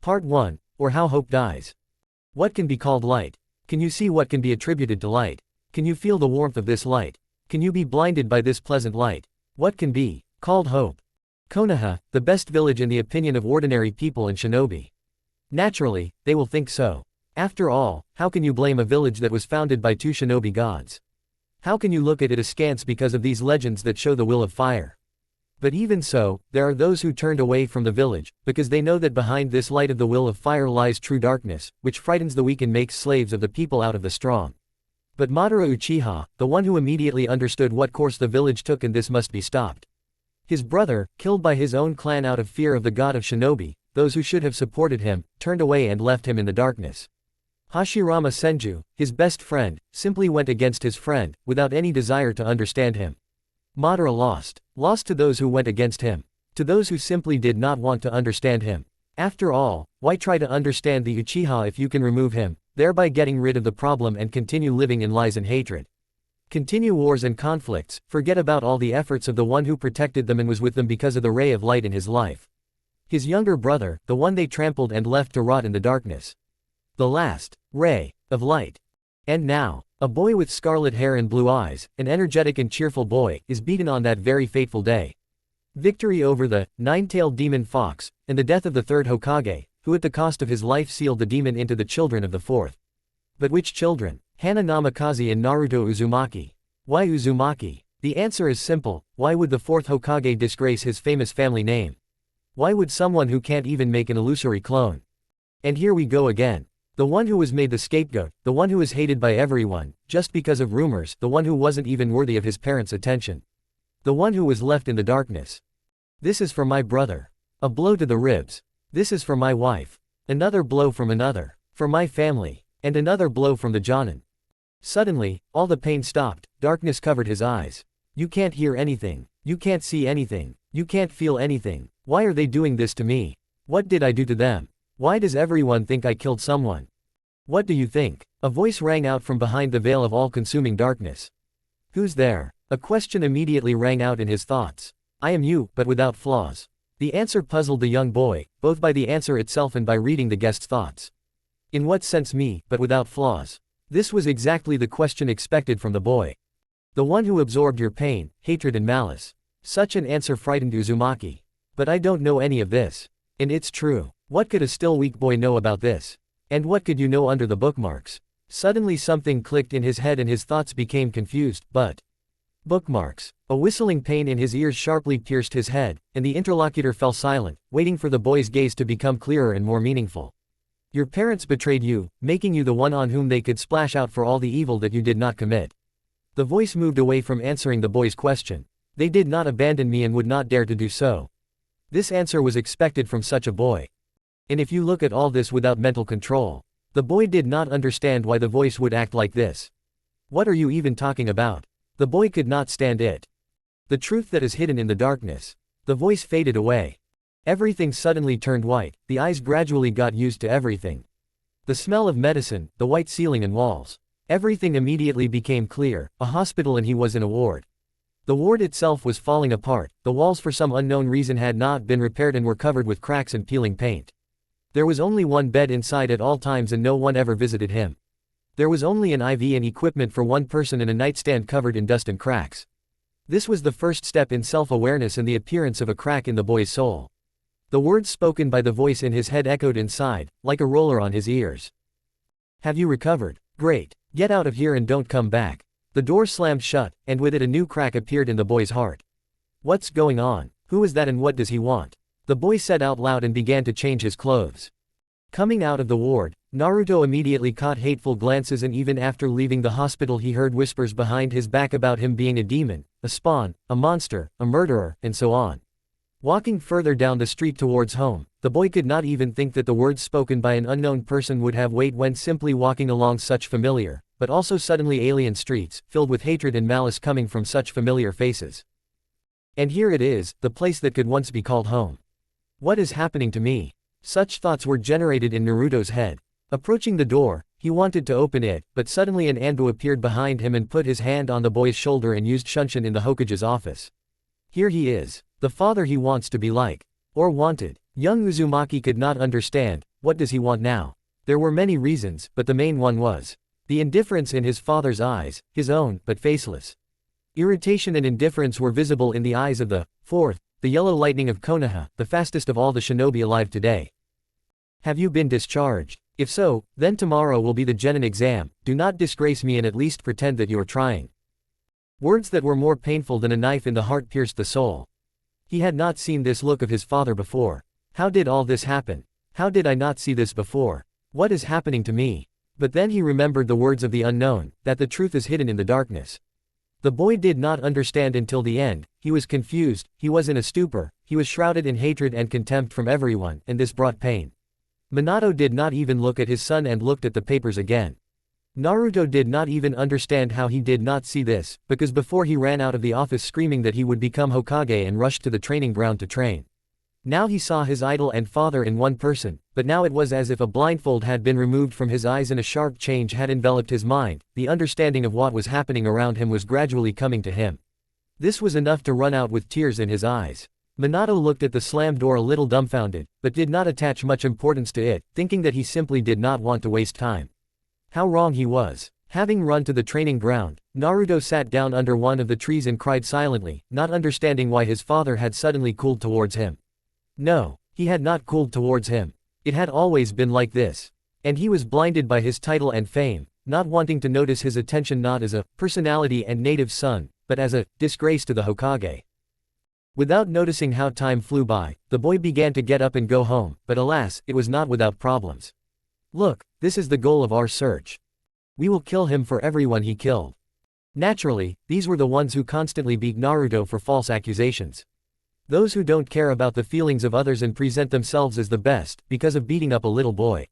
Part 1, or How Hope Dies. What can be called light? Can you see what can be attributed to light? Can you feel the warmth of this light? Can you be blinded by this pleasant light? What can be called hope? Konoha, the best village in the opinion of ordinary people and shinobi. Naturally, they will think so. After all, how can you blame a village that was founded by two shinobi gods? How can you look at it askance because of these legends that show the will of fire? But even so, there are those who turned away from the village, because they know that behind this light of the will of fire lies true darkness, which frightens the weak and makes slaves of the people out of the strong. But Madara Uchiha, the one who immediately understood what course the village took and this must be stopped. His brother, killed by his own clan out of fear of the god of shinobi, those who should have supported him, turned away and left him in the darkness. Hashirama Senju, his best friend, simply went against his friend, without any desire to understand him. Madara lost to those who went against him, to those who simply did not want to understand him. After all, why try to understand the Uchiha if you can remove him, thereby getting rid of the problem and continue living in lies and hatred? Continue wars and conflicts, forget about all the efforts of the one who protected them and was with them because of the ray of light in his life. His younger brother, the one they trampled and left to rot in the darkness. The last ray of light. And now, a boy with scarlet hair and blue eyes, an energetic and cheerful boy, is beaten on that very fateful day. Victory over the nine-tailed demon fox, and the death of the third Hokage, who at the cost of his life sealed the demon into the children of the fourth. But which children? Hana Namikaze and Naruto Uzumaki. Why Uzumaki? The answer is simple: why would the fourth Hokage disgrace his famous family name? Why would someone who can't even make an illusory clone? And here we go again. The one who was made the scapegoat, the one who is hated by everyone, just because of rumors, the one who wasn't even worthy of his parents' attention. The one who was left in the darkness. This is for my brother. A blow to the ribs. This is for my wife. Another blow from another. For my family. And another blow from the Jonin. Suddenly, all the pain stopped, darkness covered his eyes. You can't hear anything. You can't see anything. You can't feel anything. Why are they doing this to me? What did I do to them? Why does everyone think I killed someone? What do you think? A voice rang out from behind the veil of all-consuming darkness. Who's there? A question immediately rang out in his thoughts. I am you, but without flaws. The answer puzzled the young boy, both by the answer itself and by reading the guest's thoughts. In what sense me, but without flaws? This was exactly the question expected from the boy. The one who absorbed your pain, hatred and malice. Such an answer frightened Uzumaki. But I don't know any of this. And it's true. What could a still weak boy know about this? And what could you know under the bookmarks? Suddenly something clicked in his head and his thoughts became confused, but bookmarks. A whistling pain in his ears sharply pierced his head, and the interlocutor fell silent, waiting for the boy's gaze to become clearer and more meaningful. Your parents betrayed you, making you the one on whom they could splash out for all the evil that you did not commit. The voice moved away from answering the boy's question. They did not abandon me and would not dare to do so. This answer was expected from such a boy. And if you look at all this without mental control, the boy did not understand why the voice would act like this. What are you even talking about? The boy could not stand it. The truth that is hidden in the darkness. The voice faded away. Everything suddenly turned white, the eyes gradually got used to everything. The smell of medicine, the white ceiling and walls. Everything immediately became clear, a hospital and he was in a ward. The ward itself was falling apart, the walls for some unknown reason had not been repaired and were covered with cracks and peeling paint. There was only one bed inside at all times and no one ever visited him. There was only an IV and equipment for one person and a nightstand covered in dust and cracks. This was the first step in self-awareness and the appearance of a crack in the boy's soul. The words spoken by the voice in his head echoed inside, like a roller on his ears. Have you recovered? Great. Get out of here and don't come back. The door slammed shut, and with it a new crack appeared in the boy's heart. What's going on? Who is that and what does he want? The boy said out loud and began to change his clothes. Coming out of the ward, Naruto immediately caught hateful glances and even after leaving the hospital he heard whispers behind his back about him being a demon, a spawn, a monster, a murderer, and so on. Walking further down the street towards home, the boy could not even think that the words spoken by an unknown person would have weight when simply walking along such familiar, but also suddenly alien streets, filled with hatred and malice coming from such familiar faces. And here it is, the place that could once be called home. What is happening to me? Such thoughts were generated in Naruto's head. Approaching the door, he wanted to open it, but suddenly an Anbu appeared behind him and put his hand on the boy's shoulder and used Shunshin in the Hokage's office. Here he is. The father he wants to be like. Or wanted. Young Uzumaki could not understand, what does he want now? There were many reasons, but the main one was the indifference in his father's eyes, his own, but faceless. Irritation and indifference were visible in the eyes of the fourth, the yellow lightning of Konoha, the fastest of all the shinobi alive today. Have you been discharged? If so, then tomorrow will be the genin exam. Do not disgrace me and at least pretend that you are trying. Words that were more painful than a knife in the heart pierced the soul. He had not seen this look of his father before. How did all this happen? How did I not see this before? What is happening to me? But then he remembered the words of the unknown, that the truth is hidden in the darkness. The boy did not understand until the end. He was confused, he was in a stupor, he was shrouded in hatred and contempt from everyone, and this brought pain. Minato did not even look at his son and looked at the papers again. Naruto did not even understand how he did not see this, because before he ran out of the office screaming that he would become Hokage and rushed to the training ground to train. Now he saw his idol and father in one person, but now it was as if a blindfold had been removed from his eyes and a sharp change had enveloped his mind. The understanding of what was happening around him was gradually coming to him. This was enough to run out with tears in his eyes. Minato looked at the slammed door a little dumbfounded, but did not attach much importance to it, thinking that he simply did not want to waste time. How wrong he was. Having run to the training ground, Naruto sat down under one of the trees and cried silently, not understanding why his father had suddenly cooled towards him. No, he had not cooled towards him. It had always been like this. And he was blinded by his title and fame, not wanting to notice his attention not as a personality and native son, but as a disgrace to the Hokage. Without noticing how time flew by, the boy began to get up and go home, but alas, it was not without problems. Look, this is the goal of our search. We will kill him for everyone he killed. Naturally, these were the ones who constantly beat Naruto for false accusations. Those who don't care about the feelings of others and present themselves as the best, because of beating up a little boy.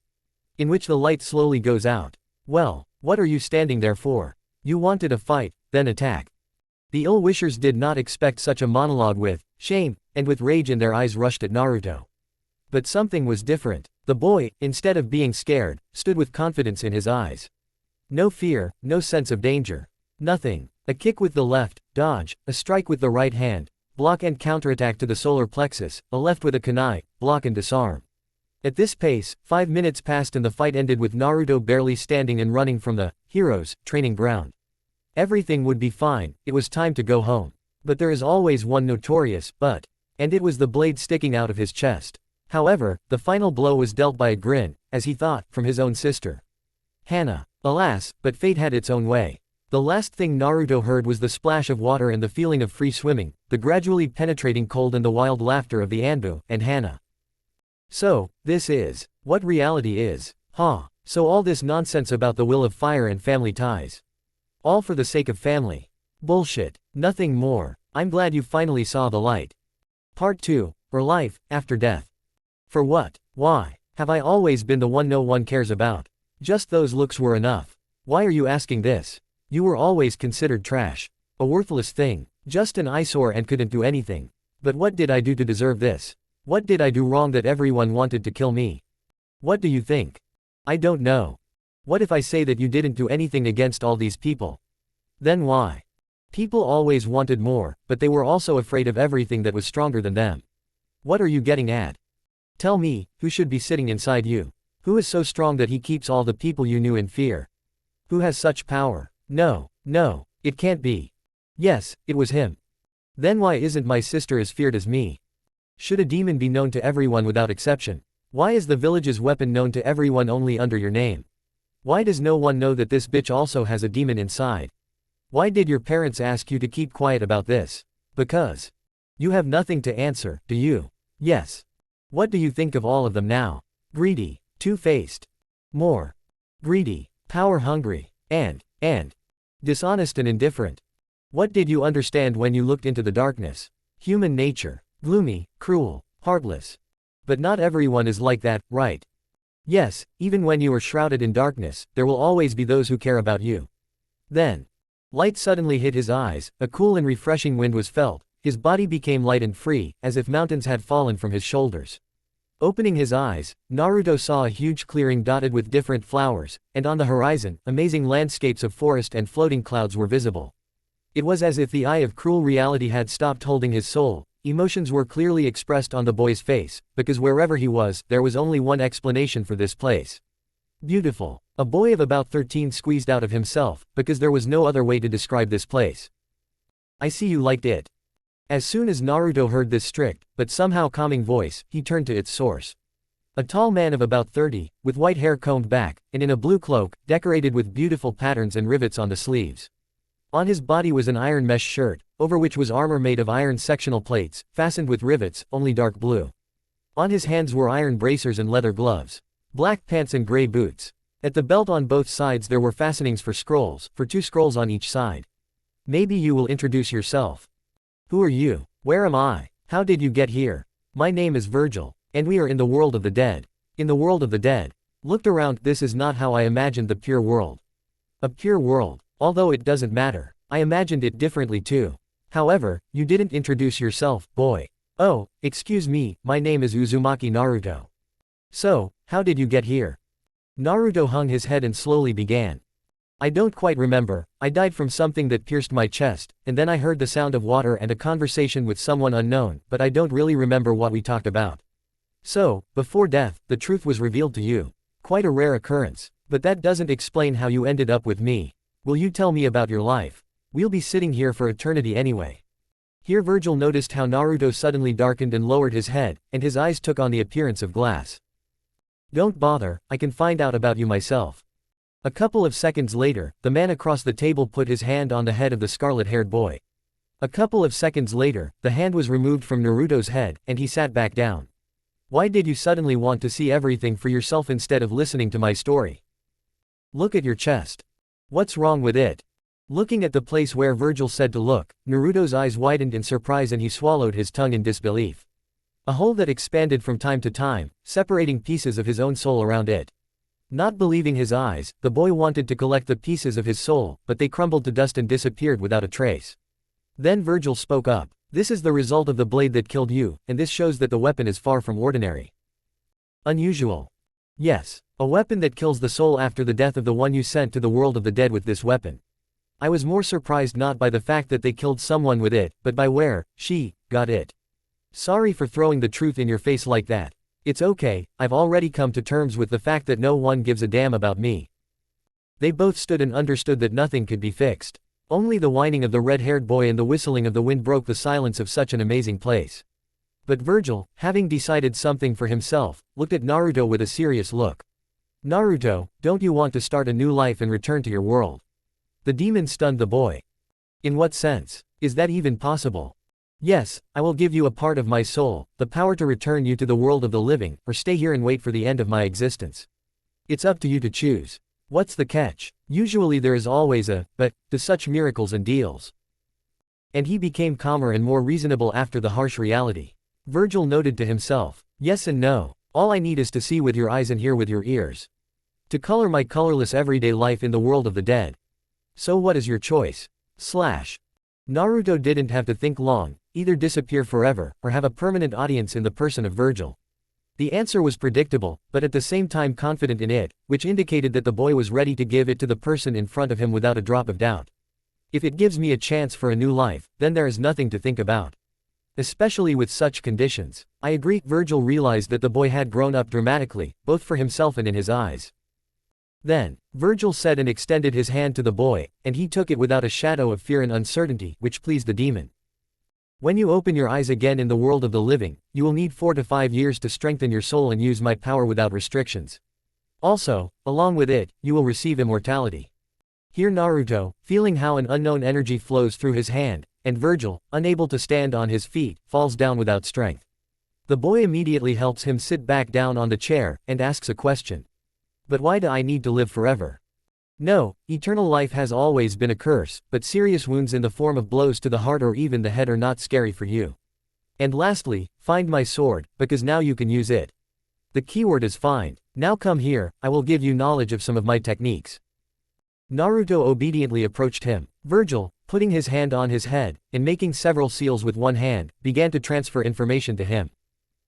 In which the light slowly goes out. Well, what are you standing there for? You wanted a fight, then attack. The ill-wishers did not expect such a monologue with shame, and with rage in their eyes rushed at Naruto. But something was different. The boy, instead of being scared, stood with confidence in his eyes. No fear, no sense of danger. Nothing. A kick with the left, dodge, a strike with the right hand, block and counterattack to the solar plexus, a left with a kunai, block and disarm. At this pace, 5 minutes passed and the fight ended with Naruto barely standing and running from the hero's training ground. Everything would be fine, it was time to go home. But there is always one notorious but, and it was the blade sticking out of his chest. However, the final blow was dealt by a grin, as he thought, from his own sister. Henna. Alas, but fate had its own way. The last thing Naruto heard was the splash of water and the feeling of free swimming, the gradually penetrating cold and the wild laughter of the Anbu and Henna. So, this is what reality is. Huh. So all this nonsense about the will of fire and family ties. All for the sake of family. Bullshit. Nothing more. I'm glad you finally saw the light. Part 2. Or life, after death. For what? Why? Have I always been the one no one cares about? Just those looks were enough. Why are you asking this? You were always considered trash. A worthless thing. Just an eyesore and couldn't do anything. But what did I do to deserve this? What did I do wrong that everyone wanted to kill me? What do you think? I don't know. What if I say that you didn't do anything against all these people? Then why? People always wanted more, but they were also afraid of everything that was stronger than them. What are you getting at? Tell me, who should be sitting inside you? Who is so strong that he keeps all the people you knew in fear? Who has such power? No, it can't be. Yes, it was him. Then why isn't my sister as feared as me? Should a demon be known to everyone without exception? Why is the village's weapon known to everyone only under your name? Why does no one know that this bitch also has a demon inside? Why did your parents ask you to keep quiet about this? Because you have nothing to answer, do you? Yes. What do you think of all of them now? Greedy, two-faced, more greedy, power-hungry, and dishonest and indifferent. What did you understand when you looked into the darkness? Human nature, gloomy, cruel, heartless. But not everyone is like that, right? Yes, even when you are shrouded in darkness, there will always be those who care about you. Then, light suddenly hit his eyes, a cool and refreshing wind was felt, his body became light and free, as if mountains had fallen from his shoulders. Opening his eyes, Naruto saw a huge clearing dotted with different flowers, and on the horizon, amazing landscapes of forest and floating clouds were visible. It was as if the eye of cruel reality had stopped holding his soul, Emotions were clearly expressed on the boy's face, because wherever he was, there was only one explanation for this place. Beautiful. A boy of about 13 squeezed out of himself, because there was no other way to describe this place. I see you liked it. As soon as Naruto heard this strict, but somehow calming voice, he turned to its source. A tall man of about 30, with white hair combed back, and in a blue cloak, decorated with beautiful patterns and rivets on the sleeves. On his body was an iron mesh shirt, over which was armor made of iron sectional plates, fastened with rivets, only dark blue. On his hands were iron bracers and leather gloves. Black pants and gray boots. At the belt on both sides there were fastenings for scrolls, for 2 scrolls on each side. Maybe you will introduce yourself. Who are you? Where am I? How did you get here? My name is Virgil, and we are in the world of the dead. In the world of the dead. Looked around, this is not how I imagined the pure world. A pure world. Although it doesn't matter. I imagined it differently too. However, you didn't introduce yourself, boy. Oh, excuse me, my name is Uzumaki Naruto. So, how did you get here? Naruto hung his head and slowly began. I don't quite remember. I died from something that pierced my chest, and then I heard the sound of water and a conversation with someone unknown, but I don't really remember what we talked about. So, before death, the truth was revealed to you. Quite a rare occurrence. But that doesn't explain how you ended up with me. Will you tell me about your life? We'll be sitting here for eternity anyway. Here Virgil noticed how Naruto suddenly darkened and lowered his head, and his eyes took on the appearance of glass. Don't bother, I can find out about you myself. A couple of seconds later, the man across the table put his hand on the head of the scarlet-haired boy. A couple of seconds later, the hand was removed from Naruto's head, and he sat back down. Why did you suddenly want to see everything for yourself instead of listening to my story? Look at your chest. What's wrong with it? Looking at the place where Virgil said to look, Naruto's eyes widened in surprise and he swallowed his tongue in disbelief. A hole that expanded from time to time, separating pieces of his own soul around it. Not believing his eyes, the boy wanted to collect the pieces of his soul, but they crumbled to dust and disappeared without a trace. Then Virgil spoke up. This is the result of the blade that killed you, and this shows that the weapon is far from ordinary. Unusual. Yes, a weapon that kills the soul after the death of the one you sent to the world of the dead with this weapon. I was more surprised not by the fact that they killed someone with it, but by where she got it. Sorry for throwing the truth in your face like that. It's okay, I've already come to terms with the fact that no one gives a damn about me. They both stood and understood that nothing could be fixed. Only the whining of the red-haired boy and the whistling of the wind broke the silence of such an amazing place. But Virgil, having decided something for himself, looked at Naruto with a serious look. Naruto, don't you want to start a new life and return to your world? The demon stunned the boy. In what sense? Is that even possible? Yes, I will give you a part of my soul, the power to return you to the world of the living, or stay here and wait for the end of my existence. It's up to you to choose. What's the catch? Usually there is always a but to such miracles and deals. And he became calmer and more reasonable after the harsh reality. Virgil noted to himself, yes and no. All I need is to see with your eyes and hear with your ears. To color my colorless everyday life in the world of the dead. So what is your choice? Naruto didn't have to think long, either disappear forever, or have a permanent audience in the person of Virgil. The answer was predictable, but at the same time confident in it, which indicated that the boy was ready to give it to the person in front of him without a drop of doubt. If it gives me a chance for a new life, then there is nothing to think about. Especially with such conditions. I agree. Virgil realized that the boy had grown up dramatically, both for himself and in his eyes. Then, Virgil said and extended his hand to the boy, and he took it without a shadow of fear and uncertainty, which pleased the demon. When you open your eyes again in the world of the living, you will need 4 to 5 years to strengthen your soul and use my power without restrictions. Also, along with it, you will receive immortality. Here Naruto, feeling how an unknown energy flows through his hand, and Virgil, unable to stand on his feet, falls down without strength. The boy immediately helps him sit back down on the chair, and asks a question. But why do I need to live forever? No, eternal life has always been a curse, but serious wounds in the form of blows to the heart or even the head are not scary for you. And lastly, find my sword, because now you can use it. The keyword is find. Now come here, I will give you knowledge of some of my techniques. Naruto obediently approached him. Virgil, putting his hand on his head, and making several seals with one hand, began to transfer information to him.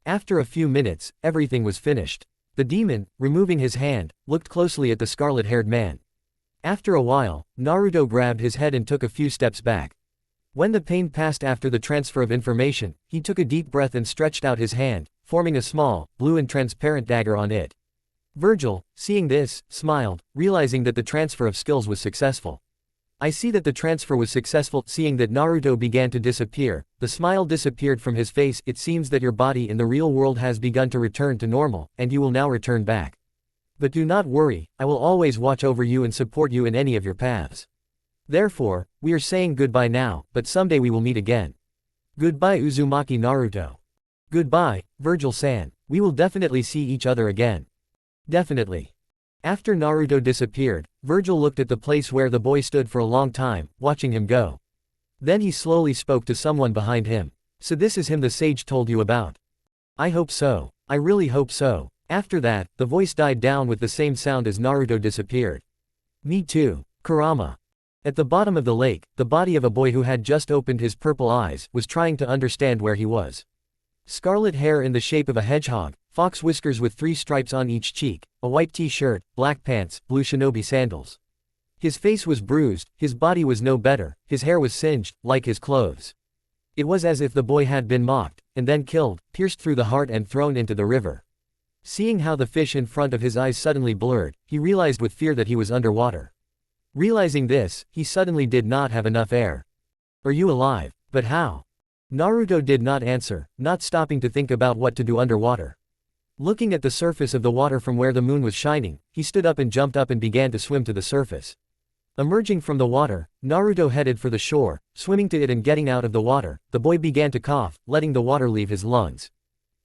After a few minutes, everything was finished. The demon, removing his hand, looked closely at the scarlet-haired man. After a while, Naruto grabbed his head and took a few steps back. When the pain passed after the transfer of information, he took a deep breath and stretched out his hand, forming a small, blue and transparent dagger on it. Virgil, seeing this, smiled, realizing that the transfer of skills was successful. I see that the transfer was successful. Seeing that Naruto began to disappear, the smile disappeared from his face. It seems that your body in the real world has begun to return to normal, and you will now return back. But do not worry, I will always watch over you and support you in any of your paths. Therefore, we are saying goodbye now, but someday we will meet again. Goodbye Uzumaki Naruto. Goodbye, Virgil-san. We will definitely see each other again. Definitely. After Naruto disappeared, Virgil looked at the place where the boy stood for a long time, watching him go. Then he slowly spoke to someone behind him. So this is him the sage told you about. I hope so. I really hope so. After that, the voice died down with the same sound as Naruto disappeared. Me too, Kurama. At the bottom of the lake, the body of a boy who had just opened his purple eyes was trying to understand where he was. Scarlet hair in the shape of a hedgehog, fox whiskers with 3 stripes on each cheek, a white t-shirt, black pants, blue shinobi sandals. His face was bruised, his body was no better, his hair was singed, like his clothes. It was as if the boy had been mocked, and then killed, pierced through the heart and thrown into the river. Seeing how the fish in front of his eyes suddenly blurred, he realized with fear that he was underwater. Realizing this, he suddenly did not have enough air. Are you alive? But how? Naruto did not answer, not stopping to think about what to do underwater. Looking at the surface of the water from where the moon was shining, he stood up and jumped up and began to swim to the surface. Emerging from the water, Naruto headed for the shore, swimming to it and getting out of the water, the boy began to cough, letting the water leave his lungs.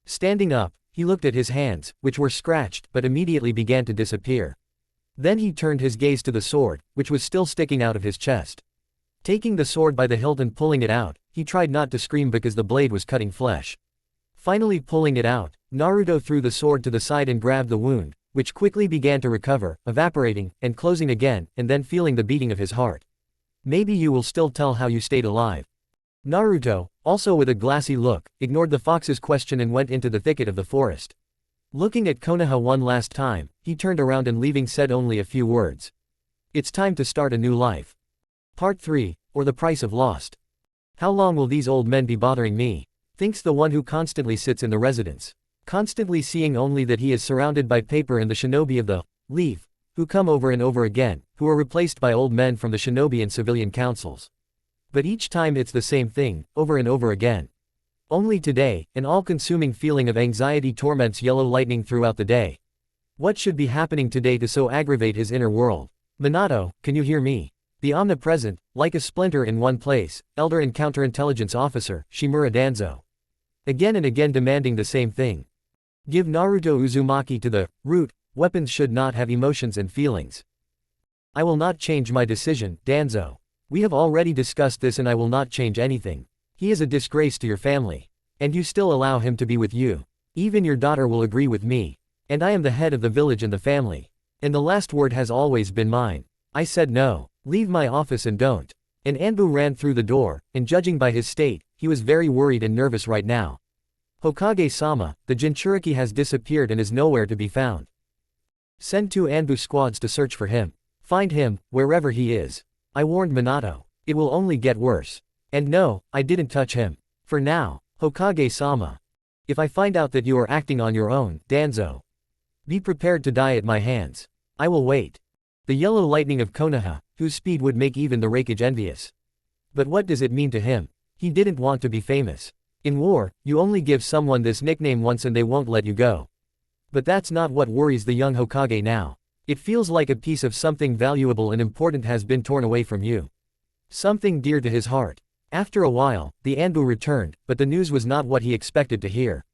Standing up, he looked at his hands, which were scratched, but immediately began to disappear. Then he turned his gaze to the sword, which was still sticking out of his chest. Taking the sword by the hilt and pulling it out, he tried not to scream because the blade was cutting flesh. Finally pulling it out, Naruto threw the sword to the side and grabbed the wound, which quickly began to recover, evaporating, and closing again, and then feeling the beating of his heart. Maybe you will still tell how you stayed alive. Naruto, also with a glassy look, ignored the fox's question and went into the thicket of the forest. Looking at Konoha one last time, he turned around and leaving said only a few words. It's time to start a new life. Part 3, or the price of lost. How long will these old men be bothering me? Thinks the one who constantly sits in the residence. Constantly seeing only that he is surrounded by paper and the shinobi of the leaf, who come over and over again, who are replaced by old men from the shinobi and civilian councils. But each time it's the same thing, over and over again. Only today, an all-consuming feeling of anxiety torments Yellow Lightning throughout the day. What should be happening today to so aggravate his inner world? Minato, can you hear me? The omnipresent, like a splinter in one place, elder and counterintelligence officer, Shimura Danzo. Again and again demanding the same thing. Give Naruto Uzumaki to the root, weapons should not have emotions and feelings. I will not change my decision, Danzo. We have already discussed this and I will not change anything. He is a disgrace to your family. And you still allow him to be with you. Even your daughter will agree with me. And I am the head of the village and the family. And the last word has always been mine. I said no. Leave my office and don't. And Anbu ran through the door, and judging by his state, he was very worried and nervous right now. Hokage-sama, the Jinchuriki has disappeared and is nowhere to be found. Send 2 Anbu squads to search for him. Find him, wherever he is. I warned Minato. It will only get worse. And no, I didn't touch him. For now, Hokage-sama. If I find out that you are acting on your own, Danzo, be prepared to die at my hands. I will wait. The Yellow Lightning of Konoha, whose speed would make even the Raikage envious. But what does it mean to him? He didn't want to be famous. In war, you only give someone this nickname once and they won't let you go. But that's not what worries the young Hokage now. It feels like a piece of something valuable and important has been torn away from you. Something dear to his heart. After a while, the Anbu returned, but the news was not what he expected to hear.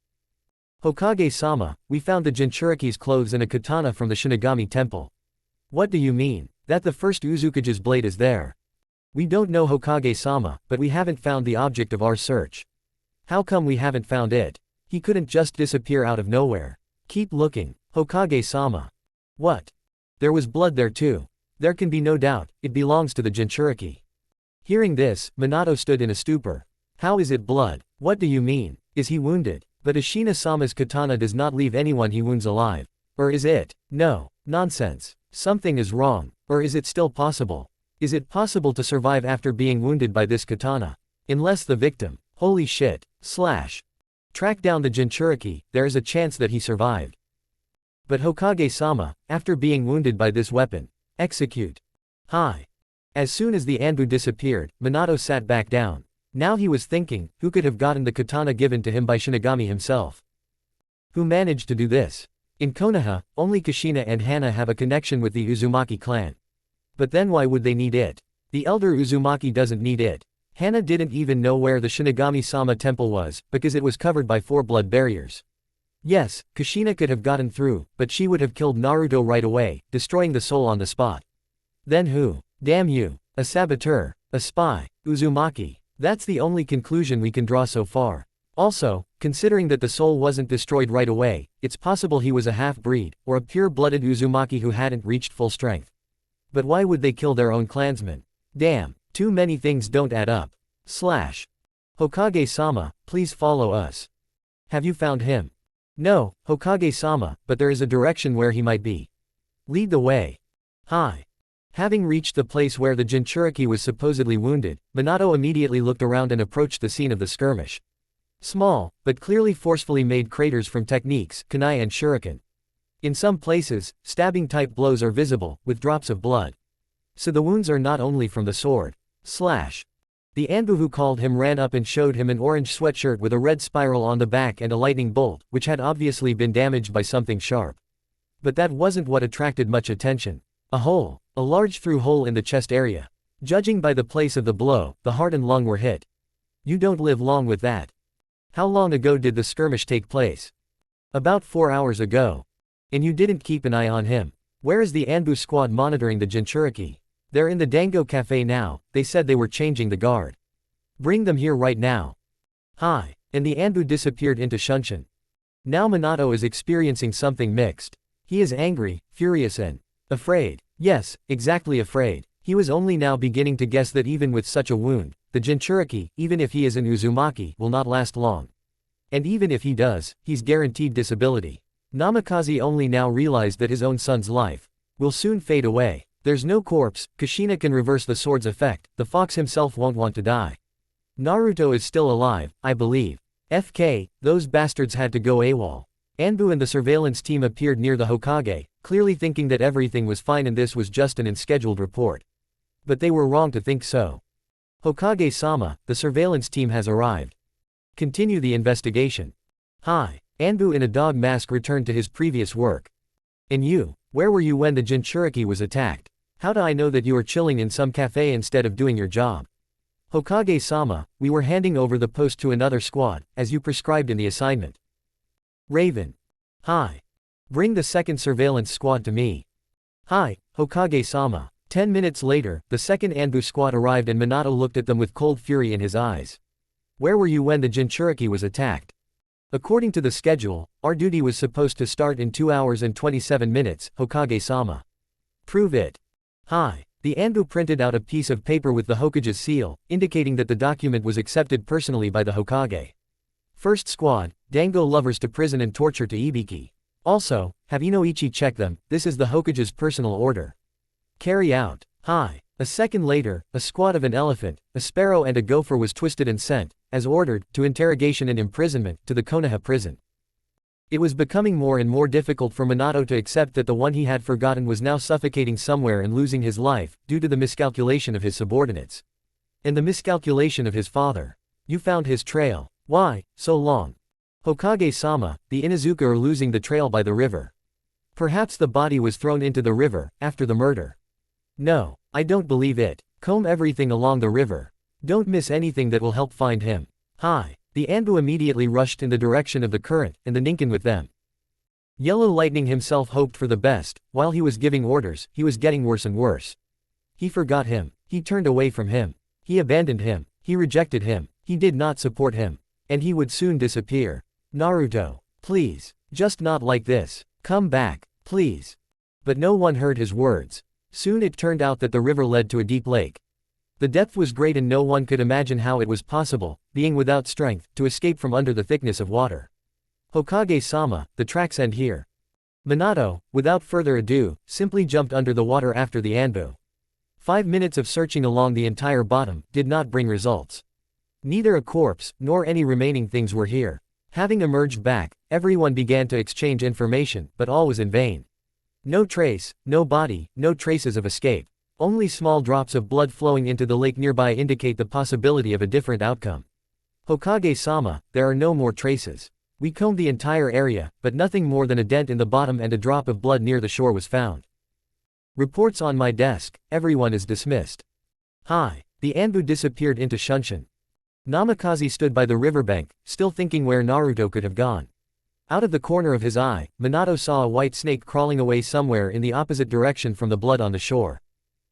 Hokage-sama, we found the Jinchuriki's clothes and a katana from the Shinigami temple. What do you mean? That the first Uzukage's blade is there? We don't know Hokage-sama, but we haven't found the object of our search. How come we haven't found it? He couldn't just disappear out of nowhere. Keep looking, Hokage-sama. What? There was blood there too. There can be no doubt, it belongs to the Jinchuriki. Hearing this, Minato stood in a stupor. How is it blood? What do you mean? Is he wounded? But Ashina-sama's katana does not leave anyone he wounds alive. Or is it? No. Nonsense. Something is wrong. Or is it still possible? Is it possible to survive after being wounded by this katana? Unless the victim. Holy shit. Slash. Track down the Jinchuriki, there is a chance that he survived. But Hokage-sama, after being wounded by this weapon. Execute. Hi. As soon as the Anbu disappeared, Minato sat back down. Now he was thinking, who could have gotten the katana given to him by Shinigami himself? Who managed to do this? In Konoha, only Kushina and Henna have a connection with the Uzumaki clan. But then why would they need it? The elder Uzumaki doesn't need it. Henna didn't even know where the Shinigami-sama temple was, because it was covered by 4 blood barriers. Yes, Kushina could have gotten through, but she would have killed Naruto right away, destroying the soul on the spot. Then who? Damn you. A saboteur. A spy. Uzumaki. That's the only conclusion we can draw so far. Also, considering that the soul wasn't destroyed right away, it's possible he was a half-breed, or a pure-blooded Uzumaki who hadn't reached full strength. But why would they kill their own clansmen? Damn, too many things don't add up. Slash. Hokage-sama, please follow us. Have you found him? No, Hokage-sama, but there is a direction where he might be. Lead the way. Hi. Having reached the place where the Jinchuriki was supposedly wounded, Minato immediately looked around and approached the scene of the skirmish. Small, but clearly forcefully made craters from techniques, kunai and shuriken. In some places, stabbing-type blows are visible, with drops of blood. So the wounds are not only from the sword. Slash. The Anbu who called him ran up and showed him an orange sweatshirt with a red spiral on the back and a lightning bolt, which had obviously been damaged by something sharp. But that wasn't what attracted much attention. A hole. A large through hole in the chest area. Judging by the place of the blow, the heart and lung were hit. You don't live long with that. How long ago did the skirmish take place? About 4 hours ago. And you didn't keep an eye on him. Where is the Anbu squad monitoring the Jinchuriki? They're in the Dango Cafe now, they said they were changing the guard. Bring them here right now. Hi. And the Anbu disappeared into Shunshin. Now Minato is experiencing something mixed. He is angry, furious and afraid. Yes, exactly afraid. He was only now beginning to guess that even with such a wound, the Jinchuriki, even if he is an Uzumaki, will not last long. And even if he does, he's guaranteed disability. Namikaze only now realized that his own son's life will soon fade away. There's no corpse, Kushina can reverse the sword's effect, the fox himself won't want to die. Naruto is still alive, I believe. FK, those bastards had to go AWOL. Anbu and the surveillance team appeared near the Hokage, clearly thinking that everything was fine and this was just an unscheduled report. But they were wrong to think so. Hokage-sama, the surveillance team has arrived. Continue the investigation. Hi. Anbu in a dog mask returned to his previous work. And you, where were you when the Jinchuriki was attacked? How do I know that you were chilling in some cafe instead of doing your job? Hokage-sama, we were handing over the post to another squad, as you prescribed in the assignment. Raven. Hi. Bring the second surveillance squad to me. Hi, Hokage-sama. 10 minutes later, the second Anbu squad arrived and Minato looked at them with cold fury in his eyes. Where were you when the Jinchuriki was attacked? According to the schedule, our duty was supposed to start in 2 hours and 27 minutes, Hokage-sama. Prove it. Hi. The Anbu printed out a piece of paper with the Hokage's seal, indicating that the document was accepted personally by the Hokage. First squad, Dango lovers to prison and torture to Ibiki. Also, have Inoichi check them, this is the Hokage's personal order. Carry out. Hi. A second later, a squad of an elephant, a sparrow and a gopher was twisted and sent, as ordered, to interrogation and imprisonment, to the Konoha prison. It was becoming more and more difficult for Minato to accept that the one he had forgotten was now suffocating somewhere and losing his life, due to the miscalculation of his subordinates. And the miscalculation of his father. You found his trail. Why, so long? Hokage-sama, the Inuzuka are losing the trail by the river. Perhaps the body was thrown into the river, after the murder. No, I don't believe it. Comb everything along the river. Don't miss anything that will help find him. Hi. The Anbu immediately rushed in the direction of the current, and the Ninken with them. Yellow Lightning himself hoped for the best. While he was giving orders, he was getting worse and worse. He forgot him. He turned away from him. He abandoned him. He rejected him. He did not support him. And he would soon disappear. Naruto. Please. Just not like this. Come back. Please. But no one heard his words. Soon it turned out that the river led to a deep lake. The depth was great and no one could imagine how it was possible, being without strength, to escape from under the thickness of water. Hokage-sama, the tracks end here. Minato, without further ado, simply jumped under the water after the Anbu. 5 minutes of searching along the entire bottom did not bring results. Neither a corpse, nor any remaining things were here. Having emerged back, everyone began to exchange information, but all was in vain. No trace, no body, no traces of escape. Only small drops of blood flowing into the lake nearby indicate the possibility of a different outcome. Hokage-sama, there are no more traces. We combed the entire area, but nothing more than a dent in the bottom and a drop of blood near the shore was found. Reports on my desk, everyone is dismissed. Hi. The Anbu disappeared into Shunshin. Namikaze stood by the riverbank, still thinking where Naruto could have gone. Out of the corner of his eye, Minato saw a white snake crawling away somewhere in the opposite direction from the blood on the shore.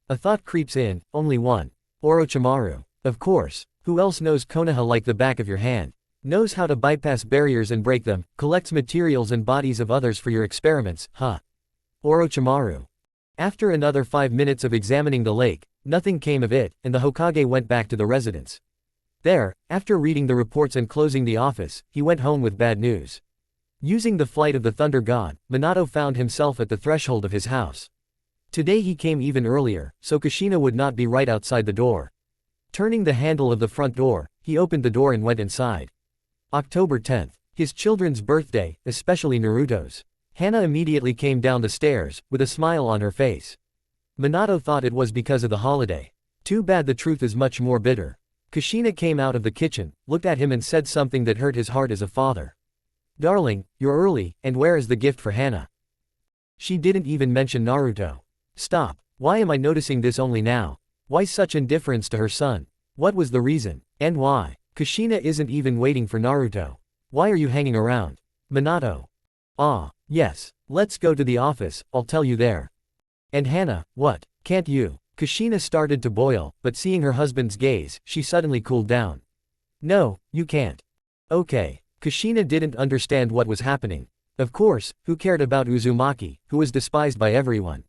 A thought creeps in, only one. Orochimaru. Of course. Who else knows Konoha like the back of your hand? Knows how to bypass barriers and break them, collects materials and bodies of others for your experiments, huh? Orochimaru. After another 5 minutes of examining the lake, nothing came of it, and the Hokage went back to the residence. There, after reading the reports and closing the office, he went home with bad news. Using the flight of the Thunder God, Minato found himself at the threshold of his house. Today he came even earlier, so Kushina would not be right outside the door. Turning the handle of the front door, he opened the door and went inside. October 10th. His children's birthday, especially Naruto's. Henna immediately came down the stairs, with a smile on her face. Minato thought it was because of the holiday. Too bad the truth is much more bitter. Kushina came out of the kitchen, looked at him and said something that hurt his heart as a father. Darling, you're early, and where is the gift for Henna? She didn't even mention Naruto. Stop. Why am I noticing this only now? Why such indifference to her son? What was the reason? And why? Kushina isn't even waiting for Naruto. Why are you hanging around? Minato. Ah, yes. Let's go to the office, I'll tell you there. And Henna, what? Can't you? Kushina started to boil, but seeing her husband's gaze, she suddenly cooled down. No, you can't. Okay. Kushina didn't understand what was happening. Of course, who cared about Uzumaki, who was despised by everyone?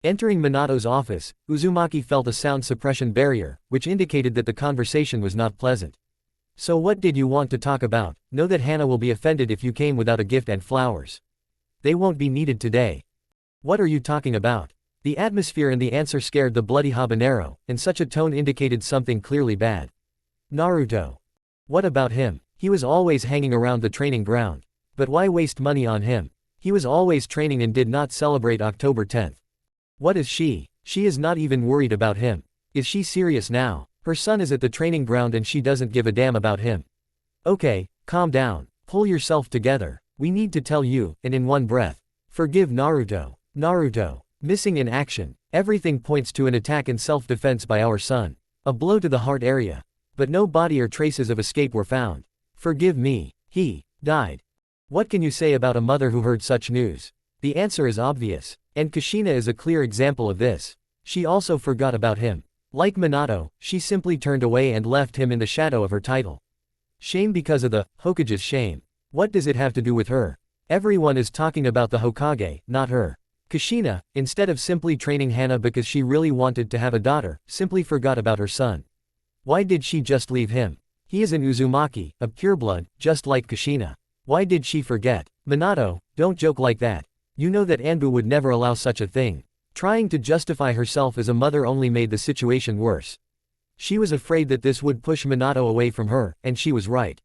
Entering Minato's office, Uzumaki felt a sound suppression barrier, which indicated that the conversation was not pleasant. So what did you want to talk about? Know that Henna will be offended if you came without a gift and flowers. They won't be needed today. What are you talking about? The atmosphere and the answer scared the bloody habanero, and such a tone indicated something clearly bad. Naruto. What about him? He was always hanging around the training ground. But why waste money on him? He was always training and did not celebrate October 10th. What is she? She is not even worried about him. Is she serious now? Her son is at the training ground and she doesn't give a damn about him. Okay, calm down. Pull yourself together. We need to tell you, and in one breath. Forgive Naruto. Naruto. Missing in action. Everything points to an attack in self-defense by our son. A blow to the heart area. But no body or traces of escape were found. Forgive me. He died. What can you say about a mother who heard such news? The answer is obvious. And Kushina is a clear example of this. She also forgot about him. Like Minato, she simply turned away and left him in the shadow of her title. Shame because of the Hokage's shame. What does it have to do with her? Everyone is talking about the Hokage, not her. Kushina, instead of simply training Henna because she really wanted to have a daughter, simply forgot about her son. Why did she just leave him? He is an Uzumaki, a pureblood, just like Kushina. Why did she forget? Minato, don't joke like that. You know that Anbu would never allow such a thing. Trying to justify herself as a mother only made the situation worse. She was afraid that this would push Minato away from her, and she was right.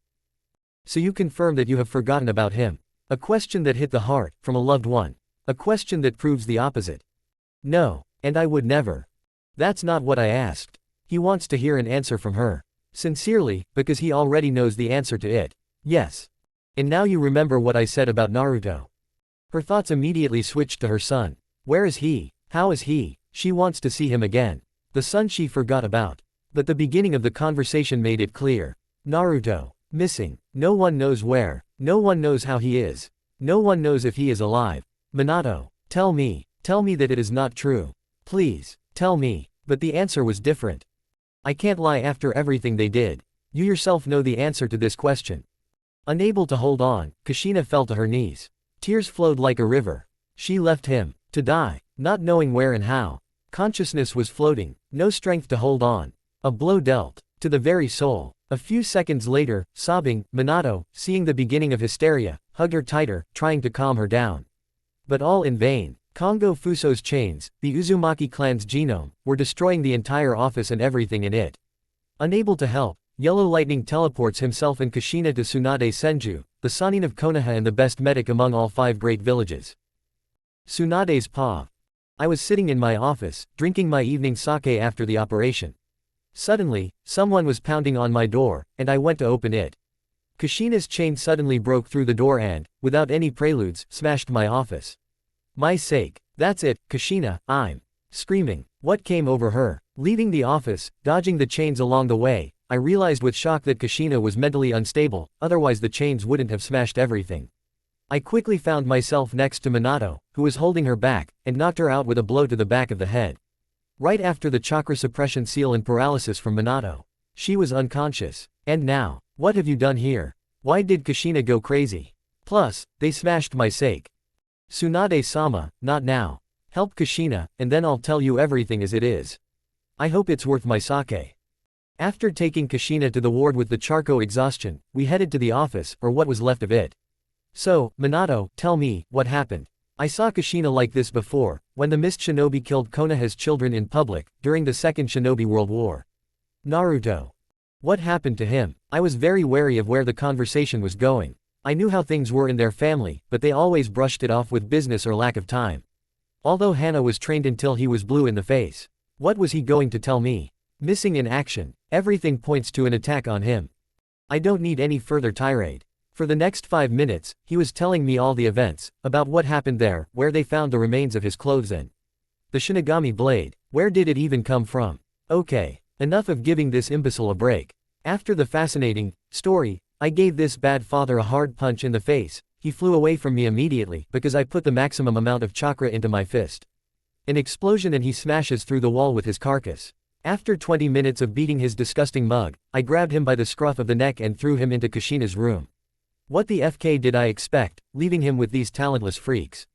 So you confirm that you have forgotten about him. A question that hit the heart, from a loved one. A question that proves the opposite. No, and I would never. That's not what I asked. He wants to hear an answer from her. Sincerely, because he already knows the answer to it. Yes. And now you remember what I said about Naruto. Her thoughts immediately switched to her son. Where is he? How is he? She wants to see him again. The son she forgot about. But the beginning of the conversation made it clear. Naruto. Missing. No one knows where. No one knows how he is. No one knows if he is alive. Minato. Tell me. Tell me that it is not true. Please. Tell me. But the answer was different. I can't lie after everything they did. You yourself know the answer to this question. Unable to hold on, Kushina fell to her knees. Tears flowed like a river. She left him. To die. Not knowing where and how. Consciousness was floating. No strength to hold on. A blow dealt. To the very soul. A few seconds later, sobbing, Minato, seeing the beginning of hysteria, hugged her tighter, trying to calm her down. But all in vain. Kongo Fuso's chains, the Uzumaki clan's genome, were destroying the entire office and everything in it. Unable to help, Yellow Lightning teleports himself and Kushina to Tsunade Senju, the Sannin of Konoha and the best medic among all 5 great villages. Tsunade's paw. I was sitting in my office, drinking my evening sake after the operation. Suddenly, someone was pounding on my door, and I went to open it. Kushina's chain suddenly broke through the door and, without any preludes, smashed my office. My sake. That's it, Kushina, I'm screaming. What came over her? Leaving the office, dodging the chains along the way, I realized with shock that Kushina was mentally unstable, otherwise the chains wouldn't have smashed everything. I quickly found myself next to Minato, who was holding her back, and knocked her out with a blow to the back of the head. Right after the chakra suppression seal and paralysis from Minato. She was unconscious. And now, what have you done here? Why did Kushina go crazy? Plus, they smashed my sake. Tsunade-sama, not now. Help Kushina, and then I'll tell you everything as it is. I hope it's worth my sake. After taking Kushina to the ward with the charcoal exhaustion, we headed to the office, or what was left of it. So, Minato, tell me, what happened? I saw Kushina like this before, when the Mist Shinobi killed Konoha's children in public, during the Second Shinobi World War. Naruto. What happened to him? I was very wary of where the conversation was going. I knew how things were in their family, but they always brushed it off with business or lack of time. Although Henna was trained until he was blue in the face. What was he going to tell me? Missing in action. Everything points to an attack on him. I don't need any further tirade. For the next 5 minutes, he was telling me all the events, about what happened there, where they found the remains of his clothes and the Shinigami blade. Where did it even come from? Okay. Enough of giving this imbecile a break. After the fascinating story, I gave this bad father a hard punch in the face. He flew away from me immediately, because I put the maximum amount of chakra into my fist. An explosion and he smashes through the wall with his carcass. After 20 minutes of beating his disgusting mug, I grabbed him by the scruff of the neck and threw him into Kushina's room. What the FK did I expect, leaving him with these talentless freaks?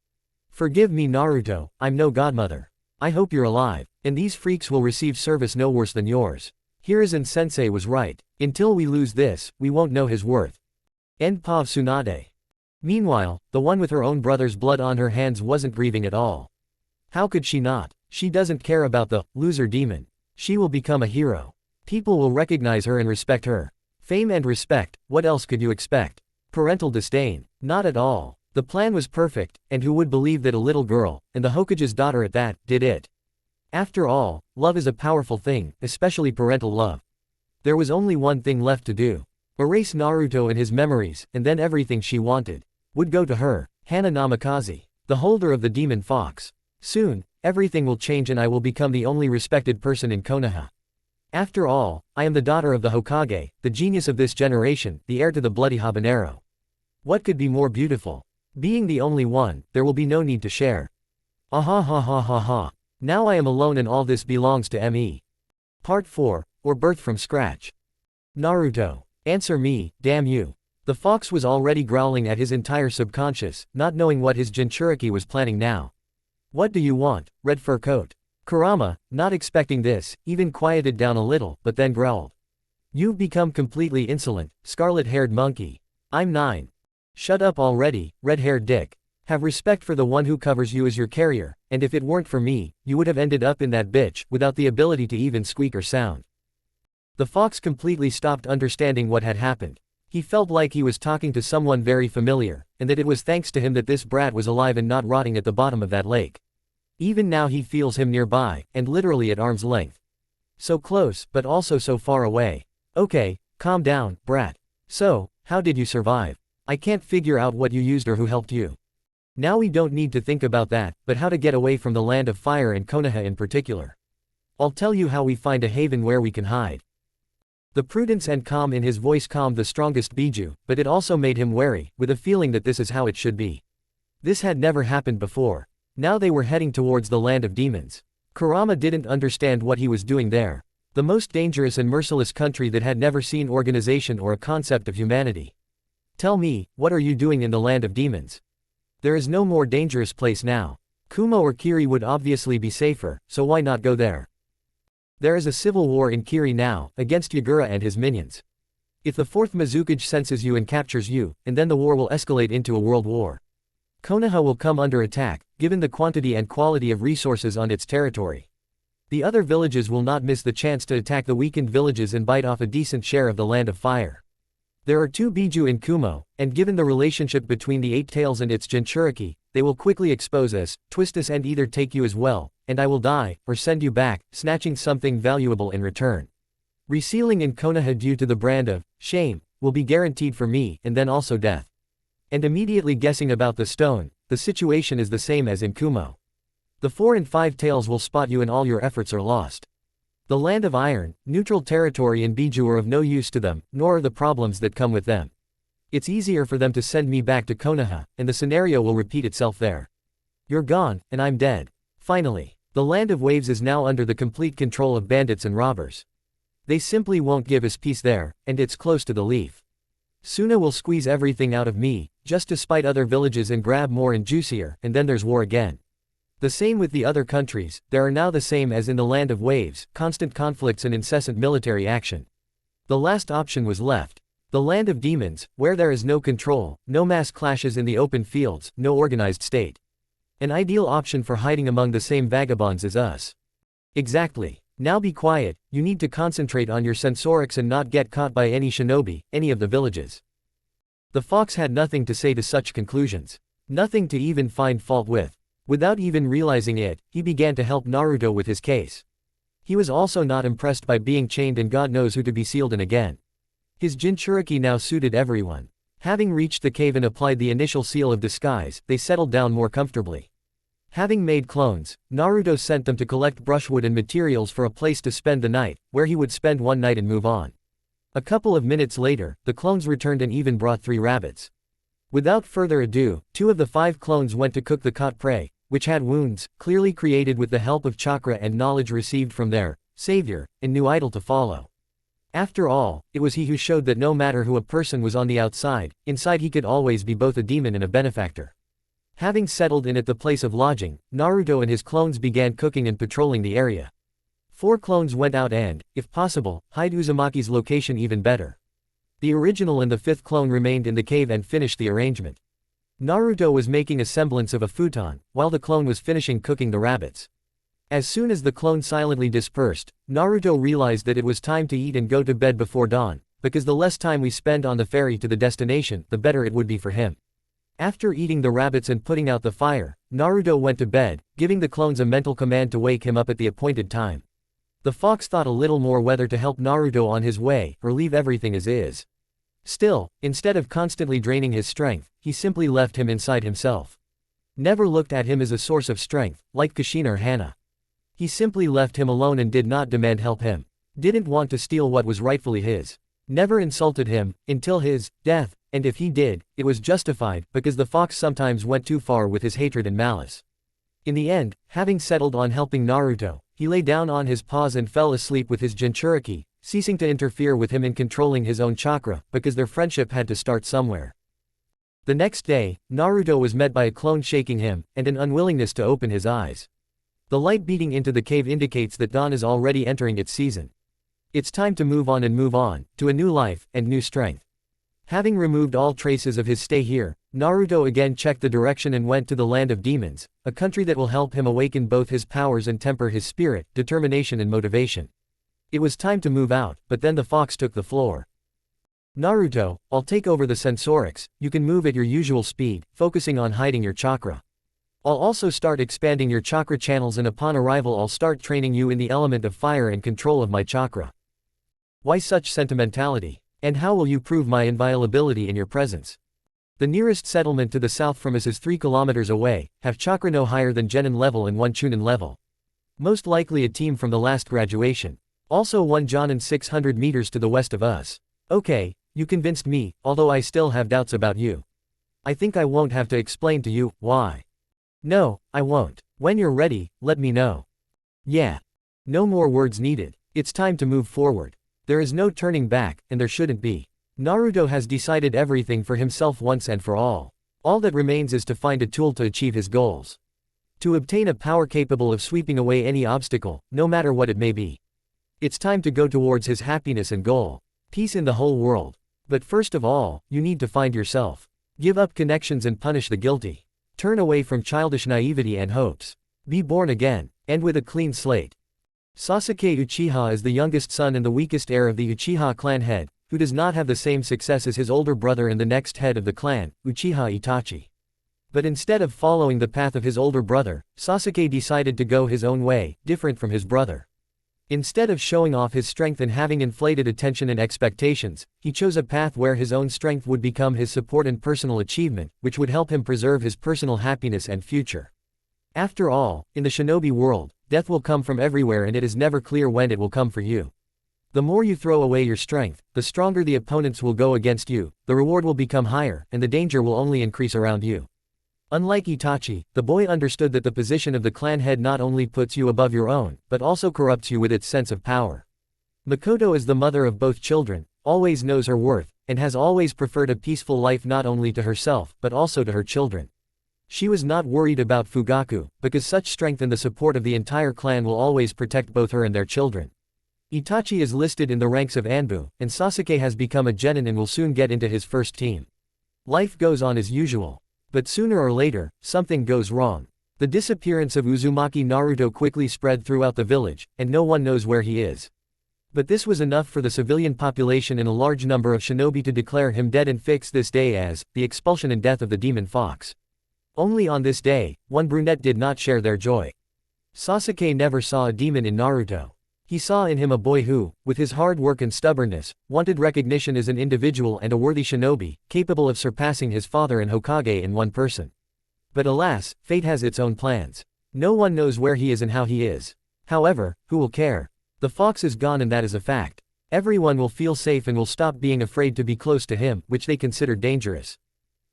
Forgive me Naruto, I'm no godmother. I hope you're alive, and these freaks will receive service no worse than yours. Hiruzen-sensei was right. Until we lose this, we won't know his worth. End Pav Tsunade. Meanwhile, the one with her own brother's blood on her hands wasn't grieving at all. How could she not? She doesn't care about the loser demon. She will become a hero. People will recognize her and respect her. Fame and respect, what else could you expect? Parental disdain? Not at all. The plan was perfect, and who would believe that a little girl, and the Hokage's daughter at that, did it? After all, love is a powerful thing, especially parental love. There was only one thing left to do. Erase Naruto and his memories, and then everything she wanted would go to her, Hana Namikaze, the holder of the demon fox. Soon, everything will change and I will become the only respected person in Konoha. After all, I am the daughter of the Hokage, the genius of this generation, the heir to the bloody habanero. What could be more beautiful? Being the only one, there will be no need to share. Aha ha ha ha ha. Now I am alone and all this belongs to me. Part 4, or birth from scratch. Naruto. Answer me, damn you. The fox was already growling at his entire subconscious, not knowing what his Jinchuriki was planning now. What do you want, red fur coat? Kurama, not expecting this, even quieted down a little, but then growled. You've become completely insolent, scarlet-haired monkey. I'm 9. Shut up already, red-haired dick. Have respect for the one who covers you as your carrier, and if it weren't for me, you would have ended up in that bitch, without the ability to even squeak or sound. The fox completely stopped understanding what had happened. He felt like he was talking to someone very familiar, and that it was thanks to him that this brat was alive and not rotting at the bottom of that lake. Even now he feels him nearby, and literally at arm's length. So close, but also so far away. Okay, calm down, brat. So, how did you survive? I can't figure out what you used or who helped you. Now we don't need to think about that, but how to get away from the land of fire and Konoha in particular. I'll tell you how we find a haven where we can hide. The prudence and calm in his voice calmed the strongest Biju, but it also made him wary, with a feeling that this is how it should be. This had never happened before. Now they were heading towards the land of demons. Kurama didn't understand what he was doing there. The most dangerous and merciless country that had never seen organization or a concept of humanity. Tell me, what are you doing in the land of demons? There is no more dangerous place now. Kumo or Kiri would obviously be safer, so why not go there? There is a civil war in Kiri now, against Yagura and his minions. If the 4th Mizukage senses you and captures you, and then the war will escalate into a world war. Konoha will come under attack, given the quantity and quality of resources on its territory. The other villages will not miss the chance to attack the weakened villages and bite off a decent share of the land of fire. There are 2 Biju in Kumo, and given the relationship between the 8 tails and its Jinchuriki, they will quickly expose us, twist us and either take you as well, and I will die, or send you back, snatching something valuable in return. Resealing in Konoha due to the brand of shame will be guaranteed for me, and then also death. And immediately guessing about the stone, the situation is the same as in Kumo. The 4 and 5 tails will spot you and all your efforts are lost. The land of iron, neutral territory and Biju are of no use to them, nor are the problems that come with them. It's easier for them to send me back to Konoha, and the scenario will repeat itself there. You're gone, and I'm dead. Finally, the land of waves is now under the complete control of bandits and robbers. They simply won't give us peace there, and it's close to the leaf. Suna will squeeze everything out of me, just to spite other villages and grab more and juicier, and then there's war again. The same with the other countries, there are now the same as in the land of waves, constant conflicts and incessant military action. The last option was left. The land of demons, where there is no control, no mass clashes in the open fields, no organized state. An ideal option for hiding among the same vagabonds as us. Exactly. Now be quiet, you need to concentrate on your sensorics and not get caught by any shinobi, any of the villages. The fox had nothing to say to such conclusions. Nothing to even find fault with. Without even realizing it, he began to help Naruto with his case. He was also not impressed by being chained and God knows who to be sealed in again. His Jinchuriki now suited everyone. Having reached the cave and applied the initial seal of disguise, they settled down more comfortably. Having made clones, Naruto sent them to collect brushwood and materials for a place to spend the night, where he would spend one night and move on. A couple of minutes later, the clones returned and even brought 3 rabbits. Without further ado, 2 of the 5 clones went to cook the caught prey, which had wounds, clearly created with the help of chakra and knowledge received from their savior, and new idol to follow. After all, it was he who showed that no matter who a person was on the outside, inside he could always be both a demon and a benefactor. Having settled in at the place of lodging, Naruto and his clones began cooking and patrolling the area. 4 clones went out and, if possible, hide Uzumaki's location even better. The original and the 5th clone remained in the cave and finished the arrangement. Naruto was making a semblance of a futon, while the clone was finishing cooking the rabbits. As soon as the clone silently dispersed, Naruto realized that it was time to eat and go to bed before dawn, because the less time we spend on the ferry to the destination, the better it would be for him. After eating the rabbits and putting out the fire, Naruto went to bed, giving the clones a mental command to wake him up at the appointed time. The fox thought a little more whether to help Naruto on his way, or leave everything as is. Still, instead of constantly draining his strength, he simply left him inside himself. Never looked at him as a source of strength, like Kushina or Henna. He simply left him alone and did not demand help him. Didn't want to steal what was rightfully his. Never insulted him, until his death, and if he did, it was justified, because the fox sometimes went too far with his hatred and malice. In the end, having settled on helping Naruto, he lay down on his paws and fell asleep with his Jinchuriki, ceasing to interfere with him in controlling his own chakra, because their friendship had to start somewhere. The next day, Naruto was met by a clone shaking him, and an unwillingness to open his eyes. The light beating into the cave indicates that dawn is already entering its season. It's time to move on, to a new life, and new strength. Having removed all traces of his stay here, Naruto again checked the direction and went to the land of demons, a country that will help him awaken both his powers and temper his spirit, determination and motivation. It was time to move out, but then the fox took the floor. Naruto, I'll take over the sensorics, you can move at your usual speed, focusing on hiding your chakra. I'll also start expanding your chakra channels and upon arrival I'll start training you in the element of fire and control of my chakra. Why such sentimentality? And how will you prove my inviolability in your presence? The nearest settlement to the south from us is 3 kilometers away, have chakra no higher than Genin level and 1 Chunin level. Most likely a team from the last graduation. Also 1 Jonin 600 meters to the west of us. Okay, you convinced me, although I still have doubts about you. I think I won't have to explain to you why. No, I won't. When you're ready, let me know. Yeah. No more words needed. It's time to move forward. There is no turning back, and there shouldn't be. Naruto has decided everything for himself once and for all. All that remains is to find a tool to achieve his goals. To obtain a power capable of sweeping away any obstacle, no matter what it may be. It's time to go towards his happiness and goal. Peace in the whole world. But first of all, you need to find yourself. Give up connections and punish the guilty. Turn away from childish naivety and hopes. Be born again, and with a clean slate. Sasuke Uchiha is the youngest son and the weakest heir of the Uchiha clan head, who does not have the same success as his older brother and the next head of the clan, Uchiha Itachi. But instead of following the path of his older brother, Sasuke decided to go his own way, different from his brother. Instead of showing off his strength and having inflated attention and expectations, he chose a path where his own strength would become his support and personal achievement, which would help him preserve his personal happiness and future. After all, in the shinobi world, death will come from everywhere and it is never clear when it will come for you. The more you throw away your strength, the stronger the opponents will go against you, the reward will become higher, and the danger will only increase around you. Unlike Itachi, the boy understood that the position of the clan head not only puts you above your own, but also corrupts you with its sense of power. Makoto is the mother of both children, always knows her worth, and has always preferred a peaceful life not only to herself, but also to her children. She was not worried about Fugaku, because such strength and the support of the entire clan will always protect both her and their children. Itachi is listed in the ranks of Anbu, and Sasuke has become a genin and will soon get into his first team. Life goes on as usual. But sooner or later, something goes wrong. The disappearance of Uzumaki Naruto quickly spread throughout the village, and no one knows where he is. But this was enough for the civilian population and a large number of shinobi to declare him dead and fix this day as the expulsion and death of the demon fox. Only on this day, one brunette did not share their joy. Sasuke never saw a demon in Naruto. He saw in him a boy who, with his hard work and stubbornness, wanted recognition as an individual and a worthy shinobi, capable of surpassing his father and Hokage in one person. But alas, fate has its own plans. No one knows where he is and how he is. However, who will care? The fox is gone and that is a fact. Everyone will feel safe and will stop being afraid to be close to him, which they consider dangerous.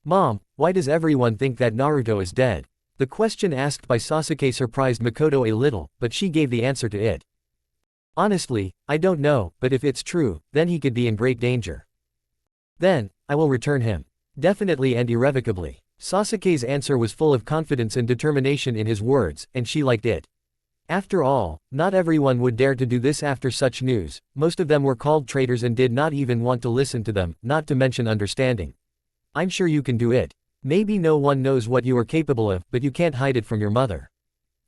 Mom, why does everyone think that Naruto is dead? The question asked by Sasuke surprised Makoto a little, but she gave the answer to it. Honestly, I don't know, but if it's true, then he could be in great danger. Then, I will return him. Definitely and irrevocably. Sasuke's answer was full of confidence and determination in his words, and she liked it. After all, not everyone would dare to do this after such news, most of them were called traitors and did not even want to listen to them, not to mention understanding. I'm sure you can do it. Maybe no one knows what you are capable of, but you can't hide it from your mother.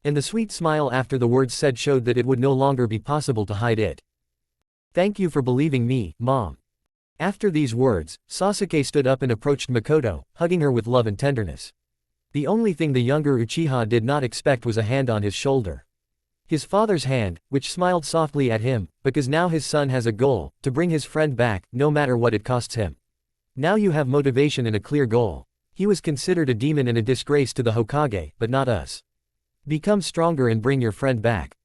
And the sweet smile after the words said showed that it would no longer be possible to hide it. Thank you for believing me, Mom. After these words, Sasuke stood up and approached Makoto, hugging her with love and tenderness. The only thing the younger Uchiha did not expect was a hand on his shoulder. His father's hand, which smiled softly at him, because now his son has a goal, to bring his friend back, no matter what it costs him. Now you have motivation and a clear goal. He was considered a demon and a disgrace to the Hokage, but not us. Become stronger and bring your friend back.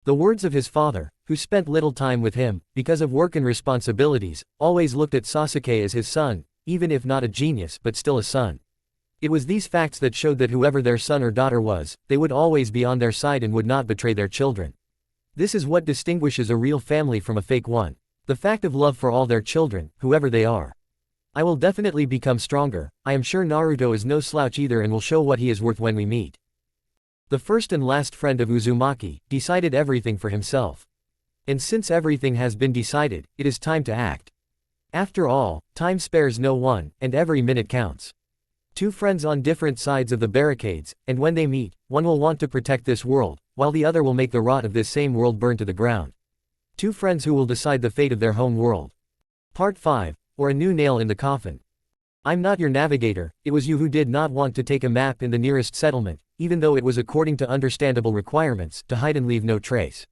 The words of his father, who spent little time with him, because of work and responsibilities, always looked at Sasuke as his son, even if not a genius but still a son. It was these facts that showed that whoever their son or daughter was, they would always be on their side and would not betray their children. This is what distinguishes a real family from a fake one. The fact of love for all their children, whoever they are. I will definitely become stronger. I am sure Naruto is no slouch either and will show what he is worth when we meet. The first and last friend of Uzumaki decided everything for himself. And since everything has been decided, it is time to act. After all, time spares no one, and every minute counts. Two friends on different sides of the barricades, and when they meet, one will want to protect this world, while the other will make the rot of this same world burn to the ground. Two friends who will decide the fate of their home world. Part 5. Or a new nail in the coffin. I'm not your navigator, it was you who did not want to take a map in the nearest settlement, even though it was according to understandable requirements, to hide and leave no trace.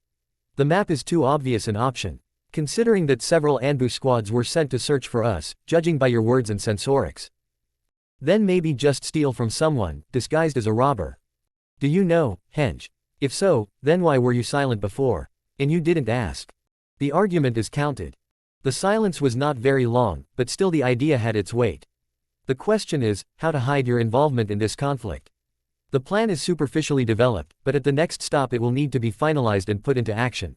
The map is too obvious an option. Considering that several Anbu squads were sent to search for us, judging by your words and sensorics. Then maybe just steal from someone, disguised as a robber. Do you know, Henge? If so, then why were you silent before? And you didn't ask. The argument is counted. The silence was not very long, but still the idea had its weight. The question is, how to hide your involvement in this conflict. The plan is superficially developed, but at the next stop it will need to be finalized and put into action.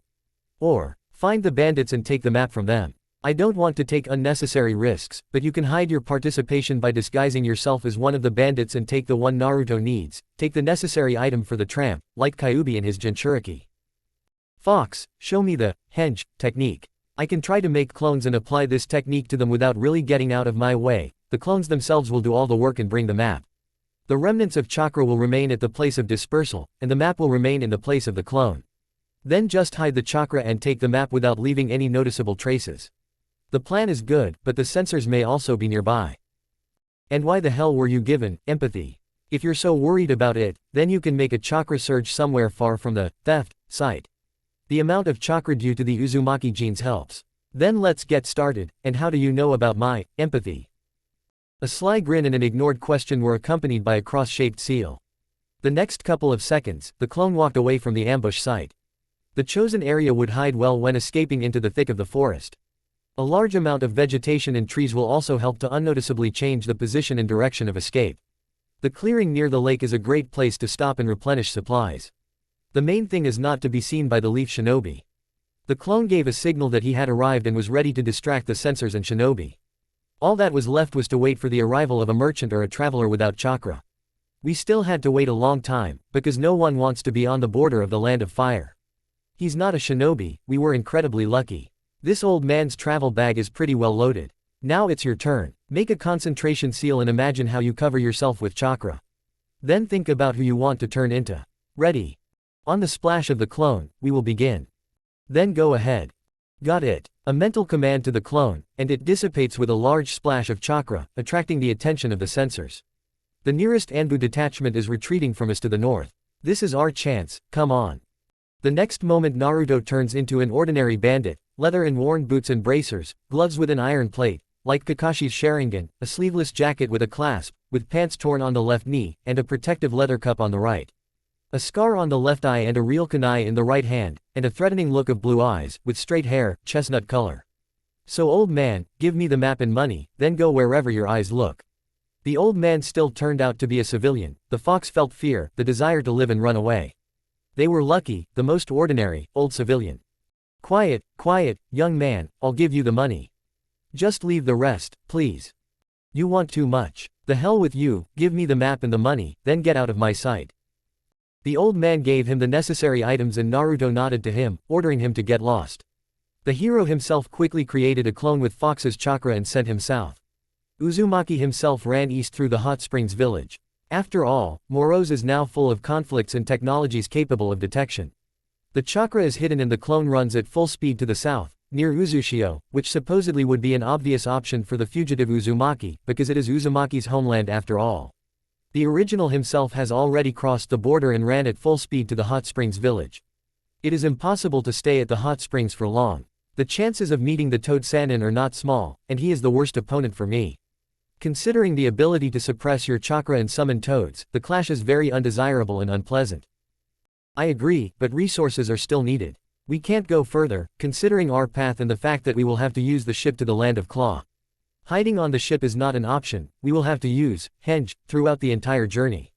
Or, find the bandits and take the map from them. I don't want to take unnecessary risks, but you can hide your participation by disguising yourself as one of the bandits and take the one Naruto needs, take the necessary item for the tramp, like Kyuubi and his Jinchuriki. Fox, show me the henge technique. I can try to make clones and apply this technique to them without really getting out of my way. The clones themselves will do all the work and bring the map. The remnants of chakra will remain at the place of dispersal, and the map will remain in the place of the clone. Then just hide the chakra and take the map without leaving any noticeable traces. The plan is good, but the sensors may also be nearby. And why the hell were you given empathy? If you're so worried about it, then you can make a chakra surge somewhere far from the theft site. The amount of chakra due to the Uzumaki genes helps. Then let's get started. And how do you know about my empathy? A sly grin and an ignored question were accompanied by a cross-shaped seal. The next couple of seconds, the clone walked away from the ambush site. The chosen area would hide well when escaping into the thick of the forest. A large amount of vegetation and trees will also help to unnoticeably change the position and direction of escape. The clearing near the lake is a great place to stop and replenish supplies. The main thing is not to be seen by the leaf shinobi. The clone gave a signal that he had arrived and was ready to distract the sensors and shinobi. All that was left was to wait for the arrival of a merchant or a traveler without chakra. We still had to wait a long time, because no one wants to be on the border of the land of fire. He's not a shinobi. We were incredibly lucky. This old man's travel bag is pretty well loaded. Now it's your turn. Make a concentration seal and imagine how you cover yourself with chakra. Then think about who you want to turn into. Ready? On the splash of the clone, we will begin. Then go ahead. Got it. A mental command to the clone, and it dissipates with a large splash of chakra, attracting the attention of the sensors. The nearest Anbu detachment is retreating from us to the north. This is our chance, come on. The next moment Naruto turns into an ordinary bandit, leather and worn boots and bracers, gloves with an iron plate, like Kakashi's Sharingan, a sleeveless jacket with a clasp, with pants torn on the left knee, and a protective leather cup on the right. A scar on the left eye and a real kunai in the right hand, and a threatening look of blue eyes, with straight hair, chestnut color. So old man, give me the map and money, then go wherever your eyes look. The old man still turned out to be a civilian. The fox felt fear, the desire to live and run away. They were lucky, the most ordinary, old civilian. Quiet, quiet, young man, I'll give you the money. Just leave the rest, please. You want too much. The hell with you, give me the map and the money, then get out of my sight. The old man gave him the necessary items and Naruto nodded to him, ordering him to get lost. The hero himself quickly created a clone with Fox's chakra and sent him south. Uzumaki himself ran east through the hot springs village. After all, Morose is now full of conflicts and technologies capable of detection. The chakra is hidden and the clone runs at full speed to the south, near Uzushio, which supposedly would be an obvious option for the fugitive Uzumaki, because it is Uzumaki's homeland after all. The original himself has already crossed the border and ran at full speed to the hot springs village. It is impossible to stay at the hot springs for long. The chances of meeting the Toad Sannin are not small, and he is the worst opponent for me. Considering the ability to suppress your chakra and summon toads, the clash is very undesirable and unpleasant. I agree, but resources are still needed. We can't go further, considering our path and the fact that we will have to use the ship to the land of Claw. Hiding on the ship is not an option, we will have to use henge throughout the entire journey.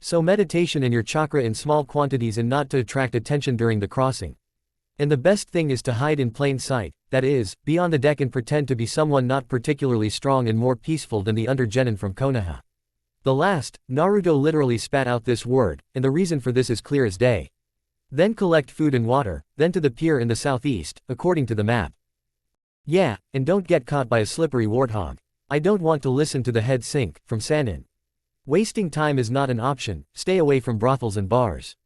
So meditation in your chakra in small quantities and not to attract attention during the crossing. And the best thing is to hide in plain sight, that is, be on the deck and pretend to be someone not particularly strong and more peaceful than the undergenin from Konoha. The last, Naruto literally spat out this word, and the reason for this is clear as day. Then collect food and water, then to the pier in the southeast, according to the map. Yeah, and don't get caught by a slippery warthog. I don't want to listen to the head sink, from Sannin. Wasting time is not an option, stay away from brothels and bars.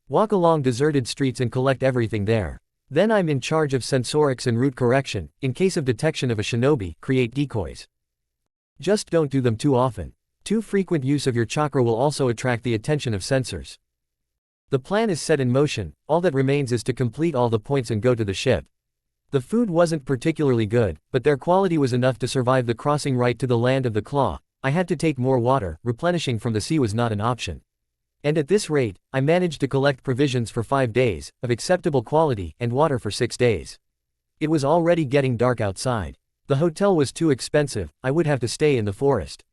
Walk along deserted streets and collect everything there. Then I'm in charge of sensorics and route correction. In case of detection of a shinobi, create decoys. Just don't do them too often. Too frequent use of your chakra will also attract the attention of sensors. The plan is set in motion, all that remains is to complete all the points and go to the ship. The food wasn't particularly good, but their quality was enough to survive the crossing right to the land of the Claw. I had to take more water, replenishing from the sea was not an option. And at this rate, I managed to collect provisions for 5 days, of acceptable quality, and water for 6 days. It was already getting dark outside. The hotel was too expensive, I would have to stay in the forest.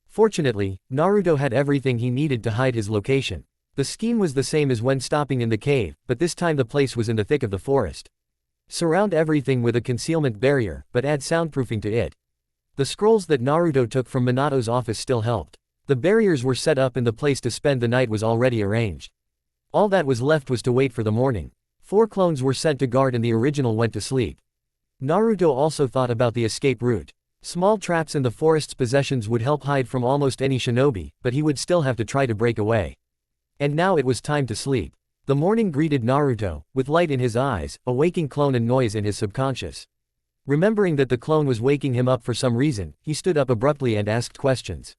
Fortunately, Naruto had everything he needed to hide his location. The scheme was the same as when stopping in the cave, but this time the place was in the thick of the forest. Surround everything with a concealment barrier, but add soundproofing to it. The scrolls that Naruto took from Minato's office still helped. The barriers were set up and the place to spend the night was already arranged. All that was left was to wait for the morning. 4 clones were sent to guard and the original went to sleep. Naruto also thought about the escape route. Small traps in the forest's possessions would help hide from almost any shinobi, but he would still have to try to break away. And now it was time to sleep. The morning greeted Naruto, with light in his eyes, a waking clone and noise in his subconscious. Remembering that the clone was waking him up for some reason, he stood up abruptly and asked questions.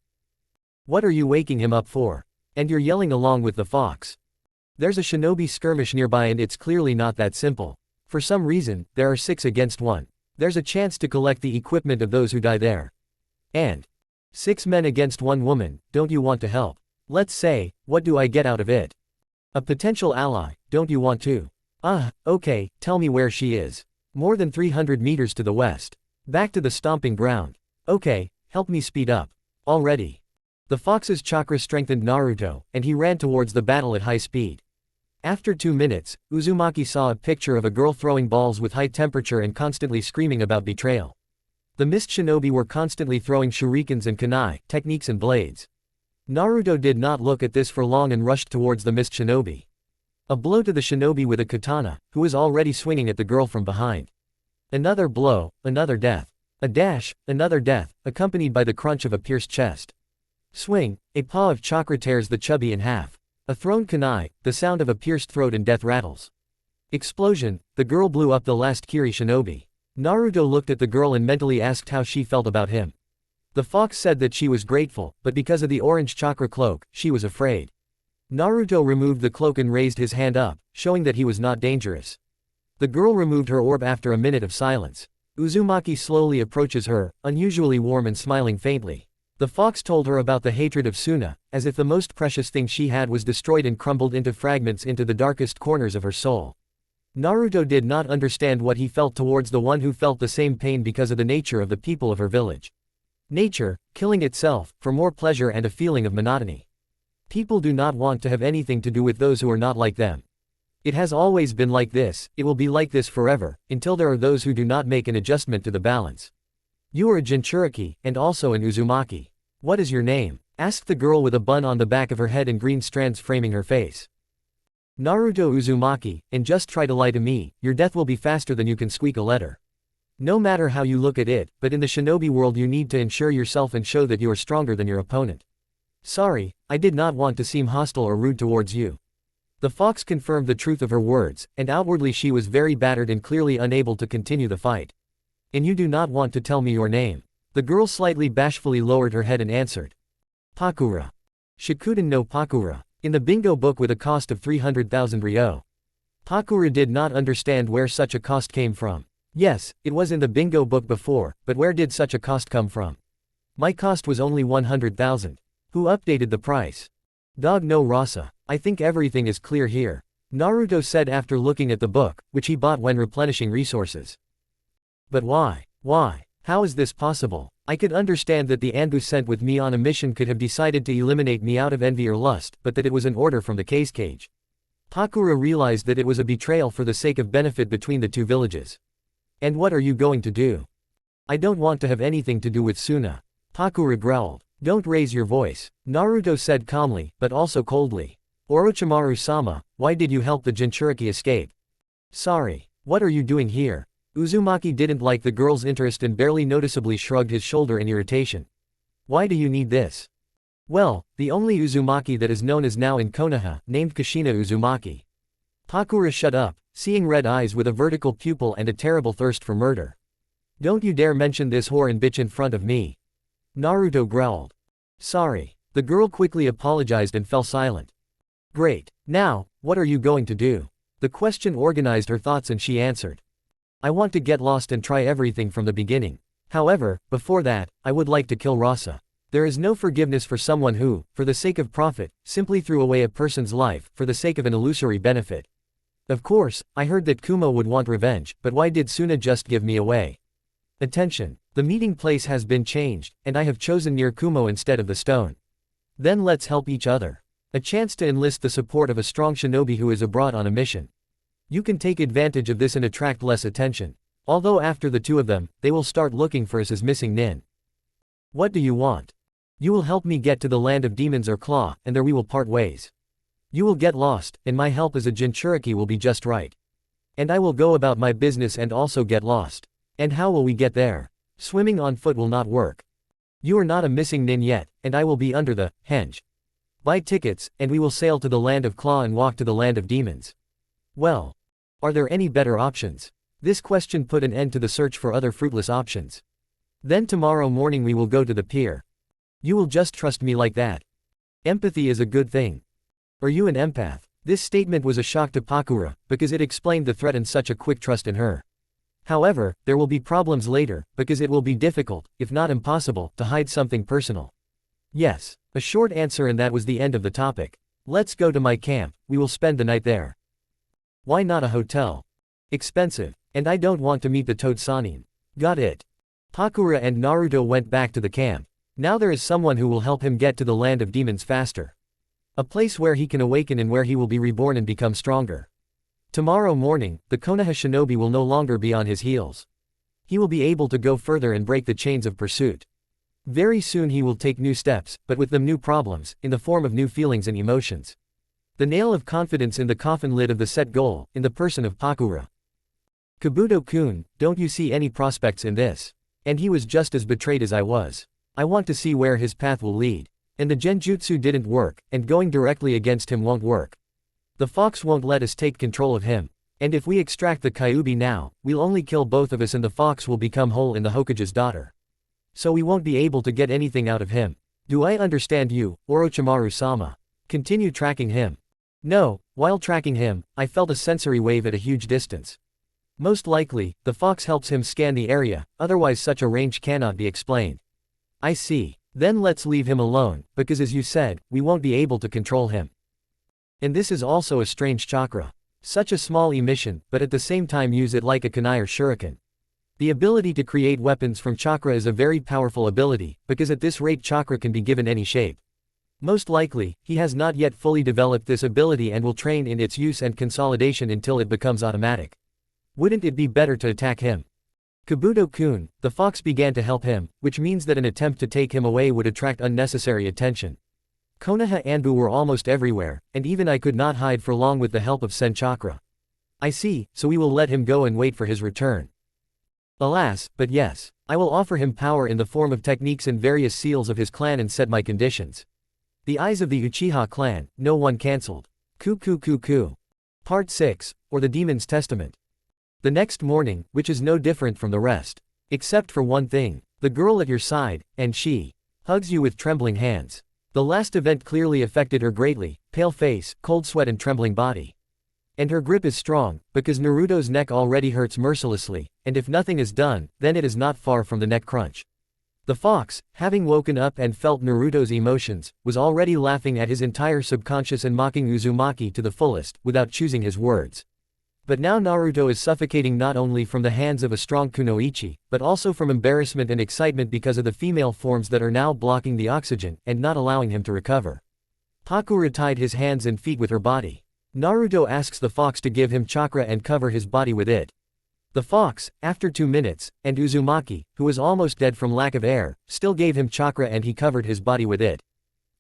What are you waking him up for? And you're yelling along with the fox. There's a shinobi skirmish nearby and it's clearly not that simple. For some reason, there are 6 against 1. There's a chance to collect the equipment of those who die there. And 6 men against 1 woman, don't you want to help? Let's say, what do I get out of it? A potential ally, don't you want to? Okay, tell me where she is. More than 300 meters to the west. Back to the stomping ground. Okay, help me speed up. Already. The fox's chakra strengthened Naruto, and he ran towards the battle at high speed. After 2 minutes, Uzumaki saw a picture of a girl throwing balls with high temperature and constantly screaming about betrayal. The mist shinobi were constantly throwing shurikens and kunai, techniques and blades. Naruto did not look at this for long and rushed towards the mist shinobi. A blow to the shinobi with a katana, who was already swinging at the girl from behind. Another blow, another death. A dash, another death, accompanied by the crunch of a pierced chest. Swing, a paw of chakra tears the chubby in half. A thrown kunai, the sound of a pierced throat and death rattles. Explosion, the girl blew up the last Kiri shinobi. Naruto looked at the girl and mentally asked how she felt about him. The fox said that she was grateful, but because of the orange chakra cloak, she was afraid. Naruto removed the cloak and raised his hand up, showing that he was not dangerous. The girl removed her orb after a minute of silence. Uzumaki slowly approaches her, unusually warm and smiling faintly. The fox told her about the hatred of Suna, as if the most precious thing she had was destroyed and crumbled into fragments into the darkest corners of her soul. Naruto did not understand what he felt towards the one who felt the same pain because of the nature of the people of her village. Nature, killing itself, for more pleasure and a feeling of monotony. People do not want to have anything to do with those who are not like them. It has always been like this, it will be like this forever, until there are those who do not make an adjustment to the balance. You are a Jinchuriki, and also an Uzumaki. What is your name? Asked the girl with a bun on the back of her head and green strands framing her face. Naruto Uzumaki, and just try to lie to me, your death will be faster than you can squeak a letter. No matter how you look at it, but in the shinobi world you need to ensure yourself and show that you are stronger than your opponent. Sorry, I did not want to seem hostile or rude towards you. The fox confirmed the truth of her words, and outwardly she was very battered and clearly unable to continue the fight. And you do not want to tell me your name. The girl slightly bashfully lowered her head and answered. Pakura. Shikuden no Pakura. In the bingo book with a cost of 300,000 ryo. Pakura did not understand where such a cost came from. Yes, it was in the bingo book before, but where did such a cost come from? My cost was only 100,000. Who updated the price? Dog no Rasa. I think everything is clear here. Naruto said after looking at the book, which he bought when replenishing resources. But why? Why? How is this possible? I could understand that the Anbu sent with me on a mission could have decided to eliminate me out of envy or lust, but that it was an order from the case cage. Pakura realized that it was a betrayal for the sake of benefit between the two villages. And what are you going to do? I don't want to have anything to do with Suna. Pakura growled. Don't raise your voice, Naruto said calmly, but also coldly. Orochimaru-sama, why did you help the Jinchuriki escape? Sorry. What are you doing here? Uzumaki didn't like the girl's interest and barely noticeably shrugged his shoulder in irritation. Why do you need this? Well, the only Uzumaki that is known as now in Konoha, named Kushina Uzumaki. Pakura shut up, seeing red eyes with a vertical pupil and a terrible thirst for murder. Don't you dare mention this whore and bitch in front of me. Naruto growled. Sorry. The girl quickly apologized and fell silent. Great. Now, what are you going to do? The question organized her thoughts and she answered. I want to get lost and try everything from the beginning. However, before that, I would like to kill Rasa. There is no forgiveness for someone who, for the sake of profit, simply threw away a person's life, for the sake of an illusory benefit. Of course, I heard that Kumo would want revenge, but why did Suna just give me away? Attention. The meeting place has been changed, and I have chosen near Kumo instead of the stone. Then let's help each other. A chance to enlist the support of a strong shinobi who is abroad on a mission. You can take advantage of this and attract less attention. Although after the two of them, they will start looking for us as missing nin. What do you want? You will help me get to the land of demons or claw, and there we will part ways. You will get lost, and my help as a Jinchuriki will be just right. And I will go about my business and also get lost. And how will we get there? Swimming on foot will not work. You are not a missing nin yet, and I will be under the henge. Buy tickets, and we will sail to the land of Claw and walk to the land of demons. Well, are there any better options? This question put an end to the search for other fruitless options. Then tomorrow morning we will go to the pier. You will just trust me like that. Empathy is a good thing. Are you an empath? This statement was a shock to Pakura, because it explained the threat and such a quick trust in her. However, there will be problems later, because it will be difficult, if not impossible, to hide something personal. Yes, a short answer, and that was the end of the topic. Let's go to my camp, we will spend the night there. Why not a hotel? Expensive, and I don't want to meet the Toad Sanin. Got it. Pakura and Naruto went back to the camp. Now there is someone who will help him get to the land of demons faster. A place where he can awaken and where he will be reborn and become stronger. Tomorrow morning, the Konoha shinobi will no longer be on his heels. He will be able to go further and break the chains of pursuit. Very soon he will take new steps, but with them new problems, in the form of new feelings and emotions. The nail of confidence in the coffin lid of the set goal, in the person of Pakura. Kabuto-kun, don't you see any prospects in this? And he was just as betrayed as I was. I want to see where his path will lead. And the genjutsu didn't work, and going directly against him won't work. The fox won't let us take control of him. And if we extract the Kyuubi now, we'll only kill both of us and the fox will become whole in the Hokage's daughter. So we won't be able to get anything out of him. Do I understand you, Orochimaru-sama? Continue tracking him. No, while tracking him, I felt a sensory wave at a huge distance. Most likely, the fox helps him scan the area, otherwise such a range cannot be explained. I see. Then let's leave him alone, because as you said, we won't be able to control him. And this is also a strange chakra. Such a small emission, but at the same time use it like a kunai or shuriken. The ability to create weapons from chakra is a very powerful ability, because at this rate chakra can be given any shape. Most likely, he has not yet fully developed this ability and will train in its use and consolidation until it becomes automatic. Wouldn't it be better to attack him? Kabuto-kun, the fox began to help him, which means that an attempt to take him away would attract unnecessary attention. Konoha Anbu were almost everywhere, and even I could not hide for long with the help of Sen Chakra. I see, so we will let him go and wait for his return. Alas, but yes, I will offer him power in the form of techniques and various seals of his clan and set my conditions. The eyes of the Uchiha clan, no one cancelled. Ku. Part 6, or the Demon's Testament. The next morning, which is no different from the rest. Except for one thing, the girl at your side, and she hugs you with trembling hands. The last event clearly affected her greatly, pale face, cold sweat and trembling body. And her grip is strong, because Naruto's neck already hurts mercilessly, and if nothing is done, then it is not far from the neck crunch. The fox, having woken up and felt Naruto's emotions, was already laughing at his entire subconscious and mocking Uzumaki to the fullest, without choosing his words. But now Naruto is suffocating not only from the hands of a strong kunoichi, but also from embarrassment and excitement because of the female forms that are now blocking the oxygen, and not allowing him to recover. Pakura tied his hands and feet with her body. Naruto asks the fox to give him chakra and cover his body with it. The fox, after 2 minutes, and Uzumaki, who was almost dead from lack of air, still gave him chakra and he covered his body with it.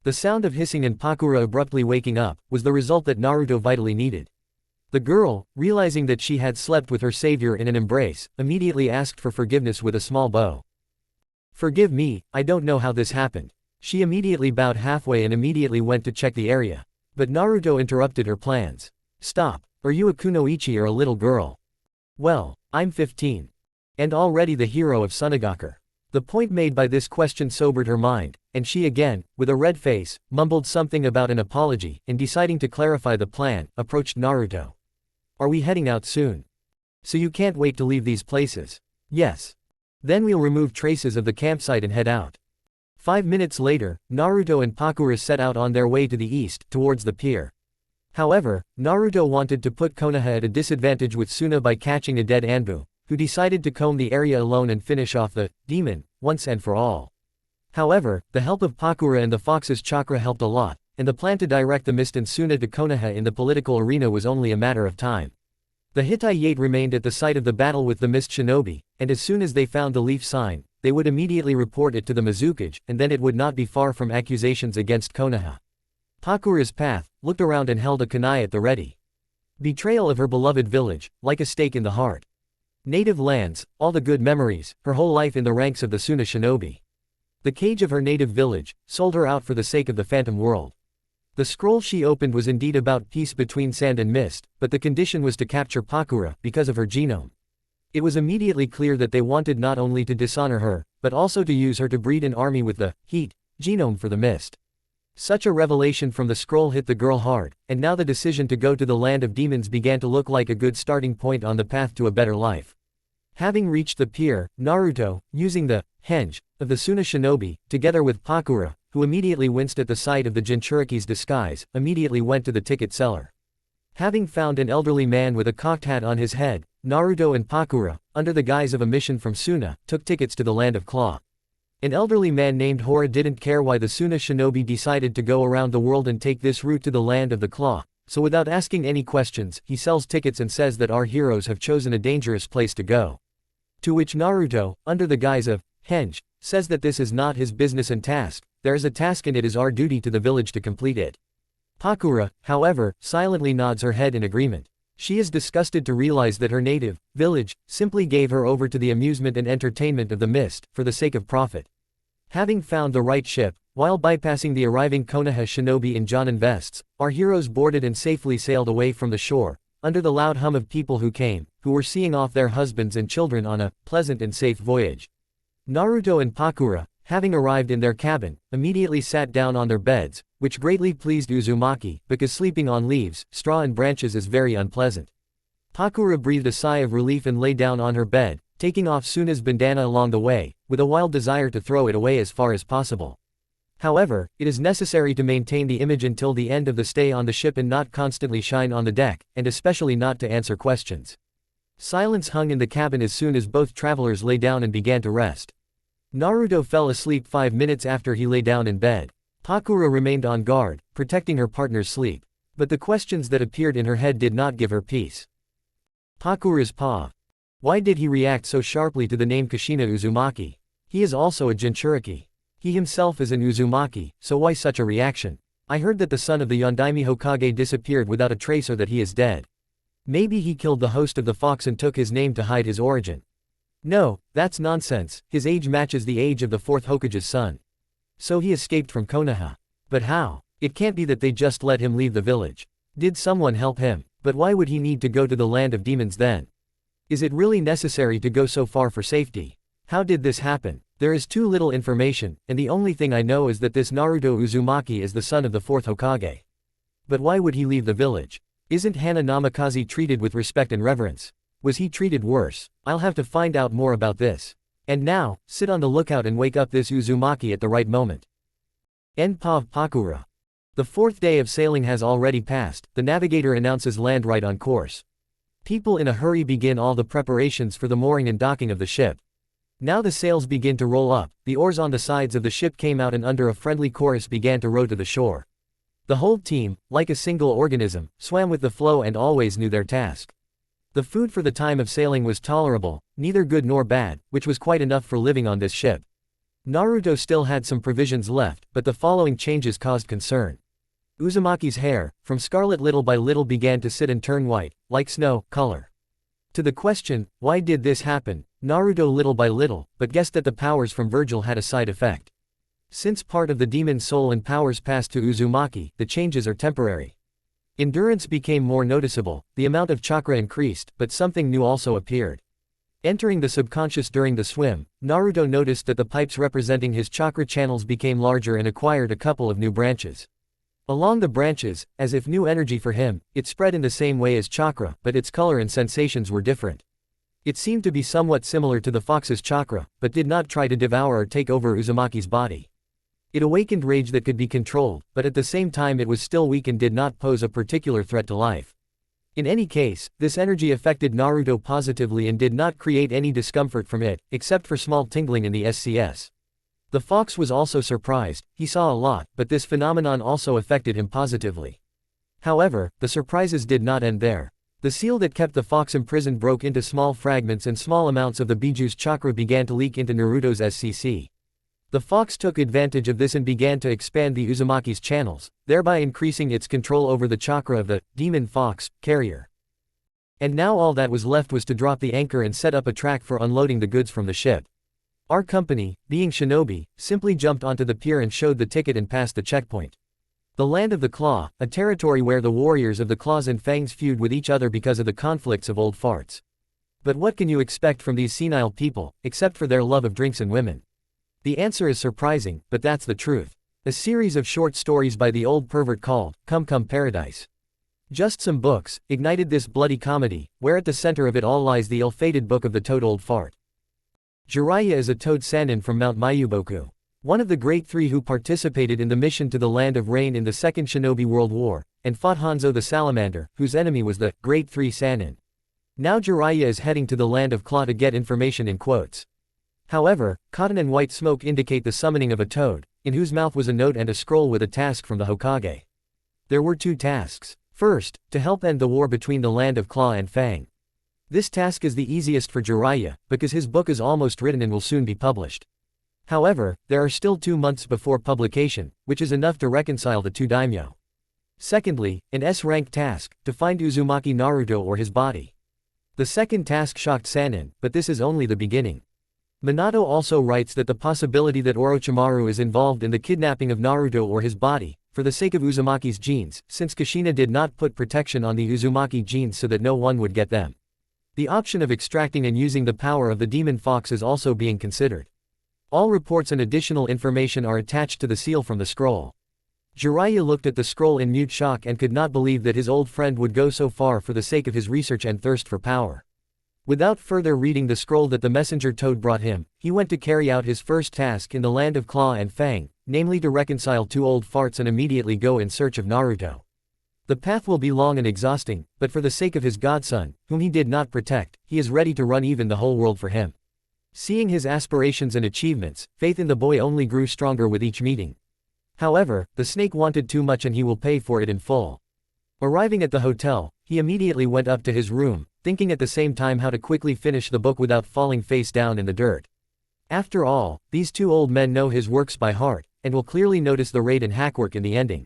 The sound of hissing and Pakura abruptly waking up, was the result that Naruto vitally needed. The girl, realizing that she had slept with her savior in an embrace, immediately asked for forgiveness with a small bow. Forgive me, I don't know how this happened. She immediately bowed halfway and immediately went to check the area. But Naruto interrupted her plans. Stop, are you a kunoichi or a little girl? Well, I'm 15. And already the hero of Sunagaku. The point made by this question sobered her mind, and she again, with a red face, mumbled something about an apology, and deciding to clarify the plan, approached Naruto. Are we heading out soon? So you can't wait to leave these places? Yes. Then we'll remove traces of the campsite and head out. 5 minutes later, Naruto and Pakura set out on their way to the east, towards the pier. However, Naruto wanted to put Konoha at a disadvantage with Suna by catching a dead Anbu, who decided to comb the area alone and finish off the demon, once and for all. However, the help of Pakura and the fox's chakra helped a lot, and the plan to direct the mist and Suna to Konoha in the political arena was only a matter of time. The Hittite remained at the site of the battle with the mist shinobi, and as soon as they found the leaf sign, they would immediately report it to the Mizukage, and then it would not be far from accusations against Konoha. Pakura's path, looked around and held a kunai at the ready. Betrayal of her beloved village, like a stake in the heart. Native lands, all the good memories, her whole life in the ranks of the Suna shinobi. The cage of her native village, sold her out for the sake of the phantom world. The scroll she opened was indeed about peace between sand and mist, but the condition was to capture Pakura, because of her genome. It was immediately clear that they wanted not only to dishonor her, but also to use her to breed an army with the heat genome for the mist. Such a revelation from the scroll hit the girl hard, and now the decision to go to the land of demons began to look like a good starting point on the path to a better life. Having reached the pier, Naruto, using the henge of the Suna shinobi, together with Pakura, who immediately winced at the sight of the Jinchuriki's disguise, immediately went to the ticket seller. Having found an elderly man with a cocked hat on his head, Naruto and Pakura, under the guise of a mission from Suna, took tickets to the land of Claw. An elderly man named Hora didn't care why the Suna shinobi decided to go around the world and take this route to the land of the Claw, so without asking any questions, he sells tickets and says that our heroes have chosen a dangerous place to go. To which Naruto, under the guise of henge, says that this is not his business and task, there is a task and it is our duty to the village to complete it. Pakura, however, silently nods her head in agreement. She is disgusted to realize that her native village simply gave her over to the amusement and entertainment of the mist, for the sake of profit. Having found the right ship, while bypassing the arriving Konoha shinobi in Jonin vests, our heroes boarded and safely sailed away from the shore, under the loud hum of people who were seeing off their husbands and children on a pleasant and safe voyage. Naruto and Pakura, having arrived in their cabin, immediately sat down on their beds, which greatly pleased Uzumaki, because sleeping on leaves, straw and branches is very unpleasant. Pakura breathed a sigh of relief and lay down on her bed, taking off Suna's bandana along the way, with a wild desire to throw it away as far as possible. However, it is necessary to maintain the image until the end of the stay on the ship and not constantly shine on the deck, and especially not to answer questions. Silence hung in the cabin as soon as both travelers lay down and began to rest. Naruto fell asleep 5 minutes after he lay down in bed. Pakura remained on guard, protecting her partner's sleep. But the questions that appeared in her head did not give her peace. Pakura's paw. Why did he react so sharply to the name Kushina Uzumaki? He is also a Jinchuriki. He himself is an Uzumaki, so why such a reaction? I heard that the son of the Yondaime Hokage disappeared without a trace or that he is dead. Maybe he killed the host of the Fox and took his name to hide his origin. No, that's nonsense, his age matches the age of the 4th Hokage's son. So he escaped from Konoha. But how? It can't be that they just let him leave the village. Did someone help him? But why would he need to go to the land of demons then? Is it really necessary to go so far for safety? How did this happen? There is too little information, and the only thing I know is that this Naruto Uzumaki is the son of the 4th Hokage. But why would he leave the village? Isn't Hana Namikaze treated with respect and reverence? Was he treated worse? I'll have to find out more about this. And now, sit on the lookout and wake up this Uzumaki at the right moment. End Pav Pakura. The 4th day of sailing has already passed, the navigator announces land right on course. People in a hurry begin all the preparations for the mooring and docking of the ship. Now the sails begin to roll up, the oars on the sides of the ship came out and under a friendly chorus began to row to the shore. The whole team, like a single organism, swam with the flow and always knew their task. The food for the time of sailing was tolerable, neither good nor bad, which was quite enough for living on this ship. Naruto still had some provisions left, but the following changes caused concern. Uzumaki's hair, from scarlet little by little began to sit and turn white, like snow, color. To the question, why did this happen, Naruto little by little, but guessed that the powers from Virgil had a side effect. Since part of the demon's soul and powers passed to Uzumaki, the changes are temporary. Endurance became more noticeable, the amount of chakra increased, but something new also appeared. Entering the subconscious during the swim, Naruto noticed that the pipes representing his chakra channels became larger and acquired a couple of new branches. Along the branches, as if new energy for him, it spread in the same way as chakra, but its color and sensations were different. It seemed to be somewhat similar to the fox's chakra, but did not try to devour or take over Uzumaki's body. It awakened rage that could be controlled, but at the same time it was still weak and did not pose a particular threat to life. In any case, this energy affected Naruto positively and did not create any discomfort from it, except for small tingling in the SCS. The fox was also surprised, he saw a lot, but this phenomenon also affected him positively. However, the surprises did not end there. The seal that kept the fox imprisoned broke into small fragments and small amounts of the Biju's chakra began to leak into Naruto's SCC. The fox took advantage of this and began to expand the Uzumaki's channels, thereby increasing its control over the chakra of the demon fox carrier. And now all that was left was to drop the anchor and set up a track for unloading the goods from the ship. Our company, being shinobi, simply jumped onto the pier and showed the ticket and passed the checkpoint. The Land of the Claw, a territory where the warriors of the Claws and Fangs feud with each other because of the conflicts of old farts. But what can you expect from these senile people, except for their love of drinks and women? The answer is surprising, but that's the truth. A series of short stories by the old pervert called, Come Come Paradise. Just some books, ignited this bloody comedy, where at the center of it all lies the ill-fated book of the toad old fart. Jiraiya is a toad sannin from Mount Mayuboku. One of the great three who participated in the mission to the Land of Rain in the Second Shinobi World War, and fought Hanzo the Salamander, whose enemy was the Great Three Sannin. Now Jiraiya is heading to the Land of Claw to get information in quotes. However, cotton and white smoke indicate the summoning of a toad, in whose mouth was a note and a scroll with a task from the Hokage. There were two tasks. First, to help end the war between the Land of Claw and Fang. This task is the easiest for Jiraiya, because his book is almost written and will soon be published. However, there are still 2 months before publication, which is enough to reconcile the two daimyo. Secondly, an S-rank task, to find Uzumaki Naruto or his body. The second task shocked Sannin, but this is only the beginning. Minato also writes that the possibility that Orochimaru is involved in the kidnapping of Naruto or his body, for the sake of Uzumaki's genes, since Kushina did not put protection on the Uzumaki genes so that no one would get them. The option of extracting and using the power of the demon fox is also being considered. All reports and additional information are attached to the seal from the scroll. Jiraiya looked at the scroll in mute shock and could not believe that his old friend would go so far for the sake of his research and thirst for power. Without further reading the scroll that the messenger toad brought him, he went to carry out his first task in the Land of Claw and Fang, namely to reconcile two old farts and immediately go in search of Naruto. The path will be long and exhausting, but for the sake of his godson, whom he did not protect, he is ready to run even the whole world for him. Seeing his aspirations and achievements, faith in the boy only grew stronger with each meeting. However, the snake wanted too much and he will pay for it in full. Arriving at the hotel, he immediately went up to his room, thinking at the same time how to quickly finish the book without falling face down in the dirt. After all, these two old men know his works by heart, and will clearly notice the raid and hackwork in the ending.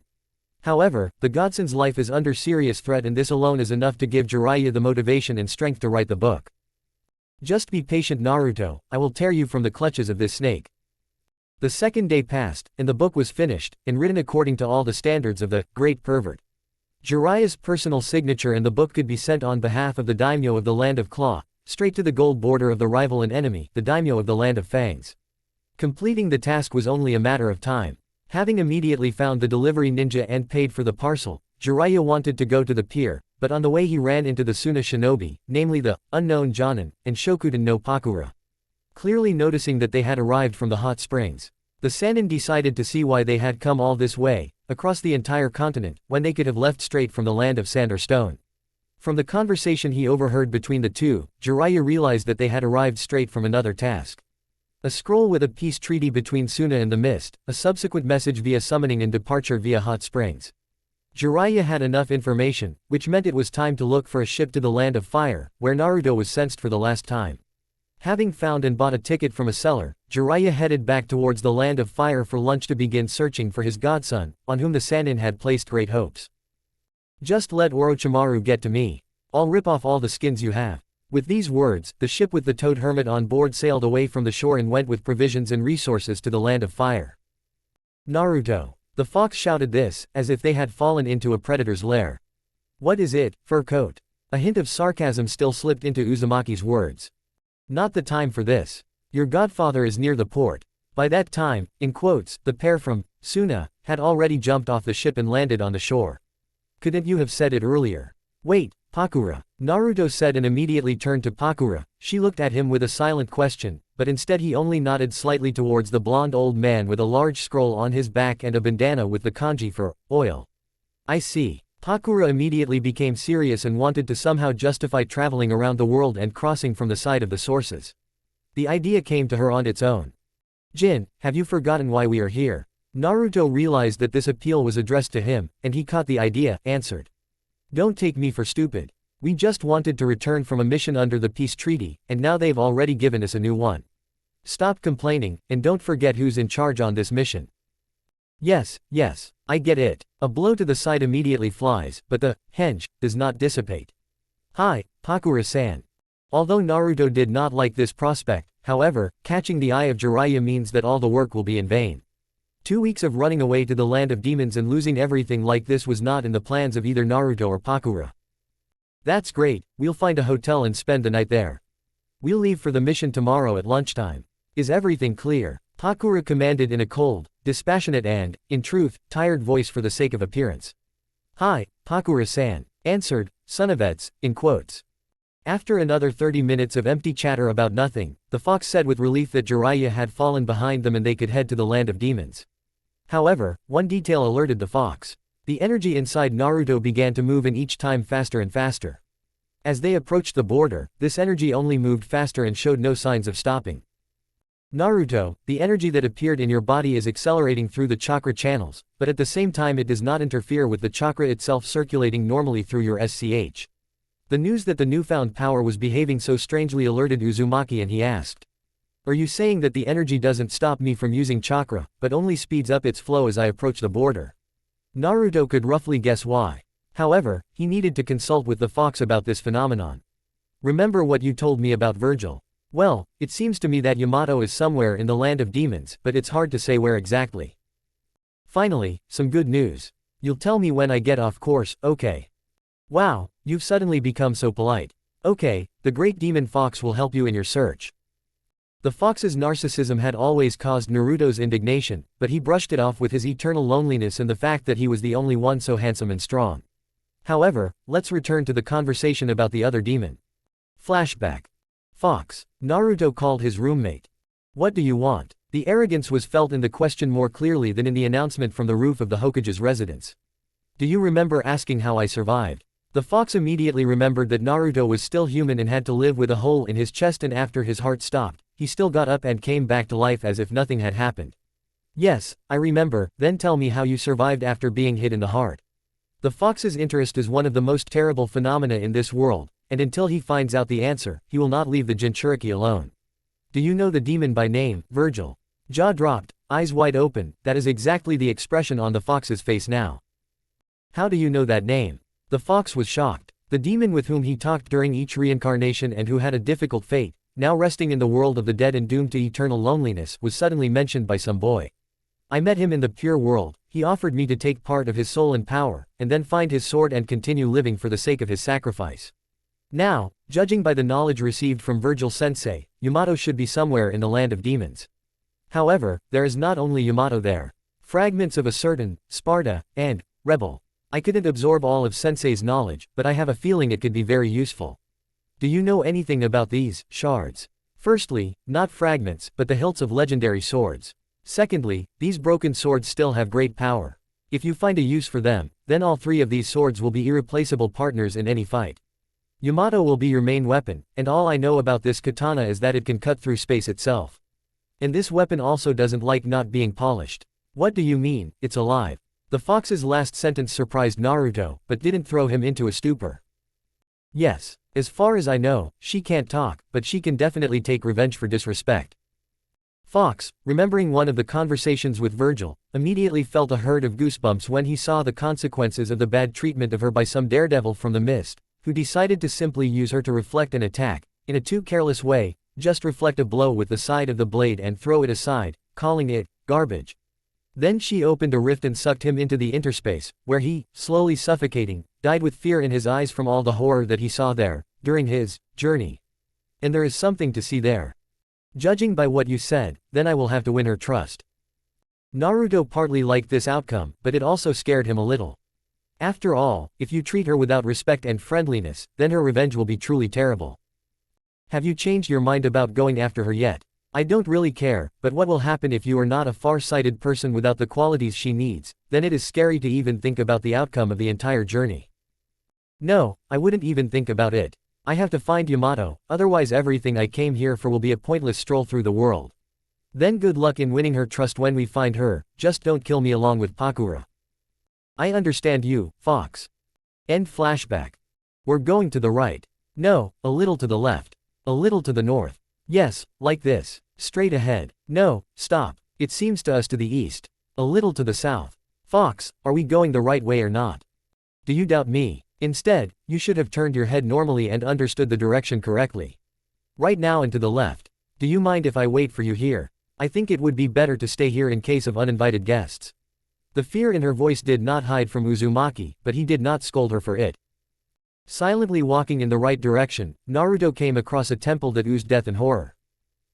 However, the godson's life is under serious threat and this alone is enough to give Jiraiya the motivation and strength to write the book. Just be patient Naruto, I will tear you from the clutches of this snake. The second day passed, and the book was finished, and written according to all the standards of the great pervert. Jiraiya's personal signature and the book could be sent on behalf of the daimyo of the Land of Claw, straight to the gold border of the rival and enemy, the daimyo of the Land of Fangs. Completing the task was only a matter of time. Having immediately found the delivery ninja and paid for the parcel, Jiraiya wanted to go to the pier, but on the way he ran into the Suna shinobi, namely the unknown Jonin, and Shokuden no Pakura. Clearly noticing that they had arrived from the hot springs, the Sannin decided to see why they had come all this way, across the entire continent, when they could have left straight from the Land of Sand or Stone. From the conversation he overheard between the two, Jiraiya realized that they had arrived straight from another task. A scroll with a peace treaty between Suna and the Mist, a subsequent message via summoning and departure via hot springs. Jiraiya had enough information, which meant it was time to look for a ship to the Land of Fire, where Naruto was sensed for the last time. Having found and bought a ticket from a seller, Jiraiya headed back towards the Land of Fire for lunch to begin searching for his godson, on whom the Sannin had placed great hopes. Just let Orochimaru get to me. I'll rip off all the skins you have. With these words, the ship with the toad hermit on board sailed away from the shore and went with provisions and resources to the Land of Fire. Naruto. The fox shouted this, as if they had fallen into a predator's lair. What is it, fur coat? A hint of sarcasm still slipped into Uzumaki's words. Not the time for this. Your godfather is near the port. By that time, in quotes, the pair from Suna had already jumped off the ship and landed on the shore. Couldn't you have said it earlier? Wait, Pakura. Naruto said and immediately turned to Pakura. She looked at him with a silent question, but instead he only nodded slightly towards the blonde old man with a large scroll on his back and a bandana with the kanji for oil. I see. Pakura immediately became serious and wanted to somehow justify traveling around the world and crossing from the side of the sources. The idea came to her on its own. Jin, have you forgotten why we are here? Naruto realized that this appeal was addressed to him, and he caught the idea, answered. Don't take me for stupid. We just wanted to return from a mission under the peace treaty, and now they've already given us a new one. Stop complaining, and don't forget who's in charge on this mission. Yes, I get it. A blow to the side immediately flies, but the henge does not dissipate. Hi, Pakura-san. Although Naruto did not like this prospect, however, catching the eye of Jiraiya means that all the work will be in vain. 2 weeks of running away to the land of demons and losing everything like this was not in the plans of either Naruto or Pakura. That's great, we'll find a hotel and spend the night there. We'll leave for the mission tomorrow at lunchtime. Is everything clear? Pakura commanded in a cold, dispassionate and, in truth, tired voice for the sake of appearance. Hi, Pakura-san, answered, Sunavets, in quotes. After another 30 minutes of empty chatter about nothing, the fox said with relief that Jiraiya had fallen behind them and they could head to the land of demons. However, one detail alerted the fox. The energy inside Naruto began to move in each time faster and faster. As they approached the border, this energy only moved faster and showed no signs of stopping. Naruto, the energy that appeared in your body is accelerating through the chakra channels, but at the same time it does not interfere with the chakra itself circulating normally through your SCH. The news that the newfound power was behaving so strangely alerted Uzumaki and he asked. Are you saying that the energy doesn't stop me from using chakra, but only speeds up its flow as I approach the border? Naruto could roughly guess why. However, he needed to consult with the fox about this phenomenon. Remember what you told me about Virgil? Well, it seems to me that Yamato is somewhere in the land of demons, but it's hard to say where exactly. Finally, some good news. You'll tell me when I get off course, okay? Wow, you've suddenly become so polite. Okay, the great demon fox will help you in your search. The fox's narcissism had always caused Naruto's indignation, but he brushed it off with his eternal loneliness and the fact that he was the only one so handsome and strong. However, let's return to the conversation about the other demon. Flashback. Fox. Naruto called his roommate. What do you want? The arrogance was felt in the question more clearly than in the announcement from the roof of the Hokage's residence. Do you remember asking how I survived? The fox immediately remembered that Naruto was still human and had to live with a hole in his chest, and after his heart stopped, he still got up and came back to life as if nothing had happened. Yes, I remember. Then tell me how you survived after being hit in the heart. The fox's interest is one of the most terrible phenomena in this world, and until he finds out the answer, he will not leave the Jinchuriki alone. Do you know the demon by name, Virgil? Jaw dropped, eyes wide open, that is exactly the expression on the fox's face now. How do you know that name? The fox was shocked. The demon with whom he talked during each reincarnation and who had a difficult fate, now resting in the world of the dead and doomed to eternal loneliness, was suddenly mentioned by some boy. I met him in the pure world. He offered me to take part of his soul and power, and then find his sword and continue living for the sake of his sacrifice. Now, judging by the knowledge received from Virgil Sensei, Yamato should be somewhere in the land of demons. However, there is not only Yamato there. Fragments of a certain, Sparta, and, Rebel. I couldn't absorb all of Sensei's knowledge, but I have a feeling it could be very useful. Do you know anything about these, shards? Firstly, not fragments, but the hilts of legendary swords. Secondly, these broken swords still have great power. If you find a use for them, then all three of these swords will be irreplaceable partners in any fight. Yamato will be your main weapon, and all I know about this katana is that it can cut through space itself. And this weapon also doesn't like not being polished. What do you mean, it's alive? The fox's last sentence surprised Naruto, but didn't throw him into a stupor. Yes, as far as I know, she can't talk, but she can definitely take revenge for disrespect. Fox, remembering one of the conversations with Virgil, immediately felt a herd of goosebumps when he saw the consequences of the bad treatment of her by some daredevil from the mist, who decided to simply use her to reflect an attack, in a too careless way, just reflect a blow with the side of the blade and throw it aside, calling it garbage. Then she opened a rift and sucked him into the interspace, where he, slowly suffocating, died with fear in his eyes from all the horror that he saw there, during his journey. And there is something to see there. Judging by what you said, then I will have to win her trust. Naruto partly liked this outcome, but it also scared him a little. After all, if you treat her without respect and friendliness, then her revenge will be truly terrible. Have you changed your mind about going after her yet? I don't really care, but what will happen if you are not a far-sighted person without the qualities she needs? Then it is scary to even think about the outcome of the entire journey. No, I wouldn't even think about it. I have to find Yamato, otherwise everything I came here for will be a pointless stroll through the world. Then good luck in winning her trust when we find her, just don't kill me along with Pakura. I understand you, Fox. End flashback. We're going to the right. No, a little to the left. A little to the north. Yes, like this. Straight ahead. No, stop. It seems to us to the east. A little to the south. Fox, are we going the right way or not? Do you doubt me? Instead, you should have turned your head normally and understood the direction correctly. Right now and to the left. Do you mind if I wait for you here? I think it would be better to stay here in case of uninvited guests. The fear in her voice did not hide from Uzumaki, but he did not scold her for it. Silently walking in the right direction, Naruto came across a temple that oozed death and horror.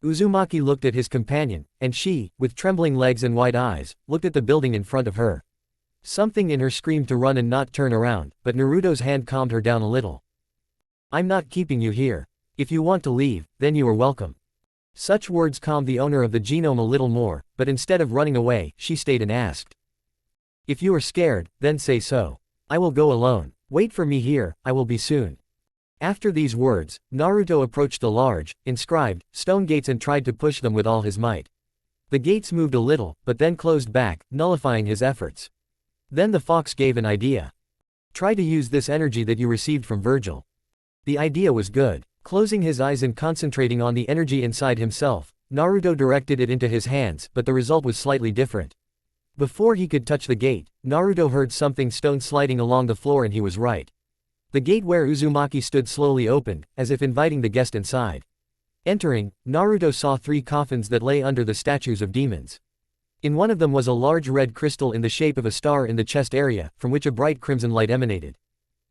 Uzumaki looked at his companion, and she, with trembling legs and wide eyes, looked at the building in front of her. Something in her screamed to run and not turn around, but Naruto's hand calmed her down a little. I'm not keeping you here. If you want to leave, then you are welcome. Such words calmed the owner of the genome a little more, but instead of running away, she stayed and asked. If you are scared, then say so. I will go alone. Wait for me here, I will be soon. After these words, Naruto approached the large, inscribed, stone gates and tried to push them with all his might. The gates moved a little, but then closed back, nullifying his efforts. Then the fox gave an idea. Try to use this energy that you received from Virgil. The idea was good. Closing his eyes and concentrating on the energy inside himself, Naruto directed it into his hands, but the result was slightly different. Before he could touch the gate, Naruto heard something stone sliding along the floor and he was right. The gate where Uzumaki stood slowly opened, as if inviting the guest inside. Entering, Naruto saw 3 coffins that lay under the statues of demons. In one of them was a large red crystal in the shape of a star in the chest area, from which a bright crimson light emanated.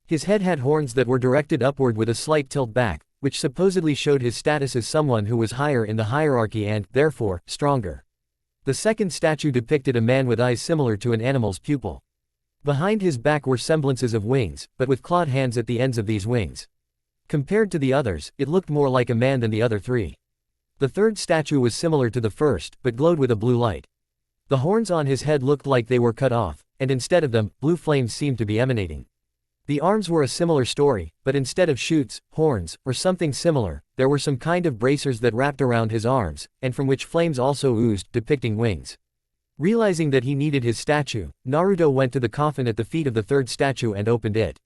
His head had horns that were directed upward with a slight tilt back, which supposedly showed his status as someone who was higher in the hierarchy and, therefore, stronger. The second statue depicted a man with eyes similar to an animal's pupil. Behind his back were semblances of wings, but with clawed hands at the ends of these wings. Compared to the others, it looked more like a man than the other 3. The third statue was similar to the first, but glowed with a blue light. The horns on his head looked like they were cut off, and instead of them, blue flames seemed to be emanating. The arms were a similar story, but instead of shoots, horns, or something similar, there were some kind of bracers that wrapped around his arms, and from which flames also oozed, depicting wings. Realizing that he needed his statue, Naruto went to the coffin at the feet of the third statue and opened it.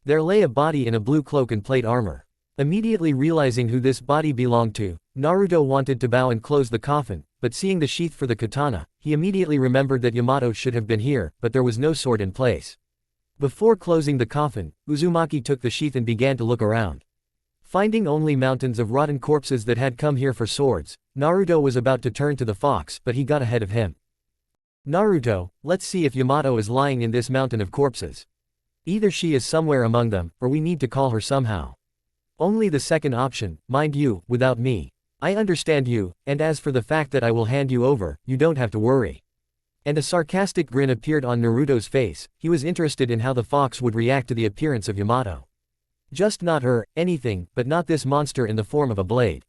There lay a body in a blue cloak and plate armor. Immediately realizing who this body belonged to, Naruto wanted to bow and close the coffin, but seeing the sheath for the katana, he immediately remembered that Yamato should have been here, but there was no sword in place. Before closing the coffin, Uzumaki took the sheath and began to look around. Finding only mountains of rotten corpses that had come here for swords, Naruto was about to turn to the fox, but he got ahead of him. Naruto, let's see if Yamato is lying in this mountain of corpses. Either she is somewhere among them, or we need to call her somehow. Only the second option, mind you, without me. I understand you, and as for the fact that I will hand you over, you don't have to worry. And a sarcastic grin appeared on Naruto's face. He was interested in how the fox would react to the appearance of Yamato. Just not her, anything, but not this monster in the form of a blade.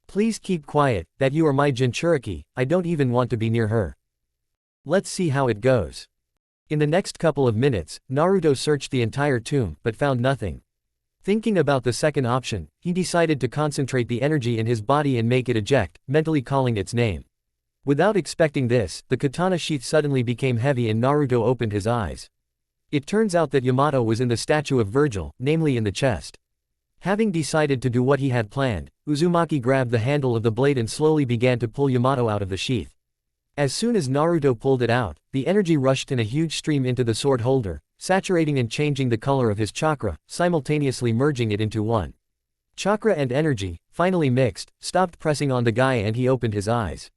Please keep quiet, that you are my Jinchuriki, I don't even want to be near her. Let's see how it goes. In the next couple of minutes, Naruto searched the entire tomb, but found nothing. Thinking about the second option, he decided to concentrate the energy in his body and make it eject, mentally calling its name. Without expecting this, the katana sheath suddenly became heavy and Naruto opened his eyes. It turns out that Yamato was in the statue of Virgil, namely in the chest. Having decided to do what he had planned, Uzumaki grabbed the handle of the blade and slowly began to pull Yamato out of the sheath. As soon as Naruto pulled it out, the energy rushed in a huge stream into the sword holder, saturating and changing the color of his chakra, simultaneously merging it into one. Chakra and energy, finally mixed, stopped pressing on the guy and he opened his eyes.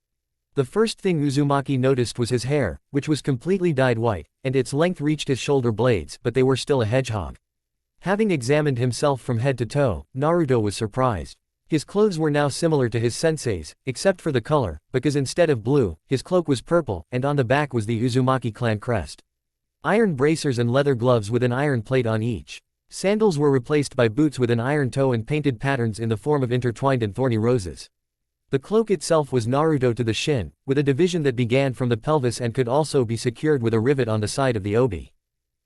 The first thing Uzumaki noticed was his hair, which was completely dyed white, and its length reached his shoulder blades, but they were still a hedgehog. Having examined himself from head to toe, Naruto was surprised. His clothes were now similar to his sensei's, except for the color, because instead of blue, his cloak was purple, and on the back was the Uzumaki clan crest. Iron bracers and leather gloves with an iron plate on each. Sandals were replaced by boots with an iron toe and painted patterns in the form of intertwined and thorny roses. The cloak itself was Naruto to the shin, with a division that began from the pelvis and could also be secured with a rivet on the side of the obi.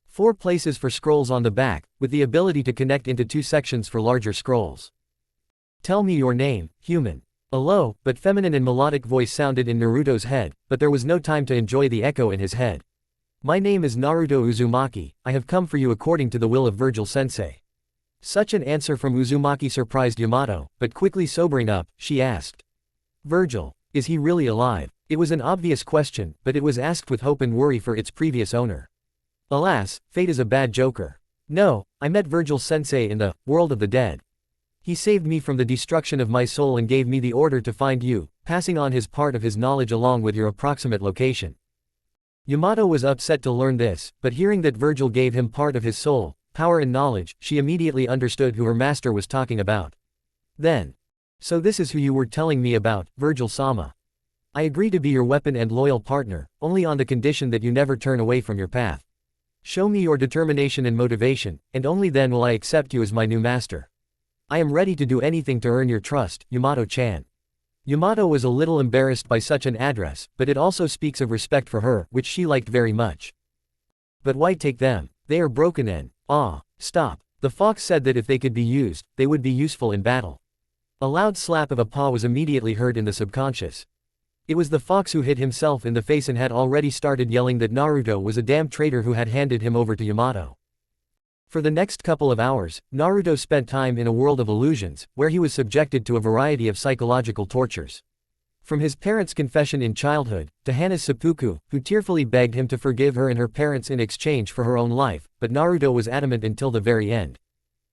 4 places for scrolls on the back, with the ability to connect into 2 sections for larger scrolls. Tell me your name, human. A low, but feminine and melodic voice sounded in Naruto's head, but there was no time to enjoy the echo in his head. My name is Naruto Uzumaki, I have come for you according to the will of Virgil Sensei. Such an answer from Uzumaki surprised Yamato, but quickly sobering up, she asked. Virgil, is he really alive? It was an obvious question, but it was asked with hope and worry for its previous owner. Alas, fate is a bad joker. No, I met Virgil Sensei in the world of the dead. He saved me from the destruction of my soul and gave me the order to find you, passing on his part of his knowledge along with your approximate location. Yamato was upset to learn this, but hearing that Virgil gave him part of his soul, power and knowledge, she immediately understood who her master was talking about. Then. So this is who you were telling me about, Virgil-sama. I agree to be your weapon and loyal partner, only on the condition that you never turn away from your path. Show me your determination and motivation, and only then will I accept you as my new master. I am ready to do anything to earn your trust, Yamato-chan. Yamato was a little embarrassed by such an address, but it also speaks of respect for her, which she liked very much. But why take them? They are broken and, stop. The fox said that if they could be used, they would be useful in battle. A loud slap of a paw was immediately heard in the subconscious. It was the fox who hit himself in the face and had already started yelling that Naruto was a damn traitor who had handed him over to Yamato. For the next couple of hours, Naruto spent time in a world of illusions, where he was subjected to a variety of psychological tortures. From his parents' confession in childhood, to Hana's seppuku, who tearfully begged him to forgive her and her parents in exchange for her own life, but Naruto was adamant until the very end.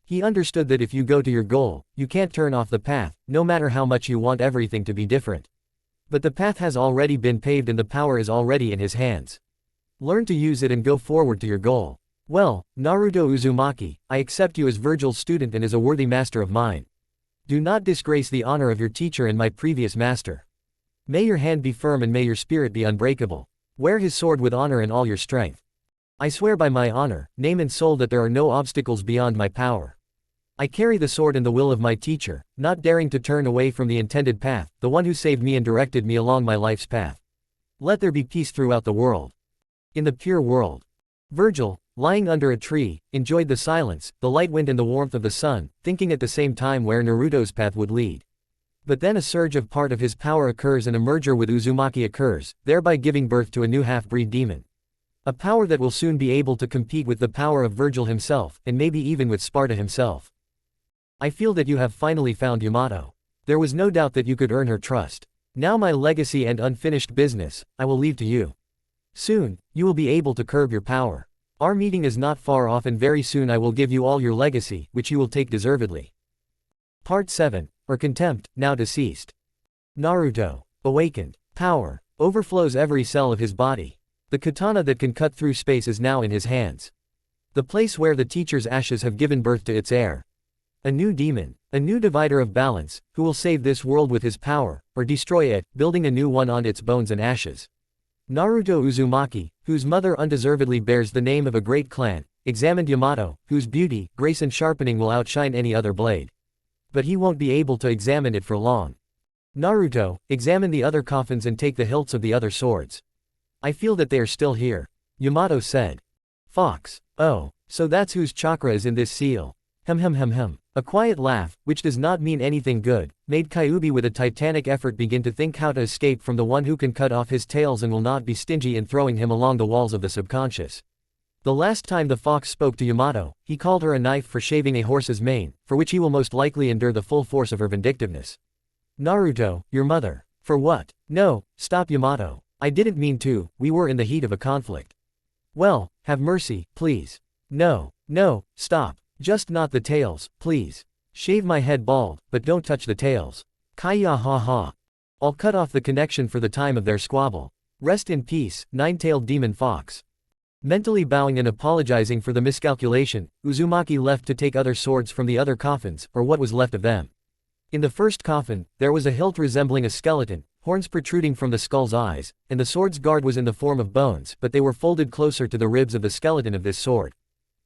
He understood that if you go to your goal, you can't turn off the path, no matter how much you want everything to be different. But the path has already been paved and the power is already in his hands. Learn to use it and go forward to your goal. Well, Naruto Uzumaki, I accept you as Virgil's student and as a worthy master of mine. Do not disgrace the honor of your teacher and my previous master. May your hand be firm and may your spirit be unbreakable. Wear his sword with honor and all your strength. I swear by my honor, name and soul that there are no obstacles beyond my power. I carry the sword and the will of my teacher, not daring to turn away from the intended path, the one who saved me and directed me along my life's path. Let there be peace throughout the world. In the pure world. Virgil, lying under a tree, enjoyed the silence, the light wind and the warmth of the sun, thinking at the same time where Naruto's path would lead. But then a surge of part of his power occurs and a merger with Uzumaki occurs, thereby giving birth to a new half-breed demon. A power that will soon be able to compete with the power of Virgil himself, and maybe even with Sparta himself. I feel that you have finally found Yamato. There was no doubt that you could earn her trust. Now my legacy and unfinished business, I will leave to you. Soon, you will be able to curb your power. Our meeting is not far off and very soon I will give you all your legacy, which you will take deservedly. Part 7, or Contempt, now deceased. Naruto, awakened. Power, overflows every cell of his body. The katana that can cut through space is now in his hands. The place where the teacher's ashes have given birth to its heir. A new demon, a new divider of balance, who will save this world with his power, or destroy it, building a new one on its bones and ashes. Naruto Uzumaki, whose mother undeservedly bears the name of a great clan, examined Yamato, whose beauty, grace and sharpening will outshine any other blade. But he won't be able to examine it for long. Naruto, examine the other coffins and take the hilts of the other swords. I feel that they are still here. Yamato said. Fox. Oh, so that's whose chakra is in this seal. A quiet laugh, which does not mean anything good, made Kyuubi with a titanic effort begin to think how to escape from the one who can cut off his tails and will not be stingy in throwing him along the walls of the subconscious. The last time the fox spoke to Yamato, he called her a knife for shaving a horse's mane, for which he will most likely endure the full force of her vindictiveness. Naruto, your mother. For what? No, stop Yamato. I didn't mean to, we were in the heat of a conflict. Well, have mercy, please. No, stop. Just not the tails, please. Shave my head bald, but don't touch the tails. Kaya ha ha. I'll cut off the connection for the time of their squabble. Rest in peace, nine-tailed demon fox. Mentally bowing and apologizing for the miscalculation, Uzumaki left to take other swords from the other coffins, or what was left of them. In the first coffin, there was a hilt resembling a skeleton, horns protruding from the skull's eyes, and the sword's guard was in the form of bones, but they were folded closer to the ribs of the skeleton of this sword.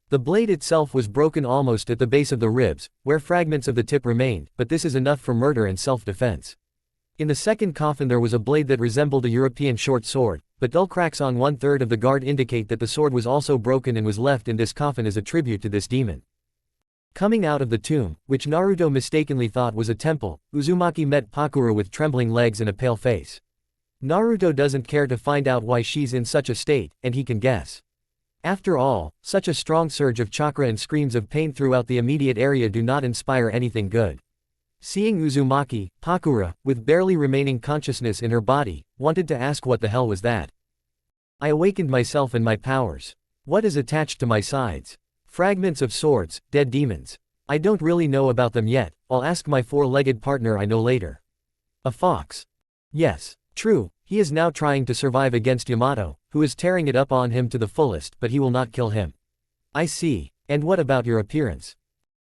The blade itself was broken almost at the base of the ribs, where fragments of the tip remained, but this is enough for murder and self-defense. In the second coffin there was a blade that resembled a European short sword, but dull cracks on 1/3 of the guard indicate that the sword was also broken and was left in this coffin as a tribute to this demon. Coming out of the tomb, which Naruto mistakenly thought was a temple, Uzumaki met Pakura with trembling legs and a pale face. Naruto doesn't care to find out why she's in such a state, and he can guess. After all, such a strong surge of chakra and screams of pain throughout the immediate area do not inspire anything good. Seeing Uzumaki, Pakura, with barely remaining consciousness in her body, wanted to ask what the hell was that. I awakened myself and my powers. What is attached to my sides? Fragments of swords, dead demons. I don't really know about them yet, I'll ask my four-legged partner I know later. A fox. Yes, true, he is now trying to survive against Yamato, who is tearing it up on him to the fullest, but he will not kill him. I see. And what about your appearance?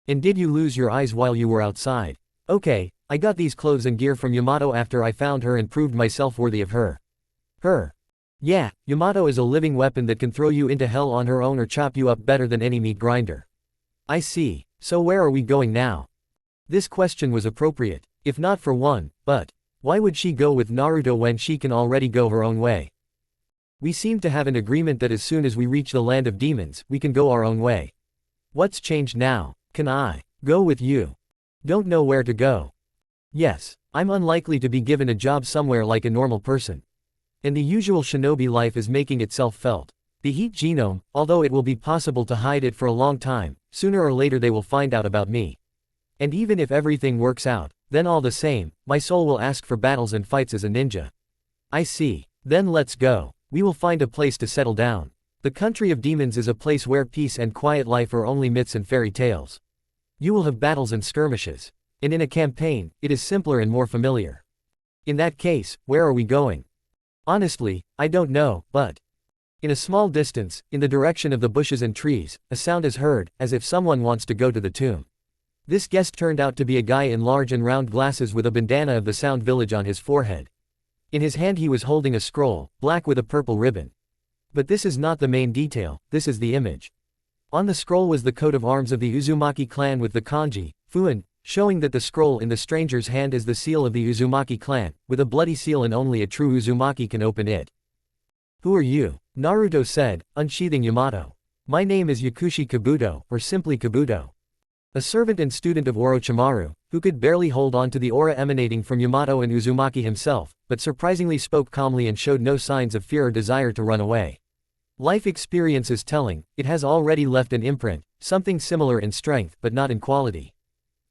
And did you lose your eyes while you were outside? Okay, I got these clothes and gear from Yamato after I found her and proved myself worthy of her. Her. Yeah, Yamato is a living weapon that can throw you into hell on her own or chop you up better than any meat grinder. I see. So where are we going now? This question was appropriate, if not for one, but why would she go with Naruto when she can already go her own way? We seem to have an agreement that as soon as we reach the land of demons, we can go our own way. What's changed now? Can I go with you? Don't know where to go. Yes, I'm unlikely to be given a job somewhere like a normal person. And the usual shinobi life is making itself felt. The heat genome, although it will be possible to hide it for a long time, sooner or later they will find out about me. And even if everything works out, then all the same, my soul will ask for battles and fights as a ninja. I see. Then let's go. We will find a place to settle down. The country of demons is a place where peace and quiet life are only myths and fairy tales. You will have battles and skirmishes. And in a campaign, it is simpler and more familiar. In that case, where are we going? Honestly, I don't know, but in a small distance, in the direction of the bushes and trees, a sound is heard, as if someone wants to go to the tomb. This guest turned out to be a guy in large and round glasses with a bandana of the Sound Village on his forehead. In his hand he was holding a scroll, black with a purple ribbon. But this is not the main detail, this is the image. On the scroll was the coat of arms of the Uzumaki clan with the kanji, FUNN, showing that the scroll in the stranger's hand is the seal of the Uzumaki clan, with a bloody seal and only a true Uzumaki can open it. Who are you? Naruto said, unsheathing Yamato. My name is Yakushi Kabuto, or simply Kabuto. A servant and student of Orochimaru, who could barely hold on to the aura emanating from Yamato and Uzumaki himself, but surprisingly spoke calmly and showed no signs of fear or desire to run away. Life experience is telling, it has already left an imprint, something similar in strength but not in quality.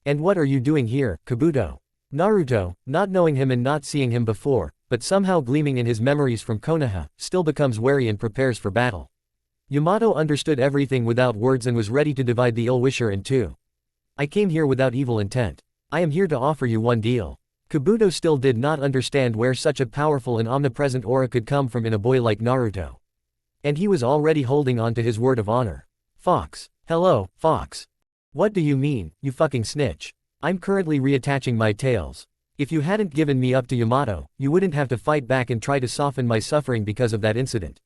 And what are you doing here, Kabuto? Naruto, not knowing him and not seeing him before, but somehow gleaming in his memories from Konoha, still becomes wary and prepares for battle. Yamato understood everything without words and was ready to divide the ill-wisher in two. I came here without evil intent. I am here to offer you one deal. Kabuto still did not understand where such a powerful and omnipresent aura could come from in a boy like Naruto. And he was already holding on to his word of honor. Fox. Hello, Fox. What do you mean, you fucking snitch? I'm currently reattaching my tails. If you hadn't given me up to Yamato, you wouldn't have to fight back and try to soften my suffering because of that incident.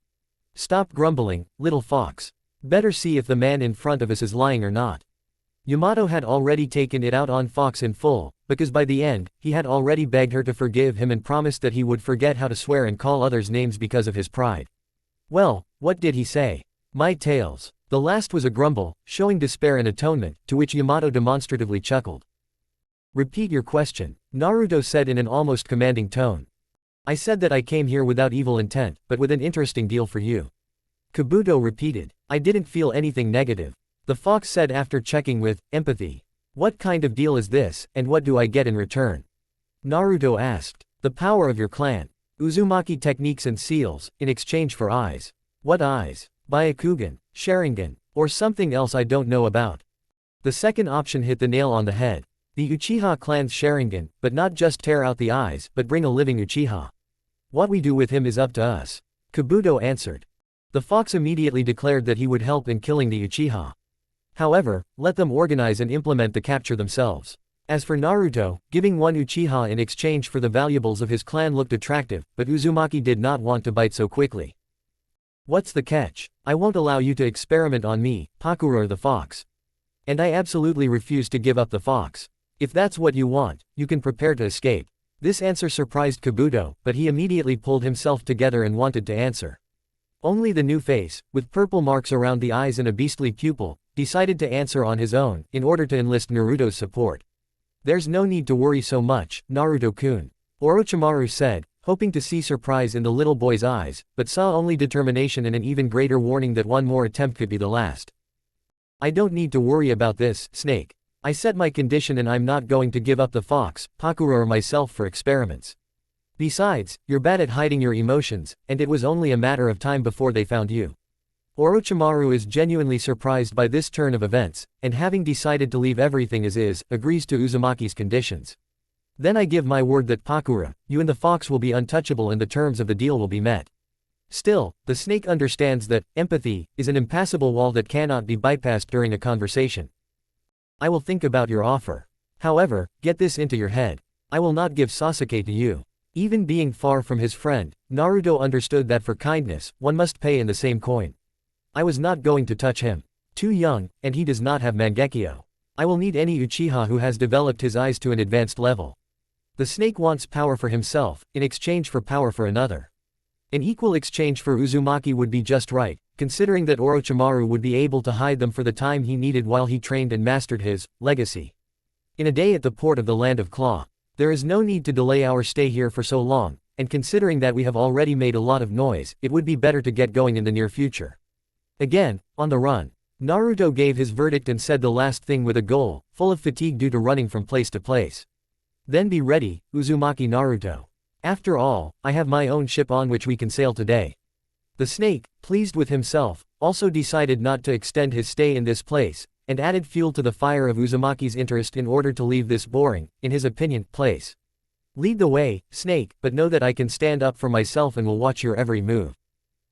Stop grumbling, little fox. Better see if the man in front of us is lying or not. Yamato had already taken it out on Fox in full, because by the end, he had already begged her to forgive him and promised that he would forget how to swear and call others names because of his pride. Well, what did he say? My tails. The last was a grumble, showing despair and atonement, to which Yamato demonstratively chuckled. Repeat your question, Naruto said in an almost commanding tone. I said that I came here without evil intent, but with an interesting deal for you. Kabuto repeated. I didn't feel anything negative. The fox said after checking with empathy. What kind of deal is this, and what do I get in return? Naruto asked. The power of your clan. Uzumaki techniques and seals, in exchange for eyes. What eyes? Byakugan, Sharingan, or something else I don't know about. The second option hit the nail on the head. The Uchiha clan's Sharingan, but not just tear out the eyes, but bring a living Uchiha. What we do with him is up to us. Kabuto answered. The fox immediately declared that he would help in killing the Uchiha. However, let them organize and implement the capture themselves. As for Naruto, giving one Uchiha in exchange for the valuables of his clan looked attractive, but Uzumaki did not want to bite so quickly. What's the catch? I won't allow you to experiment on me, Pakura the fox. And I absolutely refuse to give up the fox. If that's what you want, you can prepare to escape. This answer surprised Kabuto, but he immediately pulled himself together and wanted to answer. Only the new face, with purple marks around the eyes and a beastly pupil, decided to answer on his own, in order to enlist Naruto's support. There's no need to worry so much, Naruto-kun. Orochimaru said, hoping to see surprise in the little boy's eyes, but saw only determination and an even greater warning that one more attempt could be the last. I don't need to worry about this, Snake. I set my condition and I'm not going to give up the fox, Pakura or myself for experiments. Besides, you're bad at hiding your emotions, and it was only a matter of time before they found you. Orochimaru is genuinely surprised by this turn of events, and having decided to leave everything as is, agrees to Uzumaki's conditions. Then I give my word that Pakura, you and the fox will be untouchable and the terms of the deal will be met. Still, the snake understands that empathy is an impassable wall that cannot be bypassed during a conversation. I will think about your offer. However, get this into your head. I will not give Sasuke to you. Even being far from his friend, Naruto understood that for kindness, one must pay in the same coin. I was not going to touch him. Too young, and he does not have Mangekyo. I will need any Uchiha who has developed his eyes to an advanced level. The snake wants power for himself, in exchange for power for another. An equal exchange for Uzumaki would be just right, considering that Orochimaru would be able to hide them for the time he needed while he trained and mastered his legacy. In a day at the port of the Land of Claw, there is no need to delay our stay here for so long, and considering that we have already made a lot of noise, it would be better to get going in the near future. Again, on the run, Naruto gave his verdict and said the last thing with a goal, full of fatigue due to running from place to place. Then be ready, Uzumaki Naruto. After all, I have my own ship on which we can sail today. The snake, pleased with himself, also decided not to extend his stay in this place, and added fuel to the fire of Uzumaki's interest in order to leave this boring, in his opinion, place. Lead the way, snake, but know that I can stand up for myself and will watch your every move.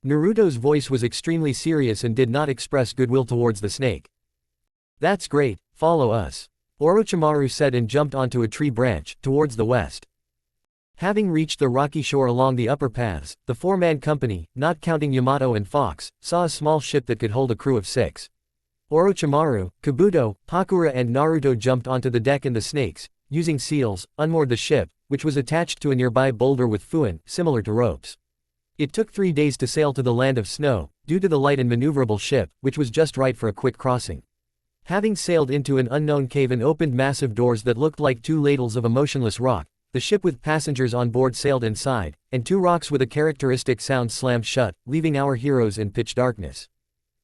Naruto's voice was extremely serious and did not express goodwill towards the snake. That's great, follow us. Orochimaru said and jumped onto a tree branch, towards the west. Having reached the rocky shore along the upper paths, the four-man company, not counting Yamato and Fox, saw a small ship that could hold a crew of 6. Orochimaru, Kabuto, Pakura and Naruto jumped onto the deck and the snakes, using seals, unmoored the ship, which was attached to a nearby boulder with FUNN, similar to ropes. It took 3 days to sail to the land of snow, due to the light and maneuverable ship, which was just right for a quick crossing. Having sailed into an unknown cave and opened massive doors that looked like 2 ladles of a motionless rock, the ship with passengers on board sailed inside, and 2 rocks with a characteristic sound slammed shut, leaving our heroes in pitch darkness.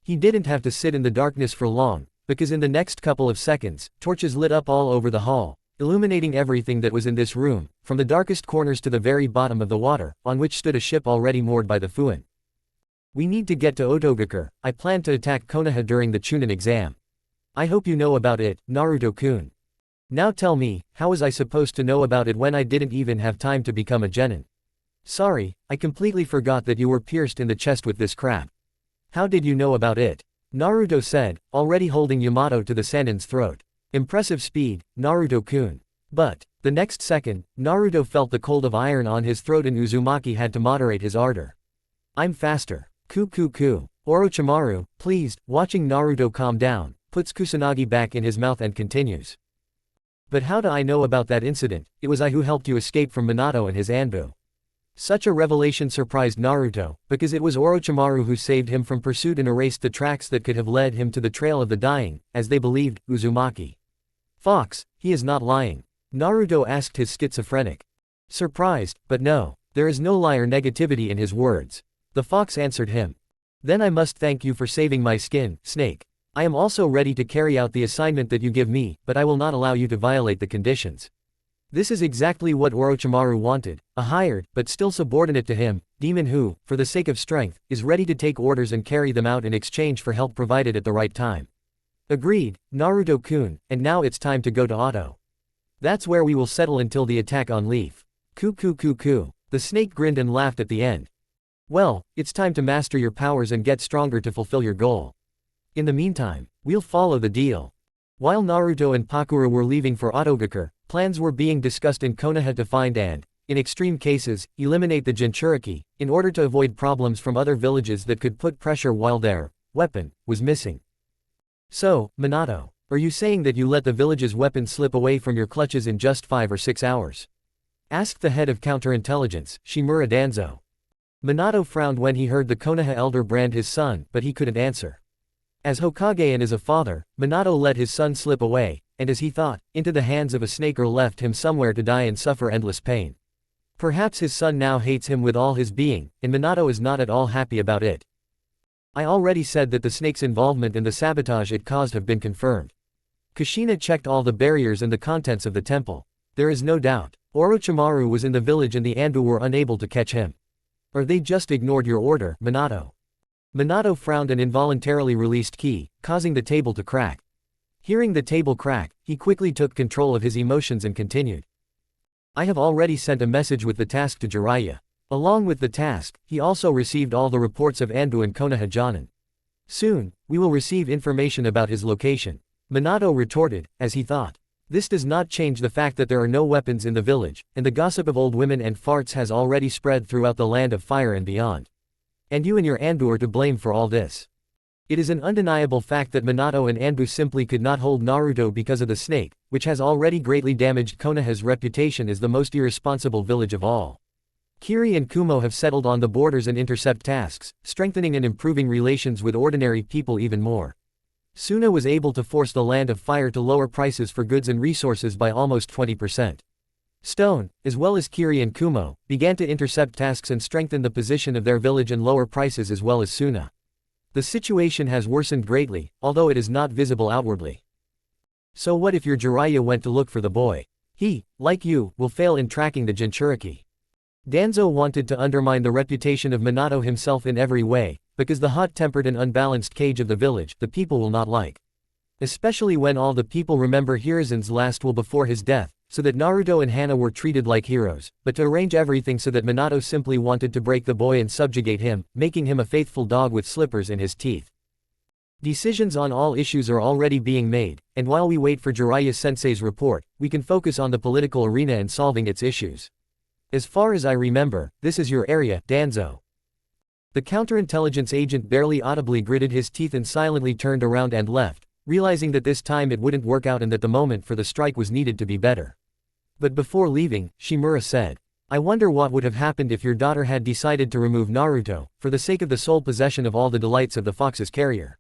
He didn't have to sit in the darkness for long, because in the next couple of seconds, torches lit up all over the hall, illuminating everything that was in this room, from the darkest corners to the very bottom of the water, on which stood a ship already moored by the FUNN. We need to get to Otogakure. I plan to attack Konoha during the Chunin exam. I hope you know about it, Naruto-kun. Now tell me, how was I supposed to know about it when I didn't even have time to become a genin? Sorry, I completely forgot that you were pierced in the chest with this crap. How did you know about it? Naruto said, already holding Yamato to the Sannin's throat. Impressive speed, Naruto-kun. But, the next second, Naruto felt the cold of iron on his throat and Uzumaki had to moderate his ardor. I'm faster. Ku. Orochimaru, pleased, watching Naruto calm down, puts Kusanagi back in his mouth and continues. But how do I know about that incident? It was I who helped you escape from Minato and his Anbu. Such a revelation surprised Naruto, because it was Orochimaru who saved him from pursuit and erased the tracks that could have led him to the trail of the dying, as they believed, Uzumaki. Fox, he is not lying. Naruto asked his schizophrenic. Surprised, but no, there is no lie or negativity in his words. The fox answered him. Then I must thank you for saving my skin, snake. I am also ready to carry out the assignment that you give me, but I will not allow you to violate the conditions. This is exactly what Orochimaru wanted, a hired, but still subordinate to him, demon who, for the sake of strength, is ready to take orders and carry them out in exchange for help provided at the right time. Agreed, Naruto-kun, and now it's time to go to Otto. That's where we will settle until the attack on Leaf. Ku. The snake grinned and laughed at the end. Well, it's time to master your powers and get stronger to fulfill your goal. In the meantime, we'll follow the deal. While Naruto and Pakura were leaving for Otogakure, plans were being discussed in Konoha to find and, in extreme cases, eliminate the Jinchuriki, in order to avoid problems from other villages that could put pressure while their weapon was missing. So, Minato, are you saying that you let the village's weapon slip away from your clutches in just 5 or 6 hours? Asked the head of counterintelligence, Shimura Danzo. Minato frowned when he heard the Konoha elder brand his son, but he couldn't answer. As Hokage and as a father, Minato let his son slip away, and as he thought, into the hands of a snake or left him somewhere to die and suffer endless pain. Perhaps his son now hates him with all his being, and Minato is not at all happy about it. I already said that the snake's involvement and the sabotage it caused have been confirmed. Kushina checked all the barriers and the contents of the temple. There is no doubt, Orochimaru was in the village and the Anbu were unable to catch him. Or they just ignored your order, Minato. Minato frowned and involuntarily released ki, causing the table to crack. Hearing the table crack, he quickly took control of his emotions and continued. I have already sent a message with the task to Jiraiya. Along with the task, he also received all the reports of Anbu and Konoha Jonin. Soon, we will receive information about his location. Minato retorted, as he thought. This does not change the fact that there are no weapons in the village, and the gossip of old women and farts has already spread throughout the land of fire and beyond. And you and your Anbu are to blame for all this. It is an undeniable fact that Minato and Anbu simply could not hold Naruto because of the snake, which has already greatly damaged Konoha's reputation as the most irresponsible village of all. Kiri and Kumo have settled on the borders and intercept tasks, strengthening and improving relations with ordinary people even more. Suna was able to force the land of fire to lower prices for goods and resources by almost 20%. Stone, as well as Kiri and Kumo, began to intercept tasks and strengthen the position of their village and lower prices as well as Suna. The situation has worsened greatly, although it is not visible outwardly. So what if your Jiraiya went to look for the boy? He, like you, will fail in tracking the Jinchuriki. Danzo wanted to undermine the reputation of Minato himself in every way, because the hot-tempered and unbalanced cage of the village, the people will not like. Especially when all the people remember Hiruzen's last will before his death, so that Naruto and Henna were treated like heroes, but to arrange everything so that Minato simply wanted to break the boy and subjugate him, making him a faithful dog with slippers in his teeth. Decisions on all issues are already being made, and while we wait for Jiraiya-sensei's report, we can focus on the political arena and solving its issues. As far as I remember, this is your area, Danzo. The counterintelligence agent barely audibly gritted his teeth and silently turned around and left, realizing that this time it wouldn't work out and that the moment for the strike was needed to be better. But before leaving, Shimura said, I wonder what would have happened if your daughter had decided to remove Naruto, for the sake of the sole possession of all the delights of the fox's carrier.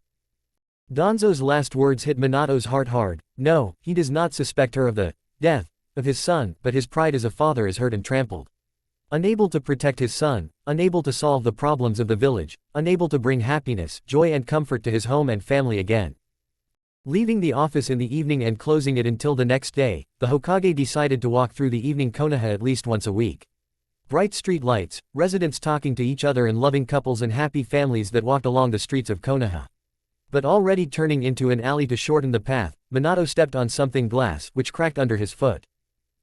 Danzo's last words hit Minato's heart hard. No, he does not suspect her of the death of his son, but his pride as a father is hurt and trampled. Unable to protect his son, unable to solve the problems of the village, unable to bring happiness, joy and comfort to his home and family again. Leaving the office in the evening and closing it until the next day, the Hokage decided to walk through the evening Konoha at least once a week. Bright street lights, residents talking to each other and loving couples and happy families that walked along the streets of Konoha. But already turning into an alley to shorten the path, Minato stepped on something glass, which cracked under his foot.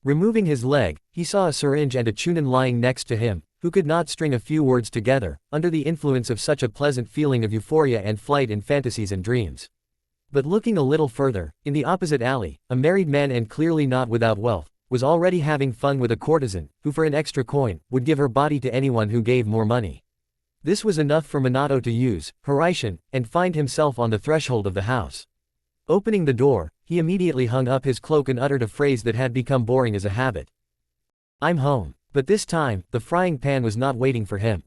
Removing his leg, he saw a syringe and a chunin lying next to him, who could not string a few words together, under the influence of such a pleasant feeling of euphoria and flight in fantasies and dreams. But looking a little further, in the opposite alley, a married man and clearly not without wealth, was already having fun with a courtesan, who for an extra coin, would give her body to anyone who gave more money. This was enough for Minato to use Horaishin, and find himself on the threshold of the house. Opening the door, he immediately hung up his cloak and uttered a phrase that had become boring as a habit. I'm home. But this time, the frying pan was not waiting for him.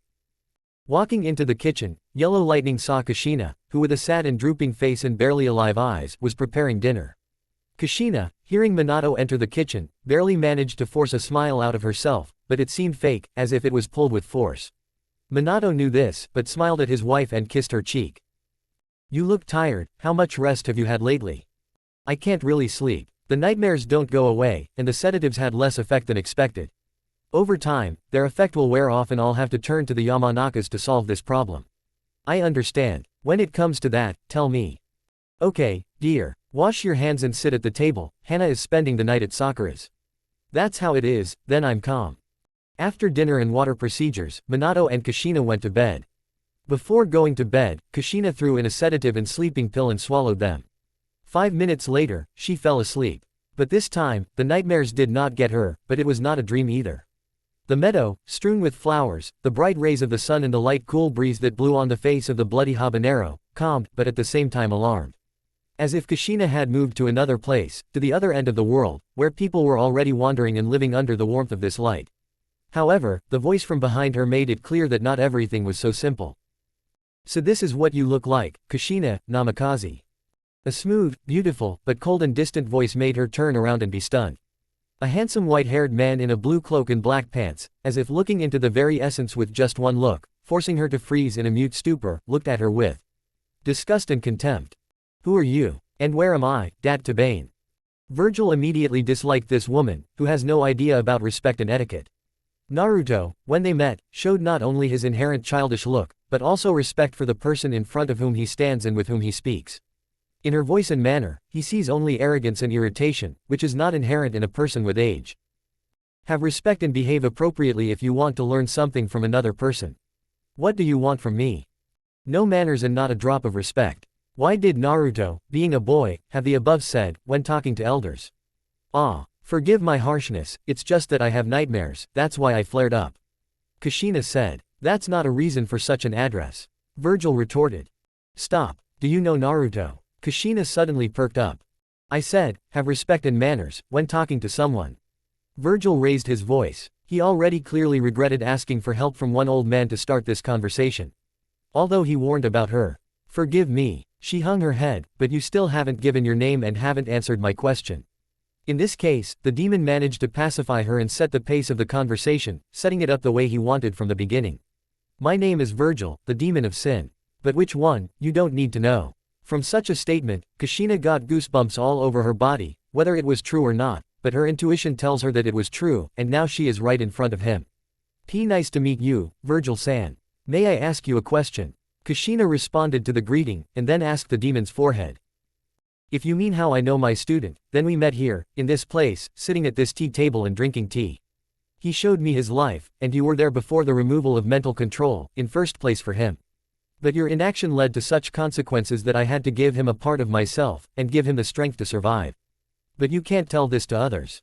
Walking into the kitchen, Yellow Lightning saw Kushina, who with a sad and drooping face and barely alive eyes, was preparing dinner. Kushina, hearing Minato enter the kitchen, barely managed to force a smile out of herself, but it seemed fake, as if it was pulled with force. Minato knew this, but smiled at his wife and kissed her cheek. You look tired, how much rest have you had lately? I can't really sleep. The nightmares don't go away, and the sedatives had less effect than expected. Over time, their effect will wear off and I'll have to turn to the Yamanakas to solve this problem. I understand. When it comes to that, tell me. Okay, dear. Wash your hands and sit at the table, Henna is spending the night at Sakura's. That's how it is, then I'm calm. After dinner and water procedures, Minato and Kushina went to bed. Before going to bed, Kushina threw in a sedative and sleeping pill and swallowed them. 5 minutes later, she fell asleep. But this time, the nightmares did not get her, but it was not a dream either. The meadow, strewn with flowers, the bright rays of the sun and the light cool breeze that blew on the face of the bloody habanero, calmed, but at the same time alarmed. As if Kushina had moved to another place, to the other end of the world, where people were already wandering and living under the warmth of this light. However, the voice from behind her made it clear that not everything was so simple. So this is what you look like, Kushina, Namikaze. A smooth, beautiful, but cold and distant voice made her turn around and be stunned. A handsome white-haired man in a blue cloak and black pants, as if looking into the very essence with just one look, forcing her to freeze in a mute stupor, looked at her with disgust and contempt. Who are you? And where am I, Dat Tabane? Virgil immediately disliked this woman, who has no idea about respect and etiquette. Naruto, when they met, showed not only his inherent childish look, but also respect for the person in front of whom he stands and with whom he speaks. In her voice and manner, he sees only arrogance and irritation, which is not inherent in a person with age. Have respect and behave appropriately if you want to learn something from another person. What do you want from me? No manners and not a drop of respect. Why did Naruto, being a boy, have the above said, when talking to elders? Ah, forgive my harshness, it's just that I have nightmares, that's why I flared up. Kushina said. That's not a reason for such an address. Virgil retorted. Stop, do you know Naruto? Kushina suddenly perked up. I said, have respect and manners, when talking to someone. Virgil raised his voice. He already clearly regretted asking for help from one old man to start this conversation. Although he warned about her. Forgive me, she hung her head, but you still haven't given your name and haven't answered my question. In this case, the demon managed to pacify her and set the pace of the conversation, setting it up the way he wanted from the beginning. My name is Virgil, the demon of sin. But which one, you don't need to know. From such a statement, Kushina got goosebumps all over her body, whether it was true or not, but her intuition tells her that it was true, and now she is right in front of him. Nice to meet you, Virgil-san. May I ask you a question? Kushina responded to the greeting, and then asked the demon's forehead. If you mean how I know my student, then we met here, in this place, sitting at this tea table and drinking tea. He showed me his life, and you were there before the removal of mental control, in first place for him. But your inaction led to such consequences that I had to give him a part of myself, and give him the strength to survive. But you can't tell this to others.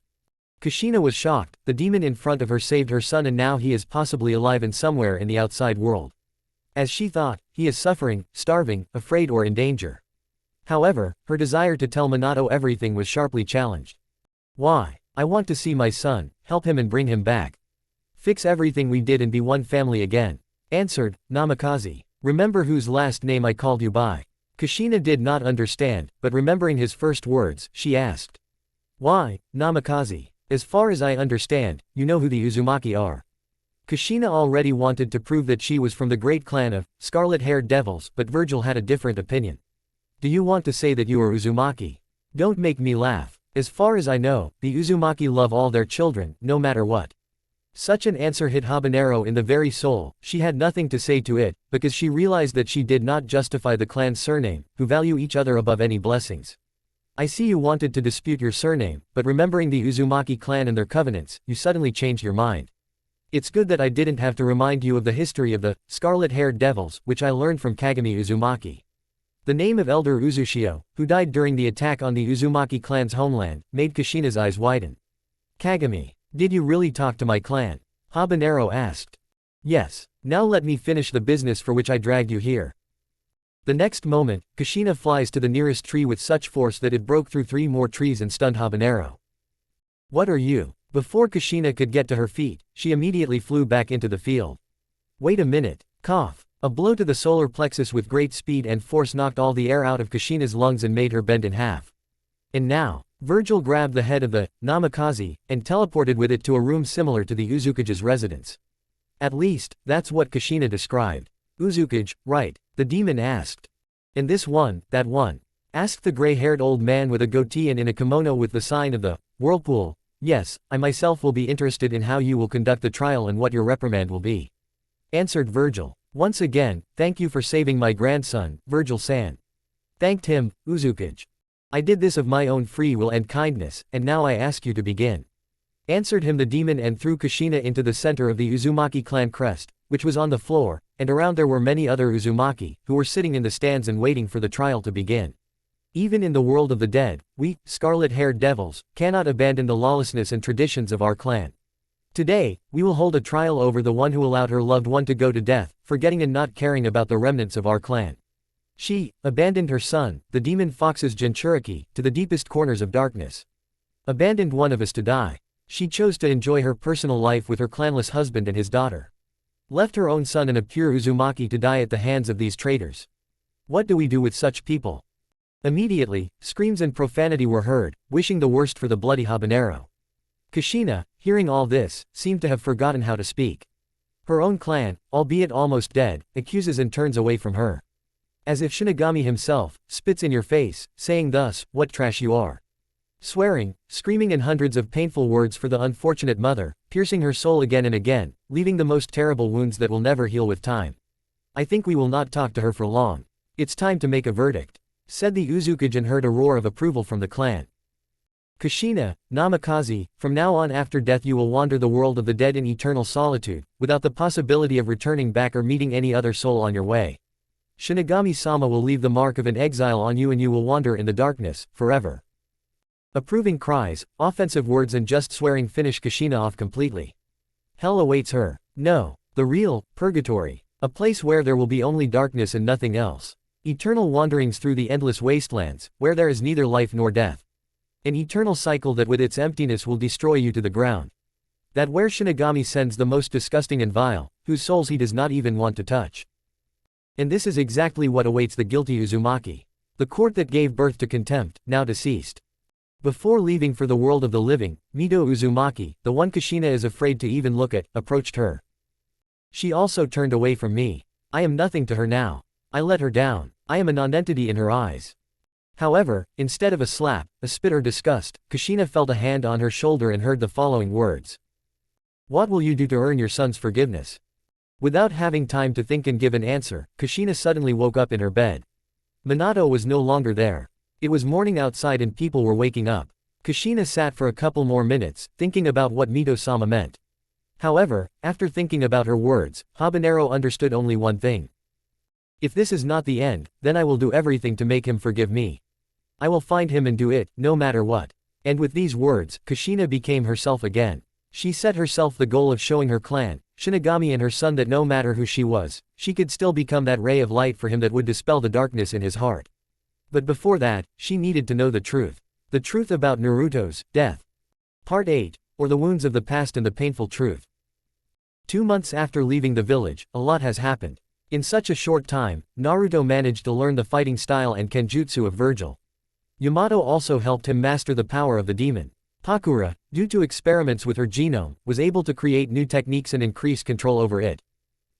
Kushina was shocked, the demon in front of her saved her son and now he is possibly alive and somewhere in the outside world. As she thought, he is suffering, starving, afraid or in danger. However, her desire to tell Minato everything was sharply challenged. Why? I want to see my son, help him and bring him back. Fix everything we did and be one family again. Answered, Namikaze. Remember whose last name I called you by. Kushina did not understand, but remembering his first words, she asked. Why, Namikaze? As far as I understand, you know who the Uzumaki are. Kushina already wanted to prove that she was from the great clan of scarlet-haired devils, but Virgil had a different opinion. Do you want to say that you are Uzumaki? Don't make me laugh. As far as I know, the Uzumaki love all their children, no matter what. Such an answer hit Habanero in the very soul. She had nothing to say to it, because she realized that she did not justify the clan's surname, who value each other above any blessings. I see you wanted to dispute your surname, but remembering the Uzumaki clan and their covenants, you suddenly changed your mind. It's good that I didn't have to remind you of the history of the scarlet-haired devils, which I learned from Kagami Uzumaki. The name of Elder Uzushio, who died during the attack on the Uzumaki clan's homeland, made Kushina's eyes widen. Kagami. Did you really talk to my clan? Habanero asked. Yes. Now let me finish the business for which I dragged you here. The next moment, Kushina flies to the nearest tree with such force that it broke through 3 more trees and stunned Habanero. What are you? Before Kushina could get to her feet, she immediately flew back into the field. Wait a minute. Cough. A blow to the solar plexus with great speed and force knocked all the air out of Kushina's lungs and made her bend in half. And now, Virgil grabbed the head of the Namikaze, and teleported with it to a room similar to the Uzukage's residence. At least, that's what Kushina described. Uzukage, right? The demon asked. And this one, that one? Asked the gray-haired old man with a goatee and in a kimono with the sign of the whirlpool. Yes, I myself will be interested in how you will conduct the trial and what your reprimand will be. Answered Virgil. Once again, thank you for saving my grandson, Virgil-san. Thanked him, Uzukage. I did this of my own free will and kindness, and now I ask you to begin. Answered him the demon and threw Kushina into the center of the Uzumaki clan crest, which was on the floor, and around there were many other Uzumaki, who were sitting in the stands and waiting for the trial to begin. Even in the world of the dead, we, scarlet-haired devils, cannot abandon the lawlessness and traditions of our clan. Today, we will hold a trial over the one who allowed her loved one to go to death, forgetting and not caring about the remnants of our clan. She abandoned her son, the demon fox's Jinchuriki, to the deepest corners of darkness. Abandoned one of us to die. She chose to enjoy her personal life with her clanless husband and his daughter. Left her own son and a pure Uzumaki to die at the hands of these traitors. What do we do with such people? Immediately, screams and profanity were heard, wishing the worst for the bloody Habanero. Kushina, hearing all this, seemed to have forgotten how to speak. Her own clan, albeit almost dead, accuses and turns away from her. As if Shinigami himself, spits in your face, saying thus, what trash you are. Swearing, screaming and hundreds of painful words for the unfortunate mother, piercing her soul again and again, leaving the most terrible wounds that will never heal with time. I think we will not talk to her for long. It's time to make a verdict," said the Uzukage and heard a roar of approval from the clan. "Kushina, Namikaze, from now on after death you will wander the world of the dead in eternal solitude, without the possibility of returning back or meeting any other soul on your way. Shinigami-sama will leave the mark of an exile on you and you will wander in the darkness, forever." Approving cries, offensive words and just swearing finish Kushina off completely. Hell awaits her. No. The real, purgatory. A place where there will be only darkness and nothing else. Eternal wanderings through the endless wastelands, where there is neither life nor death. An eternal cycle that with its emptiness will destroy you to the ground. That where Shinigami sends the most disgusting and vile, whose souls he does not even want to touch. And this is exactly what awaits the guilty Uzumaki. The court that gave birth to contempt, now deceased. Before leaving for the world of the living, Mido Uzumaki, the one Kushina is afraid to even look at, approached her. She also turned away from me. I am nothing to her now. I let her down. I am a nonentity in her eyes. However, instead of a slap, a spit or disgust, Kushina felt a hand on her shoulder and heard the following words. "What will you do to earn your son's forgiveness?" Without having time to think and give an answer, Kushina suddenly woke up in her bed. Minato was no longer there. It was morning outside and people were waking up. Kushina sat for a couple more minutes, thinking about what Mito-sama meant. However, after thinking about her words, Habanero understood only one thing. If this is not the end, then I will do everything to make him forgive me. I will find him and do it, no matter what. And with these words, Kushina became herself again. She set herself the goal of showing her clan, Shinigami and her son that no matter who she was, she could still become that ray of light for him that would dispel the darkness in his heart. But before that, she needed to know the truth. The truth about Naruto's death. Part 8, or the wounds of the past and the painful truth. 2 months after leaving the village, a lot has happened. In such a short time, Naruto managed to learn the fighting style and kenjutsu of Virgil. Yamato also helped him master the power of the demon. Pakura, due to experiments with her genome, was able to create new techniques and increase control over it.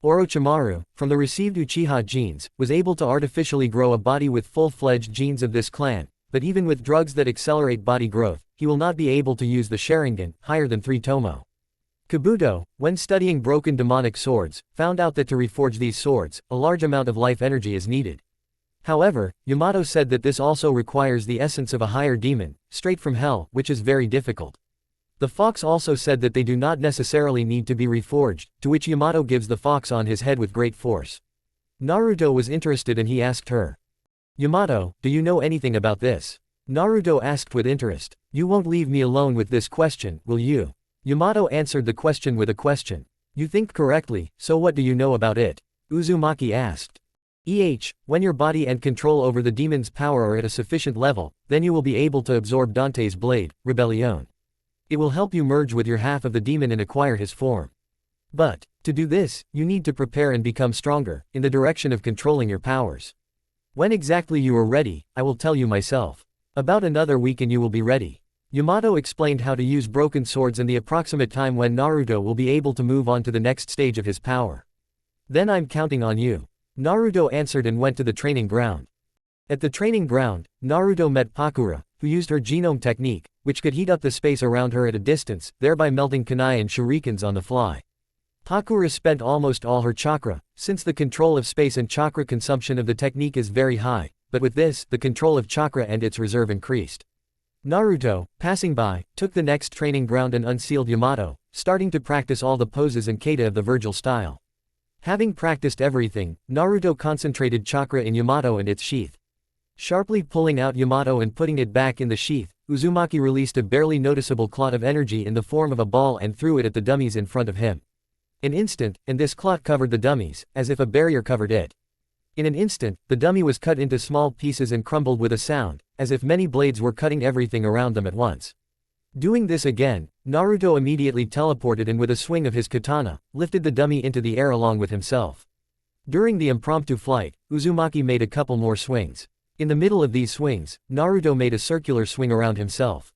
Orochimaru, from the received Uchiha genes, was able to artificially grow a body with full-fledged genes of this clan, but even with drugs that accelerate body growth, he will not be able to use the Sharingan, higher than 3 tomo. Kabuto, when studying broken demonic swords, found out that to reforge these swords, a large amount of life energy is needed. However, Yamato said that this also requires the essence of a higher demon, straight from hell, which is very difficult. The fox also said that they do not necessarily need to be reforged, to which Yamato gives the fox on his head with great force. Naruto was interested and he asked her. "Yamato, do you know anything about this?" Naruto asked with interest. "You won't leave me alone with this question, will you?" Yamato answered the question with a question. "You think correctly, so what do you know about it?" Uzumaki asked. When your body and control over the demon's power are at a sufficient level, then you will be able to absorb Dante's blade, Rebellion. It will help you merge with your half of the demon and acquire his form. But, to do this, you need to prepare and become stronger, in the direction of controlling your powers. When exactly you are ready, I will tell you myself. About another week and you will be ready. Yamato explained how to use broken swords and the approximate time when Naruto will be able to move on to the next stage of his power. Then I'm counting on you. Naruto answered and went to the training ground. At the training ground, Naruto met Pakura, who used her genome technique, which could heat up the space around her at a distance, thereby melting kunai and shurikens on the fly. Pakura spent almost all her chakra, since the control of space and chakra consumption of the technique is very high, but with this, the control of chakra and its reserve increased. Naruto, passing by, took the next training ground and unsealed Yamato, starting to practice all the poses and kata of the Virgil style. Having practiced everything, Naruto concentrated chakra in Yamato and its sheath. Sharply pulling out Yamato and putting it back in the sheath, Uzumaki released a barely noticeable clot of energy in the form of a ball and threw it at the dummies in front of him. An instant, and this clot covered the dummies, as if a barrier covered it. In an instant, the dummy was cut into small pieces and crumbled with a sound, as if many blades were cutting everything around them at once. Doing this again, Naruto immediately teleported and with a swing of his katana, lifted the dummy into the air along with himself. During the impromptu flight, Uzumaki made a couple more swings. In the middle of these swings, Naruto made a circular swing around himself.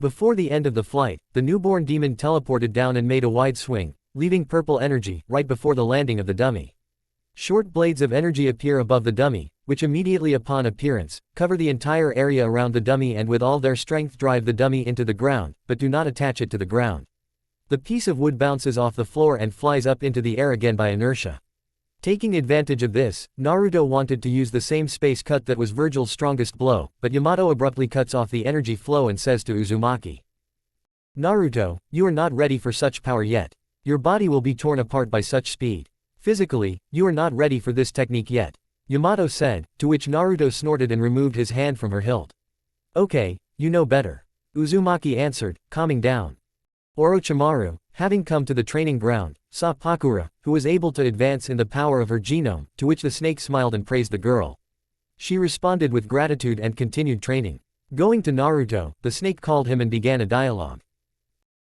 Before the end of the flight, the newborn demon teleported down and made a wide swing, leaving purple energy right before the landing of the dummy. Short blades of energy appear above the dummy, which immediately upon appearance, cover the entire area around the dummy and with all their strength drive the dummy into the ground, but do not attach it to the ground. The piece of wood bounces off the floor and flies up into the air again by inertia. Taking advantage of this, Naruto wanted to use the same space cut that was Virgil's strongest blow, but Yamato abruptly cuts off the energy flow and says to Uzumaki, "Naruto, you are not ready for such power yet. Your body will be torn apart by such speed. Physically, you are not ready for this technique yet," Yamato said, to which Naruto snorted and removed his hand from her hilt. "Okay, you know better," Uzumaki answered, calming down. Orochimaru, having come to the training ground, saw Pakura, who was able to advance in the power of her genome, to which the snake smiled and praised the girl. She responded with gratitude and continued training. Going to Naruto, the snake called him and began a dialogue.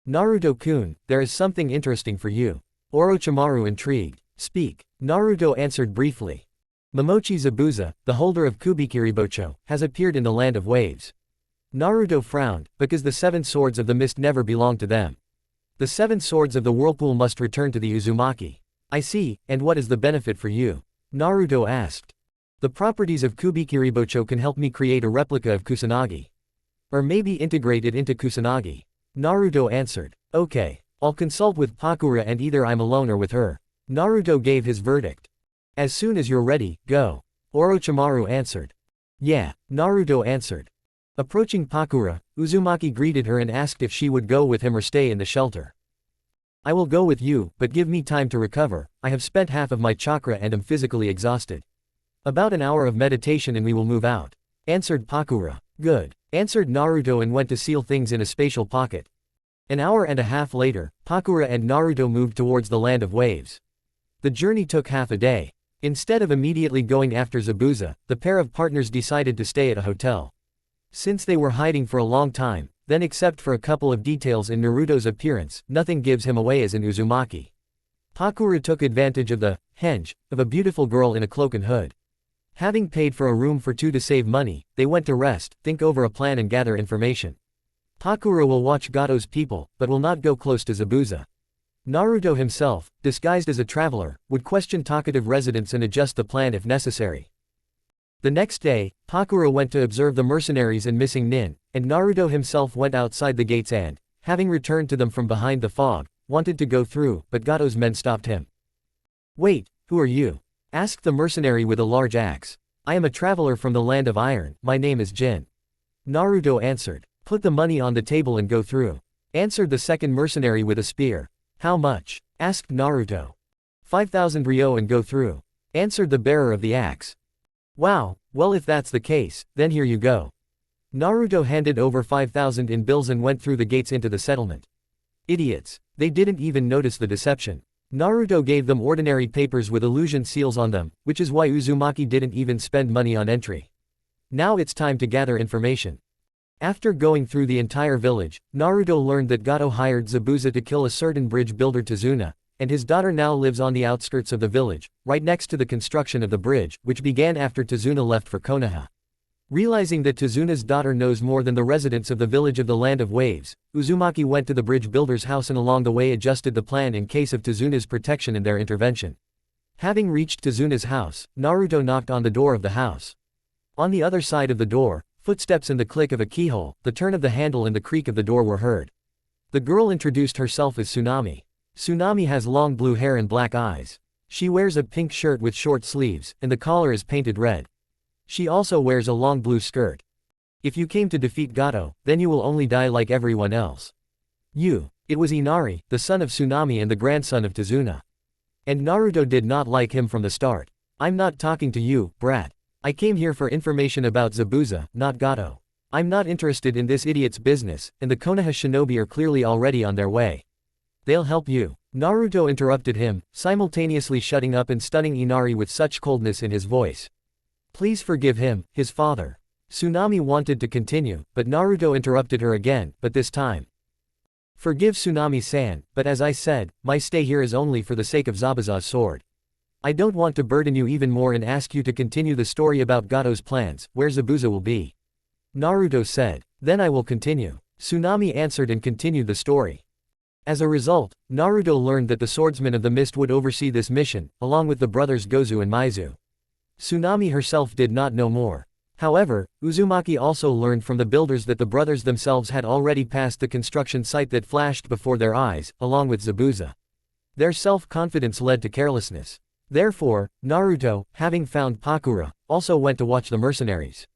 "Naruto-kun, there is something interesting for you." Orochimaru intrigued. "Speak." Naruto answered briefly. "Momochi Zabuza, the holder of Kubikiribocho, has appeared in the Land of Waves." Naruto frowned, because the 7 swords of the mist never belonged to them. The 7 swords of the whirlpool must return to the Uzumaki. "I see, and what is the benefit for you?" Naruto asked. "The properties of Kubikiribocho can help me create a replica of Kusanagi. Or maybe integrate it into Kusanagi." Naruto answered. "Okay. I'll consult with Pakura and either I'm alone or with her." Naruto gave his verdict. "As soon as you're ready, go." Orochimaru answered. "Yeah," Naruto answered. Approaching Pakura, Uzumaki greeted her and asked if she would go with him or stay in the shelter. "I will go with you, but give me time to recover. I have spent half of my chakra and am physically exhausted. About an hour of meditation and we will move out," answered Pakura. "Good," answered Naruto and went to seal things in a spatial pocket. An hour and a half later, Pakura and Naruto moved towards the Land of Waves. The journey took half a day. Instead of immediately going after Zabuza, the pair of partners decided to stay at a hotel. Since they were hiding for a long time, then except for a couple of details in Naruto's appearance, nothing gives him away as in Uzumaki. Pakura took advantage of the henge of a beautiful girl in a cloak and hood. Having paid for a room for 2 to save money, they went to rest, think over a plan and gather information. Pakura will watch Gato's people, but will not go close to Zabuza. Naruto himself, disguised as a traveler, would question talkative residents and adjust the plan if necessary. The next day, Pakura went to observe the mercenaries and missing nin, and Naruto himself went outside the gates and, having returned to them from behind the fog, wanted to go through, but Gato's men stopped him. "Wait, who are you?" asked the mercenary with a large axe. "I am a traveler from the Land of Iron, my name is Jin." Naruto answered. "Put the money on the table and go through," answered the second mercenary with a spear. "How much?" asked Naruto. 5,000 ryo and go through," answered the bearer of the axe. "Wow, well if that's the case, then here you go." Naruto handed over 5,000 in bills and went through the gates into the settlement. Idiots. They didn't even notice the deception. Naruto gave them ordinary papers with illusion seals on them, which is why Uzumaki didn't even spend money on entry. Now it's time to gather information. After going through the entire village, Naruto learned that Gato hired Zabuza to kill a certain bridge builder Tazuna, and his daughter now lives on the outskirts of the village, right next to the construction of the bridge, which began after Tazuna left for Konoha. Realizing that Tazuna's daughter knows more than the residents of the village of the Land of Waves, Uzumaki went to the bridge builder's house and along the way adjusted the plan in case of Tazuna's protection and their intervention. Having reached Tazuna's house, Naruto knocked on the door of the house. On the other side of the door, footsteps and the click of a keyhole, the turn of the handle and the creak of the door were heard. The girl introduced herself as Tsunami. Tsunami has long blue hair and black eyes. She wears a pink shirt with short sleeves, and the collar is painted red. She also wears a long blue skirt. "If you came to defeat Gato, then you will only die like everyone else." It was Inari, the son of Tsunami and the grandson of Tazuna. And Naruto did not like him from the start. "I'm not talking to you, brat. I came here for information about Zabuza, not Gato. I'm not interested in this idiot's business, and the Konoha shinobi are clearly already on their way. They'll help you." Naruto interrupted him, simultaneously shutting up and stunning Inari with such coldness in his voice. "Please forgive him, his father." Tsunami wanted to continue, but Naruto interrupted her again, but this time. "Forgive Tsunami-san, but as I said, my stay here is only for the sake of Zabuza's sword. I don't want to burden you even more and ask you to continue the story about Gato's plans, where Zabuza will be." Naruto said. "Then I will continue." Tsunami answered and continued the story. As a result, Naruto learned that the swordsman of the mist would oversee this mission, along with the brothers Gozu and Maizu. Tsunami herself did not know more. However, Uzumaki also learned from the builders that the brothers themselves had already passed the construction site that flashed before their eyes, along with Zabuza. Their self-confidence led to carelessness. Therefore, Naruto, having found Pakura, also went to watch the mercenaries.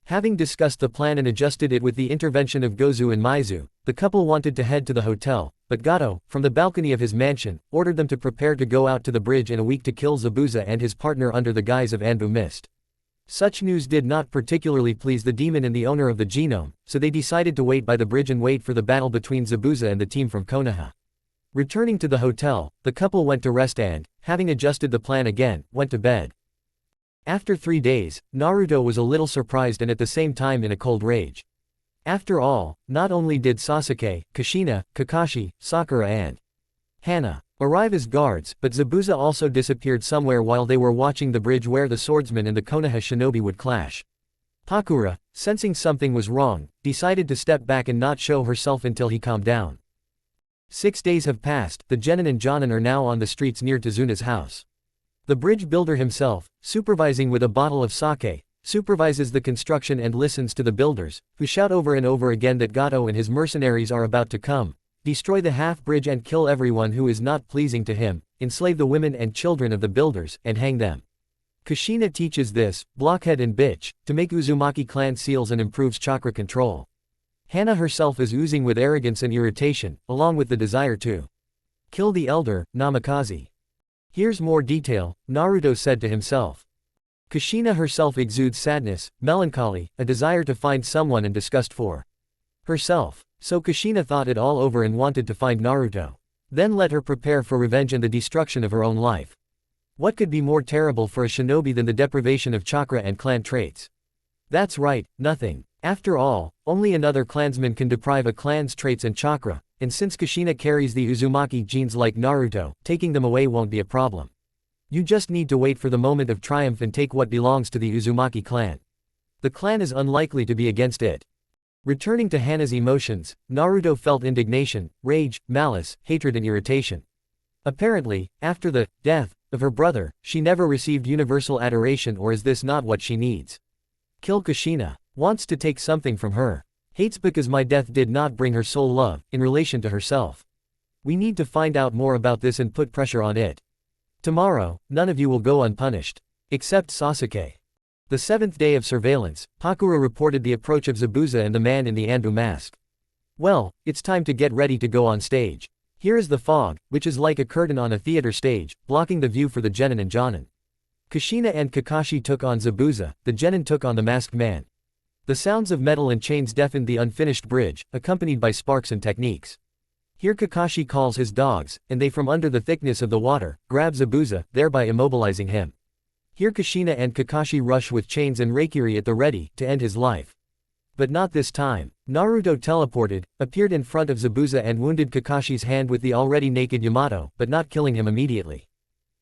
Having discussed the plan and adjusted it with the intervention of Gozu and Maizu, the couple wanted to head to the hotel, but Gato, from the balcony of his mansion, ordered them to prepare to go out to the bridge in a week to kill Zabuza and his partner under the guise of Anbu Mist. Such news did not particularly please the demon and the owner of the genome, so they decided to wait by the bridge and wait for the battle between Zabuza and the team from Konoha. Returning to the hotel, the couple went to rest and, having adjusted the plan again, went to bed. After 3 days, Naruto was a little surprised and at the same time in a cold rage. After all, not only did Sasuke, Kushina, Kakashi, Sakura and Henna arrive as guards, but Zabuza also disappeared somewhere while they were watching the bridge where the swordsman and the Konoha shinobi would clash. Pakura, sensing something was wrong, decided to step back and not show herself until he calmed down. 6 days have passed, the genin and jonin are now on the streets near Tazuna's house. The bridge builder himself, supervising with a bottle of sake, supervises the construction and listens to the builders, who shout over and over again that Gato and his mercenaries are about to come, destroy the half-bridge and kill everyone who is not pleasing to him, enslave the women and children of the builders, and hang them. Kushina teaches this, blockhead and bitch, to make Uzumaki clan seals and improves chakra control. Henna herself is oozing with arrogance and irritation, along with the desire to kill the elder, Namikaze. Here's more detail, Naruto said to himself. Kushina herself exudes sadness, melancholy, a desire to find someone and disgust for herself. So Kushina thought it all over and wanted to find Naruto. Then let her prepare for revenge and the destruction of her own life. What could be more terrible for a shinobi than the deprivation of chakra and clan traits? That's right, nothing. After all, only another clansman can deprive a clan's traits and chakra, and since Kushina carries the Uzumaki genes like Naruto, taking them away won't be a problem. You just need to wait for the moment of triumph and take what belongs to the Uzumaki clan. The clan is unlikely to be against it. Returning to Hana's emotions, Naruto felt indignation, rage, malice, hatred and irritation. Apparently, after the death of her brother, she never received universal adoration, or is this not what she needs? Kill Kushina. Wants to take something from her. Hates because my death did not bring her soul love, in relation to herself. We need to find out more about this and put pressure on it. Tomorrow, none of you will go unpunished. Except Sasuke. The 7th day of surveillance, Pakura reported the approach of Zabuza and the man in the Anbu mask. Well, it's time to get ready to go on stage. Here is the fog, which is like a curtain on a theater stage, blocking the view for the genin and jonin. Kushina and Kakashi took on Zabuza, the genin took on the masked man. The sounds of metal and chains deafened the unfinished bridge, accompanied by sparks and techniques. Here Kakashi calls his dogs, and they from under the thickness of the water, grab Zabuza, thereby immobilizing him. Here Kushina and Kakashi rush with chains and Reikiri at the ready, to end his life. But not this time. Naruto teleported, appeared in front of Zabuza and wounded Kakashi's hand with the already naked Yamato, but not killing him immediately.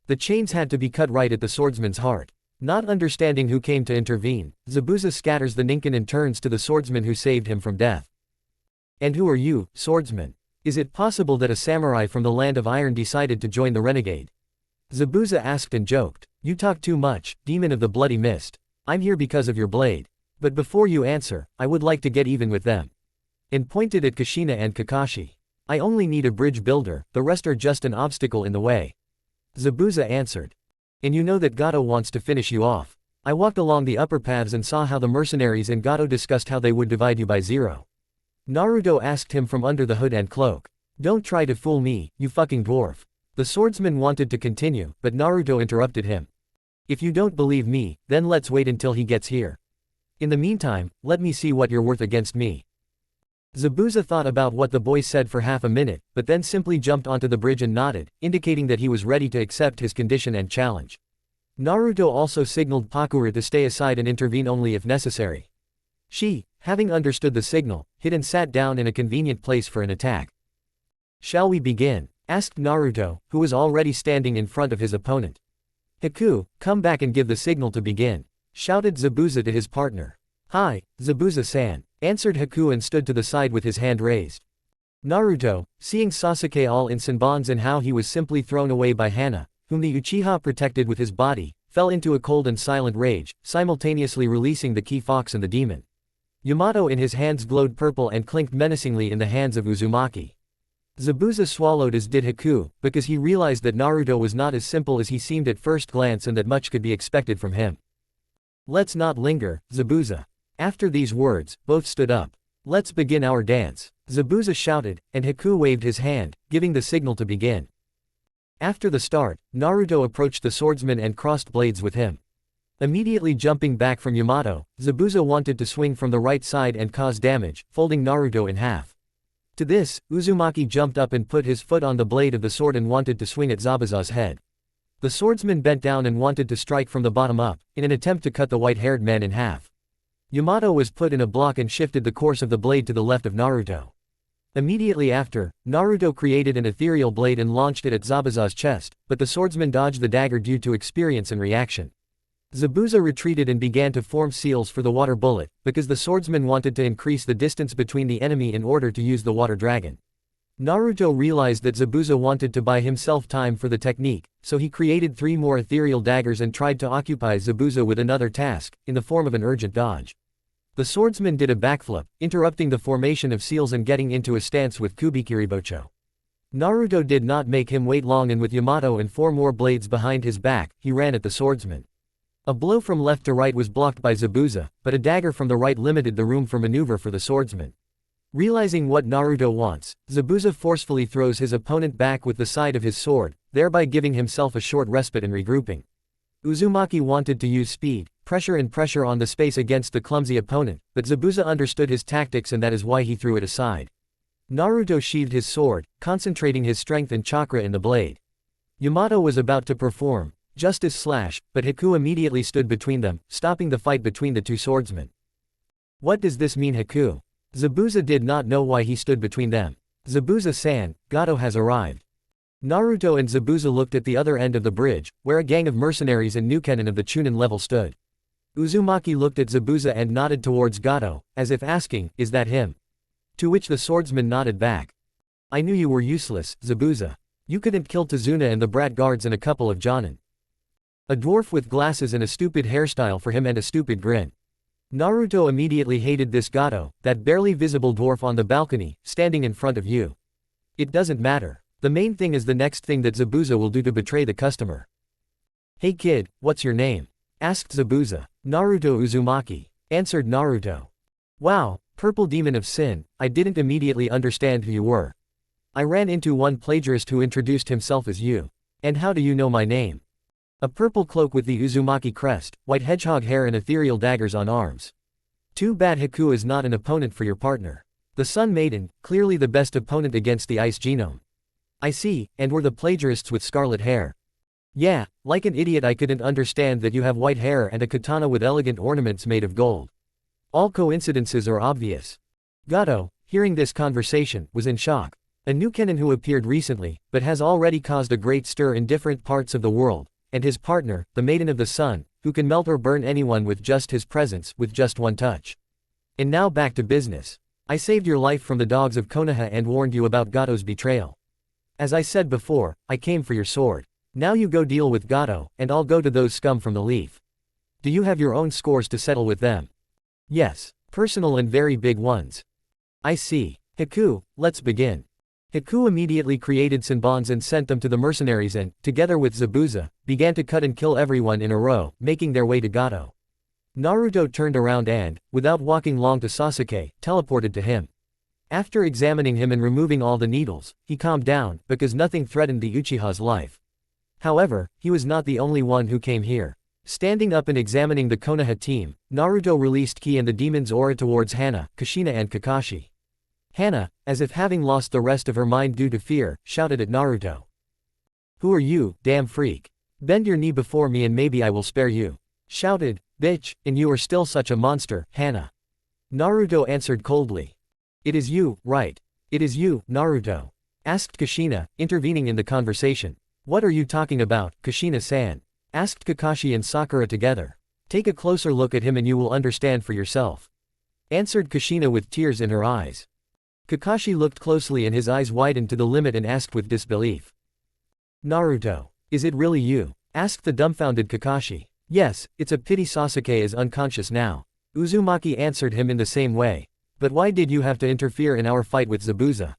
The chains had to be cut right at the swordsman's heart. Not understanding who came to intervene, Zabuza scatters the ninkin and turns to the swordsman who saved him from death. And who are you, swordsman? Is it possible that a samurai from the land of iron decided to join the renegade? Zabuza asked and joked. You talk too much, demon of the bloody mist. I'm here because of your blade. But before you answer, I would like to get even with them. And pointed at Kushina and Kakashi. I only need a bridge builder, the rest are just an obstacle in the way. Zabuza answered. And you know that Gato wants to finish you off. I walked along the upper paths and saw how the mercenaries and Gato discussed how they would divide you by 0. Naruto asked him from under the hood and cloak. Don't try to fool me, you fucking dwarf. The swordsman wanted to continue, but Naruto interrupted him. If you don't believe me, then let's wait until he gets here. In the meantime, let me see what you're worth against me. Zabuza thought about what the boy said for half a minute, but then simply jumped onto the bridge and nodded, indicating that he was ready to accept his condition and challenge. Naruto also signaled Pakura to stay aside and intervene only if necessary. She, having understood the signal, hid and sat down in a convenient place for an attack. Shall we begin? Asked Naruto, who was already standing in front of his opponent. Haku, come back and give the signal to begin, shouted Zabuza to his partner. Hi, Zabuza-san, answered Haku and stood to the side with his hand raised. Naruto, seeing Sasuke all in Senbons and how he was simply thrown away by Henna, whom the Uchiha protected with his body, fell into a cold and silent rage, simultaneously releasing the key fox and the demon. Yamato in his hands glowed purple and clinked menacingly in the hands of Uzumaki. Zabuza swallowed as did Haku, because he realized that Naruto was not as simple as he seemed at first glance and that much could be expected from him. Let's not linger, Zabuza. After these words, both stood up. Let's begin our dance, Zabuza shouted, and Haku waved his hand, giving the signal to begin. After the start, Naruto approached the swordsman and crossed blades with him. Immediately jumping back from Yamato, Zabuza wanted to swing from the right side and cause damage, folding Naruto in half. To this, Uzumaki jumped up and put his foot on the blade of the sword and wanted to swing at Zabuza's head. The swordsman bent down and wanted to strike from the bottom up, in an attempt to cut the white-haired man in half. Yamato was put in a block and shifted the course of the blade to the left of Naruto. Immediately after, Naruto created an ethereal blade and launched it at Zabuza's chest, but the swordsman dodged the dagger due to experience and reaction. Zabuza retreated and began to form seals for the water bullet, because the swordsman wanted to increase the distance between the enemy in order to use the water dragon. Naruto realized that Zabuza wanted to buy himself time for the technique, so he created 3 more ethereal daggers and tried to occupy Zabuza with another task, in the form of an urgent dodge. The swordsman did a backflip, interrupting the formation of seals and getting into a stance with Kubikiribocho. Naruto did not make him wait long, and with Yamato and 4 more blades behind his back, he ran at the swordsman. A blow from left to right was blocked by Zabuza, but a dagger from the right limited the room for maneuver for the swordsman. Realizing what Naruto wants, Zabuza forcefully throws his opponent back with the side of his sword, thereby giving himself a short respite and regrouping. Uzumaki wanted to use speed, pressure on the space against the clumsy opponent, but Zabuza understood his tactics and that is why he threw it aside. Naruto sheathed his sword, concentrating his strength and chakra in the blade. Yamato was about to perform Justice Slash, but Haku immediately stood between them, stopping the fight between the 2 swordsmen. What does this mean, Haku? Zabuza did not know why he stood between them. Zabuza-san, Gato has arrived. Naruto and Zabuza looked at the other end of the bridge, where a gang of mercenaries and Nukenin of the Chunin level stood. Uzumaki looked at Zabuza and nodded towards Gato, as if asking, is that him? To which the swordsman nodded back. I knew you were useless, Zabuza. You couldn't kill Tazuna and the brat guards and a couple of Jonin. A dwarf with glasses and a stupid hairstyle for him and a stupid grin. Naruto immediately hated this Gato, that barely visible dwarf on the balcony, standing in front of you. It doesn't matter. The main thing is the next thing that Zabuza will do to betray the customer. Hey kid, what's your name? Asked Zabuza. Naruto Uzumaki. Answered Naruto. Wow, purple demon of sin, I didn't immediately understand who you were. I ran into one plagiarist who introduced himself as you. And how do you know my name? A purple cloak with the Uzumaki crest, white hedgehog hair and ethereal daggers on arms. Too bad Haku is not an opponent for your partner. The Sun Maiden, clearly the best opponent against the Ice Genome. I see, and we're the plagiarists with scarlet hair. Yeah, like an idiot I couldn't understand that you have white hair and a katana with elegant ornaments made of gold. All coincidences are obvious. Gato, hearing this conversation, was in shock. A Nukenin who appeared recently, but has already caused a great stir in different parts of the world, and his partner, the Maiden of the Sun, who can melt or burn anyone with just his presence, with just one touch. And now back to business. I saved your life from the dogs of Konoha and warned you about Gato's betrayal. As I said before, I came for your sword. Now you go deal with Gato, and I'll go to those scum from the Leaf. Do you have your own scores to settle with them? Yes, personal and very big ones. I see. Haku, let's begin. Haku immediately created Senbons and sent them to the mercenaries and, together with Zabuza, began to cut and kill everyone in a row, making their way to Gato. Naruto turned around and, without walking long to Sasuke, teleported to him. After examining him and removing all the needles, he calmed down, because nothing threatened the Uchiha's life. However, he was not the only one who came here. Standing up and examining the Konoha team, Naruto released Ki and the demon's aura towards Henna, Kushina and Kakashi. Henna, as if having lost the rest of her mind due to fear, shouted at Naruto. Who are you, damn freak? Bend your knee before me and maybe I will spare you. Shouted, bitch, and you are still such a monster, Henna. Naruto answered coldly. It is you, right? It is you, Naruto. Asked Kushina, intervening in the conversation. What are you talking about, Kushina-san? Asked Kakashi and Sakura together. Take a closer look at him and you will understand for yourself. Answered Kushina with tears in her eyes. Kakashi looked closely and his eyes widened to the limit and asked with disbelief. Naruto. Is it really you? Asked the dumbfounded Kakashi. Yes, it's a pity Sasuke is unconscious now. Uzumaki answered him in the same way. But why did you have to interfere in our fight with Zabuza?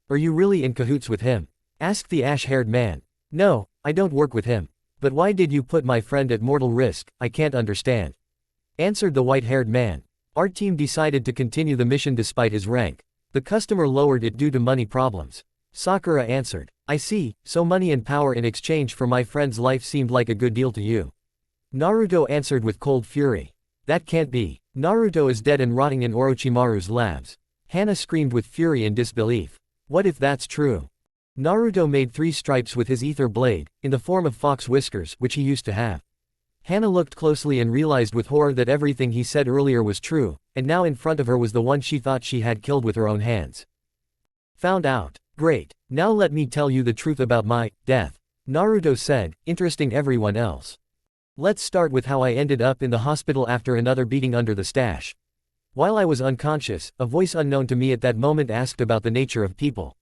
Are you really in cahoots with him? Asked the ash-haired man. No, I don't work with him. But why did you put my friend at mortal risk? I can't understand. Answered the white-haired man. Our team decided to continue the mission despite his rank. The customer lowered it due to money problems. Sakura answered. I see, so money and power in exchange for my friend's life seemed like a good deal to you. Naruto answered with cold fury. That can't be. Naruto is dead and rotting in Orochimaru's labs. Hana screamed with fury and disbelief. What if that's true? Naruto made 3 stripes with his ether blade, in the form of fox whiskers, which he used to have. Hana looked closely and realized with horror that everything he said earlier was true, and now in front of her was the one she thought she had killed with her own hands. Found out. Great. Now let me tell you the truth about my death, Naruto said, interesting everyone else. Let's start with how I ended up in the hospital after another beating under the stash. While I was unconscious, a voice unknown to me at that moment asked about the nature of people.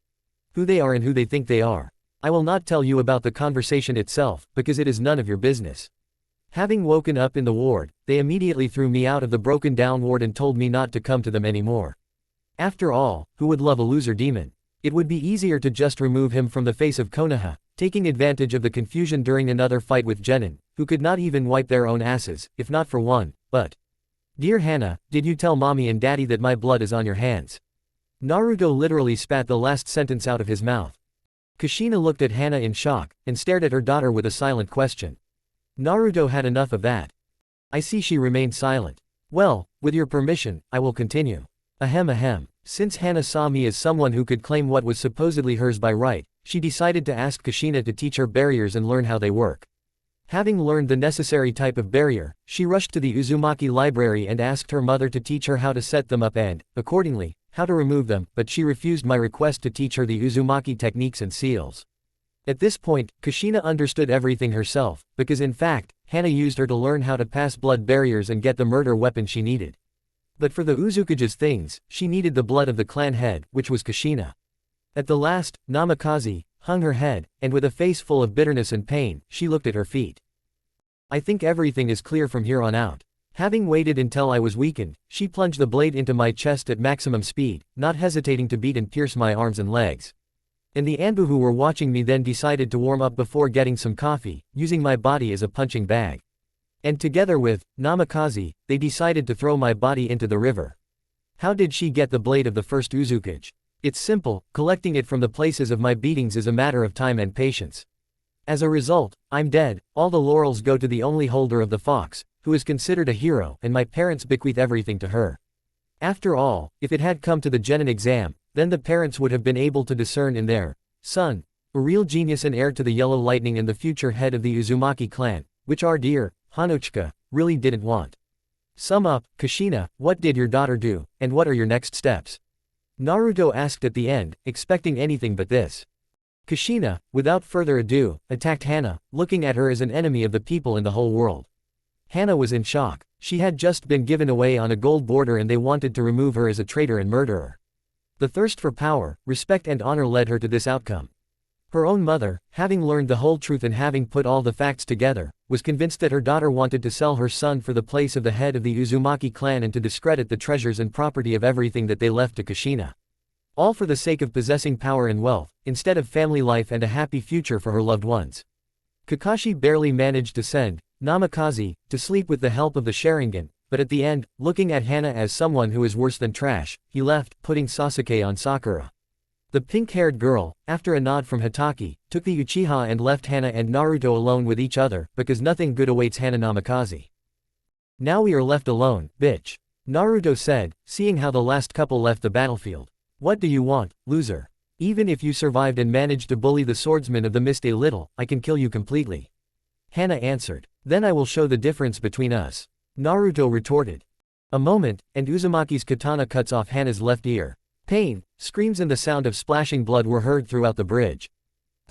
Who they are and who they think they are. I will not tell you about the conversation itself, because it is none of your business. Having woken up in the ward, they immediately threw me out of the broken down ward and told me not to come to them anymore. After all, who would love a loser demon? It would be easier to just remove him from the face of Konoha, taking advantage of the confusion during another fight with Genin, who could not even wipe their own asses, if not for one, but. Dear Hana, did you tell mommy and daddy that my blood is on your hands? Naruto literally spat the last sentence out of his mouth. Kushina looked at Hana in shock, and stared at her daughter with a silent question. Naruto had enough of that. I see she remained silent. Well, with your permission, I will continue. Ahem. Since Hana saw me as someone who could claim what was supposedly hers by right, she decided to ask Kushina to teach her barriers and learn how they work. Having learned the necessary type of barrier, she rushed to the Uzumaki library and asked her mother to teach her how to set them up and, accordingly, how to remove them, but she refused my request to teach her the Uzumaki techniques and seals. At this point, Kushina understood everything herself, because in fact, Hana used her to learn how to pass blood barriers and get the murder weapon she needed. But for the Uzukage's things, she needed the blood of the clan head, which was Kushina. At the last, Namikaze hung her head, and with a face full of bitterness and pain, she looked at her feet. I think everything is clear from here on out. Having waited until I was weakened, she plunged the blade into my chest at maximum speed, not hesitating to beat and pierce my arms and legs. And the Anbu who were watching me then decided to warm up before getting some coffee, using my body as a punching bag. And together with Namikaze, they decided to throw my body into the river. How did she get the blade of the first Uzukage? It's simple, collecting it from the places of my beatings is a matter of time and patience. As a result, I'm dead, all the laurels go to the only holder of the fox, who is considered a hero, and my parents bequeath everything to her. After all, if it had come to the Genin exam, then the parents would have been able to discern in their son, a real genius and heir to the Yellow Lightning and the future head of the Uzumaki clan, which our dear Hanochika really didn't want. Sum up, Kushina, what did your daughter do, and what are your next steps? Naruto asked at the end, expecting anything but this. Kushina, without further ado, attacked Hana, looking at her as an enemy of the people in the whole world. Hana was in shock. She had just been given away on a gold border and they wanted to remove her as a traitor and murderer. The thirst for power, respect and honor led her to this outcome. Her own mother, having learned the whole truth and having put all the facts together, was convinced that her daughter wanted to sell her son for the place of the head of the Uzumaki clan and to discredit the treasures and property of everything that they left to Kushina. All for the sake of possessing power and wealth, instead of family life and a happy future for her loved ones. Kakashi barely managed to send Namikaze to sleep with the help of the Sharingan, but at the end, looking at Hana as someone who is worse than trash, he left, putting Sasuke on Sakura. The pink-haired girl, after a nod from Hitaki, took the Uchiha and left Hana and Naruto alone with each other, because nothing good awaits Hana Namikaze. Now we are left alone, bitch. Naruto said, seeing how the last couple left the battlefield. What do you want, loser? Even if you survived and managed to bully the swordsman of the mist a little, I can kill you completely. Hana answered. Then I will show the difference between us. Naruto retorted. A moment, and Uzumaki's katana cuts off Hana's left ear. Pain, screams and the sound of splashing blood were heard throughout the bridge.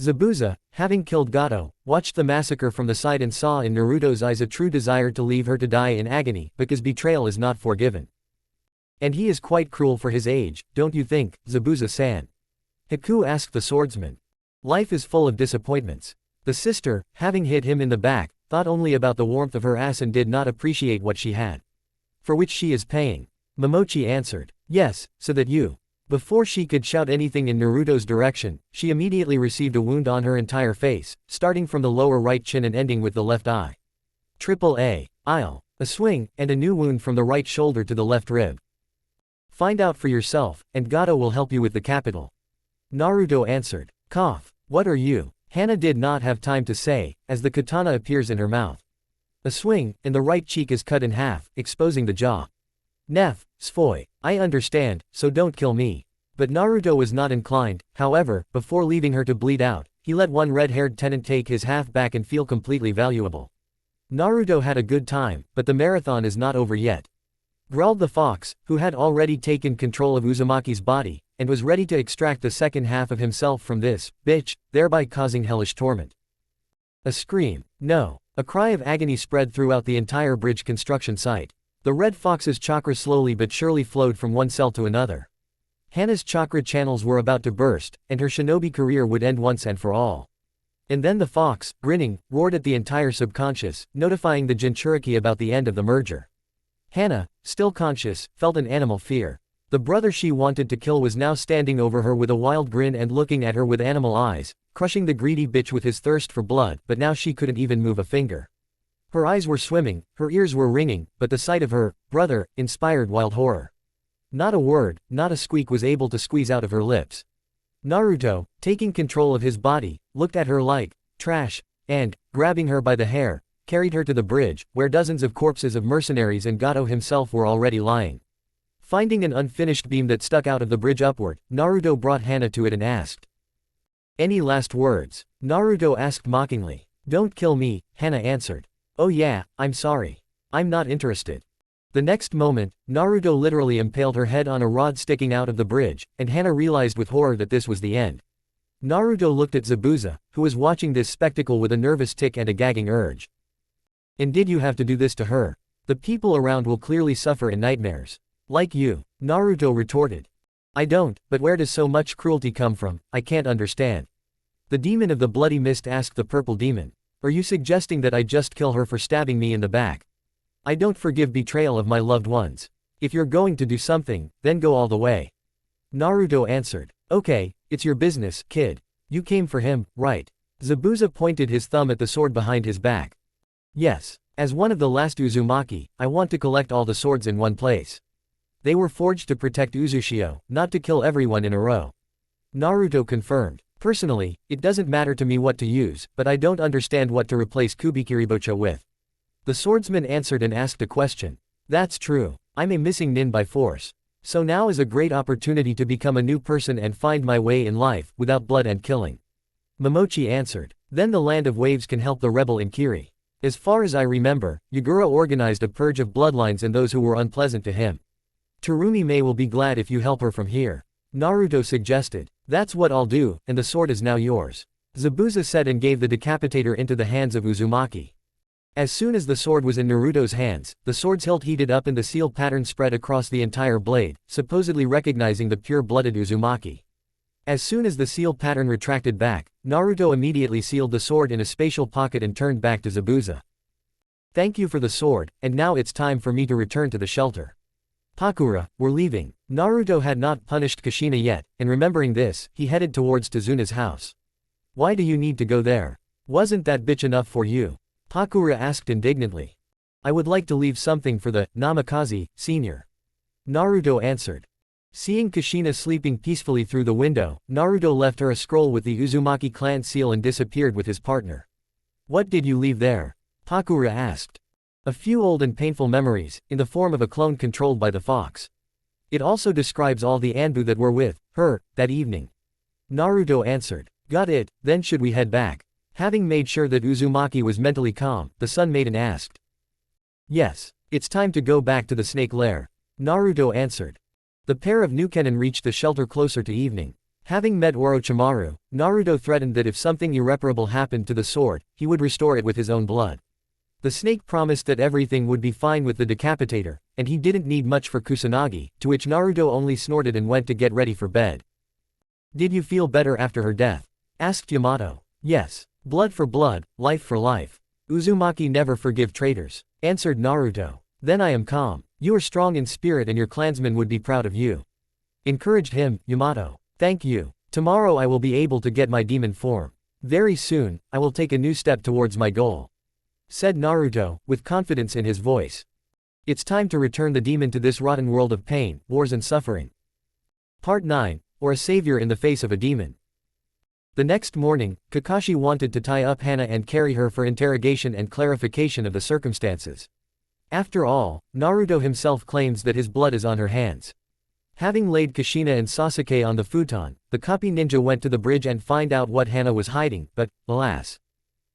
Zabuza, having killed Gato, watched the massacre from the side and saw in Naruto's eyes a true desire to leave her to die in agony, because betrayal is not forgiven. And he is quite cruel for his age, don't you think, Zabuza-san? Haku asked the swordsman. Life is full of disappointments. The sister, having hit him in the back, thought only about the warmth of her ass and did not appreciate what she had. For which she is paying. Momochi answered. Yes, so that you. Before she could shout anything in Naruto's direction, she immediately received a wound on her entire face, starting from the lower right chin and ending with the left eye. Triple A. A swing, and a new wound from the right shoulder to the left rib. Find out for yourself, and Gato will help you with the capital. Naruto answered. Cough. What are you? Henna did not have time to say, as the katana appears in her mouth. A swing, and the right cheek is cut in half, exposing the jaw. Neff, Sfoy. I understand, so don't kill me. But Naruto was not inclined, however, before leaving her to bleed out, he let one red-haired tenant take his half back and feel completely valuable. Naruto had a good time, but the marathon is not over yet. Growled the fox, who had already taken control of Uzumaki's body, and was ready to extract the second half of himself from this bitch, thereby causing hellish torment. A scream. No. A cry of agony spread throughout the entire bridge construction site. The red fox's chakra slowly but surely flowed from one cell to another. Henna's chakra channels were about to burst, and her shinobi career would end once and for all. And then the fox, grinning, roared at the entire subconscious, notifying the Jinchuriki about the end of the merger. Henna, still conscious, felt an animal fear. The brother she wanted to kill was now standing over her with a wild grin and looking at her with animal eyes, crushing the greedy bitch with his thirst for blood, but now she couldn't even move a finger. Her eyes were swimming, her ears were ringing, but the sight of her brother inspired wild horror. Not a word, not a squeak was able to squeeze out of her lips. Naruto, taking control of his body, looked at her like trash, and, grabbing her by the hair, carried her to the bridge, where dozens of corpses of mercenaries and Gato himself were already lying. Finding an unfinished beam that stuck out of the bridge upward, Naruto brought Henna to it and asked. Any last words? Naruto asked mockingly. Don't kill me, Henna answered. Oh yeah, I'm sorry. I'm not interested. The next moment, Naruto literally impaled her head on a rod sticking out of the bridge, and Henna realized with horror that this was the end. Naruto looked at Zabuza, who was watching this spectacle with a nervous tic and a gagging urge. And did you have to do this to her? The people around will clearly suffer in nightmares. Like you, Naruto retorted. I don't, but where does so much cruelty come from? I can't understand. The demon of the bloody mist asked the purple demon. Are you suggesting that I just kill her for stabbing me in the back? I don't forgive betrayal of my loved ones. If you're going to do something, then go all the way. Naruto answered. Okay, it's your business, kid. You came for him, right? Zabuza pointed his thumb at the sword behind his back. Yes. As one of the last Uzumaki, I want to collect all the swords in one place. They were forged to protect Uzushio, not to kill everyone in a row. Naruto confirmed. Personally, it doesn't matter to me what to use, but I don't understand what to replace Kubikiribocha with. The swordsman answered and asked a question. That's true. I'm a missing nin by force. So now is a great opportunity to become a new person and find my way in life, without blood and killing. Momochi answered. Then the Land of Waves can help the rebel in Kiri. As far as I remember, Yagura organized a purge of bloodlines and those who were unpleasant to him. Terumi May will be glad if you help her from here. Naruto suggested. That's what I'll do, and the sword is now yours. Zabuza said and gave the decapitator into the hands of Uzumaki. As soon as the sword was in Naruto's hands, the sword's hilt heated up and the seal pattern spread across the entire blade, supposedly recognizing the pure-blooded Uzumaki. As soon as the seal pattern retracted back, Naruto immediately sealed the sword in a spatial pocket and turned back to Zabuza. Thank you for the sword, and now it's time for me to return to the shelter. Pakura, we're leaving. Naruto had not punished Kushina yet, and remembering this, he headed towards Tazuna's house. Why do you need to go there? Wasn't that bitch enough for you? Pakura asked indignantly. I would like to leave something for the Namikaze, senior. Naruto answered. Seeing Kushina sleeping peacefully through the window, Naruto left her a scroll with the Uzumaki clan seal and disappeared with his partner. What did you leave there? Pakura asked. A few old and painful memories, in the form of a clone controlled by the fox. It also describes all the Anbu that were with her that evening. Naruto answered. Got it, then should we head back? Having made sure that Uzumaki was mentally calm, the Sun Maiden asked. Yes, it's time to go back to the snake lair. Naruto answered. The pair of Nukenin reached the shelter closer to evening. Having met Orochimaru, Naruto threatened that if something irreparable happened to the sword, he would restore it with his own blood. The snake promised that everything would be fine with the decapitator, and he didn't need much for Kusanagi, to which Naruto only snorted and went to get ready for bed. Did you feel better after her death? Asked Yamato. Yes. Blood for blood, life for life. Uzumaki never forgive traitors. Answered Naruto. Then I am calm. You are strong in spirit and your clansmen would be proud of you. encouraged him, Yamato. Thank you. Tomorrow I will be able to get my demon form. Very soon, I will take a new step towards my goal, said Naruto, with confidence in his voice. It's time to return the demon to this rotten world of pain, wars and suffering. Part 9, or a savior in the face of a demon. The next morning, Kakashi wanted to tie up Henna and carry her for interrogation and clarification of the circumstances. After all, Naruto himself claims that his blood is on her hands. Having laid Kushina and Sasuke on the futon, the copy ninja went to the bridge and find out what Henna was hiding, but, alas,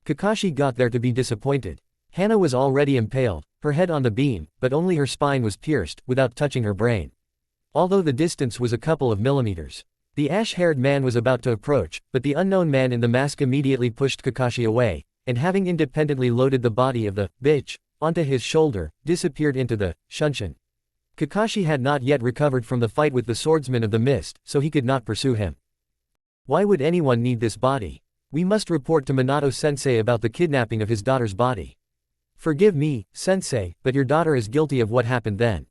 Kakashi got there to be disappointed. Henna was already impaled, her head on the beam, but only her spine was pierced, without touching her brain. Although the distance was a couple of millimeters. The ash-haired man was about to approach, but the unknown man in the mask immediately pushed Kakashi away, and having independently loaded the body of the bitch onto his shoulder, disappeared into the shunshin. Kakashi had not yet recovered from the fight with the swordsman of the mist, so he could not pursue him. Why would anyone need this body? We must report to Minato-sensei about the kidnapping of his daughter's body. Forgive me, sensei, but your daughter is guilty of what happened then,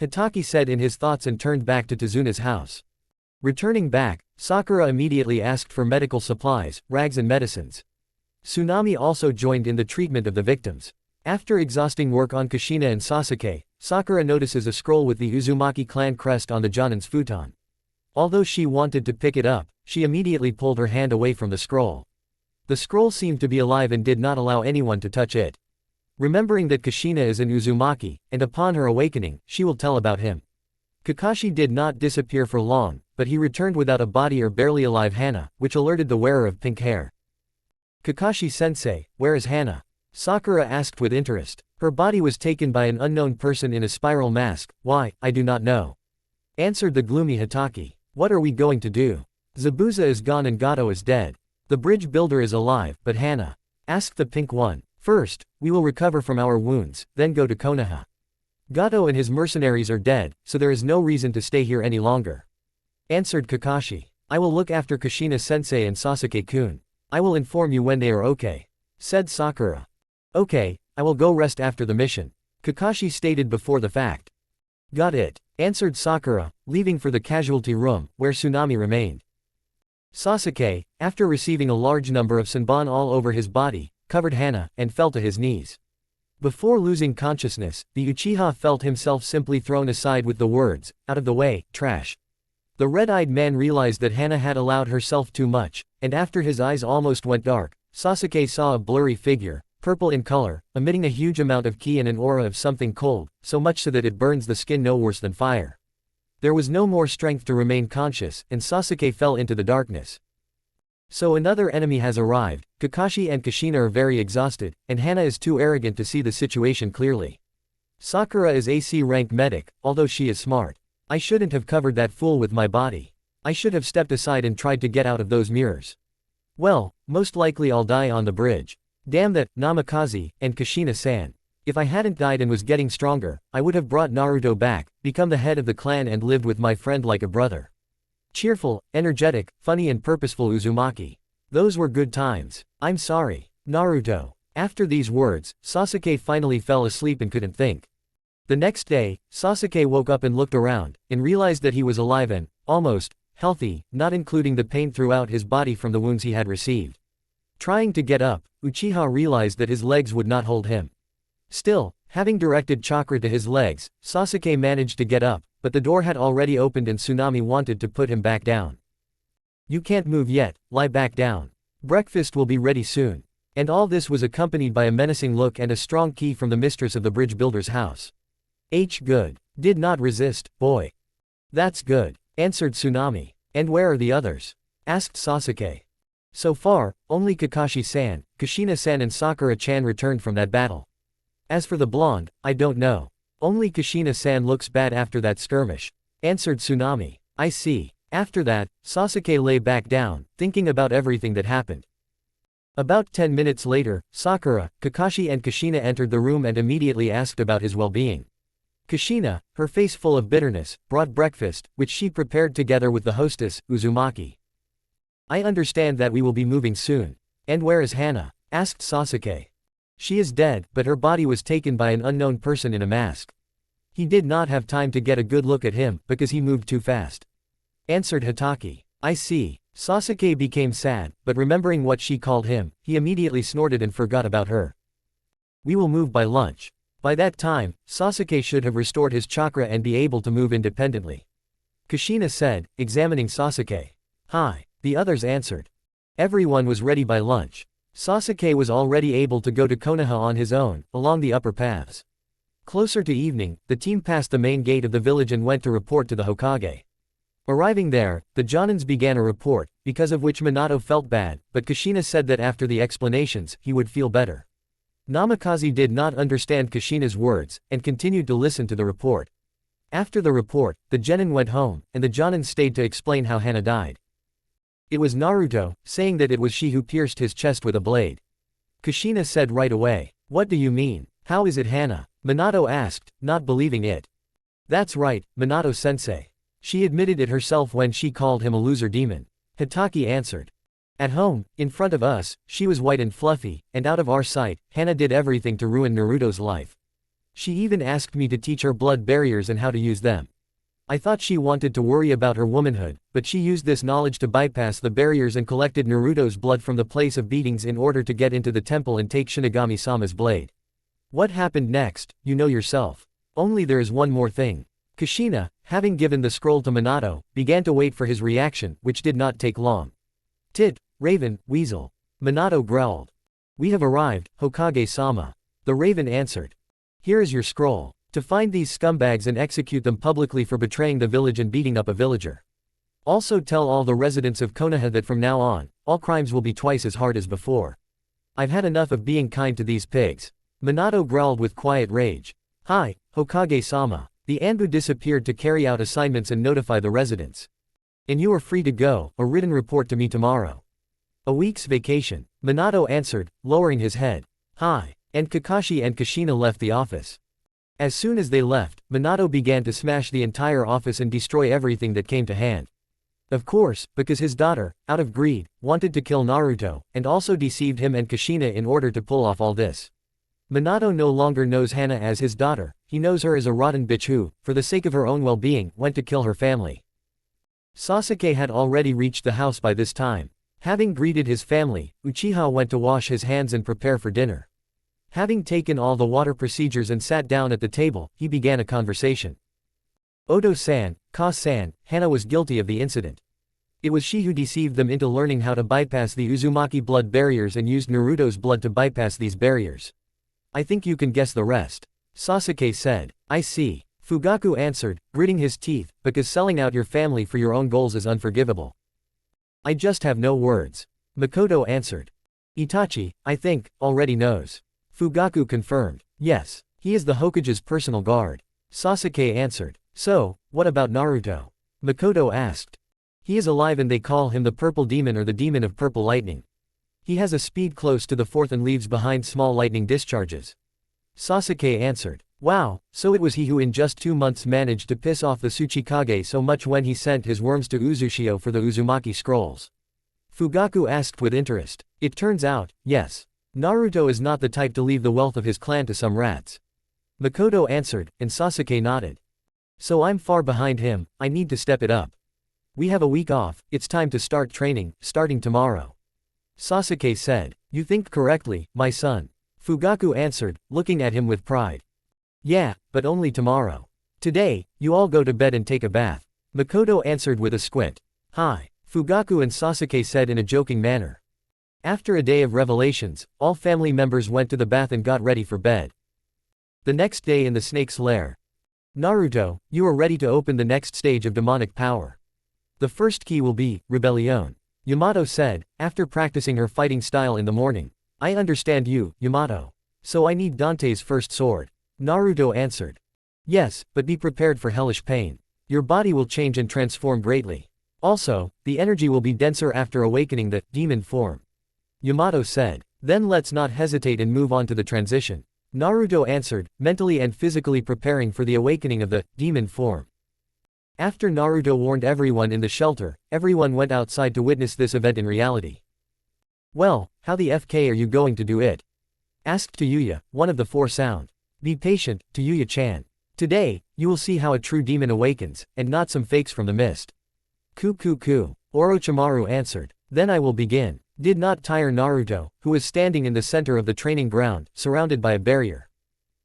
Hitaki said in his thoughts and turned back to Tazuna's house. Returning back, Sakura immediately asked for medical supplies, rags and medicines. Tsunami also joined in the treatment of the victims. After exhausting work on Kushina and Sasuke, Sakura notices a scroll with the Uzumaki clan crest on the Jonin's futon. Although she wanted to pick it up, she immediately pulled her hand away from the scroll. The scroll seemed to be alive and did not allow anyone to touch it. Remembering that Kushina is an Uzumaki, and upon her awakening, she will tell about him. Kakashi did not disappear for long, but he returned without a body or barely alive Henna, which alerted the wearer of pink hair. Kakashi-sensei, where is Henna? Sakura asked with interest. Her body was taken by an unknown person in a spiral mask. Why, I do not know, answered the gloomy Hitaki. What are we going to do? Zabuza is gone and Gato is dead. The bridge builder is alive, but Henna? Asked the pink one. First, we will recover from our wounds, then go to Konoha. Gato and his mercenaries are dead, so there is no reason to stay here any longer, answered Kakashi. I will look after Kushina-sensei and Sasuke-kun. I will inform you when they are okay, said Sakura. Okay, I will go rest after the mission, Kakashi stated before the fact. Got it, answered Sakura, leaving for the casualty room, where Tsunami remained. Sasuke, after receiving a large number of senbon all over his body, covered Henna, and fell to his knees. Before losing consciousness, the Uchiha felt himself simply thrown aside with the words, out of the way, trash. The red-eyed man realized that Henna had allowed herself too much, and after his eyes almost went dark, Sasuke saw a blurry figure, purple in color, emitting a huge amount of ki and an aura of something cold, so much so that it burns the skin no worse than fire. There was no more strength to remain conscious, and Sasuke fell into the darkness. So another enemy has arrived. Kakashi and Kushina are very exhausted, and Henna is too arrogant to see the situation clearly. Sakura is AC rank medic, although she is smart. I shouldn't have covered that fool with my body. I should have stepped aside and tried to get out of those mirrors. Well, most likely I'll die on the bridge. Damn that, Namikaze, and Kushina-san. If I hadn't died and was getting stronger, I would have brought Naruto back, become the head of the clan and lived with my friend like a brother. Cheerful, energetic, funny and purposeful Uzumaki. Those were good times. I'm sorry, Naruto. After these words, Sasuke finally fell asleep and couldn't think. The next day, Sasuke woke up and looked around, and realized that he was alive and, almost, healthy, not including the pain throughout his body from the wounds he had received. Trying to get up, Uchiha realized that his legs would not hold him. Still, having directed chakra to his legs, Sasuke managed to get up, but the door had already opened and Tsunami wanted to put him back down. You can't move yet, lie back down. Breakfast will be ready soon. And all this was accompanied by a menacing look and a strong ki from the mistress of the bridge builder's house. Good. Did not resist, boy. That's good, answered Tsunami. And where are the others? Asked Sasuke. So far, only Kakashi-san, Kushina-san and Sakura-chan returned from that battle. As for the blonde, I don't know. Only Kushina-san looks bad after that skirmish, answered Tsunami. I see. After that, Sasuke lay back down, thinking about everything that happened. About 10 minutes later, Sakura, Kakashi and Kushina entered the room and immediately asked about his well-being. Kushina, her face full of bitterness, brought breakfast, which she prepared together with the hostess, Uzumaki. I understand that we will be moving soon. And where is Henna? Asked Sasuke. She is dead, but her body was taken by an unknown person in a mask. He did not have time to get a good look at him, because he moved too fast. answered Hitaki. I see. Sasuke became sad, but remembering what she called him, he immediately snorted and forgot about her. We will move by lunch. By that time, Sasuke should have restored his chakra and be able to move independently. Kushina said, examining Sasuke. Hi. The others answered. Everyone was ready by lunch. Sasuke was already able to go to Konoha on his own, along the upper paths. Closer to evening, the team passed the main gate of the village and went to report to the Hokage. Arriving there, the Jonins began a report, because of which Minato felt bad, but Kushina said that after the explanations, he would feel better. Namikaze did not understand Kushina's words, and continued to listen to the report. After the report, the genin went home, and the Jonins stayed to explain how Henna died. It was Naruto, saying that it was she who pierced his chest with a blade. Kushina said right away. What do you mean? How is it Henna? Minato asked, not believing it. That's right, Minato-sensei. She admitted it herself when she called him a loser demon. Hitaki answered. At home, in front of us, she was white and fluffy, and out of our sight, Henna did everything to ruin Naruto's life. She even asked me to teach her blood barriers and how to use them. I thought she wanted to worry about her womanhood, but she used this knowledge to bypass the barriers and collected Naruto's blood from the place of beatings in order to get into the temple and take Shinigami-sama's blade. What happened next, you know yourself. Only there is one more thing. Kushina, having given the scroll to Minato, began to wait for his reaction, which did not take long. Tit, Raven, Weasel. Minato growled. We have arrived, Hokage-sama. The Raven answered. Here is your scroll. To find these scumbags and execute them publicly for betraying the village and beating up a villager. Also tell all the residents of Konoha that from now on, all crimes will be twice as hard as before. I've had enough of being kind to these pigs. Minato growled with quiet rage. Hi, Hokage-sama. The Anbu disappeared to carry out assignments and notify the residents. And you are free to go, a written report to me tomorrow. A week's vacation, Minato answered, lowering his head. Hi. And Kakashi and Kushina left the office. As soon as they left, Minato began to smash the entire office and destroy everything that came to hand. Of course, because his daughter, out of greed, wanted to kill Naruto, and also deceived him and Kushina in order to pull off all this. Minato no longer knows Henna as his daughter, he knows her as a rotten bitch who, for the sake of her own well-being, went to kill her family. Sasuke had already reached the house by this time. Having greeted his family, Uchiha went to wash his hands and prepare for dinner. Having taken all the water procedures and sat down at the table, he began a conversation. Odo-san, Ka-san, Henna was guilty of the incident. It was she who deceived them into learning how to bypass the Uzumaki blood barriers and used Naruto's blood to bypass these barriers. I think you can guess the rest. Sasuke said. I see. Fugaku answered, gritting his teeth, because selling out your family for your own goals is unforgivable. I just have no words. Makoto answered. Itachi, I think, already knows. Fugaku confirmed. Yes. He is the Hokage's personal guard. Sasuke answered. So, what about Naruto? Makoto asked. He is alive and they call him the Purple Demon or the Demon of Purple Lightning. He has a speed close to the fourth and leaves behind small lightning discharges. Sasuke answered. Wow, so it was he who in just 2 months managed to piss off the Tsuchikage so much when he sent his worms to Uzushio for the Uzumaki scrolls. Fugaku asked with interest. It turns out, yes. Naruto is not the type to leave the wealth of his clan to some rats. Makoto answered, and Sasuke nodded. So I'm far behind him, I need to step it up. We have a week off, it's time to start training, starting tomorrow. Sasuke said. You think correctly, my son. Fugaku answered, looking at him with pride. Yeah, but only tomorrow. Today, you all go to bed and take a bath. Makoto answered with a squint. Hi. Fugaku and Sasuke said in a joking manner. After a day of revelations, all family members went to the bath and got ready for bed. The next day in the snake's lair. Naruto, you are ready to open the next stage of demonic power. The first key will be, Rebellion. Yamato said, after practicing her fighting style in the morning. I understand you, Yamato. So I need Dante's first sword. Naruto answered. Yes, but be prepared for hellish pain. Your body will change and transform greatly. Also, the energy will be denser after awakening the demon form. Yamato said. Then let's not hesitate and move on to the transition. Naruto answered, mentally and physically preparing for the awakening of the demon form. After Naruto warned everyone in the shelter, everyone went outside to witness this event in reality. Well, how the FK are you going to do it? Asked Tayuya, one of the four sound. Be patient, Tayuya-chan. Today, you will see how a true demon awakens, and not some fakes from the mist. Ku. Orochimaru answered. Then I will begin. Did not tire Naruto, who was standing in the center of the training ground, surrounded by a barrier.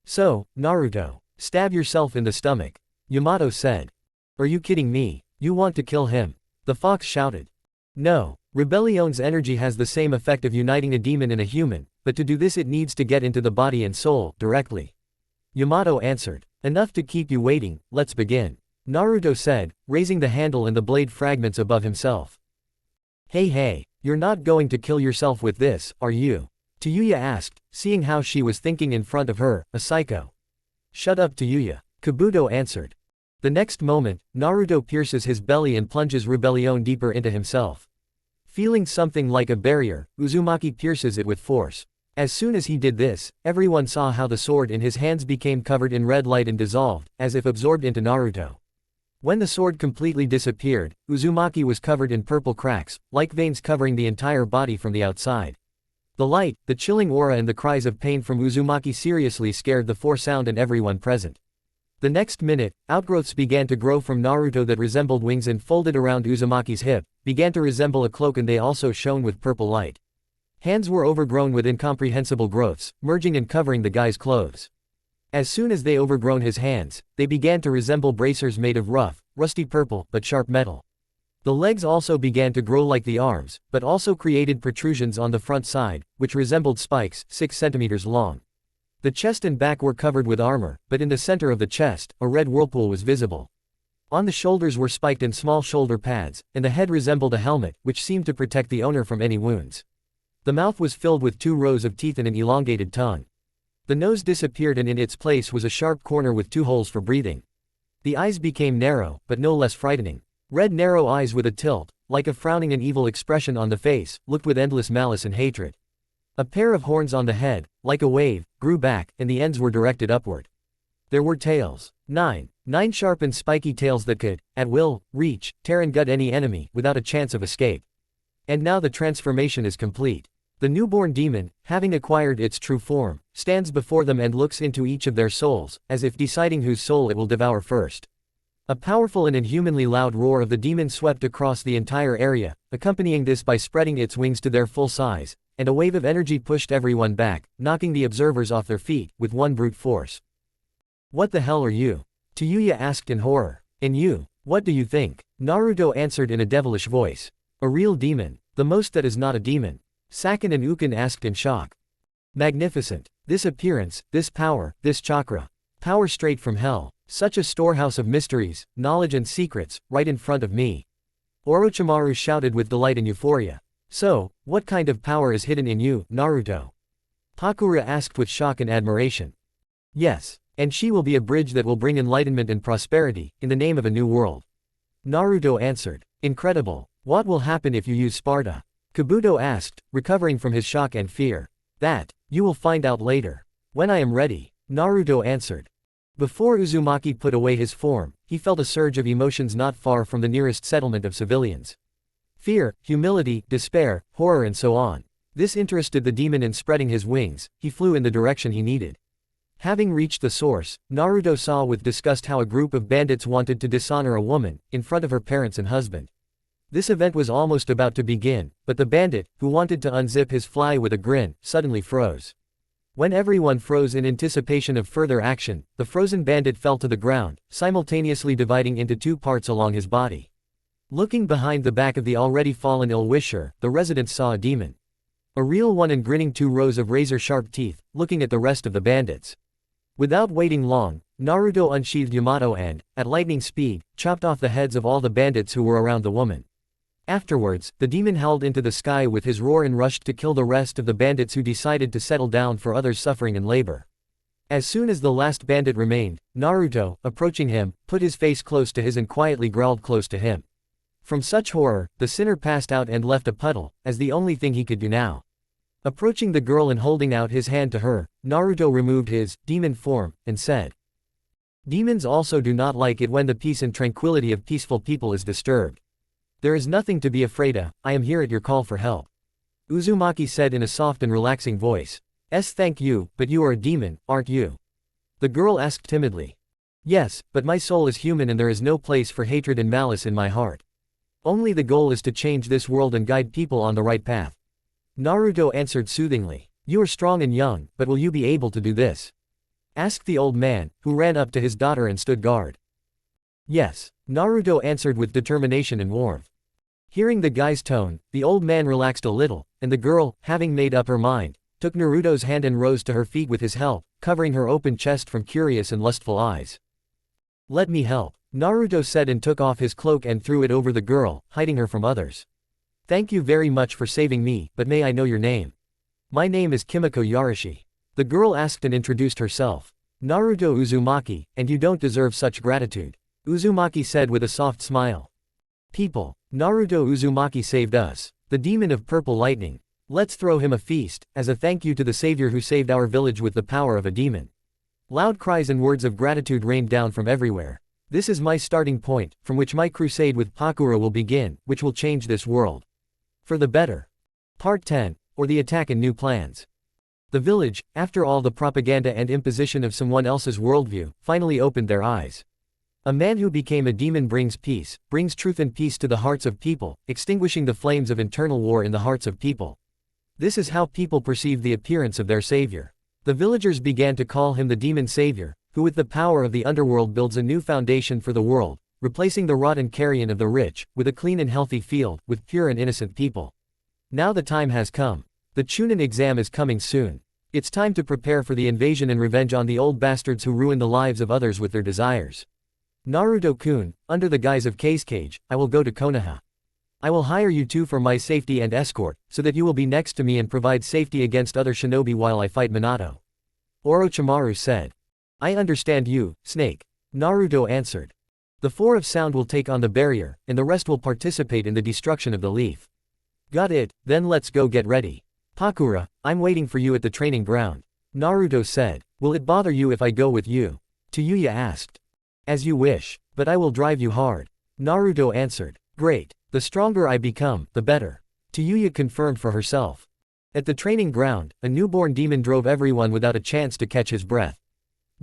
So, Naruto, stab yourself in the stomach. Yamato said. Are you kidding me? You want to kill him? The fox shouted. No, Rebellion's energy has the same effect of uniting a demon and a human, but to do this it needs to get into the body and soul, directly. Yamato answered. Enough to keep you waiting, let's begin. Naruto said, raising the handle and the blade fragments above himself. Hey, you're not going to kill yourself with this, are you? Tayuya asked, seeing how she was thinking in front of her, a psycho. Shut up, Tayuya. Kabuto answered. The next moment, Naruto pierces his belly and plunges Rebellion deeper into himself. Feeling something like a barrier, Uzumaki pierces it with force. As soon as he did this, everyone saw how the sword in his hands became covered in red light and dissolved, as if absorbed into Naruto. When the sword completely disappeared, Uzumaki was covered in purple cracks, like veins covering the entire body from the outside. The light, the chilling aura and the cries of pain from Uzumaki seriously scared the four sound and everyone present. The next minute, outgrowths began to grow from Naruto that resembled wings and folded around Uzumaki's hip, began to resemble a cloak, and they also shone with purple light. Hands were overgrown with incomprehensible growths, merging and covering the guy's clothes. As soon as they overgrown his hands, they began to resemble bracers made of rough, rusty purple, but sharp metal. The legs also began to grow like the arms, but also created protrusions on the front side, which resembled spikes, 6 centimeters long. The chest and back were covered with armor, but in the center of the chest, a red whirlpool was visible. On the shoulders were spiked and small shoulder pads, and the head resembled a helmet, which seemed to protect the owner from any wounds. The mouth was filled with 2 rows of teeth and an elongated tongue. The nose disappeared and in its place was a sharp corner with 2 holes for breathing. The eyes became narrow, but no less frightening. Red narrow eyes with a tilt, like a frowning and evil expression on the face, looked with endless malice and hatred. A pair of horns on the head, like a wave, grew back, and the ends were directed upward. There were tails. 9 sharp and spiky tails that could, at will, reach, tear and gut any enemy, without a chance of escape. And now the transformation is complete. The newborn demon, having acquired its true form, stands before them and looks into each of their souls, as if deciding whose soul it will devour first. A powerful and inhumanly loud roar of the demon swept across the entire area, accompanying this by spreading its wings to their full size, and a wave of energy pushed everyone back, knocking the observers off their feet, with one brute force. What the hell are you? Tayuya asked in horror. And you, what do you think? Naruto answered in a devilish voice. A real demon, the most that is not a demon. Sakin and Ukin asked in shock. Magnificent. This appearance, this power, this chakra. Power straight from hell. Such a storehouse of mysteries, knowledge and secrets, right in front of me. Orochimaru shouted with delight and euphoria. So, what kind of power is hidden in you, Naruto? Pakura asked with shock and admiration. Yes, and she will be a bridge that will bring enlightenment and prosperity, in the name of a new world. Naruto answered. Incredible. What will happen if you use Sparta? Kabuto asked, recovering from his shock and fear. That, you will find out later. When I am ready, Naruto answered. Before Uzumaki put away his form, he felt a surge of emotions not far from the nearest settlement of civilians. Fear, humility, despair, horror and so on. This interested the demon and spreading his wings, he flew in the direction he needed. Having reached the source, Naruto saw with disgust how a group of bandits wanted to dishonor a woman, in front of her parents and husband. This event was almost about to begin, but the bandit, who wanted to unzip his fly with a grin, suddenly froze. When everyone froze in anticipation of further action, the frozen bandit fell to the ground, simultaneously dividing into 2 parts along his body. Looking behind the back of the already fallen ill-wisher, the residents saw a demon. A real one, and grinning 2 rows of razor-sharp teeth, looking at the rest of the bandits. Without waiting long, Naruto unsheathed Yamato and, at lightning speed, chopped off the heads of all the bandits who were around the woman. Afterwards, the demon howled into the sky with his roar and rushed to kill the rest of the bandits who decided to settle down for others suffering in labor. As soon as the last bandit remained, Naruto, approaching him, put his face close to his and quietly growled close to him. From such horror, the sinner passed out and left a puddle, as the only thing he could do now. Approaching the girl and holding out his hand to her, Naruto removed his demon form, and said, Demons also do not like it when the peace and tranquility of peaceful people is disturbed. There is nothing to be afraid of, I am here at your call for help. Uzumaki said in a soft and relaxing voice. Thank you, but you are a demon, aren't you? The girl asked timidly. Yes, but my soul is human and there is no place for hatred and malice in my heart. Only the goal is to change this world and guide people on the right path. Naruto answered soothingly. You are strong and young, but will you be able to do this? Asked the old man, who ran up to his daughter and stood guard. Yes, Naruto answered with determination and warmth. Hearing the guy's tone, the old man relaxed a little, and the girl, having made up her mind, took Naruto's hand and rose to her feet with his help, covering her open chest from curious and lustful eyes. Let me help, Naruto said and took off his cloak and threw it over the girl, hiding her from others. Thank you very much for saving me, but may I know your name? My name is Kimiko Yarashi. The girl asked and introduced herself. Naruto Uzumaki, and you don't deserve such gratitude, Uzumaki said with a soft smile. People, Naruto Uzumaki saved us. The demon of purple lightning. Let's throw him a feast, as a thank you to the savior who saved our village with the power of a demon. Loud cries and words of gratitude rained down from everywhere. This is my starting point, from which my crusade with Pakura will begin, which will change this world. For the better. Part 10, or the attack and new plans. The village, after all the propaganda and imposition of someone else's worldview, finally opened their eyes. A man who became a demon brings peace, brings truth and peace to the hearts of people, extinguishing the flames of internal war in the hearts of people. This is how people perceive the appearance of their savior. The villagers began to call him the demon savior, who with the power of the underworld builds a new foundation for the world, replacing the rotten carrion of the rich, with a clean and healthy field, with pure and innocent people. Now the time has come. The Chunin exam is coming soon. It's time to prepare for the invasion and revenge on the old bastards who ruin the lives of others with their desires. Naruto-kun, under the guise of Cage, I will go to Konoha. I will hire you two for my safety and escort, so that you will be next to me and provide safety against other shinobi while I fight Minato. Orochimaru said. I understand you, Snake. Naruto answered. The four of sound will take on the barrier, and the rest will participate in the destruction of the leaf. Got it, then let's go get ready. Pakura, I'm waiting for you at the training ground. Naruto said. Will it bother you if I go with you? Tayuya asked. As you wish, but I will drive you hard. Naruto answered. Great. The stronger I become, the better. Tayuya confirmed for herself. At the training ground, a newborn demon drove everyone without a chance to catch his breath.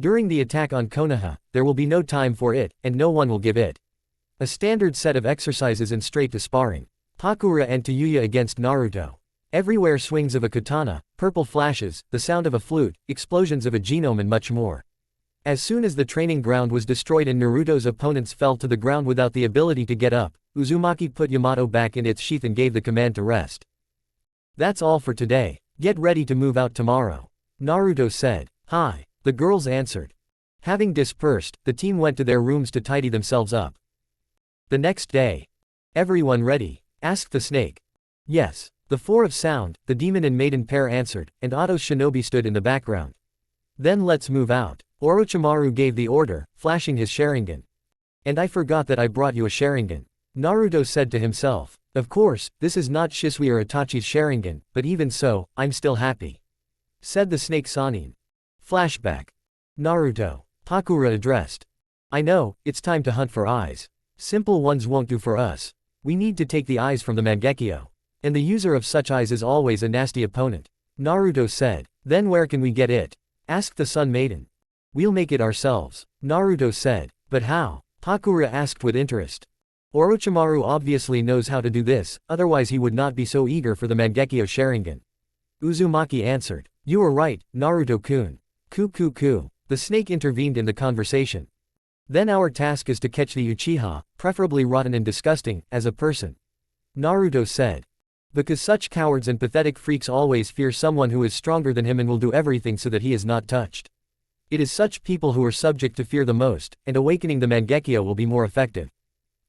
During the attack on Konoha, there will be no time for it, and no one will give it. A standard set of exercises and straight to sparring. Pakura and Tayuya against Naruto. Everywhere swings of a katana, purple flashes, the sound of a flute, explosions of a genome and much more. As soon as the training ground was destroyed and Naruto's opponents fell to the ground without the ability to get up, Uzumaki put Yamato back in its sheath and gave the command to rest. That's all for today. Get ready to move out tomorrow. Naruto said. Hi. The girls answered. Having dispersed, the team went to their rooms to tidy themselves up. The next day. Everyone ready? Asked the snake. Yes. The four of sound, the demon and maiden pair answered, and Otto's shinobi stood in the background. Then let's move out. Orochimaru gave the order, flashing his Sharingan. And I forgot that I brought you a Sharingan. Naruto said to himself. Of course, this is not Shisui or Itachi's Sharingan, but even so, I'm still happy. Said the snake Sanin. Flashback. Naruto. Pakura addressed. I know, it's time to hunt for eyes. Simple ones won't do for us. We need to take the eyes from the Mangekyo. And the user of such eyes is always a nasty opponent. Naruto said. Then where can we get it? Asked the Sun Maiden. We'll make it ourselves. Naruto said. But how? Pakura asked with interest. Orochimaru obviously knows how to do this, otherwise he would not be so eager for the Mangekyo Sharingan. Uzumaki answered. You are right, Naruto-kun. Ku. The snake intervened in the conversation. Then our task is to catch the Uchiha, preferably rotten and disgusting, as a person. Naruto said. Because such cowards and pathetic freaks always fear someone who is stronger than him and will do everything so that he is not touched. It is such people who are subject to fear the most, and awakening the Mangekyo will be more effective.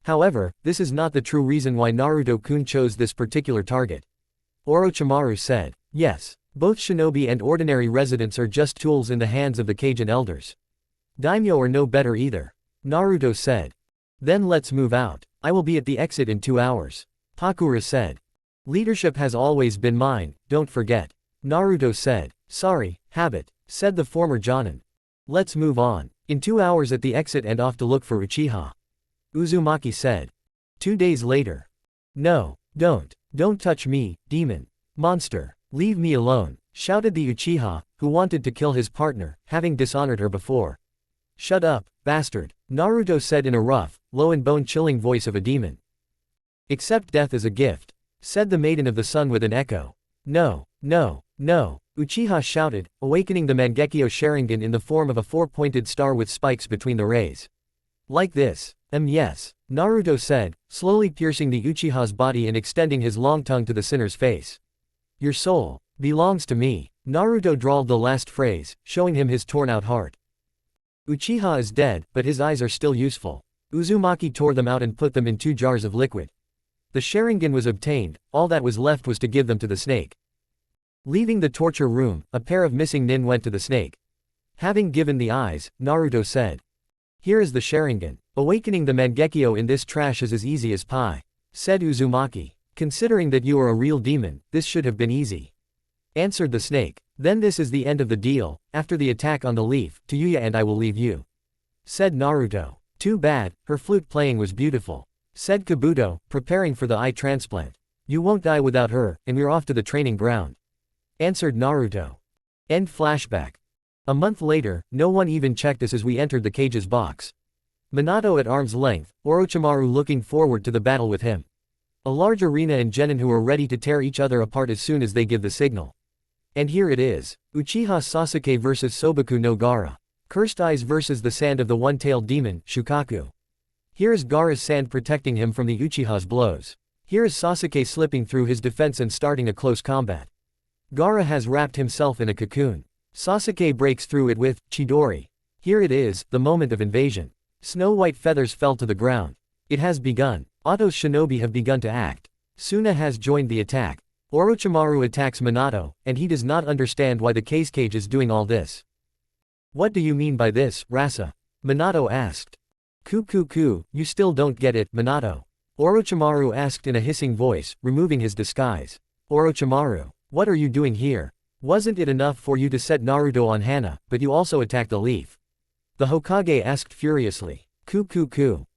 However, this is not the true reason why Naruto-kun chose this particular target. Orochimaru said. Yes. Both shinobi and ordinary residents are just tools in the hands of the Kajin elders. Daimyo are no better either. Naruto said. Then let's move out. I will be at the exit in 2 hours. Pakura said. Leadership has always been mine, don't forget. Naruto said. Sorry, habit, said the former Jonin. Let's move on. In 2 hours at the exit and off to look for Uchiha. Uzumaki said. 2 days later. No, don't touch me, demon. Monster. Leave me alone, shouted the Uchiha, who wanted to kill his partner, having dishonored her before. Shut up, bastard, Naruto said in a rough, low and bone-chilling voice of a demon. Accept death as a gift, said the Maiden of the Sun with an echo. No, no, no, Uchiha shouted, awakening the Mangekyo Sharingan in the form of a four-pointed star with spikes between the rays. Like this. Yes, Naruto said, slowly piercing the Uchiha's body and extending his long tongue to the sinner's face. Your soul belongs to me. Naruto drawled the last phrase, showing him his torn-out heart. Uchiha is dead, but his eyes are still useful. Uzumaki tore them out and put them in 2 jars of liquid. The Sharingan was obtained, all that was left was to give them to the snake. Leaving the torture room, a pair of missing nin went to the snake. Having given the eyes, Naruto said. Here is the Sharingan. Awakening the Mangekyo in this trash is as easy as pie, said Uzumaki. Considering that you are a real demon, this should have been easy, answered the snake. Then this is the end of the deal. After the attack on the leaf, Tayuya and I will leave you, said Naruto. Too bad, her flute playing was beautiful, said Kabuto, preparing for the eye transplant. You won't die without her, and we're off to the training ground, answered Naruto. End flashback. A month later, no one even checked us as we entered the cage's box. Minato at arm's length, Orochimaru looking forward to the battle with him. A large arena and genin who are ready to tear each other apart as soon as they give the signal. And here it is. Uchiha Sasuke vs Sobaku no Gaara. Cursed Eyes vs the Sand of the One-Tailed Demon, Shukaku. Here is Gaara's sand protecting him from the Uchiha's blows. Here is Sasuke slipping through his defense and starting a close combat. Gaara has wrapped himself in a cocoon. Sasuke breaks through it with Chidori. Here it is, the moment of invasion. Snow-white feathers fell to the ground. It has begun. Otto's shinobi have begun to act. Suna has joined the attack. Orochimaru attacks Minato, and he does not understand why the cage is doing all this. What do you mean by this, Rasa? Minato asked. Ku, you still don't get it, Minato. Orochimaru asked in a hissing voice, removing his disguise. Orochimaru, what are you doing here? Wasn't it enough for you to set Naruto on Henna, but you also attacked the leaf? The Hokage asked furiously. Ku.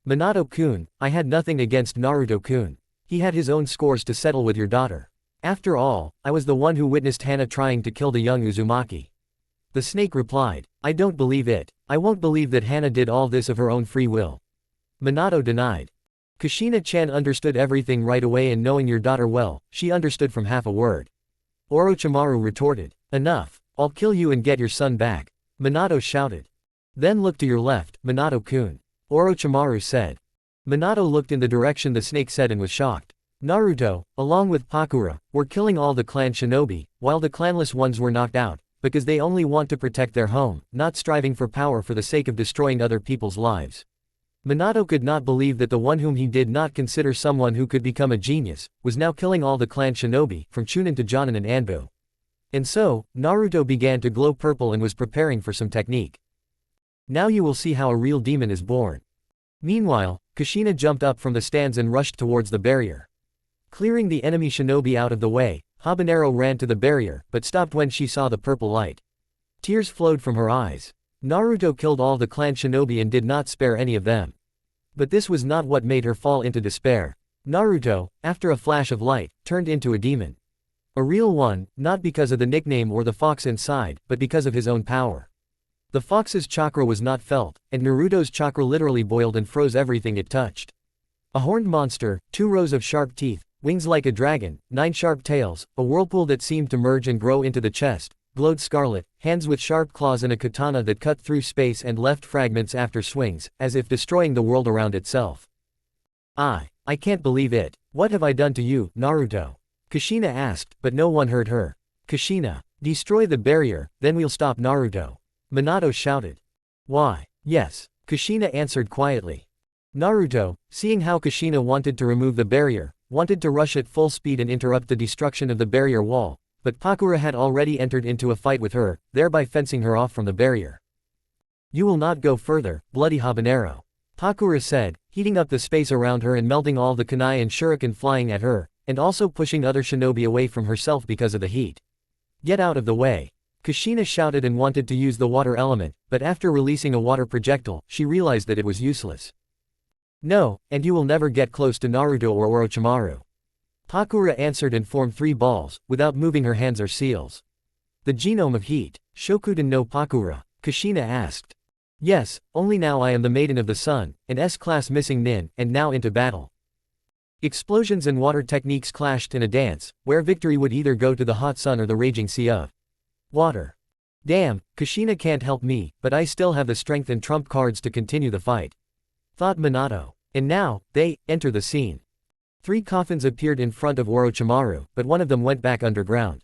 Minato-kun, I had nothing against Naruto-kun. He had his own scores to settle with your daughter. After all, I was the one who witnessed Henna trying to kill the young Uzumaki. The snake replied. I don't believe it. I won't believe that Henna did all this of her own free will. Minato denied. Kushina-chan understood everything right away, and knowing your daughter well, she understood from half a word. Orochimaru retorted. Enough. I'll kill you and get your son back. Minato shouted. Then look to your left, Minato-kun. Orochimaru said. Minato looked in the direction the snake said and was shocked. Naruto, along with Pakura, were killing all the clan shinobi, while the clanless ones were knocked out, because they only want to protect their home, not striving for power for the sake of destroying other people's lives. Minato could not believe that the one whom he did not consider someone who could become a genius, was now killing all the clan shinobi, from Chunin to Jonin and Anbu. And so, Naruto began to glow purple and was preparing for some technique. Now you will see how a real demon is born. Meanwhile, Kushina jumped up from the stands and rushed towards the barrier. Clearing the enemy shinobi out of the way, Habanero ran to the barrier, but stopped when she saw the purple light. Tears flowed from her eyes. Naruto killed all the clan shinobi and did not spare any of them. But this was not what made her fall into despair. Naruto, after a flash of light, turned into a demon. A real one, not because of the nickname or the fox inside, but because of his own power. The fox's chakra was not felt, and Naruto's chakra literally boiled and froze everything it touched. A horned monster, 2 rows of sharp teeth, wings like a dragon, 9 sharp tails, a whirlpool that seemed to merge and grow into the chest, glowed scarlet, hands with sharp claws and a katana that cut through space and left fragments after swings, as if destroying the world around itself. I can't believe it. What have I done to you, Naruto? Kushina asked, but no one heard her. Kushina, destroy the barrier, then we'll stop Naruto. Minato shouted. Why? Yes. Kushina answered quietly. Naruto, seeing how Kushina wanted to remove the barrier, wanted to rush at full speed and interrupt the destruction of the barrier wall, but Pakura had already entered into a fight with her, thereby fencing her off from the barrier. You will not go further, bloody habanero. Pakura said, heating up the space around her and melting all the kunai and shuriken flying at her, and also pushing other shinobi away from herself because of the heat. Get out of the way. Kushina shouted and wanted to use the water element, but after releasing a water projectile, she realized that it was useless. No, and you will never get close to Naruto or Orochimaru. Pakura answered and formed 3 balls, without moving her hands or seals. The genome of heat. Shokuden no Pakura, Kushina asked. Yes, only now I am the Maiden of the Sun, an S-class missing nin, and now into battle. Explosions and water techniques clashed in a dance, where victory would either go to the hot sun or the raging sea of water. Damn, Kushina can't help me, but I still have the strength and trump cards to continue the fight, thought Minato. And now, they enter the scene. 3 coffins appeared in front of Orochimaru, but one of them went back underground.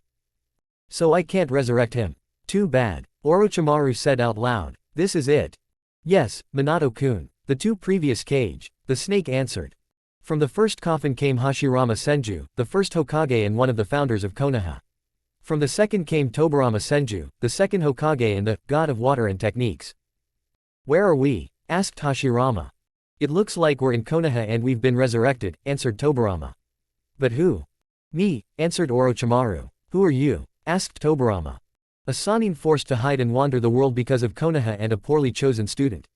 So I can't resurrect him. Too bad, Orochimaru said out loud. This is it. Yes, Minato-kun. The 2 previous cage, the snake answered. From the first coffin came Hashirama Senju, the first Hokage and one of the founders of Konoha. From the second came Tobirama Senju, the second Hokage and the god of water and techniques. Where are we? Asked Hashirama. It looks like we're in Konoha and we've been resurrected, answered Tobirama. But who? Me, answered Orochimaru. Who are you? Asked Tobirama. A Sannin forced to hide and wander the world because of Konoha and a poorly chosen student.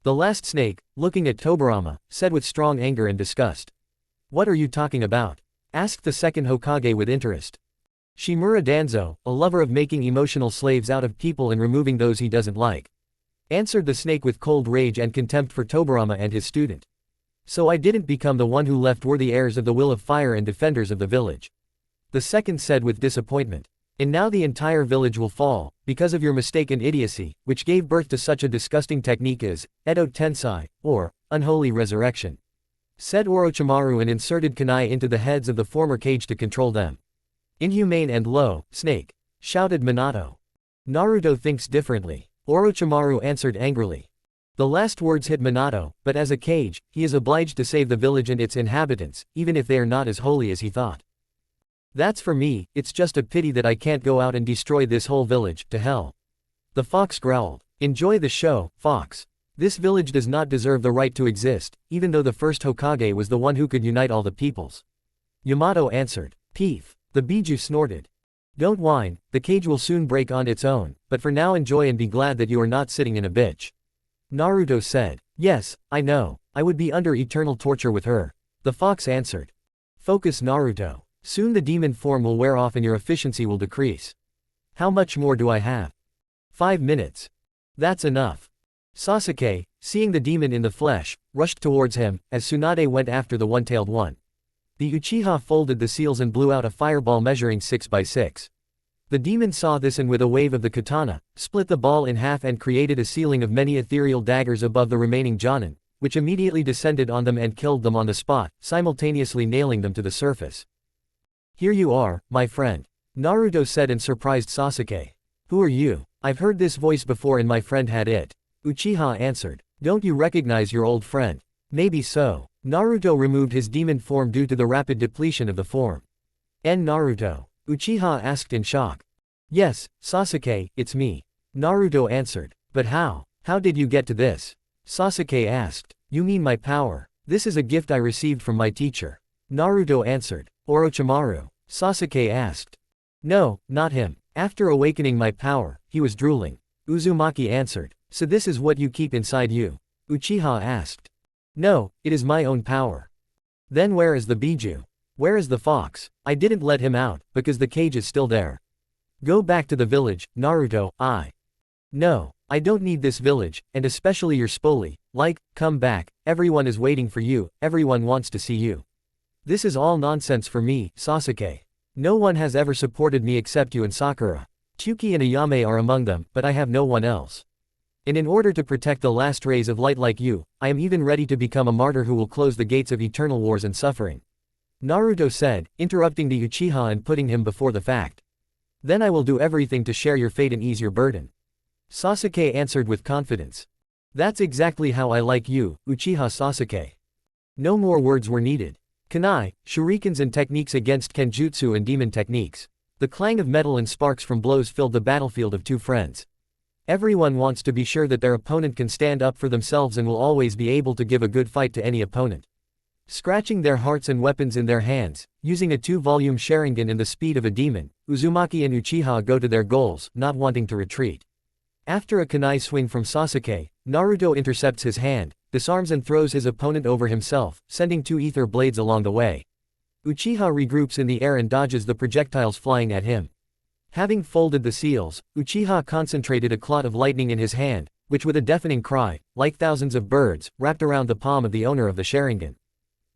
The last snake, looking at Tobirama, said with strong anger and disgust. What are you talking about? Asked the second Hokage with interest. Shimura Danzo, a lover of making emotional slaves out of people and removing those he doesn't like. Answered the snake with cold rage and contempt for Tobirama and his student. So I didn't become the one who left worthy heirs of the will of fire and defenders of the village. The second said with disappointment. And now the entire village will fall, because of your mistake and idiocy, which gave birth to such a disgusting technique as Edo Tensai, or unholy resurrection. Said Orochimaru and inserted kunai into the heads of the former cage to control them. Inhumane and low, snake! Shouted Minato. Naruto thinks differently. Orochimaru answered angrily. The last words hit Minato, but as a cage, he is obliged to save the village and its inhabitants, even if they are not as holy as he thought. That's for me, it's just a pity that I can't go out and destroy this whole village, to hell. The fox growled. Enjoy the show, fox. This village does not deserve the right to exist, even though the first Hokage was the one who could unite all the peoples. Yamato answered. Peef. The Biju snorted. Don't whine, the cage will soon break on its own, but for now enjoy and be glad that you are not sitting in a bitch. Naruto said. Yes, I know, I would be under eternal torture with her. The fox answered. Focus Naruto. Soon the demon form will wear off and your efficiency will decrease. How much more do I have? 5 minutes. That's enough. Sasuke, seeing the demon in the flesh, rushed towards him, as Tsunade went after the one-tailed one. The Uchiha folded the seals and blew out a fireball measuring 6 by 6. The demon saw this and with a wave of the katana, split the ball in half and created a ceiling of many ethereal daggers above the remaining Jonin, which immediately descended on them and killed them on the spot, simultaneously nailing them to the surface. Here you are, my friend. Naruto said and surprised Sasuke. Who are you? I've heard this voice before and my friend had it. Uchiha answered. Don't you recognize your old friend? Maybe so. Naruto removed his demon form due to the rapid depletion of the form. Naruto? Uchiha asked in shock. Yes, Sasuke, it's me. Naruto answered. But how? How did you get to this? Sasuke asked. You mean my power? This is a gift I received from my teacher. Naruto answered. Orochimaru? Sasuke asked. No, not him. After awakening my power, he was drooling. Uzumaki answered. So this is what you keep inside you? Uchiha asked. No, it is my own power. Then where is the Biju? Where is the fox? I didn't let him out, because the cage is still there. Go back to the village, Naruto. No, I don't need this village, and especially your spoli. Come back, everyone is waiting for you, everyone wants to see you. This is all nonsense for me, Sasuke. No one has ever supported me except you and Sakura. Chuki and Ayame are among them, but I have no one else. And in order to protect the last rays of light like you, I am even ready to become a martyr who will close the gates of eternal wars and suffering. Naruto said, interrupting the Uchiha and putting him before the fact. Then I will do everything to share your fate and ease your burden. Sasuke answered with confidence. That's exactly how I like you, Uchiha Sasuke. No more words were needed. Kunai, shurikens and techniques against kenjutsu and demon techniques. The clang of metal and sparks from blows filled the battlefield of two friends. Everyone wants to be sure that their opponent can stand up for themselves and will always be able to give a good fight to any opponent. Scratching their hearts and weapons in their hands, using a 2-volume Sharingan and the speed of a demon, Uzumaki and Uchiha go to their goals, not wanting to retreat. After a kunai swing from Sasuke, Naruto intercepts his hand, disarms and throws his opponent over himself, sending 2 ether blades along the way. Uchiha regroups in the air and dodges the projectiles flying at him. Having folded the seals, Uchiha concentrated a clot of lightning in his hand, which with a deafening cry, like thousands of birds, wrapped around the palm of the owner of the Sharingan.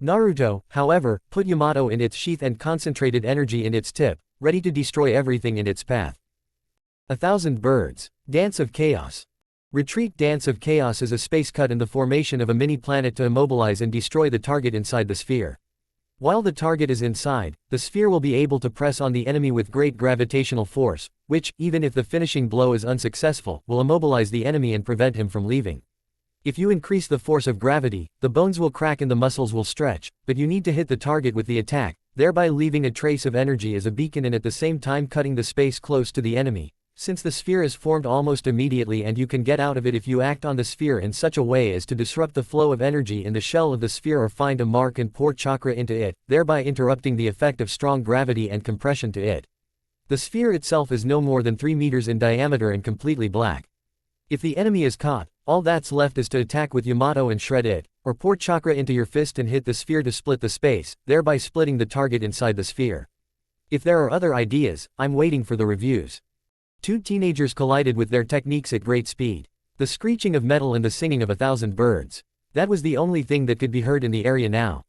Naruto, however, put Yamato in its sheath and concentrated energy in its tip, ready to destroy everything in its path. 1,000 Birds. Dance of Chaos. Retreat. Dance of Chaos is a space cut in the formation of a mini-planet to immobilize and destroy the target inside the sphere. While the target is inside, the sphere will be able to press on the enemy with great gravitational force, which, even if the finishing blow is unsuccessful, will immobilize the enemy and prevent him from leaving. If you increase the force of gravity, the bones will crack and the muscles will stretch, but you need to hit the target with the attack, thereby leaving a trace of energy as a beacon and at the same time cutting the space close to the enemy. Since the sphere is formed almost immediately and you can get out of it if you act on the sphere in such a way as to disrupt the flow of energy in the shell of the sphere or find a mark and pour chakra into it, thereby interrupting the effect of strong gravity and compression to it. The sphere itself is no more than 3 meters in diameter and completely black. If the enemy is caught, all that's left is to attack with Yamato and shred it, or pour chakra into your fist and hit the sphere to split the space, thereby splitting the target inside the sphere. If there are other ideas, I'm waiting for the reviews. Two teenagers collided with their techniques at great speed. The screeching of metal and the singing of 1,000 birds. That was the only thing that could be heard in the area now.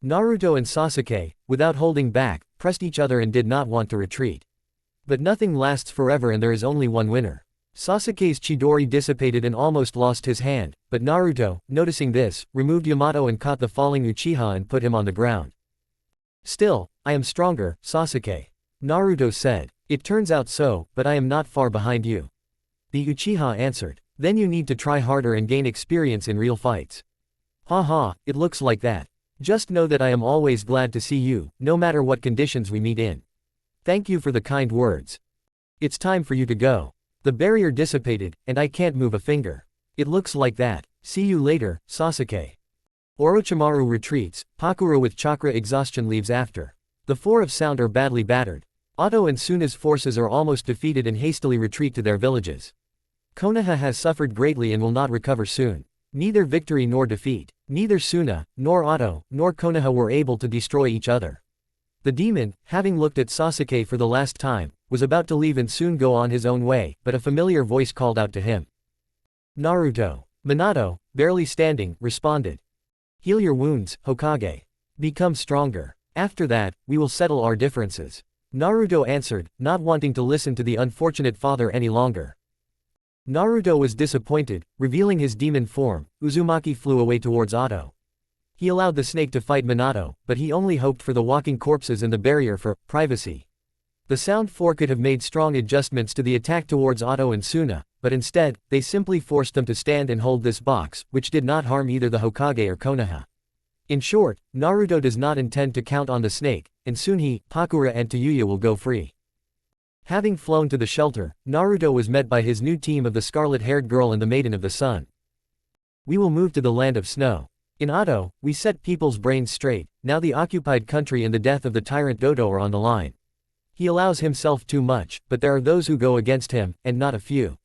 Naruto and Sasuke, without holding back, pressed each other and did not want to retreat. But nothing lasts forever and there is only one winner. Sasuke's Chidori dissipated and almost lost his hand, but Naruto, noticing this, removed Yamato and caught the falling Uchiha and put him on the ground. Still, I am stronger, Sasuke. Naruto said. It turns out so, but I am not far behind you. The Uchiha answered. Then you need to try harder and gain experience in real fights. Haha, it looks like that. Just know that I am always glad to see you, no matter what conditions we meet in. Thank you for the kind words. It's time for you to go. The barrier dissipated, and I can't move a finger. It looks like that. See you later, Sasuke. Orochimaru retreats, Pakura with chakra exhaustion leaves after. The four of sound are badly battered. Otto and Suna's forces are almost defeated and hastily retreat to their villages. Konoha has suffered greatly and will not recover soon. Neither victory nor defeat. Neither Suna, nor Otto, nor Konoha were able to destroy each other. The demon, having looked at Sasuke for the last time, was about to leave and soon go on his own way, but a familiar voice called out to him. Naruto. Minato, barely standing, responded. Heal your wounds, Hokage. Become stronger. After that, we will settle our differences. Naruto answered, not wanting to listen to the unfortunate father any longer. Naruto was disappointed, revealing his demon form. Uzumaki flew away towards Otto. He allowed the snake to fight Minato, but he only hoped for the walking corpses and the barrier for privacy. The Sound Four could have made strong adjustments to the attack towards Otto and Suna, but instead, they simply forced them to stand and hold this box, which did not harm either the Hokage or Konoha. In short, Naruto does not intend to count on the snake, and soon he, Pakura and Tayuya will go free. Having flown to the shelter, Naruto was met by his new team of the scarlet-haired girl and the Maiden of the Sun. We will move to the land of snow. In Otto, we set people's brains straight, now the occupied country and the death of the tyrant Dodo are on the line. He allows himself too much, but there are those who go against him, and not a few.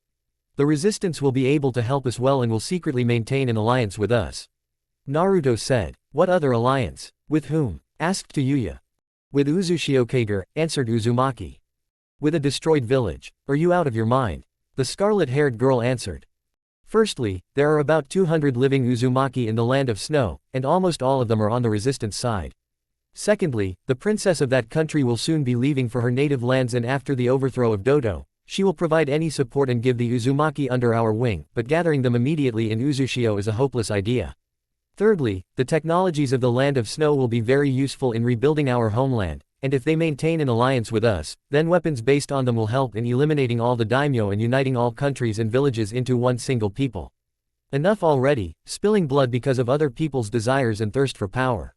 The resistance will be able to help us well and will secretly maintain an alliance with us. Naruto said. What other alliance? With whom? Asked Tayuya. With Uzushio-kage, answered Uzumaki. With a destroyed village. Are you out of your mind? The scarlet-haired girl answered. Firstly, there are about 200 living Uzumaki in the land of snow, and almost all of them are on the resistance side. Secondly, the princess of that country will soon be leaving for her native lands, and after the overthrow of Dodo, she will provide any support and give the Uzumaki under our wing, but gathering them immediately in Uzushio is a hopeless idea. Thirdly, the technologies of the land of snow will be very useful in rebuilding our homeland, and if they maintain an alliance with us, then weapons based on them will help in eliminating all the daimyo and uniting all countries and villages into one single people. Enough already, spilling blood because of other people's desires and thirst for power.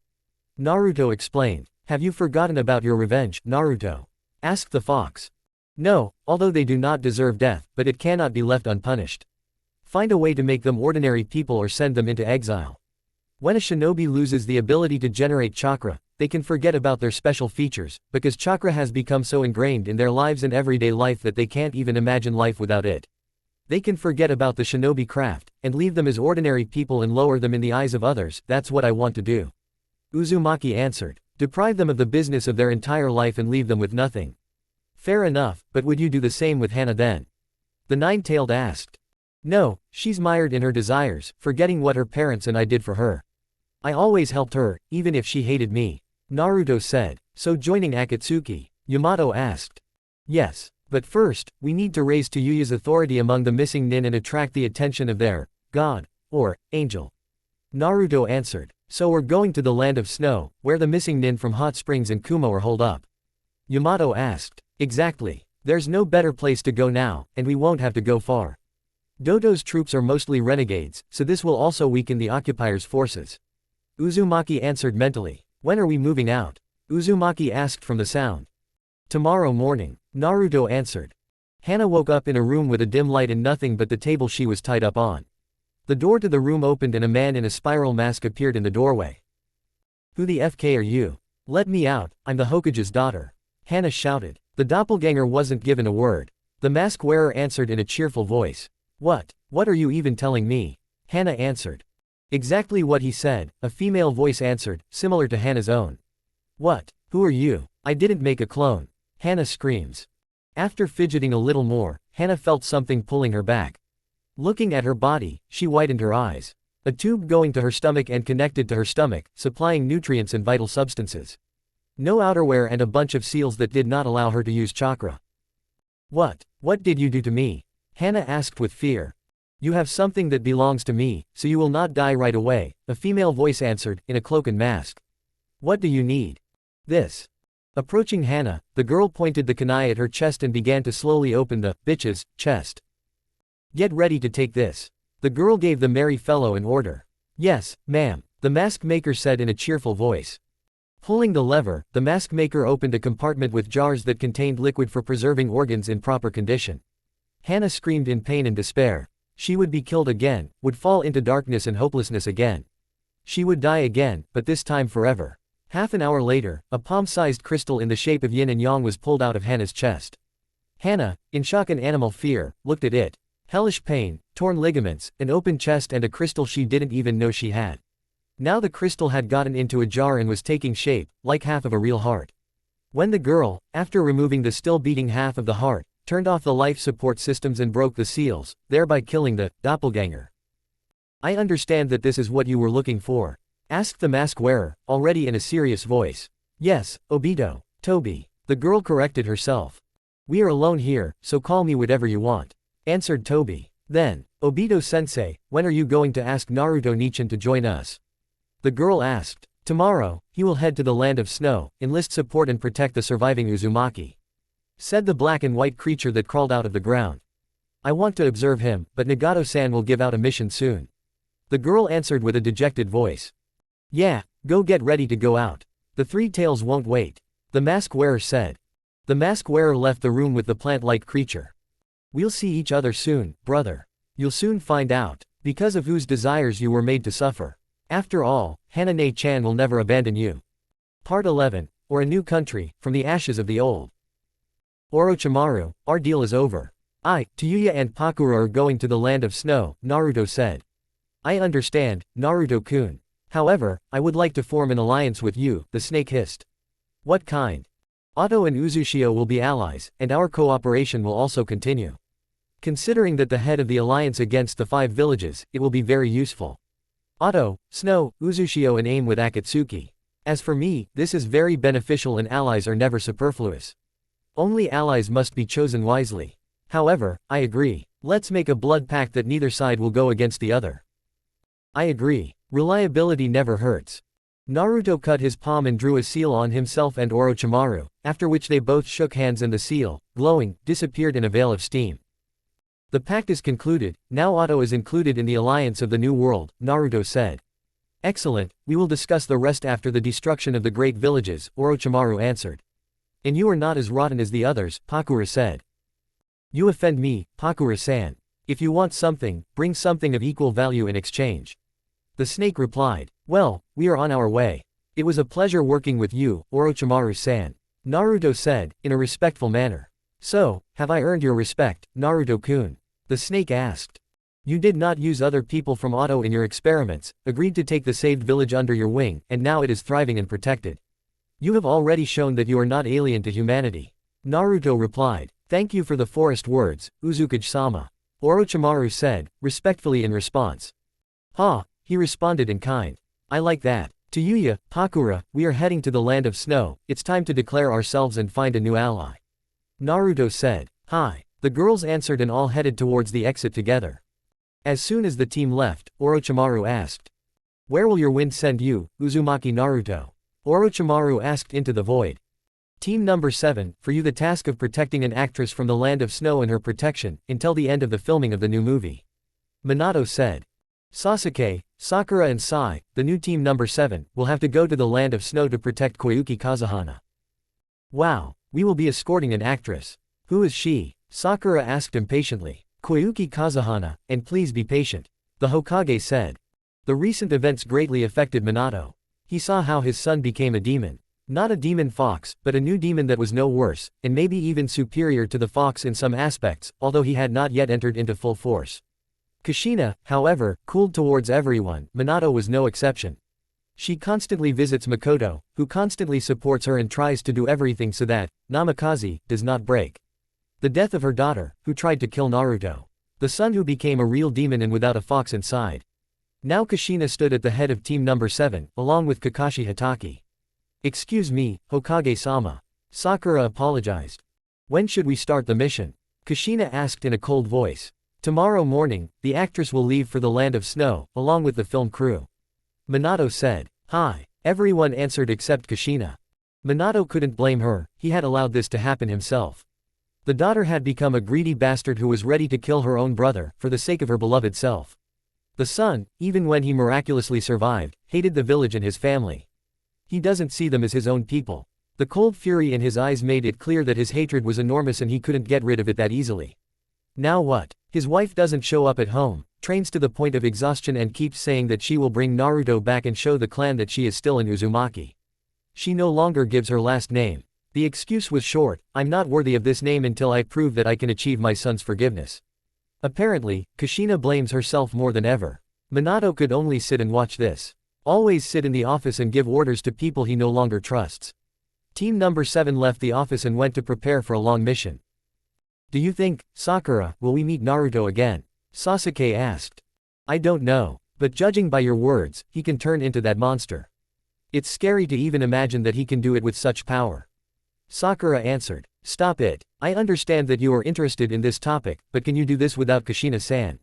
Naruto explained. Have you forgotten about your revenge, Naruto? Asked the fox. No, although they do not deserve death, but it cannot be left unpunished. Find a way to make them ordinary people or send them into exile. When a shinobi loses the ability to generate chakra, they can forget about their special features, because chakra has become so ingrained in their lives and everyday life that they can't even imagine life without it. They can forget about the shinobi craft, and leave them as ordinary people and lower them in the eyes of others. That's what I want to do. Uzumaki answered. Deprive them of the business of their entire life and leave them with nothing. Fair enough, but would you do the same with Henna then? The nine-tailed asked. No, she's mired in her desires, forgetting what her parents and I did for her. I always helped her, even if she hated me. Naruto said. So joining Akatsuki? Yamato asked. Yes. But first, we need to raise Toyuya's authority among the missing nin and attract the attention of their god, or angel. Naruto answered. So we're going to the land of snow, where the missing nin from Hot Springs and Kumo are holed up. Yamato asked. Exactly. There's no better place to go now, and we won't have to go far. Dodo's troops are mostly renegades, so this will also weaken the occupiers' forces. Uzumaki answered mentally. When are we moving out? Uzumaki asked from the sound. Tomorrow morning, Naruto answered. Hana woke up in a room with a dim light and nothing but the table she was tied up on. The door to the room opened and a man in a spiral mask appeared in the doorway. Who the FK are you? Let me out, I'm the Hokage's daughter. Hana shouted. The doppelganger wasn't given a word. The mask wearer answered in a cheerful voice. What are you even telling me? Hana answered. Exactly what he said, a female voice answered, similar to Hana's own. What? Who are you? I didn't make a clone. Hana screams. After fidgeting a little more, Hana felt something pulling her back. Looking at her body, she widened her eyes. A tube going to her stomach and connected to her stomach, supplying nutrients and vital substances. No outerwear and a bunch of seals that did not allow her to use chakra. What did you do to me? Hana asked with fear. You have something that belongs to me, so you will not die right away, a female voice answered, in a cloak and mask. What do you need? This. Approaching Hana, the girl pointed the kunai at her chest and began to slowly open the bitch's chest. Get ready to take this. The girl gave the merry fellow an order. Yes, ma'am, the mask maker said in a cheerful voice. Pulling the lever, the mask maker opened a compartment with jars that contained liquid for preserving organs in proper condition. Hana screamed in pain and despair. She would be killed again, would fall into darkness and hopelessness again. She would die again, but this time forever. Half an hour later, a palm-sized crystal in the shape of yin and yang was pulled out of Hana's chest. Hana, in shock and animal fear, looked at it. Hellish pain, torn ligaments, an open chest and a crystal she didn't even know she had. Now the crystal had gotten into a jar and was taking shape, like half of a real heart. When the girl, after removing the still beating half of the heart, turned off the life support systems and broke the seals, thereby killing the doppelganger. I understand that this is what you were looking for, asked the mask wearer, already in a serious voice. Yes, Obito, Toby. The girl corrected herself. We are alone here, so call me whatever you want, answered Toby. Then, Obito-sensei, when are you going to ask Naruto Nichan to join us? The girl asked. Tomorrow, he will head to the land of snow, enlist support and protect the surviving Uzumaki, said the black and white creature that crawled out of the ground. I want to observe him, but Nagato-san will give out a mission soon. The girl answered with a dejected voice. Yeah, go get ready to go out. The three tails won't wait, the mask wearer said. The mask wearer left the room with the plant-like creature. We'll see each other soon, brother. You'll soon find out, because of whose desires you were made to suffer. After all, Hanane-chan will never abandon you. Part 11, or a new country, from the ashes of the old. Orochimaru, our deal is over. Toyuya and Pakura are going to the land of snow, Naruto said. I understand, Naruto-kun. However, I would like to form an alliance with you, the snake hissed. What kind? Otto and Uzushio will be allies, and our cooperation will also continue. Considering that the head of the alliance against the 5 villages, it will be very useful. Otto, Snow, Uzushio and aim with Akatsuki. As for me, this is very beneficial and allies are never superfluous. Only allies must be chosen wisely. However, I agree. Let's make a blood pact that neither side will go against the other. I agree. Reliability never hurts. Naruto cut his palm and drew a seal on himself and Orochimaru, after which they both shook hands and the seal, glowing, disappeared in a veil of steam. The pact is concluded, now Otto is included in the alliance of the New World, Naruto said. Excellent, we will discuss the rest after the destruction of the great villages, Orochimaru answered. And you are not as rotten as the others, Pakura said. You offend me, Pakura-san. If you want something, bring something of equal value in exchange. The snake replied. Well, we are on our way. It was a pleasure working with you, Orochimaru-san, Naruto said, in a respectful manner. So, have I earned your respect, Naruto-kun? The snake asked. You did not use other people from Otto in your experiments, agreed to take the saved village under your wing, and now it is thriving and protected. You have already shown that you are not alien to humanity. Naruto replied. Thank you for the forest words, Uzukage-sama. Orochimaru said, respectfully in response. Ha, he responded in kind. I like that. To Yuya, Pakura, we are heading to the land of snow, it's time to declare ourselves and find a new ally. Naruto said. Hi. The girls answered and all headed towards the exit together. As soon as the team left, Orochimaru asked. Where will your wind send you, Uzumaki Naruto? Orochimaru asked into the void. Team number 7, for you the task of protecting an actress from the land of snow and her protection, until the end of the filming of the new movie. Minato said. Sasuke, Sakura and Sai, the new team number 7, will have to go to the land of snow to protect Koyuki Kazahana. Wow, we will be escorting an actress. Who is she? Sakura asked impatiently. Koyuki Kazahana, and please be patient. The Hokage said. The recent events greatly affected Minato. He saw how his son became a demon. Not a demon fox, but a new demon that was no worse, and maybe even superior to the fox in some aspects, although he had not yet entered into full force. Kushina, however, cooled towards everyone. Minato was no exception. She constantly visits Makoto, who constantly supports her and tries to do everything so that Namikaze does not break. The death of her daughter, who tried to kill Naruto. The son who became a real demon and without a fox inside. Now Kushina stood at the head of team number 7, along with Kakashi Hatake. Excuse me, Hokage-sama. Sakura apologized. When should we start the mission? Kushina asked in a cold voice. Tomorrow morning, the actress will leave for the land of snow, along with the film crew. Minato said. Hi. Everyone answered except Kushina. Minato couldn't blame her, he had allowed this to happen himself. The daughter had become a greedy bastard who was ready to kill her own brother, for the sake of her beloved self. The son, even when he miraculously survived, hated the village and his family. He doesn't see them as his own people. The cold fury in his eyes made it clear that his hatred was enormous and he couldn't get rid of it that easily. Now what? His wife doesn't show up at home, trains to the point of exhaustion and keeps saying that she will bring Naruto back and show the clan that she is still in Uzumaki. She no longer gives her last name. The excuse was short, I'm not worthy of this name until I prove that I can achieve my son's forgiveness. Apparently, Kushina blames herself more than ever. Minato could only sit and watch this. Always sit in the office and give orders to people he no longer trusts. Team number 7 left the office and went to prepare for a long mission. Do you think, Sakura, will we meet Naruto again? Sasuke asked. I don't know, but judging by your words, he can turn into that monster. It's scary to even imagine that he can do it with such power. Sakura answered. Stop it. I understand that you are interested in this topic, but can you do this without Kushina-san?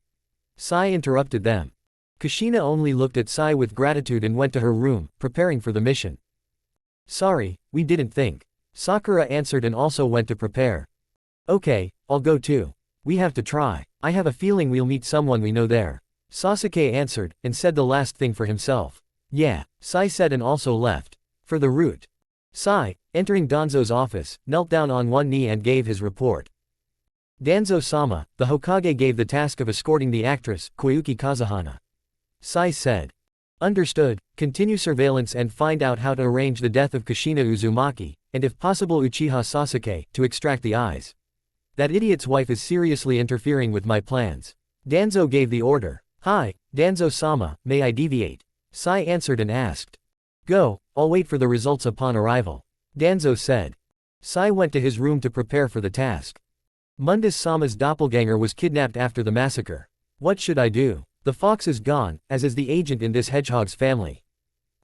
Sai interrupted them. Kushina only looked at Sai with gratitude and went to her room, preparing for the mission. Sorry, we didn't think. Sakura answered and also went to prepare. Okay, I'll go too. We have to try. I have a feeling we'll meet someone we know there. Sasuke answered, and said the last thing for himself. Yeah, Sai said and also left. For the route. Sai, entering Danzo's office, knelt down on one knee and gave his report. Danzo-sama, the Hokage gave the task of escorting the actress, Koyuki Kazahana. Sai said. Understood, continue surveillance and find out how to arrange the death of Kushina Uzumaki, and if possible Uchiha Sasuke, to extract the eyes. That idiot's wife is seriously interfering with my plans. Danzo gave the order. Hi, Danzo-sama, may I deviate? Sai answered and asked. Go, I'll wait for the results upon arrival. Danzo said. Sai went to his room to prepare for the task. Mundus-sama's doppelganger was kidnapped after the massacre. What should I do? The fox is gone, as is the agent in this hedgehog's family.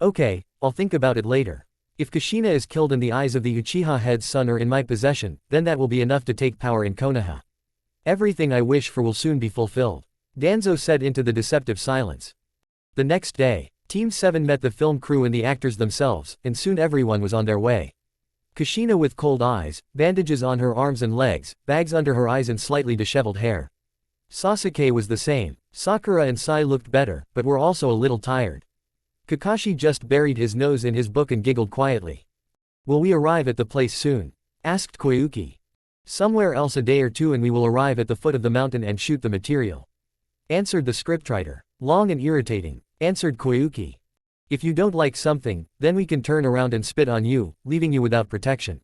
Okay, I'll think about it later. If Kushina is killed and the eyes of the Uchiha head's son are in my possession, then that will be enough to take power in Konoha. Everything I wish for will soon be fulfilled. Danzo said into the deceptive silence. The next day, Team 7 met the film crew and the actors themselves, and soon everyone was on their way. Kushina with cold eyes, bandages on her arms and legs, bags under her eyes and slightly disheveled hair. Sasuke was the same. Sakura and Sai looked better, but were also a little tired. Kakashi just buried his nose in his book and giggled quietly. Will we arrive at the place soon? Asked Koyuki. Somewhere else a day or two and we will arrive at the foot of the mountain and shoot the material. Answered the scriptwriter. Long and irritating. Answered Koyuki. If you don't like something, then we can turn around and spit on you, leaving you without protection.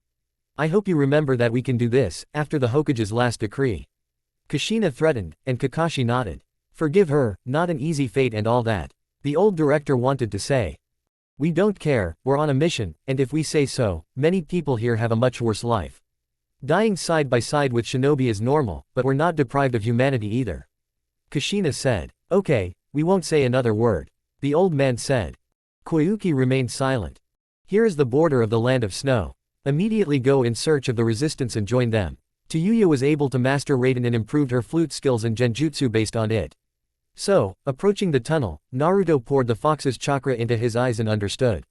I hope you remember that we can do this, after the Hokage's last decree. Kushina threatened, and Kakashi nodded. Forgive her, not an easy fate and all that. The old director wanted to say. We don't care, we're on a mission, and if we say so, many people here have a much worse life. Dying side by side with shinobi is normal, but we're not deprived of humanity either. Kushina said. Okay, we won't say another word. The old man said. Koyuki remained silent. Here is the border of the land of snow. Immediately go in search of the resistance and join them. Tayuya was able to master Raiden and improved her flute skills and genjutsu based on it. So, approaching the tunnel, Naruto poured the fox's chakra into his eyes and understood.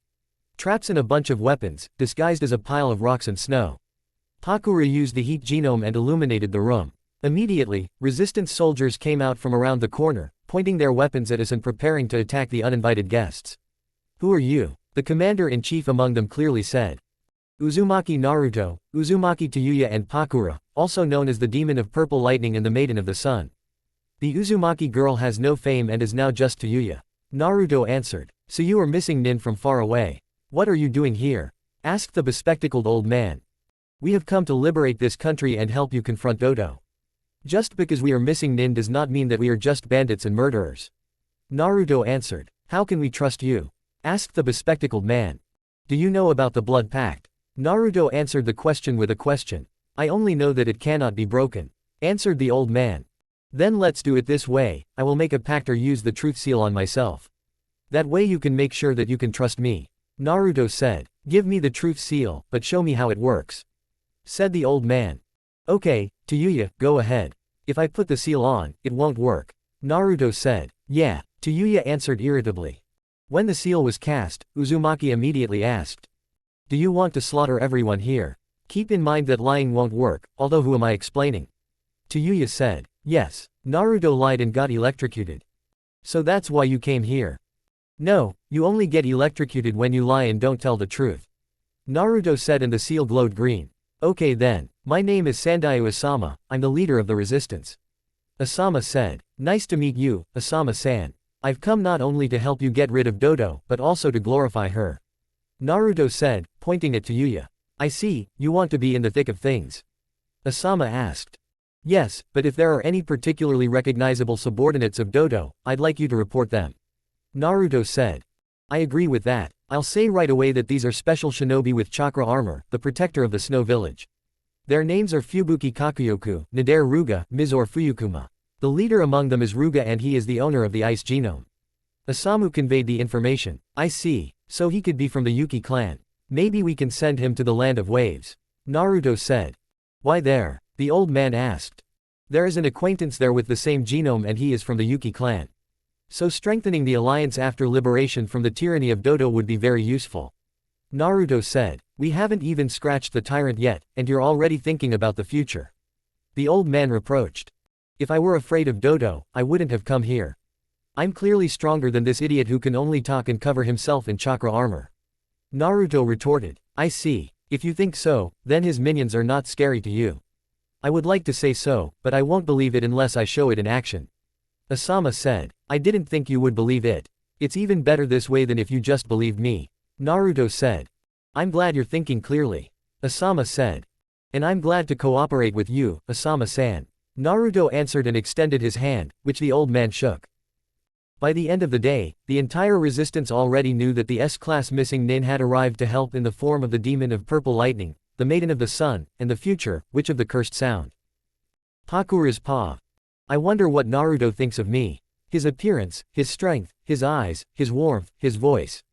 Traps in a bunch of weapons, disguised as a pile of rocks and snow. Pakura used the heat genome and illuminated the room. Immediately, resistance soldiers came out from around the corner, pointing their weapons at us and preparing to attack the uninvited guests. Who are you? The commander-in-chief among them clearly said. Uzumaki Naruto, Uzumaki Tayuya and Pakura, also known as the Demon of Purple Lightning and the Maiden of the Sun. The Uzumaki girl has no fame and is now just Tayuya. Naruto answered. So you are missing Nin from far away. What are you doing here? Asked the bespectacled old man. We have come to liberate this country and help you confront Dodo. Just because we are missing Nin does not mean that we are just bandits and murderers. Naruto answered. How can we trust you? Asked the bespectacled man. Do you know about the blood pact? Naruto answered the question with a question. I only know that it cannot be broken. Answered the old man. Then let's do it this way, I will make a pact or use the truth seal on myself. That way you can make sure that you can trust me. Naruto said. Give me the truth seal, but show me how it works. Said the old man. Okay, Tayuya, go ahead. If I put the seal on, it won't work. Naruto said. Yeah, Tayuya answered irritably. When the seal was cast, Uzumaki immediately asked. Do you want to slaughter everyone here? Keep in mind that lying won't work, although who am I explaining? Tayuya said. Yes. Naruto lied and got electrocuted. So that's why you came here. No, you only get electrocuted when you lie and don't tell the truth. Naruto said and the seal glowed green. Okay then, my name is Sandayu Asama, I'm the leader of the resistance. Asama said. Nice to meet you, Asama-san. I've come not only to help you get rid of Dodo, but also to glorify her. Naruto said, pointing at Tayuya. I see, you want to be in the thick of things. Asama asked. Yes, but if there are any particularly recognizable subordinates of Dodo, I'd like you to report them. Naruto said. I agree with that. I'll say right away that these are special shinobi with chakra armor, the protector of the snow village. Their names are Fubuki Kakuyoku, Nadare Ruga, Mizor Fuyukuma. The leader among them is Ruga and he is the owner of the ice genome. Osamu conveyed the information. I see, so he could be from the Yuki clan. Maybe we can send him to the land of waves. Naruto said. Why there? The old man asked. There is an acquaintance there with the same genome and he is from the Yuki clan. So strengthening the alliance after liberation from the tyranny of Dodo would be very useful. Naruto said. We haven't even scratched the tyrant yet, and you're already thinking about the future. The old man reproached. If I were afraid of Dodo, I wouldn't have come here. I'm clearly stronger than this idiot who can only talk and cover himself in chakra armor. Naruto retorted. I see. If you think so, then his minions are not scary to you. I would like to say so, but I won't believe it unless I show it in action. Asama said. I didn't think you would believe it. It's even better this way than if you just believed me. Naruto said. I'm glad you're thinking clearly. Asama said. And I'm glad to cooperate with you, Asama-san. Naruto answered and extended his hand, which the old man shook. By the end of the day, the entire resistance already knew that the S-class missing Nin had arrived to help in the form of the Demon of Purple Lightning, the Maiden of the Sun, and the future, Witch of the Cursed Sound. Pakura's paw. I wonder what Naruto thinks of me. His appearance, his strength, his eyes, his warmth, his voice.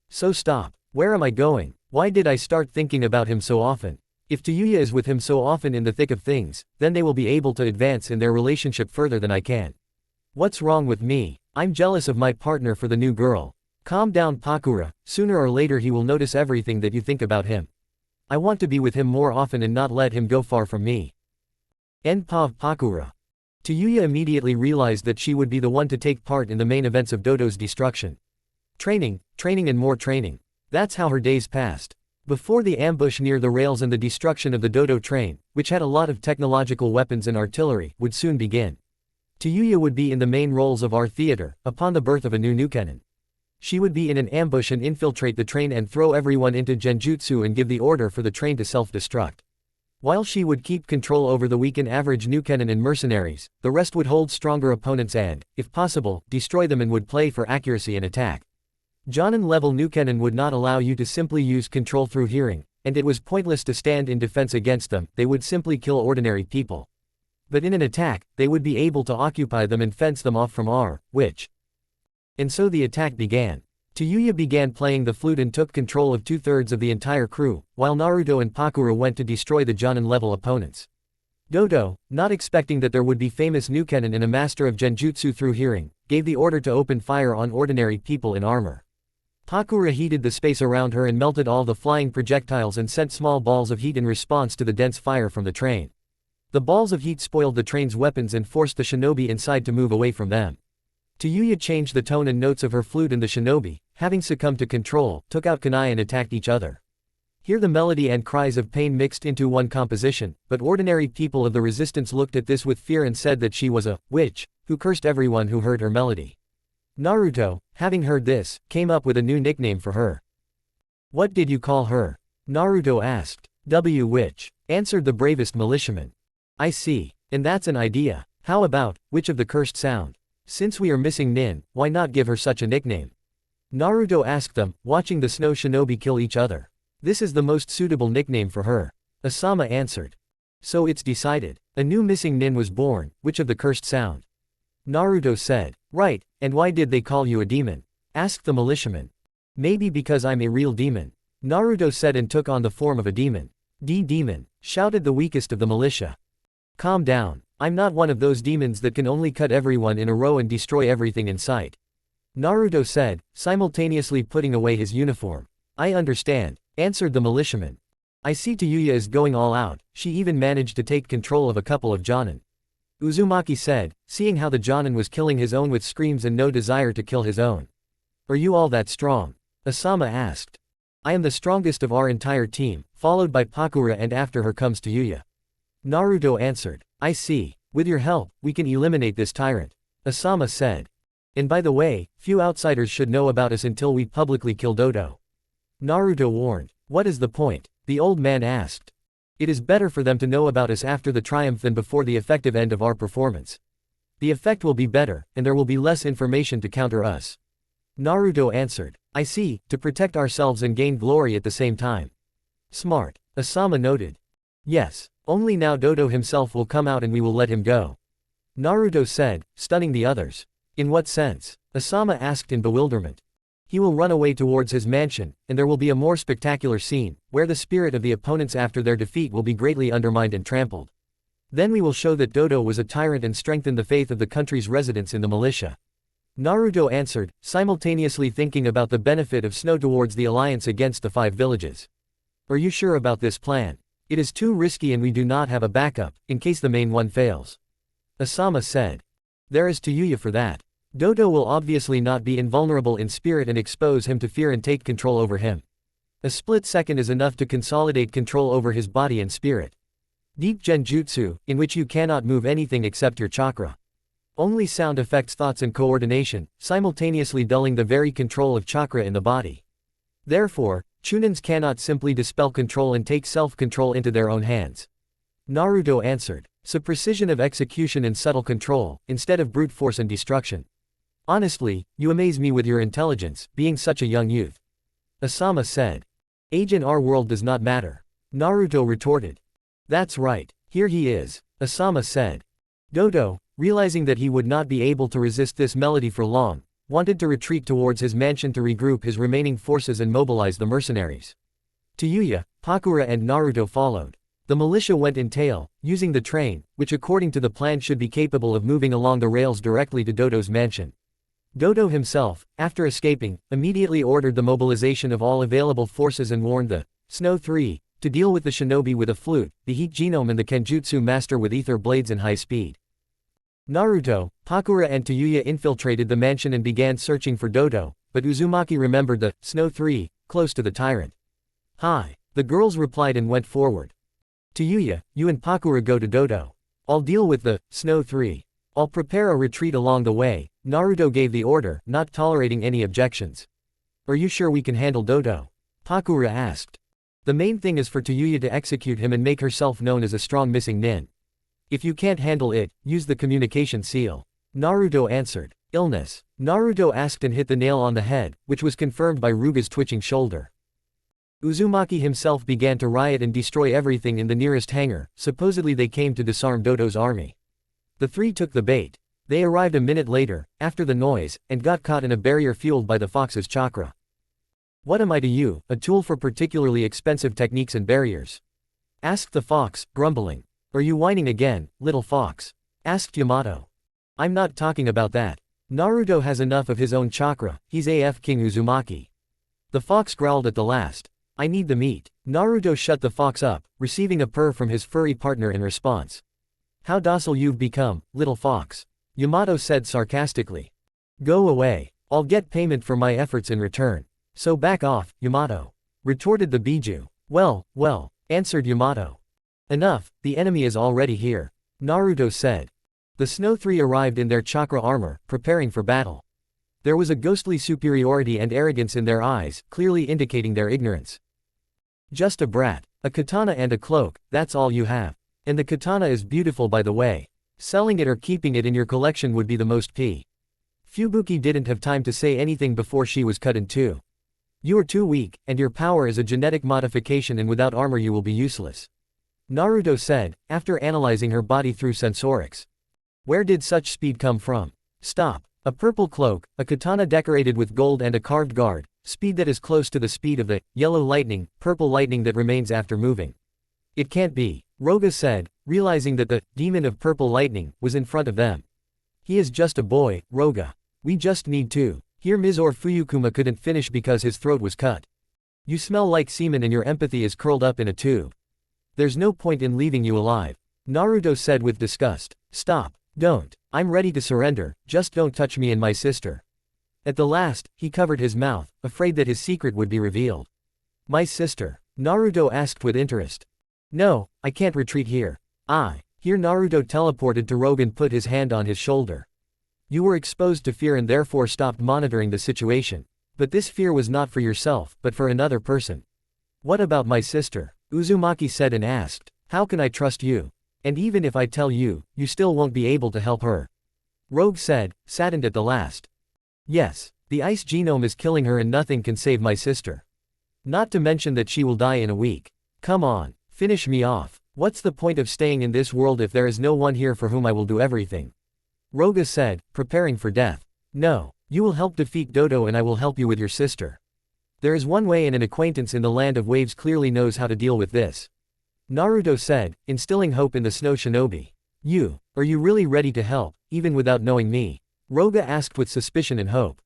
So stop. Where am I going? Why did I start thinking about him so often? If Tayuya is with him so often in the thick of things, then they will be able to advance in their relationship further than I can. What's wrong with me? I'm jealous of my partner for the new girl. Calm down, Pakura, sooner or later he will notice everything that you think about him. I want to be with him more often and not let him go far from me. End of Pakura. Tayuya immediately realized that she would be the one to take part in the main events of Dodo's destruction. Training, training and more training. That's how her days passed. Before the ambush near the rails and the destruction of the Dodo train, which had a lot of technological weapons and artillery, would soon begin. Tayuya would be in the main roles of our theater, upon the birth of a new Nukenin. She would be in an ambush and infiltrate the train and throw everyone into genjutsu and give the order for the train to self-destruct. While she would keep control over the weak and average Nukenin and mercenaries, the rest would hold stronger opponents and, if possible, destroy them and would play for accuracy and attack. Jonin-level Nukenin would not allow you to simply use control through hearing, and it was pointless to stand in defense against them, they would simply kill ordinary people. But in an attack, they would be able to occupy them and fence them off from which. And so the attack began. Tayuya began playing the flute and took control of 2/3 of the entire crew, while Naruto and Pakura went to destroy the Jonin-level opponents. Dodo, not expecting that there would be famous Nukenin and a master of genjutsu through hearing, gave the order to open fire on ordinary people in armor. Pakura heated the space around her and melted all the flying projectiles and sent small balls of heat in response to the dense fire from the train. The balls of heat spoiled the train's weapons and forced the shinobi inside to move away from them. Tayuya changed the tone and notes of her flute, and the shinobi, having succumbed to control, took out kunai and attacked each other. Here the melody and cries of pain mixed into one composition, but ordinary people of the resistance looked at this with fear and said that she was a witch, who cursed everyone who heard her melody. Naruto, having heard this, came up with a new nickname for her. "What did you call her?" Naruto asked. "Witch," answered the bravest militiaman. "I see. And that's an idea. How about, Witch of the Cursed Sound? Since we are missing Nin, why not give her such a nickname?" Naruto asked them, watching the snow shinobi kill each other. "This is the most suitable nickname for her," Asama answered. "So it's decided. A new missing Nin was born, Witch of the Cursed Sound." Naruto said. "Right, and why did they call you a demon?" asked the militiaman. "Maybe because I'm a real demon," Naruto said, and took on the form of a demon. "Demon," shouted the weakest of the militia. "Calm down. I'm not one of those demons that can only cut everyone in a row and destroy everything in sight," Naruto said, simultaneously putting away his uniform. "I understand," answered the militiaman. "I see Tayuya is going all out. She even managed to take control of a couple of Jonin," Uzumaki said, seeing how the Jonin was killing his own with screams and no desire to kill his own. "Are you all that strong?" Asama asked. "I am the strongest of our entire team, followed by Pakura, and after her comes Tayuya," Naruto answered. "I see. With your help, we can eliminate this tyrant," Asama said. "And by the way, few outsiders should know about us until we publicly kill Dodo," Naruto warned. "What is the point?" the old man asked. "It is better for them to know about us after the triumph than before the effective end of our performance. The effect will be better, and there will be less information to counter us," Naruto answered. "I see, to protect ourselves and gain glory at the same time. Smart," Asama noted. "Yes. Only now Dodo himself will come out and we will let him go," Naruto said, stunning the others. "In what sense?" Asama asked in bewilderment. "He will run away towards his mansion, and there will be a more spectacular scene, where the spirit of the opponents after their defeat will be greatly undermined and trampled. Then we will show that Dodo was a tyrant and strengthen the faith of the country's residents in the militia," Naruto answered, simultaneously thinking about the benefit of snow towards the alliance against the 5 villages. "Are you sure about this plan? It is too risky and we do not have a backup, in case the main one fails," Asama said. "There is Tayuya for that. Dodo will obviously not be invulnerable in spirit and expose him to fear and take control over him. A split second is enough to consolidate control over his body and spirit. Deep genjutsu, in which you cannot move anything except your chakra. Only sound affects thoughts and coordination, simultaneously dulling the very control of chakra in the body. Therefore, Chunins cannot simply dispel control and take self-control into their own hands," Naruto answered. "So precision of execution and subtle control, instead of brute force and destruction. Honestly, you amaze me with your intelligence, being such a young youth," Asama said. "Age in our world does not matter," Naruto retorted. "That's right, here he is," Asama said. Dodo, realizing that he would not be able to resist this melody for long, wanted to retreat towards his mansion to regroup his remaining forces and mobilize the mercenaries. Tayuya, Pakura and Naruto followed. The militia went in tail, using the train, which according to the plan should be capable of moving along the rails directly to Dodo's mansion. Dodo himself, after escaping, immediately ordered the mobilization of all available forces and warned the Snow 3 to deal with the shinobi with a flute, the heat genome and the kenjutsu master with ether blades and high speed. Naruto, Pakura and Tayuya infiltrated the mansion and began searching for Dodo, but Uzumaki remembered the Snow 3 close to the tyrant. "Hi," the girls replied and went forward. "Tayuya, you and Pakura go to Dodo. I'll deal with the Snow 3. I'll prepare a retreat along the way," Naruto gave the order, not tolerating any objections. "Are you sure we can handle Dodo?" Pakura asked. "The main thing is for Tayuya to execute him and make herself known as a strong missing nin. If you can't handle it, use the communication seal," Naruto answered. "Illness?" Naruto asked and hit the nail on the head, which was confirmed by Ruga's twitching shoulder. Uzumaki himself began to riot and destroy everything in the nearest hangar. Supposedly they came to disarm Dodo's army. The 3 took the bait. They arrived a minute later, after the noise, and got caught in a barrier fueled by the fox's chakra. What am I to you, a tool for particularly expensive techniques and barriers? Asked the fox, grumbling. Are you whining again, little fox? Asked Yamato. I'm not talking about that. Naruto has enough of his own chakra, he's AF King Uzumaki. The fox growled at the last. I need the meat. Naruto shut the fox up, receiving a purr from his furry partner in response. How docile you've become, little fox. Yamato said sarcastically. Go away. I'll get payment for my efforts in return. So back off, Yamato. Retorted the Biju. Well, answered Yamato. Enough, the enemy is already here. Naruto said. The Snow Three arrived in their chakra armor, preparing for battle. There was a ghostly superiority and arrogance in their eyes, clearly indicating their ignorance. Just a brat, a katana and a cloak, that's all you have. And the katana is beautiful by the way. Selling it or keeping it in your collection would be the most p. Fubuki didn't have time to say anything before she was cut in two. You are too weak, and your power is a genetic modification and without armor you will be useless. Naruto said, after analyzing her body through sensorics. Where did such speed come from? Stop. A purple cloak, a katana decorated with gold and a carved guard, speed that is close to the speed of the yellow lightning, purple lightning that remains after moving. It can't be, Roga said, realizing that the demon of purple lightning was in front of them. He is just a boy, Roga. We just need to. Here Mizore Fuyukuma couldn't finish because his throat was cut. You smell like semen and your empathy is curled up in a tube. There's no point in leaving you alive. Naruto said with disgust. Stop. Don't. I'm ready to surrender, just don't touch me and my sister. At the last, he covered his mouth, afraid that his secret would be revealed. My sister? Naruto asked with interest. No, I can't retreat here. Here Naruto teleported to Rogue and put his hand on his shoulder. You were exposed to fear and therefore stopped monitoring the situation. But this fear was not for yourself, but for another person. What about my sister? Uzumaki said and asked. How can I trust you? And even if I tell you, you still won't be able to help her. Rogue said, saddened at the last. Yes, the ice genome is killing her and nothing can save my sister. Not to mention that she will die in a week. Come on, finish me off. What's the point of staying in this world if there is no one here for whom I will do everything? Roga said, preparing for death. No, you will help defeat Dodo and I will help you with your sister. There is one way and an acquaintance in the Land of Waves clearly knows how to deal with this. Naruto said, instilling hope in the snow shinobi. Are you really ready to help, even without knowing me? Roga asked with suspicion and hope.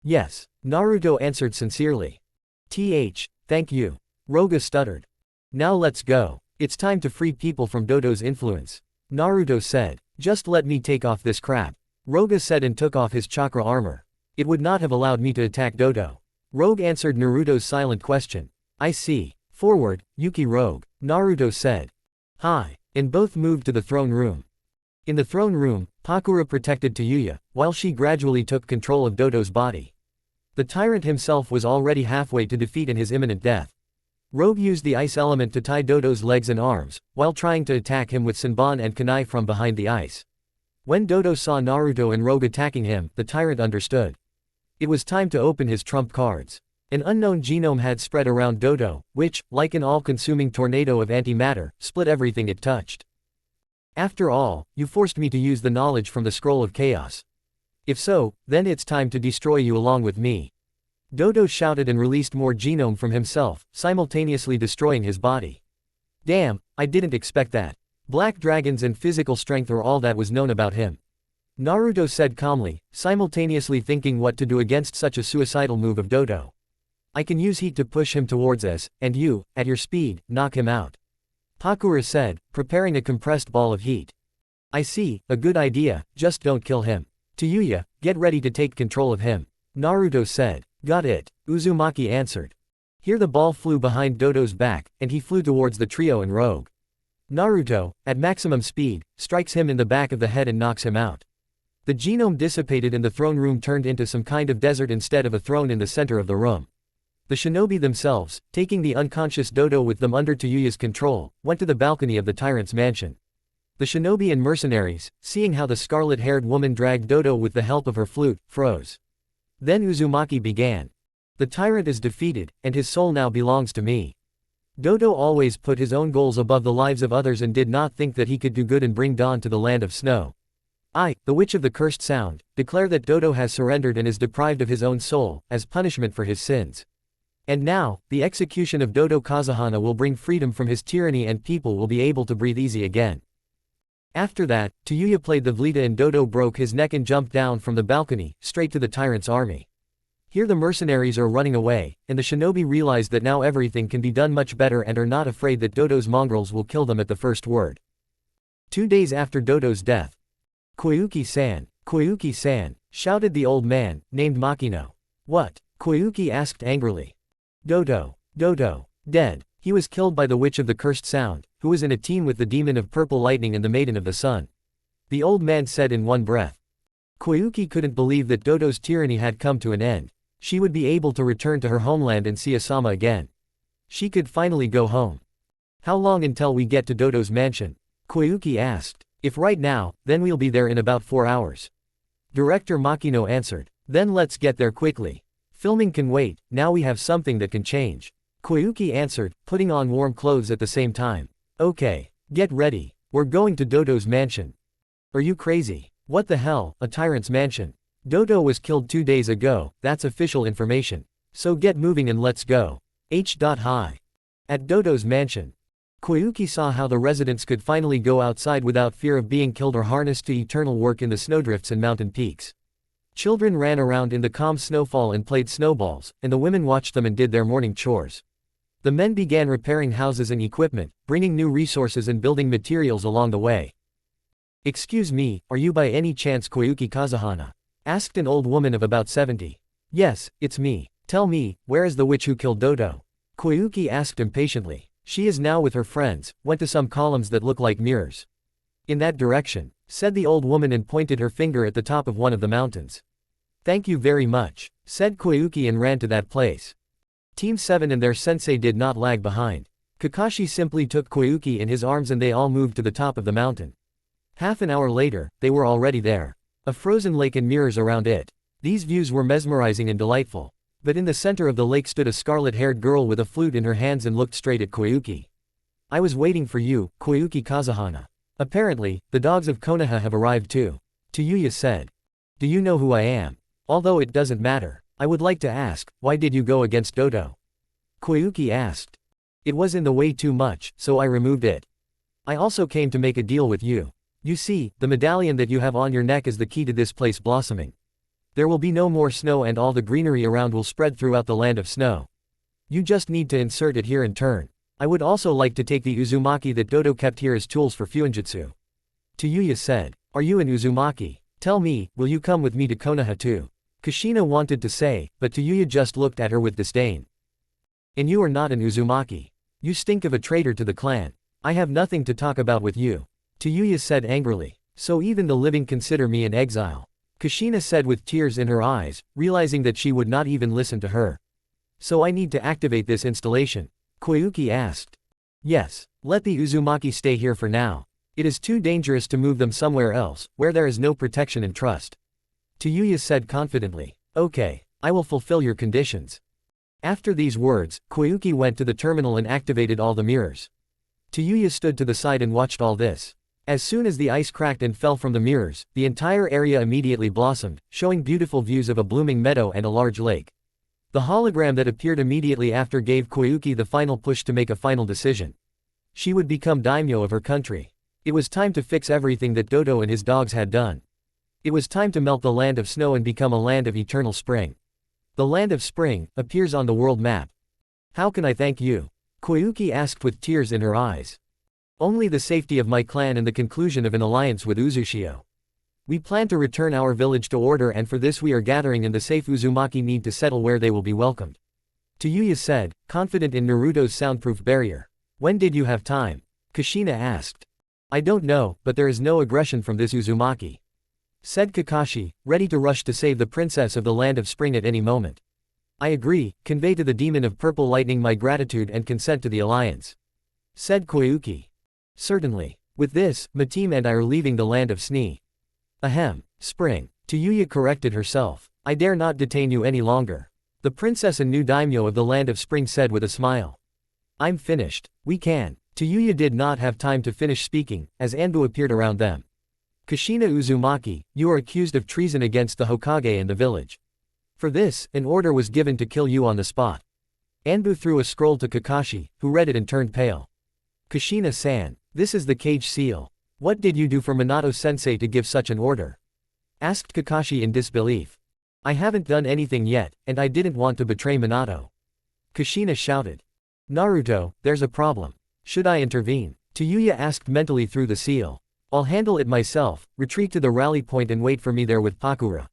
Yes, Naruto answered sincerely. Thank you. Roga stuttered. Now let's go. It's time to free people from Dodo's influence. Naruto said. Just let me take off this crap. Roga said and took off his chakra armor. It would not have allowed me to attack Dodo. Rogue answered Naruto's silent question. I see. Forward, Yuki Rogue, Naruto said. Hi. And both moved to the throne room. In the throne room, Pakura protected Tayuya, while she gradually took control of Dodo's body. The tyrant himself was already halfway to defeat and his imminent death. Rogue used the ice element to tie Dodo's legs and arms, while trying to attack him with Senbon and Kunai from behind the ice. When Dodo saw Naruto and Rogue attacking him, the tyrant understood. It was time to open his trump cards. An unknown genome had spread around Dodo, which, like an all-consuming tornado of antimatter, split everything it touched. After all, you forced me to use the knowledge from the Scroll of Chaos. If so, then it's time to destroy you along with me. Dodo shouted and released more genome from himself, simultaneously destroying his body. Damn, I didn't expect that. Black dragons and physical strength are all that was known about him. Naruto said calmly, simultaneously thinking what to do against such a suicidal move of Dodo. I can use heat to push him towards us, and you, at your speed, knock him out. Pakura said, preparing a compressed ball of heat. I see, a good idea, just don't kill him. Tayuya, get ready to take control of him. Naruto said. Got it, Uzumaki answered. Here the ball flew behind Dodo's back, and he flew towards the trio and Rogue. Naruto, at maximum speed, strikes him in the back of the head and knocks him out. The genome dissipated and the throne room turned into some kind of desert instead of a throne in the center of the room. The shinobi themselves, taking the unconscious Dodo with them under Tayuya's control, went to the balcony of the tyrant's mansion. The shinobi and mercenaries, seeing how the scarlet-haired woman dragged Dodo with the help of her flute, froze. Then Uzumaki began. The tyrant is defeated, and his soul now belongs to me. Dodo always put his own goals above the lives of others and did not think that he could do good and bring dawn to the land of snow. I, the witch of the cursed sound, declare that Dodo has surrendered and is deprived of his own soul, as punishment for his sins. And now, the execution of Dodo Kazahana will bring freedom from his tyranny and people will be able to breathe easy again. After that, Tayuya played the Vlita and Dodo broke his neck and jumped down from the balcony, straight to the tyrant's army. Here the mercenaries are running away, and the shinobi realize that now everything can be done much better and are not afraid that Dodo's mongrels will kill them at the first word. 2 days after Dodo's death. Koyuki-san, shouted the old man, named Makino. What? Koyuki asked angrily. Dodo, dead. He was killed by the witch of the cursed sound, who was in a team with the demon of purple lightning and the maiden of the sun. The old man said in one breath. Koyuki couldn't believe that Dodo's tyranny had come to an end. She would be able to return to her homeland and see Asama again. She could finally go home. How long until we get to Dodo's mansion? Koyuki asked. If right now, then we'll be there in about 4 hours. Director Makino answered. Then let's get there quickly. Filming can wait, now we have something that can change. Koyuki answered, putting on warm clothes at the same time. Okay. Get ready. We're going to Dodo's mansion. Are you crazy? What the hell, a tyrant's mansion? Dodo was killed 2 days ago, that's official information. So get moving and let's go. Hi. At Dodo's mansion. Koyuki saw how the residents could finally go outside without fear of being killed or harnessed to eternal work in the snowdrifts and mountain peaks. Children ran around in the calm snowfall and played snowballs, and the women watched them and did their morning chores. The men began repairing houses and equipment, bringing new resources and building materials along the way. Excuse me, are you by any chance Koyuki Kazahana? Asked an old woman of about 70. Yes, it's me. Tell me, where is the witch who killed Dodo? Koyuki asked impatiently. She is now with her friends, went to some columns that look like mirrors. In that direction, said the old woman and pointed her finger at the top of one of the mountains. Thank you very much, said Koyuki and ran to that place. Team 7 and their sensei did not lag behind. Kakashi simply took Koyuki in his arms and they all moved to the top of the mountain. Half an hour later, they were already there. A frozen lake and mirrors around it. These views were mesmerizing and delightful. But in the center of the lake stood a scarlet-haired girl with a flute in her hands and looked straight at Koyuki. I was waiting for you, Koyuki Kazahana. Apparently, the dogs of Konoha have arrived too. Tayuya said. Do you know who I am? Although it doesn't matter. I would like to ask, why did you go against Dodo? Koyuki asked. It was in the way too much, so I removed it. I also came to make a deal with you. You see, the medallion that you have on your neck is the key to this place blossoming. There will be no more snow and all the greenery around will spread throughout the land of snow. You just need to insert it here and turn. I would also like to take the Uzumaki that Dodo kept here as tools for Fuinjutsu. Tayuya said. Are you an Uzumaki? Tell me, will you come with me to Konoha too? Kushina wanted to say, but Tayuya just looked at her with disdain. And you are not an Uzumaki. You stink of a traitor to the clan. I have nothing to talk about with you. Tayuya said angrily. So even the living consider me an exile. Kushina said with tears in her eyes, realizing that she would not even listen to her. So I need to activate this installation. Koyuki asked. Yes, let the Uzumaki stay here for now. It is too dangerous to move them somewhere else, where there is no protection and trust. Tayuya said confidently. Okay, I will fulfill your conditions. After these words, Koyuki went to the terminal and activated all the mirrors. Tayuya stood to the side and watched all this. As soon as the ice cracked and fell from the mirrors, the entire area immediately blossomed, showing beautiful views of a blooming meadow and a large lake. The hologram that appeared immediately after gave Koyuki the final push to make a final decision. She would become daimyo of her country. It was time to fix everything that Dodo and his dogs had done. It was time to melt the land of snow and become a land of eternal spring. The land of spring appears on the world map. How can I thank you? Koyuki asked with tears in her eyes. Only the safety of my clan and the conclusion of an alliance with Uzushio. We plan to return our village to order and for this we are gathering and the safe Uzumaki need to settle where they will be welcomed. Tayuya said, confident in Naruto's soundproof barrier. When did you have time? Kushina asked. I don't know, but there is no aggression from this Uzumaki. Said Kakashi, ready to rush to save the princess of the land of spring at any moment. I agree, convey to the demon of purple lightning my gratitude and consent to the alliance. Said Koyuki. Certainly. With this, my team and I are leaving the land of Snee. Ahem, spring. Tayuya corrected herself. I dare not detain you any longer. The princess and new daimyo of the land of spring said with a smile. I'm finished. We can. Tayuya did not have time to finish speaking, as Anbu appeared around them. Kushina Uzumaki, you are accused of treason against the Hokage and the village. For this, an order was given to kill you on the spot. Anbu threw a scroll to Kakashi, who read it and turned pale. Kushina-san, this is the cage seal. What did you do for Minato-sensei to give such an order? Asked Kakashi in disbelief. I haven't done anything yet, and I didn't want to betray Minato. Kushina shouted. Naruto, there's a problem. Should I intervene? Tayuya asked mentally through the seal. I'll handle it myself, retreat to the rally point and wait for me there with Pakura.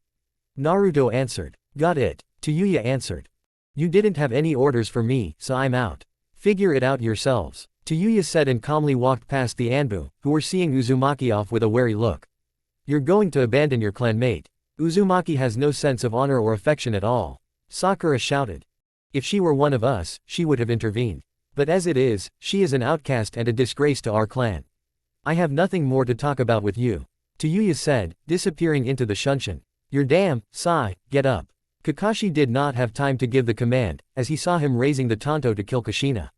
Naruto answered. Got it, Tayuya answered. You didn't have any orders for me, so I'm out. Figure it out yourselves, Tayuya said and calmly walked past the Anbu, who were seeing Uzumaki off with a wary look. You're going to abandon your clanmate. Uzumaki has no sense of honor or affection at all. Sakura shouted. If she were one of us, she would have intervened. But as it is, she is an outcast and a disgrace to our clan. I have nothing more to talk about with you, Tayuya said, disappearing into the shunshin. You're damn, Sai, get up. Kakashi did not have time to give the command, as he saw him raising the tanto to kill Kushina.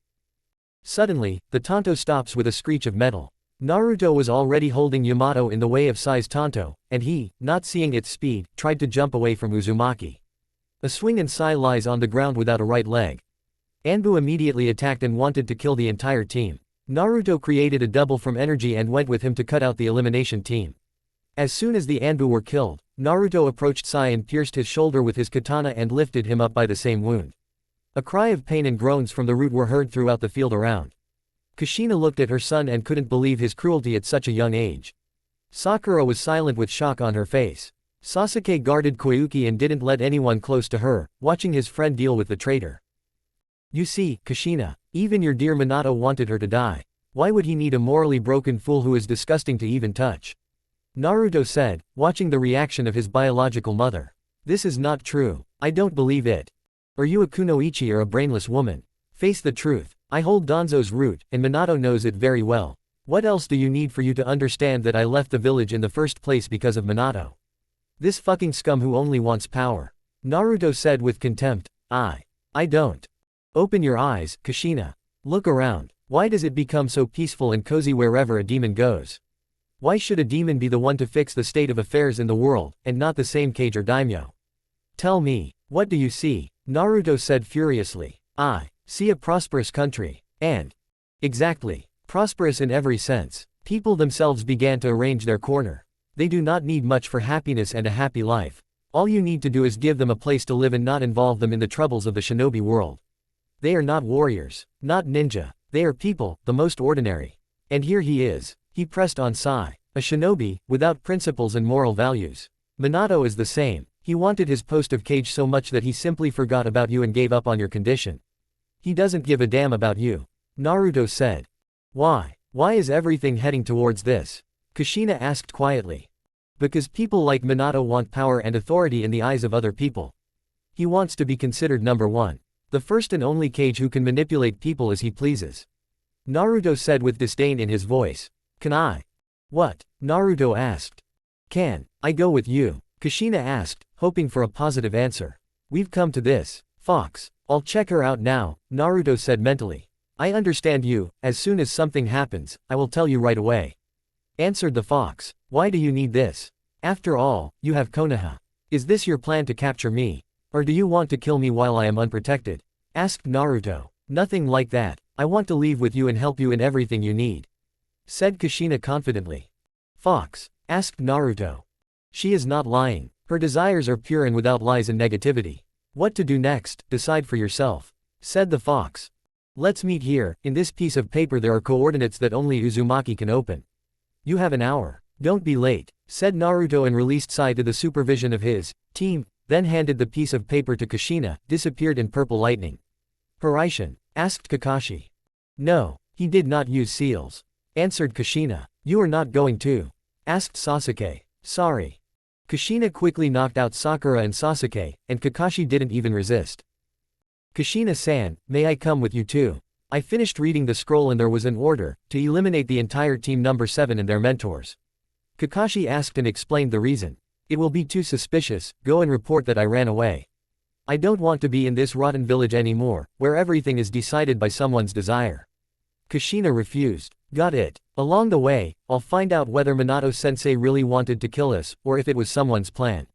Suddenly, the tanto stops with a screech of metal. Naruto was already holding Yamato in the way of Sai's tanto, and he, not seeing its speed, tried to jump away from Uzumaki. A swing and Sai lies on the ground without a right leg. Anbu immediately attacked and wanted to kill the entire team. Naruto created a double from energy and went with him to cut out the elimination team. As soon as the Anbu were killed, Naruto approached Sai and pierced his shoulder with his katana and lifted him up by the same wound. A cry of pain and groans from the root were heard throughout the field around. Kushina looked at her son and couldn't believe his cruelty at such a young age. Sakura was silent with shock on her face. Sasuke guarded Koyuki and didn't let anyone close to her, watching his friend deal with the traitor. You see, Kushina, even your dear Minato wanted her to die. Why would he need a morally broken fool who is disgusting to even touch? Naruto said, watching the reaction of his biological mother. This is not true. I don't believe it. Are you a kunoichi or a brainless woman? Face the truth. I hold Danzo's root, and Minato knows it very well. What else do you need for you to understand that I left the village in the first place because of Minato? This fucking scum who only wants power. Naruto said with contempt. I don't. Open your eyes, Kushina. Look around. Why does it become so peaceful and cozy wherever a demon goes? Why should a demon be the one to fix the state of affairs in the world, and not the same Kage or daimyo? Tell me, what do you see? Naruto said furiously. I see a prosperous country. And exactly. Prosperous in every sense. People themselves began to arrange their corner. They do not need much for happiness and a happy life. All you need to do is give them a place to live and not involve them in the troubles of the shinobi world. They are not warriors, not ninja. They are people, the most ordinary. And here he is. He pressed on Sai, a shinobi, without principles and moral values. Minato is the same. He wanted his post of Kage so much that he simply forgot about you and gave up on your condition. He doesn't give a damn about you. Naruto said. Why? Why is everything heading towards this? Kushina asked quietly. Because people like Minato want power and authority in the eyes of other people. He wants to be considered number one. The first and only Kage who can manipulate people as he pleases. Naruto said with disdain in his voice. Can I? What? Naruto asked. Can I go with you? Kushina asked, hoping for a positive answer. We've come to this. Fox. I'll check her out now, Naruto said mentally. I understand you. As soon as something happens, I will tell you right away. Answered the fox. Why do you need this? After all, you have Konoha. Is this your plan to capture me? Or do you want to kill me while I am unprotected? Asked Naruto. Nothing like that. I want to leave with you and help you in everything you need. Said Kushina confidently. Fox. Asked Naruto. She is not lying. Her desires are pure and without lies and negativity. What to do next, decide for yourself. Said the fox. Let's meet here. In this piece of paper there are coordinates that only Uzumaki can open. You have an hour. Don't be late. Said Naruto and released Sai to the supervision of his team, then handed the piece of paper to Kushina, disappeared in purple lightning. Hiraishin? Asked Kakashi. No, he did not use seals. Answered Kushina. You are not going to? Asked Sasuke. Sorry. Kushina quickly knocked out Sakura and Sasuke, and Kakashi didn't even resist. Kushina-san, may I come with you too? I finished reading the scroll and there was an order to eliminate the entire team number 7 and their mentors. Kakashi asked and explained the reason. It will be too suspicious, go and report that I ran away. I don't want to be in this rotten village anymore, where everything is decided by someone's desire. Kushina refused. Got it. Along the way, I'll find out whether Minato-sensei really wanted to kill us, or if it was someone's plan.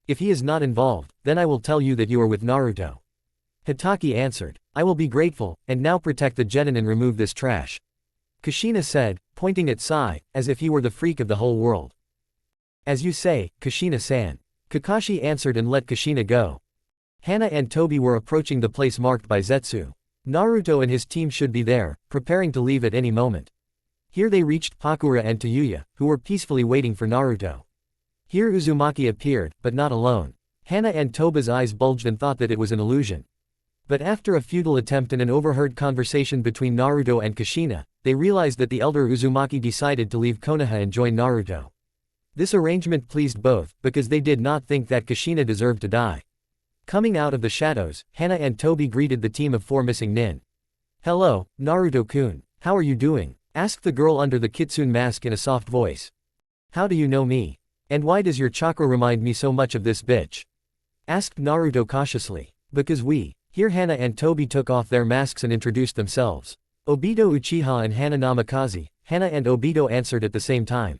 If he is not involved, then I will tell you that you are with Naruto. Hitaki answered. I will be grateful, and now protect the genin and remove this trash. Kushina said, pointing at Sai, as if he were the freak of the whole world. As you say, Kushina-san. Kakashi answered and let Kushina go. Hana and Tobi were approaching the place marked by Zetsu. Naruto and his team should be there, preparing to leave at any moment. Here they reached Pakura and Tayuya, who were peacefully waiting for Naruto. Here Uzumaki appeared, but not alone. Hana and Toba's eyes bulged and thought that it was an illusion. But after a futile attempt and an overheard conversation between Naruto and Kushina, they realized that the elder Uzumaki decided to leave Konoha and join Naruto. This arrangement pleased both, because they did not think that Kushina deserved to die. Coming out of the shadows, Hana and Tobi greeted the team of 4 missing nin. Hello, Naruto-kun. How are you doing? Asked the girl under the kitsune mask in a soft voice. How do you know me? And why does your chakra remind me so much of this bitch? Asked Naruto cautiously. Because we. Here Hana and Tobi took off their masks and introduced themselves. Obito Uchiha and Hana Namikaze. Hana and Obito answered at the same time.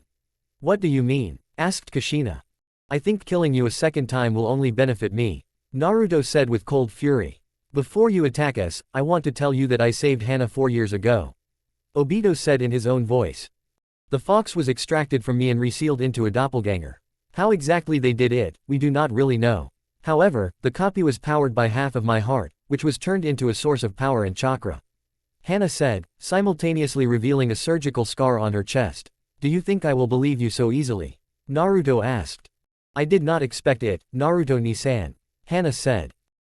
What do you mean? Asked Kushina. I think killing you a second time will only benefit me. Naruto said with cold fury. Before you attack us, I want to tell you that I saved Hana 4 years ago. Obito said in his own voice. The fox was extracted from me and resealed into a doppelganger. How exactly they did it, we do not really know. However, the copy was powered by half of my heart, which was turned into a source of power and chakra. Hana said, simultaneously revealing a surgical scar on her chest. Do you think I will believe you so easily? Naruto asked. I did not expect it, Naruto-ni-san. Hana said.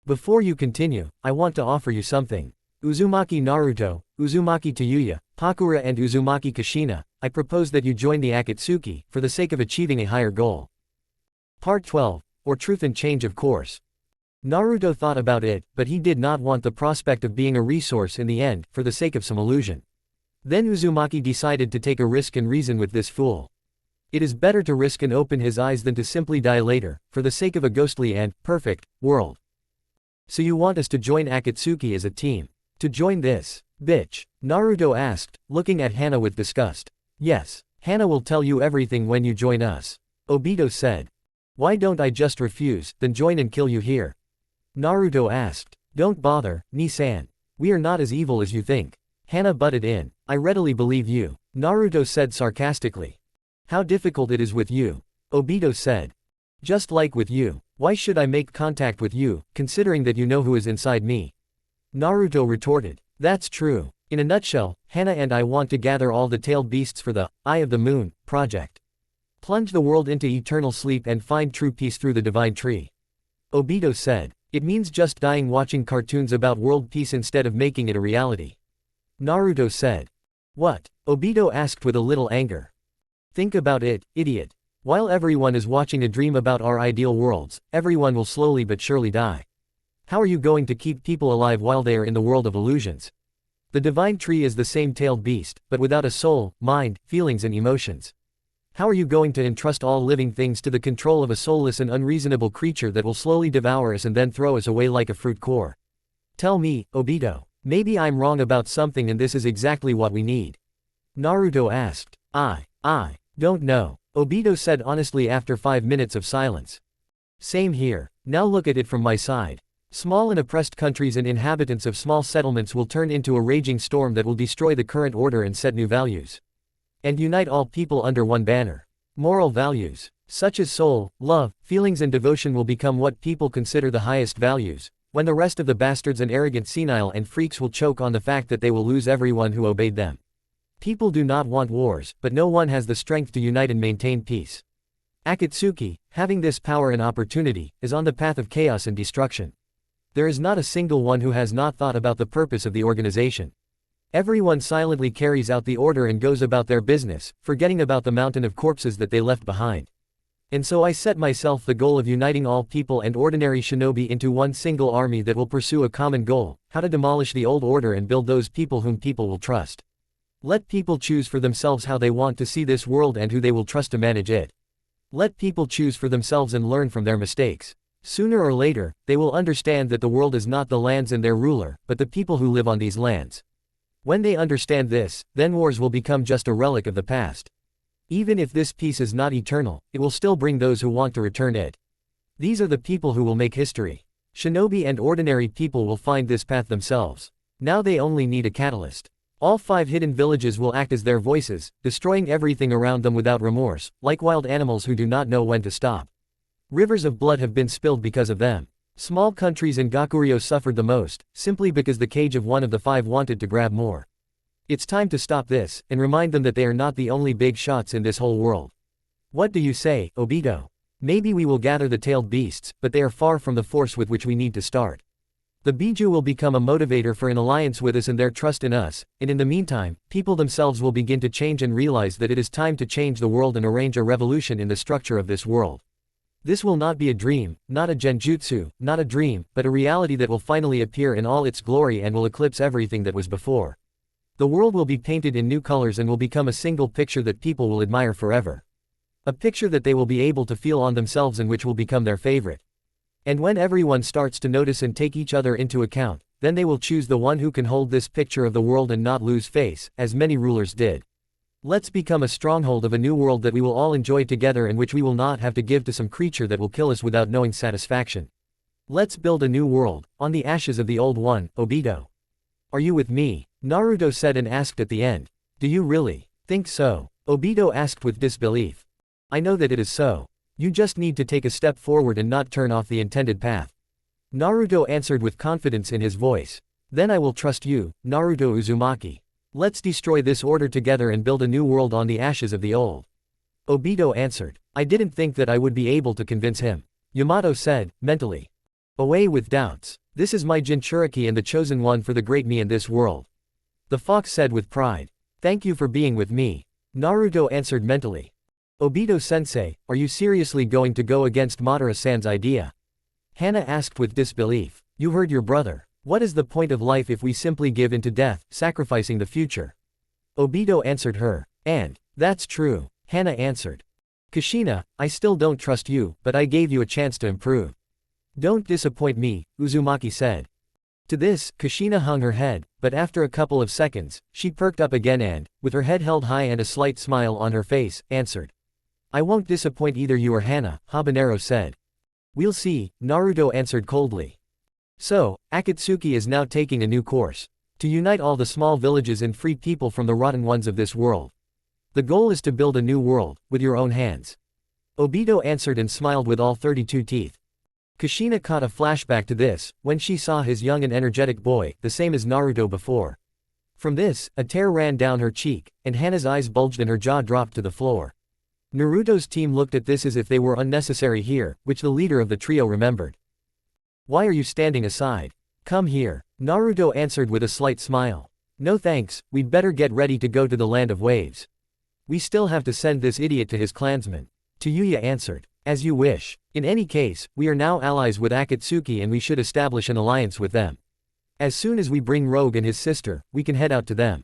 Before you continue, I want to offer you something. Uzumaki Naruto, Uzumaki Tayuya, Pakura and Uzumaki Kushina, I propose that you join the Akatsuki, for the sake of achieving a higher goal. Part 12. Or truth and change of course. Naruto thought about it, but he did not want the prospect of being a resource in the end, for the sake of some illusion. Then Uzumaki decided to take a risk and reason with this fool. It is better to risk and open his eyes than to simply die later, for the sake of a ghostly and perfect world. So you want us to join Akatsuki as a team? To join this bitch? Naruto asked, looking at Hana with disgust. Yes, Hana will tell you everything when you join us. Obito said. Why don't I just refuse, then join and kill you here? Naruto asked. Don't bother, Ni-san. We are not as evil as you think. Hana butted in. I readily believe you. Naruto said sarcastically. How difficult it is with you. Obito said. Just like with you. Why should I make contact with you, considering that you know who is inside me? Naruto retorted. That's true. In a nutshell, Hana and I want to gather all the tailed beasts for the Eye of the Moon project. Plunge the world into eternal sleep and find true peace through the divine tree. Obito said. It means just dying watching cartoons about world peace instead of making it a reality. Naruto said. What? Obito asked with a little anger. Think about it, idiot. While everyone is watching a dream about our ideal worlds, everyone will slowly but surely die. How are you going to keep people alive while they are in the world of illusions? The divine tree is the same tailed beast, but without a soul, mind, feelings and emotions. How are you going to entrust all living things to the control of a soulless and unreasonable creature that will slowly devour us and then throw us away like a fruit core? Tell me, Obito. Maybe I'm wrong about something and this is exactly what we need. Naruto asked. I don't know. Obito said honestly after 5 minutes of silence. Same here. Now look at it from my side. Small and oppressed countries and inhabitants of small settlements will turn into a raging storm that will destroy the current order and set new values. And unite all people under one banner. Moral values, such as soul, love, feelings and devotion will become what people consider the highest values, when the rest of the bastards and arrogant senile and freaks will choke on the fact that they will lose everyone who obeyed them. People do not want wars, but no one has the strength to unite and maintain peace. Akatsuki, having this power and opportunity, is on the path of chaos and destruction. There is not a single one who has not thought about the purpose of the organization. Everyone silently carries out the order and goes about their business, forgetting about the mountain of corpses that they left behind. And so I set myself the goal of uniting all people and ordinary shinobi into one single army that will pursue a common goal, how to demolish the old order and build those people whom people will trust. Let people choose for themselves how they want to see this world and who they will trust to manage it. Let people choose for themselves and learn from their mistakes. Sooner or later, they will understand that the world is not the lands and their ruler, but the people who live on these lands. When they understand this, then wars will become just a relic of the past. Even if this peace is not eternal, it will still bring those who want to return it. These are the people who will make history. Shinobi and ordinary people will find this path themselves. Now they only need a catalyst. All 5 hidden villages will act as their voices, destroying everything around them without remorse, like wild animals who do not know when to stop. Rivers of blood have been spilled because of them. Small countries in Gakuryō suffered the most, simply because the cage of one of the 5 wanted to grab more. It's time to stop this, and remind them that they are not the only big shots in this whole world. What do you say, Obito? Maybe we will gather the tailed beasts, but they are far from the force with which we need to start. The Biju will become a motivator for an alliance with us and their trust in us, and in the meantime, people themselves will begin to change and realize that it is time to change the world and arrange a revolution in the structure of this world. This will not be a dream, not a genjutsu, not a dream, but a reality that will finally appear in all its glory and will eclipse everything that was before. The world will be painted in new colors and will become a single picture that people will admire forever. A picture that they will be able to feel on themselves and which will become their favorite. And when everyone starts to notice and take each other into account, then they will choose the one who can hold this picture of the world and not lose face, as many rulers did. Let's become a stronghold of a new world that we will all enjoy together and which we will not have to give to some creature that will kill us without knowing satisfaction. Let's build a new world, on the ashes of the old one, Obito. Are you with me? Naruto said and asked at the end. Do you really think so? Obito asked with disbelief. I know that it is so. You just need to take a step forward and not turn off the intended path. Naruto answered with confidence in his voice. Then I will trust you, Naruto Uzumaki. Let's destroy this order together and build a new world on the ashes of the old. Obito answered. I didn't think that I would be able to convince him. Yamato said, mentally. Away with doubts. This is my Jinchuriki and the chosen one for the great me in this world. The fox said with pride. Thank you for being with me. Naruto answered mentally. Obito-sensei, are you seriously going to go against Madara-san's idea? Henna asked with disbelief. You heard your brother. What is the point of life if we simply give in to death, sacrificing the future? Obito answered her. And, that's true, Henna answered. Kushina, I still don't trust you, but I gave you a chance to improve. Don't disappoint me, Uzumaki said. To this, Kushina hung her head, but after a couple of seconds, she perked up again and, with her head held high and a slight smile on her face, answered. I won't disappoint either you or Henna, Habanero said. We'll see, Naruto answered coldly. So, Akatsuki is now taking a new course. To unite all the small villages and free people from the rotten ones of this world. The goal is to build a new world, with your own hands. Obito answered and smiled with all 32 teeth. Kushina caught a flashback to this, when she saw his young and energetic boy, the same as Naruto before. From this, a tear ran down her cheek, and Hana's eyes bulged and her jaw dropped to the floor. Naruto's team looked at this as if they were unnecessary here, which the leader of the trio remembered. Why are you standing aside? Come here, Naruto answered with a slight smile. No thanks, we'd better get ready to go to the land of waves. We still have to send this idiot to his clansmen. Tayuya answered. As you wish. In any case, we are now allies with Akatsuki and we should establish an alliance with them. As soon as we bring Rogue and his sister, we can head out to them.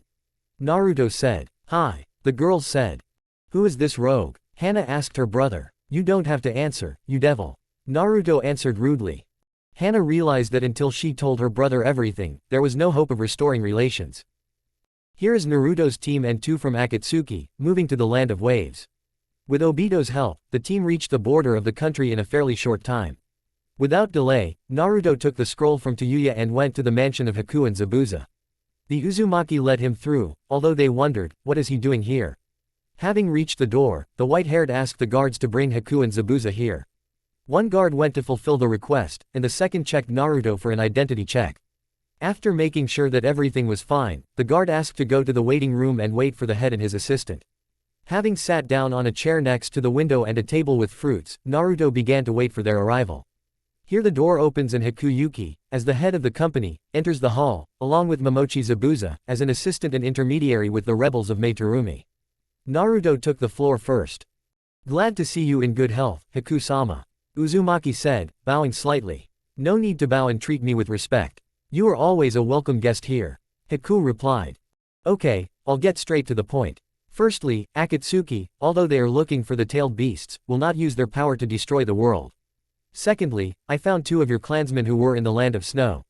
Naruto said. Hi. The girls said. Who is this Rogue? Henna asked her brother. You don't have to answer, you devil. Naruto answered rudely. Henna realized that until she told her brother everything, there was no hope of restoring relations. Here is Naruto's team and 2 from Akatsuki, moving to the land of waves. With Obito's help, the team reached the border of the country in a fairly short time. Without delay, Naruto took the scroll from Tayuya and went to the mansion of Haku and Zabuza. The Uzumaki let him through, although they wondered, what is he doing here? Having reached the door, the white-haired asked the guards to bring Haku and Zabuza here. One guard went to fulfill the request, and the second checked Naruto for an identity check. After making sure that everything was fine, the guard asked to go to the waiting room and wait for the head and his assistant. Having sat down on a chair next to the window and a table with fruits, Naruto began to wait for their arrival. Here the door opens and Hakuyuki, as the head of the company, enters the hall, along with Momochi Zabuza, as an assistant and intermediary with the rebels of Meitarumi. Naruto took the floor first. Glad to see you in good health, Haku-sama. Uzumaki said, bowing slightly. No need to bow and treat me with respect. You are always a welcome guest here. Haku replied. Okay, I'll get straight to the point. Firstly, Akatsuki, although they are looking for the tailed beasts, will not use their power to destroy the world. Secondly, I found 2 of your clansmen who were in the land of snow.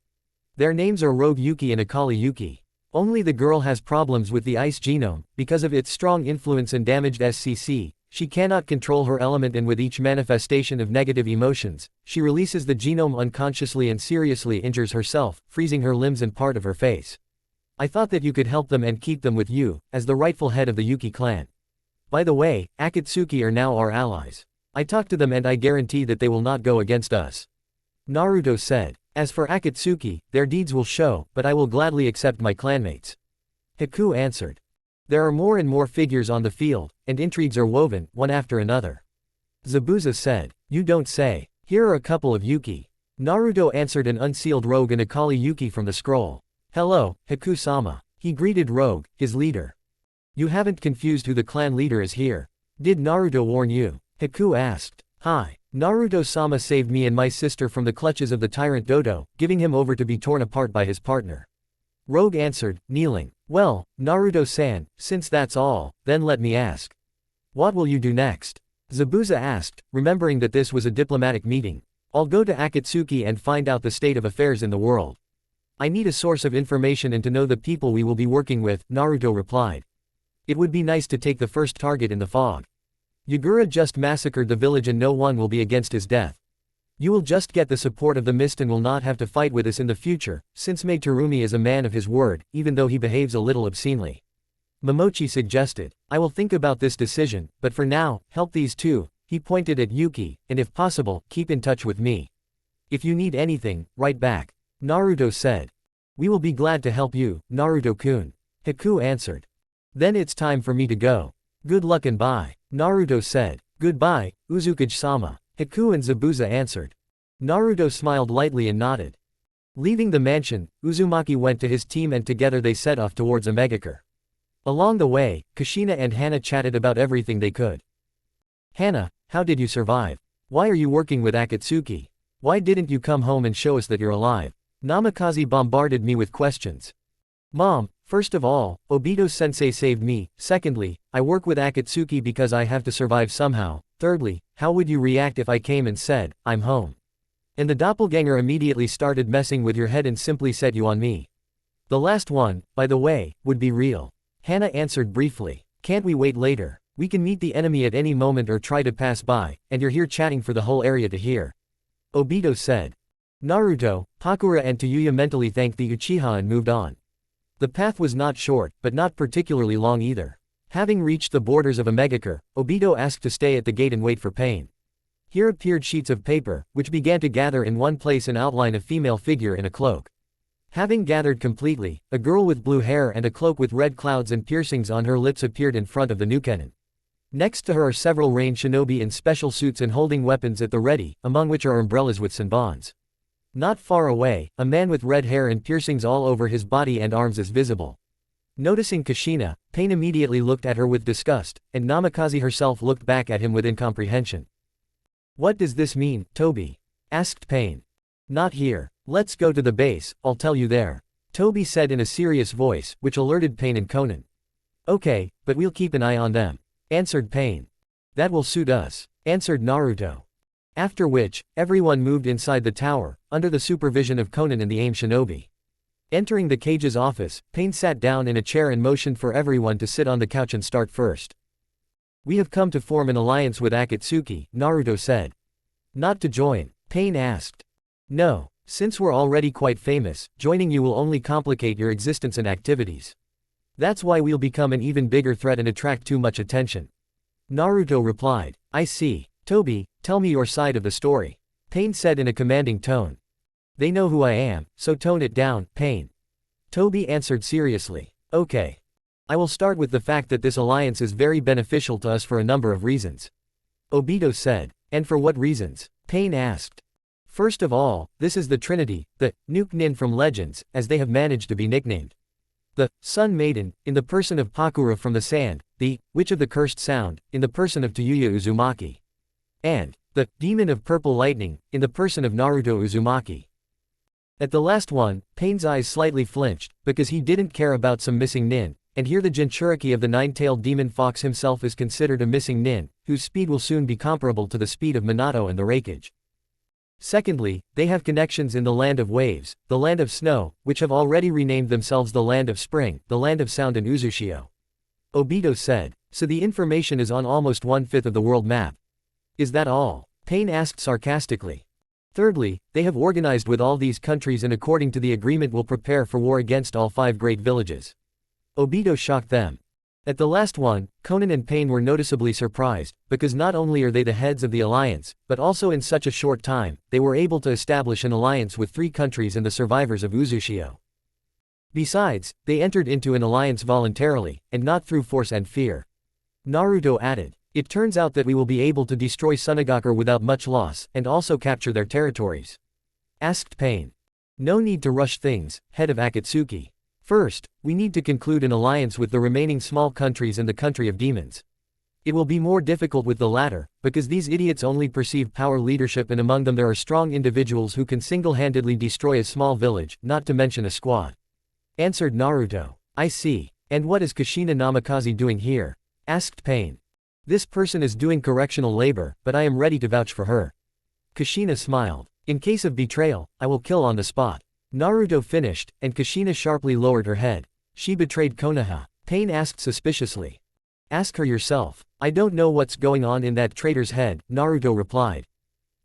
Their names are Rogue Yuki and Akali Yuki. Only the girl has problems with the ice genome, because of its strong influence and damaged SCC. She cannot control her element, and with each manifestation of negative emotions, she releases the genome unconsciously and seriously injures herself, freezing her limbs and part of her face. I thought that you could help them and keep them with you, as the rightful head of the Yuki clan. By the way, Akatsuki are now our allies. I talked to them and I guarantee that they will not go against us. Naruto said. As for Akatsuki, their deeds will show, but I will gladly accept my clanmates. Haku answered. There are more and more figures on the field, and intrigues are woven, one after another. Zabuza said. You don't say. Here are a couple of Yuki. Naruto answered an unsealed rogue and Akali Yuki from the scroll. Hello, Haku-sama. He greeted Rogue, his leader. You haven't confused who the clan leader is here. Did Naruto warn you? Haku asked. Hi. Naruto-sama saved me and my sister from the clutches of the tyrant Dodo, giving him over to be torn apart by his partner. Rogue answered, kneeling. Well, Naruto-san, since that's all, then let me ask. What will you do next? Zabuza asked, remembering that this was a diplomatic meeting. I'll go to Akatsuki and find out the state of affairs in the world. I need a source of information and to know the people we will be working with, Naruto replied. It would be nice to take the first target in the fog. Yagura just massacred the village and no one will be against his death. You will just get the support of the mist and will not have to fight with us in the future, since Maid Terumi is a man of his word, even though he behaves a little obscenely. Momochi suggested. I will think about this decision, but for now, help these two. He pointed at Yuki, and if possible, keep in touch with me. If you need anything, write back. Naruto said. We will be glad to help you, Naruto-kun. Haku answered. Then it's time for me to go. Good luck and bye. Naruto said. Goodbye, Uzukage-sama. Haku and Zabuza answered. Naruto smiled lightly and nodded. Leaving the mansion, Uzumaki went to his team and together they set off towards Omegakure. Along the way, Kushina and Henna chatted about everything they could. Henna, how did you survive? Why are you working with Akatsuki? Why didn't you come home and show us that you're alive? Namikaze bombarded me with questions. Mom, first of all, Obito-sensei saved me. Secondly, I work with Akatsuki because I have to survive somehow. Thirdly, how would you react if I came and said, I'm home? And the doppelganger immediately started messing with your head and simply set you on me. The last one, by the way, would be real. Henna answered briefly. Can't we wait later? We can meet the enemy at any moment or try to pass by, and you're here chatting for the whole area to hear. Obito said. Naruto, Pakura and Tayuya mentally thanked the Uchiha and moved on. The path was not short, but not particularly long either. Having reached the borders of Omegakure, Obito asked to stay at the gate and wait for Pain. Here appeared sheets of paper, which began to gather in one place and outline a female figure in a cloak. Having gathered completely, a girl with blue hair and a cloak with red clouds and piercings on her lips appeared in front of the Nukenin. Next to her are several range shinobi in special suits and holding weapons at the ready, among which are umbrellas with senbons. Not far away, a man with red hair and piercings all over his body and arms is visible. Noticing Kushina, Pain immediately looked at her with disgust, and Namikaze herself looked back at him with incomprehension. What does this mean, Toby? Asked Pain. Not here. Let's go to the base, I'll tell you there. Toby said in a serious voice, which alerted Pain and Conan. Okay, but we'll keep an eye on them. Answered Pain. That will suit us. Answered Naruto. After which, everyone moved inside the tower, under the supervision of Conan and the AIM shinobi. Entering the cage's office, Pain sat down in a chair and motioned for everyone to sit on the couch and start first. We have come to form an alliance with Akatsuki, Naruto said. Not to join? Pain asked. No. Since we're already quite famous, joining you will only complicate your existence and activities. That's why we'll become an even bigger threat and attract too much attention. Naruto replied. I see. Toby, tell me your side of the story. Pain said in a commanding tone. They know who I am, so tone it down, Pain. Toby answered seriously. Okay. I will start with the fact that this alliance is very beneficial to us for a number of reasons. Obito said. And for what reasons? Pain asked. First of all, this is the Trinity, the Nuke Nin from Legends, as they have managed to be nicknamed. The Sun Maiden, in the person of Pakura from the Sand, the Witch of the Cursed Sound, in the person of Tayuya Uzumaki. And the Demon of Purple Lightning, in the person of Naruto Uzumaki. At the last one, Pain's eyes slightly flinched, because he didn't care about some missing nin, and here the Jinchuriki of the nine-tailed demon fox himself is considered a missing nin, whose speed will soon be comparable to the speed of Minato and the Raikage. Secondly, they have connections in the land of waves, the land of snow, which have already renamed themselves the land of spring, the land of sound and Uzushio. Obito said. So the information is on almost 1/5 of the world map. Is that all? Pain asked sarcastically. Thirdly, they have organized with all these countries and according to the agreement will prepare for war against all 5 great villages. Obito shocked them. At the last one, Konan and Pain were noticeably surprised, because not only are they the heads of the alliance, but also in such a short time, they were able to establish an alliance with 3 countries and the survivors of Uzushio. Besides, they entered into an alliance voluntarily, and not through force and fear. Naruto added, "It turns out that we will be able to destroy Sunagakure without much loss, and also capture their territories." Asked Pain. "No need to rush things, head of Akatsuki. First, we need to conclude an alliance with the remaining small countries and the country of demons. It will be more difficult with the latter, because these idiots only perceive power leadership and among them there are strong individuals who can single-handedly destroy a small village, not to mention a squad." Answered Naruto. "I see. And what is Kushina Namikaze doing here?" Asked Pain. "This person is doing correctional labor, but I am ready to vouch for her." Kushina smiled. "In case of betrayal, I will kill on the spot." Naruto finished, and Kushina sharply lowered her head. "She betrayed Konoha?" Pain asked suspiciously. "Ask her yourself. I don't know what's going on in that traitor's head," Naruto replied.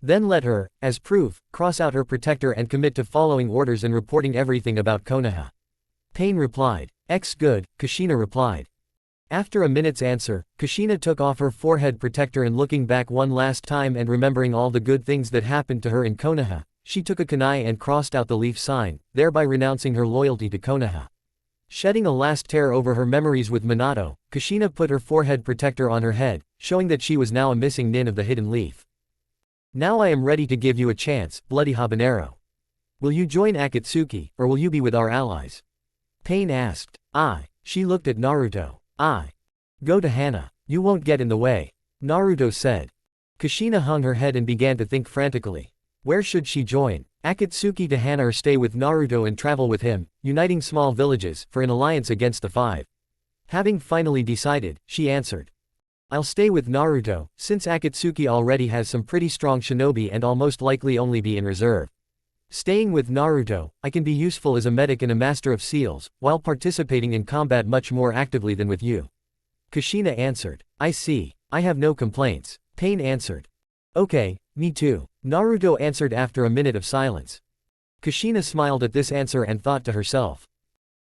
"Then let her, as proof, cross out her protector and commit to following orders and reporting everything about Konoha." Pain replied. Good," Kushina replied. After a minute's answer, Kushina took off her forehead protector and looking back one last time and remembering all the good things that happened to her in Konoha, she took a kunai and crossed out the leaf sign, thereby renouncing her loyalty to Konoha. Shedding a last tear over her memories with Minato, Kushina put her forehead protector on her head, showing that she was now a missing nin of the hidden leaf. "Now I am ready to give you a chance, bloody habanero. Will you join Akatsuki, or will you be with our allies?" Pain asked. She looked at Naruto. Go to Henna. You won't get in the way," Naruto said. Kushina hung her head and began to think frantically. Where should she join? Akatsuki to Henna or stay with Naruto and travel with him, uniting small villages, for an alliance against the 5. Having finally decided, she answered. "I'll stay with Naruto, since Akatsuki already has some pretty strong shinobi and I'll most likely only be in reserve. Staying with Naruto, I can be useful as a medic and a master of seals, while participating in combat much more actively than with you." Kushina answered. "I see. I have no complaints." Pain answered. "Okay, me too," Naruto answered after a minute of silence. Kushina smiled at this answer and thought to herself.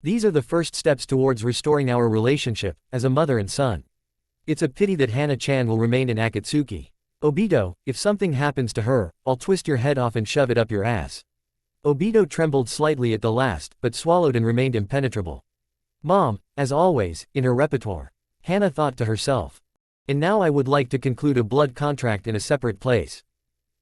These are the first steps towards restoring our relationship, as a mother and son. It's a pity that Hana-chan will remain in Akatsuki. Obito, if something happens to her, I'll twist your head off and shove it up your ass." Obito trembled slightly at the last, but swallowed and remained impenetrable. Mom, as always, in her repertoire. Hana thought to herself. And now I would like to conclude a blood contract in a separate place.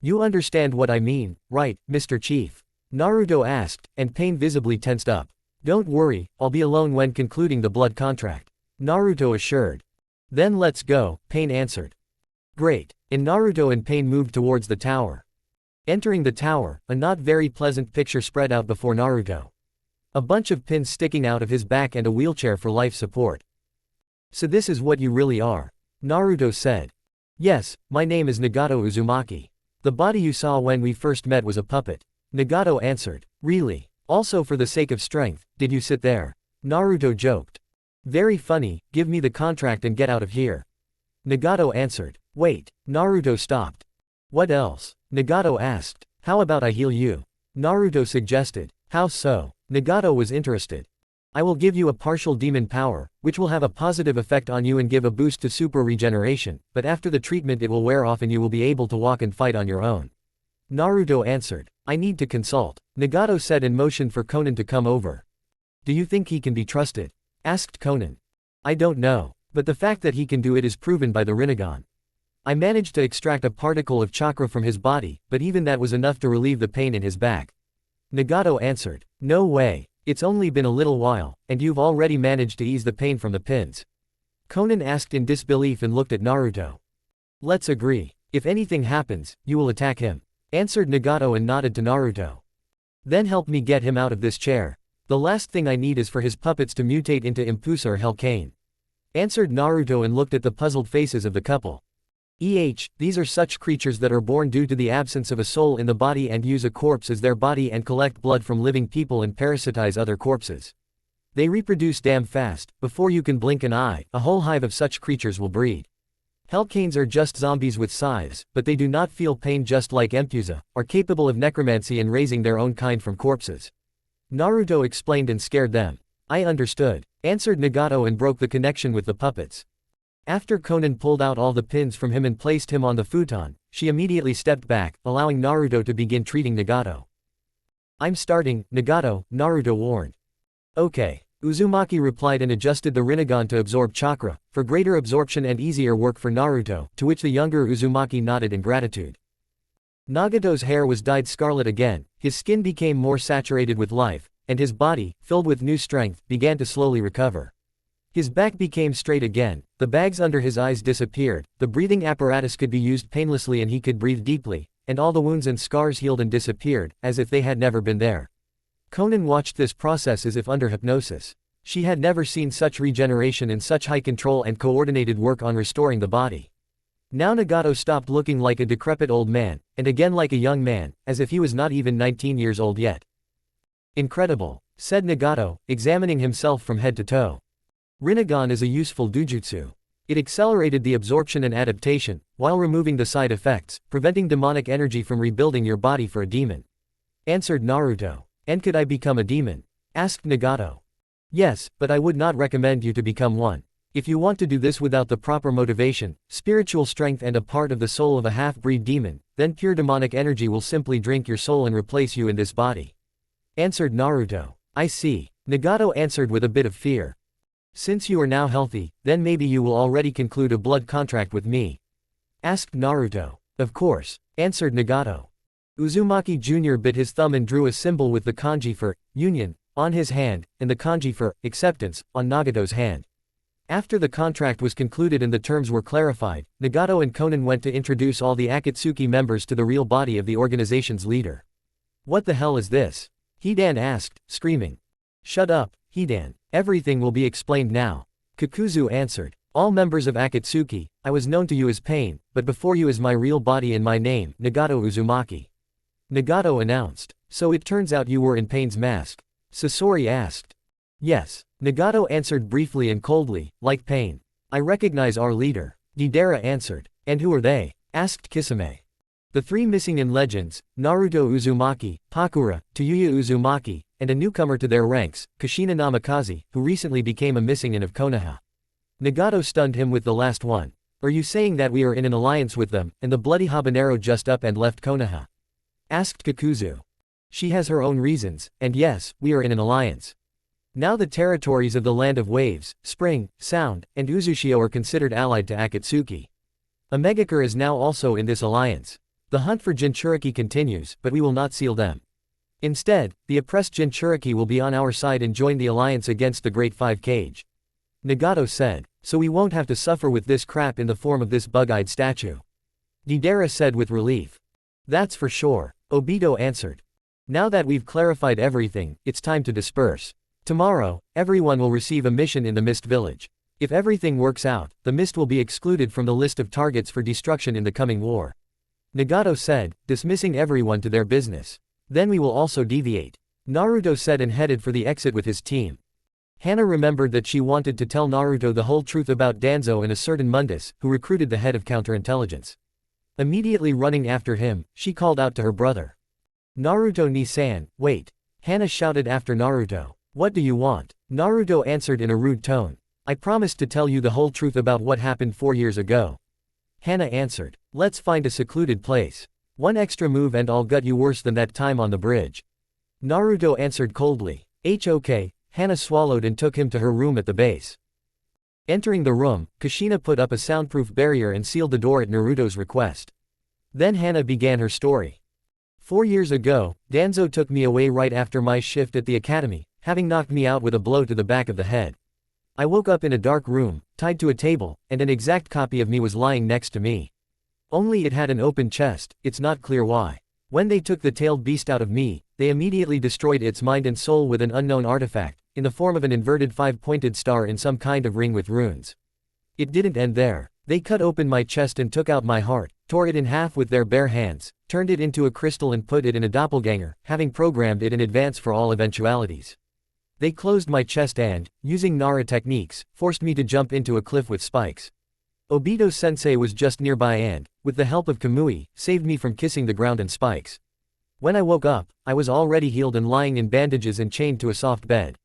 You understand what I mean, right, Mr. Chief? Naruto asked, and Pain visibly tensed up. Don't worry, I'll be alone when concluding the blood contract. Naruto assured. Then let's go, Pain answered. Great. And Naruto and Pain moved towards the tower. Entering the tower, a not very pleasant picture spread out before Naruto. A bunch of pins sticking out of his back and a wheelchair for life support. So this is what you really are, Naruto said. Yes, my name is Nagato Uzumaki. The body you saw when we first met was a puppet. Nagato answered. Really? Also for the sake of strength, did you sit there? Naruto joked. Very funny, give me the contract and get out of here. Nagato answered. Wait, Naruto stopped. What else? Nagato asked. How about I heal you? Naruto suggested. How so? Nagato was interested. I will give you a partial demon power, which will have a positive effect on you and give a boost to super regeneration, but after the treatment it will wear off and you will be able to walk and fight on your own. Naruto answered. I need to consult. Nagato said and motioned for Konan to come over. Do you think he can be trusted? Asked Konan. I don't know, but the fact that he can do it is proven by the Rinnegan. I managed to extract a particle of chakra from his body, but even that was enough to relieve the pain in his back. Nagato answered. No way. It's only been a little while, and you've already managed to ease the pain from the pins. Konan asked in disbelief and looked at Naruto. Let's agree. If anything happens, you will attack him. Answered Nagato and nodded to Naruto. Then help me get him out of this chair. The last thing I need is for his puppets to mutate into Impusa or Hellcane. Answered Naruto and looked at the puzzled faces of the couple. These are such creatures that are born due to the absence of a soul in the body and use a corpse as their body and collect blood from living people and parasitize other corpses. They reproduce damn fast, before you can blink an eye, a whole hive of such creatures will breed. Hellcanes are just zombies with scythes, but they do not feel pain just like Empusa, are capable of necromancy and raising their own kind from corpses. Naruto explained and scared them. I understood, answered Nagato and broke the connection with the puppets. After Konan pulled out all the pins from him and placed him on the futon, she immediately stepped back, allowing Naruto to begin treating Nagato. I'm starting, Nagato, Naruto warned. Okay. Uzumaki replied and adjusted the Rinnegan to absorb chakra, for greater absorption and easier work for Naruto, to which the younger Uzumaki nodded in gratitude. Nagato's hair was dyed scarlet again, his skin became more saturated with life, and his body, filled with new strength, began to slowly recover. His back became straight again, the bags under his eyes disappeared, the breathing apparatus could be used painlessly and he could breathe deeply, and all the wounds and scars healed and disappeared, as if they had never been there. Konan watched this process as if under hypnosis. She had never seen such regeneration and such high control and coordinated work on restoring the body. Now Nagato stopped looking like a decrepit old man, and again like a young man, as if he was not even 19 years old yet. Incredible, said Nagato, examining himself from head to toe. Rinnegan is a useful dujutsu. It accelerated the absorption and adaptation, while removing the side effects, preventing demonic energy from rebuilding your body for a demon. Answered Naruto. And could I become a demon? Asked Nagato. Yes, but I would not recommend you to become one. If you want to do this without the proper motivation, spiritual strength and a part of the soul of a half-breed demon, then pure demonic energy will simply drink your soul and replace you in this body. Answered Naruto. I see. Nagato answered with a bit of fear. Since you are now healthy, then maybe you will already conclude a blood contract with me. Asked Naruto. Of course. Answered Nagato. Uzumaki Jr. bit his thumb and drew a symbol with the kanji for union on his hand, and the kanji for acceptance on Nagato's hand. After the contract was concluded and the terms were clarified, Nagato and Konan went to introduce all the Akatsuki members to the real body of the organization's leader. What the hell is this? Hidan asked, screaming. Shut up, Hidan. Everything will be explained now. Kakuzu answered. All members of Akatsuki, I was known to you as Pain, but before you is my real body and my name, Nagato Uzumaki. Nagato announced. So it turns out you were in Pain's mask? Sasori asked. Yes. Nagato answered briefly and coldly, like Pain. I recognize our leader. Deidara answered. And who are they? Asked Kisame. The three missing in Legends, Naruto Uzumaki, Pakura, Tayuya Uzumaki, and a newcomer to their ranks, Kushina Namikaze, who recently became a missing in of Konoha. Nagato stunned him with the last one. Are you saying that we are in an alliance with them, and the bloody habanero just up and left Konoha? Asked Kakuzu. She has her own reasons, and yes, we are in an alliance. Now the territories of the Land of Waves, Spring, Sound, and Uzushio are considered allied to Akatsuki. Omegakure is now also in this alliance. The hunt for Jinchuriki continues, but we will not seal them. Instead, the oppressed Jinchuriki will be on our side and join the alliance against the Great Five Cage. Nagato said, so we won't have to suffer with this crap in the form of this bug-eyed statue. Deidara said with relief. That's for sure, Obito answered. Now that we've clarified everything, it's time to disperse. Tomorrow, everyone will receive a mission in the Mist Village. If everything works out, the Mist will be excluded from the list of targets for destruction in the coming war. Nagato said, dismissing everyone to their business. Then we will also deviate. Naruto said and headed for the exit with his team. Hana remembered that she wanted to tell Naruto the whole truth about Danzo and a certain Mundus, who recruited the head of counterintelligence. Immediately running after him, she called out to her brother. Naruto ni-san, wait. Hana shouted after Naruto. What do you want? Naruto answered in a rude tone. I promised to tell you the whole truth about what happened 4 years ago. Hana answered. Let's find a secluded place. One extra move and I'll gut you worse than that time on the bridge. Naruto answered coldly. Okay. Hana swallowed and took him to her room at the base. Entering the room, Kushina put up a soundproof barrier and sealed the door at Naruto's request. Then Hana began her story. 4 years ago, Danzo took me away right after my shift at the academy, having knocked me out with a blow to the back of the head. I woke up in a dark room, tied to a table, and an exact copy of me was lying next to me. Only it had an open chest, it's not clear why. When they took the tailed beast out of me, they immediately destroyed its mind and soul with an unknown artifact, in the form of an inverted 5-pointed star in some kind of ring with runes. It didn't end there. They cut open my chest and took out my heart, tore it in half with their bare hands, turned it into a crystal and put it in a doppelganger, having programmed it in advance for all eventualities. They closed my chest and, using Nara techniques, forced me to jump into a cliff with spikes. Obito-sensei was just nearby and, with the help of Kamui, saved me from kissing the ground and spikes. When I woke up, I was already healed and lying in bandages and chained to a soft bed.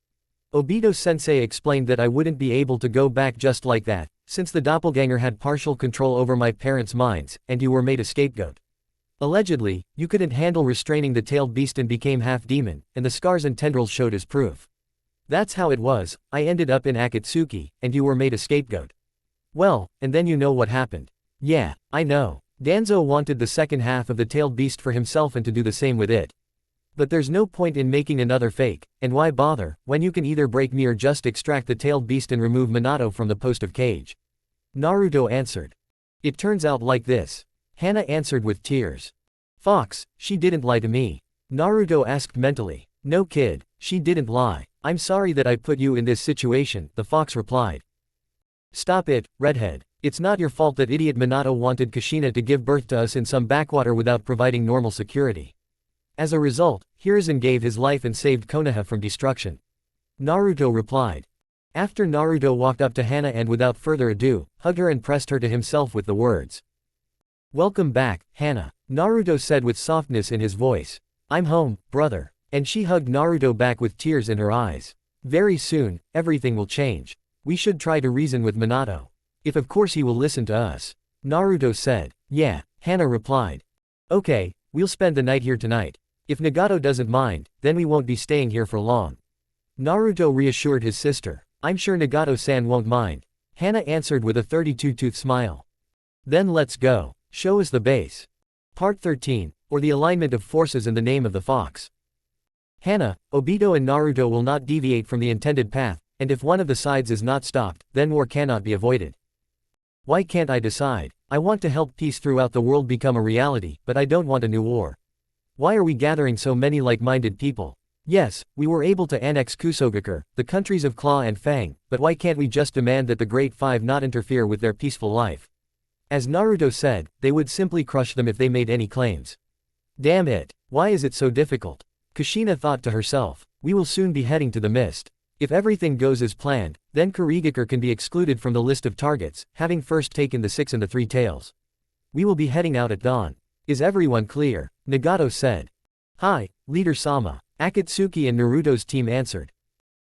Obito-sensei explained that I wouldn't be able to go back just like that, since the doppelganger had partial control over my parents' minds, and you were made a scapegoat. Allegedly, you couldn't handle restraining the tailed beast and became half-demon, and the scars and tendrils showed as proof. That's how it was, I ended up in Akatsuki, and you were made a scapegoat. Well, and then you know what happened. Yeah, I know. Danzo wanted the second half of the tailed beast for himself and to do the same with it. But there's no point in making another fake, and why bother, when you can either break me or just extract the tailed beast and remove Minato from the post of cage. Naruto answered. It turns out like this. Henna answered with tears. Fox, she didn't lie to me. Naruto asked mentally. No kid, she didn't lie. I'm sorry that I put you in this situation, the fox replied. Stop it, redhead. It's not your fault that idiot Minato wanted Kushina to give birth to us in some backwater without providing normal security. As a result, Hiruzen gave his life and saved Konoha from destruction. Naruto replied. After Naruto walked up to Henna and without further ado, hugged her and pressed her to himself with the words. Welcome back, Henna, Naruto said with softness in his voice. I'm home, brother. And she hugged Naruto back with tears in her eyes. Very soon, everything will change. We should try to reason with Minato. If of course he will listen to us. Naruto said. Yeah, Henna replied. Okay, we'll spend the night here tonight. If Nagato doesn't mind, then we won't be staying here for long. Naruto reassured his sister. I'm sure Nagato-san won't mind. Henna answered with a 32-tooth smile. Then let's go. Show us the base. Part 13, or the alignment of forces in the name of the fox. Henna, Obito and Naruto will not deviate from the intended path, and if one of the sides is not stopped, then war cannot be avoided. Why can't I decide? I want to help peace throughout the world become a reality, but I don't want a new war. Why are we gathering so many like-minded people? Yes, we were able to annex Kusogakure, the countries of Claw and Fang, but why can't we just demand that the Great Five not interfere with their peaceful life? As Naruto said, they would simply crush them if they made any claims. Damn it, why is it so difficult? Kushina thought to herself, we will soon be heading to the mist. If everything goes as planned, then Kurigakure can be excluded from the list of targets, having first taken the 6 and the 3 tails. We will be heading out at dawn. Is everyone clear? Nagato said. Hi, Leader Sama. Akatsuki and Naruto's team answered.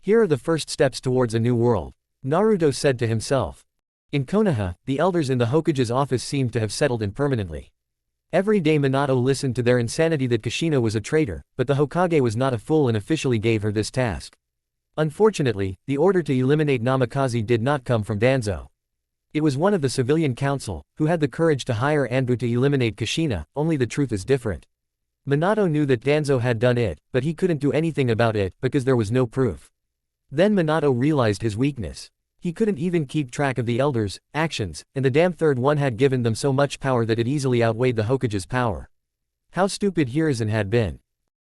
Here are the first steps towards a new world. Naruto said to himself. In Konoha, the elders in the Hokage's office seemed to have settled in permanently. Every day Minato listened to their insanity that Kushina was a traitor, but the Hokage was not a fool and officially gave her this task. Unfortunately, the order to eliminate Namikaze did not come from Danzo. It was one of the civilian council, who had the courage to hire Anbu to eliminate Kushina, only the truth is different. Minato knew that Danzo had done it, but he couldn't do anything about it, because there was no proof. Then Minato realized his weakness. He couldn't even keep track of the elders' actions, and the damn third one had given them so much power that it easily outweighed the Hokage's power. How stupid Hiruzen had been.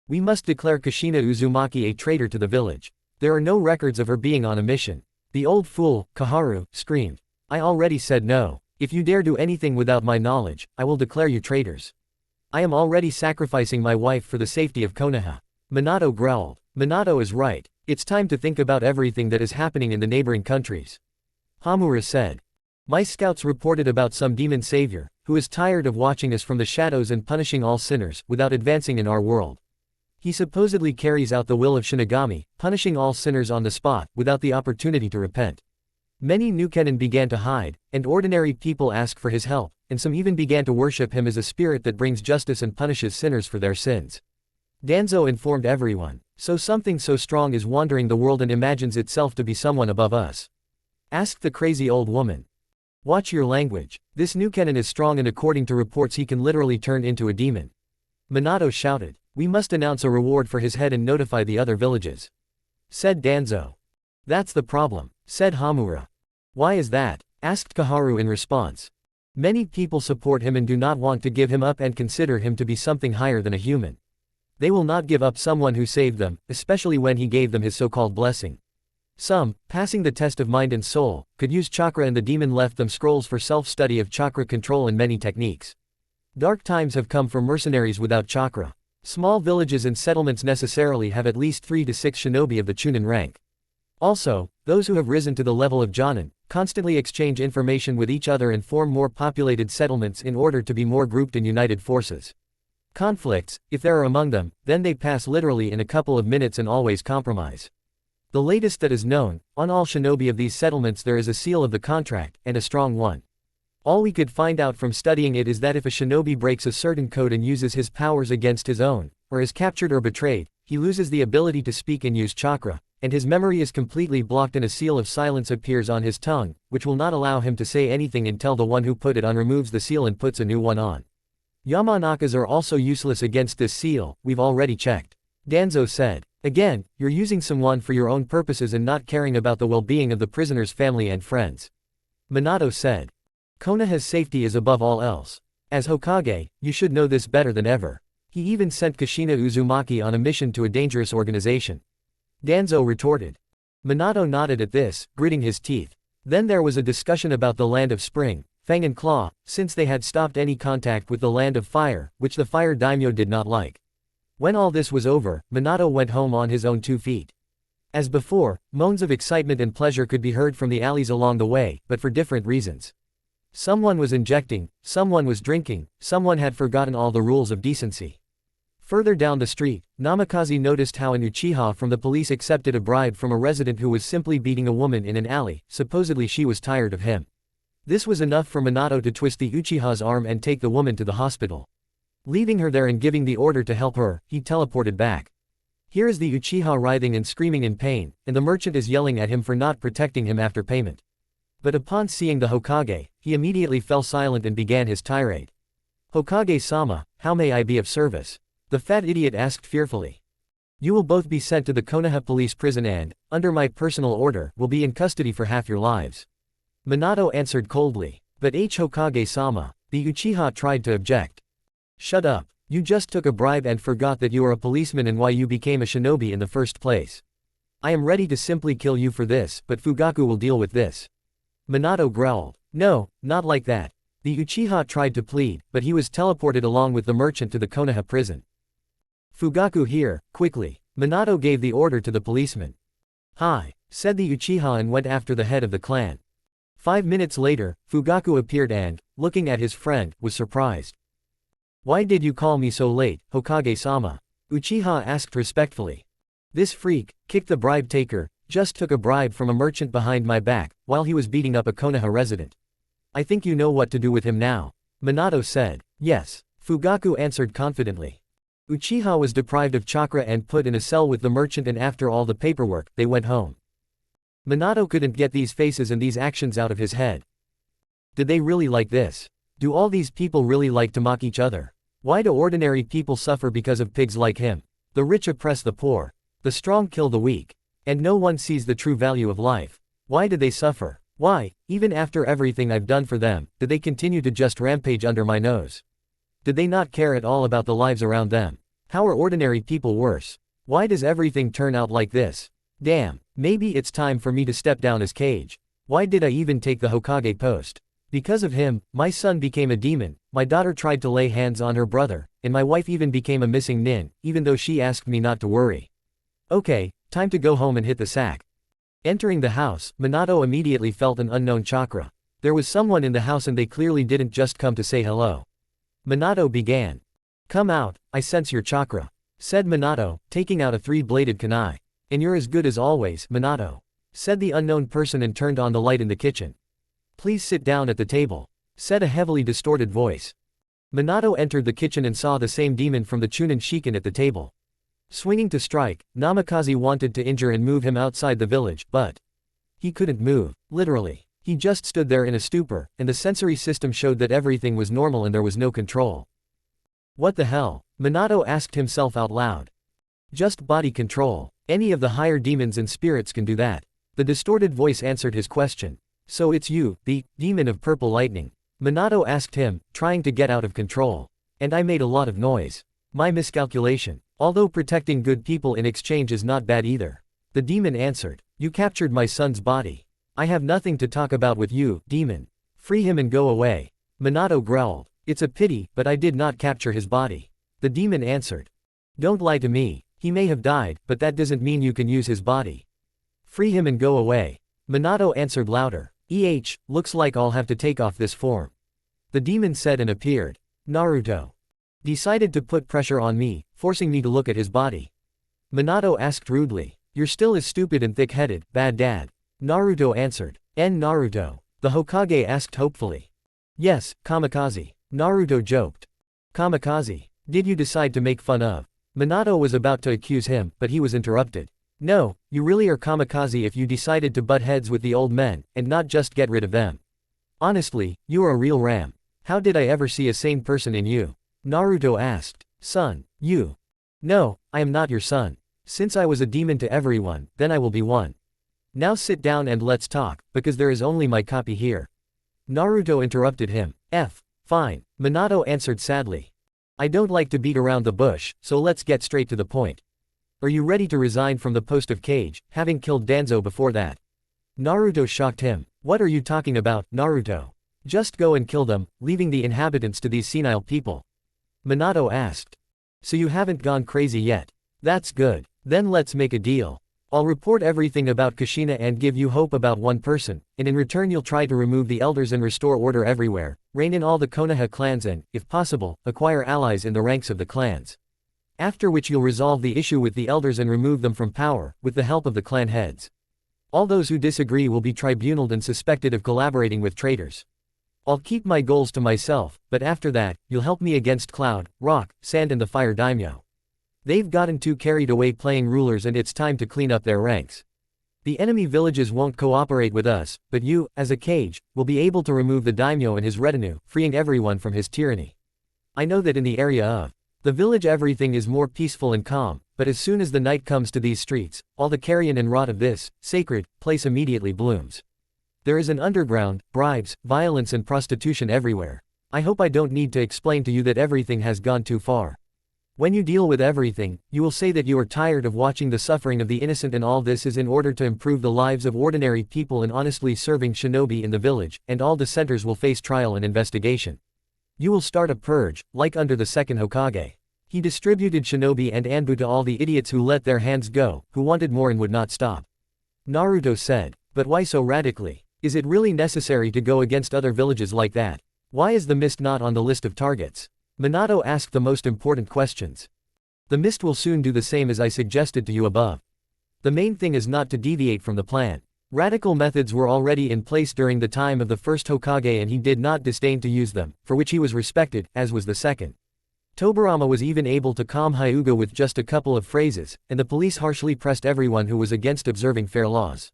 We must declare Kushina Uzumaki a traitor to the village. There are no records of her being on a mission. The old fool, Koharu, screamed. I already said no. If you dare do anything without my knowledge, I will declare you traitors. I am already sacrificing my wife for the safety of Konoha. Minato growled. Minato is right. It's time to think about everything that is happening in the neighboring countries. Hamura said. My scouts reported about some demon savior, who is tired of watching us from the shadows and punishing all sinners, without advancing in our world. He supposedly carries out the will of Shinigami, punishing all sinners on the spot, without the opportunity to repent. Many Nukenin began to hide, and ordinary people asked for his help, and some even began to worship him as a spirit that brings justice and punishes sinners for their sins. Danzo informed everyone. So something so strong is wandering the world and imagines itself to be someone above us. Asked the crazy old woman. Watch your language. This Nukenin is strong and according to reports he can literally turn into a demon. Minato shouted. We must announce a reward for his head and notify the other villages. Said Danzo. That's the problem, said Hamura. Why is that? Asked Koharu in response. Many people support him and do not want to give him up and consider him to be something higher than a human. They will not give up someone who saved them, especially when he gave them his so-called blessing. Some, passing the test of mind and soul, could use chakra, and the demon left them scrolls for self-study of chakra control and many techniques. Dark times have come for mercenaries without chakra. Small villages and settlements necessarily have at least 3 to 6 shinobi of the chunin rank. Also, those who have risen to the level of jonin, constantly exchange information with each other and form more populated settlements in order to be more grouped in united forces. Conflicts, if there are among them, then they pass literally in a couple of minutes and always compromise. The latest that is known, on all shinobi of these settlements there is a seal of the contract, and a strong one. All we could find out from studying it is that if a shinobi breaks a certain code and uses his powers against his own, or is captured or betrayed, he loses the ability to speak and use chakra, and his memory is completely blocked and a seal of silence appears on his tongue, which will not allow him to say anything until the one who put it on removes the seal and puts a new one on. Yamanakas are also useless against this seal, we've already checked. Danzo said. Again, you're using someone for your own purposes and not caring about the well-being of the prisoner's family and friends. Minato said. Konoha's safety is above all else. As Hokage, you should know this better than ever. He even sent Kushina Uzumaki on a mission to a dangerous organization. Danzo retorted. Minato nodded at this, gritting his teeth. Then there was a discussion about the Land of Spring, Fang and Claw, since they had stopped any contact with the Land of Fire, which the Fire Daimyo did not like. When all this was over, Minato went home on his own 2 feet. As before, moans of excitement and pleasure could be heard from the alleys along the way, but for different reasons. Someone was injecting, someone was drinking, someone had forgotten all the rules of decency. Further down the street, Namikaze noticed how an Uchiha from the police accepted a bribe from a resident who was simply beating a woman in an alley, supposedly she was tired of him. This was enough for Minato to twist the Uchiha's arm and take the woman to the hospital. Leaving her there and giving the order to help her, he teleported back. Here is the Uchiha writhing and screaming in pain, and the merchant is yelling at him for not protecting him after payment. But upon seeing the Hokage, he immediately fell silent and began his tirade. Hokage-sama, how may I be of service? The fat idiot asked fearfully. You will both be sent to the Konoha police prison and, under my personal order, will be in custody for half your lives. Minato answered coldly. But Hokage-sama, the Uchiha tried to object. Shut up. You just took a bribe and forgot that you are a policeman and why you became a shinobi in the first place. I am ready to simply kill you for this, but Fugaku will deal with this. Minato growled. No, not like that. The Uchiha tried to plead, but he was teleported along with the merchant to the Konoha prison. Fugaku here, quickly. Minato gave the order to the policeman. Hi, said the Uchiha and went after the head of the clan. 5 minutes later, Fugaku appeared and, looking at his friend, was surprised. Why did you call me so late, Hokage-sama? Uchiha asked respectfully. This freak, kicked the bribe taker, just took a bribe from a merchant behind my back, while he was beating up a Konoha resident. I think you know what to do with him now. Minato said. Yes. Fugaku answered confidently. Uchiha was deprived of chakra and put in a cell with the merchant, and after all the paperwork, they went home. Minato couldn't get these faces and these actions out of his head. Did they really like this? Do all these people really like to mock each other? Why do ordinary people suffer because of pigs like him? The rich oppress the poor. The strong kill the weak. And no one sees the true value of life. Why did they suffer? Why, even after everything I've done for them, did they continue to just rampage under my nose? Did they not care at all about the lives around them? How are ordinary people worse? Why does everything turn out like this? Damn, maybe it's time for me to step down as Cage. Why did I even take the Hokage post? Because of him, my son became a demon, my daughter tried to lay hands on her brother, and my wife even became a missing nin, even though she asked me not to worry. Okay, time to go home and hit the sack. Entering the house, Minato immediately felt an unknown chakra. There was someone in the house and they clearly didn't just come to say hello. Minato began. Come out, I sense your chakra, said Minato, taking out a 3-bladed kunai. And you're as good as always, Minato, said the unknown person and turned on the light in the kitchen. Please sit down at the table, said a heavily distorted voice. Minato entered the kitchen and saw the same demon from the Chunin Shiken at the table. Swinging to strike, Namikaze wanted to injure and move him outside the village, but he couldn't move, literally. He just stood there in a stupor, and the sensory system showed that everything was normal and there was no control. What the hell? Minato asked himself out loud. Just body control. Any of the higher demons and spirits can do that. The distorted voice answered his question. So it's you, the demon of purple lightning? Minato asked him, trying to get out of control. And I made a lot of noise. My miscalculation. Although protecting good people in exchange is not bad either. The demon answered. You captured my son's body. I have nothing to talk about with you, demon. Free him and go away. Minato growled. It's a pity, but I did not capture his body. The demon answered. Don't lie to me. He may have died, but that doesn't mean you can use his body. Free him and go away. Minato answered louder. Looks like I'll have to take off this form. The demon said and appeared. Naruto decided to put pressure on me, forcing me to look at his body. Minato asked rudely. You're still as stupid and thick-headed, bad dad. Naruto answered. Naruto. The Hokage asked hopefully. Yes, kamikaze. Naruto joked. Kamikaze. Did you decide to make fun of? Minato was about to accuse him, but he was interrupted. No, you really are kamikaze if you decided to butt heads with the old men, and not just get rid of them. Honestly, you are a real ram. How did I ever see a sane person in you? Naruto asked. Son, you. No, I am not your son. Since I was a demon to everyone, then I will be one. Now sit down and let's talk, because there is only my copy here. Naruto interrupted him. Fine. Minato answered sadly. I don't like to beat around the bush, so let's get straight to the point. Are you ready to resign from the post of Kage, having killed Danzo before that? Naruto shocked him. What are you talking about, Naruto? Just go and kill them, leaving the inhabitants to these senile people. Minato asked. So you haven't gone crazy yet? That's good. Then let's make a deal. I'll report everything about Kushina and give you hope about one person, and in return you'll try to remove the elders and restore order everywhere, rein in all the Konoha clans and, if possible, acquire allies in the ranks of the clans. After which you'll resolve the issue with the elders and remove them from power, with the help of the clan heads. All those who disagree will be tribunaled and suspected of collaborating with traitors. I'll keep my goals to myself, but after that, you'll help me against Cloud, Rock, Sand and the Fire Daimyo. They've gotten too carried away playing rulers and it's time to clean up their ranks. The enemy villages won't cooperate with us, but you, as a Kage, will be able to remove the daimyo and his retinue, freeing everyone from his tyranny. I know that in the area of the village everything is more peaceful and calm, but as soon as the night comes to these streets, all the carrion and rot of this sacred place immediately blooms. There is an underground, bribes, violence and prostitution everywhere. I hope I don't need to explain to you that everything has gone too far. When you deal with everything, you will say that you are tired of watching the suffering of the innocent and all this is in order to improve the lives of ordinary people and honestly serving shinobi in the village, and all dissenters will face trial and investigation. You will start a purge, like under the second Hokage. He distributed shinobi and anbu to all the idiots who let their hands go, who wanted more and would not stop. Naruto said. But why so radically? Is it really necessary to go against other villages like that? Why is the mist not on the list of targets? Minato asked the most important questions. The mist will soon do the same as I suggested to you above. The main thing is not to deviate from the plan. Radical methods were already in place during the time of the first Hokage and he did not disdain to use them, for which he was respected, as was the second. Tobirama was even able to calm Hyuga with just a couple of phrases, and the police harshly pressed everyone who was against observing fair laws.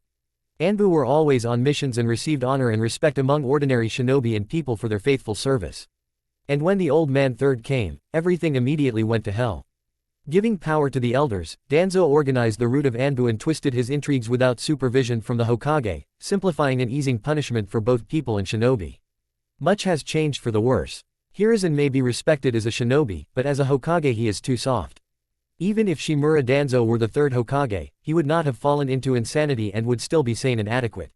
Anbu were always on missions and received honor and respect among ordinary shinobi and people for their faithful service. And when the old man third came, everything immediately went to hell. Giving power to the elders, Danzo organized the root of Anbu and twisted his intrigues without supervision from the Hokage, simplifying and easing punishment for both people and shinobi. Much has changed for the worse. Hiruzen may be respected as a shinobi, but as a Hokage he is too soft. Even if Shimura Danzo were the third Hokage, he would not have fallen into insanity and would still be sane and adequate.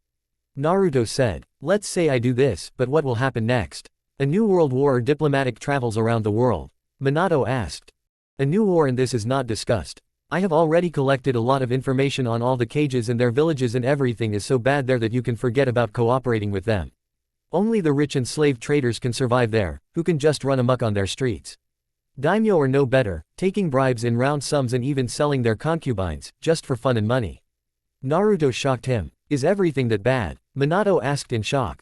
Naruto said. Let's say I do this, but what will happen next? A new world war or diplomatic travels around the world? Minato asked. A new war and this is not discussed. I have already collected a lot of information on all the Kages and their villages and everything is so bad there that you can forget about cooperating with them. Only the rich and slave traders can survive there, who can just run amok on their streets. Daimyo are no better, taking bribes in round sums and even selling their concubines, just for fun and money. Naruto shocked him. Is everything that bad? Minato asked in shock.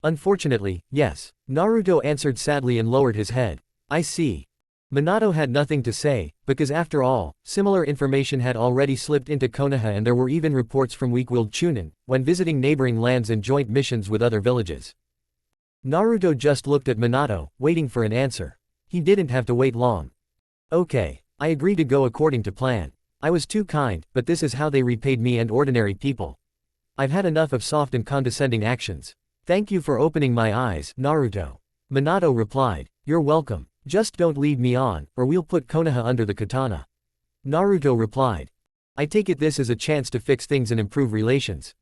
Unfortunately, yes. Naruto answered sadly and lowered his head. I see. Minato had nothing to say, because after all, similar information had already slipped into Konoha and there were even reports from weak-willed Chunin, when visiting neighboring lands and joint missions with other villages. Naruto just looked at Minato, waiting for an answer. He didn't have to wait long. Okay, I agree to go according to plan. I was too kind, but this is how they repaid me and ordinary people. I've had enough of soft and condescending actions. Thank you for opening my eyes, Naruto. Minato replied. You're welcome. Just don't lead me on, or we'll put Konoha under the katana. Naruto replied. I take it this is a chance to fix things and improve relations.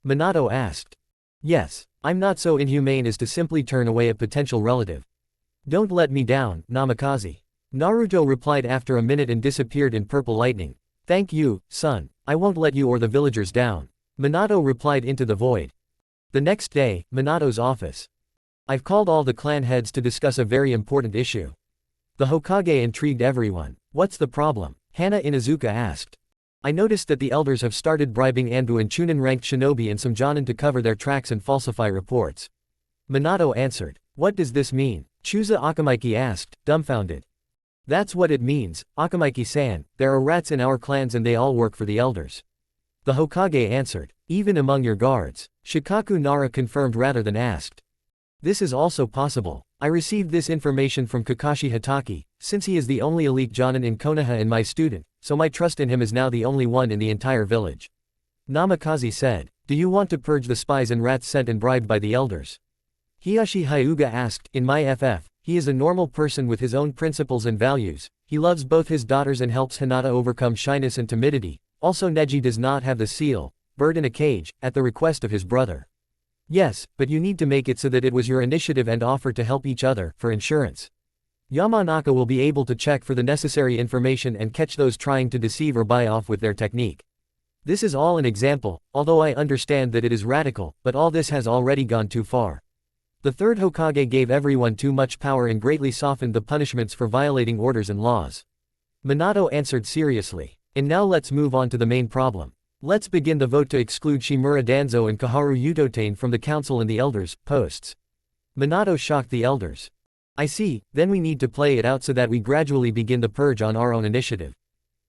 Minato asked. Yes, I'm not so inhumane as to simply turn away a potential relative. Don't let me down, Namikaze. Naruto replied after a minute and disappeared in purple lightning. Thank you, son. I won't let you or the villagers down. Minato replied into the void. The next day, Minato's office. I've called all the clan heads to discuss a very important issue. The Hokage intrigued everyone. What's the problem? Hana Inuzuka asked. I noticed that the elders have started bribing Anbu and Chunin-ranked shinobi and some jonin to cover their tracks and falsify reports. Minato answered. What does this mean? Chusa Akamaiki asked, dumbfounded. That's what it means, Akamaiki-san, there are rats in our clans and they all work for the elders. The Hokage answered. Even among your guards? Shikaku Nara confirmed rather than asked. This is also possible. I received this information from Kakashi Hatake, since he is the only elite jonin in Konoha and my student, so my trust in him is now the only one in the entire village. Namikaze said. Do you want to purge the spies and rats sent and bribed by the elders? Hiyashi Hyuga asked. In my FF, he is a normal person with his own principles and values, he loves both his daughters and helps Hinata overcome shyness and timidity, also Neji does not have the seal, bird in a cage, at the request of his brother. Yes, but you need to make it so that it was your initiative and offer to help each other, for insurance. Yamanaka will be able to check for the necessary information and catch those trying to deceive or buy off with their technique. This is all an example, although I understand that it is radical, but all this has already gone too far. The third Hokage gave everyone too much power and greatly softened the punishments for violating orders and laws. Minato answered seriously. And now let's move on to the main problem. Let's begin the vote to exclude Shimura Danzo and Kaharu Yutotane from the council and the elders' posts. Minato shocked the elders. I see, then we need to play it out so that we gradually begin the purge on our own initiative.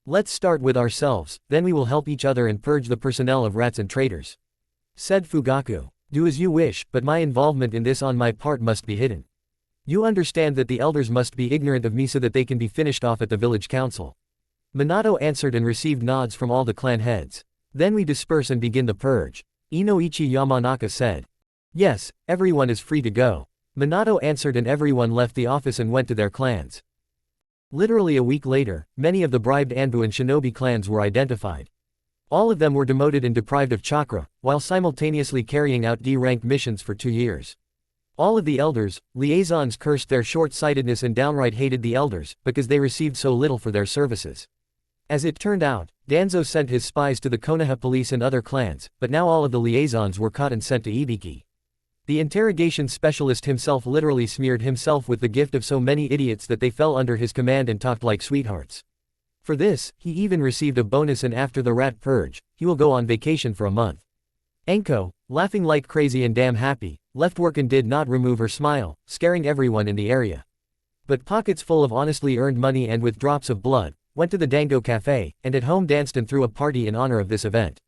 Let's start with ourselves, then we will help each other and purge the personnel of rats and traitors. Said Fugaku. Do as you wish, but my involvement in this on my part must be hidden. You understand that the elders must be ignorant of me so that they can be finished off at the village council. Minato answered and received nods from all the clan heads. Then we disperse and begin the purge. Inoichi Yamanaka said. Yes, everyone is free to go. Minato answered and everyone left the office and went to their clans. Literally a week later, many of the bribed Anbu and shinobi clans were identified. All of them were demoted and deprived of chakra, while simultaneously carrying out D-ranked missions for 2 years. All of the elders, liaisons cursed their short-sightedness and downright hated the elders, because they received so little for their services. As it turned out, Danzo sent his spies to the Konoha police and other clans, but now all of the liaisons were caught and sent to Ibiki. The interrogation specialist himself literally smeared himself with the gift of so many idiots that they fell under his command and talked like sweethearts. For this, he even received a bonus, and after the rat purge, he will go on vacation for a month. Enko, laughing like crazy and damn happy, left work and did not remove her smile, scaring everyone in the area. But pockets full of honestly earned money and with drops of blood, went to the Dango Cafe, and at home danced and threw a party in honor of this event.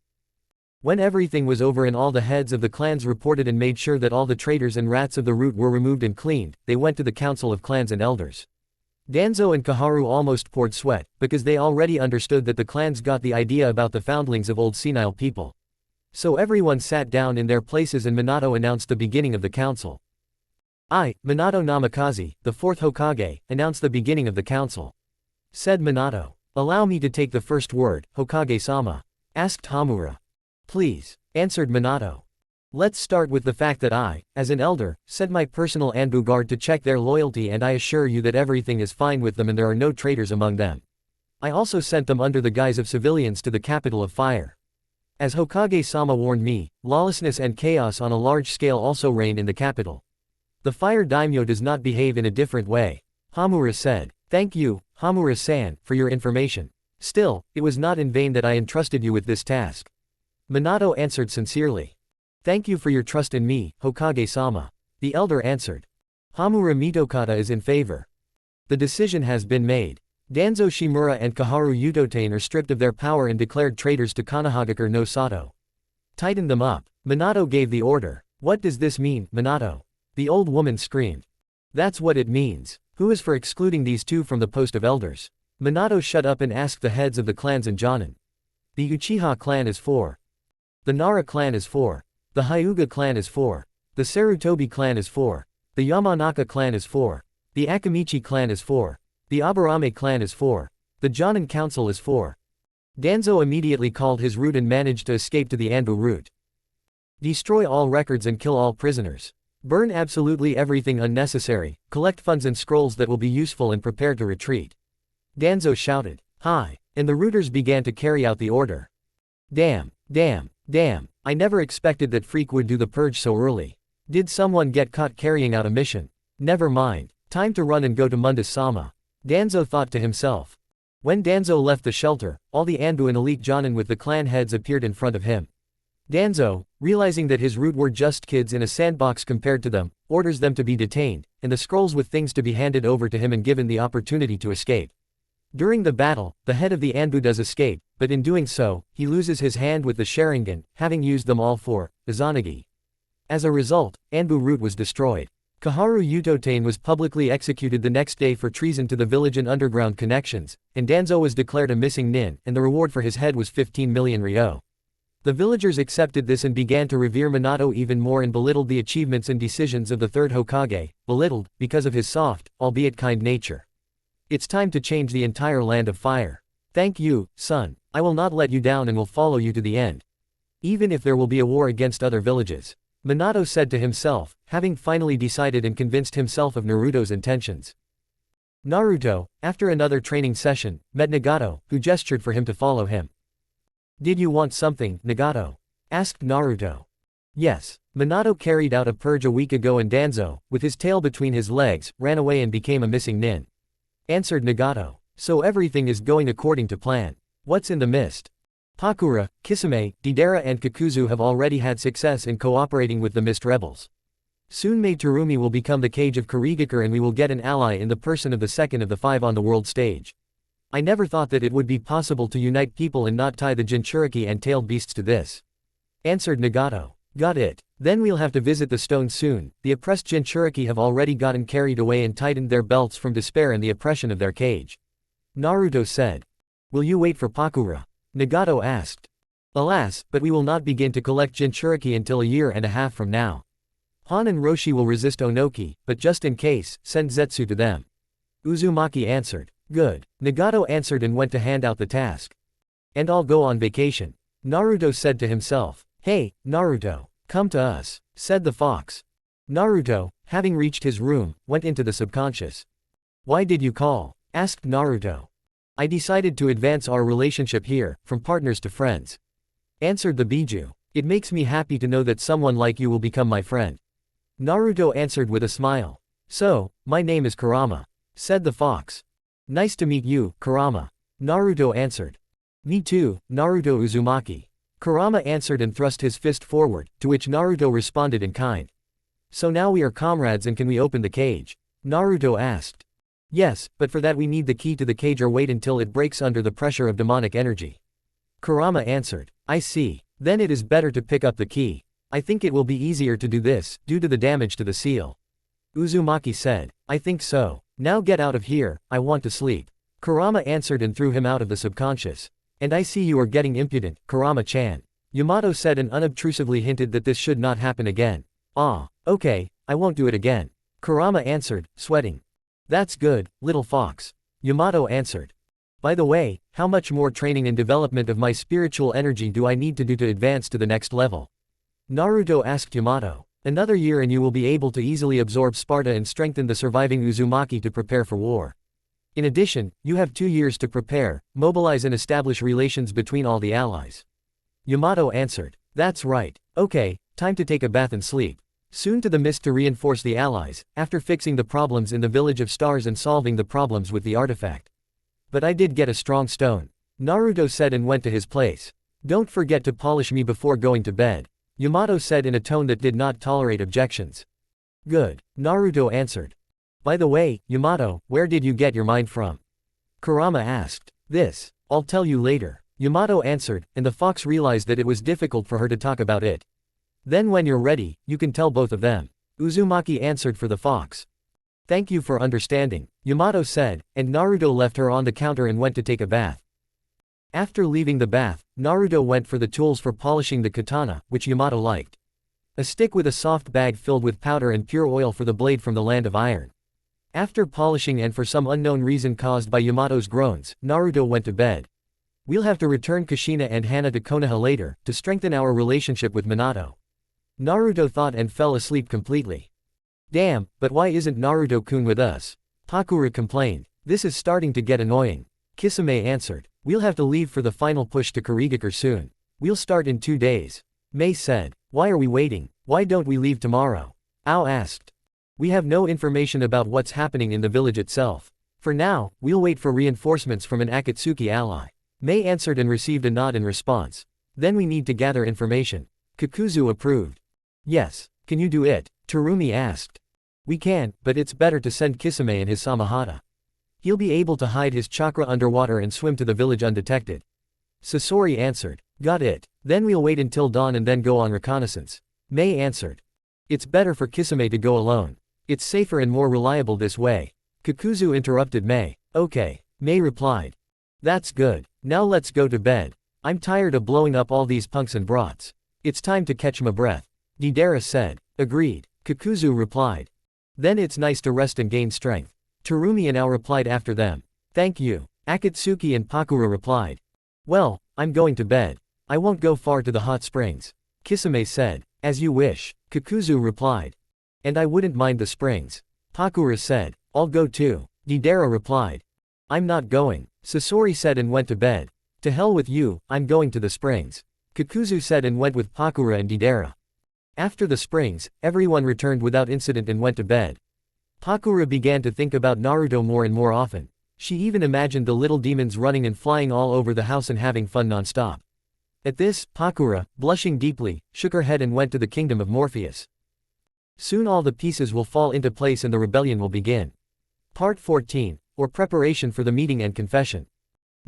When everything was over and all the heads of the clans reported and made sure that all the traitors and rats of the root were removed and cleaned, they went to the council of clans and elders. Danzo and Kaharu almost poured sweat, because they already understood that the clans got the idea about the foundlings of old senile people. So everyone sat down in their places and Minato announced the beginning of the council. I, Minato Namikaze, the fourth Hokage, announce the beginning of the council. Said Minato. Allow me to take the first word, Hokage-sama. Asked Hamura. Please. Answered Minato. Let's start with the fact that I, as an elder, sent my personal Anbu guard to check their loyalty, and I assure you that everything is fine with them and there are no traitors among them. I also sent them under the guise of civilians to the capital of fire. As Hokage-sama warned me, lawlessness and chaos on a large scale also reign in the capital. The fire daimyo does not behave in a different way. Hamura said. Thank you, Hamura-san, for your information. Still, it was not in vain that I entrusted you with this task. Minato answered sincerely. Thank you for your trust in me, Hokage-sama. The elder answered. Hamura Mitokata is in favor. The decision has been made. Danzo Shimura and Kaharu Yutotane are stripped of their power and declared traitors to Konohagakure no Sato. Tighten them up. Minato gave the order. What does this mean, Minato? The old woman screamed. That's what it means. Who is for excluding these two from the post of elders? Minato shut up and asked the heads of the clans and Jonin. The Uchiha clan is for. The Nara clan is for. The Hyuga clan is for. The Sarutobi clan is for. The Yamanaka clan is for. The Akamichi clan is for. The Aburame clan is for. The Jonin council is for. Danzo immediately called his route and managed to escape to the Anbu route. Destroy all records and kill all prisoners. Burn absolutely everything unnecessary, collect funds and scrolls that will be useful and prepare to retreat. Danzo shouted. Hi. And the routers began to carry out the order. Damn. I never expected that Freak would do the purge so early. Did someone get caught carrying out a mission? Never mind. Time to run and go to Mundus-sama. Danzo thought to himself. When Danzo left the shelter, all the Anbu and elite Jonin with the clan heads appeared in front of him. Danzo, realizing that his route were just kids in a sandbox compared to them, orders them to be detained, and the scrolls with things to be handed over to him and given the opportunity to escape. During the battle, the head of the Anbu does escape, but in doing so, he loses his hand with the Sharingan, having used them all for Izanagi. As a result, Anbu route was destroyed. Kaharu Utotain was publicly executed the next day for treason to the village and underground connections, and Danzo was declared a missing nin, and the reward for his head was 15 million ryo. The villagers accepted this and began to revere Minato even more and belittled the achievements and decisions of the third Hokage, belittled, because of his soft, albeit kind nature. It's time to change the entire land of fire. Thank you, son. I will not let you down and will follow you to the end. Even if there will be a war against other villages. Minato said to himself, having finally decided and convinced himself of Naruto's intentions. Naruto, after another training session, met Nagato, who gestured for him to follow him. Did you want something, Nagato? Asked Naruto. Yes. Minato carried out a purge a week ago and Danzo, with his tail between his legs, ran away and became a missing nin. Answered Nagato. So everything is going according to plan. What's in the mist? Pakura, Kisame, Deidara and Kakuzu have already had success in cooperating with the Mist Rebels. Soon Maid Terumi will become the cage of Kurigakure and we will get an ally in the person of the second of the 5 on the world stage. I never thought that it would be possible to unite people and not tie the Jinchuriki and tailed beasts to this. Answered Nagato. Got it. Then we'll have to visit the stone soon. The oppressed Jinchuriki have already gotten carried away and tightened their belts from despair and the oppression of their cage. Naruto said. Will you wait for Pakura? Nagato asked. Alas, but we will not begin to collect Jinchuriki until a year and a half from now. Han and Roshi will resist Onoki, but just in case, send Zetsu to them. Uzumaki answered. Good. Nagato answered and went to hand out the task. And I'll go on vacation. Naruto said to himself. Hey, Naruto, come to us, said the fox. Naruto, having reached his room, went into the subconscious. Why did you call? Asked Naruto. I decided to advance our relationship here, from partners to friends. Answered the Biju. It makes me happy to know that someone like you will become my friend. Naruto answered with a smile. So, my name is Kurama. Said the fox. Nice to meet you, Kurama. Naruto answered. Me too, Naruto Uzumaki. Kurama answered and thrust his fist forward, to which Naruto responded in kind. So now we are comrades and can we open the cage? Naruto asked. Yes, but for that we need the key to the cage or wait until it breaks under the pressure of demonic energy. Kurama answered. I see. Then it is better to pick up the key. I think it will be easier to do this, due to the damage to the seal. Uzumaki said. I think so. Now get out of here, I want to sleep. Kurama answered and threw him out of the subconscious. And I see you are getting impudent, Kurama-chan. Yamato said and unobtrusively hinted that this should not happen again. Ah, okay, I won't do it again. Kurama answered, sweating. That's good, little fox. Yamato answered. By the way, how much more training and development of my spiritual energy do I need to do to advance to the next level? Naruto asked Yamato. Another year and you will be able to easily absorb Sparta and strengthen the surviving Uzumaki to prepare for war. In addition, you have 2 years to prepare, mobilize and establish relations between all the allies. Yamato answered. That's right. Okay, time to take a bath and sleep. Soon to the mist to reinforce the allies, after fixing the problems in the village of stars and solving the problems with the artifact. But I did get a strong stone. Naruto said and went to his place. Don't forget to polish me before going to bed. Yamato said in a tone that did not tolerate objections. Good. Naruto answered. By the way, Yamato, where did you get your mind from? Kurama asked. This. I'll tell you later. Yamato answered, and the fox realized that it was difficult for her to talk about it. Then when you're ready, you can tell both of them. Uzumaki answered for the fox. Thank you for understanding, Yamato said, and Naruto left her on the counter and went to take a bath. After leaving the bath, Naruto went for the tools for polishing the katana, which Yamato liked. A stick with a soft bag filled with powder and pure oil for the blade from the land of iron. After polishing and for some unknown reason caused by Yamato's groans, Naruto went to bed. We'll have to return Kushina and Henna to Konoha later, to strengthen our relationship with Minato. Naruto thought and fell asleep completely. Damn, but why isn't Naruto-kun with us? Pakura complained. This is starting to get annoying. Kisame answered. We'll have to leave for the final push to Kurigakure soon. We'll start in 2 days. Mei said. Why are we waiting? Why don't we leave tomorrow? Ao asked. We have no information about what's happening in the village itself. For now, we'll wait for reinforcements from an Akatsuki ally. Mei answered and received a nod in response. Then we need to gather information. Kakuzu approved. Yes, can you do it? Terumi asked. We can, but it's better to send Kisame and his Samahata. He'll be able to hide his chakra underwater and swim to the village undetected. Sasori answered. Got it. Then we'll wait until dawn and then go on reconnaissance. Mei answered. It's better for Kisame to go alone. It's safer and more reliable this way. Kakuzu interrupted Mei. Okay. Mei replied. That's good. Now let's go to bed. I'm tired of blowing up all these punks and brats. It's time to catch my breath. Deidara said. Agreed. Kakuzu replied. Then it's nice to rest and gain strength. Terumi and Ao replied after them. Thank you. Akatsuki and Pakura replied. Well, I'm going to bed. I won't go far to the hot springs. Kisame said. As you wish. Kakuzu replied. And I wouldn't mind the springs. Pakura said. I'll go too. Deidara replied. I'm not going. Sasori said and went to bed. To hell with you, I'm going to the springs. Kakuzu said and went with Pakura and Deidara. After the springs, everyone returned without incident and went to bed. Pakura began to think about Naruto more and more often. She even imagined the little demons running and flying all over the house and having fun non-stop. At this, Pakura, blushing deeply, shook her head and went to the kingdom of Morpheus. Soon all the pieces will fall into place and the rebellion will begin. Part 14, or Preparation for the Meeting and Confession.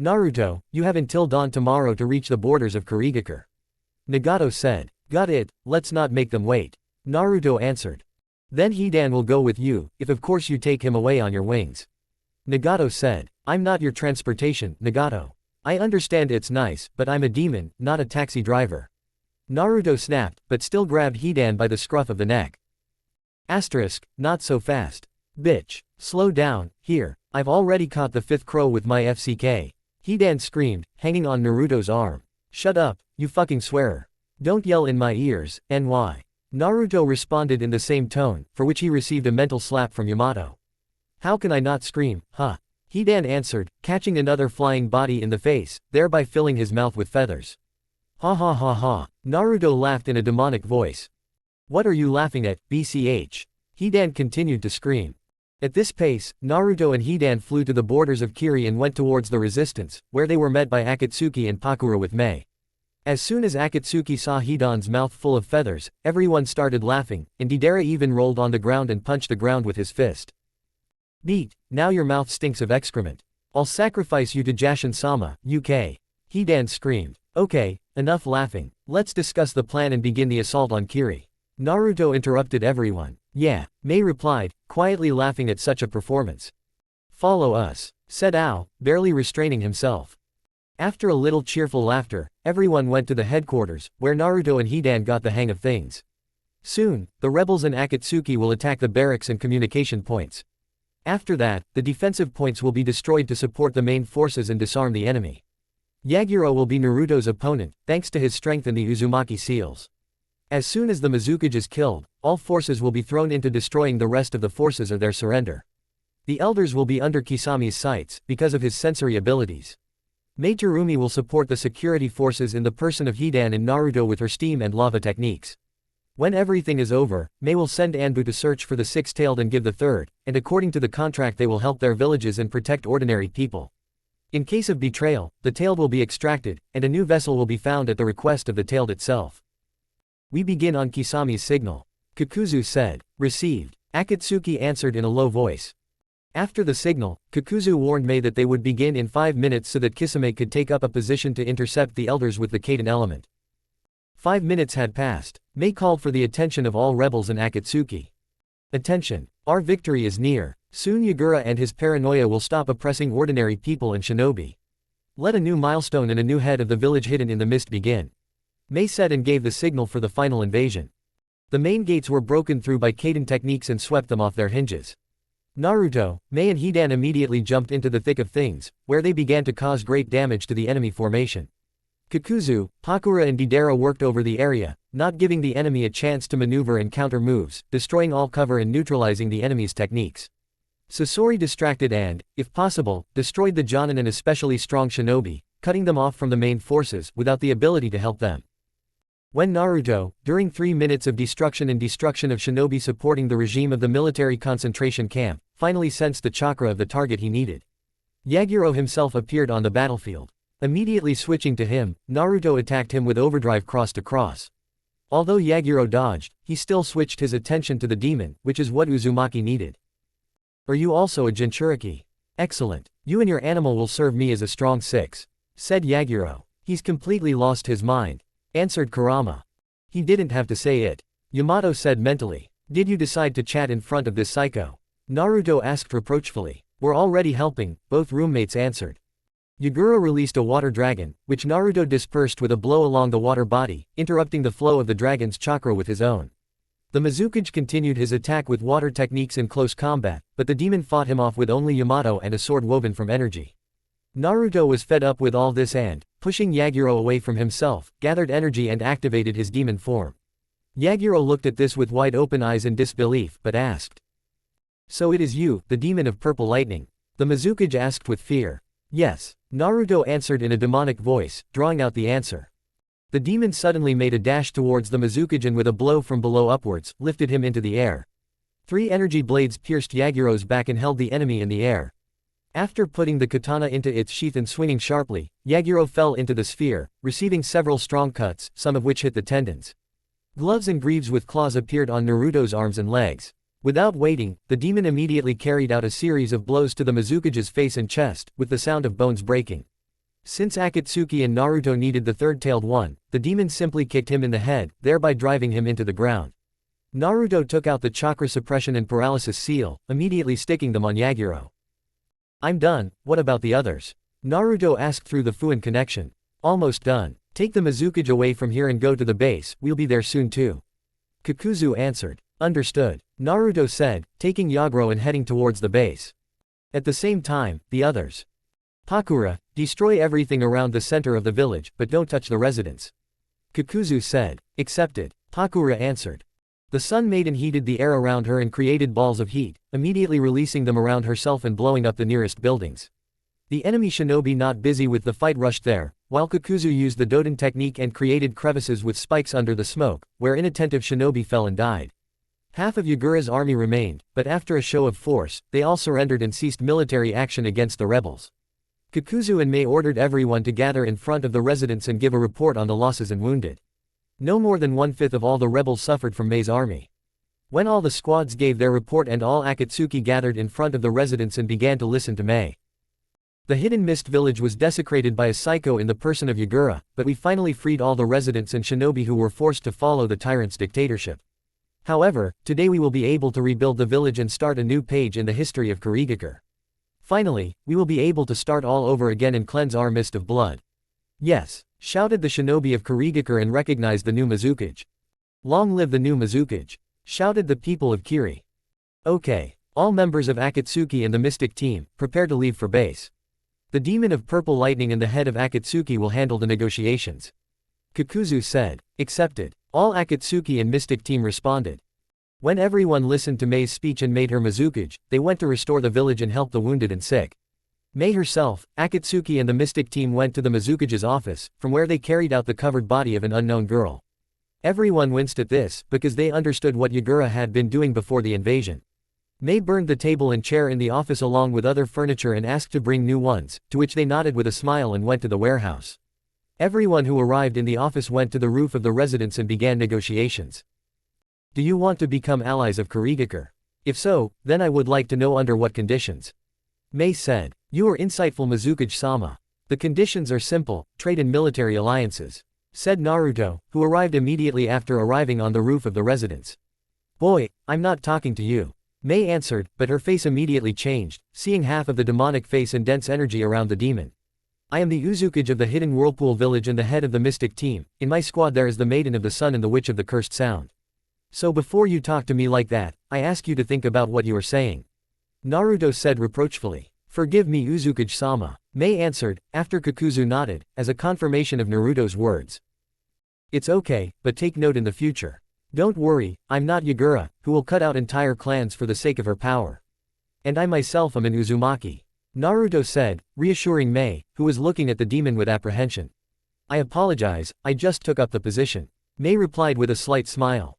Naruto, you have until dawn tomorrow to reach the borders of Kurigakure. Nagato said. Got it, let's not make them wait. Naruto answered. Then Hidan will go with you, if of course you take him away on your wings. Nagato said. I'm not your transportation, Nagato. I understand it's nice, but I'm a demon, not a taxi driver. Naruto snapped, but still grabbed Hidan by the scruff of the neck. Asterisk, not so fast. Bitch, slow down, here, I've already caught the 5th crow with my FCK. Hidan screamed, hanging on Naruto's arm. Shut up, you fucking swearer. Don't yell in my ears, NY. Naruto responded in the same tone, for which he received a mental slap from Yamato. How can I not scream, huh? Hidan answered, catching another flying body in the face, thereby filling his mouth with feathers. Ha ha ha ha. Naruto laughed in a demonic voice. What are you laughing at, BCH? Hidan continued to scream. At this pace, Naruto and Hidan flew to the borders of Kiri and went towards the resistance, where they were met by Akatsuki and Pakura with Mei. As soon as Akatsuki saw Hidan's mouth full of feathers, everyone started laughing, and Deidara even rolled on the ground and punched the ground with his fist. Beat, now your mouth stinks of excrement. I'll sacrifice you to Jashin-sama, UK. Hidan screamed. Okay, enough laughing, let's discuss the plan and begin the assault on Kiri. Naruto interrupted everyone. Yeah, Mei replied, quietly laughing at such a performance. Follow us, said Ao, barely restraining himself. After a little cheerful laughter, everyone went to the headquarters, where Naruto and Hidan got the hang of things. Soon, the rebels and Akatsuki will attack the barracks and communication points. After that, the defensive points will be destroyed to support the main forces and disarm the enemy. Yaguro will be Naruto's opponent, thanks to his strength and the Uzumaki seals. As soon as the Mizukage is killed, all forces will be thrown into destroying the rest of the forces or their surrender. The elders will be under Kisami's sights, because of his sensory abilities. Terumi will support the security forces in the person of Hidan and Naruto with her steam and lava techniques. When everything is over, Mei will send Anbu to search for the 6-tailed and give the 3rd, and according to the contract they will help their villages and protect ordinary people. In case of betrayal, the tailed will be extracted, and a new vessel will be found at the request of the tailed itself. We begin on Kisami's signal. Kakuzu said. Received. Akatsuki answered in a low voice. After the signal, Kakuzu warned Mei that they would begin in 5 minutes so that Kisame could take up a position to intercept the elders with the Kaden element. 5 minutes had passed. Mei called for the attention of all rebels and Akatsuki. Attention. Our victory is near. Soon Yagura and his paranoia will stop oppressing ordinary people and shinobi. Let a new milestone and a new head of the village hidden in the mist begin. Mei said and gave the signal for the final invasion. The main gates were broken through by Kaden techniques and swept them off their hinges. Naruto, Mei and Hidan immediately jumped into the thick of things, where they began to cause great damage to the enemy formation. Kakuzu, Pakura and Deidara worked over the area, not giving the enemy a chance to maneuver and counter moves, destroying all cover and neutralizing the enemy's techniques. Sasori distracted and, if possible, destroyed the Jonin and especially strong shinobi, cutting them off from the main forces without the ability to help them. When Naruto, during 3 minutes of destruction of shinobi supporting the regime of the military concentration camp, finally sensed the chakra of the target he needed. Yaguro himself appeared on the battlefield. Immediately switching to him, Naruto attacked him with overdrive cross to cross. Although Yaguro dodged, he still switched his attention to the demon, which is what Uzumaki needed. Are you also a Jinchuriki? Excellent. You and your animal will serve me as a strong 6. Said Yaguro. He's completely lost his mind. Answered Kurama. He didn't have to say it. Yamato said mentally. Did you decide to chat in front of this psycho? Naruto asked reproachfully. We're already helping, both roommates answered. Yaguro released a water dragon, which Naruto dispersed with a blow along the water body, interrupting the flow of the dragon's chakra with his own. The Mizukage continued his attack with water techniques in close combat, but the demon fought him off with only Yamato and a sword woven from energy. Naruto was fed up with all this and, pushing Yaguro away from himself, gathered energy and activated his demon form. Yaguro looked at this with wide open eyes in disbelief but asked. So it is you, the demon of purple lightning? The Mizukage asked with fear. Yes. Naruto answered in a demonic voice, drawing out the answer. The demon suddenly made a dash towards the Mizukage and with a blow from below upwards, lifted him into the air. 3 energy blades pierced Yaguro's back and held the enemy in the air. After putting the katana into its sheath and swinging sharply, Yaguro fell into the sphere, receiving several strong cuts, some of which hit the tendons. Gloves and greaves with claws appeared on Naruto's arms and legs. Without waiting, the demon immediately carried out a series of blows to the Mizukage's face and chest, with the sound of bones breaking. Since Akatsuki and Naruto needed the third-tailed one, the demon simply kicked him in the head, thereby driving him into the ground. Naruto took out the chakra suppression and paralysis seal, immediately sticking them on Yaguro. I'm done, what about the others? Naruto asked through the FUNN connection. Almost done. Take the Mizukage away from here and go to the base, we'll be there soon too. Kakuzu answered. Understood. Naruto said, taking Yaguro and heading towards the base. At the same time, the others. Pakura, destroy everything around the center of the village, but don't touch the residents. Kakuzu said. Accepted. Pakura answered. The Sun Maiden heated the air around her and created balls of heat, immediately releasing them around herself and blowing up the nearest buildings. The enemy shinobi not busy with the fight rushed there, while Kakuzu used the Doden technique and created crevices with spikes under the smoke, where inattentive shinobi fell and died. Half of Yagura's army remained, but after a show of force, they all surrendered and ceased military action against the rebels. Kakuzu and Mei ordered everyone to gather in front of the residence and give a report on the losses and wounded. No more than 1/5 of all the rebels suffered from Mei's army. When all the squads gave their report and all Akatsuki gathered in front of the residence and began to listen to Mei. The Hidden Mist village was desecrated by a psycho in the person of Yagura, but we finally freed all the residents and shinobi who were forced to follow the tyrant's dictatorship. However, today we will be able to rebuild the village and start a new page in the history of Kurigakure. Finally, we will be able to start all over again and cleanse our mist of blood. Yes, shouted the shinobi of Kurigakure and recognized the new Mizukage. Long live the new Mizukage, shouted the people of Kiri. Okay, all members of Akatsuki and the Mystic team, prepare to leave for base. The demon of purple lightning and the head of Akatsuki will handle the negotiations. Kakuzu said. Accepted. All Akatsuki and Mystic team responded. When everyone listened to Mei's speech and made her Mizukage, they went to restore the village and help the wounded and sick. Mei herself, Akatsuki and the Mystic team went to the Mizukage's office, from where they carried out the covered body of an unknown girl. Everyone winced at this, because they understood what Yagura had been doing before the invasion. Mei burned the table and chair in the office along with other furniture and asked to bring new ones, to which they nodded with a smile and went to the warehouse. Everyone who arrived in the office went to the roof of the residence and began negotiations. Do you want to become allies of Kurigakure? If so, then I would like to know under what conditions. Mei said. You are insightful Mizukage-sama. The conditions are simple, trade and military alliances. Said Naruto, who arrived immediately after arriving on the roof of the residence. Boy, I'm not talking to you. Mei answered, but her face immediately changed, seeing half of the demonic face and dense energy around the demon. I am the Uzukage of the Hidden Whirlpool village and the head of the Mystic team. In my squad there is the Maiden of the Sun and the Witch of the Cursed Sound. So before you talk to me like that, I ask you to think about what you are saying. Naruto said reproachfully. Forgive me Uzukage-sama, Mei answered, after Kakuzu nodded, as a confirmation of Naruto's words. It's okay, but take note in the future. Don't worry, I'm not Yagura, who will cut out entire clans for the sake of her power. And I myself am an Uzumaki. Naruto said, reassuring Mei, who was looking at the demon with apprehension. I apologize, I just took up the position. Mei replied with a slight smile.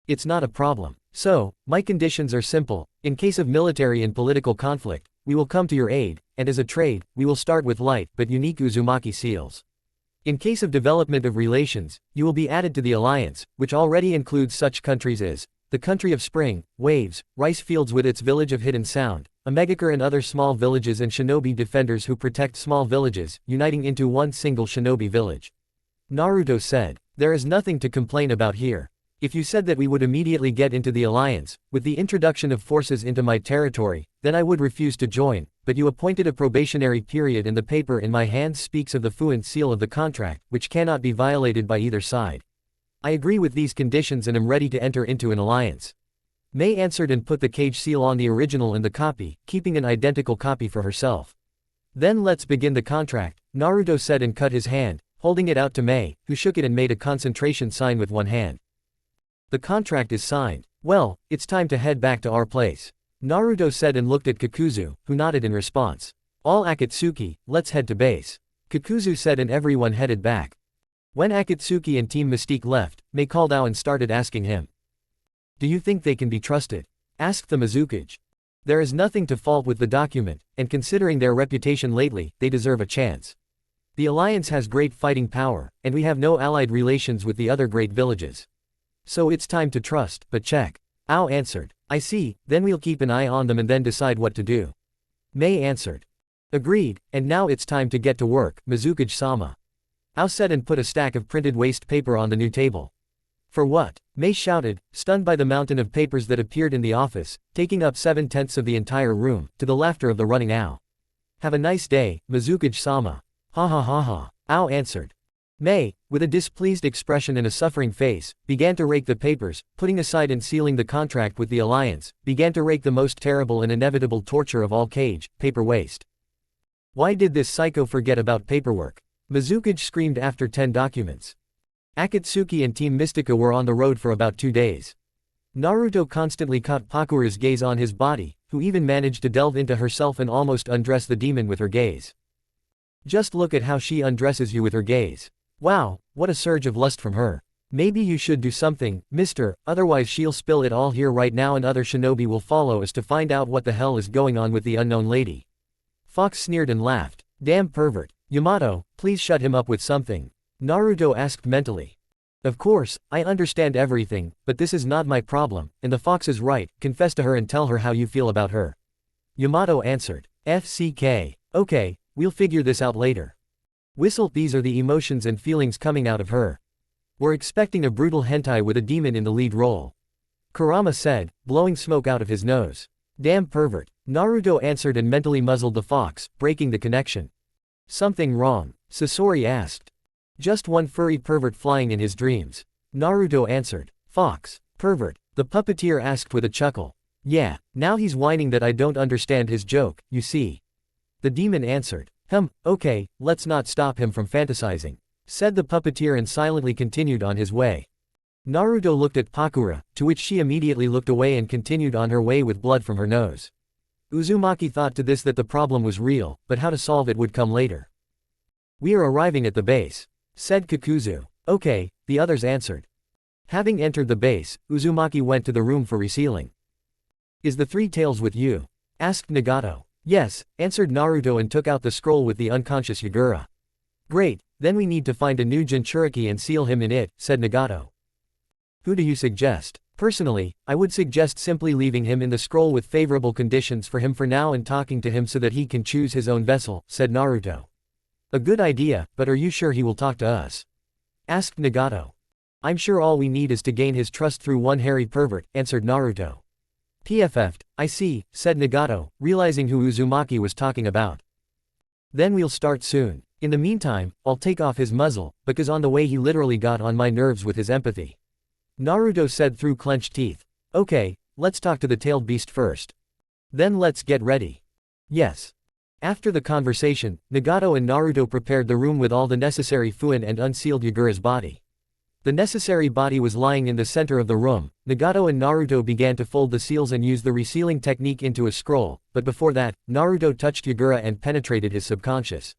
It's not a problem. So, my conditions are simple. In case of military and political conflict, we will come to your aid, and as a trade, we will start with light but unique Uzumaki seals. In case of development of relations, you will be added to the alliance, which already includes such countries as the country of spring, waves, rice fields with its village of hidden sound, a megakure and other small villages and shinobi defenders who protect small villages, uniting into one single shinobi village. Naruto said, there is nothing to complain about here. If you said that we would immediately get into the alliance, with the introduction of forces into my territory, then I would refuse to join, but you appointed a probationary period and the paper in my hands speaks of the FUNN seal of the contract, which cannot be violated by either side. I agree with these conditions and am ready to enter into an alliance. Mei answered and put the cage seal on the original and the copy, keeping an identical copy for herself. Then let's begin the contract, Naruto said and cut his hand, holding it out to Mei, who shook it and made a concentration sign with one hand. The contract is signed. Well, it's time to head back to our place. Naruto said and looked at Kakuzu, who nodded in response. All Akatsuki, let's head to base. Kakuzu said and everyone headed back. When Akatsuki and Team Mystique left, Mei called out and started asking him. Do you think they can be trusted? Asked the Mizukage. There is nothing to fault with the document, and considering their reputation lately, they deserve a chance. The alliance has great fighting power, and we have no allied relations with the other great villages. So it's time to trust, but check. Ao answered. I see, then we'll keep an eye on them and then decide what to do. Mei answered. Agreed, and now it's time to get to work, Mizukage-sama. Ao said and put a stack of printed waste paper on the new table. For what? Mei shouted, stunned by the mountain of papers that appeared in the office, taking up 7/10 of the entire room, to the laughter of the running Ao. Have a nice day, Mizukage-sama. Ha ha ha ha. Ao answered. Mei, with a displeased expression and a suffering face, began to rake the papers, putting aside and sealing the contract with the alliance, began to rake the most terrible and inevitable torture of all cage, paper waste. Why did this psycho forget about paperwork? Mizukage screamed after 10 documents. Akatsuki and Team Mystica were on the road for about 2 days. Naruto constantly caught Pakura's gaze on his body, who even managed to delve into herself and almost undress the demon with her gaze. Just look at how she undresses you with her gaze. Wow, what a surge of lust from her. Maybe you should do something, mister, otherwise she'll spill it all here right now and other shinobi will follow us to find out what the hell is going on with the unknown lady. Fox sneered and laughed. Damn pervert. Yamato, please shut him up with something. Naruto asked mentally. Of course, I understand everything, but this is not my problem, and the fox is right, confess to her and tell her how you feel about her. Yamato answered. FCK. Okay, we'll figure this out later. Whistle, these are the emotions and feelings coming out of her. We're expecting a brutal hentai with a demon in the lead role. Kurama said, blowing smoke out of his nose. Damn pervert. Naruto answered and mentally muzzled the fox, breaking the connection. Something wrong? Sasori asked. Just one furry pervert flying in his dreams. Naruto answered. Fox. Pervert. The puppeteer asked with a chuckle. Yeah, now he's whining that I don't understand his joke, you see. The demon answered. Okay, let's not stop him from fantasizing, said the puppeteer and silently continued on his way. Naruto looked at Pakura, to which she immediately looked away and continued on her way with blood from her nose. Uzumaki thought to this that the problem was real, but how to solve it would come later. We are arriving at the base, said Kakuzu. Okay, the others answered. Having entered the base, Uzumaki went to the room for resealing. Is the Three Tails with you? Asked Nagato. Yes, answered Naruto and took out the scroll with the unconscious Yagura. Great, then we need to find a new Jinchuriki and seal him in it, said Nagato. Who do you suggest? Personally, I would suggest simply leaving him in the scroll with favorable conditions for him for now and talking to him so that he can choose his own vessel, said Naruto. A good idea, but are you sure he will talk to us? Asked Nagato. I'm sure all we need is to gain his trust through one hairy pervert, answered Naruto. PFF'd, I see, said Nagato, realizing who Uzumaki was talking about. Then we'll start soon. In the meantime, I'll take off his muzzle, because on the way he literally got on my nerves with his empathy. Naruto said through clenched teeth. Okay, let's talk to the tailed beast first. Then let's get ready. Yes. After the conversation, Nagato and Naruto prepared the room with all the necessary FUNN and unsealed Yagura's body. The necessary body was lying in the center of the room. Nagato and Naruto began to fold the seals and use the resealing technique into a scroll, but before that, Naruto touched Yagura and penetrated his subconscious.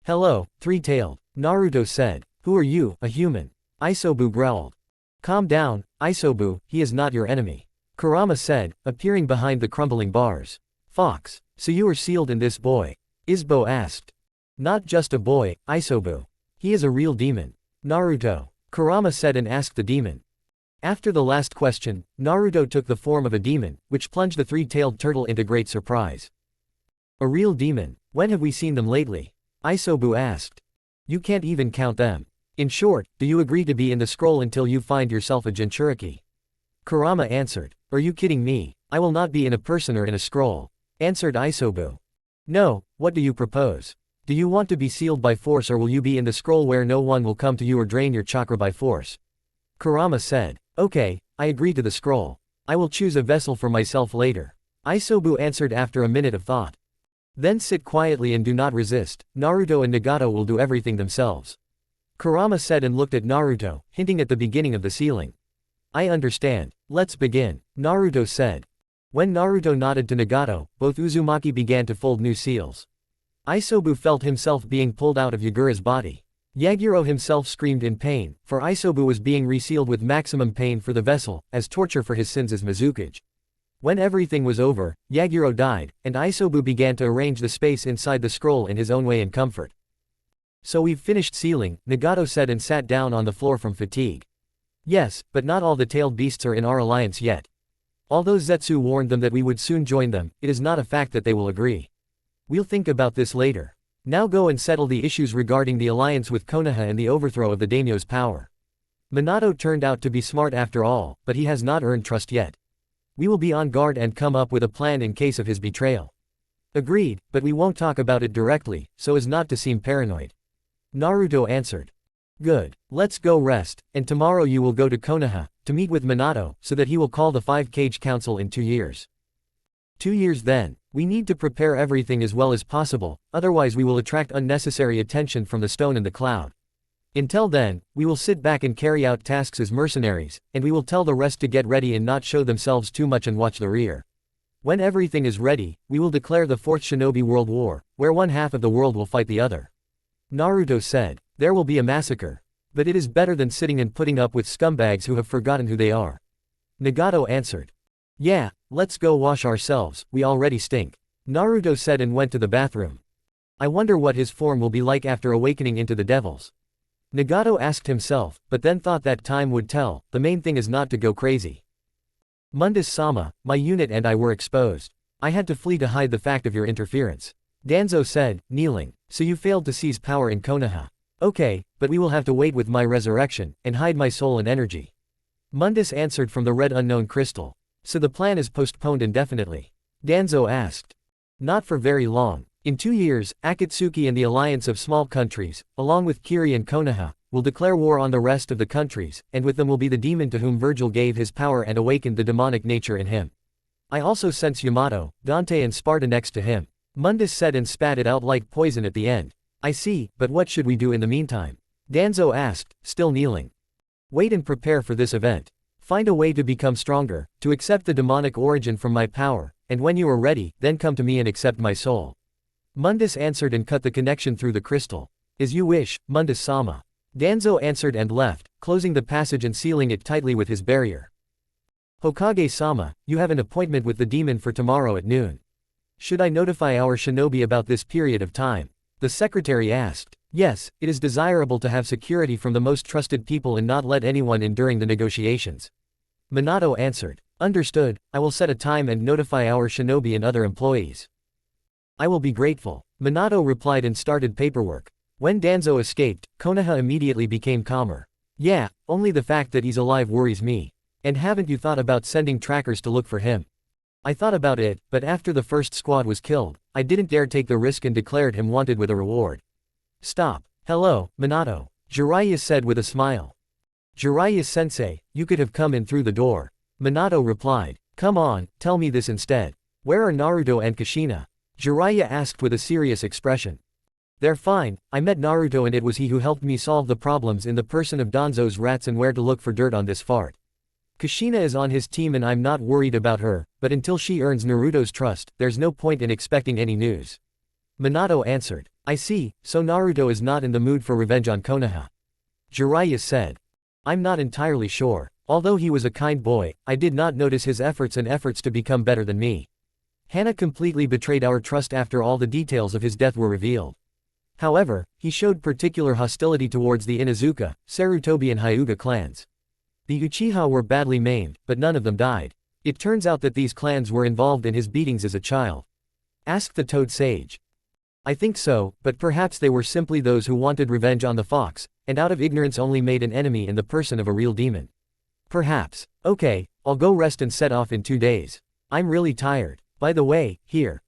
Hello, three-tailed. Naruto said. Who are you, a human? Isobu growled. Calm down, Isobu, he is not your enemy. Kurama said, appearing behind the crumbling bars. Fox, so you are sealed in this boy? Isbo asked. Not just a boy, Isobu. He is a real demon. Naruto. Kurama said and asked the demon. After the last question, Naruto took the form of a demon, which plunged the three-tailed turtle into great surprise. A real demon? When have we seen them lately? Isobu asked. You can't even count them. In short, do you agree to be in the scroll until you find yourself a Jinchuriki? Kurama answered. Are you kidding me? I will not be in a person or in a scroll. Answered Isobu. No, what do you propose? Do you want to be sealed by force or will you be in the scroll where no one will come to you or drain your chakra by force? Kurama said. Okay, I agree to the scroll. I will choose a vessel for myself later. Isobu answered after a minute of thought. Then sit quietly and do not resist. Naruto and Nagato will do everything themselves. Kurama said and looked at Naruto, hinting at the beginning of the sealing. I understand. Let's begin, Naruto said. When Naruto nodded to Nagato, both Uzumaki began to fold new seals. Isobu felt himself being pulled out of Yagura's body. Yaguro himself screamed in pain, for Isobu was being resealed with maximum pain for the vessel, as torture for his sins as Mizukage. When everything was over, Yaguro died, and Isobu began to arrange the space inside the scroll in his own way in comfort. So we've finished sealing, Nagato said and sat down on the floor from fatigue. Yes, but not all the tailed beasts are in our alliance yet. Although Zetsu warned them that we would soon join them, it is not a fact that they will agree. We'll think about this later. Now go and settle the issues regarding the alliance with Konoha and the overthrow of the daimyo's power. Minato turned out to be smart after all, but he has not earned trust yet. We will be on guard and come up with a plan in case of his betrayal. Agreed, but we won't talk about it directly, so as not to seem paranoid. Naruto answered. Good, let's go rest, and tomorrow you will go to Konoha, to meet with Minato, so that he will call the 5-Cage Council in 2 years. 2 years then, we need to prepare everything as well as possible, otherwise we will attract unnecessary attention from the stone and the cloud. Until then, we will sit back and carry out tasks as mercenaries, and we will tell the rest to get ready and not show themselves too much and watch the rear. When everything is ready, we will declare the 4th Shinobi World War, where one half of the world will fight the other. Naruto said, there will be a massacre. But it is better than sitting and putting up with scumbags who have forgotten who they are. Nagato answered. Yeah, let's go wash ourselves, we already stink. Naruto said and went to the bathroom. I wonder what his form will be like after awakening into the devils. Nagato asked himself, but then thought that time would tell, the main thing is not to go crazy. Mundus-sama, my unit and I were exposed. I had to flee to hide the fact of your interference. Danzo said, kneeling. So you failed to seize power in Konoha. Okay, but we will have to wait with my resurrection, and hide my soul and energy. Mundus answered from the red unknown crystal. So the plan is postponed indefinitely. Danzo asked. Not for very long. In 2 years, Akatsuki and the alliance of small countries, along with Kiri and Konoha, will declare war on the rest of the countries, and with them will be the demon to whom Virgil gave his power and awakened the demonic nature in him. I also sense Yamato, Dante and Sparta next to him. Mundus said and spat it out like poison at the end. I see, but what should we do in the meantime? Danzo asked, still kneeling. Wait and prepare for this event. Find a way to become stronger, to accept the demonic origin from my power, and when you are ready, then come to me and accept my soul. Mundus answered and cut the connection through the crystal. As you wish, Mundus-sama. Danzo answered and left, closing the passage and sealing it tightly with his barrier. Hokage-sama, you have an appointment with the demon for tomorrow at noon. Should I notify our shinobi about this period of time? The secretary asked. Yes, it is desirable to have security from the most trusted people and not let anyone in during the negotiations. Minato answered. Understood, I will set a time and notify our shinobi and other employees. I will be grateful. Minato replied and started paperwork. When Danzo escaped, Konoha immediately became calmer. Yeah, only the fact that he's alive worries me. And haven't you thought about sending trackers to look for him? I thought about it, but after the first squad was killed, I didn't dare take the risk and declared him wanted with a reward. Stop. Hello, Minato. Jiraiya said with a smile. Jiraiya-sensei, you could have come in through the door. Minato replied. Come on, tell me this instead. Where are Naruto and Kushina? Jiraiya asked with a serious expression. They're fine, I met Naruto and it was he who helped me solve the problems in the person of Danzo's rats and where to look for dirt on this fart. Kushina is on his team and I'm not worried about her, but until she earns Naruto's trust, there's no point in expecting any news. Minato answered. I see, so Naruto is not in the mood for revenge on Konoha. Jiraiya said. I'm not entirely sure. Although he was a kind boy, I did not notice his efforts to become better than me. Henna completely betrayed our trust after all the details of his death were revealed. However, he showed particular hostility towards the Inuzuka, Sarutobi and Hyuga clans. The Uchiha were badly maimed, but none of them died. It turns out that these clans were involved in his beatings as a child. Asked the Toad Sage. I think so, but perhaps they were simply those who wanted revenge on the fox, and out of ignorance only made an enemy in the person of a real demon. Perhaps. Okay, I'll go rest and set off in 2 days. I'm really tired. By the way, here.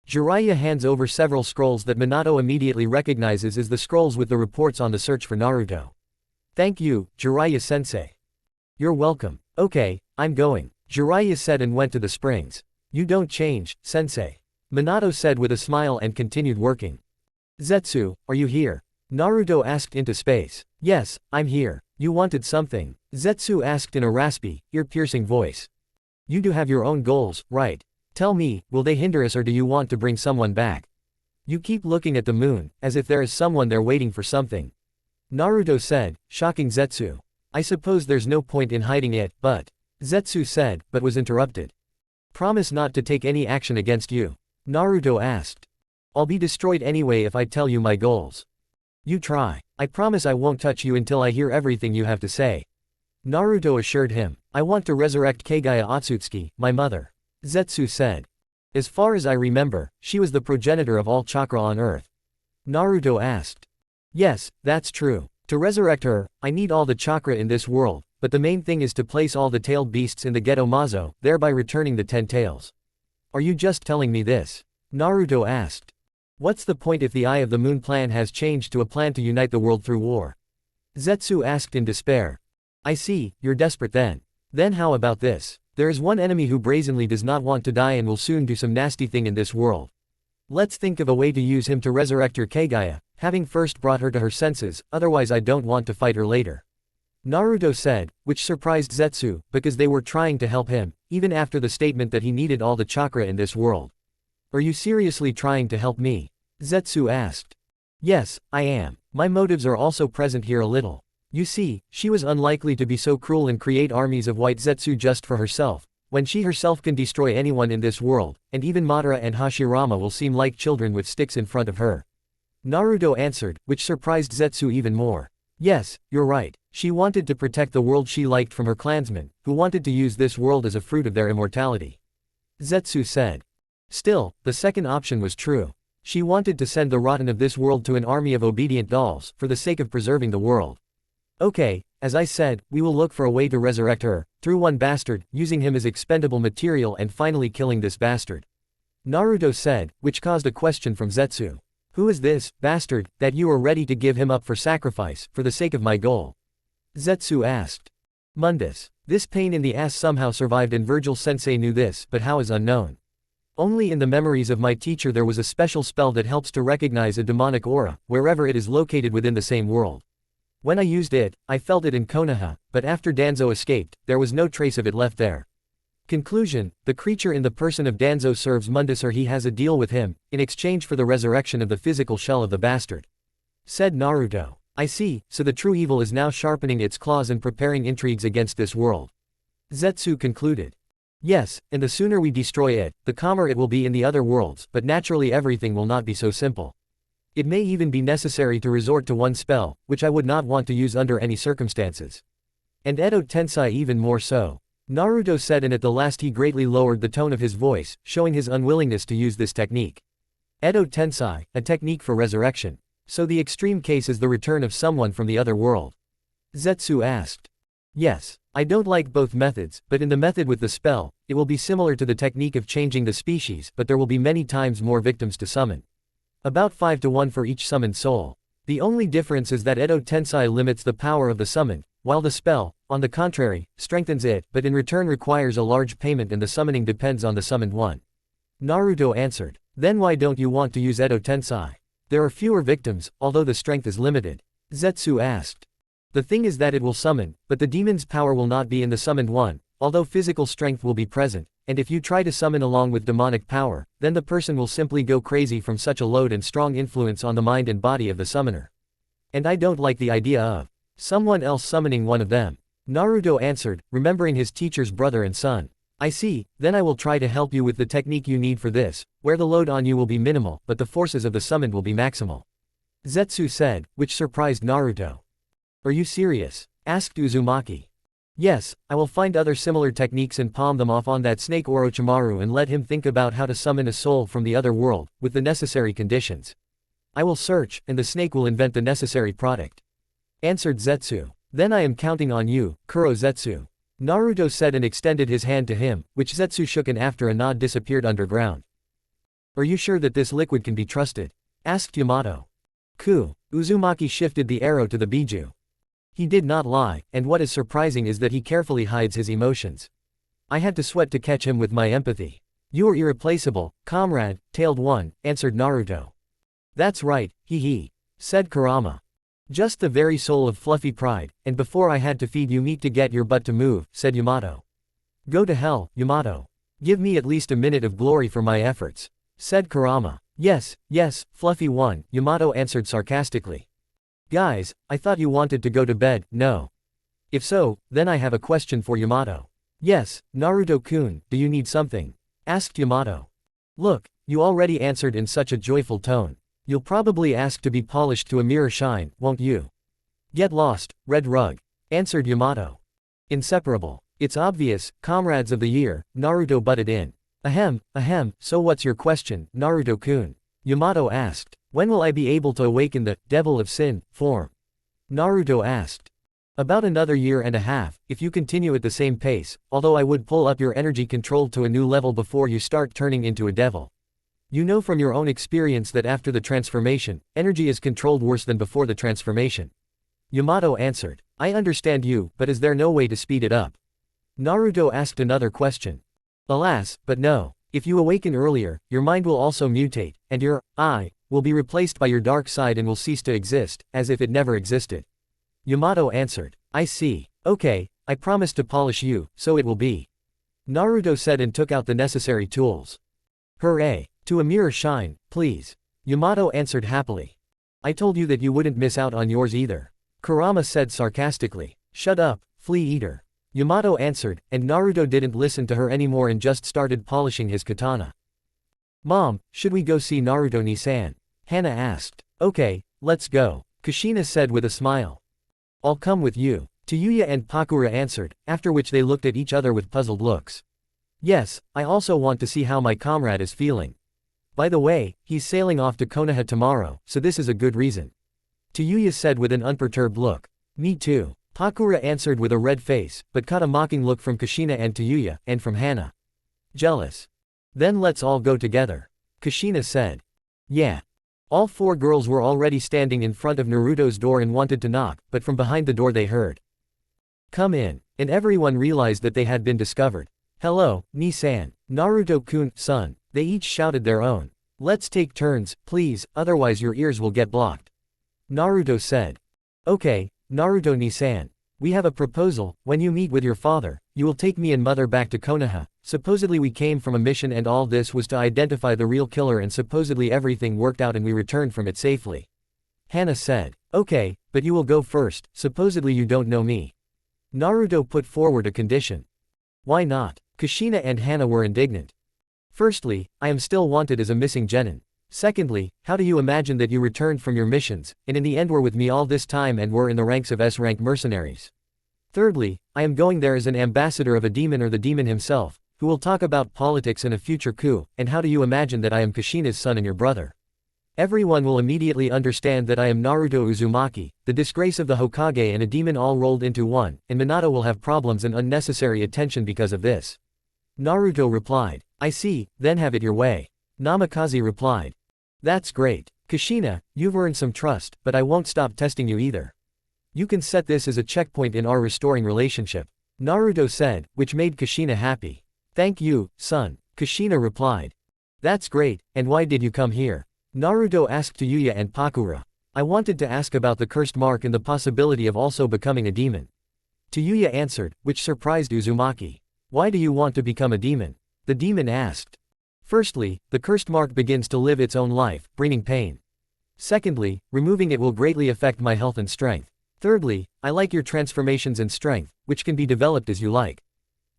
Jiraiya hands over several scrolls that Minato immediately recognizes as the scrolls with the reports on the search for Naruto. Thank you, Jiraiya-sensei. You're welcome. Okay, I'm going, Jiraiya said and went to the springs. You don't change, sensei. Minato said with a smile and continued working. Zetsu, are you here? Naruto asked into space. Yes, I'm here. You wanted something? Zetsu asked in a raspy, ear-piercing voice. You do have your own goals, right? Tell me, will they hinder us or do you want to bring someone back? You keep looking at the moon, as if there is someone there waiting for something. Naruto said, shocking Zetsu. I suppose there's no point in hiding it, but. Zetsu said, but was interrupted. Promise not to take any action against you. Naruto asked. I'll be destroyed anyway if I tell you my goals. You try. I promise I won't touch you until I hear everything you have to say. Naruto assured him. I want to resurrect Kagaya Otsutsuki, my mother. Zetsu said. As far as I remember, she was the progenitor of all chakra on Earth. Naruto asked. Yes, that's true. To resurrect her, I need all the chakra in this world, but the main thing is to place all the tailed beasts in the Geto Mazo, thereby returning the 10 tails. Are you just telling me this? Naruto asked. What's the point if the Eye of the Moon plan has changed to a plan to unite the world through war? Zetsu asked in despair. I see, you're desperate then. Then how about this? There is one enemy who brazenly does not want to die and will soon do some nasty thing in this world. Let's think of a way to use him to resurrect your Kagaya, having first brought her to her senses, otherwise I don't want to fight her later. Naruto said, which surprised Zetsu, because they were trying to help him, even after the statement that he needed all the chakra in this world. Are you seriously trying to help me? Zetsu asked. Yes, I am. My motives are also present here a little. You see, she was unlikely to be so cruel and create armies of white Zetsu just for herself, when she herself can destroy anyone in this world, and even Madara and Hashirama will seem like children with sticks in front of her. Naruto answered, which surprised Zetsu even more. Yes, you're right. She wanted to protect the world she liked from her clansmen, who wanted to use this world as a fruit of their immortality. Zetsu said. Still, the second option was true. She wanted to send the rotten of this world to an army of obedient dolls, for the sake of preserving the world. Okay, as I said, we will look for a way to resurrect her, through one bastard, using him as expendable material and finally killing this bastard. Naruto said, which caused a question from Zetsu. Who is this bastard that you are ready to give him up for sacrifice, for the sake of my goal? Zetsu asked. Mundus. This pain in the ass somehow survived and Virgil-sensei knew this, but how is unknown. Only in the memories of my teacher there was a special spell that helps to recognize a demonic aura, wherever it is located within the same world. When I used it, I felt it in Konoha, but after Danzo escaped, there was no trace of it left there. Conclusion, the creature in the person of Danzo serves Mundus or he has a deal with him, in exchange for the resurrection of the physical shell of the bastard. Said Naruto. I see, so the true evil is now sharpening its claws and preparing intrigues against this world. Zetsu concluded. Yes, and the sooner we destroy it, the calmer it will be in the other worlds, but naturally everything will not be so simple. It may even be necessary to resort to one spell, which I would not want to use under any circumstances. And Edo Tensei even more so. Naruto said, and at the last he greatly lowered the tone of his voice, showing his unwillingness to use this technique. Edo Tensei, a technique for resurrection. So the extreme case is the return of someone from the other world? Zetsu asked. Yes. I don't like both methods, but in the method with the spell, it will be similar to the technique of changing the species, but there will be many times more victims to summon. About 5 to 1 for each summoned soul. The only difference is that Edo Tensei limits the power of the summoned, while the spell, on the contrary, strengthens it, but in return requires a large payment and the summoning depends on the summoned one. Naruto answered. Then why don't you want to use Edo Tensei? There are fewer victims, although the strength is limited. Zetsu asked. The thing is that it will summon, but the demon's power will not be in the summoned one, although physical strength will be present, and if you try to summon along with demonic power, then the person will simply go crazy from such a load and strong influence on the mind and body of the summoner. And I don't like the idea of someone else summoning one of them. Naruto answered, remembering his teacher's brother and son. I see, then I will try to help you with the technique you need for this, where the load on you will be minimal, but the forces of the summoned will be maximal. Zetsu said, which surprised Naruto. Are you serious? Asked Uzumaki. Yes, I will find other similar techniques and palm them off on that snake Orochimaru and let him think about how to summon a soul from the other world, with the necessary conditions. I will search, and the snake will invent the necessary product. Answered Zetsu. Then I am counting on you, Kuro Zetsu. Naruto said and extended his hand to him, which Zetsu shook and after a nod disappeared underground. Are you sure that this liquid can be trusted? Asked Yamato. Uzumaki shifted the arrow to the biju. He did not lie, and what is surprising is that he carefully hides his emotions. I had to sweat to catch him with my empathy. You are irreplaceable, comrade, tailed one, answered Naruto. That's right, hee, said Kurama. Just the very soul of fluffy pride, and before I had to feed you meat to get your butt to move, said Yamato. Go to hell, Yamato. Give me at least a minute of glory for my efforts, said Kurama. Yes, fluffy one, Yamato answered sarcastically. Guys, I thought you wanted to go to bed, no? If so, then I have a question for Yamato. Yes, Naruto-kun, do you need something? Asked Yamato. Look, you already answered in such a joyful tone. You'll probably ask to be polished to a mirror shine, won't you? Get lost, red rug, answered Yamato. Inseparable. It's obvious, comrades of the year, Naruto butted in. Ahem, so what's your question, Naruto-kun? Yamato asked. When will I be able to awaken the devil of sin form? Naruto asked. About another year and a half, if you continue at the same pace, although I would pull up your energy control to a new level before you start turning into a devil. You know from your own experience that after the transformation, energy is controlled worse than before the transformation. Yamato answered. I understand you, but is there no way to speed it up? Naruto asked another question. Alas, but no. If you awaken earlier, your mind will also mutate, and your I will be replaced by your dark side and will cease to exist, as if it never existed. Yamato answered. I see. Okay, I promise to polish you, so it will be. Naruto said and took out the necessary tools. Hooray! To a mirror shine, please. Yamato answered happily. I told you that you wouldn't miss out on yours either. Kurama said sarcastically. Shut up, flea eater. Yamato answered, and Naruto didn't listen to her anymore and just started polishing his katana. Mom, should we go see Naruto-ni-san? Henna asked. Okay, let's go, Kushina said with a smile. I'll come with you, Tayuya and Pakura answered, after which they looked at each other with puzzled looks. Yes, I also want to see how my comrade is feeling. By the way, he's sailing off to Konoha tomorrow, so this is a good reason. Tayuya said with an unperturbed look. Me too, Pakura answered with a red face, but caught a mocking look from Kushina and Tayuya, and from Henna. Jealous. Then let's all go together, Kushina said. Yeah. All four girls were already standing in front of Naruto's door and wanted to knock, but from behind the door they heard. Come in, and everyone realized that they had been discovered. Hello, Ni-san, Naruto-kun, son, they each shouted their own. Let's take turns, please, otherwise your ears will get blocked. Naruto said. Okay, Naruto-ni-san. We have a proposal. When you meet with your father, you will take me and mother back to Konoha. Supposedly we came from a mission and all this was to identify the real killer and supposedly everything worked out and we returned from it safely. Henna said. Okay, but you will go first, supposedly you don't know me. Naruto put forward a condition. Why not? Kushina and Henna were indignant. Firstly, I am still wanted as a missing genin. Secondly, how do you imagine that you returned from your missions, and in the end were with me all this time and were in the ranks of S-rank mercenaries? Thirdly, I am going there as an ambassador of a demon or the demon himself, who will talk about politics and a future coup, and how do you imagine that I am Kushina's son and your brother? Everyone will immediately understand that I am Naruto Uzumaki, the disgrace of the Hokage and a demon all rolled into one, and Minato will have problems and unnecessary attention because of this. Naruto replied. I see, then have it your way. Namikaze replied. That's great. Kushina, you've earned some trust, but I won't stop testing you either. You can set this as a checkpoint in our restoring relationship. Naruto said, which made Kushina happy. Thank you, son, Kushina replied. That's great, and why did you come here? Naruto asked Yuya and Pakura. I wanted to ask about the cursed mark and the possibility of also becoming a demon. Yuya answered, which surprised Uzumaki. Why do you want to become a demon? The demon asked. Firstly, the cursed mark begins to live its own life, bringing pain. Secondly, removing it will greatly affect my health and strength. Thirdly, I like your transformations and strength, which can be developed as you like.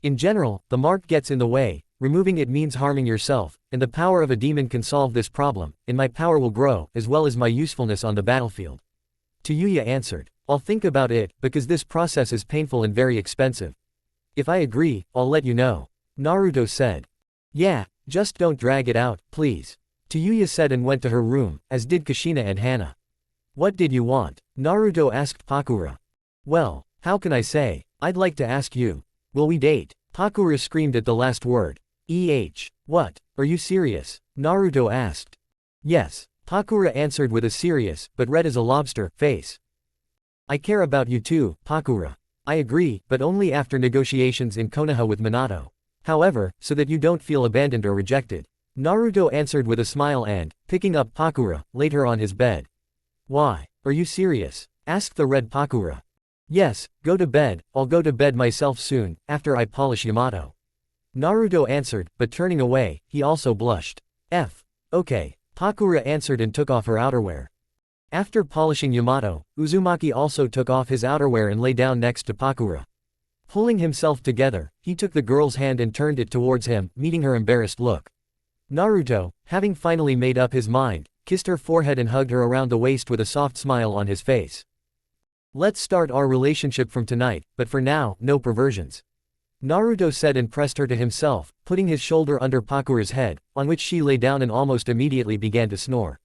In general, the mark gets in the way, removing it means harming yourself, and the power of a demon can solve this problem, and my power will grow, as well as my usefulness on the battlefield. Yuya answered. I'll think about it, because this process is painful and very expensive. If I agree, I'll let you know. Naruto said. Yeah, just don't drag it out, please. Yuya said and went to her room, as did Kushina and Hana. What did you want? Naruto asked Pakura. Well, how can I say? I'd like to ask you. Will we date? Pakura screamed at the last word. What? Are you serious? Naruto asked. Yes. Pakura answered with a serious, but red as a lobster, face. I care about you too, Pakura. I agree, but only after negotiations in Konoha with Minato. However, so that you don't feel abandoned or rejected. Naruto answered with a smile and, picking up Pakura, laid her on his bed. Why? Are you serious? Asked the red Pakura. Yes, go to bed, I'll go to bed myself soon, after I polish Yamato. Naruto answered, but turning away, he also blushed. Okay. Pakura answered and took off her outerwear. After polishing Yamato, Uzumaki also took off his outerwear and lay down next to Pakura. Pulling himself together, he took the girl's hand and turned it towards him, meeting her embarrassed look. Naruto, having finally made up his mind, kissed her forehead and hugged her around the waist with a soft smile on his face. Let's start our relationship from tonight, but for now, no perversions. Naruto said and pressed her to himself, putting his shoulder under Pakura's head, on which she lay down and almost immediately began to snore.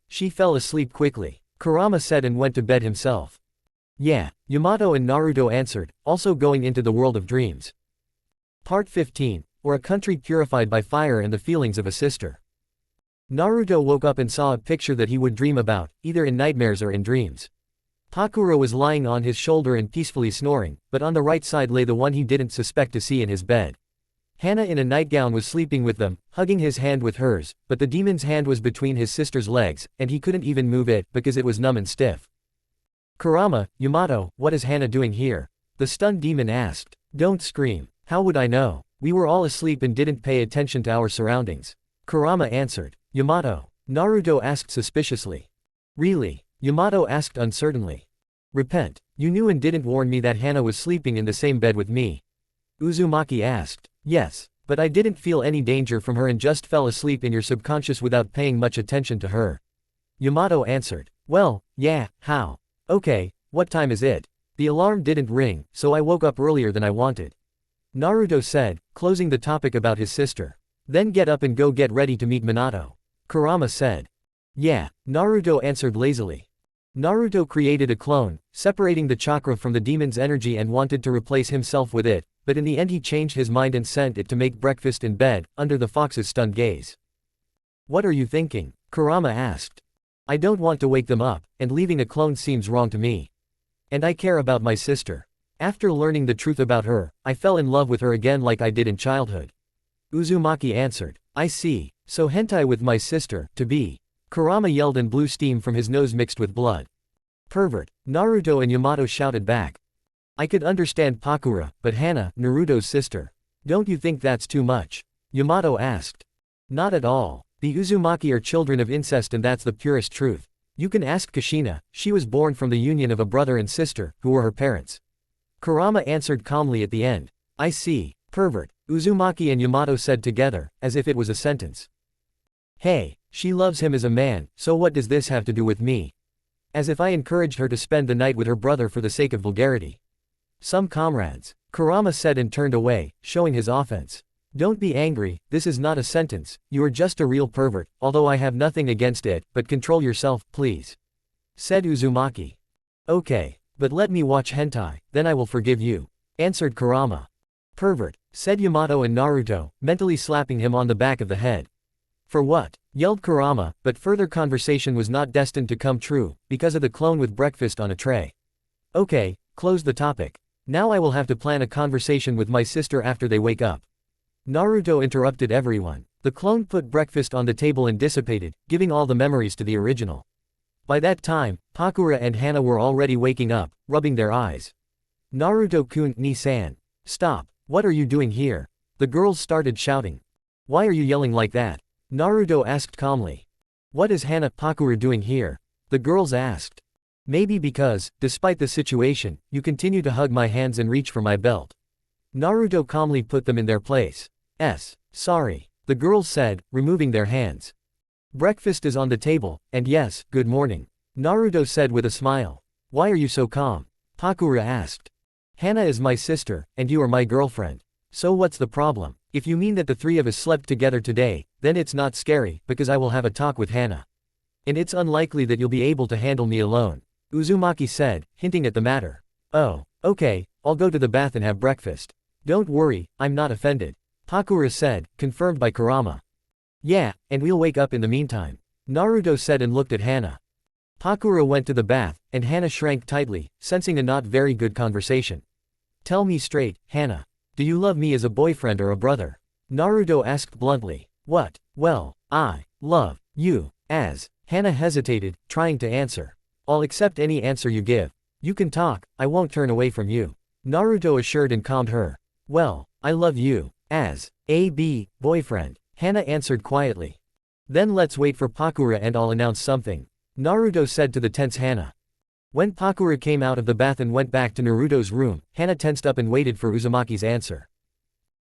She fell asleep quickly. Kurama said and went to bed himself. Yeah, Yamato and Naruto answered, also going into the world of dreams. Part 15, or a country purified by fire and the feelings of a sister. Naruto woke up and saw a picture that he would dream about, either in nightmares or in dreams. Pakura was lying on his shoulder and peacefully snoring, but on the right side lay the one he didn't suspect to see in his bed. Henna in a nightgown was sleeping with them, hugging his hand with hers, but the demon's hand was between his sister's legs, and he couldn't even move it, because it was numb and stiff. Kurama, Yamato, what is Henna doing here? The stunned demon asked. Don't scream. How would I know? We were all asleep and didn't pay attention to our surroundings. Kurama answered. Yamato. Naruto asked suspiciously. Really? Yamato asked uncertainly. Repent. You knew and didn't warn me that Henna was sleeping in the same bed with me. Uzumaki asked. Yes, but I didn't feel any danger from her and just fell asleep in your subconscious without paying much attention to her. Yamato answered. Well, yeah, how? Okay, what time is it? The alarm didn't ring, so I woke up earlier than I wanted. Naruto said, closing the topic about his sister. Then get up and go get ready to meet Minato. Kurama said. Yeah, Naruto answered lazily. Naruto created a clone, separating the chakra from the demon's energy and wanted to replace himself with it, but in the end he changed his mind and sent it to make breakfast in bed, under the fox's stunned gaze. What are you thinking? Kurama asked. I don't want to wake them up, and leaving a clone seems wrong to me. And I care about my sister. After learning the truth about her, I fell in love with her again like I did in childhood. Uzumaki answered. I see. So hentai with my sister, to be. Kurama yelled and blew steam from his nose mixed with blood. Pervert. Naruto and Yamato shouted back. I could understand Pakura, but Henna, Naruto's sister. Don't you think that's too much? Yamato asked. Not at all. The Uzumaki are children of incest and that's the purest truth. You can ask Kushina, she was born from the union of a brother and sister, who were her parents. Kurama answered calmly at the end. I see. Pervert. Uzumaki and Yamato said together, as if it was a sentence. Hey, she loves him as a man, so what does this have to do with me? As if I encouraged her to spend the night with her brother for the sake of vulgarity. Some comrades. Kurama said and turned away, showing his offense. Don't be angry, this is not a sentence, you are just a real pervert, although I have nothing against it, but control yourself, please. Said Uzumaki. Okay, but let me watch hentai, then I will forgive you. Answered Kurama. Pervert, said Yamato and Naruto, mentally slapping him on the back of the head. For what? Yelled Kurama, but further conversation was not destined to come true, because of the clone with breakfast on a tray. Okay, close the topic. Now I will have to plan a conversation with my sister after they wake up. Naruto interrupted everyone. The clone put breakfast on the table and dissipated, giving all the memories to the original. By that time, Pakura and Hana were already waking up, rubbing their eyes. Naruto-kun ni-san. Stop. What are you doing here? The girls started shouting. Why are you yelling like that? Naruto asked calmly. What is Hana Pakura doing here? The girls asked. Maybe because, despite the situation, you continue to hug my hands and reach for my belt. Naruto calmly put them in their place. Sorry. The girls said, removing their hands. Breakfast is on the table, and yes, good morning. Naruto said with a smile. Why are you so calm? Pakura asked. Hana is my sister, and you are my girlfriend. So what's the problem? If you mean that the three of us slept together today, then it's not scary, because I will have a talk with Hana. And it's unlikely that you'll be able to handle me alone. Uzumaki said, hinting at the matter. Oh, okay, I'll go to the bath and have breakfast. Don't worry, I'm not offended. Pakura said, confirmed by Kurama. Yeah, and we'll wake up in the meantime. Naruto said and looked at Hana. Pakura went to the bath, and Hana shrank tightly, sensing a not very good conversation. Tell me straight, Hana. Do you love me as a boyfriend or a brother? Naruto asked bluntly. What? Well, I love you, as. Hana hesitated, trying to answer. I'll accept any answer you give. You can talk, I won't turn away from you. Naruto assured and calmed her. Well, I love you, as. A.B. boyfriend. Hana answered quietly. Then let's wait for Pakura and I'll announce something. Naruto said to the tense Hana. When Pakura came out of the bath and went back to Naruto's room, Hana tensed up and waited for Uzumaki's answer.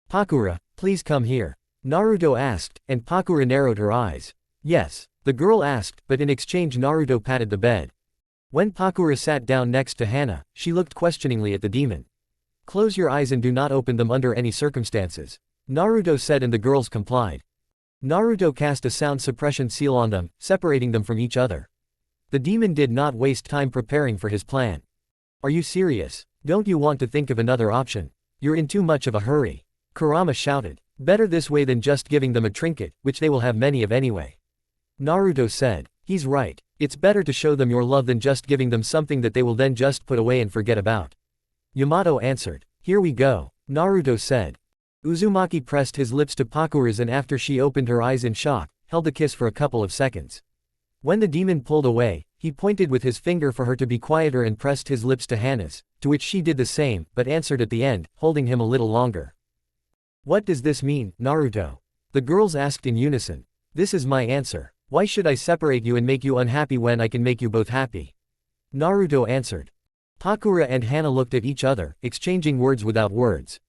Pakura, please come here. Naruto asked, and Pakura narrowed her eyes. Yes, the girl asked, but in exchange Naruto patted the bed. When Pakura sat down next to Hana, she looked questioningly at the demon. Close your eyes and do not open them under any circumstances. Naruto said and the girls complied. Naruto cast a sound suppression seal on them, separating them from each other. The demon did not waste time preparing for his plan. Are you serious? Don't you want to think of another option? You're in too much of a hurry. Kurama shouted. Better this way than just giving them a trinket, which they will have many of anyway. Naruto said. He's right. It's better to show them your love than just giving them something that they will then just put away and forget about. Yamato answered. Here we go. Naruto said. Uzumaki pressed his lips to Pakura's and after she opened her eyes in shock, held the kiss for a couple of seconds. When the demon pulled away, he pointed with his finger for her to be quieter and pressed his lips to Hana's, to which she did the same, but answered at the end, holding him a little longer. What does this mean, Naruto? The girls asked in unison. This is my answer. Why should I separate you and make you unhappy when I can make you both happy? Naruto answered. Pakura and Hana looked at each other, exchanging words without words.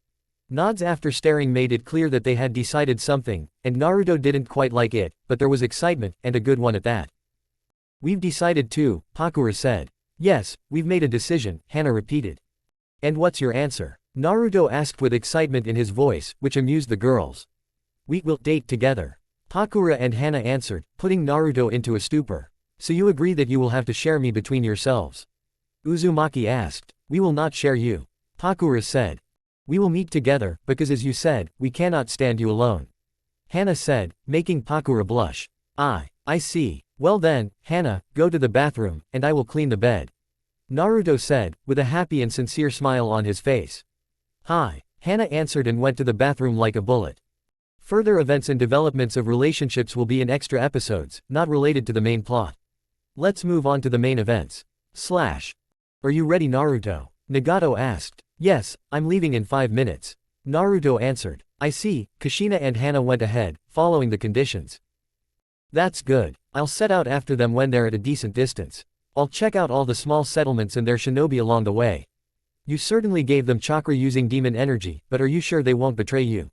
Nods after staring made it clear that they had decided something, and Naruto didn't quite like it, but there was excitement, and a good one at that. We've decided too, Pakura said. Yes, we've made a decision, Hana repeated. And what's your answer? Naruto asked with excitement in his voice, which amused the girls. We will date together. Pakura and Hana answered, putting Naruto into a stupor. So you agree that you will have to share me between yourselves? Uzumaki asked. We will not share you. Pakura said. We will meet together, because as you said, we cannot stand you alone. Hana said, making Pakura blush. I see. Well then, Hana, go to the bathroom, and I will clean the bed. Naruto said, with a happy and sincere smile on his face. Hi. Hana answered and went to the bathroom like a bullet. Further events and developments of relationships will be in extra episodes, not related to the main plot. Let's move on to the main events. Are you ready, Naruto? Nagato asked. Yes, I'm leaving in 5 minutes. Naruto answered. I see. Kushina and Hana went ahead, following the conditions. That's good. I'll set out after them when they're at a decent distance. I'll check out all the small settlements and their shinobi along the way. You certainly gave them chakra using demon energy, but are you sure they won't betray you?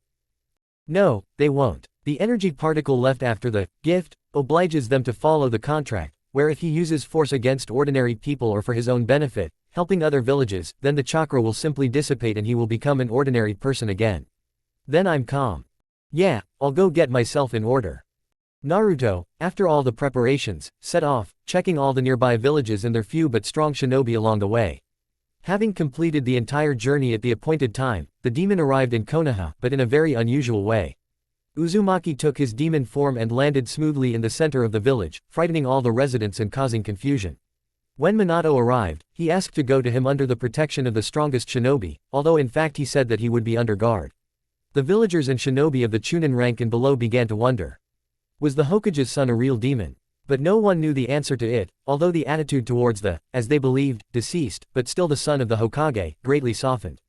No, they won't. The energy particle left after the gift obliges them to follow the contract, where if he uses force against ordinary people or for his own benefit, helping other villages, then the chakra will simply dissipate and he will become an ordinary person again. Then I'm calm. Yeah, I'll go get myself in order. Naruto, after all the preparations, set off, checking all the nearby villages and their few but strong shinobi along the way. Having completed the entire journey at the appointed time, the demon arrived in Konoha, but in a very unusual way. Uzumaki took his demon form and landed smoothly in the center of the village, frightening all the residents and causing confusion. When Minato arrived, he asked to go to him under the protection of the strongest shinobi, although in fact he said that he would be under guard. The villagers and shinobi of the Chunin rank and below began to wonder. Was the Hokage's son a real demon? But no one knew the answer to it, although the attitude towards the, as they believed, deceased, but still the son of the Hokage, greatly softened.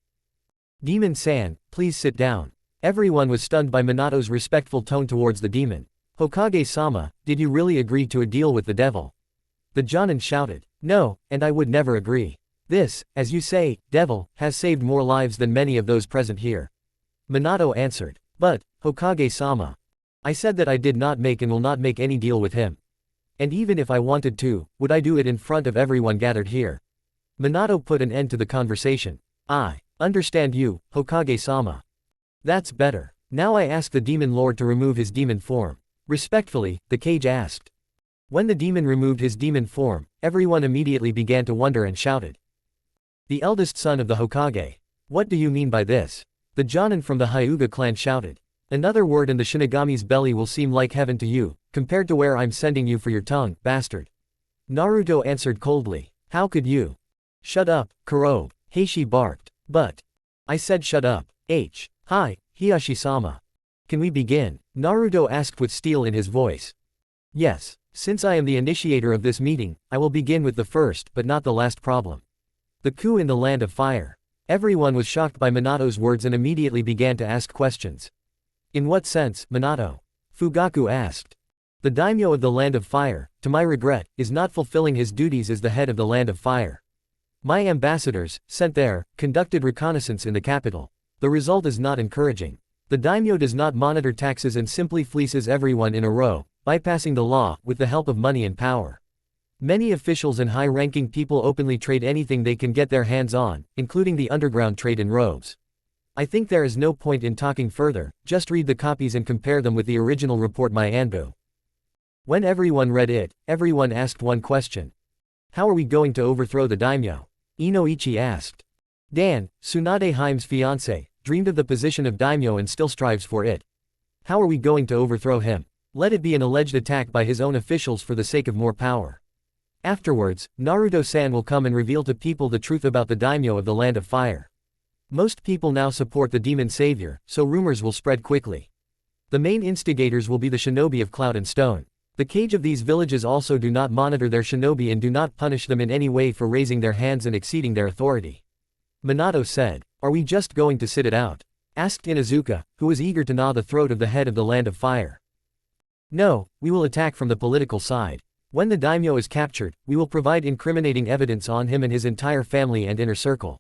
Demon-san, please sit down. Everyone was stunned by Minato's respectful tone towards the demon. Hokage-sama, did you really agree to a deal with the devil? The Jonin shouted. No, and I would never agree. This, as you say, devil, has saved more lives than many of those present here. Minato answered. But, Hokage-sama. I said that I did not make and will not make any deal with him. And even if I wanted to, would I do it in front of everyone gathered here? Minato put an end to the conversation. I understand you, Hokage-sama. That's better. Now I ask the demon lord to remove his demon form. Respectfully, the Kage asked. When the demon removed his demon form, everyone immediately began to wonder and shouted. The eldest son of the Hokage. What do you mean by this? The Jonin from the Hyuga clan shouted. Another word and the Shinigami's belly will seem like heaven to you, compared to where I'm sending you for your tongue, bastard. Naruto answered coldly. How could you? Shut up, Kurobe. Heishi barked. But. I said shut up. Hi, Hiyashi-sama. Can we begin? Naruto asked with steel in his voice. Yes. Since I am the initiator of this meeting, I will begin with the first but not the last problem. The coup in the Land of Fire. Everyone was shocked by Minato's words and immediately began to ask questions. In what sense, Minato? Fugaku asked. The daimyo of the Land of Fire, to my regret, is not fulfilling his duties as the head of the Land of Fire. My ambassadors, sent there, conducted reconnaissance in the capital. The result is not encouraging. The daimyo does not monitor taxes and simply fleeces everyone in a row, bypassing the law, with the help of money and power. Many officials and high-ranking people openly trade anything they can get their hands on, including the underground trade in robes. I think there is no point in talking further, just read the copies and compare them with the original report my Anbu. When everyone read it, everyone asked one question. How are we going to overthrow the daimyo? Inoichi asked. Dan, Tsunade Heime's fiancé, dreamed of the position of daimyo and still strives for it. How are we going to overthrow him? Let it be an alleged attack by his own officials for the sake of more power. Afterwards, Naruto-san will come and reveal to people the truth about the daimyo of the Land of Fire. Most people now support the demon savior, so rumors will spread quickly. The main instigators will be the shinobi of Cloud and Stone. The Kage of these villages also do not monitor their shinobi and do not punish them in any way for raising their hands and exceeding their authority. Minato said. Are we just going to sit it out? Asked Inuzuka, who was eager to gnaw the throat of the head of the Land of Fire. No, we will attack from the political side. When the daimyo is captured, we will provide incriminating evidence on him and his entire family and inner circle.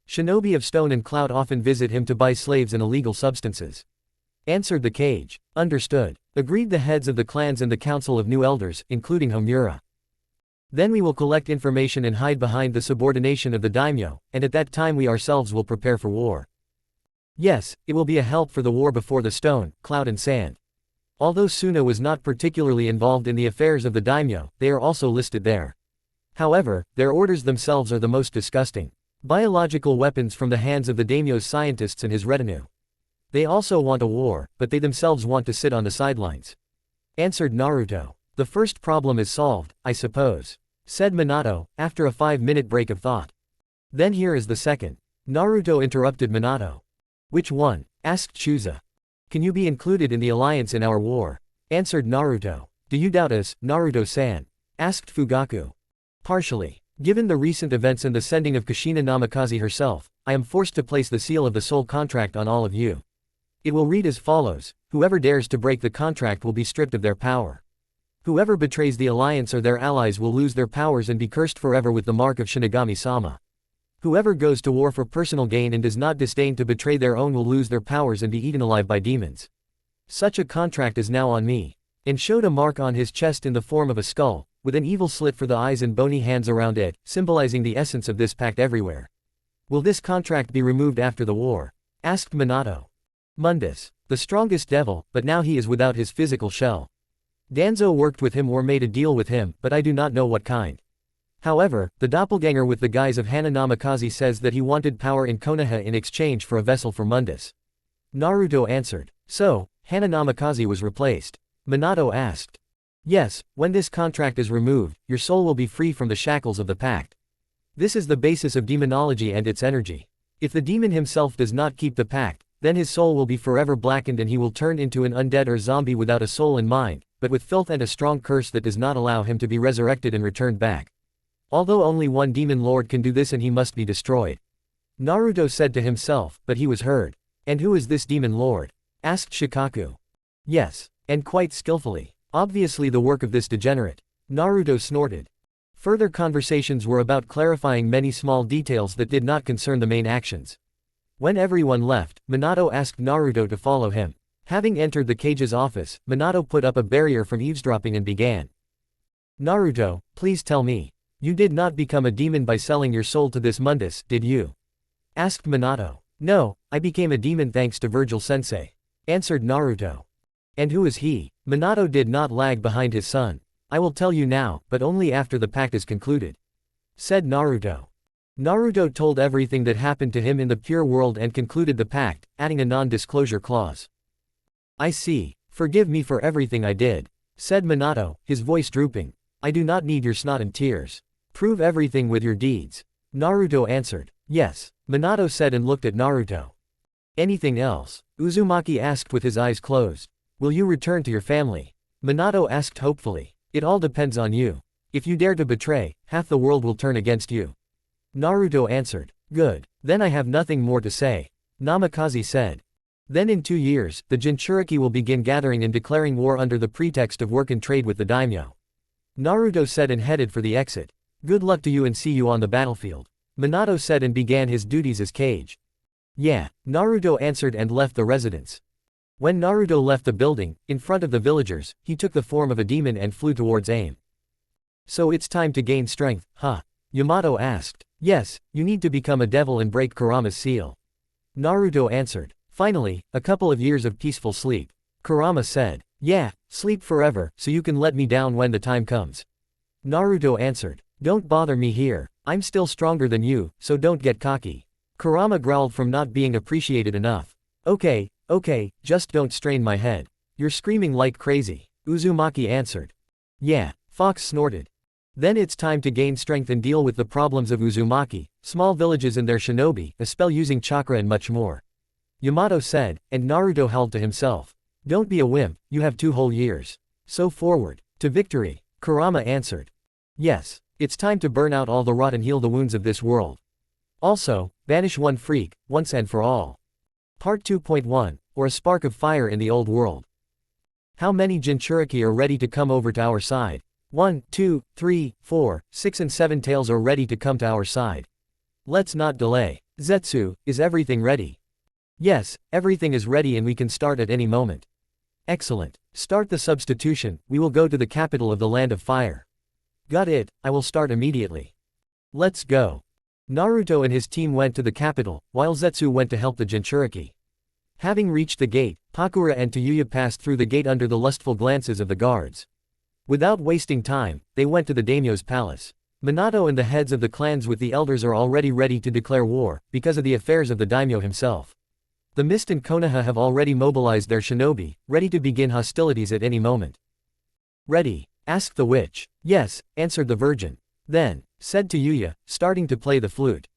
Shinobi of Stone and Cloud often visit him to buy slaves and illegal substances. Answered the Kage. Understood. Agreed the heads of the clans and the council of new elders, including Homura. Then we will collect information and hide behind the subordination of the daimyo, and at that time we ourselves will prepare for war. Yes, it will be a help for the war before the Stone, Cloud and Sand. Although Suna was not particularly involved in the affairs of the daimyo, they are also listed there. However, their orders themselves are the most disgusting. Biological weapons from the hands of the daimyo's scientists and his retinue. They also want a war, but they themselves want to sit on the sidelines. Answered Naruto. The first problem is solved, I suppose. Said Minato, after a 5-minute break of thought. Then here is the second. Naruto interrupted Minato. Which one? Asked Chuza. Can you be included in the alliance in our war? Answered Naruto. Do you doubt us, Naruto-san? Asked Fugaku. Partially. Given the recent events and the sending of Kushina Namikaze herself, I am forced to place the seal of the soul contract on all of you. It will read as follows: whoever dares to break the contract will be stripped of their power. Whoever betrays the alliance or their allies will lose their powers and be cursed forever with the mark of Shinigami-sama. Whoever goes to war for personal gain and does not disdain to betray their own will lose their powers and be eaten alive by demons. Such a contract is now on me. And showed a mark on his chest in the form of a skull, with an evil slit for the eyes and bony hands around it, symbolizing the essence of this pact everywhere. Will this contract be removed after the war? Asked Minato. Mundus. The strongest devil, but now he is without his physical shell. Danzo worked with him or made a deal with him, but I do not know what kind. However, the doppelganger with the guise of Henna Namikaze says that he wanted power in Konoha in exchange for a vessel for Mundus. Naruto answered. So, Henna Namikaze was replaced. Minato asked. Yes, when this contract is removed, your soul will be free from the shackles of the pact. This is the basis of demonology and its energy. If the demon himself does not keep the pact, Then his soul will be forever blackened and he will turn into an undead or zombie without a soul and mind, but with filth and a strong curse that does not allow him to be resurrected and returned back. Although only one demon lord can do this and he must be destroyed. Naruto said to himself, but he was heard. And who is this demon lord? Asked Shikaku. Yes, and quite skillfully. Obviously the work of this degenerate. Naruto snorted. Further conversations were about clarifying many small details that did not concern the main actions. When everyone left, Minato asked Naruto to follow him. Having entered the cage's office, Minato put up a barrier from eavesdropping and began. Naruto, please tell me. You did not become a demon by selling your soul to this Mundus, did you? Asked Minato. No, I became a demon thanks to Virgil-sensei. Answered Naruto. And who is he? Minato did not lag behind his son. I will tell you now, but only after the pact is concluded. Said Naruto. Naruto told everything that happened to him in the pure world and concluded the pact, adding a non-disclosure clause. I see. Forgive me for everything I did. Said Minato, his voice drooping. I do not need your snot and tears. Prove everything with your deeds. Naruto answered. Yes. Minato said and looked at Naruto. Anything else? Uzumaki asked with his eyes closed. Will you return to your family? Minato asked hopefully. It all depends on you. If you dare to betray, half the world will turn against you. Naruto answered. Good. Then I have nothing more to say. Namikaze said. Then in 2 years, the Jinchuriki will begin gathering and declaring war under the pretext of work and trade with the daimyo. Naruto said and headed for the exit. Good luck to you and see you on the battlefield. Minato said and began his duties as Kage. Yeah, Naruto answered and left the residence. When Naruto left the building, in front of the villagers, he took the form of a demon and flew towards aim. So it's time to gain strength, huh? Yamato asked. Yes, you need to become a devil and break Kurama's seal. Naruto answered. Finally, a couple of years of peaceful sleep. Kurama said. Yeah, sleep forever, so you can let me down when the time comes. Naruto answered. Don't bother me here, I'm still stronger than you, so don't get cocky. Kurama growled from not being appreciated enough. Okay, just don't strain my head. You're screaming like crazy. Uzumaki answered. Yeah, Fox snorted. Then it's time to gain strength and deal with the problems of Uzumaki, small villages and their shinobi, a spell using chakra and much more. Yamato said, and Naruto howled to himself. Don't be a wimp, you have 2 whole years. So forward. To victory. Kurama answered. Yes. It's time to burn out all the rot and heal the wounds of this world. Also, banish one freak, once and for all. Part 2.1, or a spark of fire in the old world. How many Jinchuriki are ready to come over to our side? 1, 2, 3, 4, 6 and 7 tails are ready to come to our side. Let's not delay. Zetsu, is everything ready? Yes, everything is ready and we can start at any moment. Excellent. Start the substitution, we will go to the capital of the Land of Fire. Got it, I will start immediately. Let's go. Naruto and his team went to the capital, while Zetsu went to help the Jinchuriki. Having reached the gate, Pakura and Tayuya passed through the gate under the lustful glances of the guards. Without wasting time, they went to the daimyo's palace. Minato and the heads of the clans with the elders are already ready to declare war, because of the affairs of the daimyo himself. The Mist and Konoha have already mobilized their shinobi, ready to begin hostilities at any moment. Ready? Asked the witch. Yes, answered the virgin. Then, said Tayuya, starting to play the flute.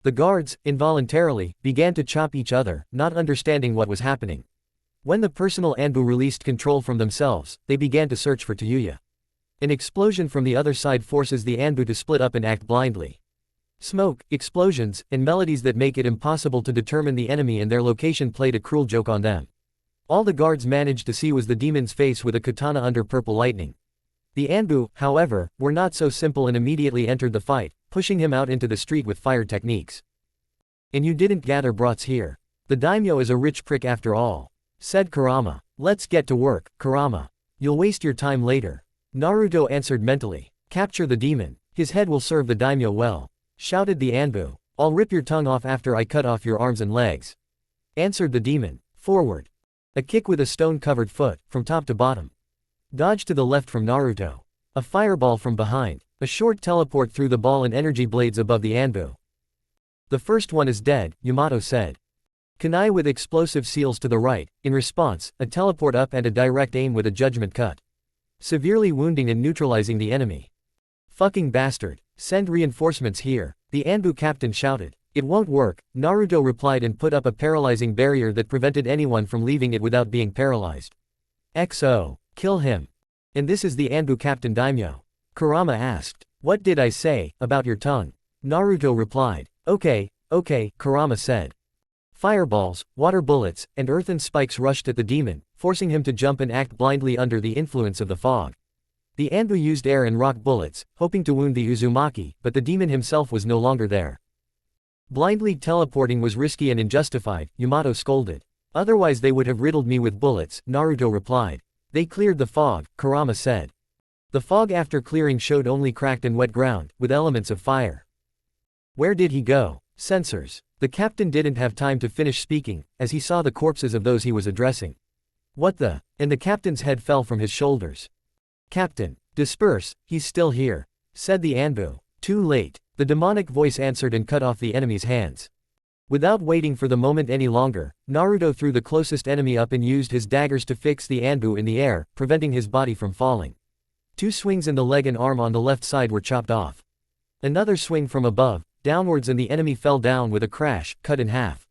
The guards, involuntarily, began to chop each other, not understanding what was happening. When the personal Anbu released control from themselves, they began to search for Tayuya. An explosion from the other side forces the Anbu to split up and act blindly. Smoke, explosions, and melodies that make it impossible to determine the enemy and their location played a cruel joke on them. All the guards managed to see was the demon's face with a katana under purple lightning. The Anbu, however, were not so simple and immediately entered the fight, pushing him out into the street with fire techniques. And you didn't gather brats here. The daimyo is a rich prick after all. Said Kurama. Let's get to work, Kurama. You'll waste your time later. Naruto answered mentally. Capture the demon. His head will serve the daimyo well. Shouted the Anbu. I'll rip your tongue off after I cut off your arms and legs. Answered the demon. Forward. A kick with a stone-covered foot, from top to bottom. Dodge to the left from Naruto. A fireball from behind. A short teleport through the ball and energy blades above the Anbu. The first one is dead, Yamato said. Kunai with explosive seals to the right, in response, a teleport up and a direct aim with a judgment cut. Severely wounding and neutralizing the enemy. Fucking bastard. Send reinforcements here, the Anbu captain shouted. It won't work, Naruto replied and put up a paralyzing barrier that prevented anyone from leaving it without being paralyzed. XO. Kill him. And this is the Anbu Captain Daimyo? Kurama asked. What did I say, about your tongue? Naruto replied. Okay, Kurama said. Fireballs, water bullets, and earthen spikes rushed at the demon, forcing him to jump and act blindly under the influence of the fog. The Anbu used air and rock bullets, hoping to wound the Uzumaki, but the demon himself was no longer there. Blindly teleporting was risky and unjustified, Yamato scolded. Otherwise they would have riddled me with bullets, Naruto replied. They cleared the fog, Kurama said. The fog after clearing showed only cracked and wet ground, with elements of fire. Where did he go? Censors. The captain didn't have time to finish speaking, as he saw the corpses of those he was addressing. What the? And the captain's head fell from his shoulders. Captain, disperse, he's still here, said the Anbu. Too late. The demonic voice answered and cut off the enemy's hands. Without waiting for the moment any longer, Naruto threw the closest enemy up and used his daggers to fix the Anbu in the air, preventing his body from falling. 2 swings in the leg and arm on the left side were chopped off. Another swing from above, downwards, and the enemy fell down with a crash, cut in half.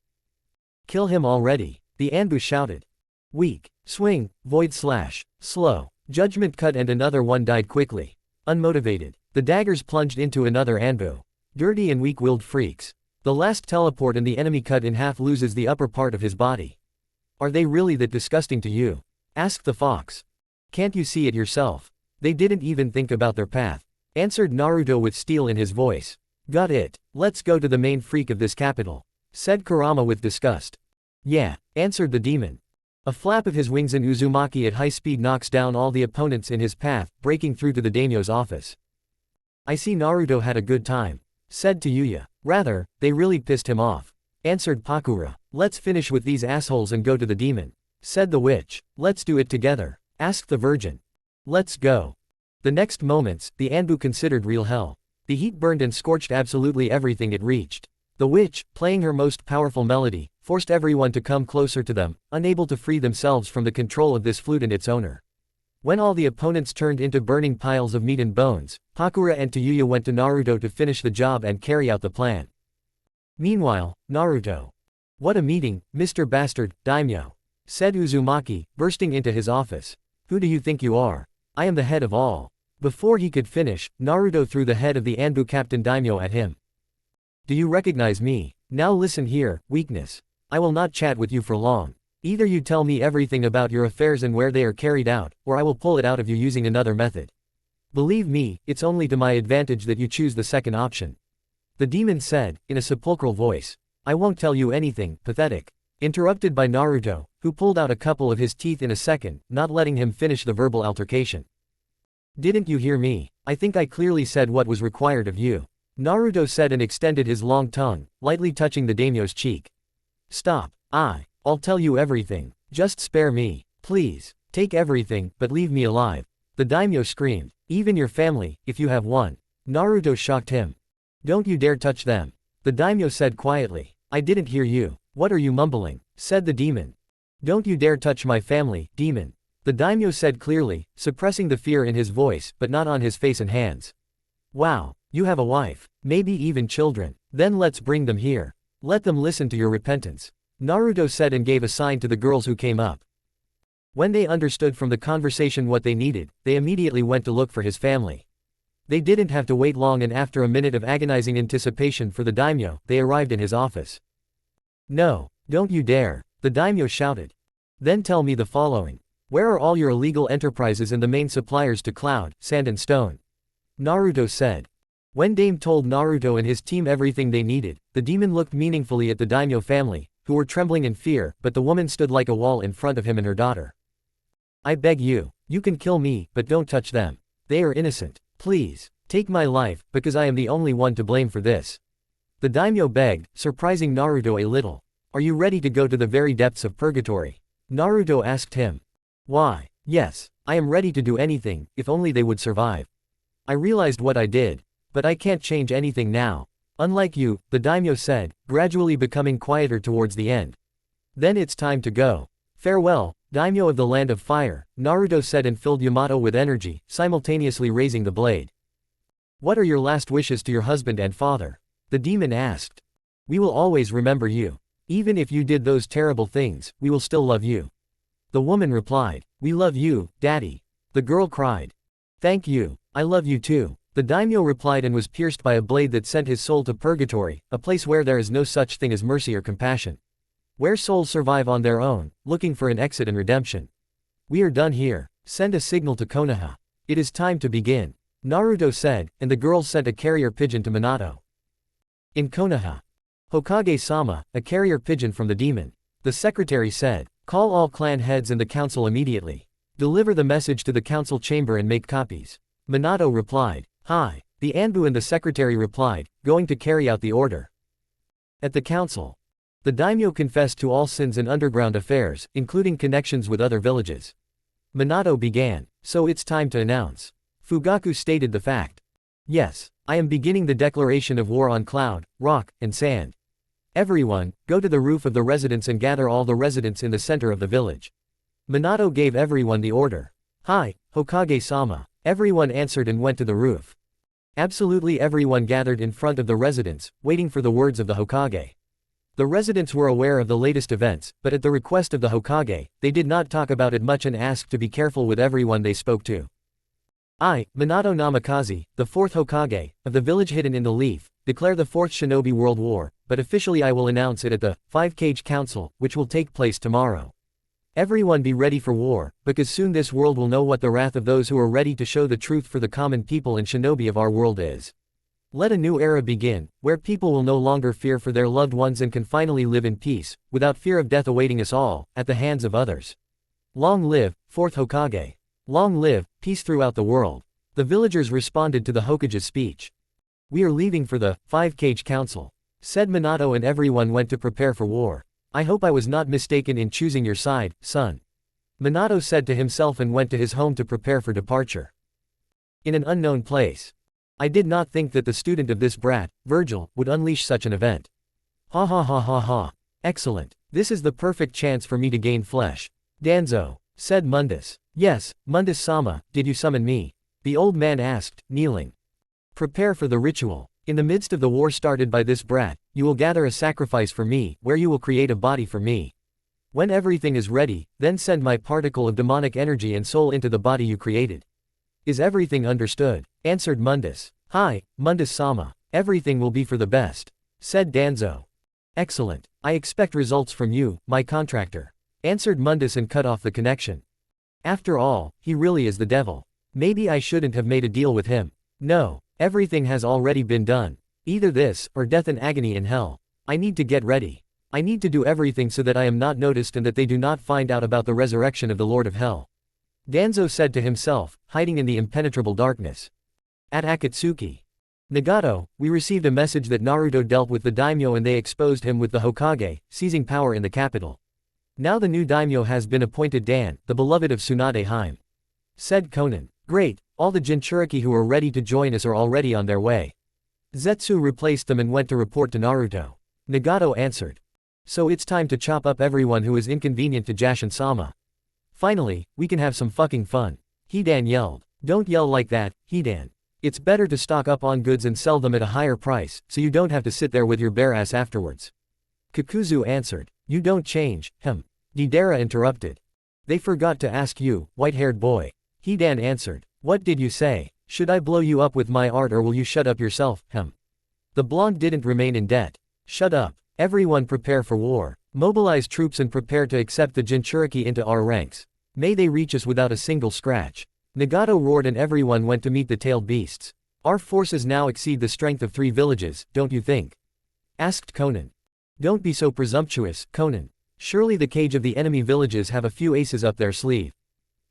Kill him already, the Anbu shouted. Weak. Swing, void slash, slow, judgment cut, and another one died quickly. Unmotivated. The daggers plunged into another Anbu. Dirty and weak-willed freaks. The last teleport and the enemy cut in half loses the upper part of his body. Are they really that disgusting to you? Asked the fox. Can't you see it yourself? They didn't even think about their path, answered Naruto with steel in his voice. Got it, let's go to the main freak of this capital, said Kurama with disgust. Yeah, answered the demon. A flap of his wings and Uzumaki at high speed knocks down all the opponents in his path, breaking through to the daimyo's office. I see Naruto had a good time, said Yuya. Rather, they really pissed him off, answered Pakura. Let's finish with these assholes and go to the demon, said the witch. Let's do it together, asked the virgin. Let's go. The next moments, the Anbu considered real hell. The heat burned and scorched absolutely everything it reached. The witch, playing her most powerful melody, forced everyone to come closer to them, unable to free themselves from the control of this flute and its owner. When all the opponents turned into burning piles of meat and bones, Pakura and Yuya went to Naruto to finish the job and carry out the plan. Meanwhile, Naruto. What a meeting, Mr. Bastard, Daimyo, said Uzumaki, bursting into his office. Who do you think you are? I am the head of all. Before he could finish, Naruto threw the head of the Anbu Captain Daimyo at him. Do you recognize me? Now listen here, weakness. I will not chat with you for long. Either you tell me everything about your affairs and where they are carried out, or I will pull it out of you using another method. Believe me, it's only to my advantage that you choose the second option. The demon said, in a sepulchral voice. I won't tell you anything, pathetic. Interrupted by Naruto, who pulled out a couple of his teeth in a second, not letting him finish the verbal altercation. Didn't you hear me? I think I clearly said what was required of you, Naruto said and extended his long tongue, lightly touching the daimyo's cheek. Stop. I'll tell you everything. Just spare me, please. Take everything, but leave me alive. The daimyo screamed. Even your family, if you have one. Naruto shocked him. Don't you dare touch them. The daimyo said quietly. I didn't hear you. What are you mumbling? Said the demon. Don't you dare touch my family, demon. The daimyo said clearly, suppressing the fear in his voice, but not on his face and hands. Wow, you have a wife, maybe even children. Then let's bring them here. Let them listen to your repentance, Naruto said and gave a sign to the girls who came up. When they understood from the conversation what they needed, they immediately went to look for his family. They didn't have to wait long, and after a minute of agonizing anticipation for the daimyo, they arrived in his office. No, don't you dare, the daimyo shouted. Then tell me the following. Where are all your illegal enterprises and the main suppliers to cloud, sand and stone? Naruto said. When Dame told Naruto and his team everything they needed, the demon looked meaningfully at the daimyo family, who were trembling in fear, but the woman stood like a wall in front of him and her daughter. I beg you, you can kill me, but don't touch them. They are innocent. Please, take my life, because I am the only one to blame for this. The daimyo begged, surprising Naruto a little. Are you ready to go to the very depths of purgatory? Naruto asked him. Why, yes, I am ready to do anything, if only they would survive. I realized what I did, but I can't change anything now. Unlike you, the daimyo said, gradually becoming quieter towards the end. Then it's time to go. Farewell, daimyo of the land of fire, Naruto said and filled Yamato with energy, simultaneously raising the blade. What are your last wishes to your husband and father? The demon asked. We will always remember you. Even if you did those terrible things, we will still love you. The woman replied, "We love you, Daddy." The girl cried, "Thank you. I love you too." The daimyo replied and was pierced by a blade that sent his soul to purgatory, a place where there is no such thing as mercy or compassion. Where souls survive on their own, looking for an exit and redemption. "We are done here. Send a signal to Konoha. It is time to begin," Naruto said, and the girls sent a carrier pigeon to Minato. In Konoha, Hokage-sama, a carrier pigeon from the demon. The secretary said, "Call all clan heads and the council immediately. Deliver the message to the council chamber and make copies." Minato replied, "Hi." The Anbu and the secretary replied, "Going to carry out the order." At the council, the daimyo confessed to all sins and underground affairs, including connections with other villages. Minato began, "So it's time to announce." Fugaku stated the fact. "Yes, I am beginning the declaration of war on cloud, rock, and sand. Everyone, go to the roof of the residence and gather all the residents in the center of the village." Minato gave everyone the order. "Hi, Hokage-sama." Everyone answered and went to the roof. Absolutely everyone gathered in front of the residence, waiting for the words of the Hokage. The residents were aware of the latest events, but at the request of the Hokage, they did not talk about it much and asked to be careful with everyone they spoke to. "I, Minato Namikaze, the 4th Hokage, of the village hidden in the leaf, declare the 4th Shinobi World War, but officially I will announce it at the 5-Cage Council, which will take place tomorrow. Everyone be ready for war, because soon this world will know what the wrath of those who are ready to show the truth for the common people and shinobi of our world is. Let a new era begin, where people will no longer fear for their loved ones and can finally live in peace, without fear of death awaiting us all, at the hands of others. Long live, 4th Hokage. Long live, peace throughout the world." The villagers responded to the Hokage's speech. "We are leaving for the 5-Cage Council," said Minato, and everyone went to prepare for war. "I hope I was not mistaken in choosing your side, son," Minato said to himself and went to his home to prepare for departure. In an unknown place. "I did not think that the student of this brat, Virgil, would unleash such an event. Ha ha ha ha ha. Excellent. This is the perfect chance for me to gain flesh." "Danzo," said Mundus. "Yes, Mundus-sama, did you summon me?" the old man asked, kneeling. "Prepare for the ritual. In the midst of the war started by this brat, you will gather a sacrifice for me, where you will create a body for me. When everything is ready, then send my particle of demonic energy and soul into the body you created. Is everything understood?" answered Mundus. "Hi, Mundus-sama. Everything will be for the best," said Danzo. "Excellent. I expect results from you, my contractor," answered Mundus and cut off the connection. After all, he really is the devil. Maybe I shouldn't have made a deal with him. No, everything has already been done. Either this, or death and agony in hell. I need to get ready. I need to do everything so that I am not noticed and that they do not find out about the resurrection of the Lord of Hell," Danzo said to himself, hiding in the impenetrable darkness. At Akatsuki, Nagato, we received a message that Naruto dealt with the daimyo and they exposed him with the Hokage, seizing power in the capital. Now the new daimyo has been appointed Dan, the beloved of Tsunade Hime," said Konan. "Great, all the Jinchuriki who are ready to join us are already on their way." Zetsu replaced them and went to report to Naruto. Nagato answered. "So it's time to chop up everyone who is inconvenient to Jashin-sama. Finally, we can have some fucking fun." Hidan yelled. "Don't yell like that, Hidan. It's better to stock up on goods and sell them at a higher price, so you don't have to sit there with your bare ass afterwards." Kakuzu answered. "You don't change, Deidara interrupted. "They forgot to ask you, white-haired boy." Hidan answered. "What did you say? Should I blow you up with my art or will you shut up yourself, The blonde didn't remain in debt. "Shut up. Everyone prepare for war. Mobilize troops and prepare to accept the Jinchuriki into our ranks. May they reach us without a single scratch." Nagato roared and everyone went to meet the tailed beasts. "Our forces now exceed the strength of 3 villages, don't you think?" asked Konan. "Don't be so presumptuous, Konan. Surely the cage of the enemy villages have a few aces up their sleeve.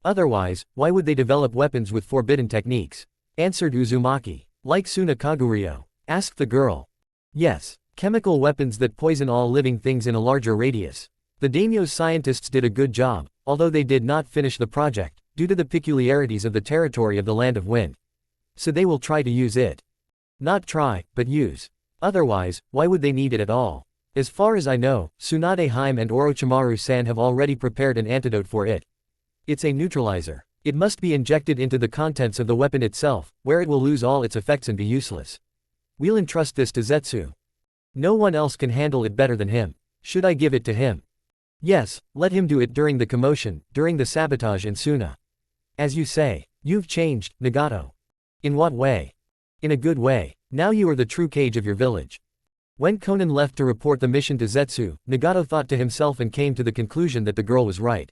Otherwise, why would they develop weapons with forbidden techniques?" answered Uzumaki. "Like Suna Kaguryo?" asked the girl. "Yes, chemical weapons that poison all living things in a larger radius. The daimyo's scientists did a good job, although they did not finish the project, due to the peculiarities of the territory of the Land of Wind. So they will try to use it. Not try, but use. Otherwise, why would they need it at all? As far as I know, Tsunade Hime and Orochimaru-san have already prepared an antidote for it. It's a neutralizer. It must be injected into the contents of the weapon itself, where it will lose all its effects and be useless. We'll entrust this to Zetsu." No one else can handle it better than him. Should I give it to him? Yes, let him do it during the commotion, during the sabotage and Suna. As you say, you've changed, Nagato. In what way? In a good way. Now you are the true Kage of your village. When Konan left to report the mission to Zetsu, Nagato thought to himself and came to the conclusion that the girl was right.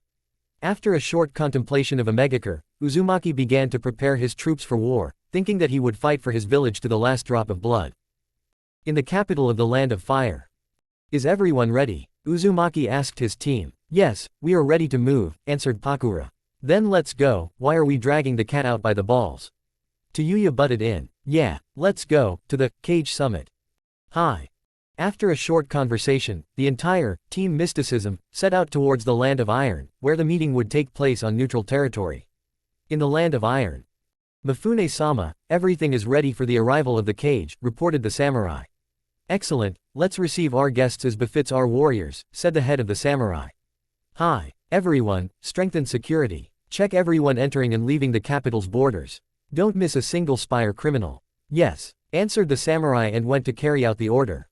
After a short contemplation of a megakure, Uzumaki began to prepare his troops for war, thinking that he would fight for his village to the last drop of blood. In the capital of the Land of Fire. Is everyone ready? Uzumaki asked his team. Yes, we are ready to move, answered Pakura. Then let's go, why are we dragging the cat out by the balls? Tayuya butted in. Yeah, let's go, to the Kage Summit. Hi. After a short conversation, the entire Team Mysticism set out towards the Land of Iron, where the meeting would take place on neutral territory. In the Land of Iron. Mifune-sama, everything is ready for the arrival of the Kage, reported the samurai. Excellent, let's receive our guests as befits our warriors, said the head of the samurai. Hi, everyone, strengthen security. Check everyone entering and leaving the capital's borders. Don't miss a single spy or criminal. Yes, answered the samurai and went to carry out the order.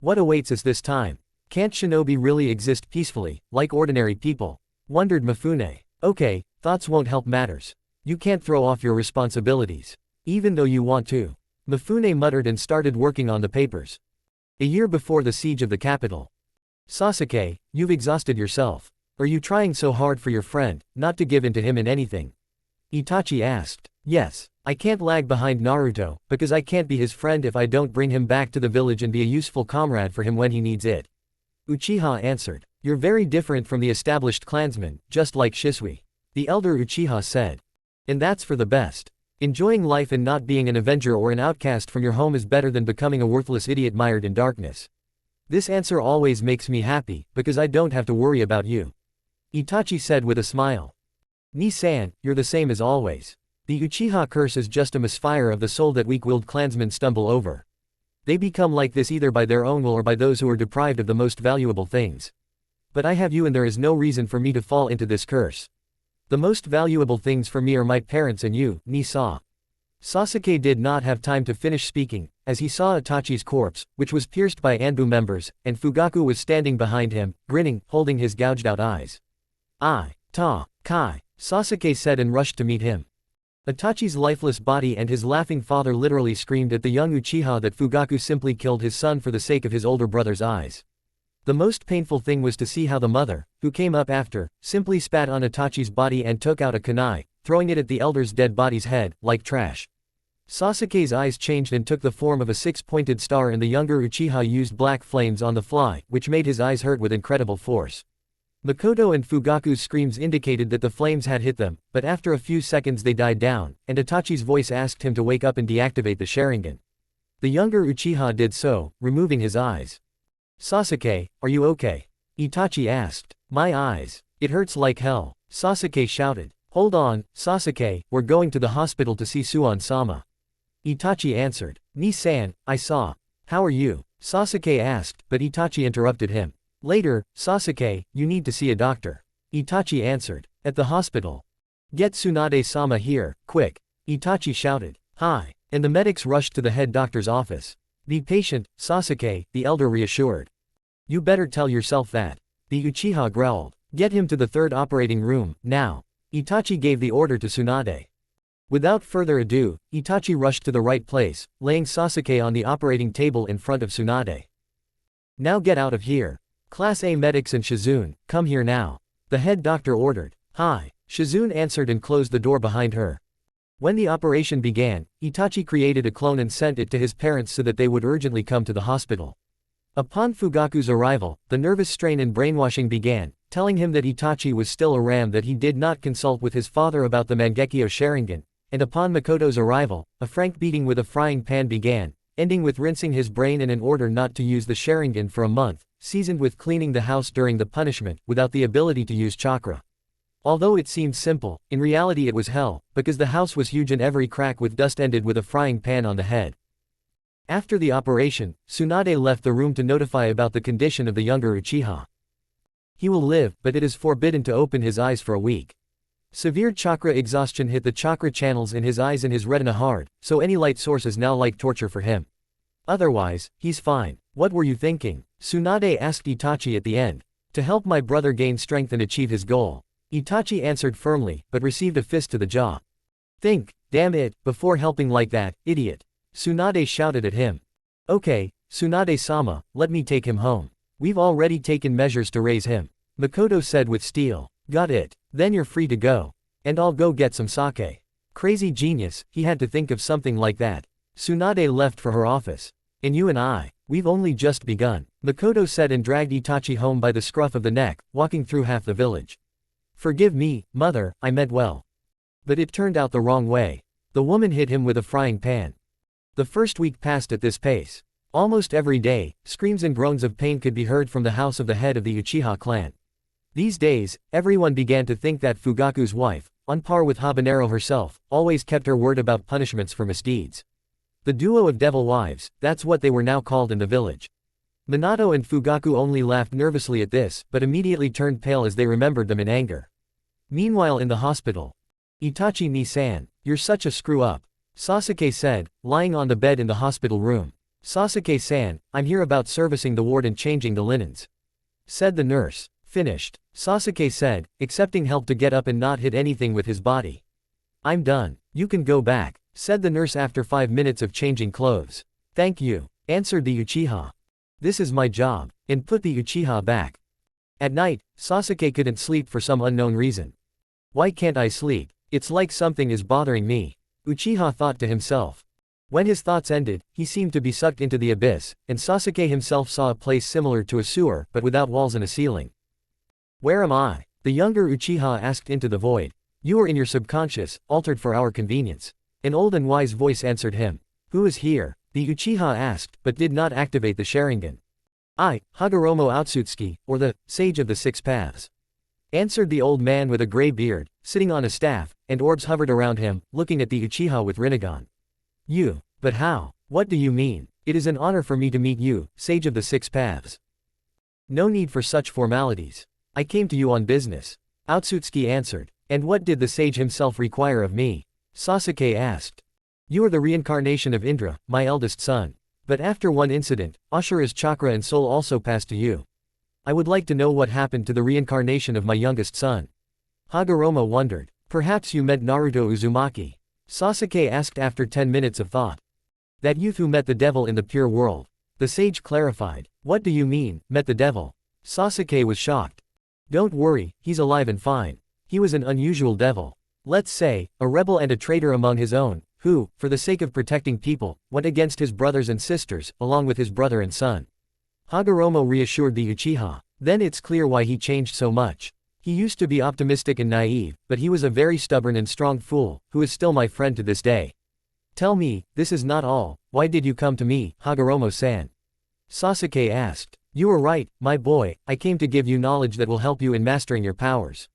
What awaits us this time? Can't shinobi really exist peacefully, like ordinary people? Wondered Mifune. Okay, thoughts won't help matters. You can't throw off your responsibilities. Even though you want to. Mifune muttered and started working on the papers. A year before the siege of the capital. Sasuke, you've exhausted yourself. Are you trying so hard for your friend, not to give in to him in anything? Itachi asked. Yes, I can't lag behind Naruto, because I can't be his friend if I don't bring him back to the village and be a useful comrade for him when he needs it. Uchiha answered. You're very different from the established clansmen, just like Shisui. The elder Uchiha said. And that's for the best. Enjoying life and not being an avenger or an outcast from your home is better than becoming a worthless idiot mired in darkness. This answer always makes me happy, because I don't have to worry about you. Itachi said with a smile. Ni-san, you're the same as always. The Uchiha curse is just a misfire of the soul that weak-willed clansmen stumble over. They become like this either by their own will or by those who are deprived of the most valuable things. But I have you and there is no reason for me to fall into this curse. The most valuable things for me are my parents and you, Ni-sa. Sasuke did not have time to finish speaking, as he saw Itachi's corpse, which was pierced by Anbu members, and Fugaku was standing behind him, grinning, holding his gouged-out eyes. Kai, Sasuke said and rushed to meet him. Itachi's lifeless body and his laughing father literally screamed at the young Uchiha that Fugaku simply killed his son for the sake of his older brother's eyes. The most painful thing was to see how the mother, who came up after, simply spat on Itachi's body and took out a kunai, throwing it at the elder's dead body's head, like trash. Sasuke's eyes changed and took the form of a six-pointed star and the younger Uchiha used black flames on the fly, which made his eyes hurt with incredible force. Makoto and Fugaku's screams indicated that the flames had hit them, but after a few seconds they died down, and Itachi's voice asked him to wake up and deactivate the Sharingan. The younger Uchiha did so, removing his eyes. Sasuke, are you okay? Itachi asked. My eyes. It hurts like hell, Sasuke shouted. Hold on, Sasuke, we're going to the hospital to see Suan-sama. Itachi answered. Ni-san, I saw. How are you? Sasuke asked, but Itachi interrupted him. Later, Sasuke, you need to see a doctor. Itachi answered. At the hospital. Get Tsunade-sama here, quick. Itachi shouted. Hi. And the medics rushed to the head doctor's office. Be patient, Sasuke, the elder reassured. You better tell yourself that. The Uchiha growled. Get him to the third operating room, now. Itachi gave the order to Tsunade. Without further ado, Itachi rushed to the right place, laying Sasuke on the operating table in front of Tsunade. Now get out of here. Class A medics and Shizune, come here now. The head doctor ordered. Hi. Shizune answered and closed the door behind her. When the operation began, Itachi created a clone and sent it to his parents so that they would urgently come to the hospital. Upon Fugaku's arrival, the nervous strain and brainwashing began, telling him that Itachi was still a ram that he did not consult with his father about the Mangekyo Sharingan, and upon Makoto's arrival, a frank beating with a frying pan began, ending with rinsing his brain and an order not to use the Sharingan for a month, seasoned with cleaning the house during the punishment, without the ability to use chakra. Although it seemed simple, in reality it was hell, because the house was huge and every crack with dust ended with a frying pan on the head. After the operation, Tsunade left the room to notify about the condition of the younger Uchiha. He will live, but it is forbidden to open his eyes for a week. Severe chakra exhaustion hit the chakra channels in his eyes and his retina hard, so any light source is now like torture for him. Otherwise, he's fine. What were you thinking? Tsunade asked Itachi at the end. To help my brother gain strength and achieve his goal. Itachi answered firmly, but received a fist to the jaw. Think, damn it, before helping like that, idiot. Tsunade shouted at him. Okay, Tsunade-sama, let me take him home. We've already taken measures to raise him. Makoto said with steel. Got it. Then you're free to go. And I'll go get some sake. Crazy genius, he had to think of something like that. Tsunade left for her office. And you and I, we've only just begun, Makoto said and dragged Itachi home by the scruff of the neck, walking through half the village. Forgive me, mother, I meant well. But it turned out the wrong way. The woman hit him with a frying pan. The first week passed at this pace. Almost every day, screams and groans of pain could be heard from the house of the head of the Uchiha clan. These days, everyone began to think that Fugaku's wife, on par with Habanero herself, always kept her word about punishments for misdeeds. The duo of devil wives, that's what they were now called in the village. Minato and Fugaku only laughed nervously at this, but immediately turned pale as they remembered them in anger. Meanwhile in the hospital. Itachi ni-san, you're such a screw-up. Sasuke said, lying on the bed in the hospital room. Sasuke-san, I'm here about servicing the ward and changing the linens. Said the nurse. Finished. Sasuke said, accepting help to get up and not hit anything with his body. I'm done. You can go back, said the nurse after 5 minutes of changing clothes. Thank you, answered the Uchiha. This is my job, and put the Uchiha back. At night, Sasuke couldn't sleep for some unknown reason. Why can't I sleep? It's like something is bothering me, Uchiha thought to himself. When his thoughts ended, he seemed to be sucked into the abyss, and Sasuke himself saw a place similar to a sewer but without walls and a ceiling. Where am I? The younger Uchiha asked into the void. You are in your subconscious, altered for our convenience. An old and wise voice answered him. Who is here? The Uchiha asked, but did not activate the Sharingan. I, Hagoromo Otsutsuki, or the Sage of the Six Paths. Answered the old man with a gray beard, sitting on a staff, and orbs hovered around him, looking at the Uchiha with Rinnegan. You, but how? What do you mean? It is an honor for me to meet you, Sage of the Six Paths. No need for such formalities. I came to you on business. Otsutsuki answered. And what did the sage himself require of me? Sasuke asked. You are the reincarnation of Indra, my eldest son. But after one incident, Ashura's chakra and soul also passed to you. I would like to know what happened to the reincarnation of my youngest son. Hagoromo wondered. Perhaps you meant Naruto Uzumaki. Sasuke asked after 10 minutes of thought. That youth who met the devil in the pure world. The sage clarified. What do you mean, met the devil? Sasuke was shocked. Don't worry, he's alive and fine. He was an unusual devil. Let's say, a rebel and a traitor among his own, who, for the sake of protecting people, went against his brothers and sisters, along with his brother and son. Hagoromo reassured the Uchiha. Then it's clear why he changed so much. He used to be optimistic and naive, but he was a very stubborn and strong fool, who is still my friend to this day. Tell me, this is not all, why did you come to me, Hagoromo-san? Sasuke asked. You were right, my boy, I came to give you knowledge that will help you in mastering your powers.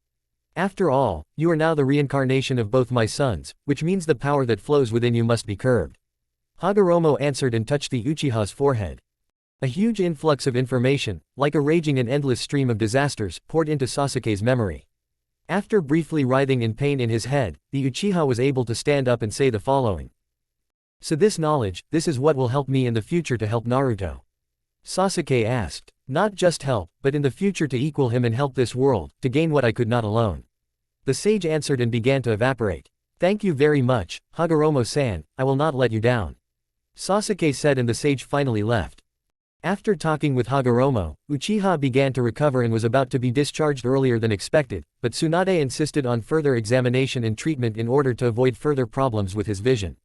After all, you are now the reincarnation of both my sons, which means the power that flows within you must be curbed. Hagoromo answered and touched the Uchiha's forehead. A huge influx of information, like a raging and endless stream of disasters, poured into Sasuke's memory. After briefly writhing in pain in his head, the Uchiha was able to stand up and say the following. So this knowledge, this is what will help me in the future to help Naruto. Sasuke asked. Not just help, but in the future to equal him and help this world, to gain what I could not alone. The sage answered and began to evaporate. Thank you very much, Hagoromo-san, I will not let you down. Sasuke said and the sage finally left. After talking with Hagoromo, Uchiha began to recover and was about to be discharged earlier than expected, but Tsunade insisted on further examination and treatment in order to avoid further problems with his vision.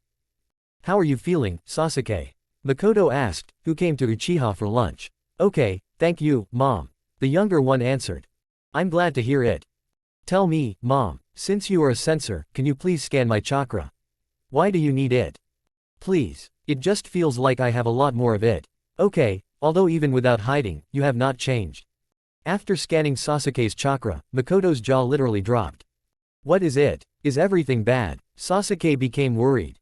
How are you feeling, Sasuke? Makoto asked, who came to Uchiha for lunch. Okay, thank you, Mom. The younger one answered. I'm glad to hear it. Tell me, Mom, since you are a sensor, can you please scan my chakra? Why do you need it? Please, it just feels like I have a lot more of it. Okay, although even without hiding, you have not changed. After scanning Sasuke's chakra, Makoto's jaw literally dropped. What is it? Is everything bad? Sasuke became worried.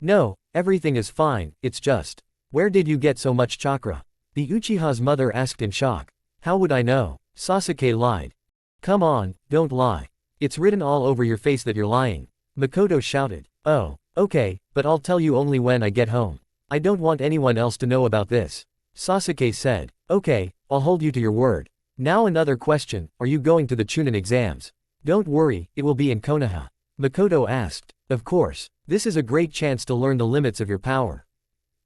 No, everything is fine, it's just. Where did you get so much chakra? The Uchiha's mother asked in shock. How would I know? Sasuke lied. Come on, don't lie. It's written all over your face that you're lying. Makoto shouted. Oh, okay, but I'll tell you only when I get home. I don't want anyone else to know about this. Sasuke said. Okay, I'll hold you to your word. Now another question, are you going to the Chunin exams? Don't worry, it will be in Konoha. Makoto asked. Of course. This is a great chance to learn the limits of your power.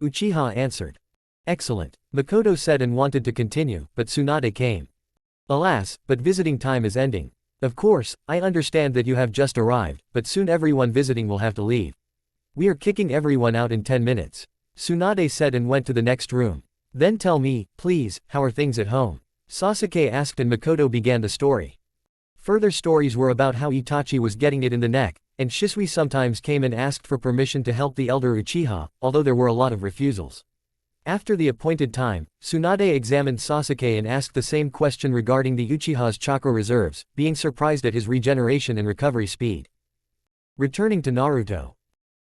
Uchiha answered. Excellent. Makoto said and wanted to continue, but Tsunade came. Alas, but visiting time is ending. Of course, I understand that you have just arrived, but soon everyone visiting will have to leave. We are kicking everyone out in 10 minutes. Tsunade said and went to the next room. Then tell me, please, how are things at home? Sasuke asked and Makoto began the story. Further stories were about how Itachi was getting it in the neck, and Shisui sometimes came and asked for permission to help the elder Uchiha, although there were a lot of refusals. After the appointed time, Tsunade examined Sasuke and asked the same question regarding the Uchiha's chakra reserves, being surprised at his regeneration and recovery speed. Returning to Naruto.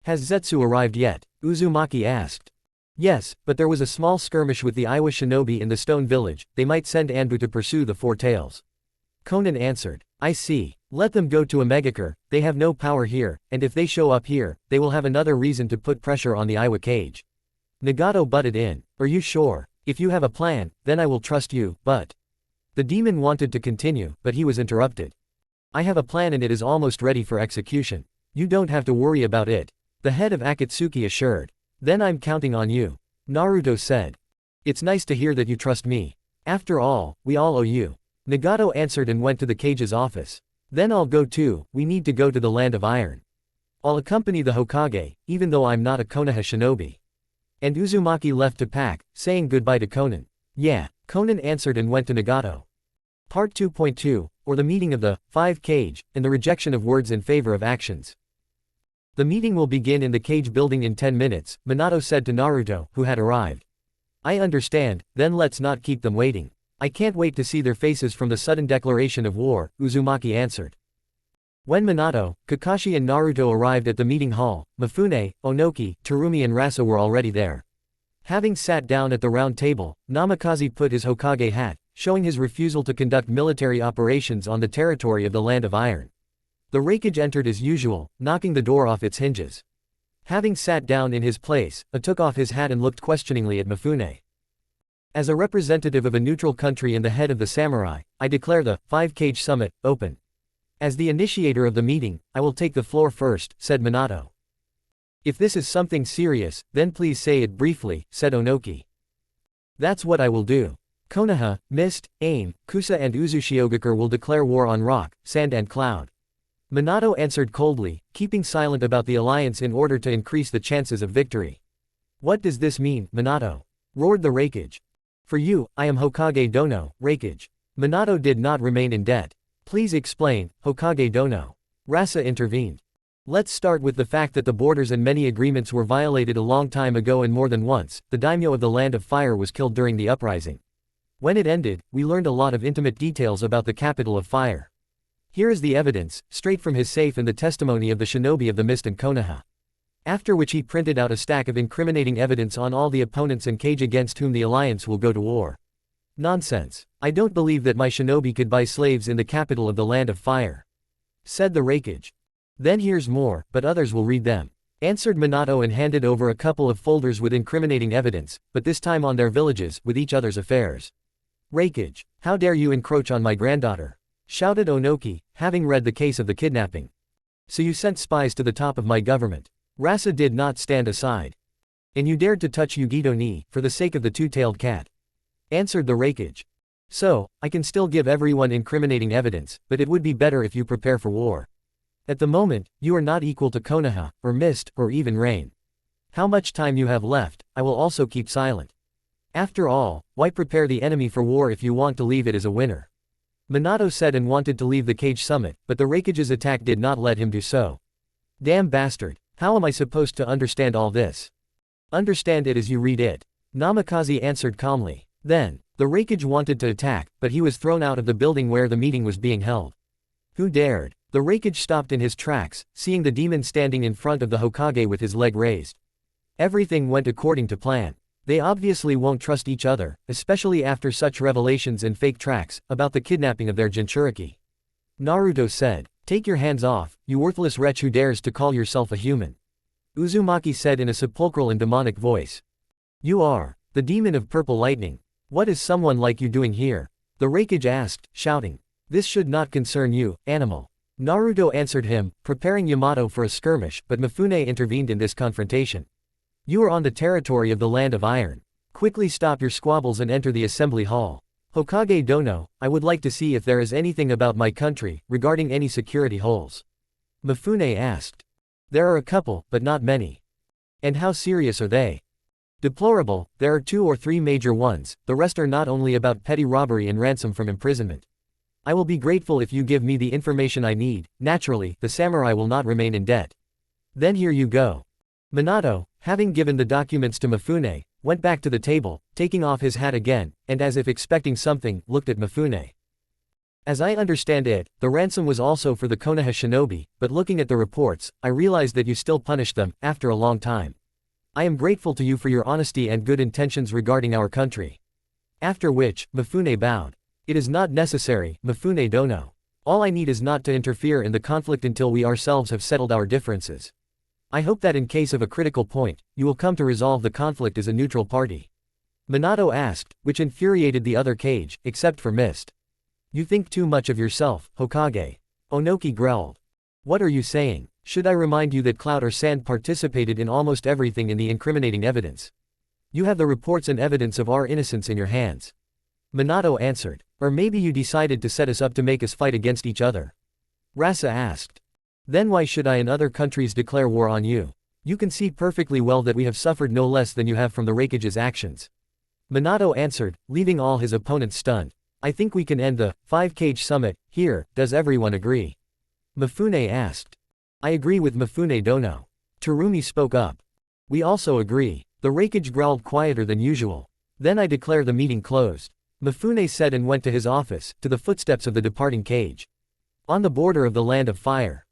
Has Zetsu arrived yet? Uzumaki asked. Yes, but there was a small skirmish with the Iwa shinobi in the stone village, they might send Anbu to pursue the Four Tails. Conan answered. I see. Let them go to Omegakure, they have no power here, and if they show up here, they will have another reason to put pressure on the Iwa cage. Nagato butted in. Are you sure? If you have a plan, then I will trust you, but… The demon wanted to continue, but he was interrupted. I have a plan and it is almost ready for execution. You don't have to worry about it. The head of Akatsuki assured. Then I'm counting on you. Naruto said. It's nice to hear that you trust me. After all, we all owe you. Nagato answered and went to the cage's office. Then I'll go too, we need to go to the land of iron. I'll accompany the Hokage, even though I'm not a Konoha shinobi. And Uzumaki left to pack, saying goodbye to Conan. Yeah, Conan answered and went to Nagato. Part 2.2, or the meeting of the Five Cage, and the rejection of words in favor of actions. The meeting will begin in the cage building in 10 minutes, Minato said to Naruto, who had arrived. I understand, then let's not keep them waiting. I can't wait to see their faces from the sudden declaration of war, Uzumaki answered. When Minato, Kakashi and Naruto arrived at the meeting hall, Mifune, Onoki, Terumi and Rasa were already there. Having sat down at the round table, Namikaze put his Hokage hat, showing his refusal to conduct military operations on the territory of the Land of Iron. The Raikage entered as usual, knocking the door off its hinges. Having sat down in his place, took off his hat and looked questioningly at Mifune. As a representative of a neutral country and the head of the samurai, I declare the Five Cage Summit open. As the initiator of the meeting, I will take the floor first, said Minato. If this is something serious, then please say it briefly, said Onoki. That's what I will do. Konoha, Mist, Ain, Kusa and Uzushiogakure will declare war on rock, sand and cloud. Minato answered coldly, keeping silent about the alliance in order to increase the chances of victory. What does this mean, Minato? Roared the Raikage. For you, I am Hokage Dono, Raikage. Minato did not remain in debt. Please explain, Hokage Dono. Rasa intervened. Let's start with the fact that the borders and many agreements were violated a long time ago and more than once, the daimyo of the Land of Fire was killed during the uprising. When it ended, we learned a lot of intimate details about the capital of fire. Here is the evidence, straight from his safe and the testimony of the shinobi of the Mist and Konoha. After which he printed out a stack of incriminating evidence on all the opponents and cage against whom the alliance will go to war. Nonsense. I don't believe that my shinobi could buy slaves in the capital of the Land of Fire. Said the Raikage. Then here's more, but others will read them. Answered Minato and handed over a couple of folders with incriminating evidence, but this time on their villages, with each other's affairs. Raikage, how dare you encroach on my granddaughter? Shouted Onoki, having read the case of the kidnapping. So you sent spies to the top of my government. Rasa did not stand aside. And you dared to touch Yugito ni, for the sake of the two-tailed cat. Answered the Raikage. So, I can still give everyone incriminating evidence, but it would be better if you prepare for war. At the moment, you are not equal to Konoha, or Mist, or even Rain. How much time you have left, I will also keep silent. After all, why prepare the enemy for war if you want to leave it as a winner? Minato said and wanted to leave the cage summit, but the Raikage's attack did not let him do so. Damn bastard, how am I supposed to understand all this? Understand it as you read it. Namikaze answered calmly. Then, the Raikage wanted to attack, but he was thrown out of the building where the meeting was being held. Who dared? The Raikage stopped in his tracks, seeing the demon standing in front of the Hokage with his leg raised. Everything went according to plan. They obviously won't trust each other, especially after such revelations and fake tracks, about the kidnapping of their Jinchuriki. Naruto said, take your hands off, you worthless wretch who dares to call yourself a human. Uzumaki said in a sepulchral and demonic voice. You are. The demon of purple lightning. What is someone like you doing here? The Raikage asked, shouting. This should not concern you, animal. Naruto answered him, preparing Yamato for a skirmish, but Mifune intervened in this confrontation. You are on the territory of the Land of Iron. Quickly stop your squabbles and enter the assembly hall. Hokage Dono, I would like to see if there is anything about my country, regarding any security holes. Mifune asked. There are a couple, but not many. And how serious are they? Deplorable, there are 2 or 3 major ones, the rest are not only about petty robbery and ransom from imprisonment. I will be grateful if you give me the information I need. Naturally, the samurai will not remain in debt. Then here you go. Minato, having given the documents to Mifune, went back to the table, taking off his hat again, and as if expecting something, looked at Mifune. As I understand it, the ransom was also for the Konoha shinobi, but looking at the reports, I realized that you still punished them, after a long time. I am grateful to you for your honesty and good intentions regarding our country. After which, Mifune bowed. It is not necessary, Mifune Dono. All I need is not to interfere in the conflict until we ourselves have settled our differences. I hope that in case of a critical point, you will come to resolve the conflict as a neutral party. Minato asked, which infuriated the other Kage, except for Mist. You think too much of yourself, Hokage. Onoki growled. What are you saying? Should I remind you that Cloud or Sand participated in almost everything in the incriminating evidence? You have the reports and evidence of our innocence in your hands. Minato answered. Or maybe you decided to set us up to make us fight against each other. Rasa asked. Then why should I and other countries declare war on you? You can see perfectly well that we have suffered no less than you have from the Raikage's actions. Minato answered, leaving all his opponents stunned. I think we can end the 5-Kage summit here, does everyone agree? Mifune asked. I agree with Mifune Dono. Terumi spoke up. We also agree. The Raikage growled quieter than usual. Then I declare the meeting closed. Mifune said and went to his office, to the footsteps of the departing Kage. On the border of the Land of Fire.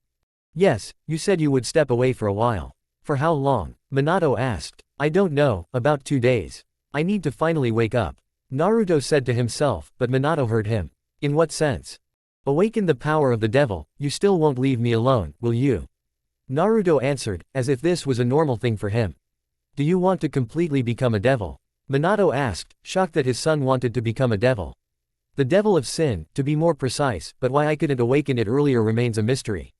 Yes, you said you would step away for a while. For how long? Minato asked. I don't know, about 2 days. I need to finally wake up. Naruto said to himself, but Minato heard him. In what sense? Awaken the power of the devil, you still won't leave me alone, will you? Naruto answered, as if this was a normal thing for him. Do you want to completely become a devil? Minato asked, shocked that his son wanted to become a devil. The devil of sin, to be more precise, but why I couldn't awaken it earlier remains a mystery.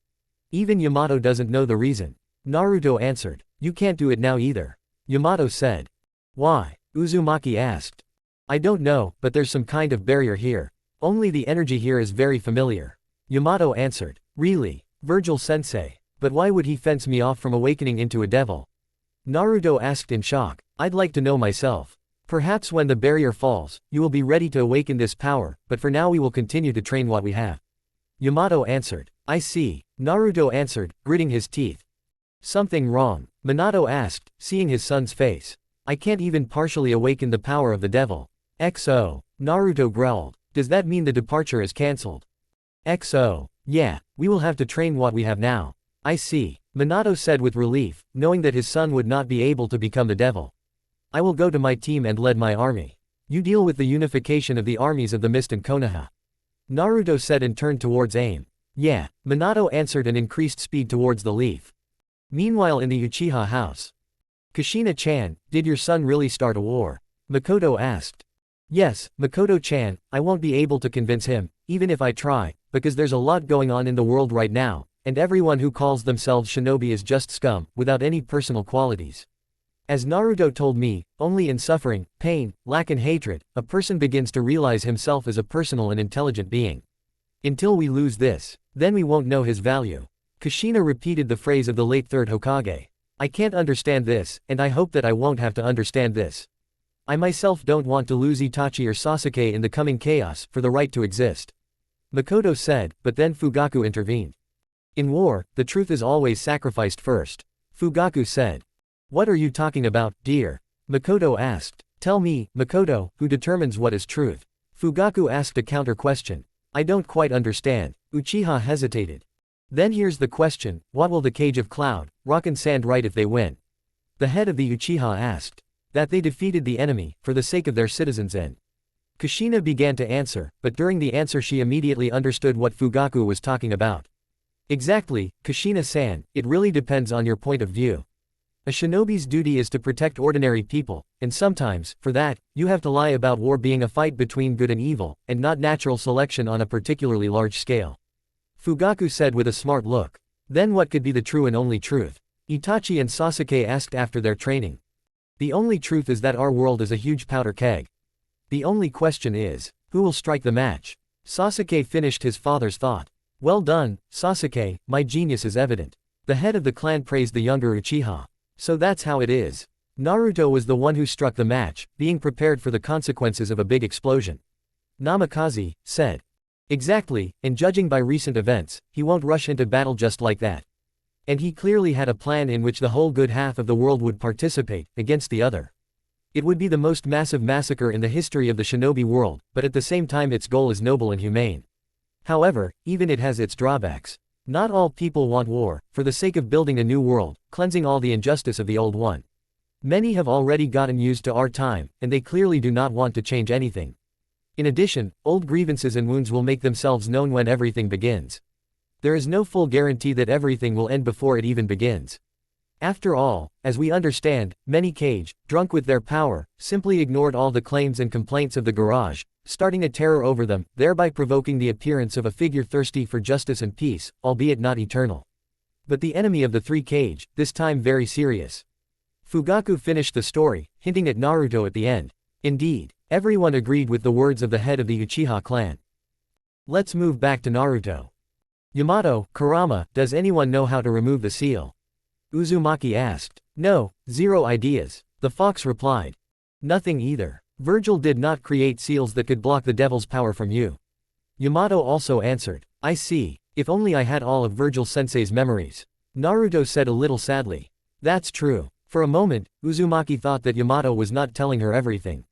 Even Yamato doesn't know the reason. Naruto answered. You can't do it now either. Yamato said. Why? Uzumaki asked. I don't know, but there's some kind of barrier here. Only the energy here is very familiar. Yamato answered. Really? Virgil-sensei. But why would he fence me off from awakening into a devil? Naruto asked in shock. I'd like to know myself. Perhaps when the barrier falls, you will be ready to awaken this power, but for now we will continue to train what we have. Yamato answered. I see. Naruto answered, gritting his teeth. Something wrong? Minato asked, seeing his son's face. I can't even partially awaken the power of the devil. XO. Naruto growled. Does that mean the departure is cancelled? XO. Yeah, we will have to train what we have now. I see. Minato said with relief, knowing that his son would not be able to become the devil. I will go to my team and lead my army. You deal with the unification of the armies of the Mist and Konoha. Naruto said and turned towards AIM. Yeah, Minato answered and increased speed towards the leaf. Meanwhile in the Uchiha house. Kushina-chan, did your son really start a war? Makoto asked. Yes, Makoto-chan, I won't be able to convince him, even if I try, because there's a lot going on in the world right now, and everyone who calls themselves shinobi is just scum, without any personal qualities. As Naruto told me, only in suffering, pain, lack and hatred, a person begins to realize himself as a personal and intelligent being. Until we lose this, then we won't know his value. Kushina repeated the phrase of the late third Hokage. I can't understand this, and I hope that I won't have to understand this. I myself don't want to lose Itachi or Sasuke in the coming chaos, for the right to exist. Makoto said, but then Fugaku intervened. In war, the truth is always sacrificed first. Fugaku said. What are you talking about, dear? Makoto asked. Tell me, Makoto, who determines what is truth? Fugaku asked a counter question. I don't quite understand. Uchiha hesitated. Then here's the question, what will the Cage of Cloud, Rock and Sand write if they win? The head of the Uchiha asked. That they defeated the enemy, for the sake of their citizens and. Kushina began to answer, but during the answer she immediately understood what Fugaku was talking about. Exactly, Kushina-san, it really depends on your point of view. A shinobi's duty is to protect ordinary people, and sometimes, for that, you have to lie about war being a fight between good and evil, and not natural selection on a particularly large scale. Fugaku said with a smart look. Then what could be the true and only truth? Itachi and Sasuke asked after their training. The only truth is that our world is a huge powder keg. The only question is, who will strike the match? Sasuke finished his father's thought. Well done, Sasuke, my genius is evident. The head of the clan praised the younger Uchiha. So that's how it is. Naruto was the one who struck the match, being prepared for the consequences of a big explosion. Namikaze said. Exactly, and judging by recent events, he won't rush into battle just like that. And he clearly had a plan in which the whole good half of the world would participate, against the other. It would be the most massive massacre in the history of the shinobi world, but at the same time its goal is noble and humane. However, even it has its drawbacks. Not all people want war, for the sake of building a new world, cleansing all the injustice of the old one. Many have already gotten used to our time, and they clearly do not want to change anything. In addition, old grievances and wounds will make themselves known when everything begins. There is no full guarantee that everything will end before it even begins. After all, as we understand, many Kage, drunk with their power, simply ignored all the claims and complaints of the garage, starting a terror over them, thereby provoking the appearance of a figure thirsty for justice and peace, albeit not eternal. But the enemy of the three Kage, this time very serious. Fugaku finished the story, hinting at Naruto at the end. Indeed, everyone agreed with the words of the head of the Uchiha clan. Let's move back to Naruto. Yamato, Kurama, does anyone know how to remove the seal? Uzumaki asked. No, zero ideas, the fox replied. Nothing either. Virgil did not create seals that could block the devil's power from you. Yamato also answered. I see, if only I had all of Virgil sensei's memories. Naruto said a little sadly. That's true. For a moment, Uzumaki thought that Yamato was not telling her everything.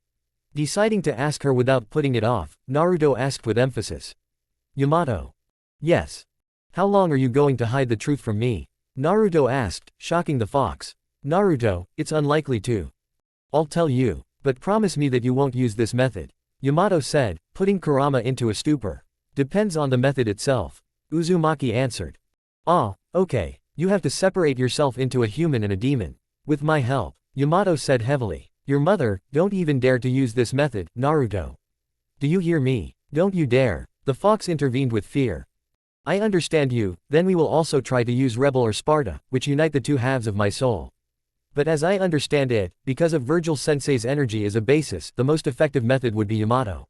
Deciding to ask her without putting it off, Naruto asked with emphasis. Yamato. Yes. How long are you going to hide the truth from me? Naruto asked, shocking the fox. Naruto, it's unlikely to. I'll tell you, but promise me that you won't use this method. Yamato said, putting Kurama into a stupor. Depends on the method itself. Uzumaki answered. Ah, okay, you have to separate yourself into a human and a demon. With my help, Yamato said heavily. Your mother, don't even dare to use this method, Naruto. Do you hear me? Don't you dare. The fox intervened with fear. I understand you, then we will also try to use Rebel or Sparta, which unite the two halves of my soul. But as I understand it, because of Virgil sensei's energy as a basis, the most effective method would be Yamato.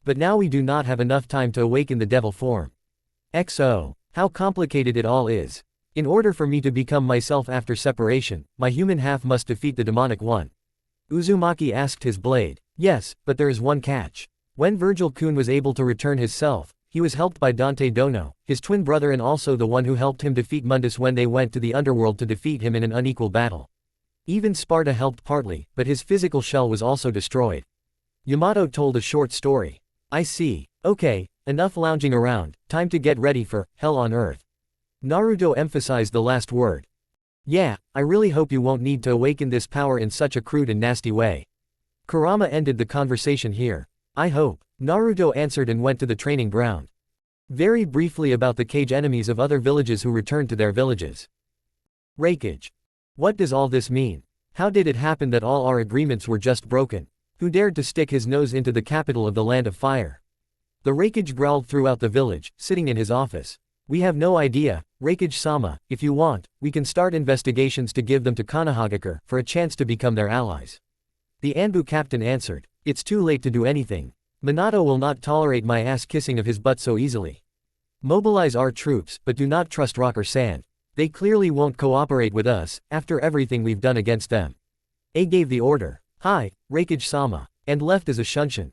But now we do not have enough time to awaken the devil form. XO. How complicated it all is. In order for me to become myself after separation, my human half must defeat the demonic one. Uzumaki asked his blade. Yes, but there is one catch. When Virgil-kun was able to return his self, he was helped by Dante Dono, his twin brother and also the one who helped him defeat Mundus when they went to the underworld to defeat him in an unequal battle. Even Sparta helped partly, but his physical shell was also destroyed. Yamato told a short story. I see. Okay, enough lounging around, time to get ready for hell on earth. Naruto emphasized the last word. Yeah, I really hope you won't need to awaken this power in such a crude and nasty way. Kurama ended the conversation here. I hope. Naruto answered and went to the training ground. Very briefly about the Kage enemies of other villages who returned to their villages. Raikage. What does all this mean? How did it happen that all our agreements were just broken? Who dared to stick his nose into the capital of the land of fire? The Raikage growled throughout the village, sitting in his office. We have no idea, Raikage-sama. If you want, we can start investigations to give them to Konohagakure for a chance to become their allies. The Anbu captain answered. It's too late to do anything. Minato will not tolerate my ass-kissing of his butt so easily. Mobilize our troops, but do not trust rock or sand. They clearly won't cooperate with us, after everything we've done against them. A gave the order. Hi, Raikage-sama, and left as a shunshin.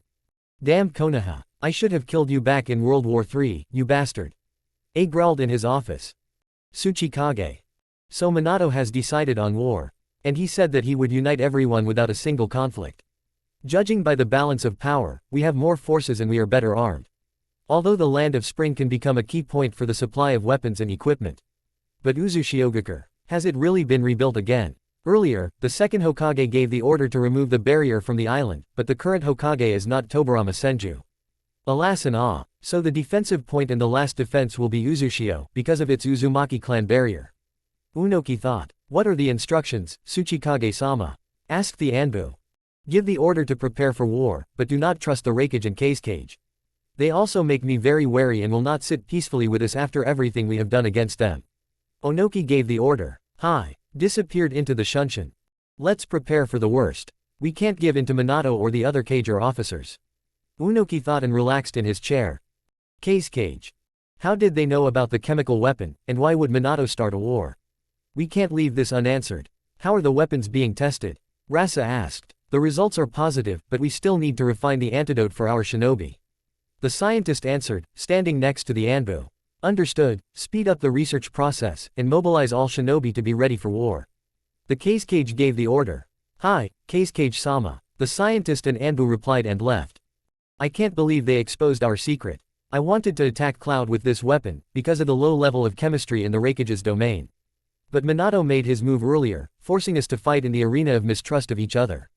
Damn Konoha. I should have killed you back in World War III, you bastard. A growled in his office. Tsuchikage. So Minato has decided on war. And he said that he would unite everyone without a single conflict. Judging by the balance of power, we have more forces and we are better armed. Although the Land of Spring can become a key point for the supply of weapons and equipment. But Uzushiogakure, has it really been rebuilt again? Earlier, the second Hokage gave the order to remove the barrier from the island, but the current Hokage is not Tobarama Senju. Alas and ah, so the defensive point and the last defense will be Uzushio, because of its Uzumaki clan barrier. Unoki thought. What are the instructions, Tsuchikage-sama? Asked the Anbu. Give the order to prepare for war, but do not trust the Raikage and Kazekage. They also make me very wary and will not sit peacefully with us after everything we have done against them. Onoki gave the order. Hai disappeared into the Shunshin. Let's prepare for the worst. We can't give in to Minato or the other Kage or officers. Unoki thought and relaxed in his chair. Kazekage. How did they know about the chemical weapon, and why would Minato start a war? We can't leave this unanswered. How are the weapons being tested? Rasa asked. The results are positive, but we still need to refine the antidote for our shinobi. The scientist answered, standing next to the Anbu. Understood, speed up the research process, and mobilize all shinobi to be ready for war. The Kazekage gave the order. Hi, Kazekage-sama. The scientist and Anbu replied and left. I can't believe they exposed our secret. I wanted to attack Cloud with this weapon, because of the low level of chemistry in the Raikage's domain. But Minato made his move earlier, forcing us to fight in the arena of mistrust of each other.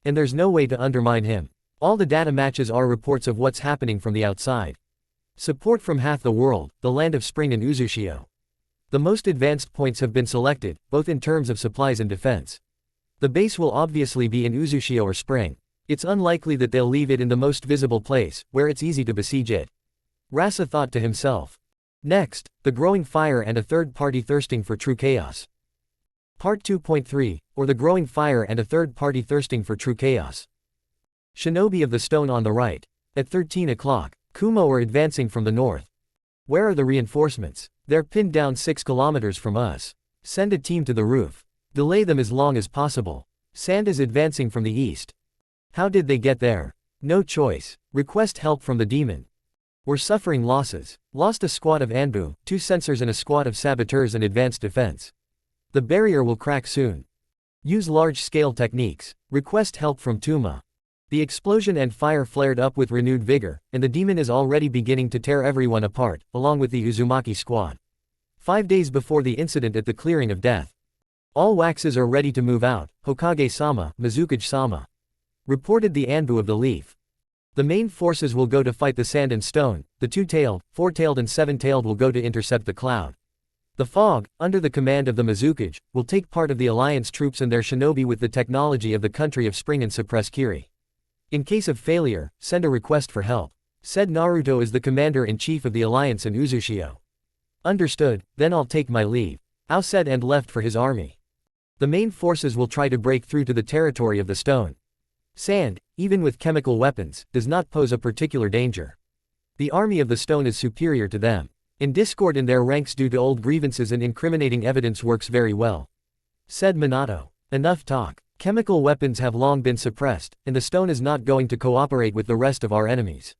And there's no way to undermine him. All the data matches are reports of what's happening from the outside. Support from half the world, the land of spring and Uzushio. The most advanced points have been selected, both in terms of supplies and defense. The base will obviously be in Uzushio or spring. It's unlikely that they'll leave it in the most visible place, where it's easy to besiege it. Rasa thought to himself. Next, the growing fire and a third party thirsting for true chaos. Part 2.3, or the growing fire and a third party thirsting for true chaos. Shinobi of the stone on the right. At 13 o'clock, Kumo are advancing from the north. Where are the reinforcements? They're pinned down 6 kilometers from us. Send a team to the roof. Delay them as long as possible. Sand is advancing from the east. How did they get there? No choice. Request help from the demon. We're suffering losses. Lost a squad of Anbu, 2 sensors and a squad of saboteurs and advanced defense. The barrier will crack soon. Use large-scale techniques. Request help from Tuma. The explosion and fire flared up with renewed vigor, and the demon is already beginning to tear everyone apart, along with the Uzumaki squad. 5 days before the incident at the clearing of death. All waxes are ready to move out, Hokage-sama, Mizukage-sama. Reported the Anbu of the Leaf. The main forces will go to fight the Sand and Stone, the 2-tailed, 4-tailed and 7-tailed will go to intercept the Cloud. The Fog, under the command of the Mizukage, will take part of the Alliance troops and their shinobi with the technology of the country of spring and suppress Kiri. In case of failure, send a request for help. Said Naruto is the commander-in-chief of the Alliance in Uzushio. Understood, then I'll take my leave. Ao said and left for his army. The main forces will try to break through to the territory of the stone. Sand, even with chemical weapons, does not pose a particular danger. The army of the stone is superior to them. In discord in their ranks due to old grievances and incriminating evidence works very well. Said Minato. Enough talk. Chemical weapons have long been suppressed, and the stone is not going to cooperate with the rest of our enemies.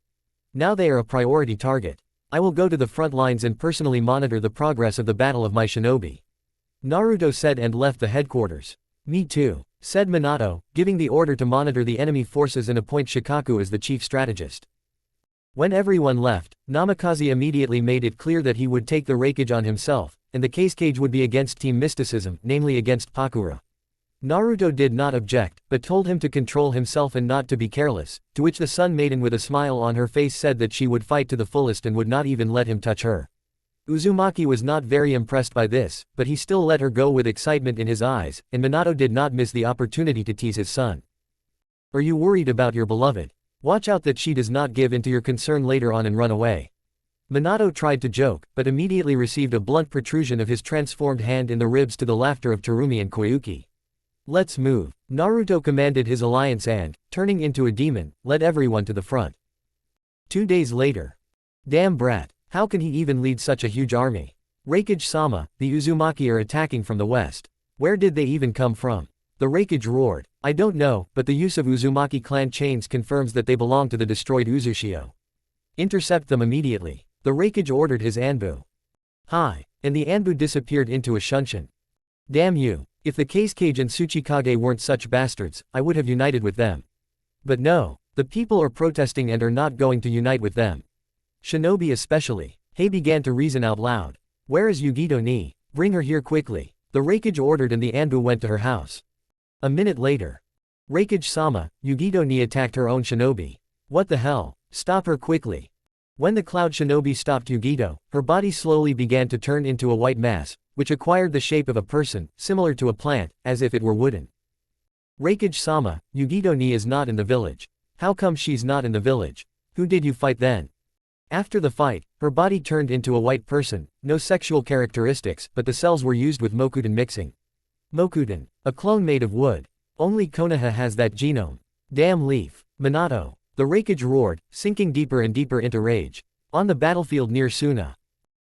Now they are a priority target. I will go to the front lines and personally monitor the progress of the battle of my shinobi. Naruto said and left the headquarters. Me too, said Minato, giving the order to monitor the enemy forces and appoint Shikaku as the chief strategist. When everyone left, Namikaze immediately made it clear that he would take the Raikage on himself, and the Kazekage would be against Team Mysticism, namely against Pakura. Naruto did not object, but told him to control himself and not to be careless, to which the Sun Maiden with a smile on her face said that she would fight to the fullest and would not even let him touch her. Uzumaki was not very impressed by this, but he still let her go with excitement in his eyes, and Minato did not miss the opportunity to tease his son. Are you worried about your beloved? Watch out that she does not give in to your concern later on and run away. Minato tried to joke, but immediately received a blunt protrusion of his transformed hand in the ribs to the laughter of Terumi and Koyuki. Let's move. Naruto commanded his alliance and, turning into a demon, led everyone to the front. 2 days later. Damn brat, how can he even lead such a huge army? Raikage-sama, the Uzumaki are attacking from the west. Where did they even come from? The Raikage roared. I don't know, but the use of Uzumaki clan chains confirms that they belong to the destroyed Uzushio. Intercept them immediately. The Raikage ordered his Anbu. Hi. And the Anbu disappeared into a Shunshin. Damn you. If the Kazekage and Tsuchikage weren't such bastards, I would have united with them. But no. The people are protesting and are not going to unite with them. Shinobi especially. Hei began to reason out loud. Where is Yugito-ni? Bring her here quickly. The Raikage ordered and the Anbu went to her house. A minute later. Raikage-sama, Yugito-ni attacked her own shinobi. What the hell? Stop her quickly. When the Cloud shinobi stopped Yugito, her body slowly began to turn into a white mass, which acquired the shape of a person, similar to a plant, as if it were wooden. Raikage-sama, Yugito-ni is not in the village. How come she's not in the village? Who did you fight then? After the fight, her body turned into a white person, no sexual characteristics, but the cells were used with Mokuden mixing. Mokuden, a clone made of wood. Only Konoha has that genome. Damn leaf. Minato. The Raikage roared, sinking deeper and deeper into rage. On the battlefield near Suna.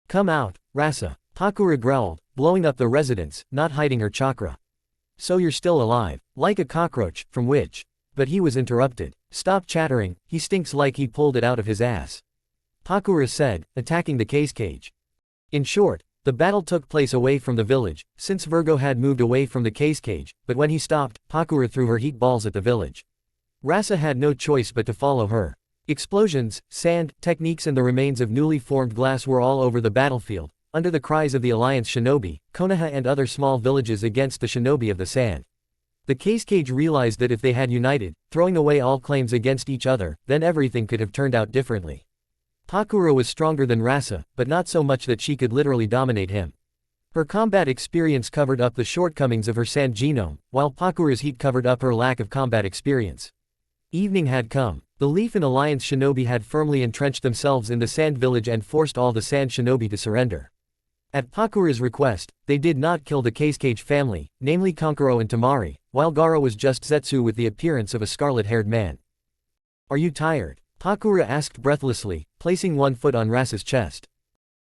Come out, Rasa. Pakura growled, blowing up the residence, not hiding her chakra. So you're still alive, like a cockroach, from which? But he was interrupted. Stop chattering, he stinks like he pulled it out of his ass. Pakura said, attacking the cage. In short, the battle took place away from the village, since Virgo had moved away from the cage, but when he stopped, Pakura threw her heat balls at the village. Rasa had no choice but to follow her. Explosions, sand, techniques and the remains of newly formed glass were all over the battlefield, under the cries of the Alliance shinobi, Konoha and other small villages against the shinobi of the sand. The cage realized that if they had united, throwing away all claims against each other, then everything could have turned out differently. Pakura was stronger than Rasa, but not so much that she could literally dominate him. Her combat experience covered up the shortcomings of her sand genome, while Pakura's heat covered up her lack of combat experience. Evening had come. The Leaf and Alliance shinobi had firmly entrenched themselves in the sand village and forced all the sand shinobi to surrender. At Pakura's request, they did not kill the cage family, namely Kankuro and Tamari, while Gaara was just Zetsu with the appearance of a scarlet-haired man. Are you tired? Pakura asked breathlessly, placing one foot on Rasa's chest.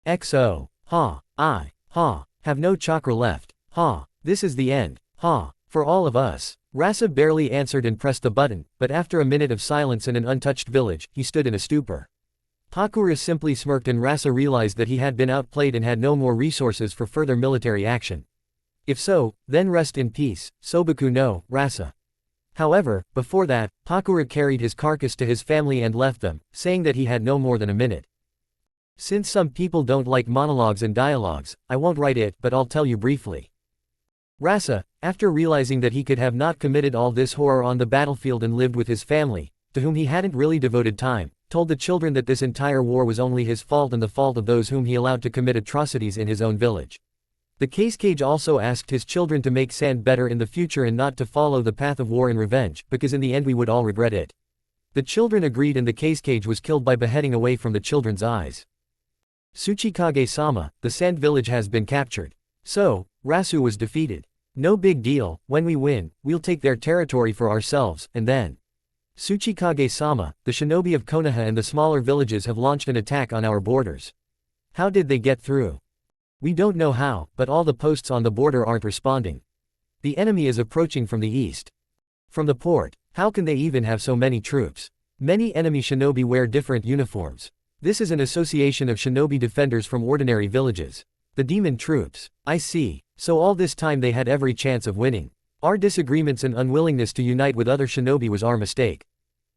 XO. Have no chakra left. This is the end. For all of us. Rasa barely answered and pressed the button, but after a minute of silence in an untouched village, he stood in a stupor. Pakura simply smirked and Rasa realized that he had been outplayed and had no more resources for further military action. If so, then rest in peace, Sobaku no, Rasa. However, before that, Pakura carried his carcass to his family and left them, saying that he had no more than a minute. Since some people don't like monologues and dialogues, I won't write it, but I'll tell you briefly. Rasa, after realizing that he could have not committed all this horror on the battlefield and lived with his family, to whom he hadn't really devoted time, told the children that this entire war was only his fault and the fault of those whom he allowed to commit atrocities in his own village. The cage also asked his children to make sand better in the future and not to follow the path of war and revenge, because in the end we would all regret it. The children agreed and the cage was killed by beheading away from the children's eyes. Tsuchikage-sama, the sand village has been captured. So, Rasu was defeated. No big deal, when we win, we'll take their territory for ourselves, and then. Tsuchikage-sama, the shinobi of Konoha and the smaller villages have launched an attack on our borders. How did they get through? We don't know how, but all the posts on the border aren't responding. The enemy is approaching from the east. From the port, how can they even have so many troops? Many enemy shinobi wear different uniforms. This is an association of shinobi defenders from ordinary villages. The demon troops. I see. So all this time they had every chance of winning. Our disagreements and unwillingness to unite with other shinobi was our mistake.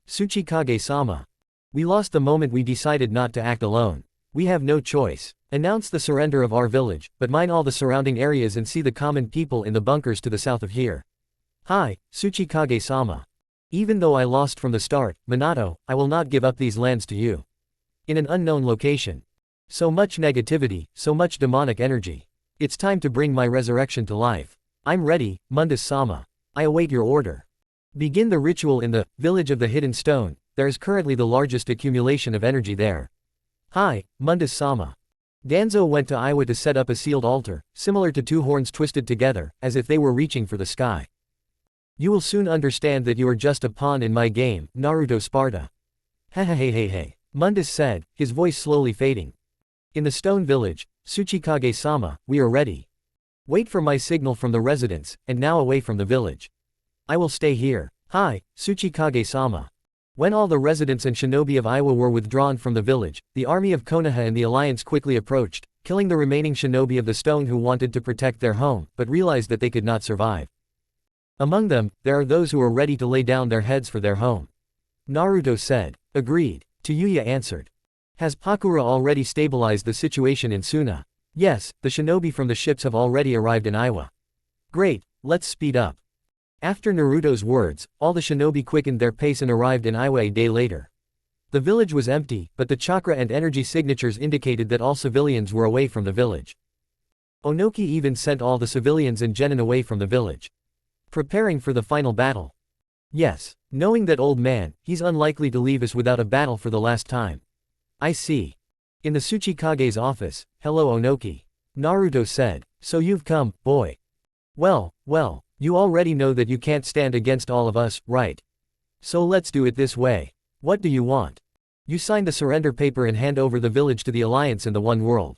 Tsuchikage-sama. We lost the moment we decided not to act alone. We have no choice. Announce the surrender of our village, but mine all the surrounding areas and see the common people in the bunkers to the south of here. Hi, Tsuchikage-sama. Even though I lost from the start, Minato, I will not give up these lands to you. In an unknown location. So much negativity, so much demonic energy. It's time to bring my resurrection to life. I'm ready, Mundus-sama. I await your order. Begin the ritual in the village of the hidden stone. There is currently the largest accumulation of energy there. Hi, Mundus-sama. Danzo went to Iwa to set up a sealed altar, similar to two horns twisted together, as if they were reaching for the sky. You will soon understand that you are just a pawn in my game, Naruto Sparta. Hey, Mundus said, his voice slowly fading. In the stone village, Tsuchikage-sama, we are ready. Wait for my signal from the residence, and now away from the village. I will stay here. Hi, Tsuchikage-sama. When all the residents and shinobi of Iwa were withdrawn from the village, the army of Konoha and the alliance quickly approached, killing the remaining shinobi of the stone who wanted to protect their home, but realized that they could not survive. Among them, there are those who are ready to lay down their heads for their home. Naruto said. Agreed. Tayuya answered. Has Pakura already stabilized the situation in Suna? Yes, the shinobi from the ships have already arrived in Iwa. Great, let's speed up. After Naruto's words, all the shinobi quickened their pace and arrived in Iwa a day later. The village was empty, but the chakra and energy signatures indicated that all civilians were away from the village. Onoki even sent all the civilians and genin away from the village. Preparing for the final battle. Yes, knowing that old man, he's unlikely to leave us without a battle for the last time. I see. In the Tsuchikage's office, hello Onoki. Naruto said, so you've come, boy. Well, you already know that you can't stand against all of us, right? So let's do it this way. What do you want? You sign the surrender paper and hand over the village to the Alliance and the One World.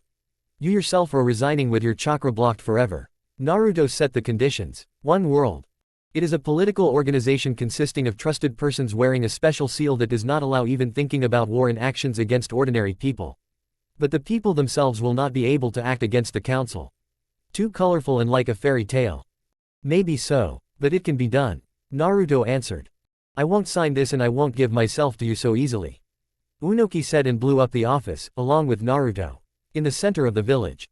You yourself are resigning with your chakra blocked forever. Naruto set the conditions. One World. It is a political organization consisting of trusted persons wearing a special seal that does not allow even thinking about war and actions against ordinary people. But the people themselves will not be able to act against the council. Too colorful and like a fairy tale. Maybe so, but it can be done. Naruto answered. I won't sign this and I won't give myself to you so easily. Unoki said and blew up the office, along with Naruto. In the center of the village.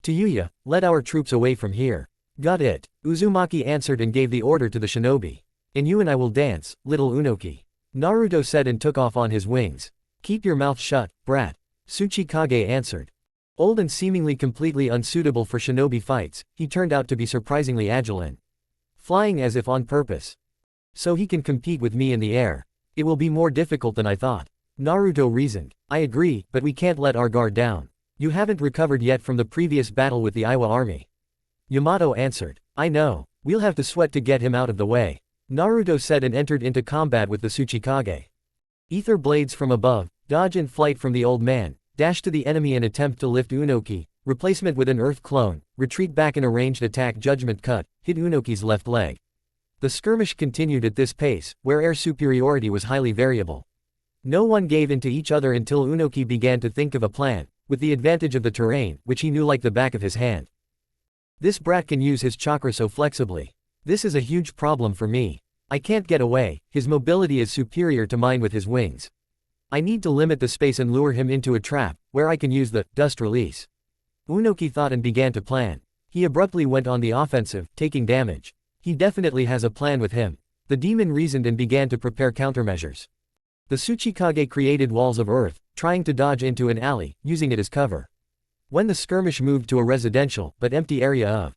Tayuya, let our troops away from here. Got it, Uzumaki answered and gave the order to the shinobi. And you and I will dance, little Unoki. Naruto said and took off on his wings. Keep your mouth shut, brat. Tsuchikage answered. Old and seemingly completely unsuitable for shinobi fights, he turned out to be surprisingly agile and flying as if on purpose. So he can compete with me in the air. It will be more difficult than I thought. Naruto reasoned. I agree, but we can't let our guard down. You haven't recovered yet from the previous battle with the Iwa army. Yamato answered. I know, we'll have to sweat to get him out of the way. Naruto said and entered into combat with the Tsuchikage. Ether blades from above, dodge and flight from the old man, dash to the enemy and attempt to lift Unoki, replacement with an earth clone, retreat back in a ranged attack judgment cut, hit Unoki's left leg. The skirmish continued at this pace, where air superiority was highly variable. No one gave in to each other until Unoki began to think of a plan, with the advantage of the terrain, which he knew like the back of his hand. This brat can use his chakra so flexibly. This is a huge problem for me. I can't get away, his mobility is superior to mine with his wings. I need to limit the space and lure him into a trap, where I can use the dust release. Unoki thought and began to plan. He abruptly went on the offensive, taking damage. He definitely has a plan with him. The demon reasoned and began to prepare countermeasures. The Tsuchikage created walls of earth, trying to dodge into an alley, using it as cover. When the skirmish moved to a residential, but empty area of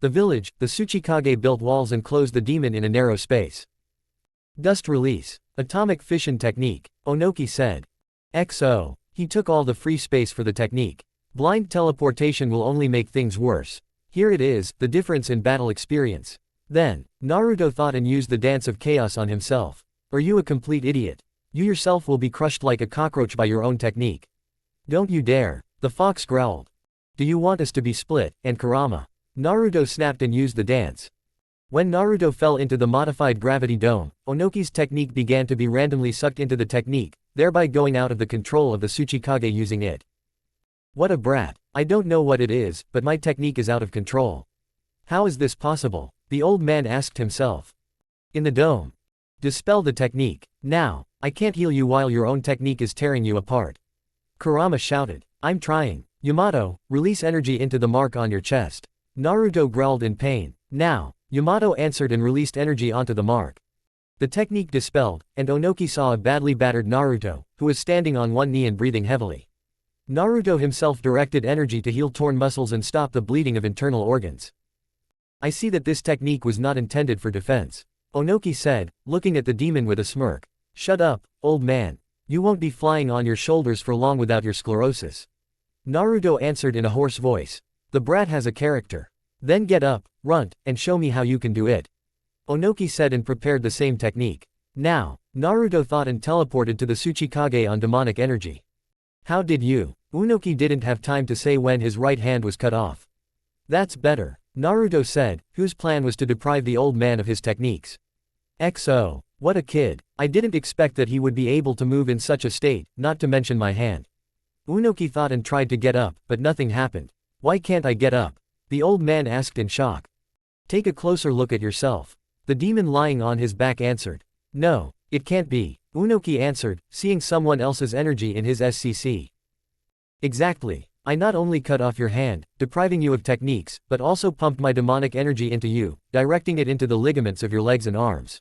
the village, the Tsuchikage built walls and closed the demon in a narrow space. Dust release. Atomic fission technique, Onoki said. XO. He took all the free space for the technique. Blind teleportation will only make things worse. Here it is, the difference in battle experience. Then, Naruto thought and used the dance of chaos on himself. Are you a complete idiot? You yourself will be crushed like a cockroach by your own technique. Don't you dare, the fox growled. Do you want us to be split, and Kurama? Naruto snapped and used the dance. When Naruto fell into the modified gravity dome, Onoki's technique began to be randomly sucked into the technique, thereby going out of the control of the Tsuchikage using it. What a brat. I don't know what it is, but my technique is out of control. How is this possible? The old man asked himself. In the dome. Dispel the technique. Now, I can't heal you while your own technique is tearing you apart. Kurama shouted. I'm trying. Yamato, release energy into the mark on your chest. Naruto growled in pain. Now, Yamato answered and released energy onto the mark. The technique dispelled, and Onoki saw a badly battered Naruto, who was standing on one knee and breathing heavily. Naruto himself directed energy to heal torn muscles and stop the bleeding of internal organs. I see that this technique was not intended for defense. Onoki said, looking at the demon with a smirk. Shut up, old man. You won't be flying on your shoulders for long without your sclerosis. Naruto answered in a hoarse voice. The brat has a character. Then get up, runt, and show me how you can do it. Onoki said and prepared the same technique. Now, Naruto thought and teleported to the Tsuchikage on demonic energy. How did you? Unoki didn't have time to say when his right hand was cut off. That's better, Naruto said, whose plan was to deprive the old man of his techniques. XO. What a kid. I didn't expect that he would be able to move in such a state, not to mention my hand. Unoki thought and tried to get up, but nothing happened. Why can't I get up? The old man asked in shock. Take a closer look at yourself. The demon lying on his back answered. No, it can't be, Unoki answered, seeing someone else's energy in his SCC. Exactly. I not only cut off your hand, depriving you of techniques, but also pumped my demonic energy into you, directing it into the ligaments of your legs and arms.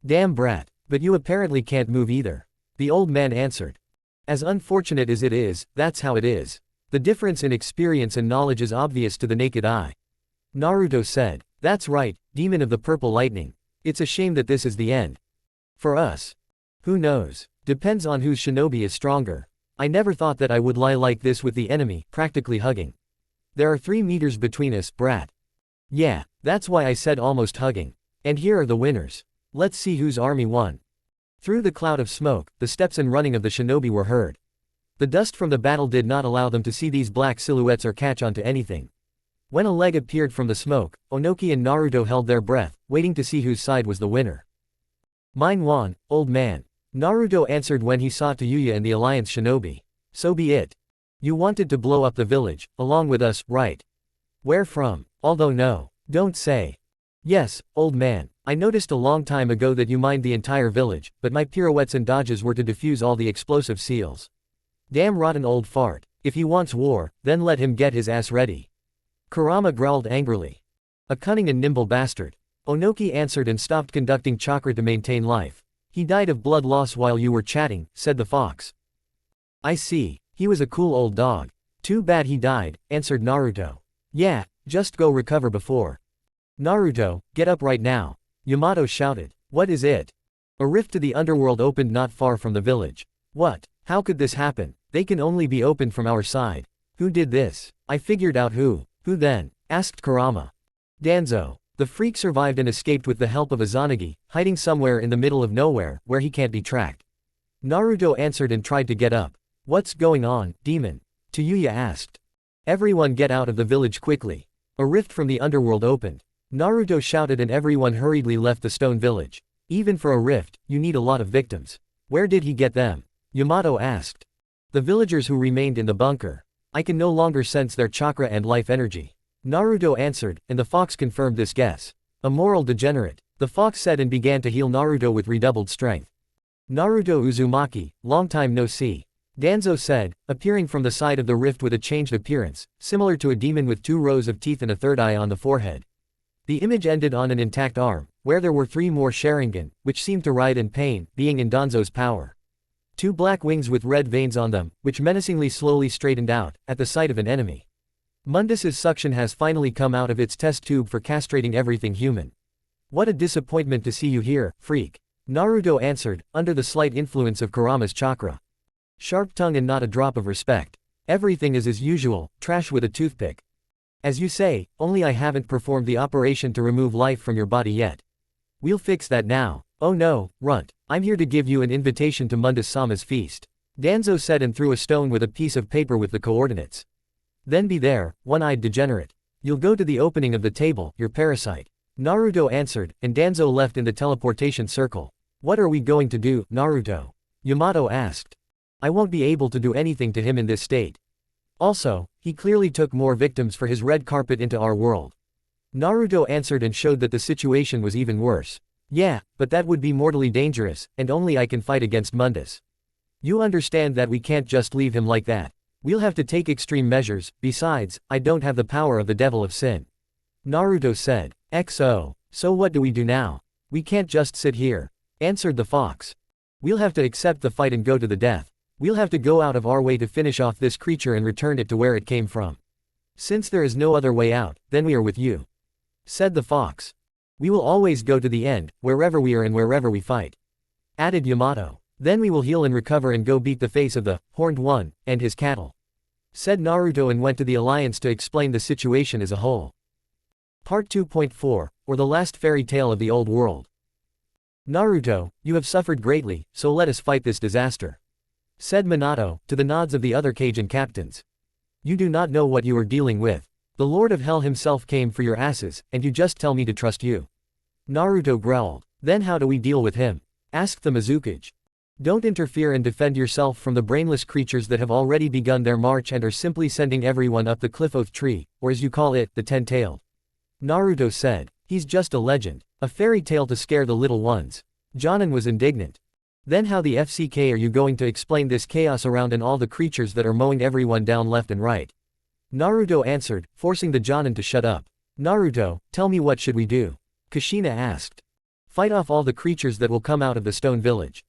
Damn brat, but you apparently can't move either. The old man answered. As unfortunate as it is, that's how it is. The difference in experience and knowledge is obvious to the naked eye. Naruto said, "That's right, demon of the purple lightning. It's a shame that this is the end. For us. Who knows? Depends on whose shinobi is stronger. I never thought that I would lie like this with the enemy, practically hugging. There are 3 meters between us, brat. Yeah, that's why I said almost hugging. And here are the winners. Let's see whose army won." Through the cloud of smoke, the steps and running of the shinobi were heard. The dust from the battle did not allow them to see these black silhouettes or catch on to anything. When a leg appeared from the smoke, Onoki and Naruto held their breath, waiting to see whose side was the winner. "Mine won, old man," Naruto answered when he saw Tayuya and the Alliance shinobi. "So be it. You wanted to blow up the village, along with us, right? Where from? Although no. Don't say." "Yes, old man. I noticed a long time ago that you mined the entire village, but my pirouettes and dodges were to defuse all the explosive seals. Damn rotten old fart. If he wants war, then let him get his ass ready." Kurama growled angrily. "A cunning and nimble bastard." Onoki answered and stopped conducting chakra to maintain life. "He died of blood loss while you were chatting," said the fox. "I see. He was a cool old dog. Too bad he died," answered Naruto. "Yeah, just go recover before." "Naruto, get up right now," Yamato shouted. "What is it?" A rift to the underworld opened not far from the village. "What? How could this happen? They can only be opened from our side. Who did this?" "I figured out who." "Who then?" asked Kurama. "Danzo. The freak survived and escaped with the help of Izanagi, hiding somewhere in the middle of nowhere, where he can't be tracked." Naruto answered and tried to get up. "What's going on, demon?" Tayuya asked. "Everyone get out of the village quickly." A rift from the underworld opened. Naruto shouted and everyone hurriedly left the stone village. "Even for a rift, you need a lot of victims. Where did he get them?" Yamato asked. "The villagers who remained in the bunker. I can no longer sense their chakra and life energy." Naruto answered, and the fox confirmed this guess. "A moral degenerate," the fox said and began to heal Naruto with redoubled strength. "Naruto Uzumaki, long time no see," Danzo said, appearing from the side of the rift with a changed appearance, similar to a demon with 2 rows of teeth and a third eye on the forehead. The image ended on an intact arm, where there were 3 more Sharingan, which seemed to writhe in pain, being in Danzo's power. 2 black wings with red veins on them, which menacingly slowly straightened out, at the sight of an enemy. Mundus's suction has finally come out of its test tube for castrating everything human. "What a disappointment to see you here, freak," Naruto answered, under the slight influence of Kurama's chakra. "Sharp tongue and not a drop of respect. Everything is as usual, trash with a toothpick. As you say, only I haven't performed the operation to remove life from your body yet. We'll fix that now." "Oh no, runt. I'm here to give you an invitation to Mundus-sama's feast," Danzo said and threw a stone with a piece of paper with the coordinates. "Then be there, one-eyed degenerate. You'll go to the opening of the table, your parasite," Naruto answered, and Danzo left in the teleportation circle. "What are we going to do, Naruto?" Yamato asked. "I won't be able to do anything to him in this state. Also, he clearly took more victims for his red carpet into our world." Naruto answered and showed that the situation was even worse. "Yeah, but that would be mortally dangerous, and only I can fight against Mundus. You understand that we can't just leave him like that. We'll have to take extreme measures. Besides, I don't have the power of the devil of sin," Naruto said. "XO. So what do we do now?" "We can't just sit here," answered the fox. "We'll have to accept the fight and go to the death. We'll have to go out of our way to finish off this creature and return it to where it came from. Since there is no other way out, then we are with you," said the fox. "We will always go to the end, wherever we are and wherever we fight," added Yamato. "Then we will heal and recover and go beat the face of the Horned One and his cattle," said Naruto and went to the Alliance to explain the situation as a whole. Part 2.4, or the last fairy tale of the old world. "Naruto, you have suffered greatly, so let us fight this disaster," said Minato, to the nods of the other Kajin captains. "You do not know what you are dealing with. The Lord of Hell himself came for your asses, and you just tell me to trust you," Naruto growled. "Then how do we deal with him?" asked the Mizukage. "Don't interfere and defend yourself from the brainless creatures that have already begun their march and are simply sending everyone up the cliff oath tree, or as you call it, the 10-tailed. Naruto said. "He's just a legend. A fairy tale to scare the little ones." Jonin was indignant. "Then how the FCK are you going to explain this chaos around and all the creatures that are mowing everyone down left and right?" Naruto answered, forcing the Jonin to shut up. "Naruto, tell me, what should we do?" Kushina asked. "Fight off all the creatures that will come out of the stone village.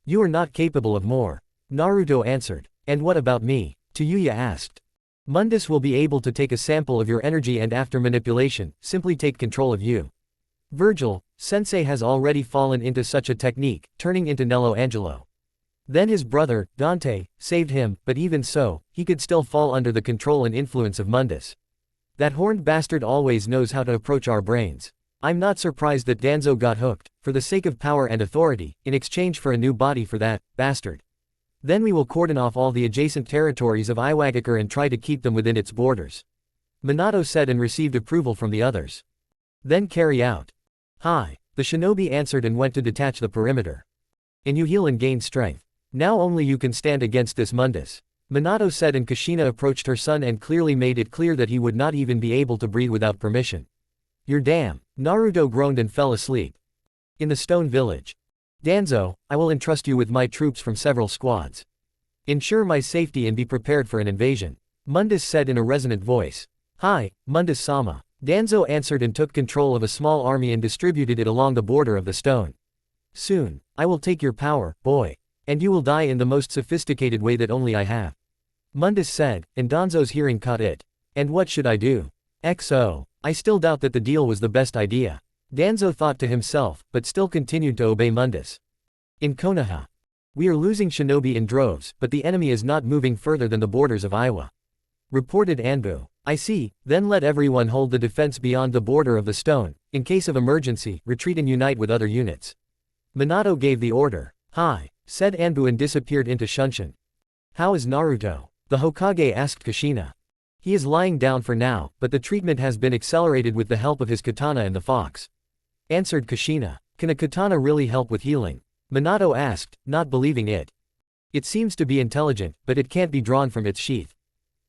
You are not capable of more," Naruto answered. "And what about me?" Tayuya asked. Mundus will be able to take a sample of your energy and after manipulation, simply take control of you. Virgil, sensei has already fallen into such a technique, turning into Nello Angelo. Then his brother, Dante, saved him, but even so, he could still fall under the control and influence of Mundus. That horned bastard always knows how to approach our brains. I'm not surprised that Danzo got hooked, for the sake of power and authority, in exchange for a new body for that bastard. Then we will cordon off all the adjacent territories of Iwagakure and try to keep them within its borders. Minato said and received approval from the others. Then carry out. Hi, the shinobi answered and went to detach the perimeter. And you heal and gain strength. Now only you can stand against this Mundus. Minato said, and Kushina approached her son and clearly made it clear that he would not even be able to breathe without permission. You're damn. Naruto groaned and fell asleep. In the stone village. Danzo, I will entrust you with my troops from several squads. Ensure my safety and be prepared for an invasion. Mundus said in a resonant voice. Hi, Mundus-sama. Danzo answered and took control of a small army and distributed it along the border of the stone. Soon, I will take your power, boy. And you will die in the most sophisticated way that only I have. Mundus said, and Danzo's hearing caught it. And what should I do? XO. I still doubt that the deal was the best idea. Danzo thought to himself, but still continued to obey Mundus. In Konoha. We are losing shinobi in droves, but the enemy is not moving further than the borders of Iwa. Reported Anbu. I see, then let everyone hold the defense beyond the border of the stone. In case of emergency, retreat and unite with other units. Minato gave the order. Hi, said Anbu and disappeared into Shunshin. How is Naruto? The Hokage asked Kushina. He is lying down for now, but the treatment has been accelerated with the help of his katana and the fox. Answered Kushina. Can a katana really help with healing? Minato asked, not believing it. It seems to be intelligent, but it can't be drawn from its sheath.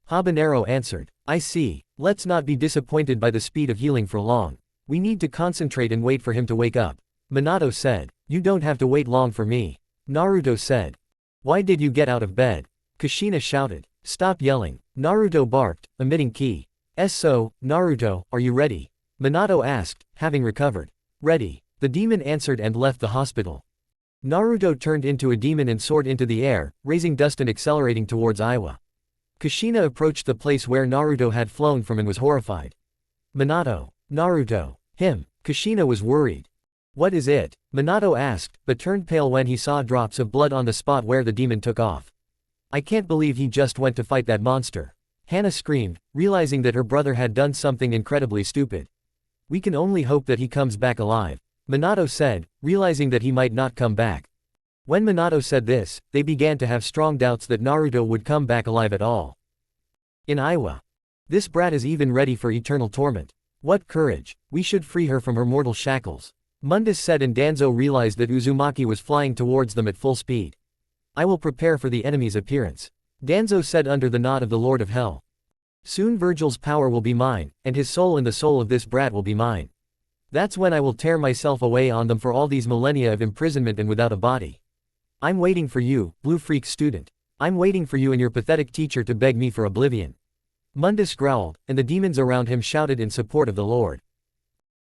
Habanero answered. I see. Let's not be disappointed by the speed of healing for long. We need to concentrate and wait for him to wake up. Minato said. You don't have to wait long for me. Naruto said. Why did you get out of bed? Kushina shouted. Stop yelling. Naruto barked, emitting ki. So, Naruto, are you ready? Minato asked, having recovered. Ready. The demon answered and left the hospital. Naruto turned into a demon and soared into the air, raising dust and accelerating towards Iwa. Kushina approached the place where Naruto had flown from and was horrified. Minato. Naruto. Him. Kushina was worried. What is it? Minato asked, but turned pale when he saw drops of blood on the spot where the demon took off. I can't believe he just went to fight that monster. Hannah screamed, realizing that her brother had done something incredibly stupid. We can only hope that he comes back alive. Minato said, realizing that he might not come back. When Minato said this, they began to have strong doubts that Naruto would come back alive at all. In Iwa. This brat is even ready for eternal torment. What courage. We should free her from her mortal shackles. Mundus said, and Danzo realized that Uzumaki was flying towards them at full speed. I will prepare for the enemy's appearance. Danzo said under the nod of the Lord of Hell. Soon Virgil's power will be mine, and his soul and the soul of this brat will be mine. That's when I will tear myself away on them for all these millennia of imprisonment and without a body. I'm waiting for you, Blue Freak student. I'm waiting for you and your pathetic teacher to beg me for oblivion. Mundus growled, and the demons around him shouted in support of the Lord.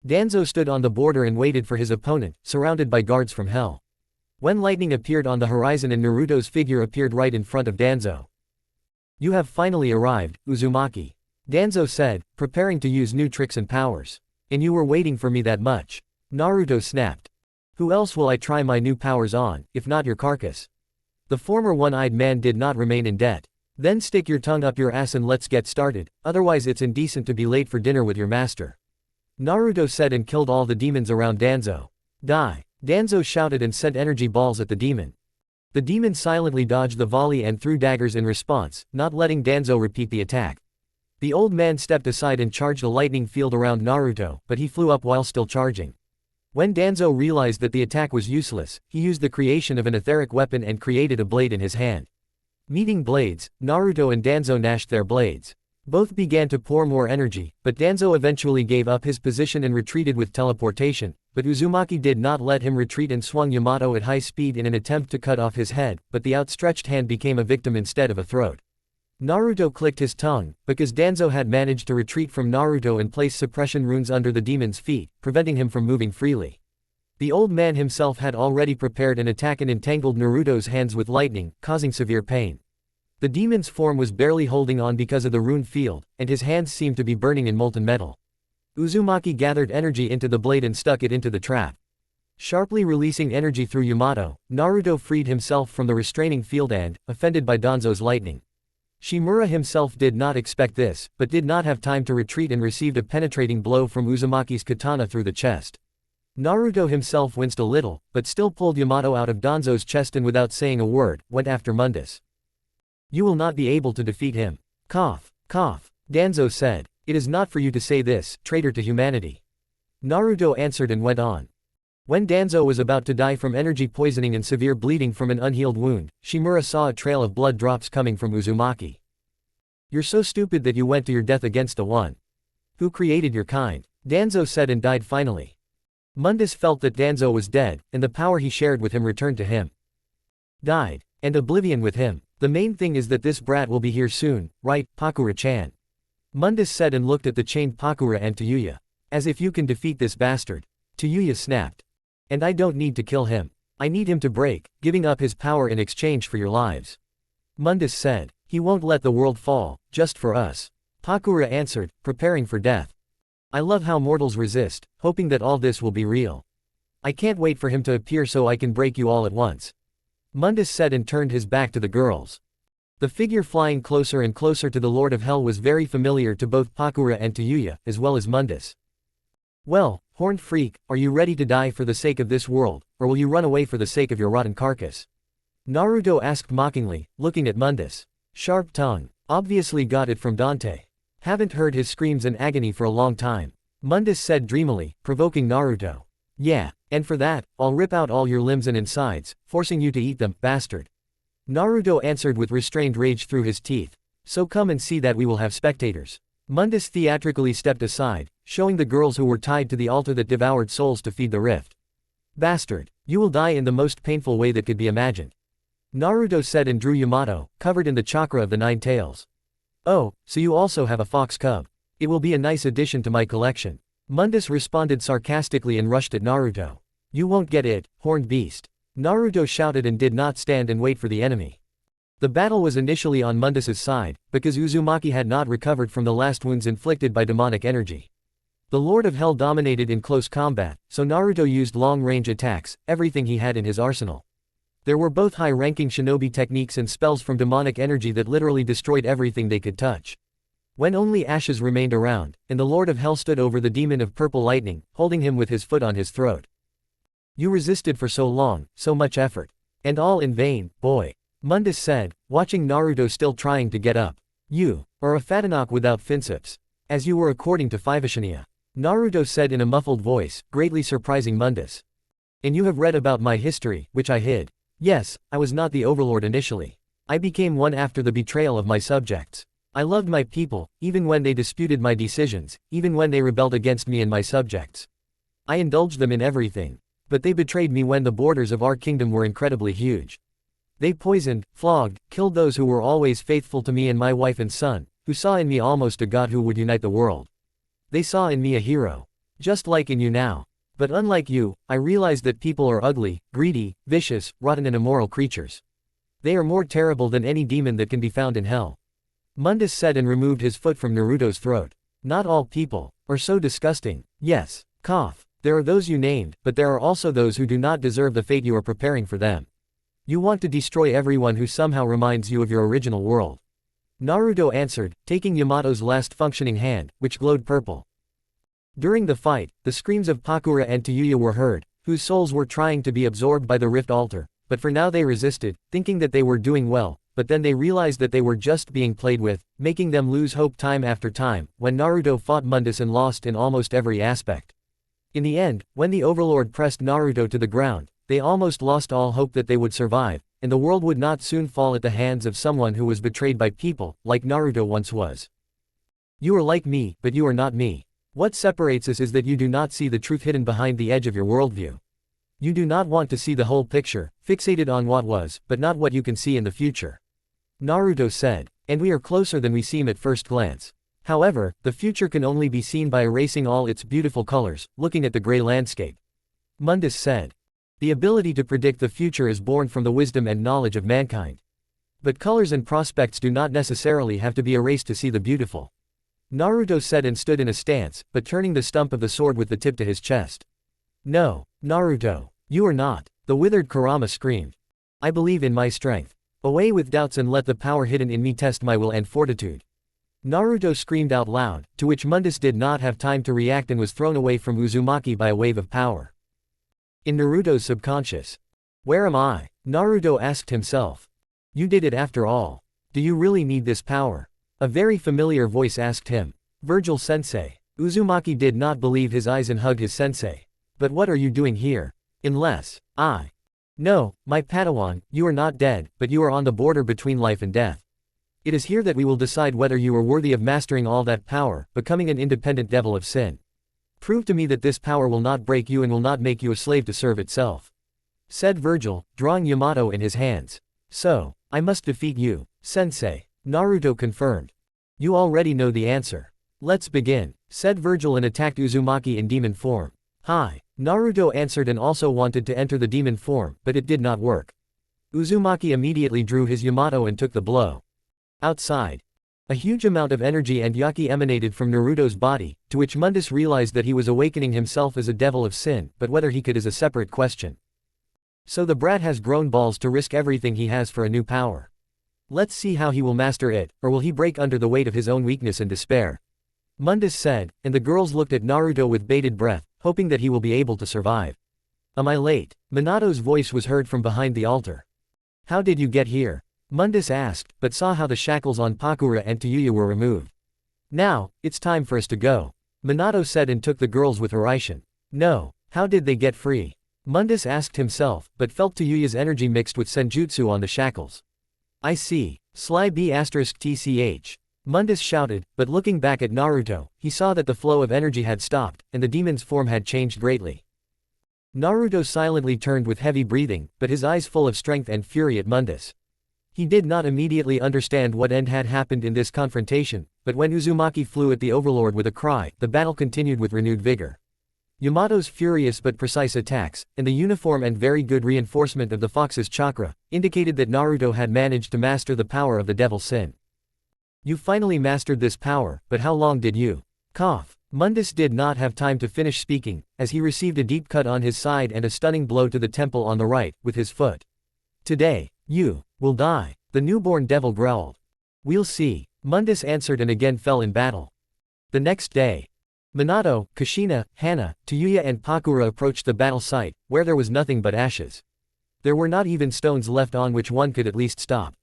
Danzo stood on the border and waited for his opponent, surrounded by guards from hell. When lightning appeared on the horizon and Naruto's figure appeared right in front of Danzo. You have finally arrived, Uzumaki. Danzo said, preparing to use new tricks and powers. And you were waiting for me that much? Naruto snapped. Who else will I try my new powers on, if not your carcass? The former one-eyed man did not remain in debt. Then stick your tongue up your ass and let's get started, otherwise it's indecent to be late for dinner with your master. Naruto said and killed all the demons around Danzo. Die. Danzo shouted and sent energy balls at the demon. The demon silently dodged the volley and threw daggers in response, not letting Danzo repeat the attack. The old man stepped aside and charged a lightning field around Naruto, but he flew up while still charging. When Danzo realized that the attack was useless, he used the creation of an etheric weapon and created a blade in his hand. Meeting blades, Naruto and Danzo gnashed their blades. Both began to pour more energy, but Danzo eventually gave up his position and retreated with teleportation, but Uzumaki did not let him retreat and swung Yamato at high speed in an attempt to cut off his head, but the outstretched hand became a victim instead of a throat. Naruto clicked his tongue, because Danzo had managed to retreat from Naruto and place suppression runes under the demon's feet, preventing him from moving freely. The old man himself had already prepared an attack and entangled Naruto's hands with lightning, causing severe pain. The demon's form was barely holding on because of the rune field, and his hands seemed to be burning in molten metal. Uzumaki gathered energy into the blade and stuck it into the trap. Sharply releasing energy through Yamato, Naruto freed himself from the restraining field and, offended by Danzo's lightning. Shimura himself did not expect this, but did not have time to retreat and received a penetrating blow from Uzumaki's katana through the chest. Naruto himself winced a little, but still pulled Yamato out of Danzo's chest and without saying a word, went after Mundus. You will not be able to defeat him. Cough, cough, Danzo said. It is not for you to say this, traitor to humanity. Naruto answered and went on. When Danzo was about to die from energy poisoning and severe bleeding from an unhealed wound, Shimura saw a trail of blood drops coming from Uzumaki. You're so stupid that you went to your death against a one. Who created your kind? Danzo said and died finally. Mundus felt that Danzo was dead, and the power he shared with him returned to him. Died. And oblivion with him. The main thing is that this brat will be here soon, right, Pakura-chan? Mundus said and looked at the chained Pakura and Tayuya. As if you can defeat this bastard. Tayuya snapped. And I don't need to kill him. I need him to break, giving up his power in exchange for your lives. Mundus said. He won't let the world fall, just for us. Pakura answered, preparing for death. I love how mortals resist, hoping that all this will be real. I can't wait for him to appear so I can break you all at once. Mundus said and turned his back to the girls. The figure flying closer and closer to the Lord of Hell was very familiar to both Pakura and Tayuya, as well as Mundus. Well, horned freak, are you ready to die for the sake of this world, or will you run away for the sake of your rotten carcass? Naruto asked mockingly, looking at Mundus. Sharp tongue. Obviously got it from Dante. Haven't heard his screams in agony for a long time. Mundus said dreamily, provoking Naruto. Yeah, and for that, I'll rip out all your limbs and insides, forcing you to eat them, bastard. Naruto answered with restrained rage through his teeth. So come and see that we will have spectators. Mundus theatrically stepped aside, showing the girls who were tied to the altar that devoured souls to feed the rift. Bastard, you will die in the most painful way that could be imagined. Naruto said and drew Yamato, covered in the chakra of the nine tails. Oh, so you also have a fox cub. It will be a nice addition to my collection. Mundus responded sarcastically and rushed at Naruto. You won't get it, horned beast. Naruto shouted and did not stand and wait for the enemy. The battle was initially on Mundus's side, because Uzumaki had not recovered from the last wounds inflicted by demonic energy. The Lord of Hell dominated in close combat, so Naruto used long-range attacks, everything he had in his arsenal. There were both high-ranking shinobi techniques and spells from demonic energy that literally destroyed everything they could touch. When only ashes remained around, and the Lord of Hell stood over the demon of purple lightning, holding him with his foot on his throat. You resisted for so long, so much effort. And all in vain, boy. Mundus said, watching Naruto still trying to get up. You are a fatanok without finsips. As you were according to Fifishania. Naruto said in a muffled voice, greatly surprising Mundus. And you have read about my history, which I hid. Yes, I was not the overlord initially. I became one after the betrayal of my subjects. I loved my people, even when they disputed my decisions, even when they rebelled against me and my subjects. I indulged them in everything. But they betrayed me when the borders of our kingdom were incredibly huge. They poisoned, flogged, killed those who were always faithful to me and my wife and son, who saw in me almost a god who would unite the world. They saw in me a hero. Just like in you now. But unlike you, I realized that people are ugly, greedy, vicious, rotten and immoral creatures. They are more terrible than any demon that can be found in hell. Mundus said and removed his foot from Naruto's throat. Not all people are so disgusting. Yes, cough. There are those you named, but there are also those who do not deserve the fate you are preparing for them. You want to destroy everyone who somehow reminds you of your original world. Naruto answered, taking Yamato's last functioning hand, which glowed purple. During the fight, the screams of Pakura and Tayuya were heard, whose souls were trying to be absorbed by the rift altar, but for now they resisted, thinking that they were doing well, but then they realized that they were just being played with, making them lose hope time after time, when Naruto fought Mundus and lost in almost every aspect. In the end, when the Overlord pressed Naruto to the ground, they almost lost all hope that they would survive, and the world would not soon fall at the hands of someone who was betrayed by people, like Naruto once was. You are like me, but you are not me. What separates us is that you do not see the truth hidden behind the edge of your worldview. You do not want to see the whole picture, fixated on what was, but not what you can see in the future. Naruto said, and we are closer than we seem at first glance. However, the future can only be seen by erasing all its beautiful colors, looking at the gray landscape. Mundus said. The ability to predict the future is born from the wisdom and knowledge of mankind. But colors and prospects do not necessarily have to be erased to see the beautiful. Naruto said and stood in a stance, but turning the stump of the sword with the tip to his chest. No, Naruto. You are not. The withered Kurama screamed. I believe in my strength. Away with doubts and let the power hidden in me test my will and fortitude. Naruto screamed out loud, to which Mundus did not have time to react and was thrown away from Uzumaki by a wave of power. In Naruto's subconscious. Where am I? Naruto asked himself. You did it after all. Do you really need this power? A very familiar voice asked him. Virgil Sensei. Uzumaki did not believe his eyes and hugged his sensei. But what are you doing here? Unless, No, my Padawan, you are not dead, but you are on the border between life and death. It is here that we will decide whether you are worthy of mastering all that power, becoming an independent devil of sin. Prove to me that this power will not break you and will not make you a slave to serve itself. Said Virgil, drawing Yamato in his hands. So, I must defeat you, Sensei. Naruto confirmed. You already know the answer. Let's begin, said Virgil and attacked Uzumaki in demon form. Hi. Naruto answered and also wanted to enter the demon form, but it did not work. Uzumaki immediately drew his Yamato and took the blow. Outside. A huge amount of energy and yaki emanated from Naruto's body, to which Mundus realized that he was awakening himself as a devil of sin, but whether he could is a separate question. So the brat has grown balls to risk everything he has for a new power. Let's see how he will master it, or will he break under the weight of his own weakness and despair. Mundus said, and the girls looked at Naruto with bated breath, hoping that he will be able to survive. Am I late? Minato's voice was heard from behind the altar. How did you get here? Mundus asked, but saw how the shackles on Pakura and Tayuya were removed. Now, it's time for us to go. Minato said and took the girls with Hiraishin. No, how did they get free? Mundus asked himself, but felt Tayuya's energy mixed with senjutsu on the shackles. I see. Sly B*****. Mundus shouted, but looking back at Naruto, he saw that the flow of energy had stopped, and the demon's form had changed greatly. Naruto silently turned with heavy breathing, but his eyes full of strength and fury at Mundus. He did not immediately understand what end had happened in this confrontation, but when Uzumaki flew at the overlord with a cry, the battle continued with renewed vigor. Yamato's furious but precise attacks, and the uniform and very good reinforcement of the fox's chakra, indicated that Naruto had managed to master the power of the devil sin. You finally mastered this power, but how long did you? Cough. Mundus did not have time to finish speaking, as he received a deep cut on his side and a stunning blow to the temple on the right, with his foot. Today, you will die, the newborn devil growled. We'll see. Mundus answered and again fell in battle. The next day, Minato, Kushina, Henna, Tayuya and Pakura approached the battle site, where there was nothing but ashes. There were not even stones left on which one could at least stop.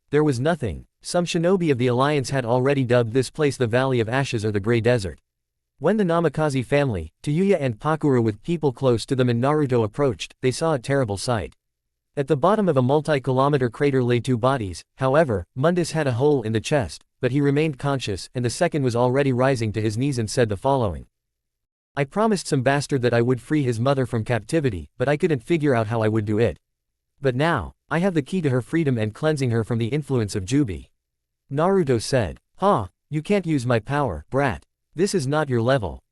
There was nothing. Some shinobi of the Alliance had already dubbed this place the Valley of Ashes or the Grey Desert. When the Namikaze family, Tayuya and Pakura with people close to them and Naruto approached, they saw a terrible sight. At the bottom of a multi-kilometer crater lay two bodies. However, Mundus had a hole in the chest, but he remained conscious, and the second was already rising to his knees and said the following. I promised some bastard that I would free his mother from captivity, but I couldn't figure out how I would do it. But now, I have the key to her freedom and cleansing her from the influence of Jubi. Naruto said. You can't use my power, brat. This is not your level.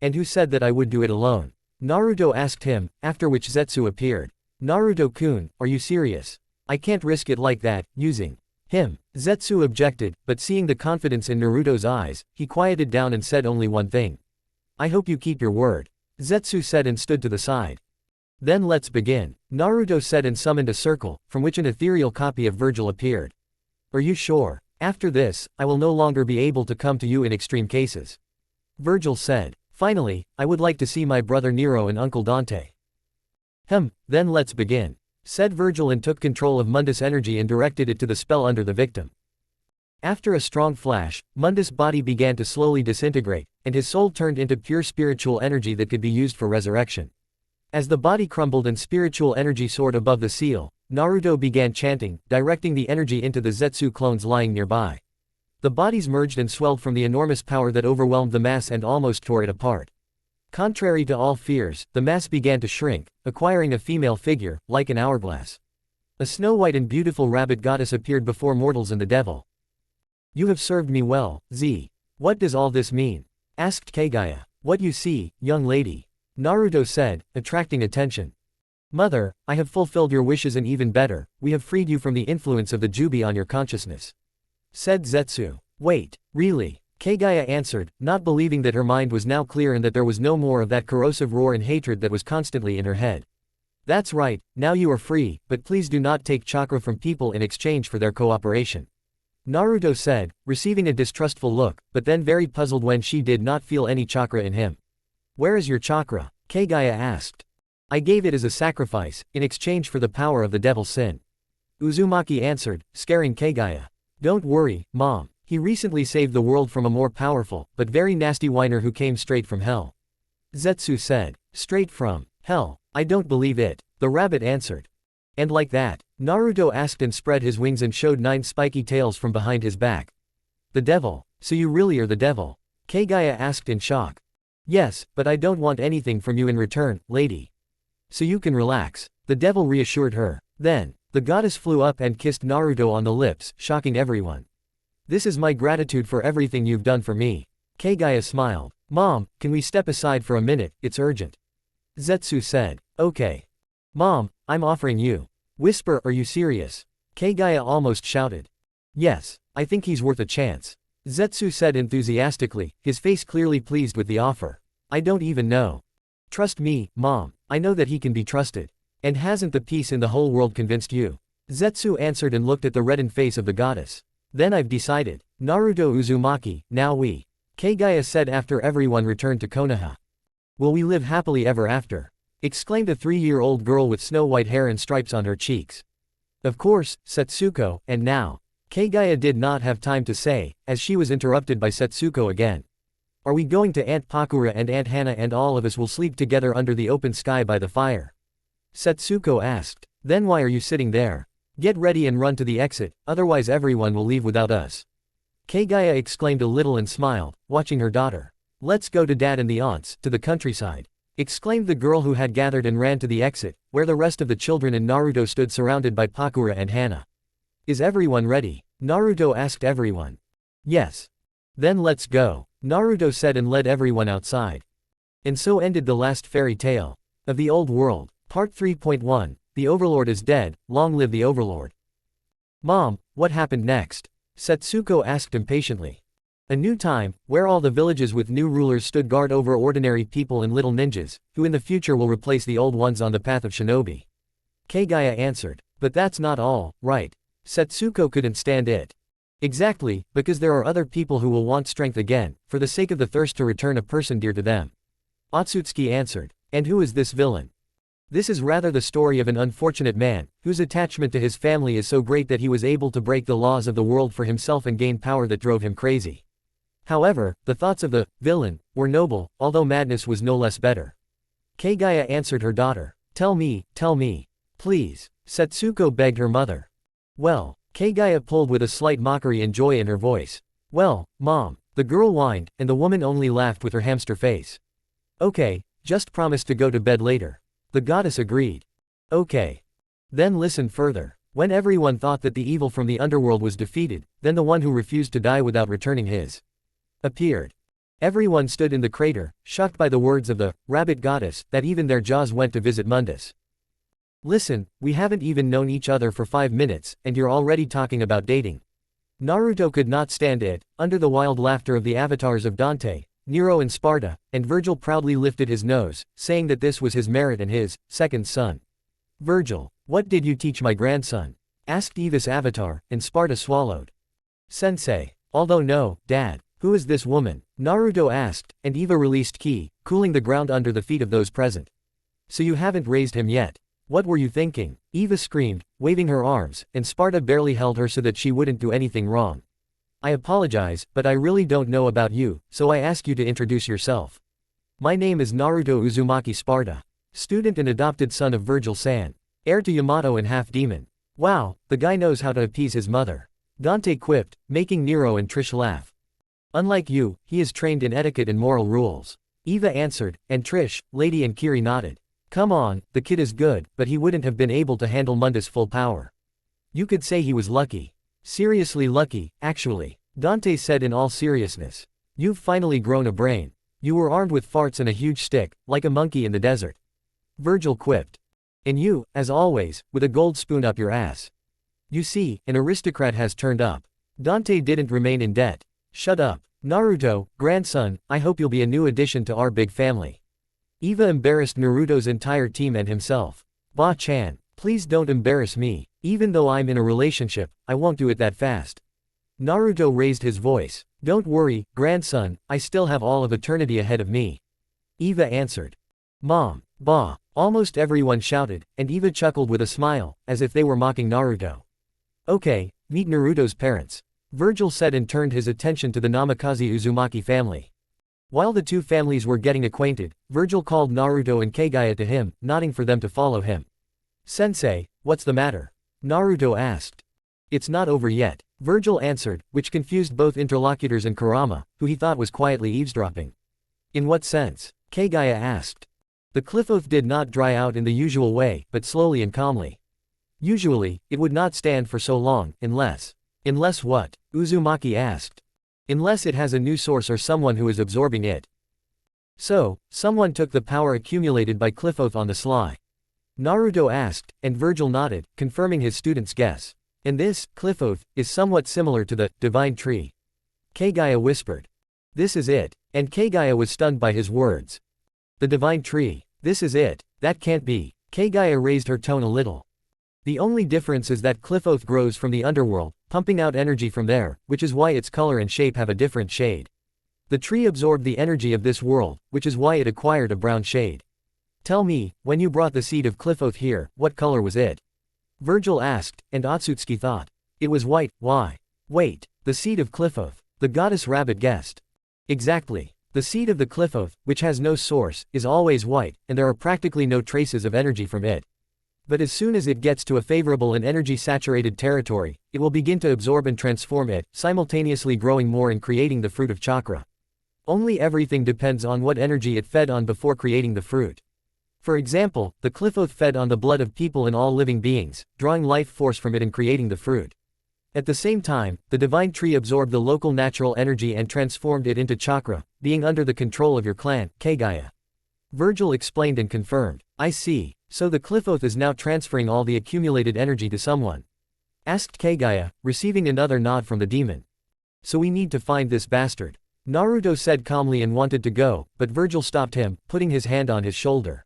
And who said that I would do it alone? Naruto asked him, after which Zetsu appeared. Naruto-kun, are you serious? I can't risk it like that, using him. Zetsu objected, but seeing the confidence in Naruto's eyes, he quieted down and said only one thing. I hope you keep your word. Zetsu said and stood to the side. Then let's begin. Naruto said and summoned a circle, from which an ethereal copy of Virgil appeared. Are you sure? After this, I will no longer be able to come to you in extreme cases. Virgil said. Finally, I would like to see my brother Nero and Uncle Dante. Then let's begin. Said Virgil and took control of Mundus' energy and directed it to the spell under the victim. After a strong flash, Mundus' body began to slowly disintegrate, and his soul turned into pure spiritual energy that could be used for resurrection. As the body crumbled and spiritual energy soared above the seal, Naruto began chanting, directing the energy into the Zetsu clones lying nearby. The bodies merged and swelled from the enormous power that overwhelmed the mass and almost tore it apart. Contrary to all fears, the mass began to shrink, acquiring a female figure, like an hourglass. A snow-white and beautiful rabbit goddess appeared before mortals and the devil. You have served me well, Z. What does all this mean? Asked Kagaya. What you see, young lady. Naruto said, attracting attention. Mother, I have fulfilled your wishes and even better, we have freed you from the influence of the Jubi on your consciousness," said Zetsu. "Wait, really?" Kagaya answered, not believing that her mind was now clear and that there was no more of that corrosive roar and hatred that was constantly in her head. "That's right, now you are free, but please do not take chakra from people in exchange for their cooperation," Naruto said, receiving a distrustful look, but then very puzzled when she did not feel any chakra in him. "Where is your chakra?" Kagaya asked. "I gave it as a sacrifice, in exchange for the power of the devil sin," Uzumaki answered, scaring Kagaya. "Don't worry, Mom. He recently saved the world from a more powerful, but very nasty whiner who came straight from hell," Zetsu said. "Straight from hell? I don't believe it," the rabbit answered. "And like that?" Naruto asked and spread his wings and showed 9 spiky tails from behind his back. "The devil? So you really are the devil?" Kagaya asked in shock. "Yes, but I don't want anything from you in return, lady. So you can relax," the devil reassured her. Then, the goddess flew up and kissed Naruto on the lips, shocking everyone. "This is my gratitude for everything you've done for me." Kagaya smiled. "Mom, can we step aside for a minute, it's urgent," Zetsu said. "Okay. Mom, I'm offering you." "Whisper, are you serious?" Kagaya almost shouted. "Yes, I think he's worth a chance," Zetsu said enthusiastically, his face clearly pleased with the offer. "I don't even know. Trust me, Mom, I know that he can be trusted. And hasn't the peace in the whole world convinced you?" Zetsu answered and looked at the reddened face of the goddess. "Then I've decided. Naruto Uzumaki, now we," Kagaya said after everyone returned to Konoha. "Will we live happily ever after?" exclaimed a 3-year-old girl with snow-white hair and stripes on her cheeks. "Of course, Setsuko, and now," Kagaya did not have time to say, as she was interrupted by Setsuko again. "Are we going to Aunt Pakura and Aunt Hannah and all of us will sleep together under the open sky by the fire?" Setsuko asked. "Then why are you sitting there? Get ready and run to the exit, otherwise everyone will leave without us." Kagaya exclaimed a little and smiled, watching her daughter. "Let's go to Dad and the aunts, to the countryside," exclaimed the girl who had gathered and ran to the exit, where the rest of the children and Naruto stood surrounded by Pakura and Hannah. "Is everyone ready?" Naruto asked everyone. "Yes." "Then let's go," Naruto said and led everyone outside. And so ended the last fairy tale of the old world. Part 3.1, The Overlord is dead, long live the Overlord. "Mom, what happened next?" Setsuko asked impatiently. "A new time, where all the villages with new rulers stood guard over ordinary people and little ninjas, who in the future will replace the old ones on the path of shinobi," Kagaya answered. "But that's not all, right?" Setsuko couldn't stand it. "Exactly, because there are other people who will want strength again, for the sake of the thirst to return a person dear to them," Otsutsuki answered. "And who is this villain?" "This is rather the story of an unfortunate man, whose attachment to his family is so great that he was able to break the laws of the world for himself and gain power that drove him crazy. However, the thoughts of the villain were noble, although madness was no less better." Kagaya answered her daughter. Tell me, please," Setsuko begged her mother. "Well," Kagaya pulled with a slight mockery and joy in her voice. "Well, Mom," the girl whined, and the woman only laughed with her hamster face. "Okay, just promise to go to bed later." The goddess agreed. "Okay. Then listen further. When everyone thought that the evil from the underworld was defeated, then the one who refused to die without returning his appeared. Everyone stood in the crater, shocked by the words of the rabbit goddess, that even their jaws went to visit Mundus. Listen, we haven't even known each other for 5 minutes, and you're already talking about dating." Naruto could not stand it. Under the wild laughter of the avatars of Dante, Nero and Sparta, and Virgil proudly lifted his nose, saying that this was his merit and his second son. "Virgil, what did you teach my grandson?" asked Eva's avatar, and Sparta swallowed. "Sensei. Although no, Dad. Who is this woman?" Naruto asked, and Eva released ki, cooling the ground under the feet of those present. "So you haven't raised him yet? What were you thinking?" Eva screamed, waving her arms, and Sparta barely held her so that she wouldn't do anything wrong. "I apologize, but I really don't know about you, so I ask you to introduce yourself." "My name is Naruto Uzumaki Sparta. Student and adopted son of Virgil-san. Heir to Yamato and half-demon." "Wow, the guy knows how to appease his mother," Dante quipped, making Nero and Trish laugh. "Unlike you, he is trained in etiquette and moral rules," Eva answered, and Trish, Lady and Kiri nodded. "Come on, the kid is good, but he wouldn't have been able to handle Mundus' full power. You could say he was lucky. Seriously lucky, actually," Dante said in all seriousness. "You've finally grown a brain. You were armed with farts and a huge stick, like a monkey in the desert," Virgil quipped. And you, as always, with a gold spoon up your ass. You see, an aristocrat has turned up. Dante didn't remain in debt. Shut up. Naruto, grandson, I hope you'll be a new addition to our big family. Eva embarrassed Naruto's entire team and himself. Ba-chan, please don't embarrass me. Even though I'm in a relationship, I won't do it that fast. Naruto raised his voice. Don't worry, grandson, I still have all of eternity ahead of me. Eva answered. Mom, ba. Almost everyone shouted, and Eva chuckled with a smile, as if they were mocking Naruto. Okay, meet Naruto's parents. Virgil said and turned his attention to the Namikaze Uzumaki family. While the two families were getting acquainted, Virgil called Naruto and Kagaya to him, nodding for them to follow him. Sensei, what's the matter? Naruto asked. It's not over yet, Virgil answered, which confused both interlocutors and Kurama, who he thought was quietly eavesdropping. In what sense? Kagaya asked. The cliff oath did not dry out in the usual way, but slowly and calmly. Usually, it would not stand for so long, unless. Unless what? Uzumaki asked. Unless it has a new source or someone who is absorbing it. So, someone took the power accumulated by cliff oath on the sly. Naruto asked, and Virgil nodded, confirming his student's guess. And this, cliff oath, is somewhat similar to the divine tree. Kagaya whispered. This is it, and Kagaya was stunned by his words. The divine tree. This is it. That can't be. Kagaya raised her tone a little. The only difference is that cliff oath grows from the underworld, pumping out energy from there, which is why its color and shape have a different shade. The tree absorbed the energy of this world, which is why it acquired a brown shade. Tell me, when you brought the seed of cliff oath here, what color was it? Virgil asked, and Otsutsuki thought. It was white. Why? Wait, the seed of cliff oath, the goddess rabbit guessed. Exactly. The seed of the cliff oath, which has no source, is always white, and there are practically no traces of energy from it. But as soon as it gets to a favorable and energy-saturated territory, it will begin to absorb and transform it, simultaneously growing more and creating the fruit of chakra. Only everything depends on what energy it fed on before creating the fruit. For example, the cliff oath fed on the blood of people and all living beings, drawing life force from it and creating the fruit. At the same time, the divine tree absorbed the local natural energy and transformed it into chakra, being under the control of your clan, Kagaya. Virgil explained and confirmed. I see. So the cliff oath is now transferring all the accumulated energy to someone? Asked Kagaya, receiving another nod from the demon. So we need to find this bastard. Naruto said calmly and wanted to go, but Virgil stopped him, putting his hand on his shoulder.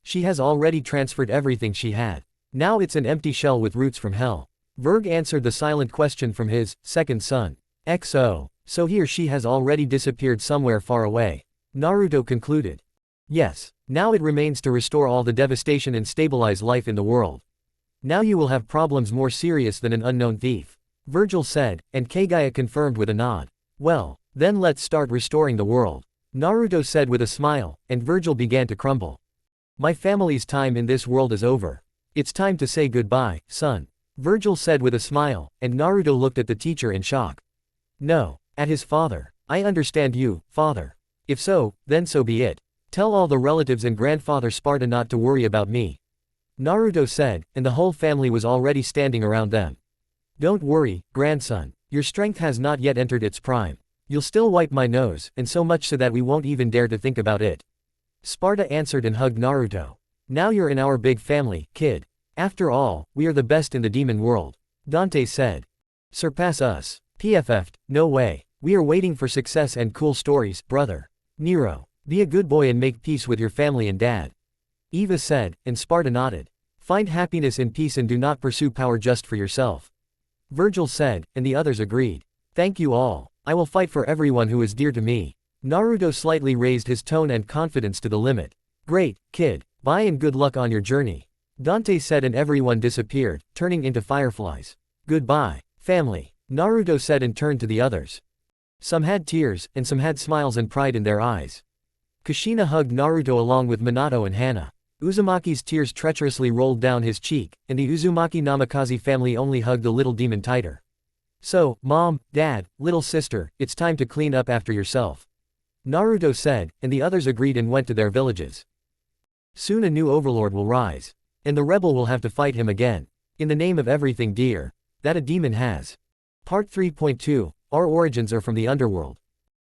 She has already transferred everything she had. Now it's an empty shell with roots from hell. Virg answered the silent question from his second son. XO. So he or she has already disappeared somewhere far away. Naruto concluded. Yes. Now it remains to restore all the devastation and stabilize life in the world. Now you will have problems more serious than an unknown thief. Virgil said, and Kagaya confirmed with a nod. Well, then let's start restoring the world. Naruto said with a smile, and Virgil began to crumble. My family's time in this world is over. It's time to say goodbye, son. Virgil said with a smile, and Naruto looked at the teacher in shock. No, at his father. I understand you, father. If so, then so be it. Tell all the relatives and grandfather Sparta not to worry about me. Naruto said, and the whole family was already standing around them. Don't worry, grandson. Your strength has not yet entered its prime. You'll still wipe my nose, and so much so that we won't even dare to think about it. Sparta answered and hugged Naruto. Now you're in our big family, kid. After all, we are the best in the demon world. Dante said. Surpass us. PFF'd, no way. We are waiting for success and cool stories, brother. Nero. Be a good boy and make peace with your family and dad. Eva said, and Sparta nodded. Find happiness in peace and do not pursue power just for yourself. Virgil said, and the others agreed. Thank you all. I will fight for everyone who is dear to me. Naruto slightly raised his tone and confidence to the limit. Great, kid. Bye and good luck on your journey. Dante said and everyone disappeared, turning into fireflies. Goodbye, family. Naruto said and turned to the others. Some had tears, and some had smiles and pride in their eyes. Kushina hugged Naruto along with Minato and Henna. Uzumaki's tears treacherously rolled down his cheek, and the Uzumaki Namikaze family only hugged the little demon tighter. So, mom, dad, little sister, it's time to clean up after yourself. Naruto said, and the others agreed and went to their villages. Soon a new overlord will rise. And the rebel will have to fight him again. In the name of everything dear that a demon has. Part 3.2, Our origins are from the underworld.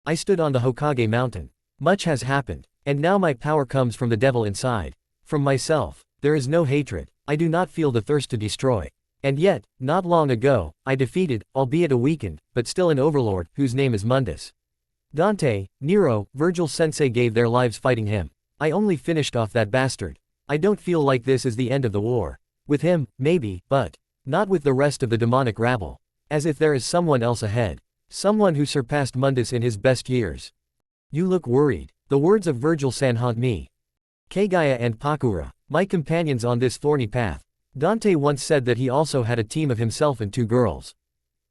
I stood on the Hokage mountain. Much has happened. And now my power comes from the devil inside. From myself. there is no hatred, I do not feel the thirst to destroy. And yet, not long ago, I defeated, albeit a weakened, but still an overlord, whose name is Mundus. Dante, Nero, Virgil Sensei gave their lives fighting him. I only finished off that bastard. I don't feel like this is the end of the war. With him, maybe, but not with the rest of the demonic rabble. As if there is someone else ahead. Someone who surpassed Mundus in his best years. You look worried. The words of Virgil-san haunt me. Kagaya and Pakura, my companions on this thorny path. Dante once said that he also had a team of himself and 2 girls.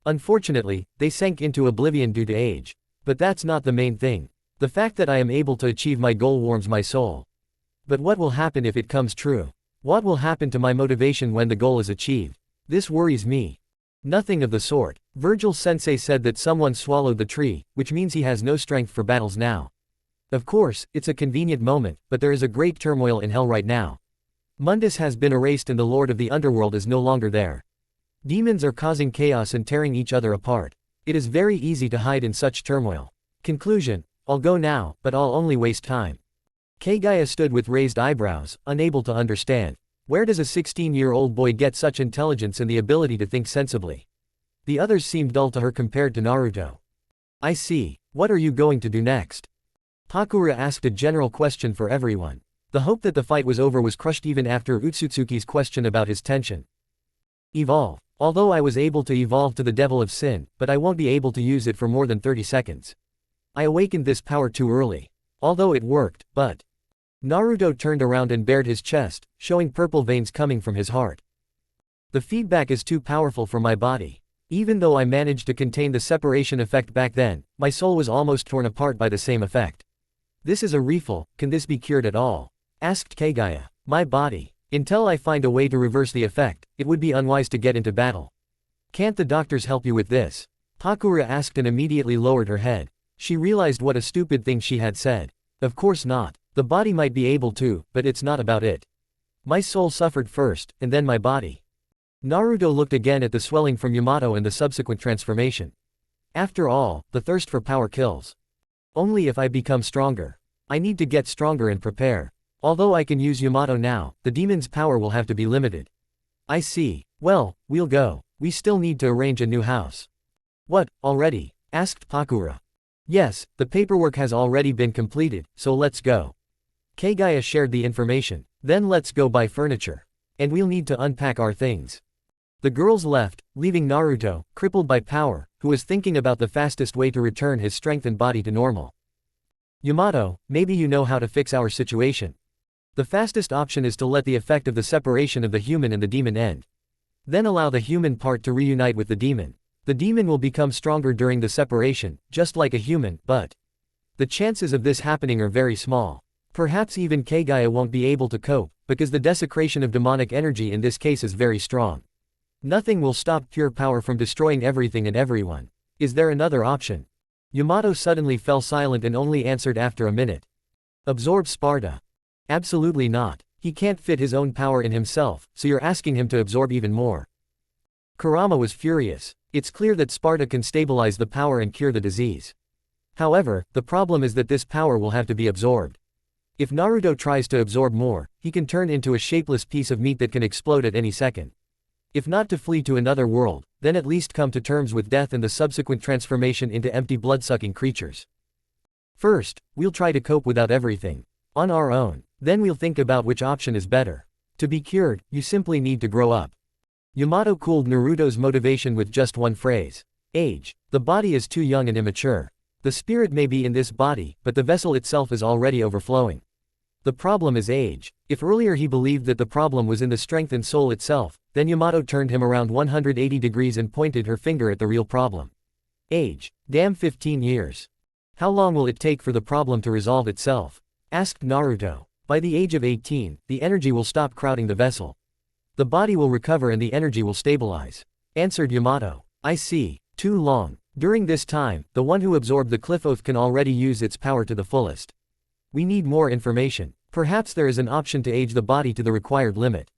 Unfortunately, they sank into oblivion due to age. But that's not the main thing. The fact that I am able to achieve my goal warms my soul. But what will happen if it comes true? What will happen to my motivation when the goal is achieved? This worries me. Nothing of the sort. Virgil Sensei said that someone swallowed the tree, which means he has no strength for battles now. Of course, it's a convenient moment, but there is a great turmoil in hell right now. Mundus has been erased and the Lord of the Underworld is no longer there. Demons are causing chaos and tearing each other apart. It is very easy to hide in such turmoil. Conclusion, I'll go now, but I'll only waste time. Kagaya stood with raised eyebrows, unable to understand. Where does a 16-year-old boy get such intelligence and the ability to think sensibly? The others seemed dull to her compared to Naruto. I see. What are you going to do next? Pakura asked a general question for everyone. The hope that the fight was over was crushed even after Utsutsuki's question about his tension. Evolve. Although I was able to evolve to the Devil of Sin, but I won't be able to use it for more than 30 seconds. I awakened this power too early. Although it worked, but... Naruto turned around and bared his chest, showing purple veins coming from his heart. The feedback is too powerful for my body. Even though I managed to contain the separation effect back then, my soul was almost torn apart by the same effect. This is a refill, can this be cured at all? Asked Kagaya. My body. Until I find a way to reverse the effect, it would be unwise to get into battle. Can't the doctors help you with this? Pakura asked and immediately lowered her head. She realized what a stupid thing she had said. Of course not. The body might be able to, but it's not about it. My soul suffered first, and then my body. Naruto looked again at the swelling from Yamato and the subsequent transformation. After all, the thirst for power kills. Only if I become stronger. I need to get stronger and prepare. Although I can use Yamato now, the demon's power will have to be limited. I see. Well, we'll go. We still need to arrange a new house. What, already? Asked Pakura. Yes, the paperwork has already been completed, so let's go. Kagaya shared the information. Then let's go buy furniture. And we'll need to unpack our things. The girls left, leaving Naruto, crippled by power, who was thinking about the fastest way to return his strength and body to normal. Yamato, maybe you know how to fix our situation. The fastest option is to let the effect of the separation of the human and the demon end. Then allow the human part to reunite with the demon. The demon will become stronger during the separation, just like a human, but the chances of this happening are very small. Perhaps even Kagaya won't be able to cope, because the desecration of demonic energy in this case is very strong. Nothing will stop pure power from destroying everything and everyone. Is there another option? Yamato suddenly fell silent and only answered after a minute. Absorb Sparta. Absolutely not. He can't fit his own power in himself, so you're asking him to absorb even more. Kurama was furious. It's clear that Sparta can stabilize the power and cure the disease. However, the problem is that this power will have to be absorbed. If Naruto tries to absorb more, he can turn into a shapeless piece of meat that can explode at any second. If not to flee to another world, then at least come to terms with death and the subsequent transformation into empty blood-sucking creatures. First, we'll try to cope without everything. On our own. Then we'll think about which option is better. To be cured, you simply need to grow up. Yamato cooled Naruto's motivation with just one phrase. Age. The body is too young and immature. The spirit may be in this body, but the vessel itself is already overflowing. The problem is age. If earlier he believed that the problem was in the strength and soul itself, then Yamato turned him around 180 degrees and pointed her finger at the real problem. Age. Damn, 15 years. How long will it take for the problem to resolve itself? Asked Naruto. By the age of 18, the energy will stop crowding the vessel. The body will recover and the energy will stabilize. Answered Yamato. I see. Too long. During this time, the one who absorbed the cliff oath can already use its power to the fullest. We need more information. Perhaps there is an option to age the body to the required limit.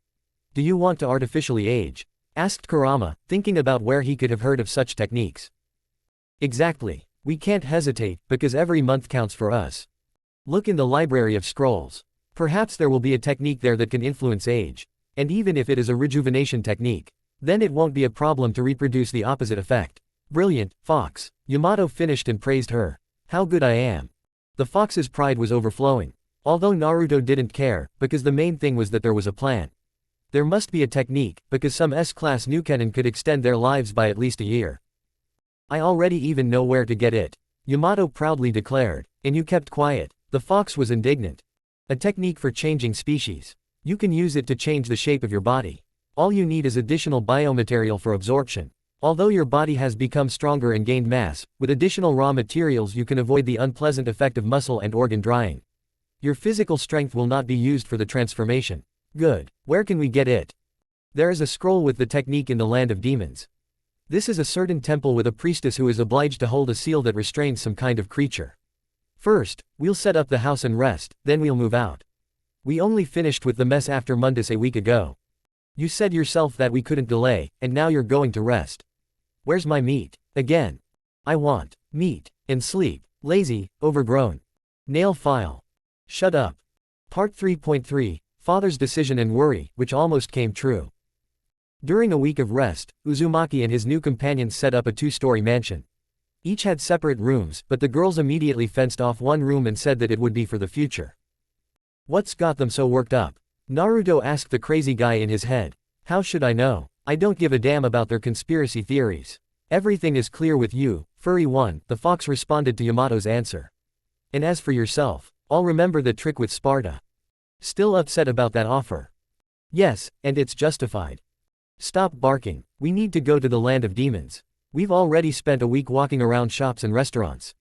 Do you want to artificially age? Asked Kurama, thinking about where he could have heard of such techniques. Exactly. We can't hesitate, because every month counts for us. Look in the library of scrolls. Perhaps there will be a technique there that can influence age. And even if it is a rejuvenation technique, then it won't be a problem to reproduce the opposite effect. Brilliant, Fox. Yamato finished and praised her. How good I am. The fox's pride was overflowing. Although Naruto didn't care, because the main thing was that there was a plan. There must be a technique, because some S-class Nukenin could extend their lives by at least a year. I already even know where to get it, Yamato proudly declared. And you kept quiet. The fox was indignant. A technique for changing species. You can use it to change the shape of your body. All you need is additional biomaterial for absorption. Although your body has become stronger and gained mass, with additional raw materials you can avoid the unpleasant effect of muscle and organ drying. Your physical strength will not be used for the transformation. Good. Where can we get it? There is a scroll with the technique in the land of demons. This is a certain temple with a priestess who is obliged to hold a seal that restrains some kind of creature. First, we'll set up the house and rest, then we'll move out. We only finished with the mess after Mundus a week ago. You said yourself that we couldn't delay, and now you're going to rest. Where's my meat? Again. I want meat and sleep. Lazy, overgrown. Nail file. Shut up. Part 3.3, Father's Decision and Worry, which almost came true. During a week of rest, Uzumaki and his new companions set up a 2-story mansion. Each had separate rooms, but the girls immediately fenced off one room and said that it would be for the future. What's got them so worked up? Naruto asked the crazy guy in his head. How should I know? I don't give a damn about their conspiracy theories. Everything is clear with you, Furry One, the fox responded to Yamato's answer. And as for yourself, I'll remember the trick with Sparta. Still upset about that offer? Yes, and it's justified. Stop barking. We need to go to the land of demons. We've already spent a week walking around shops and restaurants.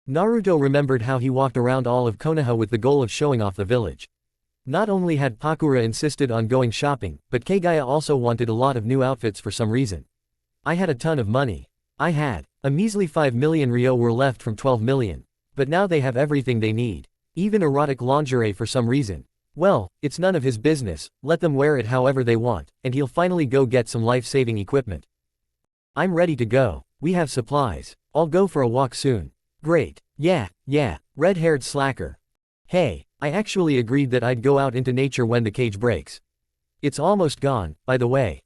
Naruto remembered how he walked around all of Konoha with the goal of showing off the village. Not only had Pakura insisted on going shopping, but Kagaya also wanted a lot of new outfits for some reason. I had a ton of money. I had a measly 5 million ryo were left from 12 million. But now they have everything they need. Even erotic lingerie for some reason. Well, it's none of his business, let them wear it however they want, and he'll finally go get some life-saving equipment. I'm ready to go. We have supplies. I'll go for a walk soon. Great. Yeah, red-haired slacker. Hey, I actually agreed that I'd go out into nature when the cage breaks. It's almost gone, by the way.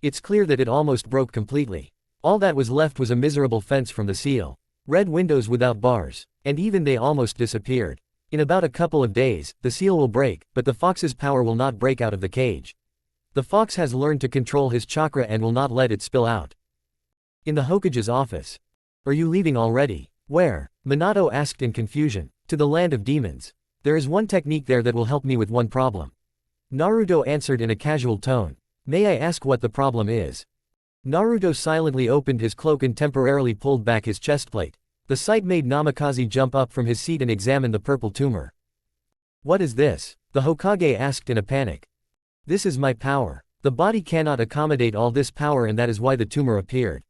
It's clear that it almost broke completely. All that was left was a miserable fence from the seal. Red windows without bars. And even they almost disappeared. In about a couple of days, the seal will break, but the fox's power will not break out of the cage. The fox has learned to control his chakra and will not let it spill out. In the Hokage's office. Are you leaving already? Where? Minato asked in confusion. To the land of demons. There is one technique there that will help me with one problem. Naruto answered in a casual tone. May I ask what the problem is? Naruto silently opened his cloak and temporarily pulled back his chestplate. The sight made Namikaze jump up from his seat and examine the purple tumor. What is this? The Hokage asked in a panic. This is my power. The body cannot accommodate all this power and that is why the tumor appeared.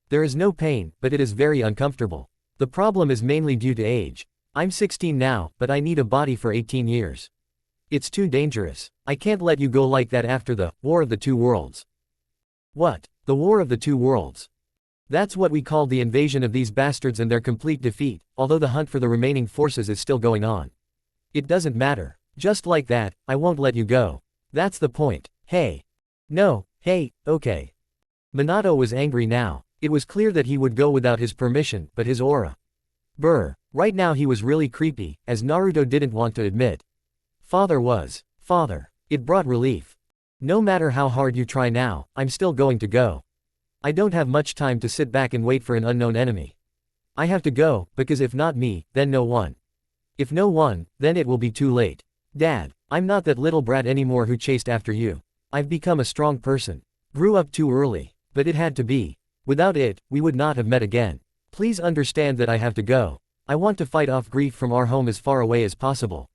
There is no pain, but it is very uncomfortable. The problem is mainly due to age. I'm 16 now, but I need a body for 18 years. It's too dangerous. I can't let you go like that after the War of the Two Worlds. What? The War of the Two Worlds? That's what we call the invasion of these bastards and their complete defeat, although the hunt for the remaining forces is still going on. It doesn't matter. Just like that, I won't let you go. That's the point. Hey. No, hey, okay. Minato was angry now. It was clear that he would go without his permission, but his aura. Brr. Right now he was really creepy, as Naruto didn't want to admit. Father. It brought relief. No matter how hard you try now, I'm still going to go. I don't have much time to sit back and wait for an unknown enemy. I have to go, because if not me, then no one. If no one, then it will be too late. Dad, I'm not that little brat anymore who chased after you. I've become a strong person. Grew up too early, but it had to be. Without it, we would not have met again. Please understand that I have to go. I want to fight off grief from our home as far away as possible.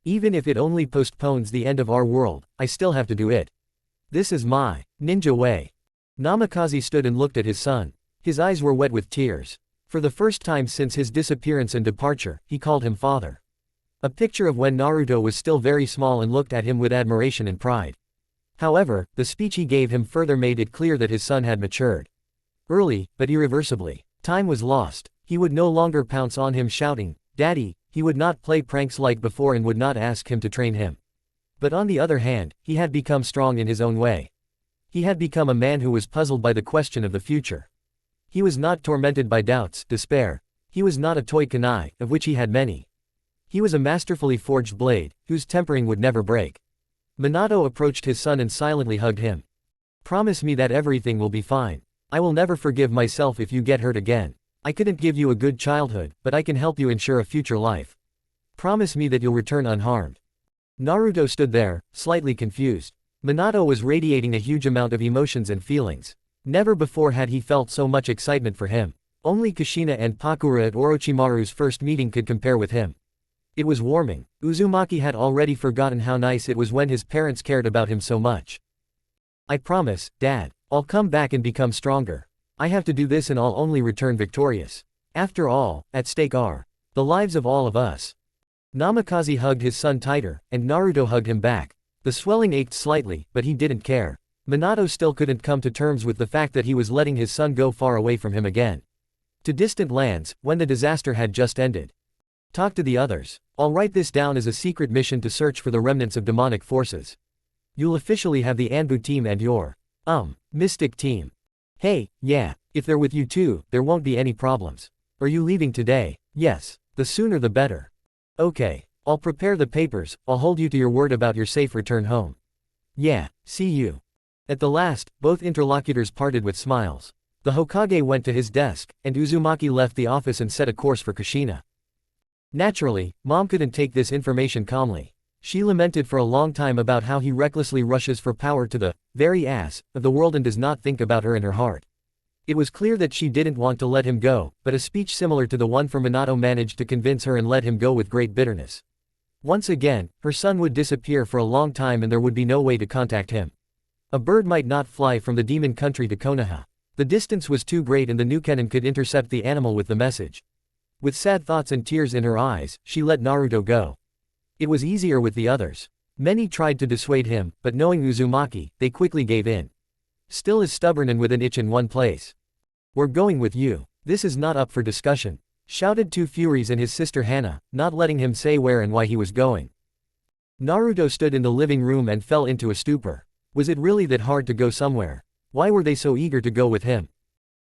Even if it only postpones the end of our world, I still have to do it. This is my ninja way. Namikaze stood and looked at his son. His eyes were wet with tears. For the first time since his disappearance and departure, he called him father. A picture of when Naruto was still very small and looked at him with admiration and pride. However, the speech he gave him further made it clear that his son had matured. Early, but irreversibly. Time was lost. He would no longer pounce on him shouting, "Daddy, He would not play pranks like before and would not ask him to train him. But on the other hand, he had become strong in his own way. He had become a man who was puzzled by the question of the future. He was not tormented by doubts, despair. He was not a toy kunai, of which he had many. He was a masterfully forged blade, whose tempering would never break. Minato approached his son and silently hugged him. Promise me that everything will be fine. I will never forgive myself if you get hurt again. I couldn't give you a good childhood, but I can help you ensure a future life. Promise me that you'll return unharmed. Naruto stood there, slightly confused. Minato was radiating a huge amount of emotions and feelings. Never before had he felt so much excitement for him. Only Kushina and Pakura at Orochimaru's first meeting could compare with him. It was warming. Uzumaki had already forgotten how nice it was when his parents cared about him so much. I promise, Dad. I'll come back and become stronger. I have to do this and I'll only return victorious. After all, at stake are the lives of all of us. Namikaze hugged his son tighter, and Naruto hugged him back. The swelling ached slightly, but he didn't care. Minato still couldn't come to terms with the fact that he was letting his son go far away from him again. To distant lands, when the disaster had just ended. Talk to the others. I'll write this down as a secret mission to search for the remnants of demonic forces. You'll officially have the Anbu team and your, Mystic team. Hey, yeah, if they're with you too, there won't be any problems. Are you leaving today? Yes. The sooner the better. Okay. I'll prepare the papers, I'll hold you to your word about your safe return home. Yeah, see you. At the last, both interlocutors parted with smiles. The Hokage went to his desk, and Uzumaki left the office and set a course for Kushina. Naturally, Mom couldn't take this information calmly. She lamented for a long time about how he recklessly rushes for power to the very ass of the world and does not think about her in her heart. It was clear that she didn't want to let him go, but a speech similar to the one from Minato managed to convince her and let him go with great bitterness. Once again, her son would disappear for a long time and there would be no way to contact him. A bird might not fly from the demon country to Konoha. The distance was too great and the new cannon could intercept the animal with the message. With sad thoughts and tears in her eyes, she let Naruto go. It was easier with the others. Many tried to dissuade him, but knowing Uzumaki, they quickly gave in. Still as stubborn and with an itch in one place. We're going with you. This is not up for discussion, shouted two Furies and his sister Henna, not letting him say where and why he was going. Naruto stood in the living room and fell into a stupor. Was it really that hard to go somewhere? Why were they so eager to go with him?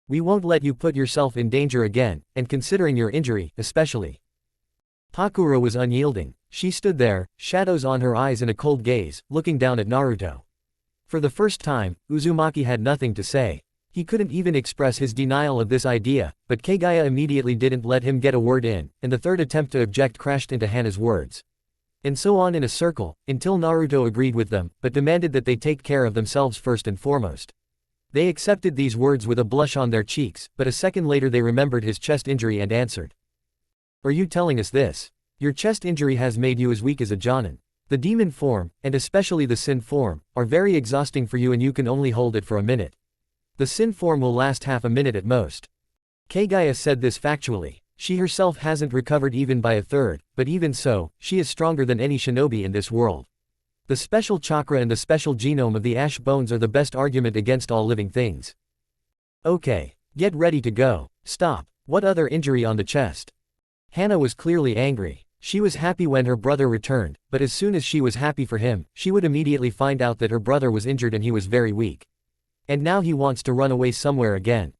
We won't let you put yourself in danger again, and considering your injury, especially. Pakura was unyielding. She stood there, shadows on her eyes and a cold gaze, looking down at Naruto. For the first time, Uzumaki had nothing to say. He couldn't even express his denial of this idea, but Kagaya immediately didn't let him get a word in, and the third attempt to object crashed into Hana's words. And so on in a circle, until Naruto agreed with them, but demanded that they take care of themselves first and foremost. They accepted these words with a blush on their cheeks, but a second later they remembered his chest injury and answered. Are you telling us this? Your chest injury has made you as weak as a Jonin. The demon form, and especially the sin form, are very exhausting for you and you can only hold it for a minute. The sin form will last half a minute at most. Kagaya said this factually. She herself hasn't recovered even by a third, but even so, she is stronger than any shinobi in this world. The special chakra and the special genome of the ash bones are the best argument against all living things. Okay. Get ready to go. Stop. What other injury on the chest? Henna was clearly angry. She was happy when her brother returned, but as soon as she was happy for him, she would immediately find out that her brother was injured and he was very weak. And now he wants to run away somewhere again.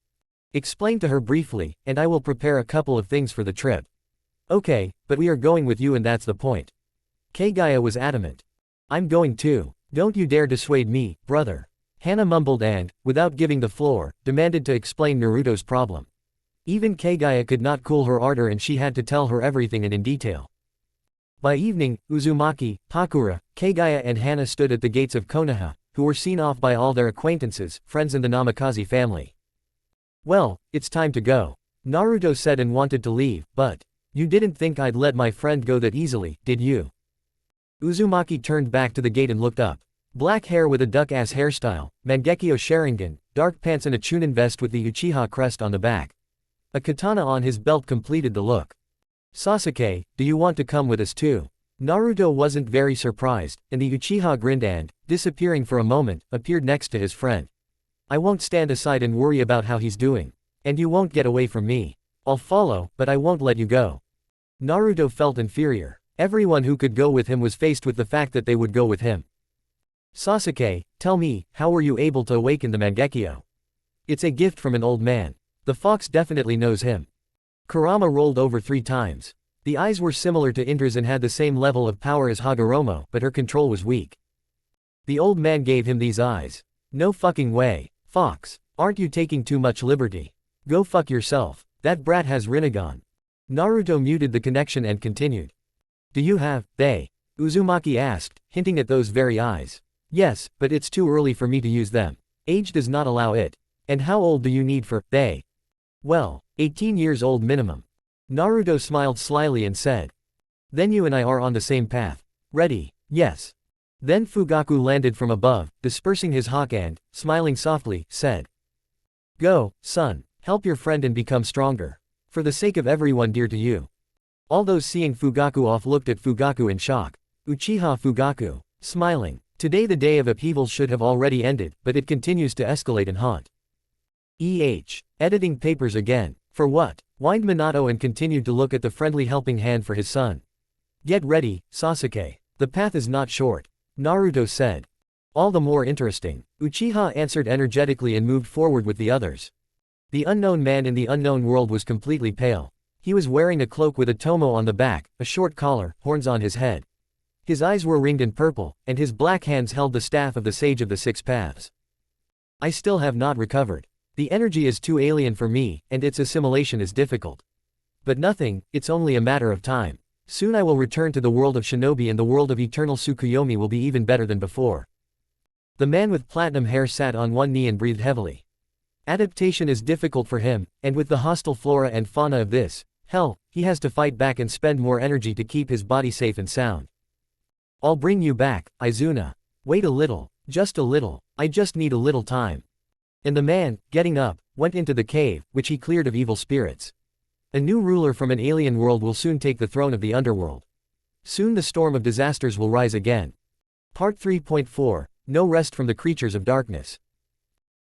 Explain to her briefly, and I will prepare a couple of things for the trip. Okay, but we are going with you and that's the point. Kagaya was adamant. I'm going too. Don't you dare dissuade me, brother. Henna mumbled and, without giving the floor, demanded to explain Naruto's problem. Even Kagaya could not cool her ardor and she had to tell her everything and in detail. By evening, Uzumaki, Pakura, Kagaya and Henna stood at the gates of Konoha, who were seen off by all their acquaintances, friends and the Namikaze family. Well, it's time to go. Naruto said and wanted to leave, but, you didn't think I'd let my friend go that easily, did you? Uzumaki turned back to the gate and looked up. Black hair with a duck-ass hairstyle, Mangekyo Sharingan, dark pants and a Chunin vest with the Uchiha crest on the back. A katana on his belt completed the look. Sasuke, do you want to come with us too? Naruto wasn't very surprised, and the Uchiha grinned and, disappearing for a moment, appeared next to his friend. I won't stand aside and worry about how he's doing. And you won't get away from me. I'll follow, but I won't let you go. Naruto felt inferior. Everyone who could go with him was faced with the fact that they would go with him. Sasuke, tell me, how were you able to awaken the Mangekyo? It's a gift from an old man. The fox definitely knows him. Kurama rolled over 3 times. The eyes were similar to Indra's and had the same level of power as Hagoromo, but her control was weak. The old man gave him these eyes. No fucking way. Fox, aren't you taking too much liberty? Go fuck yourself. That brat has Rinnegan. Naruto muted the connection and continued. Do you have, they? Uzumaki asked, hinting at those very eyes. Yes, but it's too early for me to use them. Age does not allow it. And how old do you need for, they? Well, 18 years old minimum. Naruto smiled slyly and said. Then you and I are on the same path. Ready? Yes. Then Fugaku landed from above, dispersing his hawk and, smiling softly, said. Go, son, help your friend and become stronger. For the sake of everyone dear to you. All those seeing Fugaku off looked at Fugaku in shock. Uchiha Fugaku, smiling. Today the day of upheaval should have already ended, but it continues to escalate and haunt. Editing papers again. For what? Whined Minato and continued to look at the friendly helping hand for his son. Get ready, Sasuke. The path is not short. Naruto said. All the more interesting. Uchiha answered energetically and moved forward with the others. The unknown man in the unknown world was completely pale. He was wearing a cloak with a tomo on the back, a short collar, horns on his head. His eyes were ringed in purple, and his black hands held the staff of the Sage of the Six Paths. I still have not recovered. The energy is too alien for me, and its assimilation is difficult. But nothing, it's only a matter of time. Soon I will return to the world of shinobi and the world of eternal Tsukuyomi will be even better than before. The man with platinum hair sat on one knee and breathed heavily. Adaptation is difficult for him, and with the hostile flora and fauna of this, hell, he has to fight back and spend more energy to keep his body safe and sound. I'll bring you back, Izuna. Wait a little, just a little, I just need a little time. And the man, getting up, went into the cave, which he cleared of evil spirits. A new ruler from an alien world will soon take the throne of the underworld. Soon the storm of disasters will rise again. Part 3.4, No rest from the creatures of darkness.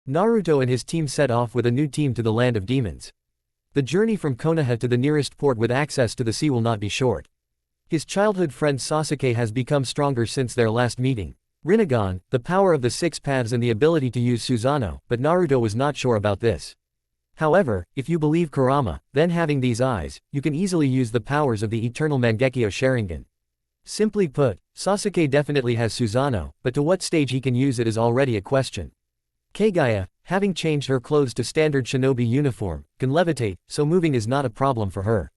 Naruto and his team set off with a new team to the land of demons. The journey from Konoha to the nearest port with access to the sea will not be short. His childhood friend Sasuke has become stronger since their last meeting. Rinnegan, the power of the Six Paths and the ability to use Susanoo, but Naruto was not sure about this. However, if you believe Kurama, then having these eyes, you can easily use the powers of the eternal Mangekyo Sharingan. Simply put, Sasuke definitely has Susanoo, but to what stage he can use it is already a question. Kagaya, having changed her clothes to standard shinobi uniform, can levitate, so moving is not a problem for her.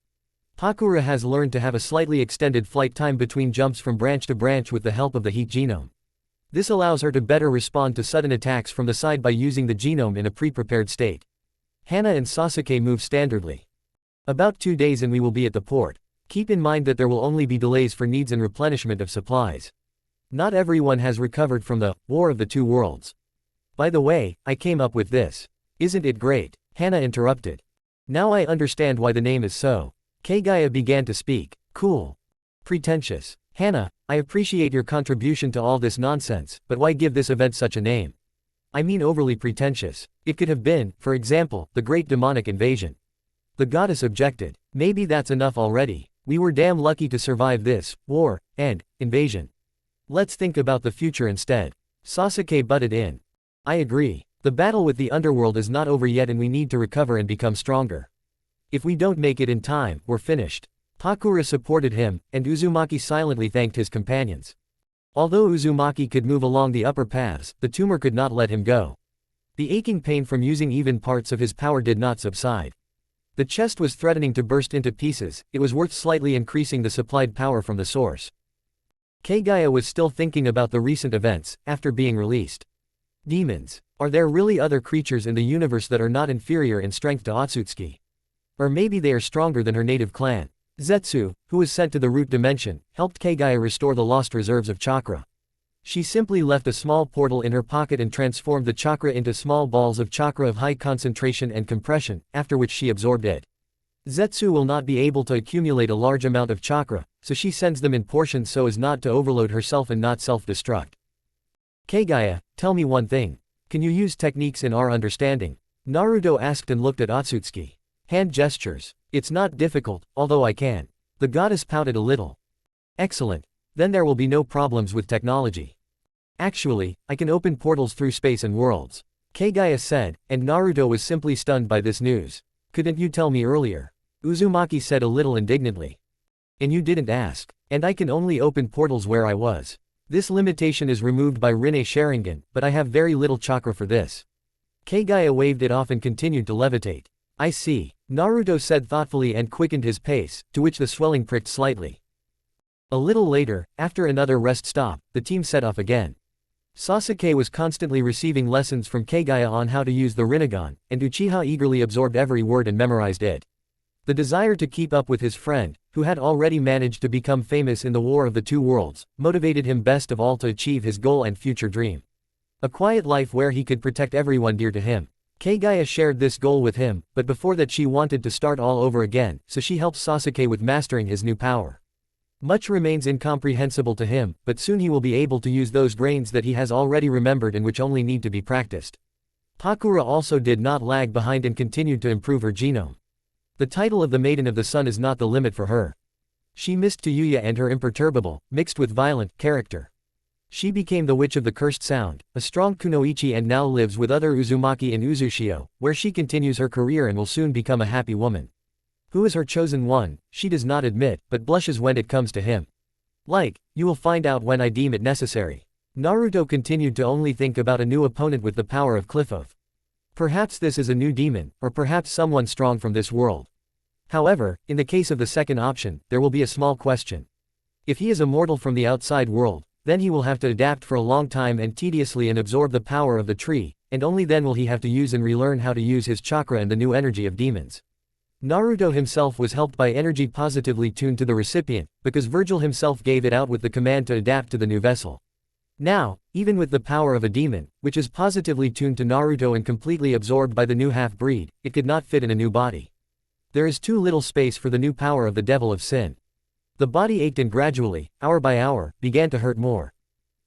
Pakura has learned to have a slightly extended flight time between jumps from branch to branch with the help of the heat genome. This allows her to better respond to sudden attacks from the side by using the genome in a pre-prepared state. Henna and Sasuke move standardly. About 2 days and we will be at the port. Keep in mind that there will only be delays for needs and replenishment of supplies. Not everyone has recovered from the War of the Two Worlds. By the way, I came up with this. Isn't it great? Henna interrupted. Now I understand why the name is so. Kagaya began to speak. Cool. Pretentious. Henna, I appreciate your contribution to all this nonsense, but why give this event such a name? I mean overly pretentious. It could have been, for example, the Great Demonic Invasion. The goddess objected. Maybe that's enough already. We were damn lucky to survive this war and invasion. Let's think about the future instead. Sasuke butted in. I agree. The battle with the underworld is not over yet and we need to recover and become stronger. If we don't make it in time, we're finished. Pakura supported him, and Uzumaki silently thanked his companions. Although Uzumaki could move along the upper paths, the tumor could not let him go. The aching pain from using even parts of his power did not subside. The chest was threatening to burst into pieces, it was worth slightly increasing the supplied power from the source. Kagaya was still thinking about the recent events, after being released. Demons. Are there really other creatures in the universe that are not inferior in strength to Otsutsuki? Or maybe they are stronger than her native clan. Zetsu, who was sent to the root dimension, helped Kagaya restore the lost reserves of chakra. She simply left a small portal in her pocket and transformed the chakra into small balls of chakra of high concentration and compression, after which she absorbed it. Zetsu will not be able to accumulate a large amount of chakra, so she sends them in portions so as not to overload herself and not self-destruct. Kagaya, tell me one thing. Can you use techniques in our understanding? Naruto asked and looked at Otsutsuki. Hand gestures. It's not difficult, although I can. The goddess pouted a little. Excellent. Then there will be no problems with technology. Actually, I can open portals through space and worlds. Kagaya said, and Naruto was simply stunned by this news. Couldn't you tell me earlier? Uzumaki said a little indignantly. And you didn't ask. And I can only open portals where I was. This limitation is removed by Rinne Sharingan, but I have very little chakra for this. Kagaya waved it off and continued to levitate. I see, Naruto said thoughtfully and quickened his pace, to which the swelling pricked slightly. A little later, after another rest stop, the team set off again. Sasuke was constantly receiving lessons from Kagaya on how to use the Rinnegan, and Uchiha eagerly absorbed every word and memorized it. The desire to keep up with his friend, who had already managed to become famous in the War of the Two Worlds, motivated him best of all to achieve his goal and future dream. A quiet life where he could protect everyone dear to him. Kagaya shared this goal with him, but before that she wanted to start all over again, so she helped Sasuke with mastering his new power. Much remains incomprehensible to him, but soon he will be able to use those brains that he has already remembered and which only need to be practiced. Pakura also did not lag behind and continued to improve her genome. The title of the Maiden of the Sun is not the limit for her. She missed Tayuya and her imperturbable, mixed with violent, character. She became the Witch of the Cursed Sound, a strong kunoichi, and now lives with other Uzumaki in Uzushio, where she continues her career and will soon become a happy woman. Who is her chosen one, she does not admit, but blushes when it comes to him. You will find out when I deem it necessary. Naruto continued to only think about a new opponent with the power of Cliffove. Perhaps this is a new demon, or perhaps someone strong from this world. However, in the case of the second option, there will be a small question. If he is a mortal from the outside world, then he will have to adapt for a long time and tediously and absorb the power of the tree, and only then will he have to use and relearn how to use his chakra and the new energy of demons. Naruto himself was helped by energy positively tuned to the recipient, because Virgil himself gave it out with the command to adapt to the new vessel. Now, even with the power of a demon, which is positively tuned to Naruto and completely absorbed by the new half-breed, it could not fit in a new body. There is too little space for the new power of the Devil of Sin. The body ached and gradually, hour by hour, began to hurt more.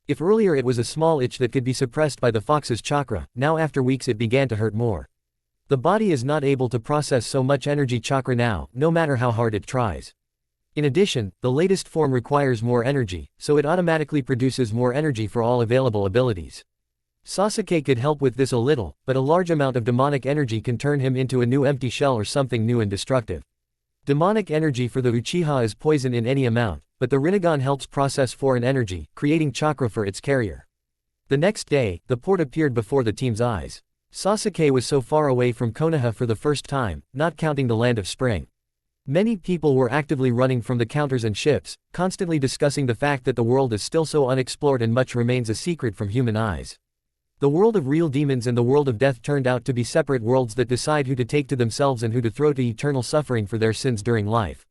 If earlier it was a small itch that could be suppressed by the fox's chakra, now after weeks it began to hurt more. The body is not able to process so much energy chakra now, no matter how hard it tries. In addition, the latest form requires more energy, so it automatically produces more energy for all available abilities. Sasuke could help with this a little, but a large amount of demonic energy can turn him into a new empty shell or something new and destructive. Demonic energy for the Uchiha is poison in any amount, but the Rinnegan helps process foreign energy, creating chakra for its carrier. The next day, the port appeared before the team's eyes. Sasuke was so far away from Konoha for the first time, not counting the Land of Spring. Many people were actively running from the counters and ships, constantly discussing the fact that the world is still so unexplored and much remains a secret from human eyes. The world of real demons and the world of death turned out to be separate worlds that decide who to take to themselves and who to throw to eternal suffering for their sins during life.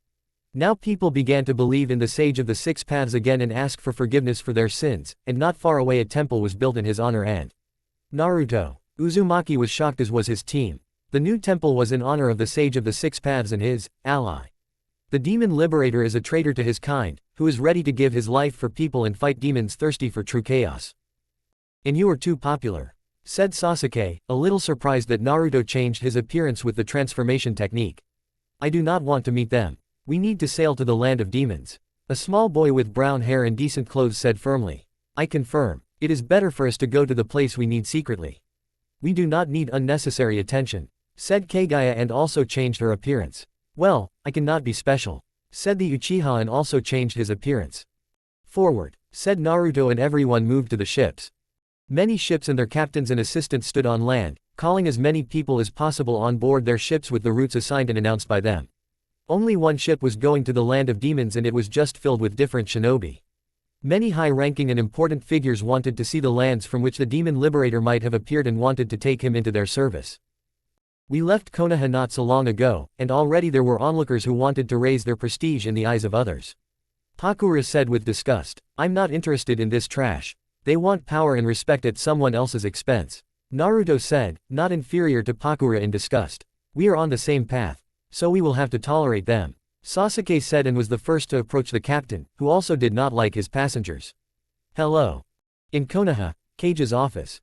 Now people began to believe in the Sage of the Six Paths again and ask for forgiveness for their sins, and not far away a temple was built in his honor and Naruto. Uzumaki was shocked as was his team. The new temple was in honor of the Sage of the Six Paths and his ally. The demon liberator is a traitor to his kind, who is ready to give his life for people and fight demons thirsty for true chaos. And you are too popular, said Sasuke, a little surprised that Naruto changed his appearance with the transformation technique. I do not want to meet them. We need to sail to the land of demons. A small boy with brown hair and decent clothes said firmly. I confirm. It is better for us to go to the place we need secretly. We do not need unnecessary attention, said Kagaya and also changed her appearance. Well, I cannot be special, said the Uchiha and also changed his appearance. Forward, said Naruto and everyone moved to the ships. Many ships and their captains and assistants stood on land, calling as many people as possible on board their ships with the routes assigned and announced by them. Only one ship was going to the land of demons and it was just filled with different shinobi. Many high-ranking and important figures wanted to see the lands from which the demon liberator might have appeared and wanted to take him into their service. We left Konoha not so long ago, and already there were onlookers who wanted to raise their prestige in the eyes of others. Pakura said with disgust, I'm not interested in this trash. They want power and respect at someone else's expense. Naruto said, not inferior to Pakura in disgust. We are on the same path, so we will have to tolerate them. Sasuke said and was the first to approach the captain, who also did not like his passengers. Hello. In Konoha, Kage's office.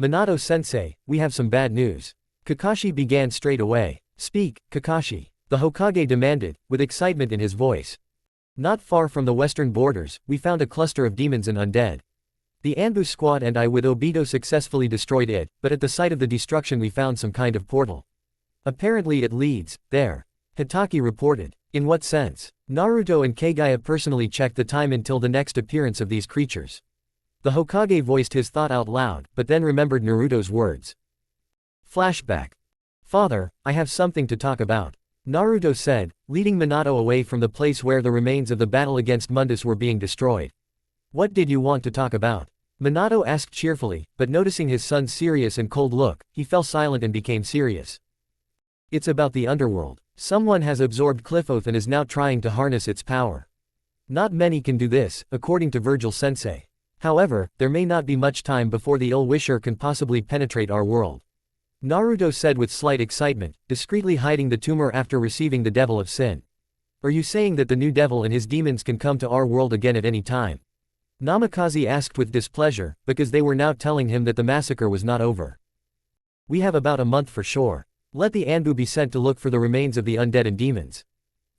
Minato-sensei, we have some bad news. Kakashi began straight away. Speak, Kakashi. The Hokage demanded, with excitement in his voice. Not far from the western borders, we found a cluster of demons and undead. The Anbu squad and I with Obito successfully destroyed it, but at the site of the destruction we found some kind of portal. Apparently it leads there. Hitaki reported. In what sense? Naruto and Kagaya personally checked the time until the next appearance of these creatures. The Hokage voiced his thought out loud, but then remembered Naruto's words. Flashback. Father, I have something to talk about. Naruto said, leading Minato away from the place where the remains of the battle against Mundus were being destroyed. What did you want to talk about? Minato asked cheerfully, but noticing his son's serious and cold look, he fell silent and became serious. It's about the underworld. Someone has absorbed Cliff-Oath and is now trying to harness its power. Not many can do this, according to Virgil Sensei. However, there may not be much time before the ill-wisher can possibly penetrate our world. Naruto said with slight excitement, discreetly hiding the tumor after receiving the Devil of Sin. Are you saying that the new devil and his demons can come to our world again at any time? Namikaze asked with displeasure, because they were now telling him that the massacre was not over. We have about a month for sure. Let the Anbu be sent to look for the remains of the undead and demons.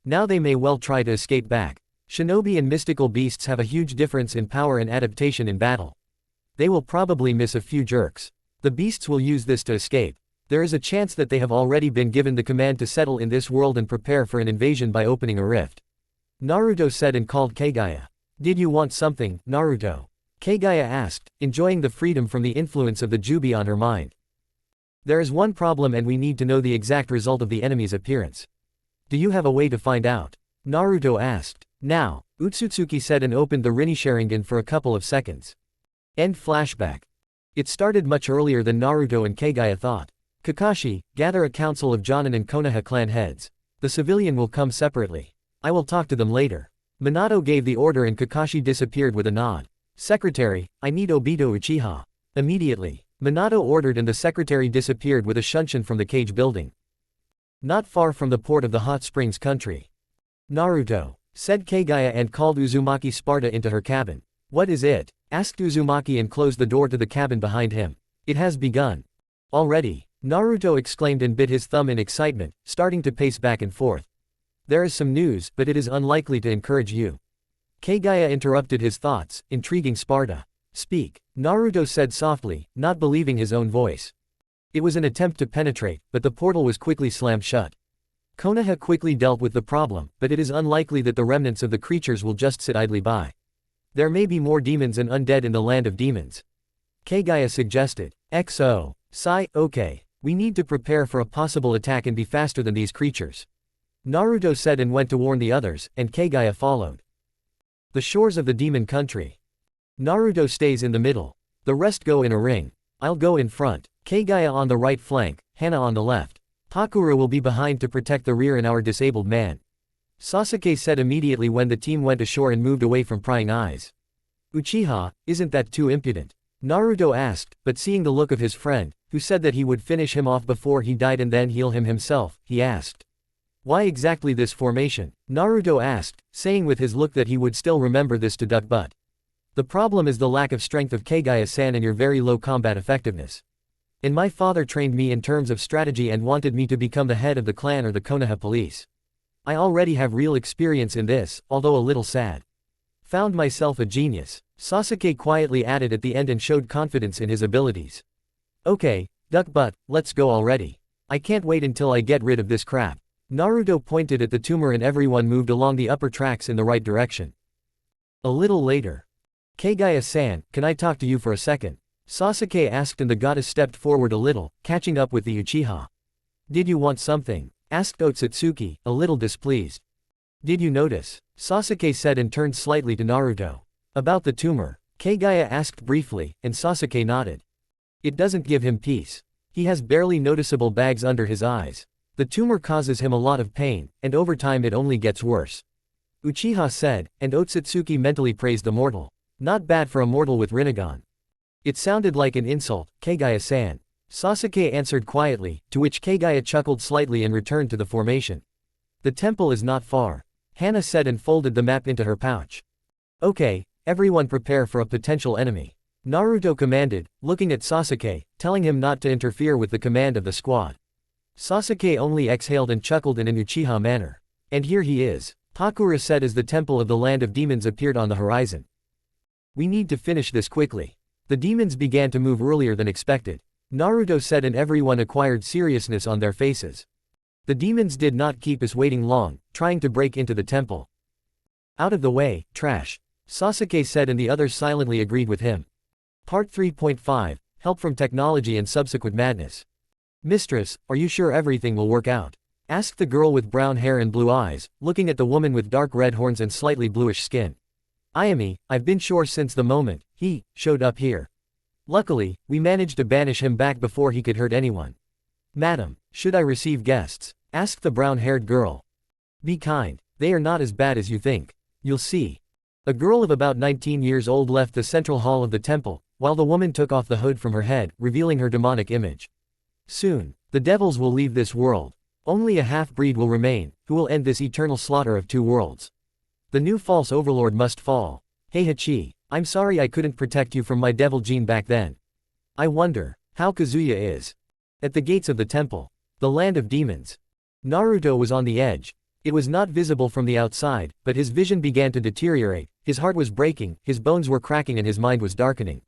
Now they may well try to escape back. Shinobi and mystical beasts have a huge difference in power and adaptation in battle. They will probably miss a few jerks. The beasts will use this to escape. There is a chance that they have already been given the command to settle in this world and prepare for an invasion by opening a rift. Naruto said and called Kagaya. Did you want something, Naruto? Kagaya asked, enjoying the freedom from the influence of the Jubi on her mind. There is one problem and we need to know the exact result of the enemy's appearance. Do you have a way to find out? Naruto asked. Now, Utsutsuki said and opened the Rinne Sharingan for a couple of seconds. End flashback. It started much earlier than Naruto and Kagaya thought. Kakashi, gather a council of Jonin and Konoha clan heads. The civilian will come separately. I will talk to them later. Minato gave the order and Kakashi disappeared with a nod. Secretary, I need Obito Uchiha. Immediately. Minato ordered and the secretary disappeared with a shunshin from the cage building. Not far from the port of the hot springs country. Naruto, said Kagaya and called Uzumaki Sparta into her cabin. What is it? Asked Uzumaki and closed the door to the cabin behind him. It has begun. Already, Naruto exclaimed and bit his thumb in excitement, starting to pace back and forth. There is some news, but it is unlikely to encourage you. Kagaya interrupted his thoughts, intriguing Sparta. Speak, Naruto said softly, not believing his own voice. It was an attempt to penetrate, but the portal was quickly slammed shut. Konoha quickly dealt with the problem, but it is unlikely that the remnants of the creatures will just sit idly by. There may be more demons and undead in the land of demons. Kagaya suggested. XO. Sigh, okay. We need to prepare for a possible attack and be faster than these creatures. Naruto said and went to warn the others, and Kagaya followed. The shores of the demon country. Naruto stays in the middle. The rest go in a ring. I'll go in front. Kagaya on the right flank, Henna on the left. Takura will be behind to protect the rear and our disabled man. Sasuke said immediately when the team went ashore and moved away from prying eyes. Uchiha, isn't that too impudent? Naruto asked, but seeing the look of his friend, who said that he would finish him off before he died and then heal him himself, he asked. Why exactly this formation? Naruto asked, saying with his look that he would still remember this to duck butt. The problem is the lack of strength of Kagaya-san and your very low combat effectiveness. And my father trained me in terms of strategy and wanted me to become the head of the clan or the Konoha police. I already have real experience in this, although a little sad. Found myself a genius. Sasuke quietly added at the end and showed confidence in his abilities. Okay, duck butt, let's go already. I can't wait until I get rid of this crap. Naruto pointed at the tumor and everyone moved along the upper tracks in the right direction. A little later. Kagaya-san, can I talk to you for a second? Sasuke asked and the goddess stepped forward a little, catching up with the Uchiha. Did you want something? Asked Otsutsuki, a little displeased. Did you notice? Sasuke said and turned slightly to Naruto. About the tumor. Kagaya asked briefly, and Sasuke nodded. It doesn't give him peace. He has barely noticeable bags under his eyes. The tumor causes him a lot of pain, and over time it only gets worse. Uchiha said, and Otsutsuki mentally praised the mortal. Not bad for a mortal with Rinnegan. It sounded like an insult, Kagaya-san. Sasuke answered quietly, to which Kagaya chuckled slightly and returned to the formation. The temple is not far. Henna said and folded the map into her pouch. Okay, everyone prepare for a potential enemy. Naruto commanded, looking at Sasuke, telling him not to interfere with the command of the squad. Sasuke only exhaled and chuckled in an Uchiha manner. And here he is, Pakura said as the temple of the land of demons appeared on the horizon. We need to finish this quickly. The demons began to move earlier than expected. Naruto said, and everyone acquired seriousness on their faces. The demons did not keep us waiting long, trying to break into the temple. Out of the way, trash, Sasuke said, and the others silently agreed with him. Part 3.5, Help from Technology and Subsequent Madness. Mistress, are you sure everything will work out? Asked the girl with brown hair and blue eyes, looking at the woman with dark red horns and slightly bluish skin. Ayami, I've been sure since the moment he showed up here. Luckily, we managed to banish him back before he could hurt anyone. Madam, should I receive guests? Asked the brown-haired girl. Be kind, they are not as bad as you think. You'll see. A girl of about 19 years old left the central hall of the temple, while the woman took off the hood from her head, revealing her demonic image. Soon, the devils will leave this world. Only a half-breed will remain, who will end this eternal slaughter of two worlds. The new false overlord must fall. Heihachi, I'm sorry I couldn't protect you from my devil gene back then. I wonder how Kazuya is. At the gates of the temple, the land of demons. Naruto was on the edge. It was not visible from the outside, but his vision began to deteriorate, his heart was breaking, his bones were cracking, and his mind was darkening.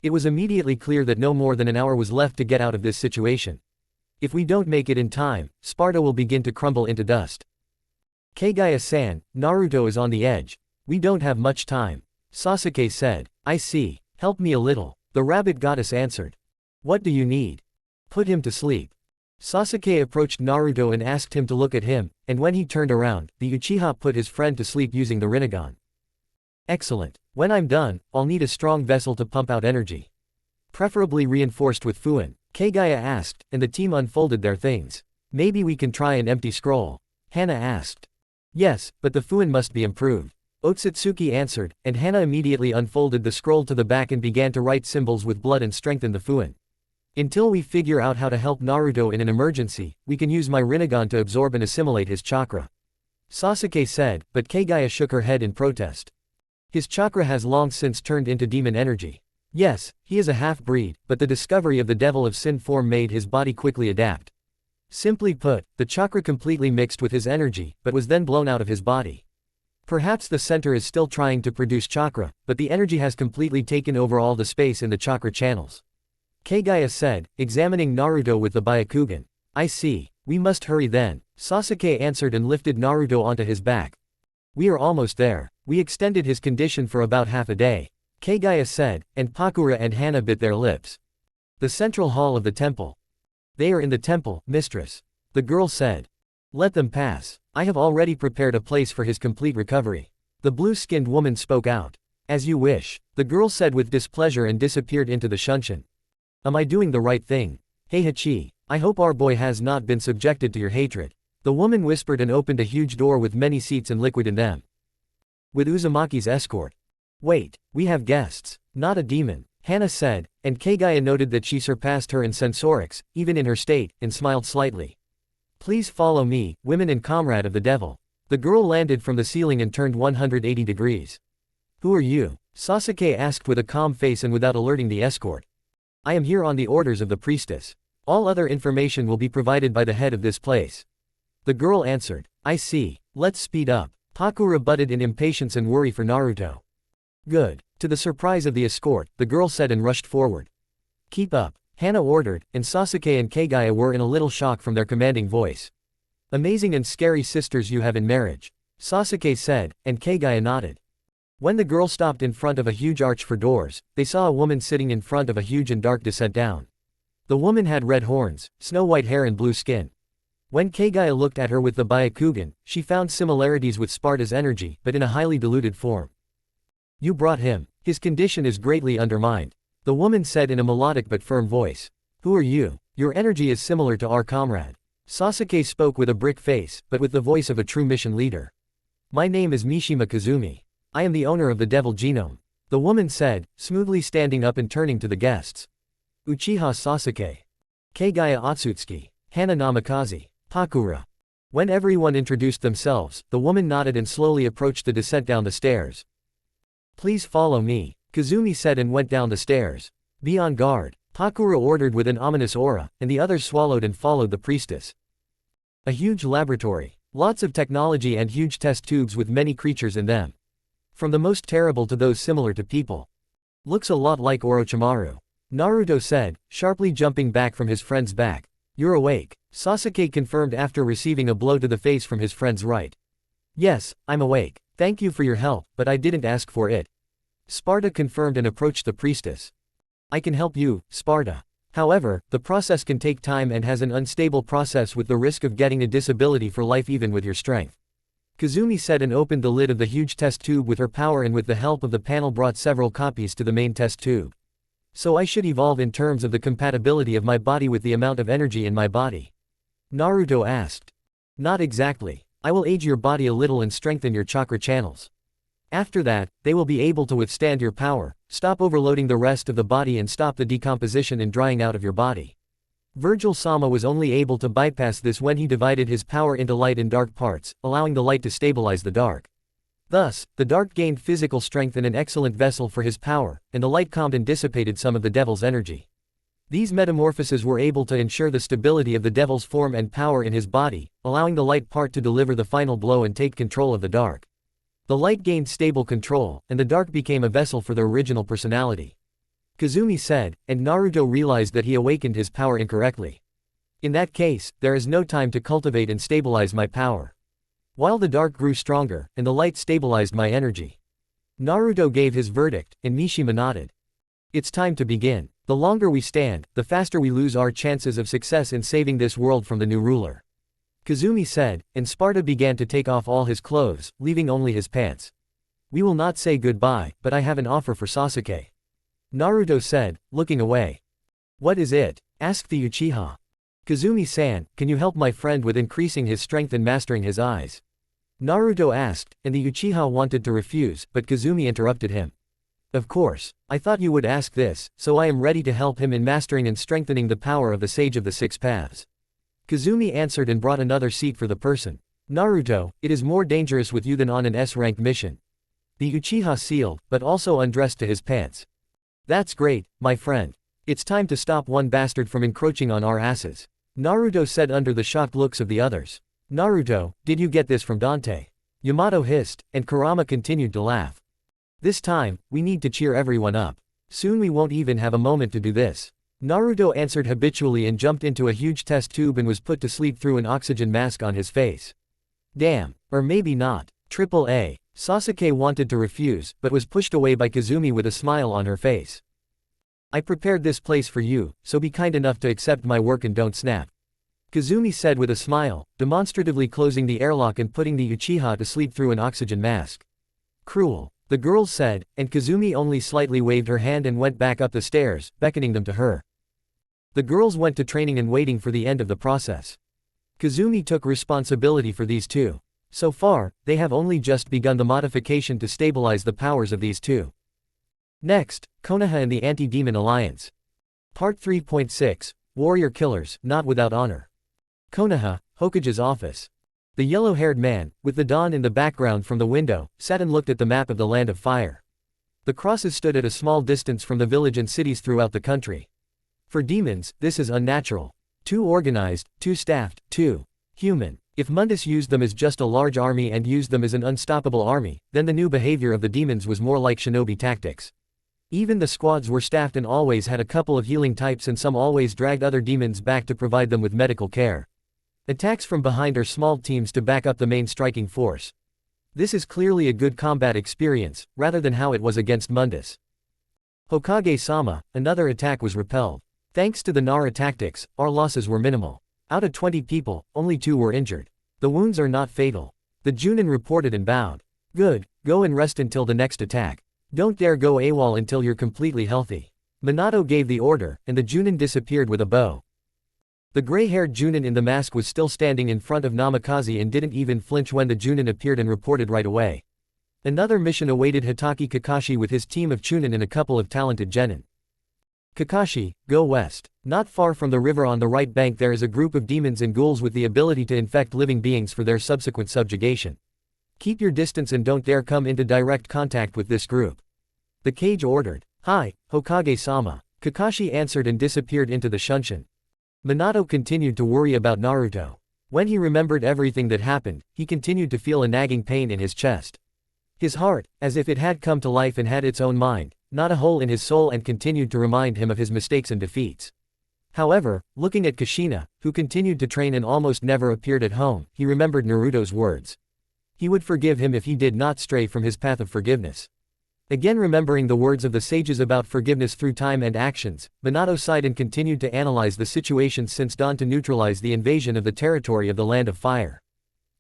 It was immediately clear that no more than an hour was left to get out of this situation. If we don't make it in time, Sparta will begin to crumble into dust. Kagaya-san, Naruto is on the edge. We don't have much time. Sasuke said. I see. Help me a little. The rabbit goddess answered. What do you need? Put him to sleep. Sasuke approached Naruto and asked him to look at him, and when he turned around, the Uchiha put his friend to sleep using the Rinnegan. Excellent. When I'm done, I'll need a strong vessel to pump out energy. Preferably reinforced with FUNN, Kagaya asked, and the team unfolded their things. Maybe we can try an empty scroll. Henna asked. Yes, but the FUNN must be improved. Otsutsuki answered, and Henna immediately unfolded the scroll to the back and began to write symbols with blood and strengthen the FUNN. Until we figure out how to help Naruto in an emergency, we can use my Rinnegan to absorb and assimilate his chakra. Sasuke said, but Kagaya shook her head in protest. His chakra has long since turned into demon energy. Yes, he is a half-breed, but the discovery of the devil of sin form made his body quickly adapt. Simply put, the chakra completely mixed with his energy, but was then blown out of his body. Perhaps the center is still trying to produce chakra, but the energy has completely taken over all the space in the chakra channels. Kagaya said, examining Naruto with the Byakugan. I see. We must hurry then. Sasuke answered and lifted Naruto onto his back. We are almost there. We extended his condition for about half a day. Kagaya said, and Pakura and Henna bit their lips. The central hall of the temple. They are in the temple, mistress. The girl said. Let them pass. I have already prepared a place for his complete recovery. The blue-skinned woman spoke out. As you wish, the girl said with displeasure and disappeared into the shunshin. Am I doing the right thing? Heihachi, I hope our boy has not been subjected to your hatred. The woman whispered and opened a huge door with many seats and liquid in them. With Uzumaki's escort. Wait, we have guests. Not a demon, Henna said, and Kagaya noted that she surpassed her in sensorics, even in her state, and smiled slightly. Please follow me, women and comrade of the devil. The girl landed from the ceiling and turned 180 degrees. Who are you? Sasuke asked with a calm face and without alerting the escort. I am here on the orders of the priestess. All other information will be provided by the head of this place. The girl answered. I see. Let's speed up. Pakura butted in impatience and worry for Naruto. Good. To the surprise of the escort, the girl said and rushed forward. Keep up, Henna ordered, and Sasuke and Kagaya were in a little shock from their commanding voice. Amazing and scary sisters you have in marriage, Sasuke said, and Kagaya nodded. When the girl stopped in front of a huge arch for doors, they saw a woman sitting in front of a huge and dark descent down. The woman had red horns, snow-white hair and blue skin. When Kagaya looked at her with the Byakugan, she found similarities with Sparta's energy, but in a highly diluted form. You brought him. His condition is greatly undermined. The woman said in a melodic but firm voice. Who are you? Your energy is similar to our comrade. Sasuke spoke with a brick face, but with the voice of a true mission leader. My name is Mishima Kazumi. I am the owner of the devil genome. The woman said, smoothly standing up and turning to the guests. Uchiha Sasuke. Kagaya Otsutsuki. Henna Namikaze. Pakura. When everyone introduced themselves, the woman nodded and slowly approached the descent down the stairs. Please follow me, Kazumi said and went down the stairs. Be on guard. Hakura ordered with an ominous aura, and the others swallowed and followed the priestess. A huge laboratory. Lots of technology and huge test tubes with many creatures in them. From the most terrible to those similar to people. Looks a lot like Orochimaru. Naruto said, sharply jumping back from his friend's back. You're awake. Sasuke confirmed after receiving a blow to the face from his friend's right. Yes, I'm awake. Thank you for your help, but I didn't ask for it. Sparta confirmed and approached the priestess. I can help you, Sparta. However, the process can take time and has an unstable process with the risk of getting a disability for life even with your strength. Kazumi said and opened the lid of the huge test tube with her power and with the help of the panel brought several copies to the main test tube. So I should evolve in terms of the compatibility of my body with the amount of energy in my body. Naruto asked. Not exactly. I will age your body a little and strengthen your chakra channels. After that, they will be able to withstand your power, stop overloading the rest of the body and stop the decomposition and drying out of your body. Virgil-sama was only able to bypass this when he divided his power into light and dark parts, allowing the light to stabilize the dark. Thus, the dark gained physical strength and an excellent vessel for his power, and the light calmed and dissipated some of the devil's energy. These metamorphoses were able to ensure the stability of the devil's form and power in his body, allowing the light part to deliver the final blow and take control of the dark. The light gained stable control, and the dark became a vessel for their original personality. Kazumi said, and Naruto realized that he awakened his power incorrectly. In that case, there is no time to cultivate and stabilize my power. While the dark grew stronger, and the light stabilized my energy. Naruto gave his verdict, and Mishima nodded. It's time to begin. The longer we stand, the faster we lose our chances of success in saving this world from the new ruler. Kazumi said, and Sparta began to take off all his clothes, leaving only his pants. We will not say goodbye, but I have an offer for Sasuke. Naruto said, looking away. What is it? Asked the Uchiha. Kazumi-san, can you help my friend with increasing his strength and mastering his eyes? Naruto asked, and the Uchiha wanted to refuse, but Kazumi interrupted him. Of course. I thought you would ask this, so I am ready to help him in mastering and strengthening the power of the Sage of the Six Paths. Kazumi answered and brought another seat for the person. Naruto, it is more dangerous with you than on an S-rank mission. The Uchiha sealed, but also undressed to his pants. That's great, my friend. It's time to stop one bastard from encroaching on our asses. Naruto said under the shocked looks of the others. Naruto, did you get this from Dante? Yamato hissed, and Kurama continued to laugh. This time, we need to cheer everyone up. Soon we won't even have a moment to do this. Naruto answered habitually and jumped into a huge test tube and was put to sleep through an oxygen mask on his face. Damn, or maybe not. Triple A. Sasuke wanted to refuse, but was pushed away by Kazumi with a smile on her face. I prepared this place for you, so be kind enough to accept my work and don't snap. Kazumi said with a smile, demonstratively closing the airlock and putting the Uchiha to sleep through an oxygen mask. Cruel. The girls said, and Kazumi only slightly waved her hand and went back up the stairs, beckoning them to her. The girls went to training and waiting for the end of the process. Kazumi took responsibility for these two. So far, they have only just begun the modification to stabilize the powers of these two. Next, Konoha and the Anti-Demon Alliance. Part 3.6, Warrior Killers, Not Without Honor. Konoha, Hokage's office. The yellow-haired man, with the dawn in the background from the window, sat and looked at the map of the Land of Fire. The crosses stood at a small distance from the village and cities throughout the country. For demons, this is unnatural. Too organized, too staffed, too human. If Mundus used them as just a large army and used them as an unstoppable army, then the new behavior of the demons was more like shinobi tactics. Even the squads were staffed and always had a couple of healing types and some always dragged other demons back to provide them with medical care. Attacks from behind are small teams to back up the main striking force. This is clearly a good combat experience, rather than how it was against Mundus. Hokage-sama, another attack was repelled. Thanks to the Nara tactics, our losses were minimal. Out of 20 people, only 2 were injured. The wounds are not fatal. The Junin reported and bowed. Good, go and rest until the next attack. Don't dare go AWOL until you're completely healthy. Minato gave the order, and the Junin disappeared with a bow. The gray-haired Junin in the mask was still standing in front of Namikaze and didn't even flinch when the Junin appeared and reported right away. Another mission awaited Hitaki Kakashi with his team of Chunin and a couple of talented genin. Kakashi, go west. Not far from the river on the right bank there is a group of demons and ghouls with the ability to infect living beings for their subsequent subjugation. Keep your distance and don't dare come into direct contact with this group. The Cage ordered. Hi, Hokage-sama. Kakashi answered and disappeared into the Shunshin. Minato continued to worry about Naruto. When he remembered everything that happened, he continued to feel a nagging pain in his chest. His heart, as if it had come to life and had its own mind, not a hole in his soul, and continued to remind him of his mistakes and defeats. However, looking at Kushina, who continued to train and almost never appeared at home, he remembered Naruto's words. He would forgive him if he did not stray from his path of forgiveness. Again remembering the words of the sages about forgiveness through time and actions, Minato sighed and continued to analyze the situation since dawn to neutralize the invasion of the territory of the Land of Fire.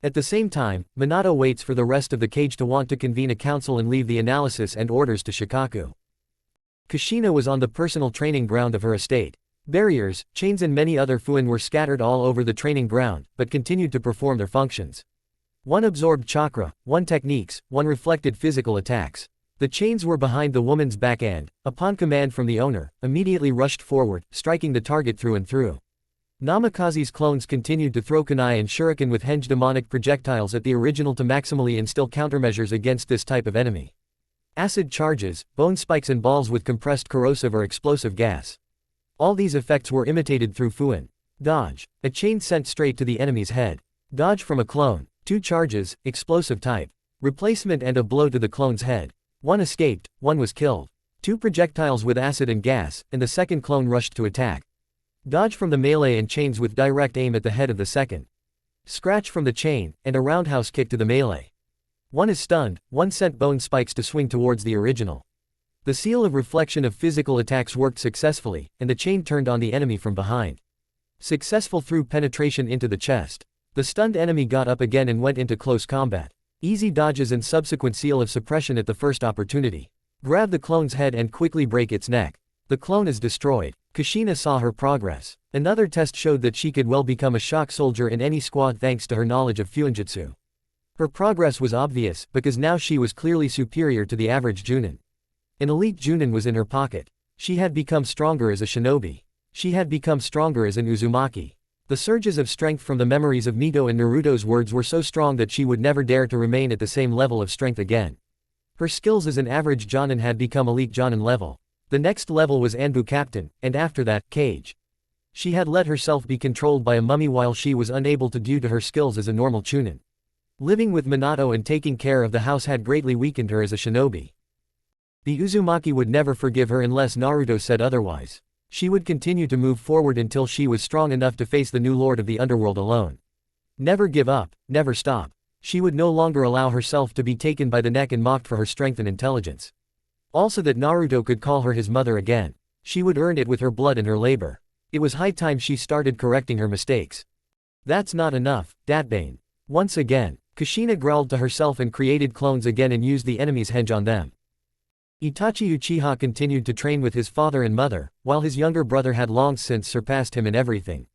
At the same time, Minato waits for the rest of the cage to want to convene a council and leave the analysis and orders to Shikaku. Kushina was on the personal training ground of her estate. Barriers, chains and many other FUNN were scattered all over the training ground, but continued to perform their functions. One absorbed chakra, one techniques, one reflected physical attacks. The chains were behind the woman's back and, upon command from the owner, immediately rushed forward, striking the target through and through. Namikaze's clones continued to throw kunai and shuriken with henge demonic projectiles at the original to maximally instill countermeasures against this type of enemy. Acid charges, bone spikes and balls with compressed corrosive or explosive gas. All these effects were imitated through FUNN. Dodge. A chain sent straight to the enemy's head. Dodge from a clone. 2 charges, explosive type. Replacement and a blow to the clone's head. 1 escaped, 1 was killed. 2 projectiles with acid and gas, and the second clone rushed to attack. Dodge from the melee and chains with direct aim at the head of the second. Scratch from the chain, and a roundhouse kick to the melee. 1 is stunned, 1 sent bone spikes to swing towards the original. The seal of reflection of physical attacks worked successfully, and the chain turned on the enemy from behind. Successful through penetration into the chest. The stunned enemy got up again and went into close combat. Easy dodges and subsequent seal of suppression at the first opportunity. Grab the clone's head and quickly break its neck. The clone is destroyed. Kushina saw her progress. Another test showed that she could well become a shock soldier in any squad thanks to her knowledge of Fuinjutsu. Her progress was obvious, because now she was clearly superior to the average Junin. An elite Junin was in her pocket. She had become stronger as a shinobi. She had become stronger as an Uzumaki. The surges of strength from the memories of Mito and Naruto's words were so strong that she would never dare to remain at the same level of strength again. Her skills as an average Jonin had become elite Jonin level. The next level was Anbu Captain, and after that, Cage. She had let herself be controlled by a mummy while she was unable to due to her skills as a normal Chunin. Living with Minato and taking care of the house had greatly weakened her as a shinobi. The Uzumaki would never forgive her unless Naruto said otherwise. She would continue to move forward until she was strong enough to face the new lord of the underworld alone. Never give up, never stop. She would no longer allow herself to be taken by the neck and mocked for her strength and intelligence. Also that Naruto could call her his mother again. She would earn it with her blood and her labor. It was high time she started correcting her mistakes. That's not enough, Datbane. Once again, Kushina growled to herself and created clones again and used the enemy's henge on them. Itachi Uchiha continued to train with his father and mother, while his younger brother had long since surpassed him in everything.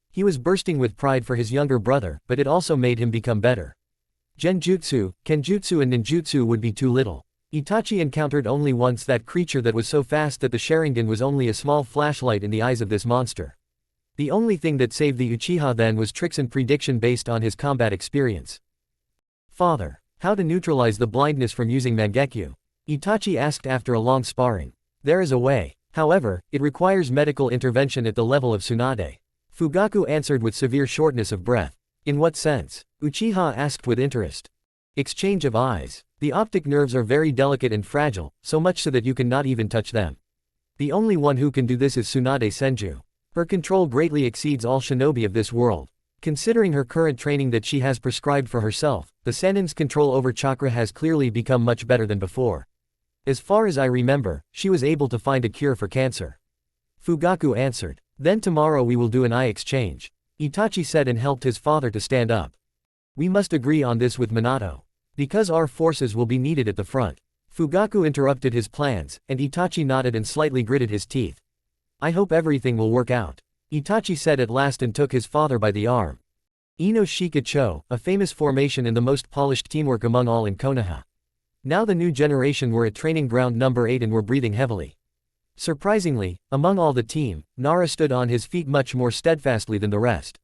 He was bursting with pride for his younger brother, but it also made him become better. Genjutsu, Kenjutsu and Ninjutsu would be too little. Itachi encountered only once that creature that was so fast that the Sharingan was only a small flashlight in the eyes of this monster. The only thing that saved the Uchiha then was tricks and prediction based on his combat experience. Father, how to neutralize the blindness from using Mangekyu? Itachi asked after a long sparring. There is a way. However, it requires medical intervention at the level of Tsunade. Fugaku answered with severe shortness of breath. In what sense? Uchiha asked with interest. Exchange of eyes. The optic nerves are very delicate and fragile, so much so that you cannot even touch them. The only one who can do this is Tsunade Senju. Her control greatly exceeds all shinobi of this world. Considering her current training that she has prescribed for herself, the Sannin's control over chakra has clearly become much better than before. As far as I remember, she was able to find a cure for cancer. Fugaku answered. Then tomorrow we will do an eye exchange. Itachi said and helped his father to stand up. We must agree on this with Minato. Because our forces will be needed at the front. Fugaku interrupted his plans, and Itachi nodded and slightly gritted his teeth. I hope everything will work out. Itachi said at last and took his father by the arm. Ino Shika-cho, a famous formation and the most polished teamwork among all in Konoha. Now the new generation were at training ground number 8 and were breathing heavily. Surprisingly, among all the team, Nara stood on his feet much more steadfastly than the rest.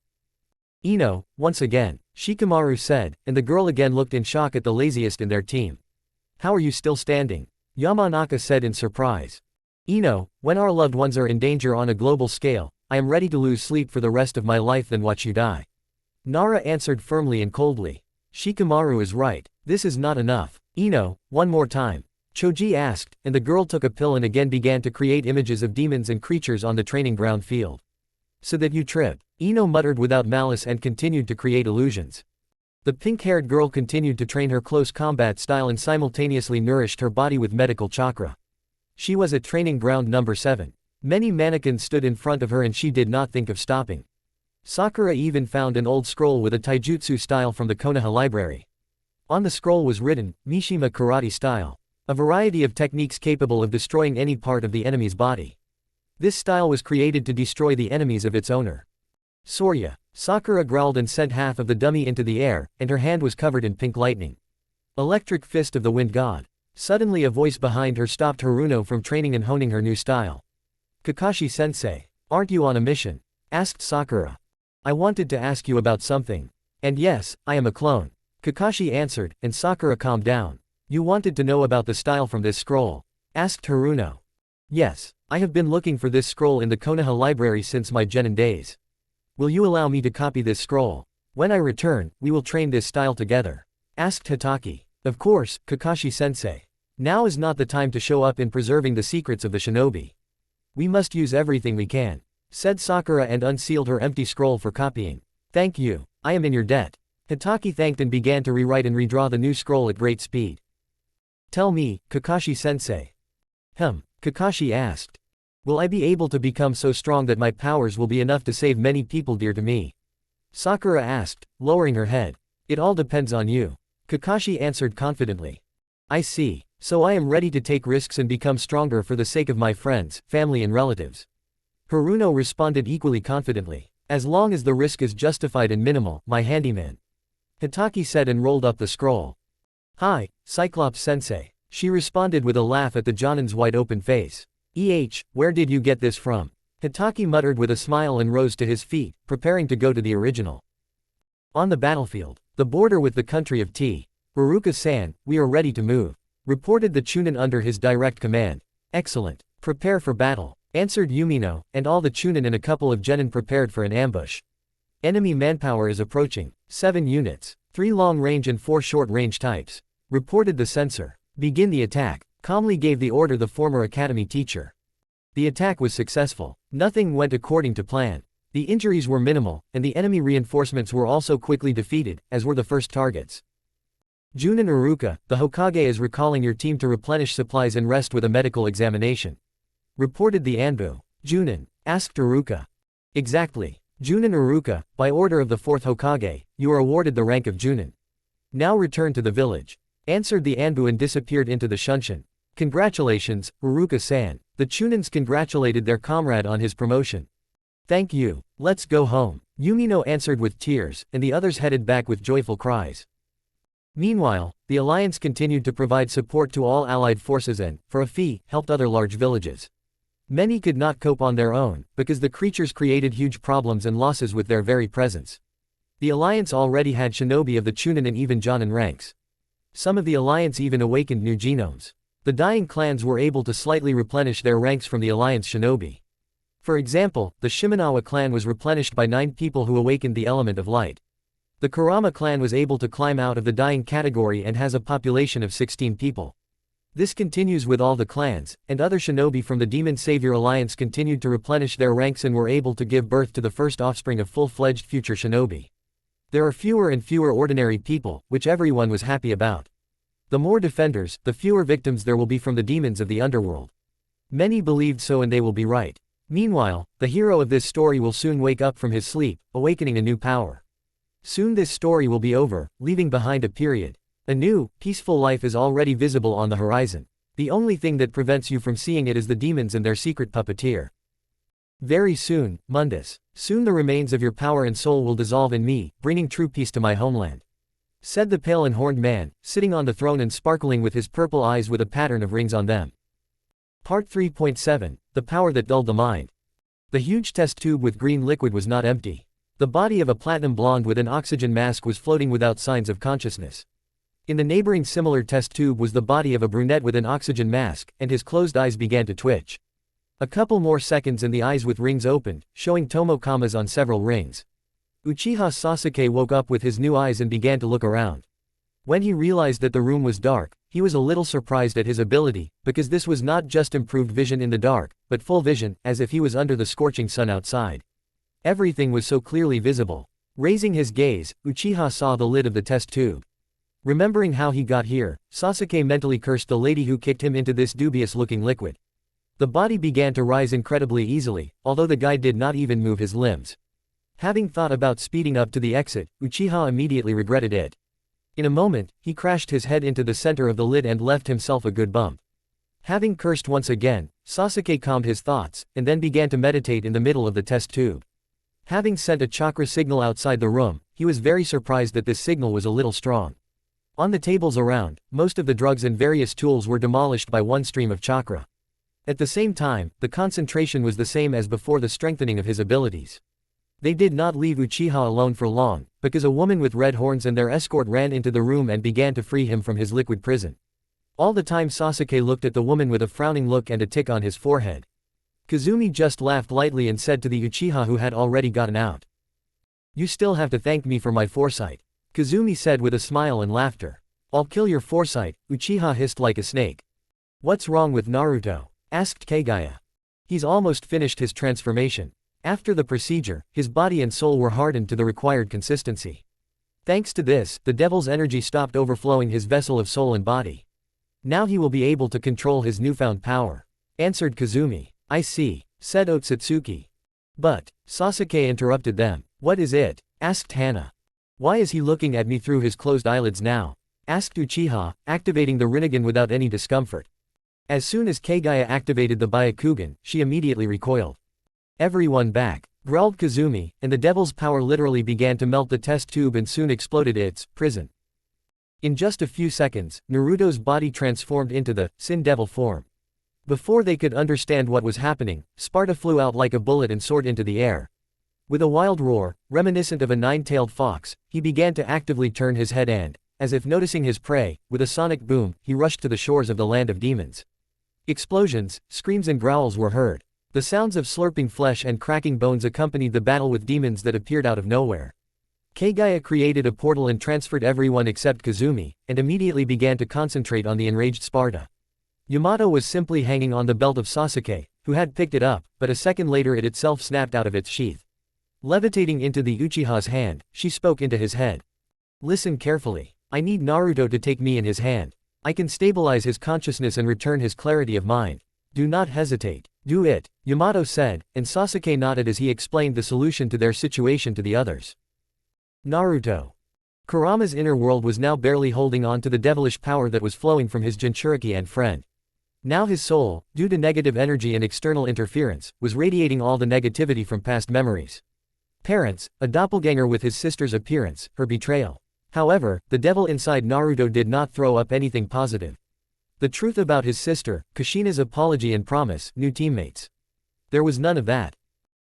Ino, once again, Shikamaru said, and the girl again looked in shock at the laziest in their team. How are you still standing? Yamanaka said in surprise. When our loved ones are in danger on a global scale, I am ready to lose sleep for the rest of my life than watch you die. Nara answered firmly and coldly. Shikamaru is right. This is not enough. One more time. Choji asked, and the girl took a pill and again began to create images of demons and creatures on the training ground field. So that you trip. Muttered without malice and continued to create illusions. The pink-haired girl continued to train her close combat style and simultaneously nourished her body with medical chakra. She was at training ground number 7. Many mannequins stood in front of her and she did not think of stopping. Sakura even found an old scroll with a taijutsu style from the Konoha library. On the scroll was written, Mishima Karate style. A variety of techniques capable of destroying any part of the enemy's body. This style was created to destroy the enemies of its owner. Sorya. Sakura growled and sent half of the dummy into the air, and her hand was covered in pink lightning. Electric fist of the wind god. Suddenly a voice behind her stopped Haruno from training and honing her new style. Kakashi-sensei, aren't you on a mission? Asked Sakura. I wanted to ask you about something. And yes, I am a clone. Kakashi answered, and Sakura calmed down. You wanted to know about the style from this scroll? Asked Haruno. Yes, I have been looking for this scroll in the Konoha library since my genin days. Will you allow me to copy this scroll? When I return, we will train this style together. Asked Hitaki. Of course, Kakashi-sensei. Now is not the time to show up in preserving the secrets of the shinobi. We must use everything we can, said Sakura and unsealed her empty scroll for copying. Thank you, I am in your debt. Hitaki thanked and began to rewrite and redraw the new scroll at great speed. Tell me, Kakashi-sensei. Kakashi asked. Will I be able to become so strong that my powers will be enough to save many people dear to me? Sakura asked, lowering her head. It all depends on you. Kakashi answered confidently. I see, so I am ready to take risks and become stronger for the sake of my friends, family and relatives. Haruno responded equally confidently. As long as the risk is justified and minimal, my handyman. Hitaki said and rolled up the scroll. Hi, Cyclops-sensei. She responded with a laugh at the Jonin's wide-open face. Where did you get this from? Hitaki muttered with a smile and rose to his feet, preparing to go to the original. On the battlefield, the border with the country of T. Uruka-san, we are ready to move, reported the Chunin under his direct command. Excellent. Prepare for battle, answered Yumino, and all the Chunin and a couple of genin prepared for an ambush. Enemy manpower is approaching. 7 units, 3 long-range and 4 short-range types, reported the censor. Begin the attack, calmly gave the order the former academy teacher. The attack was successful. Nothing went according to plan. The injuries were minimal, and the enemy reinforcements were also quickly defeated, as were the first targets. Junin Uruka, the Hokage is recalling your team to replenish supplies and rest with a medical examination. Reported the Anbu. Junin, asked Uruka. Exactly. Junin Uruka, by order of the 4th Hokage, you are awarded the rank of Junin. Now return to the village. Answered the Anbu and disappeared into the Shunshin. Congratulations, Uruka-san. The Chunins congratulated their comrade on his promotion. Thank you, let's go home. Yumino answered with tears, and the others headed back with joyful cries. Meanwhile, the alliance continued to provide support to all allied forces and, for a fee, helped other large villages. Many could not cope on their own, because the creatures created huge problems and losses with their very presence. The alliance already had shinobi of the Chunin and even Jonin ranks. Some of the alliance even awakened new genomes. The dying clans were able to slightly replenish their ranks from the alliance shinobi. For example, the Shimenawa clan was replenished by 9 people who awakened the element of light. The Kurama clan was able to climb out of the dying category and has a population of 16 people. This continues with all the clans, and other shinobi from the Demon Savior Alliance continued to replenish their ranks and were able to give birth to the first offspring of full-fledged future shinobi. There are fewer and fewer ordinary people, which everyone was happy about. The more defenders, the fewer victims there will be from the demons of the underworld. Many believed so and they will be right. Meanwhile, the hero of this story will soon wake up from his sleep, awakening a new power. Soon this story will be over, leaving behind a period. A new, peaceful life is already visible on the horizon. The only thing that prevents you from seeing it is the demons and their secret puppeteer. Very soon, Mundus. Soon the remains of your power and soul will dissolve in me, bringing true peace to my homeland. Said the pale and horned man, sitting on the throne and sparkling with his purple eyes with a pattern of rings on them. Part 3.7, The Power That Dulled the Mind. The huge test tube with green liquid was not empty. The body of a platinum blonde with an oxygen mask was floating without signs of consciousness. In the neighboring similar test tube was the body of a brunette with an oxygen mask, and his closed eyes began to twitch. A couple more seconds and the eyes with rings opened, showing tomokamas on several rings. Uchiha Sasuke woke up with his new eyes and began to look around. When he realized that the room was dark, he was a little surprised at his ability, because this was not just improved vision in the dark, but full vision, as if he was under the scorching sun outside. Everything was so clearly visible. Raising his gaze, Uchiha saw the lid of the test tube. Remembering how he got here, Sasuke mentally cursed the lady who kicked him into this dubious-looking liquid. The body began to rise incredibly easily, although the guy did not even move his limbs. Having thought about speeding up to the exit, Uchiha immediately regretted it. In a moment, he crashed his head into the center of the lid and left himself a good bump. Having cursed once again, Sasuke calmed his thoughts, and then began to meditate in the middle of the test tube. Having sent a chakra signal outside the room, he was very surprised that this signal was a little strong. On the tables around, most of the drugs and various tools were demolished by one stream of chakra. At the same time, the concentration was the same as before the strengthening of his abilities. They did not leave Uchiha alone for long, because a woman with red horns and their escort ran into the room and began to free him from his liquid prison. All the time Sasuke looked at the woman with a frowning look and a tick on his forehead. Kazumi just laughed lightly and said to the Uchiha who had already gotten out. "You still have to thank me for my foresight," Kazumi said with a smile and laughter. "I'll kill your foresight," Uchiha hissed like a snake. "What's wrong with Naruto?" asked Kagaya. "He's almost finished his transformation. After the procedure, his body and soul were hardened to the required consistency. Thanks to this, the devil's energy stopped overflowing his vessel of soul and body. Now he will be able to control his newfound power," answered Kazumi. "I see," said Otsutsuki. But Sasuke interrupted them. "What is it?" asked Henna. "Why is he looking at me through his closed eyelids now?" asked Uchiha, activating the Rinnegan without any discomfort. As soon as Kagaya activated the Byakugan, she immediately recoiled. "Everyone back," growled Kazumi, and the devil's power literally began to melt the test tube and soon exploded its prison. In just a few seconds, Naruto's body transformed into the Sin Devil form. Before they could understand what was happening, Sparta flew out like a bullet and soared into the air. With a wild roar, reminiscent of a nine-tailed fox, he began to actively turn his head and, as if noticing his prey, with a sonic boom, he rushed to the shores of the land of demons. Explosions, screams and growls were heard. The sounds of slurping flesh and cracking bones accompanied the battle with demons that appeared out of nowhere. Kagaya created a portal and transferred everyone except Kazumi, and immediately began to concentrate on the enraged Sparta. Yamato was simply hanging on the belt of Sasuke, who had picked it up, but a second later it itself snapped out of its sheath. Levitating into the Uchiha's hand, she spoke into his head. "Listen carefully. I need Naruto to take me in his hand. I can stabilize his consciousness and return his clarity of mind. Do not hesitate. Do it," Yamato said, and Sasuke nodded as he explained the solution to their situation to the others. Naruto. Kurama's inner world was now barely holding on to the devilish power that was flowing from his Jinchuriki and friend. Now his soul, due to negative energy and external interference, was radiating all the negativity from past memories. Parents, a doppelganger with his sister's appearance, her betrayal. However, the devil inside Naruto did not throw up anything positive. The truth about his sister, Kushina's apology and promise, new teammates. There was none of that.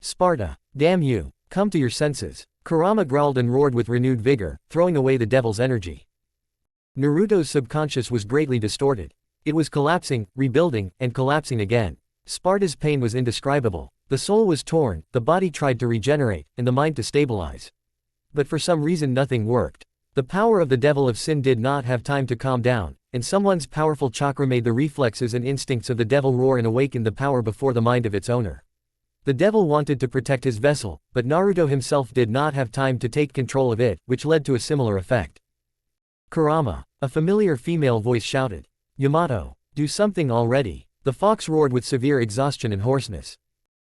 "Sparta. Damn you. Come to your senses." Kurama growled and roared with renewed vigor, throwing away the devil's energy. Naruto's subconscious was greatly distorted. It was collapsing, rebuilding, and collapsing again. Sparta's pain was indescribable. The soul was torn, the body tried to regenerate, and the mind to stabilize. But for some reason nothing worked. The power of the devil of sin did not have time to calm down, and someone's powerful chakra made the reflexes and instincts of the devil roar and awaken the power before the mind of its owner. The devil wanted to protect his vessel, but Naruto himself did not have time to take control of it, which led to a similar effect. "Kurama," a familiar female voice shouted. "Yamato, do something already." The fox roared with severe exhaustion and hoarseness.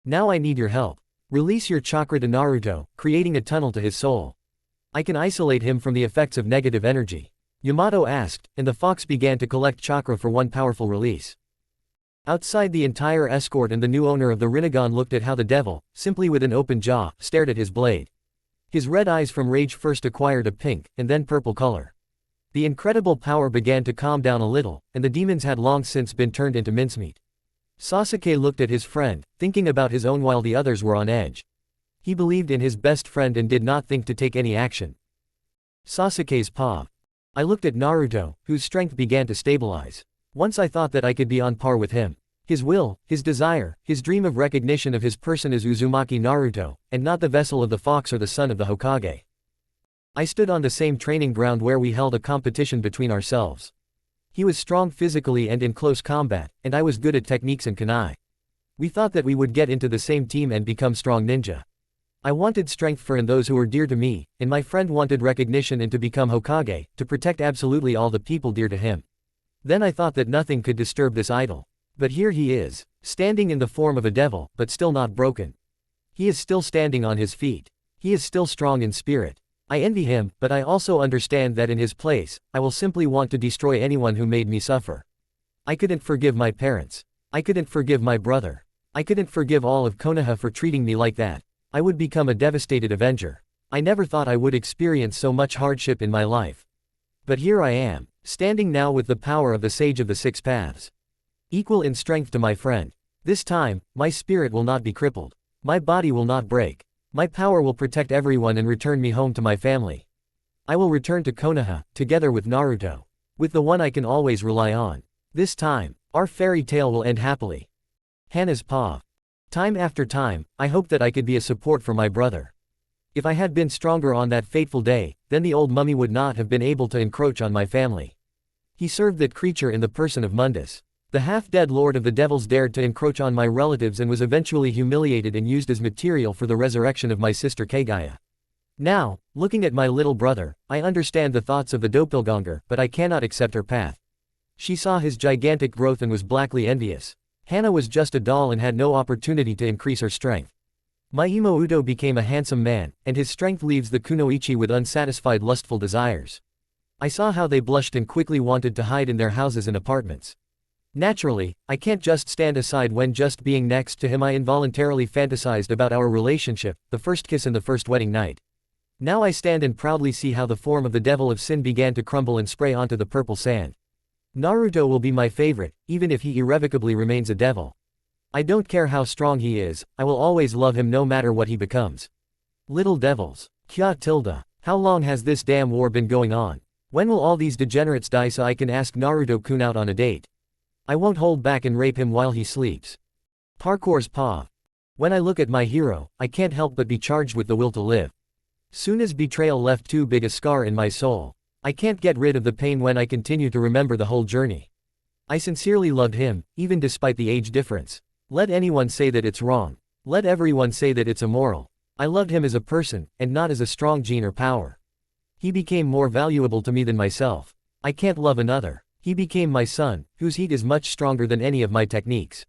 "Now I need your help. Release your chakra to Naruto, creating a tunnel to his soul. I can isolate him from the effects of negative energy," Yamato asked, and the fox began to collect chakra for one powerful release. Outside, the entire escort and the new owner of the Rinnegan looked at how the devil, simply with an open jaw, stared at his blade. His red eyes from rage first acquired a pink, and then purple color. The incredible power began to calm down a little, and the demons had long since been turned into mincemeat. Sasuke looked at his friend, thinking about his own while the others were on edge. He believed in his best friend and did not think to take any action. Sasuke's paw. I looked at Naruto, whose strength began to stabilize. Once I thought that I could be on par with him. His will, his desire, his dream of recognition of his person as Uzumaki Naruto, and not the vessel of the fox or the son of the Hokage. I stood on the same training ground where we held a competition between ourselves. He was strong physically and in close combat, and I was good at techniques and kunai. We thought that we would get into the same team and become strong ninja. I wanted strength for those who were dear to me, and my friend wanted recognition and to become Hokage, to protect absolutely all the people dear to him. Then I thought that nothing could disturb this idol. But here he is, standing in the form of a devil, but still not broken. He is still standing on his feet. He is still strong in spirit. I envy him, but I also understand that in his place, I will simply want to destroy anyone who made me suffer. I couldn't forgive my parents. I couldn't forgive my brother. I couldn't forgive all of Konoha for treating me like that. I would become a devastated avenger. I never thought I would experience so much hardship in my life. But here I am, standing now with the power of the Sage of the Six Paths. Equal in strength to my friend. This time, my spirit will not be crippled. My body will not break. My power will protect everyone and return me home to my family. I will return to Konoha, together with Naruto. With the one I can always rely on. This time, our fairy tale will end happily. Henna's paw. Time after time, I hoped that I could be a support for my brother. If I had been stronger on that fateful day, then the old mummy would not have been able to encroach on my family. He served that creature in the person of Mundus. The half-dead lord of the devils dared to encroach on my relatives and was eventually humiliated and used as material for the resurrection of my sister Kaguya. Now, looking at my little brother, I understand the thoughts of the doppelganger, but I cannot accept her path. She saw his gigantic growth and was blackly envious. Henna was just a doll and had no opportunity to increase her strength. My Imo Udo became a handsome man, and his strength leaves the kunoichi with unsatisfied lustful desires. I saw how they blushed and quickly wanted to hide in their houses and apartments. Naturally, I can't just stand aside when just being next to him I involuntarily fantasized about our relationship, the first kiss and the first wedding night. Now I stand and proudly see how the form of the devil of sin began to crumble and spray onto the purple sand. Naruto will be my favorite, even if he irrevocably remains a devil. I don't care how strong he is, I will always love him no matter what he becomes. Little devils. Kya tilde. How long has this damn war been going on? When will all these degenerates die so I can ask Naruto-kun out on a date? I won't hold back and rape him while he sleeps. Parkour's paw. When I look at my hero, I can't help but be charged with the will to live. Soon as betrayal left too big a scar in my soul. I can't get rid of the pain when I continue to remember the whole journey. I sincerely loved him, even despite the age difference. Let anyone say that it's wrong. Let everyone say that it's immoral. I loved him as a person, and not as a strong gene or power. He became more valuable to me than myself. I can't love another. He became my son, whose heat is much stronger than any of my techniques.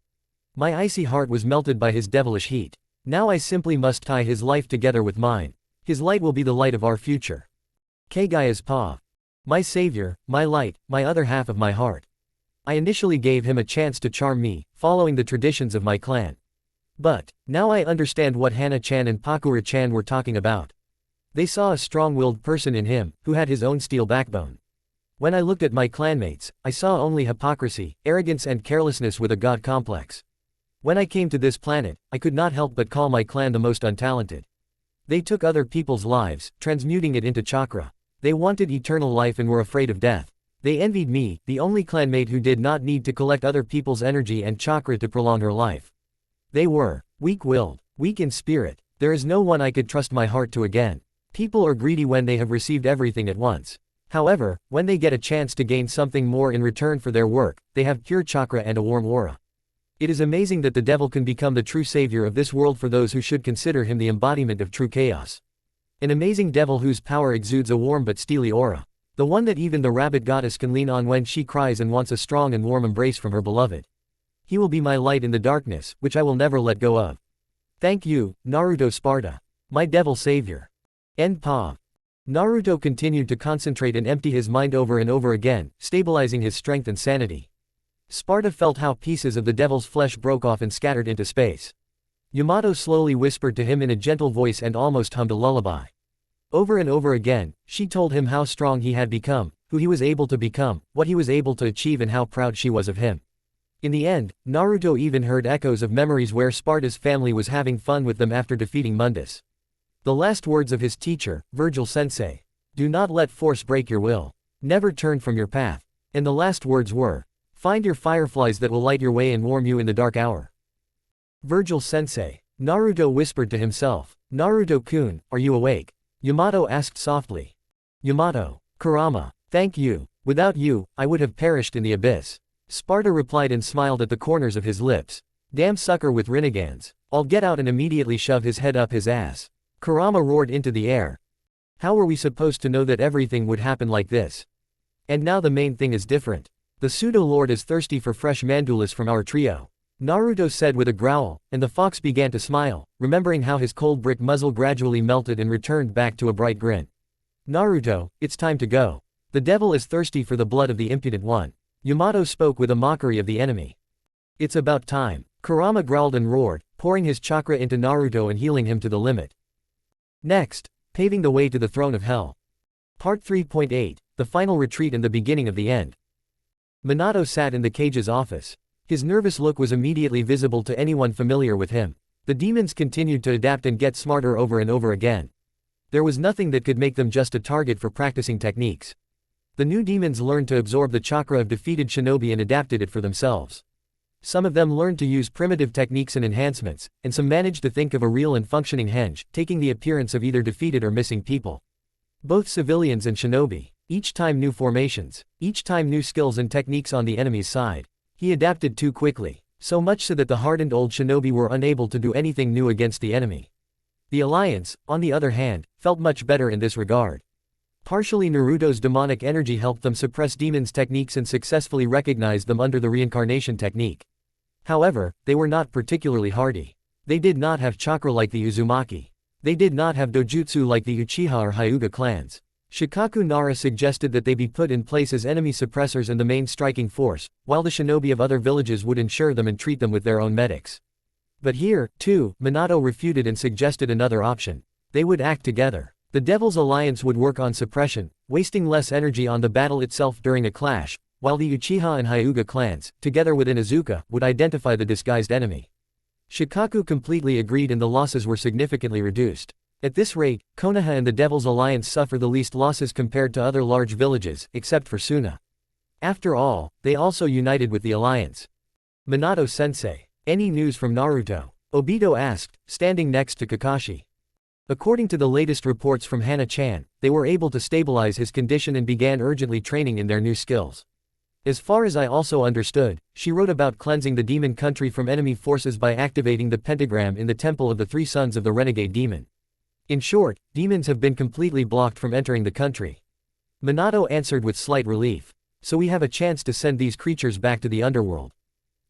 My icy heart was melted by his devilish heat. Now I simply must tie his life together with mine. His light will be the light of our future. Kaguya's paw. My savior, my light, my other half of my heart. I initially gave him a chance to charm me, following the traditions of my clan. But, now I understand what Hana-chan and Pakura-chan were talking about. They saw a strong-willed person in him, who had his own steel backbone. When I looked at my clanmates, I saw only hypocrisy, arrogance and carelessness with a god complex. When I came to this planet, I could not help but call my clan the most untalented. They took other people's lives, transmuting it into chakra. They wanted eternal life and were afraid of death. They envied me, the only clanmate who did not need to collect other people's energy and chakra to prolong her life. They were weak-willed, weak in spirit. There is no one I could trust my heart to again. People are greedy when they have received everything at once. However, when they get a chance to gain something more in return for their work, they have pure chakra and a warm aura. It is amazing that the devil can become the true savior of this world for those who should consider him the embodiment of true chaos. An amazing devil whose power exudes a warm but steely aura. The one that even the rabbit goddess can lean on when she cries and wants a strong and warm embrace from her beloved. He will be my light in the darkness, which I will never let go of. Thank you, Naruto Sparta. My devil savior. End paw. Naruto continued to concentrate and empty his mind over and over again, stabilizing his strength and sanity. Sparta felt how pieces of the devil's flesh broke off and scattered into space. Yamato slowly whispered to him in a gentle voice and almost hummed a lullaby. Over and over again, she told him how strong he had become, who he was able to become, what he was able to achieve and how proud she was of him. In the end, Naruto even heard echoes of memories where Sparta's family was having fun with them after defeating Mundus. The last words of his teacher, Virgil Sensei. Do not let force break your will. Never turn from your path. And the last words were, Find your fireflies that will light your way and warm you in the dark hour. Virgil-sensei. Naruto whispered to himself. Naruto-kun, are you awake? Yamato asked softly. Yamato. Kurama. Thank you. Without you, I would have perished in the abyss. Sparta replied and smiled at the corners of his lips. Damn sucker with renegans. I'll get out, and immediately shoved his head up his ass. Kurama roared into the air. How were we supposed to know that everything would happen like this? And now the main thing is different. The pseudo-lord is thirsty for fresh mandulas from our trio. Naruto said with a growl, and the fox began to smile, remembering how his cold brick muzzle gradually melted and returned back to a bright grin. Naruto, it's time to go. The devil is thirsty for the blood of the impudent one. Yamato spoke with a mockery of the enemy. It's about time. Kurama growled and roared, pouring his chakra into Naruto and healing him to the limit. Next, paving the way to the throne of hell. Part 3.8, the final retreat and the beginning of the end. Minato sat in the cage's office. His nervous look was immediately visible to anyone familiar with him. The demons continued to adapt and get smarter over and over again. There was nothing that could make them just a target for practicing techniques. The new demons learned to absorb the chakra of defeated shinobi and adapted it for themselves. Some of them learned to use primitive techniques and enhancements, and some managed to think of a real and functioning henge, taking the appearance of either defeated or missing people. Both civilians and shinobi. Each time new formations. Each time new skills and techniques on the enemy's side. He adapted too quickly, so much so that the hardened old shinobi were unable to do anything new against the enemy. The Alliance, on the other hand, felt much better in this regard. Partially Naruto's demonic energy helped them suppress demons' techniques and successfully recognize them under the reincarnation technique. However, they were not particularly hardy. They did not have chakra like the Uzumaki. They did not have dojutsu like the Uchiha or Hyuga clans. Shikaku Nara suggested that they be put in place as enemy suppressors and the main striking force, while the shinobi of other villages would ensure them and treat them with their own medics. But here, too, Minato refuted and suggested another option. They would act together. The Devil's Alliance would work on suppression, wasting less energy on the battle itself during a clash, while the Uchiha and Hyuga clans, together with Inuzuka, would identify the disguised enemy. Shikaku completely agreed and the losses were significantly reduced. At this rate, Konoha and the Devil's Alliance suffer the least losses compared to other large villages, except for Suna. After all, they also united with the Alliance. Minato-sensei. Any news from Naruto? Obito asked, standing next to Kakashi. According to the latest reports from Hana-chan, they were able to stabilize his condition and began urgently training in their new skills. As far as I also understood, she wrote about cleansing the demon country from enemy forces by activating the pentagram in the Temple of the Three Sons of the Renegade Demon. In short, demons have been completely blocked from entering the country. Minato answered with slight relief. So we have a chance to send these creatures back to the underworld.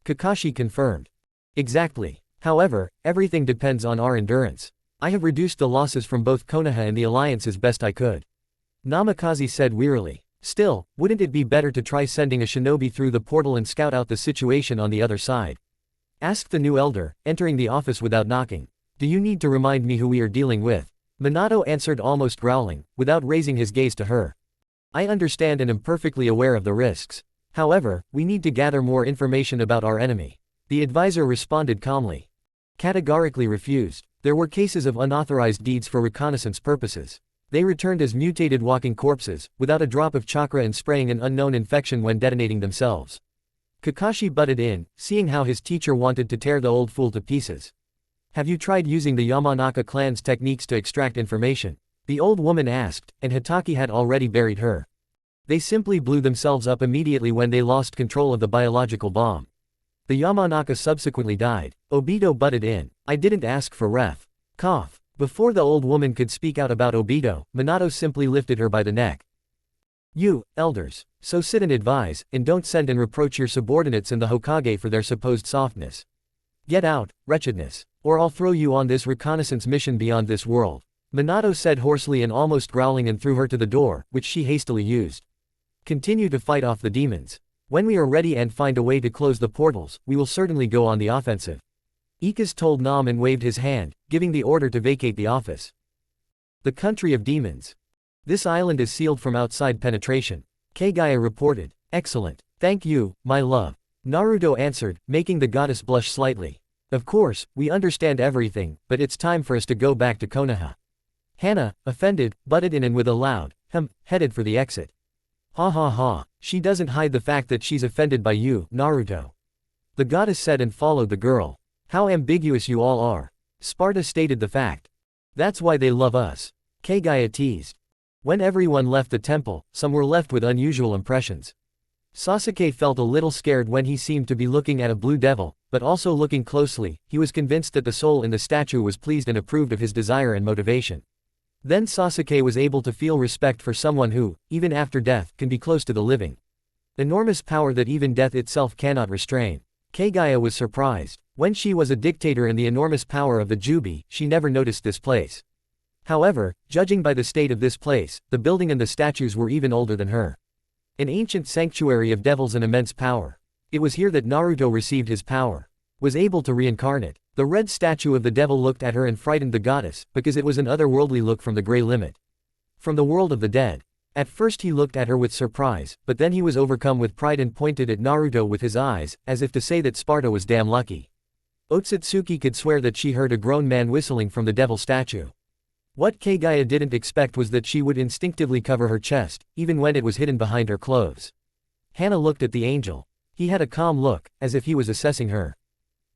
Kakashi confirmed. Exactly. However, everything depends on our endurance. I have reduced the losses from both Konoha and the Alliance as best I could. Namikaze said wearily. Still, wouldn't it be better to try sending a shinobi through the portal and scout out the situation on the other side? Asked the new elder, entering the office without knocking. Do you need to remind me who we are dealing with? Minato answered almost growling, without raising his gaze to her. I understand and am perfectly aware of the risks. However, we need to gather more information about our enemy. The advisor responded calmly. Categorically refused. There were cases of unauthorized deeds for reconnaissance purposes. They returned as mutated walking corpses, without a drop of chakra and spraying an unknown infection when detonating themselves. Kakashi butted in, seeing how his teacher wanted to tear the old fool to pieces. Have you tried using the Yamanaka clan's techniques to extract information? The old woman asked, and Hitaki had already buried her. They simply blew themselves up immediately when they lost control of the biological bomb. The Yamanaka subsequently died. Obito butted in. I didn't ask for ref. Cough. Before the old woman could speak out about Obito, Minato simply lifted her by the neck. You, elders, so sit and advise, and don't send and reproach your subordinates and the Hokage for their supposed softness. Get out, wretchedness, or I'll throw you on this reconnaissance mission beyond this world. Minato said hoarsely and almost growling and threw her to the door, which she hastily used. Continue to fight off the demons. When we are ready and find a way to close the portals, we will certainly go on the offensive. Ikas told Nam and waved his hand, giving the order to vacate the office. The country of demons. This island is sealed from outside penetration. Kagaya reported. Excellent. Thank you, my love. Naruto answered, making the goddess blush slightly. Of course, we understand everything, but it's time for us to go back to Konoha. Henna, offended, butted in and with a loud, headed for the exit. Ha ha ha, she doesn't hide the fact that she's offended by you, Naruto. The goddess said and followed the girl. How ambiguous you all are. Sparta stated the fact. That's why they love us. Kagaya teased. When everyone left the temple, some were left with unusual impressions. Sasuke felt a little scared when he seemed to be looking at a blue devil, but also looking closely, he was convinced that the soul in the statue was pleased and approved of his desire and motivation. Then Sasuke was able to feel respect for someone who, even after death, can be close to the living. Enormous power that even death itself cannot restrain. Kagaya was surprised. When she was a dictator in the enormous power of the Jubi, she never noticed this place. However, judging by the state of this place, the building and the statues were even older than her. An ancient sanctuary of devils and immense power. It was here that Naruto received his power. Was able to reincarnate. The red statue of the devil looked at her and frightened the goddess, because it was an otherworldly look from the gray limit. From the world of the dead. At first he looked at her with surprise, but then he was overcome with pride and pointed at Naruto with his eyes, as if to say that Sparta was damn lucky. Otsutsuki could swear that she heard a grown man whistling from the devil statue. What Kagaya didn't expect was that she would instinctively cover her chest, even when it was hidden behind her clothes. Henna looked at the angel. He had a calm look, as if he was assessing her.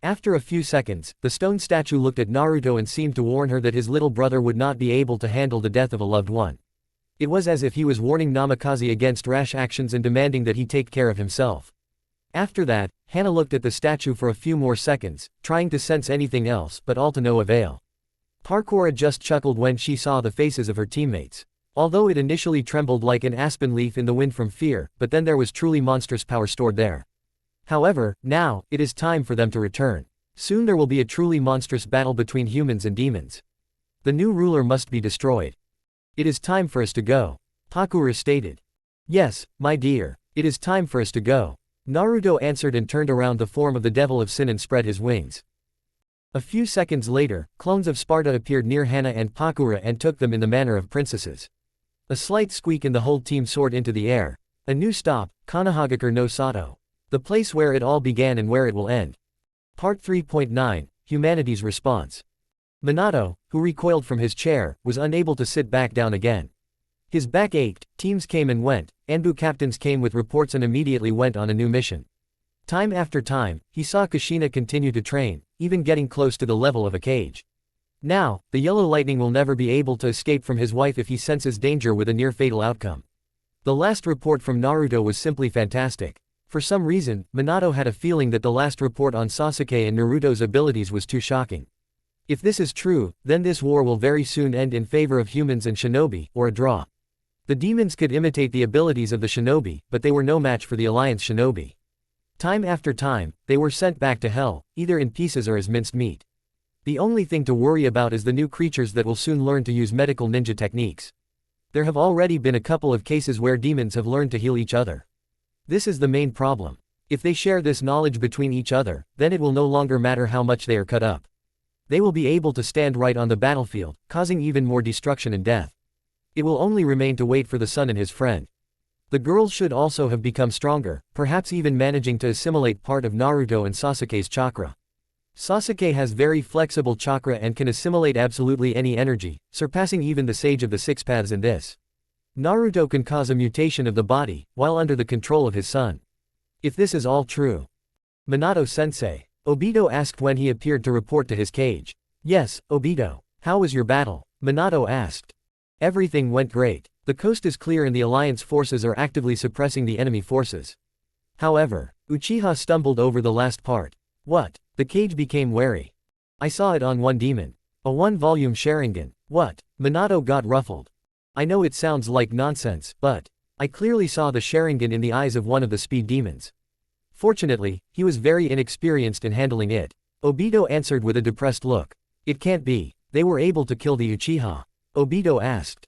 After a few seconds, the stone statue looked at Naruto and seemed to warn her that his little brother would not be able to handle the death of a loved one. It was as if he was warning Namikaze against rash actions and demanding that he take care of himself. After that, Henna looked at the statue for a few more seconds, trying to sense anything else, but all to no avail. Parkoura just chuckled when she saw the faces of her teammates. Although it initially trembled like an aspen leaf in the wind from fear, but then there was truly monstrous power stored there. However, now, it is time for them to return. Soon there will be a truly monstrous battle between humans and demons. The new ruler must be destroyed. It is time for us to go. Pakura stated. Yes, my dear, it is time for us to go. Naruto answered and turned around the form of the devil of sin and spread his wings. A few seconds later, clones of Sparta appeared near Henna and Pakura and took them in the manner of princesses. A slight squeak and the whole team soared into the air. A new stop, Konohagakure no Sato. The place where it all began and where it will end. Part 3.9, Humanity's Response. Minato, who recoiled from his chair, was unable to sit back down again. His back ached, teams came and went, Anbu captains came with reports and immediately went on a new mission. Time after time, he saw Kushina continue to train, even getting close to the level of a cage. Now, the yellow lightning will never be able to escape from his wife if he senses danger with a near-fatal outcome. The last report from Naruto was simply fantastic. For some reason, Minato had a feeling that the last report on Sasuke and Naruto's abilities was too shocking. If this is true, then this war will very soon end in favor of humans and shinobi, or a draw. The demons could imitate the abilities of the shinobi, but they were no match for the Alliance shinobi. Time after time, they were sent back to hell, either in pieces or as minced meat. The only thing to worry about is the new creatures that will soon learn to use medical ninja techniques. There have already been a couple of cases where demons have learned to heal each other. This is the main problem. If they share this knowledge between each other, then it will no longer matter how much they are cut up. They will be able to stand right on the battlefield, causing even more destruction and death. It will only remain to wait for the son and his friend. The girls should also have become stronger, perhaps even managing to assimilate part of Naruto and Sasuke's chakra. Sasuke has very flexible chakra and can assimilate absolutely any energy, surpassing even the sage of the six paths in this. Naruto can cause a mutation of the body, while under the control of his son. If this is all true. Minato-sensei. Obito asked when he appeared to report to his cage. Yes, Obito. How was your battle? Minato asked. Everything went great. The coast is clear and the Alliance forces are actively suppressing the enemy forces. However, Uchiha stumbled over the last part. What? The cage became wary. I saw it on one demon. A one-volume Sharingan. What? Minato got ruffled. I know it sounds like nonsense, but I clearly saw the Sharingan in the eyes of one of the speed demons. Fortunately, he was very inexperienced in handling it. Obito answered with a depressed look. It can't be. They were able to kill the Uchiha. Obito asked.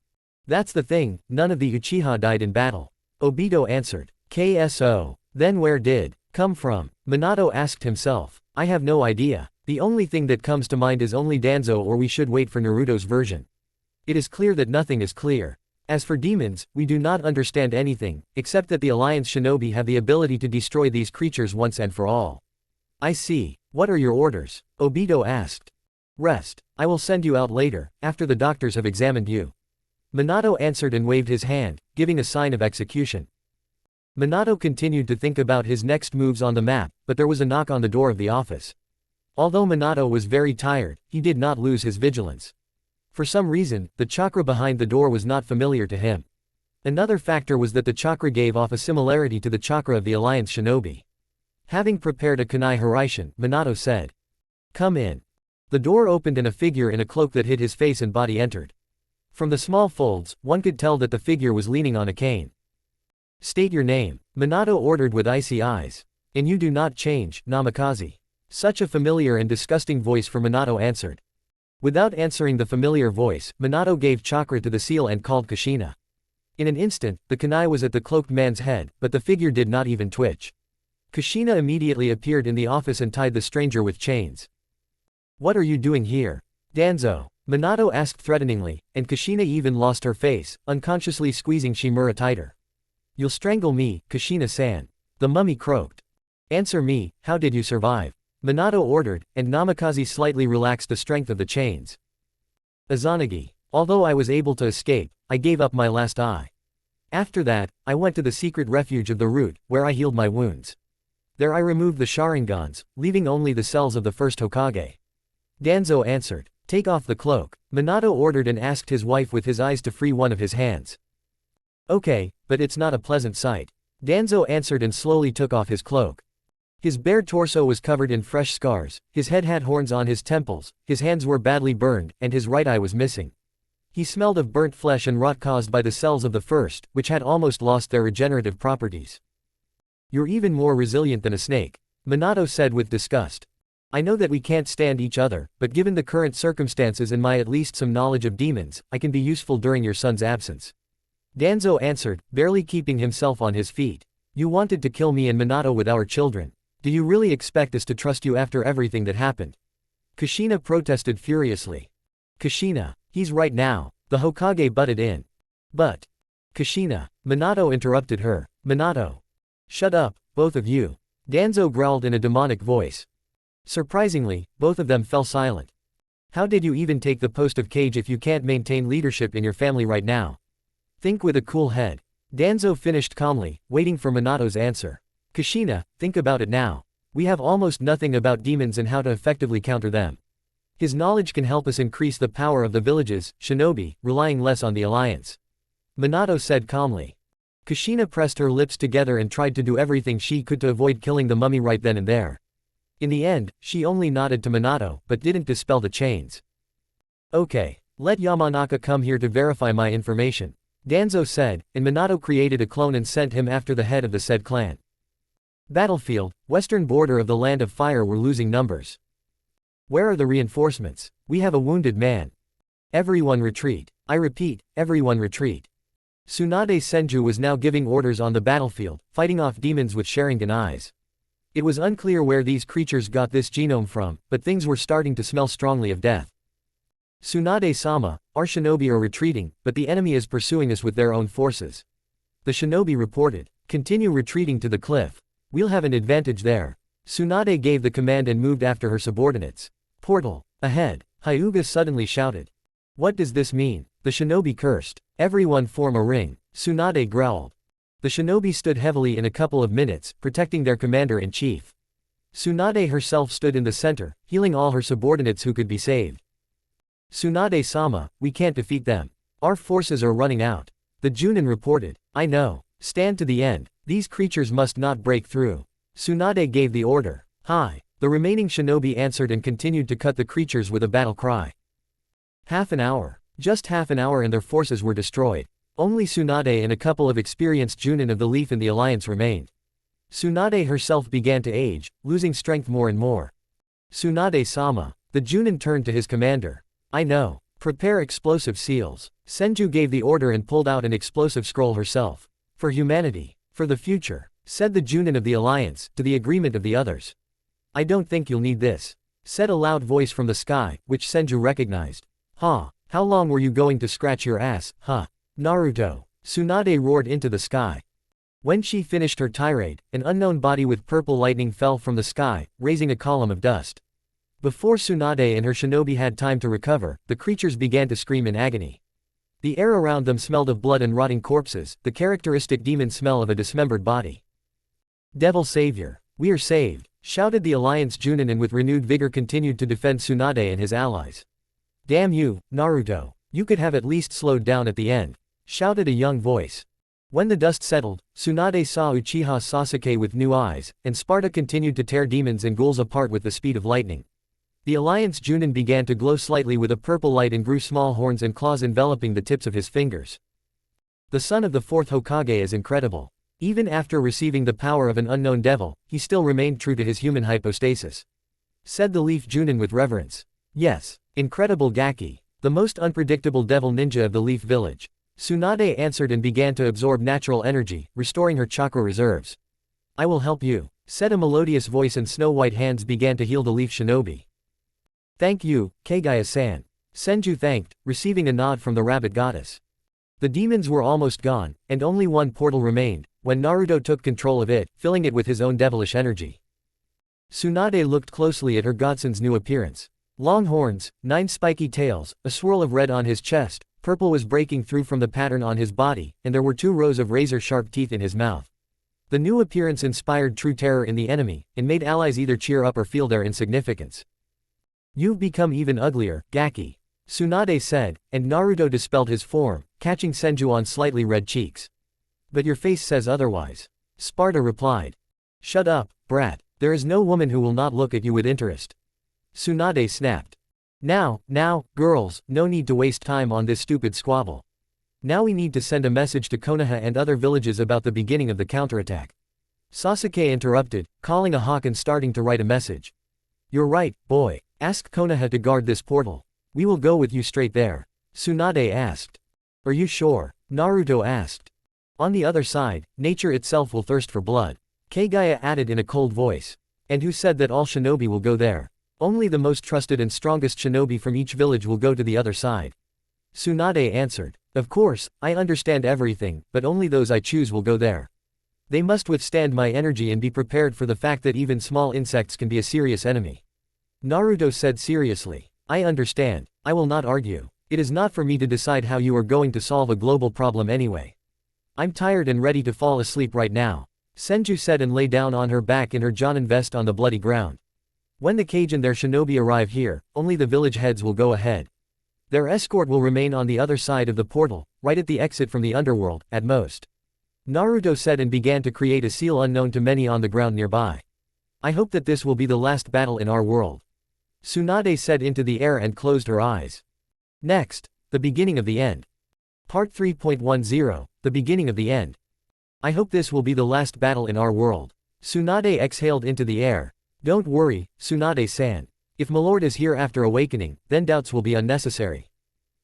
That's the thing, none of the Uchiha died in battle. Obito answered. KSO. Then where did come from? Minato asked himself. I have no idea. The only thing that comes to mind is only Danzo, or we should wait for Naruto's version. It is clear that nothing is clear. As for demons, we do not understand anything, except that the Alliance shinobi have the ability to destroy these creatures once and for all. I see. What are your orders? Obito asked. Rest. I will send you out later, after the doctors have examined you. Minato answered and waved his hand, giving a sign of execution. Minato continued to think about his next moves on the map, but there was a knock on the door of the office. Although Minato was very tired, he did not lose his vigilance. For some reason, the chakra behind the door was not familiar to him. Another factor was that the chakra gave off a similarity to the chakra of the Alliance shinobi. Having prepared a kunai haraishin, Minato said, "Come in." The door opened and a figure in a cloak that hid his face and body entered. From the small folds, one could tell that the figure was leaning on a cane. "State your name," Minato ordered with icy eyes. "And you do not change, Namikaze." Such a familiar and disgusting voice for Minato answered. Without answering the familiar voice, Minato gave chakra to the seal and called Kushina. In an instant, the kunai was at the cloaked man's head, but the figure did not even twitch. Kushina immediately appeared in the office and tied the stranger with chains. "What are you doing here, Danzo?" Minato asked threateningly, and Kushina even lost her face, unconsciously squeezing Shimura tighter. "You'll strangle me, Kushina-san," the mummy croaked. "Answer me, how did you survive?" Minato ordered, and Namikaze slightly relaxed the strength of the chains. "Izanagi. Although I was able to escape, I gave up my last eye. After that, I went to the secret refuge of the root, where I healed my wounds. There I removed the Sharingans, leaving only the cells of the first Hokage." Danzo answered. "Take off the cloak," Minato ordered and asked his wife with his eyes to free one of his hands. "Okay, but it's not a pleasant sight." Danzo answered and slowly took off his cloak. His bare torso was covered in fresh scars, his head had horns on his temples, his hands were badly burned, and his right eye was missing. He smelled of burnt flesh and rot caused by the cells of the first, which had almost lost their regenerative properties. "You're even more resilient than a snake," Minato said with disgust. "I know that we can't stand each other, but given the current circumstances and my at least some knowledge of demons, I can be useful during your son's absence." Danzo answered, barely keeping himself on his feet. "You wanted to kill me and Minato with our children. Do you really expect us to trust you after everything that happened?" Kushina protested furiously. "Kushina, he's right now," the Hokage butted in. "But, Kushina," Minato interrupted her. "Minato. Shut up, both of you," Danzo growled in a demonic voice. Surprisingly, both of them fell silent. "How did you even take the post of Kage if you can't maintain leadership in your family right now? Think with a cool head." Danzo finished calmly, waiting for Minato's answer. "Kushina, think about it now. We have almost nothing about demons and how to effectively counter them. His knowledge can help us increase the power of the villages, shinobi, relying less on the alliance," Minato said calmly. Kushina pressed her lips together and tried to do everything she could to avoid killing the mummy right then and there. In the end, she only nodded to Minato, but didn't dispel the chains. "Okay, let Yamanaka come here to verify my information," Danzo said, and Minato created a clone and sent him after the head of the said clan. Battlefield, western border of the Land of Fire were losing numbers. "Where are the reinforcements? We have a wounded man. Everyone retreat. I repeat, everyone retreat." Tsunade Senju was now giving orders on the battlefield, fighting off demons with Sharingan eyes. It was unclear where these creatures got this genome from, but things were starting to smell strongly of death. "Tsunade-sama, our shinobi are retreating, but the enemy is pursuing us with their own forces," the shinobi reported. "Continue retreating to the cliff. We'll have an advantage there." Tsunade gave the command and moved after her subordinates. "Portal, ahead," Hyuga suddenly shouted. "What does this mean?" the shinobi cursed. "Everyone form a ring," Tsunade growled. The shinobi stood heavily in a couple of minutes, protecting their commander-in-chief. Tsunade herself stood in the center, healing all her subordinates who could be saved. "Tsunade-sama, we can't defeat them. Our forces are running out," the Junin reported. "I know. Stand to the end. These creatures must not break through." Tsunade gave the order. "Hi." The remaining shinobi answered and continued to cut the creatures with a battle cry. Half an hour. Just half an hour and their forces were destroyed. Only Tsunade and a couple of experienced Junin of the Leaf in the Alliance remained. Tsunade herself began to age, losing strength more and more. "Tsunade-sama." The Junin turned to his commander. "I know. Prepare explosive seals." Senju gave the order and pulled out an explosive scroll herself. "For humanity. For the future," said the Junin of the Alliance, to the agreement of the others. "I don't think you'll need this," said a loud voice from the sky, which Senju recognized. "Huh? How long were you going to scratch your ass, huh? Naruto." Tsunade roared into the sky. When she finished her tirade, an unknown body with purple lightning fell from the sky, raising a column of dust. Before Tsunade and her shinobi had time to recover, the creatures began to scream in agony. The air around them smelled of blood and rotting corpses, the characteristic demon smell of a dismembered body. Devil Savior. We are saved, shouted the Alliance Junin, and with renewed vigor continued to defend Tsunade and his allies. Damn you, Naruto. You could have at least slowed down at the end, shouted a young voice. When the dust settled, Tsunade saw Uchiha Sasuke with new eyes, and Sparta continued to tear demons and ghouls apart with the speed of lightning. The Alliance Junin began to glow slightly with a purple light and grew small horns and claws enveloping the tips of his fingers. The son of the fourth Hokage is incredible. Even after receiving the power of an unknown devil, he still remained true to his human hypostasis, said the Leaf Junin with reverence. Yes, incredible Gaki, the most unpredictable devil ninja of the Leaf Village. Tsunade answered and began to absorb natural energy, restoring her chakra reserves. I will help you, said a melodious voice, and snow-white hands began to heal the Leaf Shinobi. Thank you, Kagaya-san. Senju thanked, receiving a nod from the rabbit goddess. The demons were almost gone, and only one portal remained, when Naruto took control of it, filling it with his own devilish energy. Tsunade looked closely at her godson's new appearance. Long horns, 9 spiky tails, a swirl of red on his chest, purple was breaking through from the pattern on his body, and there were 2 rows of razor-sharp teeth in his mouth. The new appearance inspired true terror in the enemy, and made allies either cheer up or feel their insignificance. You've become even uglier, Gaki, Tsunade said, and Naruto dispelled his form, catching Senju on slightly red cheeks. But your face says otherwise, Sparta replied. Shut up, brat, there is no woman who will not look at you with interest, Tsunade snapped. Now, girls, no need to waste time on this stupid squabble. Now we need to send a message to Konoha and other villages about the beginning of the counterattack. Sasuke interrupted, calling a hawk and starting to write a message. You're right, boy. Ask Konoha to guard this portal. We will go with you straight there, Tsunade asked. Are you sure? Naruto asked. On the other side, nature itself will thirst for blood, Kagaya added in a cold voice. And who said that all shinobi will go there? Only the most trusted and strongest shinobi from each village will go to the other side, Tsunade answered. Of course, I understand everything, but only those I choose will go there. They must withstand my energy and be prepared for the fact that even small insects can be a serious enemy, Naruto said seriously. I understand. I will not argue. It is not for me to decide how you are going to solve a global problem anyway. I'm tired and ready to fall asleep right now, Senju said, and lay down on her back in her Jonin vest on the bloody ground. When the Kage and their shinobi arrive here, only the village heads will go ahead. Their escort will remain on the other side of the portal, right at the exit from the underworld, at most, Naruto said, and began to create a seal unknown to many on the ground nearby. I hope that this will be the last battle in our world, Tsunade said into the air and closed her eyes. Next, the beginning of the end. Part 3.10, the beginning of the end. I hope this will be the last battle in our world. Tsunade exhaled into the air. Don't worry, Tsunade-san. If Milord is here after awakening, then doubts will be unnecessary,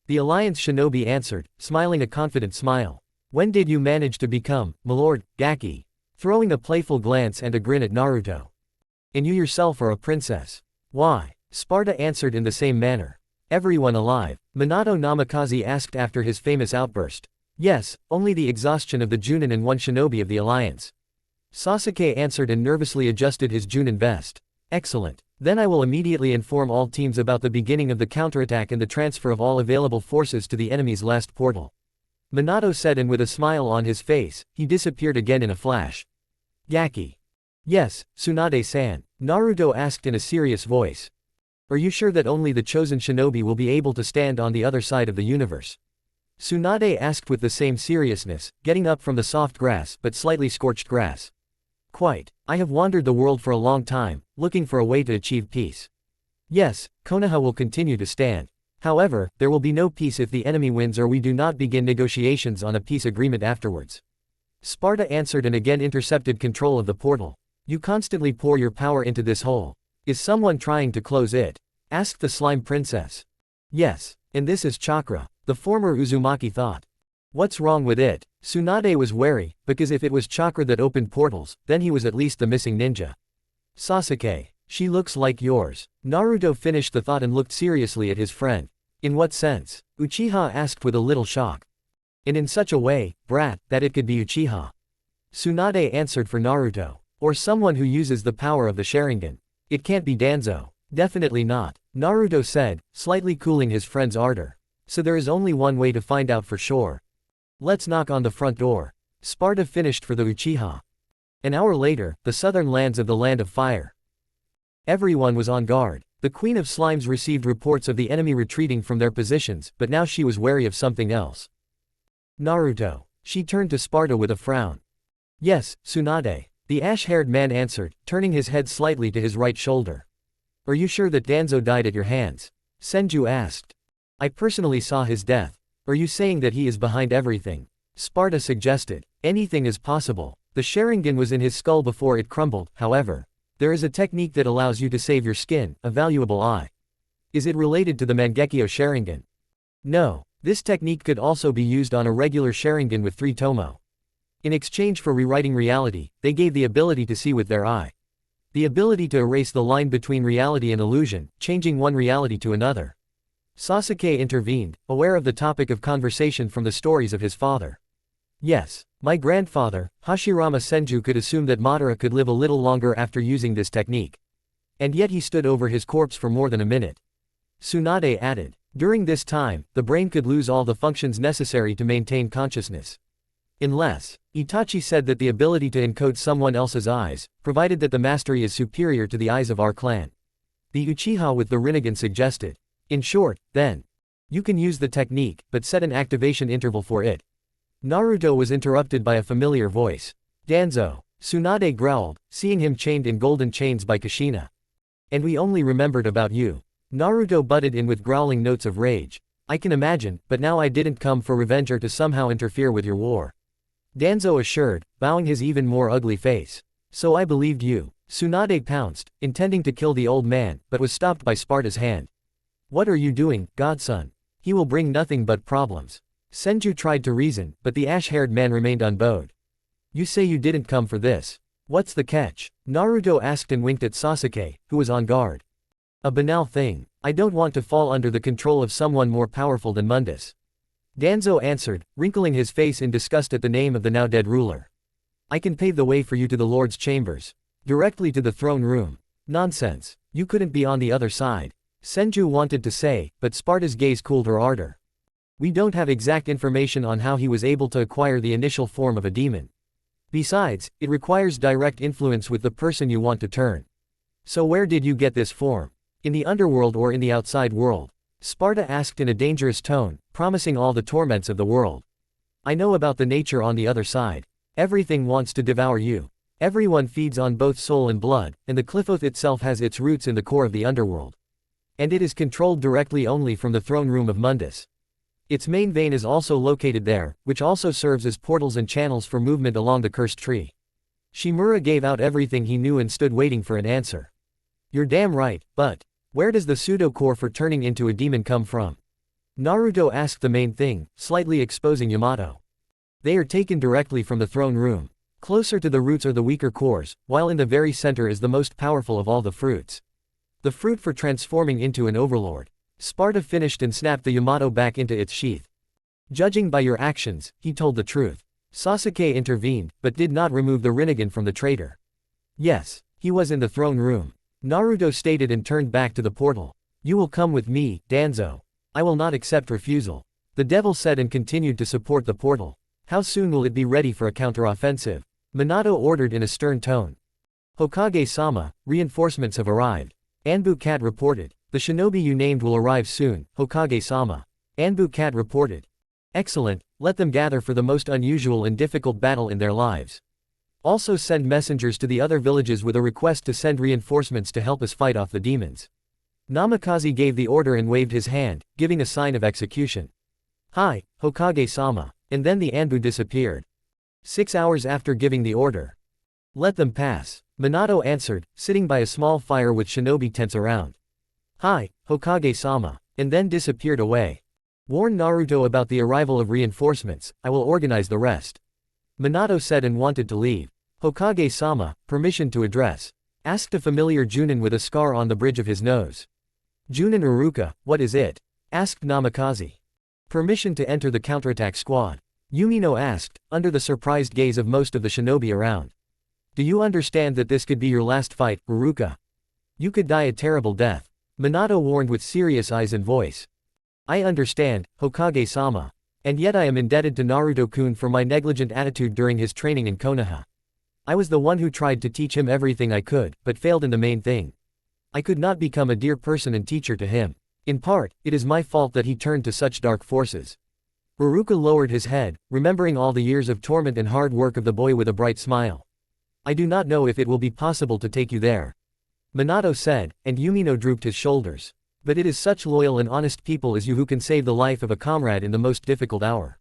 the Alliance shinobi answered, smiling a confident smile. When did you manage to become, Milord, Gaki? Throwing a playful glance and a grin at Naruto. And you yourself are a princess. Why? Sparta answered in the same manner. Everyone alive? Minato Namikaze asked after his famous outburst. Yes, only the exhaustion of the Junin and one shinobi of the Alliance, Sasuke answered and nervously adjusted his Junin vest. Excellent. Then I will immediately inform all teams about the beginning of the counterattack and the transfer of all available forces to the enemy's last portal, Minato said, and with a smile on his face, he disappeared again in a flash. Gaki. Yes, Tsunade-san, Naruto asked in a serious voice. Are you sure that only the chosen shinobi will be able to stand on the other side of the universe? Tsunade asked with the same seriousness, getting up from the soft grass but slightly scorched grass. Quite. I have wandered the world for a long time, looking for a way to achieve peace. Yes, Konoha will continue to stand. However, there will be no peace if the enemy wins or we do not begin negotiations on a peace agreement afterwards, Sparta answered, and again intercepted control of the portal. You constantly pour your power into this hole. Is someone trying to close it? Asked the slime princess. Yes, and this is chakra, the former Uzumaki thought. What's wrong with it? Tsunade was wary, because if it was chakra that opened portals, then he was at least the missing ninja. Sasuke. She looks like yours. Naruto finished the thought and looked seriously at his friend. In what sense? Uchiha asked with a little shock. And in such a way, brat, that it could be Uchiha, Tsunade answered for Naruto. Or someone who uses the power of the Sharingan. It can't be Danzo. Definitely not, Naruto said, slightly cooling his friend's ardor. So there is only one way to find out for sure. Let's knock on the front door. Sparta finished for the Uchiha. An hour later, the southern lands of the Land of Fire. Everyone was on guard. The Queen of Slimes received reports of the enemy retreating from their positions, but now she was wary of something else. Naruto. She turned to Sparta with a frown. Yes, Tsunade. The ash-haired man answered, turning his head slightly to his right shoulder. Are you sure that Danzo died at your hands? Senju asked. I personally saw his death. Are you saying that he is behind everything? Sparta suggested. Anything is possible. The Sharingan was in his skull before it crumbled, however. There is a technique that allows you to save your skin, a valuable eye. Is it related to the Mangekyo Sharingan? No. This technique could also be used on a regular Sharingan with 3 tomo. In exchange for rewriting reality, they gave the ability to see with their eye. The ability to erase the line between reality and illusion, changing one reality to another. Sasuke intervened, aware of the topic of conversation from the stories of his father. Yes, my grandfather, Hashirama Senju, could assume that Madara could live a little longer after using this technique. And yet he stood over his corpse for more than a minute. Tsunade added. During this time, the brain could lose all the functions necessary to maintain consciousness. Unless, Itachi said that the ability to encode someone else's eyes, provided that the mastery is superior to the eyes of our clan. The Uchiha with the Rinnegan suggested. In short, then. You can use the technique, but set an activation interval for it. Naruto was interrupted by a familiar voice. Danzo. Tsunade growled, seeing him chained in golden chains by Kushina. And we only remembered about you. Naruto butted in with growling notes of rage. I can imagine, but now I didn't come for revenge or to somehow interfere with your war. Danzo assured, bowing his even more ugly face. So I believed you. Tsunade pounced, intending to kill the old man, but was stopped by Sparta's hand. What are you doing, godson? He will bring nothing but problems. Senju tried to reason, but the ash-haired man remained unbowed. You say you didn't come for this. What's the catch? Naruto asked and winked at Sasuke, who was on guard. A banal thing. I don't want to fall under the control of someone more powerful than Mundus. Danzo answered, wrinkling his face in disgust at the name of the now-dead ruler. I can pave the way for you to the Lord's chambers. Directly to the throne room. Nonsense. You couldn't be on the other side. Senju wanted to say, but Sparta's gaze cooled her ardor. We don't have exact information on how he was able to acquire the initial form of a demon. Besides, it requires direct influence with the person you want to turn. So where did you get this form? In the underworld or in the outside world? Sparta asked in a dangerous tone, promising all the torments of the world. I know about the nature on the other side. Everything wants to devour you. Everyone feeds on both soul and blood, and the cliff oath itself has its roots in the core of the underworld. And it is controlled directly only from the throne room of Mundus. Its main vein is also located there, which also serves as portals and channels for movement along the cursed tree. Shimura gave out everything he knew and stood waiting for an answer. You're damn right, but where does the pseudo-core for turning into a demon come from? Naruto asked the main thing, slightly exposing Yamato. They are taken directly from the throne room. Closer to the roots are the weaker cores, while in the very center is the most powerful of all the fruits. The fruit for transforming into an overlord. Sparta finished and snapped the Yamato back into its sheath. Judging by your actions, he told the truth. Sasuke intervened, but did not remove the Rinnegan from the traitor. Yes, he was in the throne room. Naruto stated and turned back to the portal. You will come with me, Danzo. I will not accept refusal. The devil said and continued to support the portal. How soon will it be ready for a counteroffensive? Minato ordered in a stern tone. Hokage-sama, reinforcements have arrived. Anbu Cat reported. The shinobi you named will arrive soon, Hokage-sama. Anbu Cat reported. Excellent, let them gather for the most unusual and difficult battle in their lives. Also send messengers to the other villages with a request to send reinforcements to help us fight off the demons. Namikaze gave the order and waved his hand, giving a sign of execution. Hi, Hokage-sama, and then the Anbu disappeared. 6 hours after giving the order. Let them pass. Minato answered, sitting by a small fire with shinobi tents around. Hi, Hokage-sama, and then disappeared away. Warn Naruto about the arrival of reinforcements, I will organize the rest. Minato said and wanted to leave. Hokage-sama, permission to address. Asked a familiar Junin with a scar on the bridge of his nose. Junin Iruka, what is it? Asked Namikaze. Permission to enter the counterattack squad. Yumino asked, under the surprised gaze of most of the shinobi around. Do you understand that this could be your last fight, Iruka? You could die a terrible death. Minato warned with serious eyes and voice. I understand, Hokage-sama. And yet I am indebted to Naruto-kun for my negligent attitude during his training in Konoha. I was the one who tried to teach him everything I could, but failed in the main thing. I could not become a dear person and teacher to him. In part, it is my fault that he turned to such dark forces. Iruka lowered his head, remembering all the years of torment and hard work of the boy with a bright smile. I do not know if it will be possible to take you there. Minato said, and Yumino drooped his shoulders. But it is such loyal and honest people as you who can save the life of a comrade in the most difficult hour.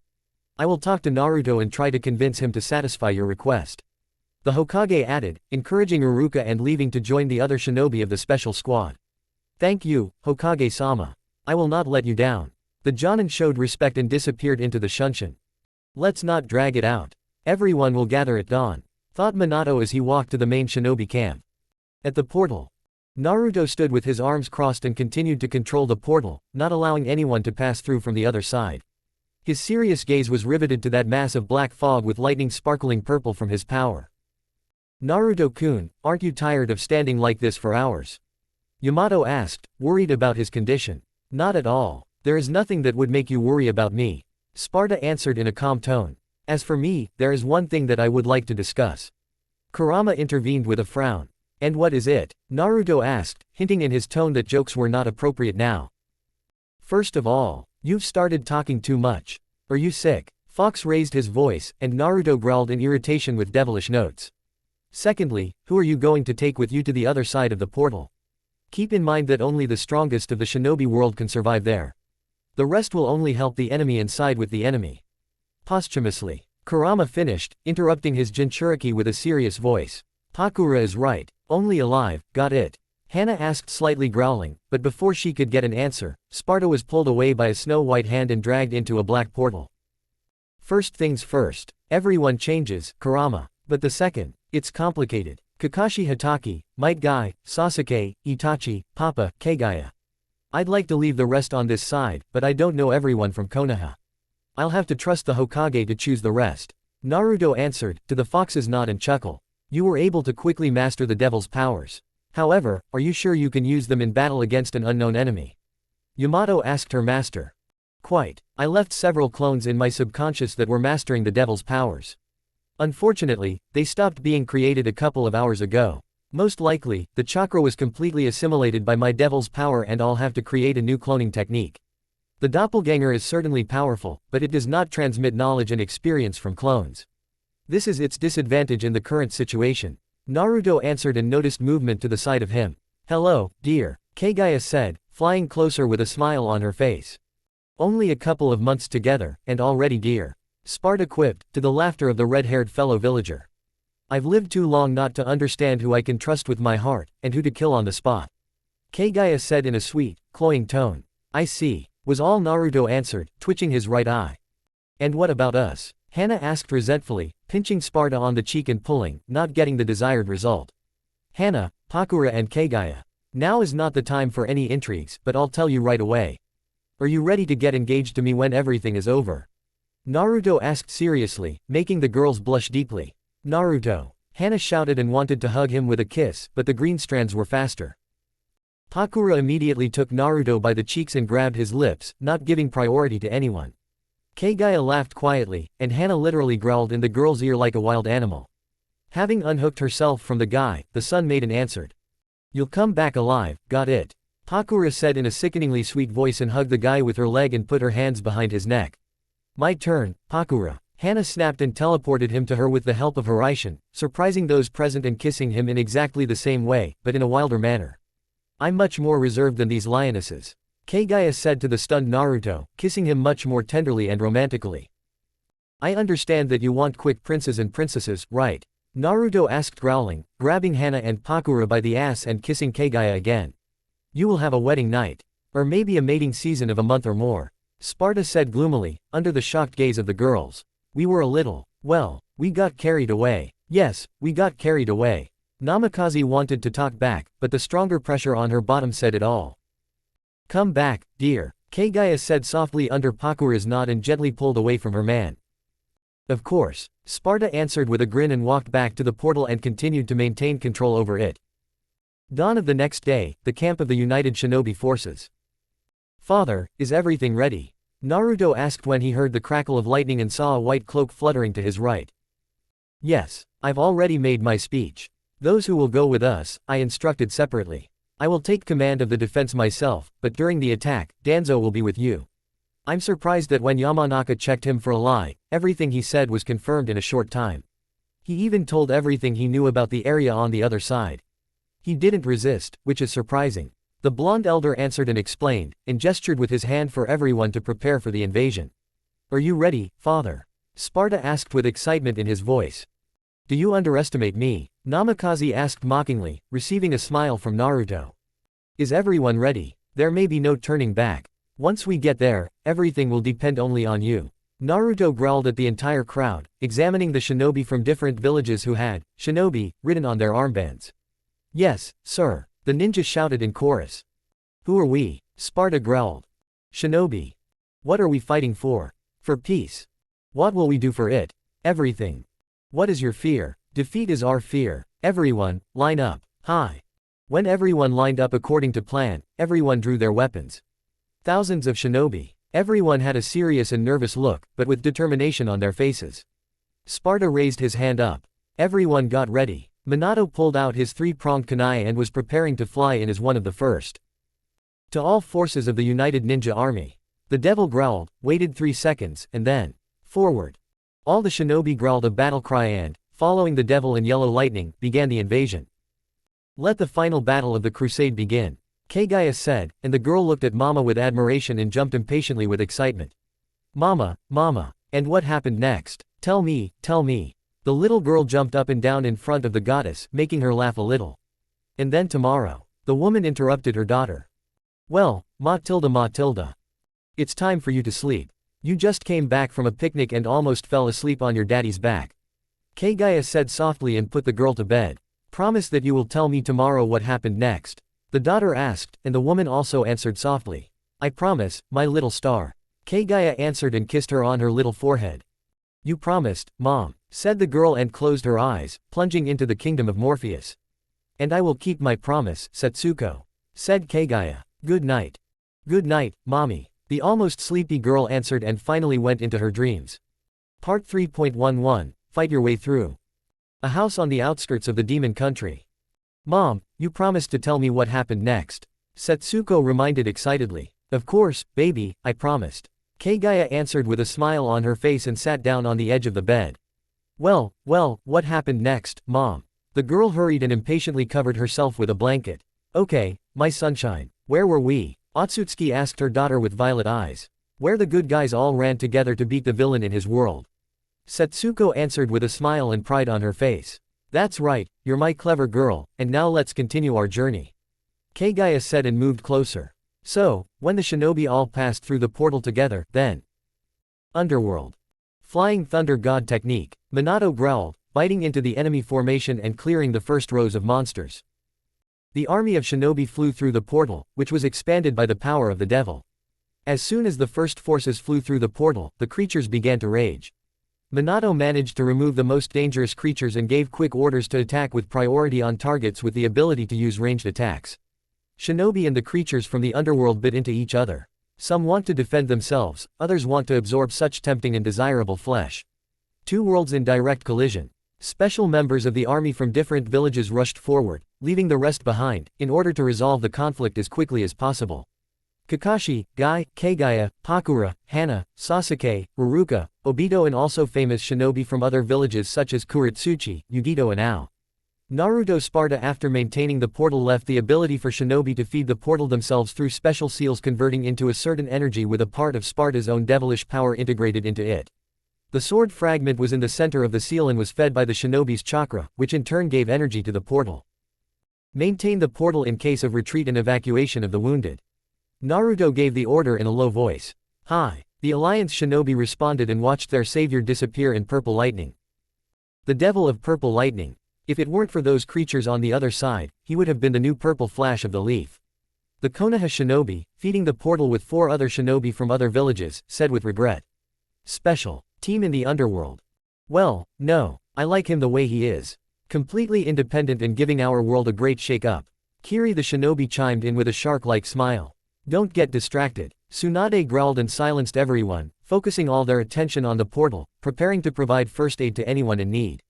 I will talk to Naruto and try to convince him to satisfy your request. The Hokage added, encouraging Iruka and leaving to join the other shinobi of the special squad. Thank you, Hokage-sama. I will not let you down. The Jonin showed respect and disappeared into the Shunshin. Let's not drag it out. Everyone will gather at dawn, thought Minato as he walked to the main shinobi camp. At the portal, Naruto stood with his arms crossed and continued to control the portal, not allowing anyone to pass through from the other side. His serious gaze was riveted to that mass of black fog with lightning sparkling purple from his power. Naruto-kun, aren't you tired of standing like this for hours? Yamato asked, worried about his condition. Not at all. There is nothing that would make you worry about me. Sparta answered in a calm tone. As for me, there is one thing that I would like to discuss. Kurama intervened with a frown. And what is it? Naruto asked, hinting in his tone that jokes were not appropriate now. First of all, you've started talking too much. Are you sick? Fox raised his voice, and Naruto growled in irritation with devilish notes. Secondly, who are you going to take with you to the other side of the portal? Keep in mind that only the strongest of the shinobi world can survive there. The rest will only help the enemy and side with the enemy. Posthumously, Kurama finished, interrupting his Jinchuriki with a serious voice. Pakura is right. Only alive, got it? Henna asked slightly growling, but before she could get an answer, Sparta was pulled away by a snow-white hand and dragged into a black portal. First things first, everyone changes, Kurama. But the second, it's complicated. Kakashi Hatake, Might Guy, Sasuke, Itachi, Papa, Kagaya. I'd like to leave the rest on this side, but I don't know everyone from Konoha. I'll have to trust the Hokage to choose the rest. Naruto answered, to the fox's nod and chuckle. You were able to quickly master the devil's powers. However, are you sure you can use them in battle against an unknown enemy? Yamato asked her master. Quite. I left several clones in my subconscious that were mastering the devil's powers. Unfortunately, they stopped being created a couple of hours ago. Most likely, the chakra was completely assimilated by my devil's power and I'll have to create a new cloning technique. The doppelganger is certainly powerful, but it does not transmit knowledge and experience from clones. This is its disadvantage in the current situation. Naruto answered and noticed movement to the side of him. Hello, dear, Kagaya said, flying closer with a smile on her face. Only a couple of months together, and already dear. Sparta quipped, to the laughter of the red-haired fellow villager. I've lived too long not to understand who I can trust with my heart, and who to kill on the spot. Kagaya said in a sweet, cloying tone. I see, was all Naruto answered, twitching his right eye. And what about us? Henna asked resentfully, pinching Sparta on the cheek and pulling, not getting the desired result. Henna, Pakura and Kagaya. Now is not the time for any intrigues, but I'll tell you right away. Are you ready to get engaged to me when everything is over? Naruto asked seriously, making the girls blush deeply. Naruto. Henna shouted and wanted to hug him with a kiss, but the green strands were faster. Pakura immediately took Naruto by the cheeks and grabbed his lips, not giving priority to anyone. Kagaya laughed quietly, and Henna literally growled in the girl's ear like a wild animal. Having unhooked herself from the guy, the sun maiden answered. You'll come back alive, got it? Pakura said in a sickeningly sweet voice and hugged the guy with her leg and put her hands behind his neck. My turn, Pakura. Henna snapped and teleported him to her with the help of Hiraishin, surprising those present and kissing him in exactly the same way, but in a wilder manner. I'm much more reserved than these lionesses. Kagaya said to the stunned Naruto, kissing him much more tenderly and romantically. I understand that you want quick princes and princesses, right? Naruto asked growling, grabbing Henna and Pakura by the ass and kissing Kagaya again. You will have a wedding night. Or maybe a mating season of a month or more. Sparta said gloomily, under the shocked gaze of the girls. We got carried away. Yes, we got carried away. Namikaze wanted to talk back, but the stronger pressure on her bottom said it all. Come back, dear, Kagaya said softly under Pakura's nod and gently pulled away from her man. Of course, Sparta answered with a grin and walked back to the portal and continued to maintain control over it. Dawn of the next day, the camp of the United Shinobi Forces. Father, is everything ready? Naruto asked when he heard the crackle of lightning and saw a white cloak fluttering to his right. Yes, I've already made my speech. Those who will go with us, I instructed separately. I will take command of the defense myself, but during the attack, Danzo will be with you. I'm surprised that when Yamanaka checked him for a lie, everything he said was confirmed in a short time. He even told everything he knew about the area on the other side. He didn't resist, which is surprising. The blonde elder answered and explained, and gestured with his hand for everyone to prepare for the invasion. Are you ready, father? Sparta asked with excitement in his voice. Do you underestimate me? Namikaze asked mockingly, receiving a smile from Naruto. Is everyone ready? There may be no turning back. Once we get there, everything will depend only on you. Naruto growled at the entire crowd, examining the shinobi from different villages who had shinobi written on their armbands. Yes, sir, the ninja shouted in chorus. Who are we? Sparta growled. Shinobi. What are we fighting for? For peace. What will we do for it? Everything. What is your fear? Defeat is our fear. Everyone, line up. Hi. When everyone lined up according to plan, everyone drew their weapons. Thousands of shinobi. Everyone had a serious and nervous look, but with determination on their faces. Sparta raised his hand up. Everyone got ready. Minato pulled out his three-pronged kunai and was preparing to fly in as one of the first. To all forces of the United Ninja Army. The devil growled, waited 3 seconds, and then, forward. All the shinobi growled a battle cry and, following the devil in yellow lightning, began the invasion. Let the final battle of the crusade begin, Kagaya said, and the girl looked at Mama with admiration and jumped impatiently with excitement. Mama, Mama, and what happened next? Tell me, tell me. The little girl jumped up and down in front of the goddess, making her laugh a little. And then tomorrow. The woman interrupted her daughter. Well, Matilda. It's time for you to sleep. You just came back from a picnic and almost fell asleep on your daddy's back. Kagaya said softly and put the girl to bed. Promise that you will tell me tomorrow what happened next. The daughter asked, and the woman also answered softly. I promise, my little star. Kagaya answered and kissed her on her little forehead. You promised, Mom, said the girl and closed her eyes, plunging into the kingdom of Morpheus. And I will keep my promise, Setsuko, said Kagaya. Good night. Good night, Mommy. The almost sleepy girl answered and finally went into her dreams. Part 3.11, Fight your way through. A house on the outskirts of the demon country. Mom, you promised to tell me what happened next. Setsuko reminded excitedly. Of course, baby, I promised. Kagaya answered with a smile on her face and sat down on the edge of the bed. Well, what happened next, Mom? The girl hurried and impatiently covered herself with a blanket. Okay, my sunshine. Where were we? Otsutsuki asked her daughter with violet eyes. Where the good guys all ran together to beat the villain in his world. Setsuko answered with a smile and pride on her face. That's right, you're my clever girl, and now let's continue our journey. Kagaya said and moved closer. So, when the shinobi all passed through the portal together, then. Underworld. Flying Thunder God technique. Minato growled, biting into the enemy formation and clearing the first rows of monsters. The army of shinobi flew through the portal, which was expanded by the power of the devil. As soon as the first forces flew through the portal, the creatures began to rage. Minato managed to remove the most dangerous creatures and gave quick orders to attack with priority on targets with the ability to use ranged attacks. Shinobi and the creatures from the underworld bit into each other. Some want to defend themselves, others want to absorb such tempting and desirable flesh. Two worlds in direct collision. Special members of the army from different villages rushed forward, leaving the rest behind, in order to resolve the conflict as quickly as possible. Kakashi, Guy, Kagaya, Pakura, Henna, Sasuke, Ruruka, Obito and also famous shinobi from other villages such as Kuretsuchi, Yugito and Ao. Naruto Sparta after maintaining the portal left the ability for shinobi to feed the portal themselves through special seals converting into a certain energy with a part of Sparta's own devilish power integrated into it. The sword fragment was in the center of the seal and was fed by the shinobi's chakra, which in turn gave energy to the portal. Maintain the portal in case of retreat and evacuation of the wounded. Naruto gave the order in a low voice. Hi. The Alliance shinobi responded and watched their savior disappear in purple lightning. The devil of purple lightning. If it weren't for those creatures on the other side, he would have been the new purple flash of the leaf. The Konoha shinobi, feeding the portal with 4 other shinobi from other villages, said with regret. Special. Team in the underworld. Well, no. I like him the way he is. Completely independent and giving our world a great shake-up. Kiri the shinobi chimed in with a shark-like smile. Don't get distracted. Tsunade growled and silenced everyone, focusing all their attention on the portal, preparing to provide first aid to anyone in need.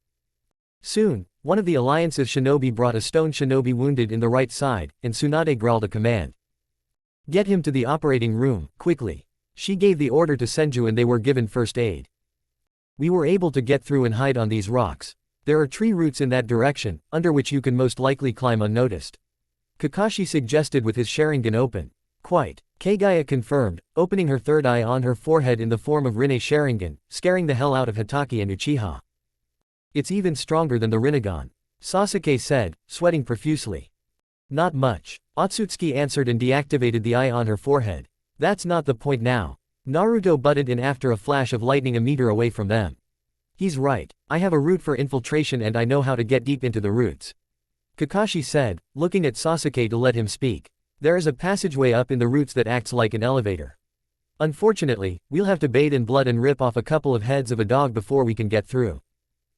Soon, one of the Alliance's shinobi brought a stone shinobi wounded in the right side, and Tsunade growled a command. Get him to the operating room, quickly. She gave the order to Senju and they were given first aid. We were able to get through and hide on these rocks. There are tree roots in that direction, under which you can most likely climb unnoticed. Kakashi suggested with his Sharingan open. Quite. Kagaya confirmed, opening her third eye on her forehead in the form of Rinne Sharingan, scaring the hell out of Hitaki and Uchiha. It's even stronger than the Rinnegan, Sasuke said, sweating profusely. Not much. Otsutsuki answered and deactivated the eye on her forehead. That's not the point now. Naruto butted in after a flash of lightning a meter away from them. He's right. I have a route for infiltration and I know how to get deep into the roots. Kakashi said, looking at Sasuke to let him speak. There is a passageway up in the roots that acts like an elevator. Unfortunately, we'll have to bathe in blood and rip off a couple of heads of a dog before we can get through.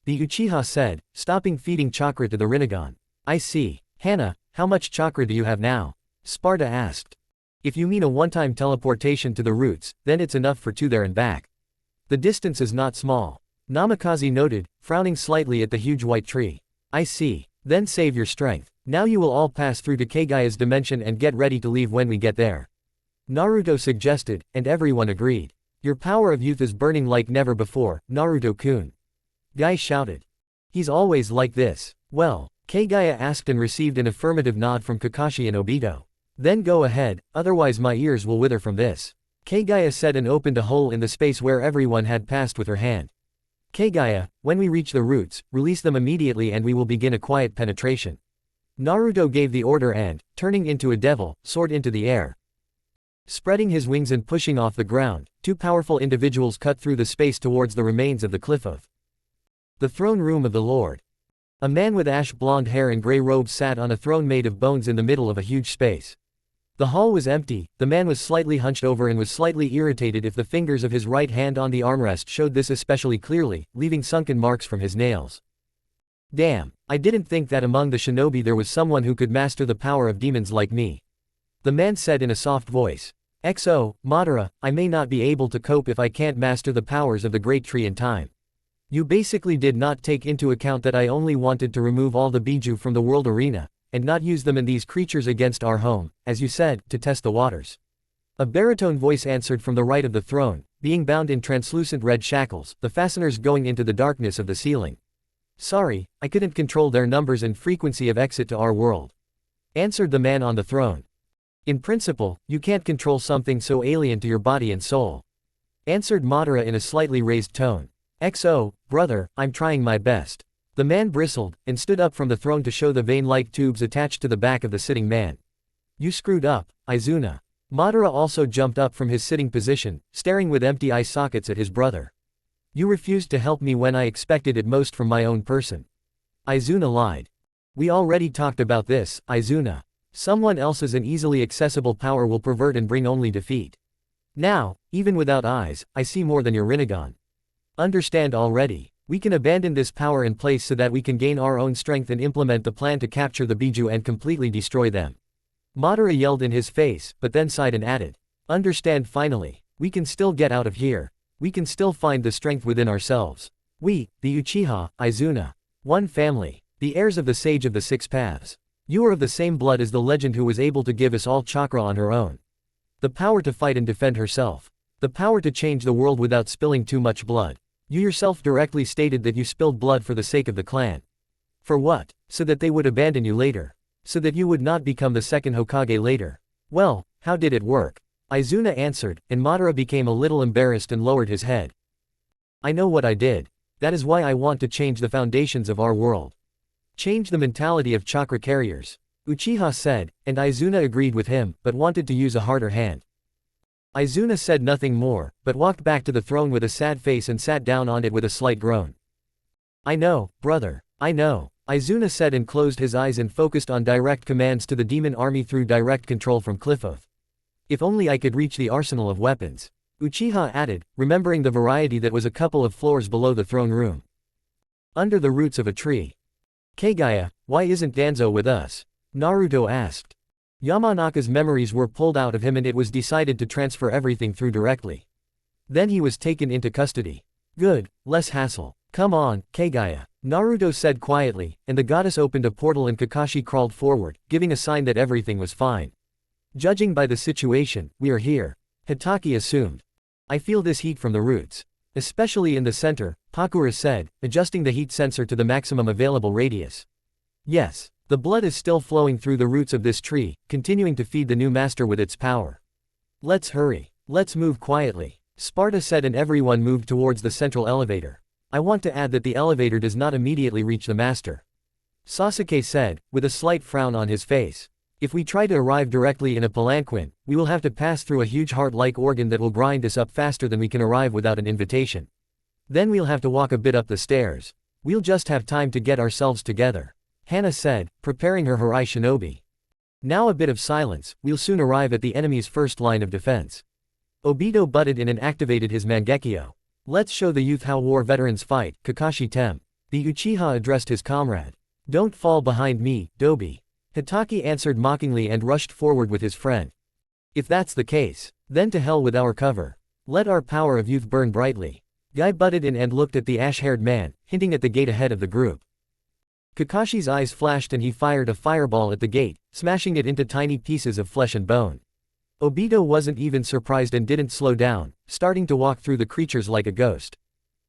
The Uchiha said, stopping feeding chakra to the Rinnegan. I see. Henna, how much chakra do you have now? Sparta asked. If you mean a one-time teleportation to the roots, then it's enough for 2 there and back. The distance is not small. Namikaze noted, frowning slightly at the huge white tree. I see. Then save your strength. Now you will all pass through to Kagaya's dimension and get ready to leave when we get there. Naruto suggested, and everyone agreed. Your power of youth is burning like never before, Naruto-kun. Guy shouted. He's always like this. Well, Kagaya asked and received an affirmative nod from Kakashi and Obito. Then go ahead, otherwise my ears will wither from this. Kagaya said and opened a hole in the space where everyone had passed with her hand. Kagaya, when we reach the roots, release them immediately and we will begin a quiet penetration. Naruto gave the order and, turning into a devil, soared into the air. Spreading his wings and pushing off the ground, 2 powerful individuals cut through the space towards the remains of the cliff of the throne room of the Lord. A man with ash blonde hair and gray robes sat on a throne made of bones in the middle of a huge space. The hall was empty, the man was slightly hunched over and was slightly irritated if the fingers of his right hand on the armrest showed this especially clearly, leaving sunken marks from his nails. Damn, I didn't think that among the shinobi there was someone who could master the power of demons like me. The man said in a soft voice. XO, Madara, I may not be able to cope if I can't master the powers of the great tree in time. You basically did not take into account that I only wanted to remove all the biju from the world arena, and not use them in these creatures against our home, as you said, to test the waters. A baritone voice answered from the right of the throne, being bound in translucent red shackles, the fasteners going into the darkness of the ceiling. Sorry, I couldn't control their numbers and frequency of exit to our world. Answered the man on the throne. In principle, you can't control something so alien to your body and soul. Answered Madara in a slightly raised tone. XO, brother, I'm trying my best. The man bristled, and stood up from the throne to show the vein-like tubes attached to the back of the sitting man. You screwed up, Izuna. Madara also jumped up from his sitting position, staring with empty eye sockets at his brother. You refused to help me when I expected it most from my own person. Izuna lied. We already talked about this, Izuna. Someone else's and easily accessible power will pervert and bring only defeat. Now, even without eyes, I see more than your Rinnegan. Understand already. We can abandon this power in place so that we can gain our own strength and implement the plan to capture the biju and completely destroy them. Madara yelled in his face, but then sighed and added. Understand finally. We can still get out of here. We can still find the strength within ourselves. We, the Uchiha, Izuna. One family. The heirs of the Sage of the Six Paths. You are of the same blood as the legend who was able to give us all chakra on her own. The power to fight and defend herself. The power to change the world without spilling too much blood. You yourself directly stated that you spilled blood for the sake of the clan. For what? So that they would abandon you later. So that you would not become the second Hokage later. Well, how did it work? Izuna answered, and Madara became a little embarrassed and lowered his head. I know what I did. That is why I want to change the foundations of our world. Change the mentality of chakra carriers. Uchiha said, and Izuna agreed with him, but wanted to use a harder hand. Izuna said nothing more, but walked back to the throne with a sad face and sat down on it with a slight groan. I know, brother. I know. Izuna said and closed his eyes and focused on direct commands to the demon army through direct control from Cliffoth. If only I could reach the arsenal of weapons. Uchiha added, remembering the variety that was a couple of floors below the throne room. Under the roots of a tree. Kagaya, why isn't Danzo with us? Naruto asked. Yamanaka's memories were pulled out of him and it was decided to transfer everything through directly. Then he was taken into custody. Good, less hassle. Come on, Kagaya, Naruto said quietly, and the goddess opened a portal and Kakashi crawled forward, giving a sign that everything was fine. Judging by the situation, we are here, Hitaki assumed. I feel this heat from the roots. Especially in the center, Pakura said, adjusting the heat sensor to the maximum available radius. Yes, the blood is still flowing through the roots of this tree, continuing to feed the new master with its power. Let's hurry. Let's move quietly, Sparta said, and everyone moved towards the central elevator. I want to add that the elevator does not immediately reach the master, Sasuke said, with a slight frown on his face. If we try to arrive directly in a palanquin, we will have to pass through a huge heart-like organ that will grind us up faster than we can arrive without an invitation. Then we'll have to walk a bit up the stairs. We'll just have time to get ourselves together, Henna said, preparing her Harai shinobi. Now a bit of silence, we'll soon arrive at the enemy's first line of defense. Obito butted in and activated his Mangekyo. Let's show the youth how war veterans fight, Kakashi Tem. The Uchiha addressed his comrade. Don't fall behind me, Dobi. Hitaki answered mockingly and rushed forward with his friend. If that's the case, then to hell with our cover. Let our power of youth burn brightly. Guy butted in and looked at the ash-haired man, hinting at the gate ahead of the group. Kakashi's eyes flashed and he fired a fireball at the gate, smashing it into tiny pieces of flesh and bone. Obito wasn't even surprised and didn't slow down, starting to walk through the creatures like a ghost.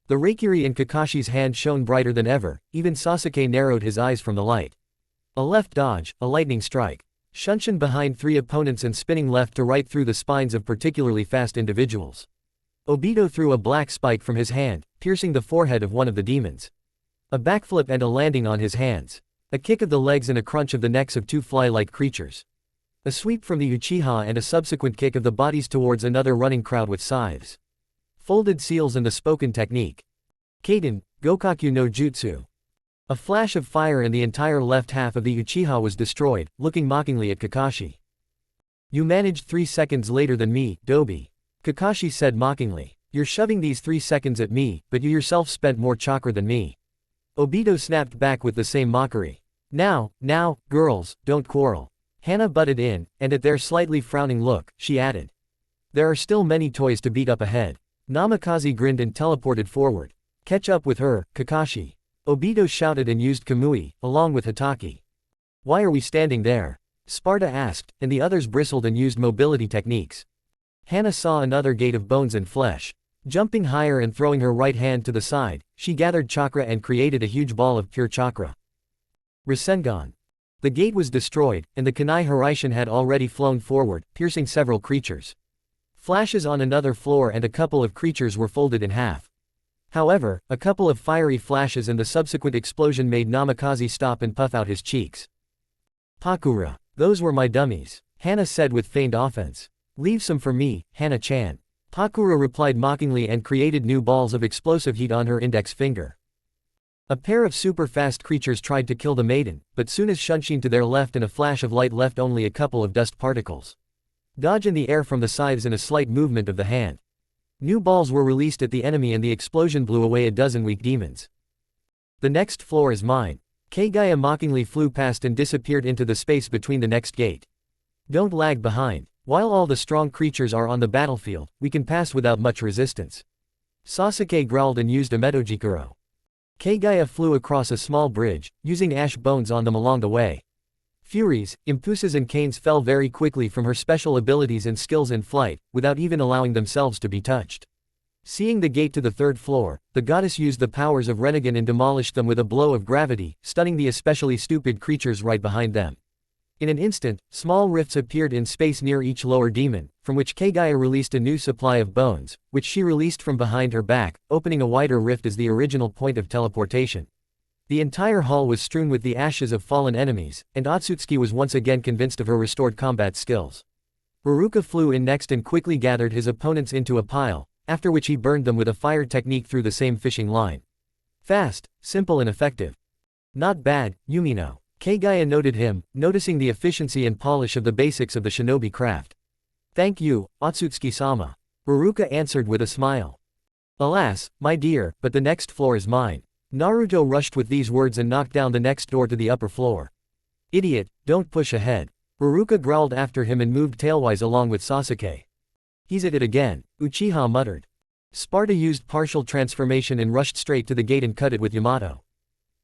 The Reikiri in Kakashi's hand shone brighter than ever, even Sasuke narrowed his eyes from the light. A left dodge, a lightning strike. Shunshin behind three opponents and spinning left to right through the spines of particularly fast individuals. Obito threw a black spike from his hand, piercing the forehead of one of the demons. A backflip and a landing on his hands. A kick of the legs and a crunch of the necks of two fly-like creatures. A sweep from the Uchiha and a subsequent kick of the bodies towards another running crowd with scythes. Folded seals and the spoken technique. Kaden, Gokaku no Jutsu. A flash of fire and the entire left half of the Uchiha was destroyed, looking mockingly at Kakashi. You managed 3 seconds later than me, Dobi. Kakashi said mockingly. You're shoving these 3 seconds at me, but you yourself spent more chakra than me. Obito snapped back with the same mockery. Now, girls, don't quarrel. Henna butted in, and at their slightly frowning look, she added. There are still many toys to beat up ahead. Namikaze grinned and teleported forward. Catch up with her, Kakashi. Obito shouted and used Kamui, along with Hitaki. Why are we standing there? Sparta asked, and the others bristled and used mobility techniques. Henna saw another gate of bones and flesh. Jumping higher and throwing her right hand to the side, she gathered chakra and created a huge ball of pure chakra. Rasengan. The gate was destroyed, and the Kunai Hiraishin had already flown forward, piercing several creatures. Flashes on another floor and a couple of creatures were folded in half. However, a couple of fiery flashes and the subsequent explosion made Namikaze stop and puff out his cheeks. Pakura. Those were my dummies, Henna said with feigned offense. Leave some for me, Hana-chan. Pakura replied mockingly and created new balls of explosive heat on her index finger. A pair of super-fast creatures tried to kill the maiden, but soon as Shunshin to their left and a flash of light left only a couple of dust particles. Dodge in the air from the scythes and a slight movement of the hand. New balls were released at the enemy and the explosion blew away a dozen weak demons. The next floor is mine. Kagaya mockingly flew past and disappeared into the space between the next gate. Don't lag behind. While all the strong creatures are on the battlefield, we can pass without much resistance. Sasuke growled and used a Metojikuro. Kagaya flew across a small bridge, using ash bones on them along the way. Furies, impulses and canes fell very quickly from her special abilities and skills in flight, without even allowing themselves to be touched. Seeing the gate to the third floor, the goddess used the powers of Renegan and demolished them with a blow of gravity, stunning the especially stupid creatures right behind them. In an instant, small rifts appeared in space near each lower demon, from which Kagaya released a new supply of bones, which she released from behind her back, opening a wider rift as the original point of teleportation. The entire hall was strewn with the ashes of fallen enemies, and Otsutsuki was once again convinced of her restored combat skills. Baruka flew in next and quickly gathered his opponents into a pile, after which he burned them with a fire technique through the same fishing line. Fast, simple and effective. Not bad, Yumino. Kagaya noted him, noticing the efficiency and polish of the basics of the shinobi craft. Thank you, Otsutsuki-sama. Baruka answered with a smile. Alas, my dear, but the next floor is mine. Naruto rushed with these words and knocked down the next door to the upper floor. Idiot, don't push ahead. Baruka growled after him and moved tailwise along with Sasuke. He's at it again, Uchiha muttered. Sparta used partial transformation and rushed straight to the gate and cut it with Yamato.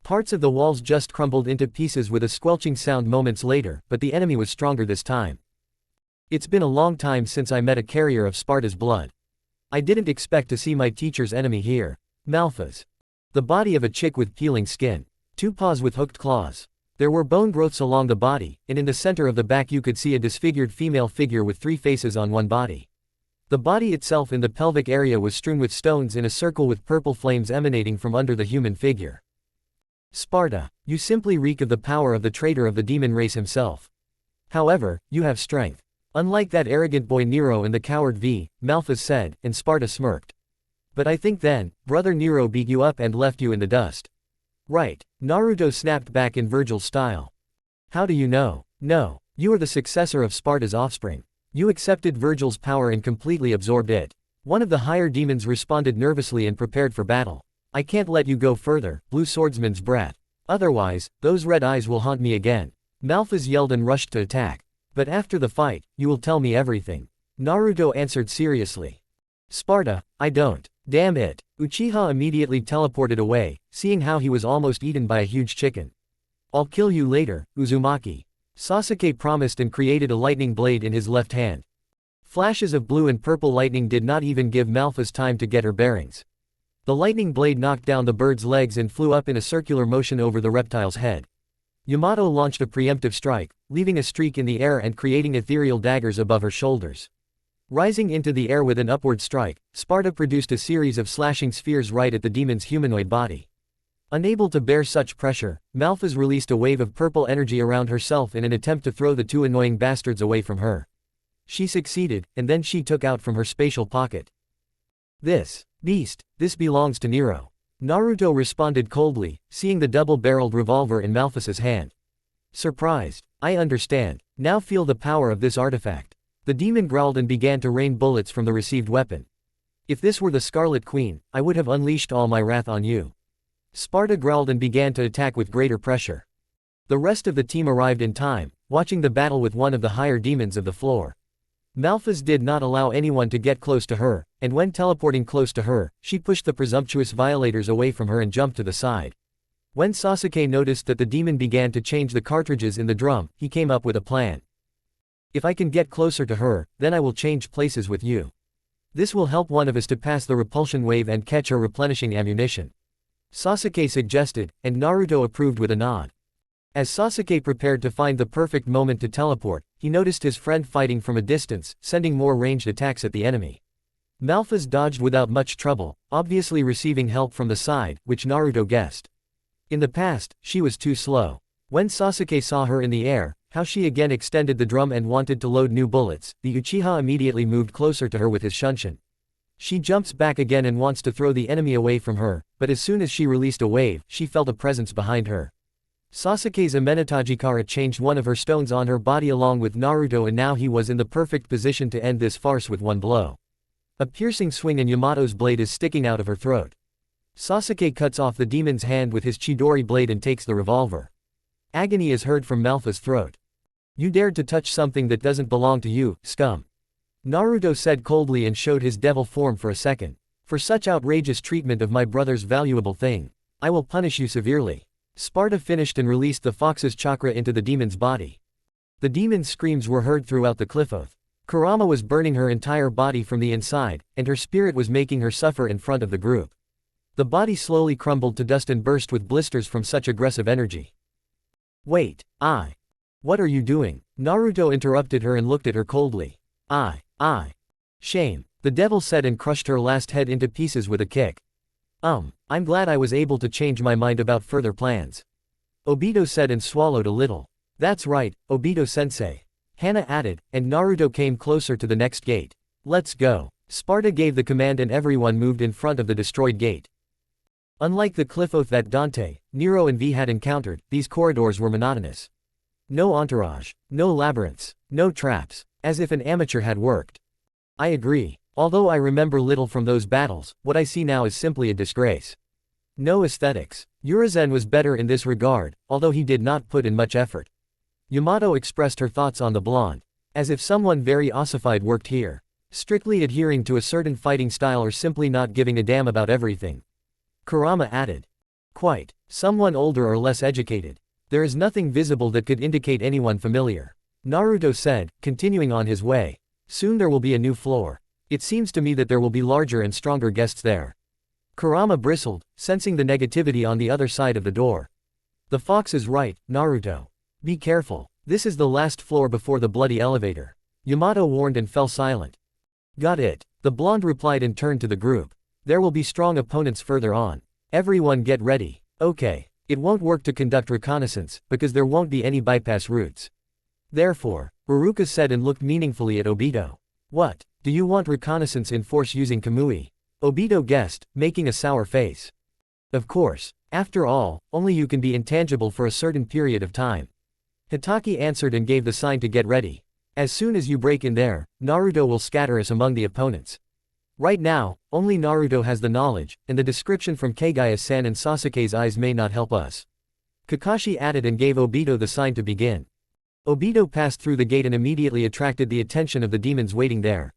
Parts of the walls just crumbled into pieces with a squelching sound moments later, but the enemy was stronger this time. It's been a long time since I met a carrier of Sparta's blood. I didn't expect to see my teacher's enemy here. Malphas. The body of a chick with peeling skin. 2 paws with hooked claws. There were bone growths along the body, and in the center of the back you could see a disfigured female figure with 3 faces on one body. The body itself in the pelvic area was strewn with stones in a circle with purple flames emanating from under the human figure. Sparta, you simply reek of the power of the traitor of the demon race himself. However, you have strength. Unlike that arrogant boy Nero and the coward V, Malphas said, and Sparta smirked. But I think then, brother Nero beat you up and left you in the dust. Right, Naruto snapped back in Virgil's style. How do you know? No, you are the successor of Sparta's offspring. You accepted Virgil's power and completely absorbed it. One of the higher demons responded nervously and prepared for battle. I can't let you go further, Blue Swordsman's brat. Otherwise, those red eyes will haunt me again. Malphas yelled and rushed to attack. But after the fight, you will tell me everything. Naruto answered seriously. Sparta, I don't. Damn it. Uchiha immediately teleported away, seeing how he was almost eaten by a huge chicken. I'll kill you later, Uzumaki. Sasuke promised and created a lightning blade in his left hand. Flashes of blue and purple lightning did not even give Malphas time to get her bearings. The lightning blade knocked down the bird's legs and flew up in a circular motion over the reptile's head. Yamato launched a preemptive strike, leaving a streak in the air and creating ethereal daggers above her shoulders. Rising into the air with an upward strike, Sparta produced a series of slashing spheres right at the demon's humanoid body. Unable to bear such pressure, Malphas released a wave of purple energy around herself in an attempt to throw the 2 annoying bastards away from her. She succeeded, and then she took out from her spatial pocket. This beast, this belongs to Nero. Naruto responded coldly, seeing the double-barreled revolver in Malphas's hand. Surprised. I understand. Now feel the power of this artifact. The demon growled and began to rain bullets from the received weapon. If this were the Scarlet Queen, I would have unleashed all my wrath on you. Sparta growled and began to attack with greater pressure. The rest of the team arrived in time, watching the battle with one of the higher demons of the floor. Malphas did not allow anyone to get close to her, and when teleporting close to her, she pushed the presumptuous violators away from her and jumped to the side. When Sasuke noticed that the demon began to change the cartridges in the drum, he came up with a plan. If I can get closer to her, then I will change places with you. This will help one of us to pass the repulsion wave and catch her replenishing ammunition. Sasuke suggested, and Naruto approved with a nod. As Sasuke prepared to find the perfect moment to teleport, he noticed his friend fighting from a distance, sending more ranged attacks at the enemy. Malphas dodged without much trouble, obviously receiving help from the side, which Naruto guessed. In the past, she was too slow. When Sasuke saw her in the air, how she again extended the drum and wanted to load new bullets, the Uchiha immediately moved closer to her with his shunshin. She jumps back again and wants to throw the enemy away from her, but as soon as she released a wave, she felt a presence behind her. Sasuke's Amenitagikara changed one of her stones on her body along with Naruto, and now he was in the perfect position to end this farce with one blow. A piercing swing and Yamato's blade is sticking out of her throat. Sasuke cuts off the demon's hand with his Chidori blade and takes the revolver. Agony is heard from Malphas' throat. You dared to touch something that doesn't belong to you, scum. Naruto said coldly and showed his devil form for a second. For such outrageous treatment of my brother's valuable thing, I will punish you severely. Sparta finished and released the fox's chakra into the demon's body. The demon's screams were heard throughout the cliff-oath. Kurama was burning her entire body from the inside, and her spirit was making her suffer in front of the group. The body slowly crumbled to dust and burst with blisters from such aggressive energy. Wait, what are you doing? Naruto interrupted her and looked at her coldly. Shame. The devil said and crushed her last head into pieces with a kick. I'm glad I was able to change my mind about further plans. Obito said and swallowed a little. That's right, Obito-sensei. Henna added, and Naruto came closer to the next gate. Let's go. Sparta gave the command and everyone moved in front of the destroyed gate. Unlike the cliff oath that Dante, Nero and V had encountered, these corridors were monotonous. No entourage, no labyrinths, no traps, as if an amateur had worked. I agree. Although I remember little from those battles, what I see now is simply a disgrace. No aesthetics. Urizen was better in this regard, although he did not put in much effort. Yamato expressed her thoughts on the blonde. As if someone very ossified worked here. Strictly adhering to a certain fighting style or simply not giving a damn about everything. Kurama added. Quite. Someone older or less educated. There is nothing visible that could indicate anyone familiar. Naruto said, continuing on his way. Soon there will be a new floor. It seems to me that there will be larger and stronger guests there. Kurama bristled, sensing the negativity on the other side of the door. The fox is right, Naruto. Be careful. This is the last floor before the bloody elevator. Yamato warned and fell silent. Got it. The blonde replied and turned to the group. There will be strong opponents further on. Everyone get ready. Okay. It won't work to conduct reconnaissance, because there won't be any bypass routes. Therefore, Iruka said and looked meaningfully at Obito. What? Do you want reconnaissance in force using Kamui? Obito guessed, making a sour face. Of course. After all, only you can be intangible for a certain period of time. Hitaki answered and gave the sign to get ready. As soon as you break in there, Naruto will scatter us among the opponents. Right now, only Naruto has the knowledge, and the description from Kagaya-san and Sasuke's eyes may not help us. Kakashi added and gave Obito the sign to begin. Obito passed through the gate and immediately attracted the attention of the demons waiting there.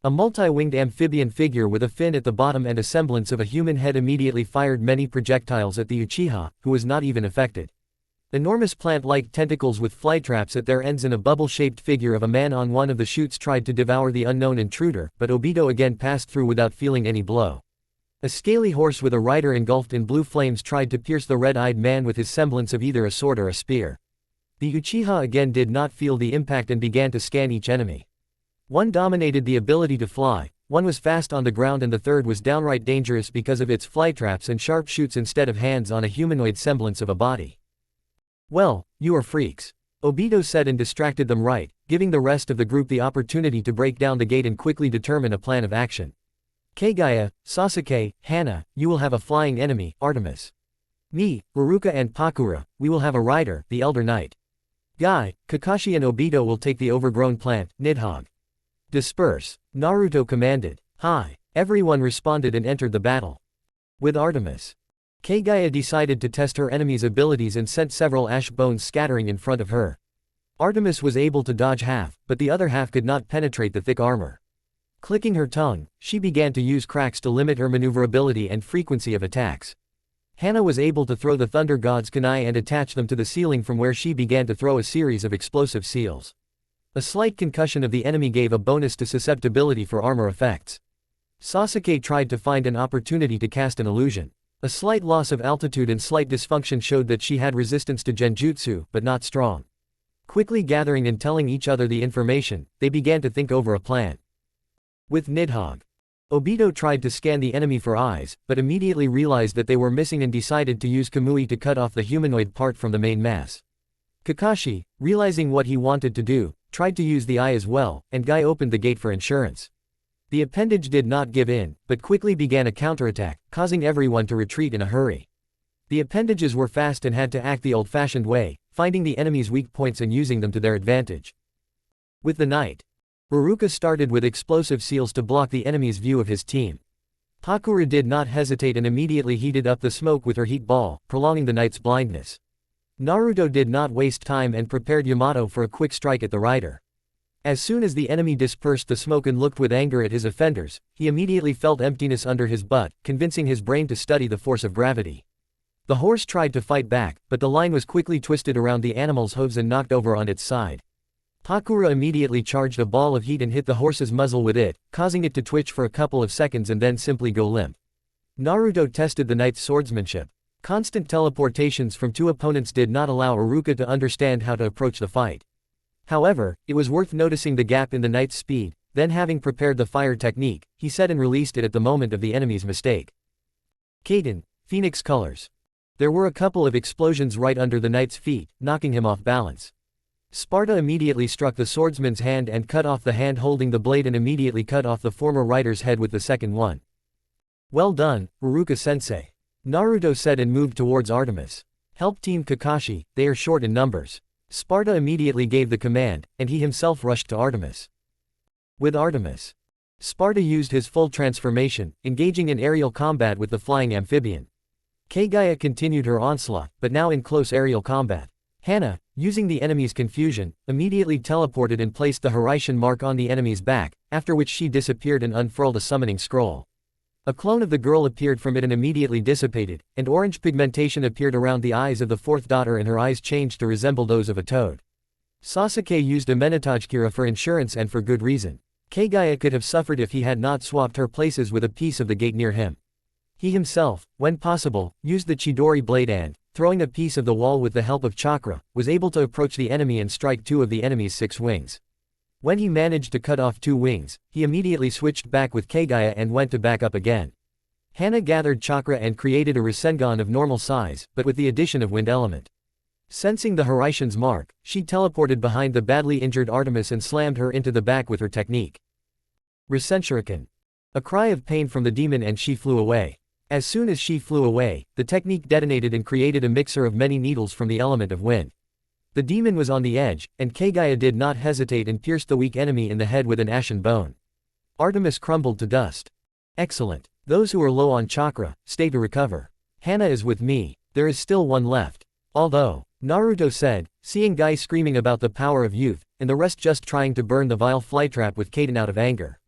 A multi-winged amphibian figure with a fin at the bottom and a semblance of a human head immediately fired many projectiles at the Uchiha, who was not even affected. Enormous plant-like tentacles with flytraps at their ends and a bubble-shaped figure of a man on one of the chutes tried to devour the unknown intruder, but Obito again passed through without feeling any blow. A scaly horse with a rider engulfed in blue flames tried to pierce the red-eyed man with his semblance of either a sword or a spear. The Uchiha again did not feel the impact and began to scan each enemy. One dominated the ability to fly, one was fast on the ground and the third was downright dangerous because of its flytraps and sharp shoots instead of hands on a humanoid semblance of a body. Well, you are freaks. Obito said and distracted them right, giving the rest of the group the opportunity to break down the gate and quickly determine a plan of action. Kagaya, Sasuke, Henna, you will have a flying enemy, Artemis. Me, Iruka and Pakura, we will have a rider, the Elder Knight. Guy, Kakashi and Obito will take the overgrown plant, Nidhogg. Disperse, Naruto commanded. Hi. Everyone responded and entered the battle. With Artemis. Kagaya decided to test her enemy's abilities and sent several ash bones scattering in front of her. Artemis was able to dodge half, but the other half could not penetrate the thick armor. Clicking her tongue, she began to use cracks to limit her maneuverability and frequency of attacks. Henna was able to throw the Thunder God's kunai and attach them to the ceiling from where she began to throw a series of explosive seals. A slight concussion of the enemy gave a bonus to susceptibility for armor effects. Sasuke tried to find an opportunity to cast an illusion. A slight loss of altitude and slight dysfunction showed that she had resistance to genjutsu, but not strong. Quickly gathering and telling each other the information, they began to think over a plan. With Nidhogg. Obito tried to scan the enemy for eyes, but immediately realized that they were missing and decided to use Kamui to cut off the humanoid part from the main mass. Kakashi, realizing what he wanted to do, tried to use the eye as well, and Guy opened the gate for insurance. The appendage did not give in, but quickly began a counterattack, causing everyone to retreat in a hurry. The appendages were fast and had to act the old-fashioned way, finding the enemy's weak points and using them to their advantage. With the knight. Iruka started with explosive seals to block the enemy's view of his team. Pakura did not hesitate and immediately heated up the smoke with her heat ball, prolonging the knight's blindness. Naruto did not waste time and prepared Yamato for a quick strike at the rider. As soon as the enemy dispersed the smoke and looked with anger at his offenders, he immediately felt emptiness under his butt, convincing his brain to study the force of gravity. The horse tried to fight back, but the line was quickly twisted around the animal's hooves and knocked over on its side. Pakura immediately charged a ball of heat and hit the horse's muzzle with it, causing it to twitch for a couple of seconds and then simply go limp. Naruto tested the knight's swordsmanship. Constant teleportations from two opponents did not allow Iruka to understand how to approach the fight. However, it was worth noticing the gap in the knight's speed, then having prepared the fire technique, he set and released it at the moment of the enemy's mistake. Kaden, Phoenix colors. There were a couple of explosions right under the knight's feet, knocking him off balance. Sparta immediately struck the swordsman's hand and cut off the hand holding the blade and immediately cut off the former rider's head with the second one. Well done, Iruka-sensei. Naruto said and moved towards Artemis. Help Team Kakashi, they are short in numbers. Sparta immediately gave the command, and he himself rushed to Artemis. With Artemis. Sparta used his full transformation, engaging in aerial combat with the flying amphibian. Kagaya continued her onslaught, but now in close aerial combat. Henna, using the enemy's confusion, immediately teleported and placed the Hiraishin mark on the enemy's back, after which she disappeared and unfurled a summoning scroll. A clone of the girl appeared from it and immediately dissipated, and orange pigmentation appeared around the eyes of the fourth daughter and her eyes changed to resemble those of a toad. Sasuke used a Minatajkira for insurance and for good reason. Kagaya could have suffered if he had not swapped her places with a piece of the gate near him. He himself, when possible, used the Chidori blade and, throwing a piece of the wall with the help of chakra, was able to approach the enemy and strike 2 of the enemy's 6 wings. When he managed to cut off 2 wings, he immediately switched back with Kagaya and went to back up again. Henna gathered chakra and created a rasengan of normal size, but with the addition of wind element. Sensing the Hiraishin's mark, she teleported behind the badly injured Artemis and slammed her into the back with her technique. Rasenshuriken. A cry of pain from the demon and she flew away. As soon as she flew away, the technique detonated and created a mixer of many needles from the element of wind. The demon was on the edge, and Kagaya did not hesitate and pierced the weak enemy in the head with an ashen bone. Artemis crumbled to dust. Excellent. Those who are low on chakra, stay to recover. Henna is with me, there is still one left. Although, Naruto said, seeing Guy screaming about the power of youth, and the rest just trying to burn the vile flytrap with Kaden out of anger.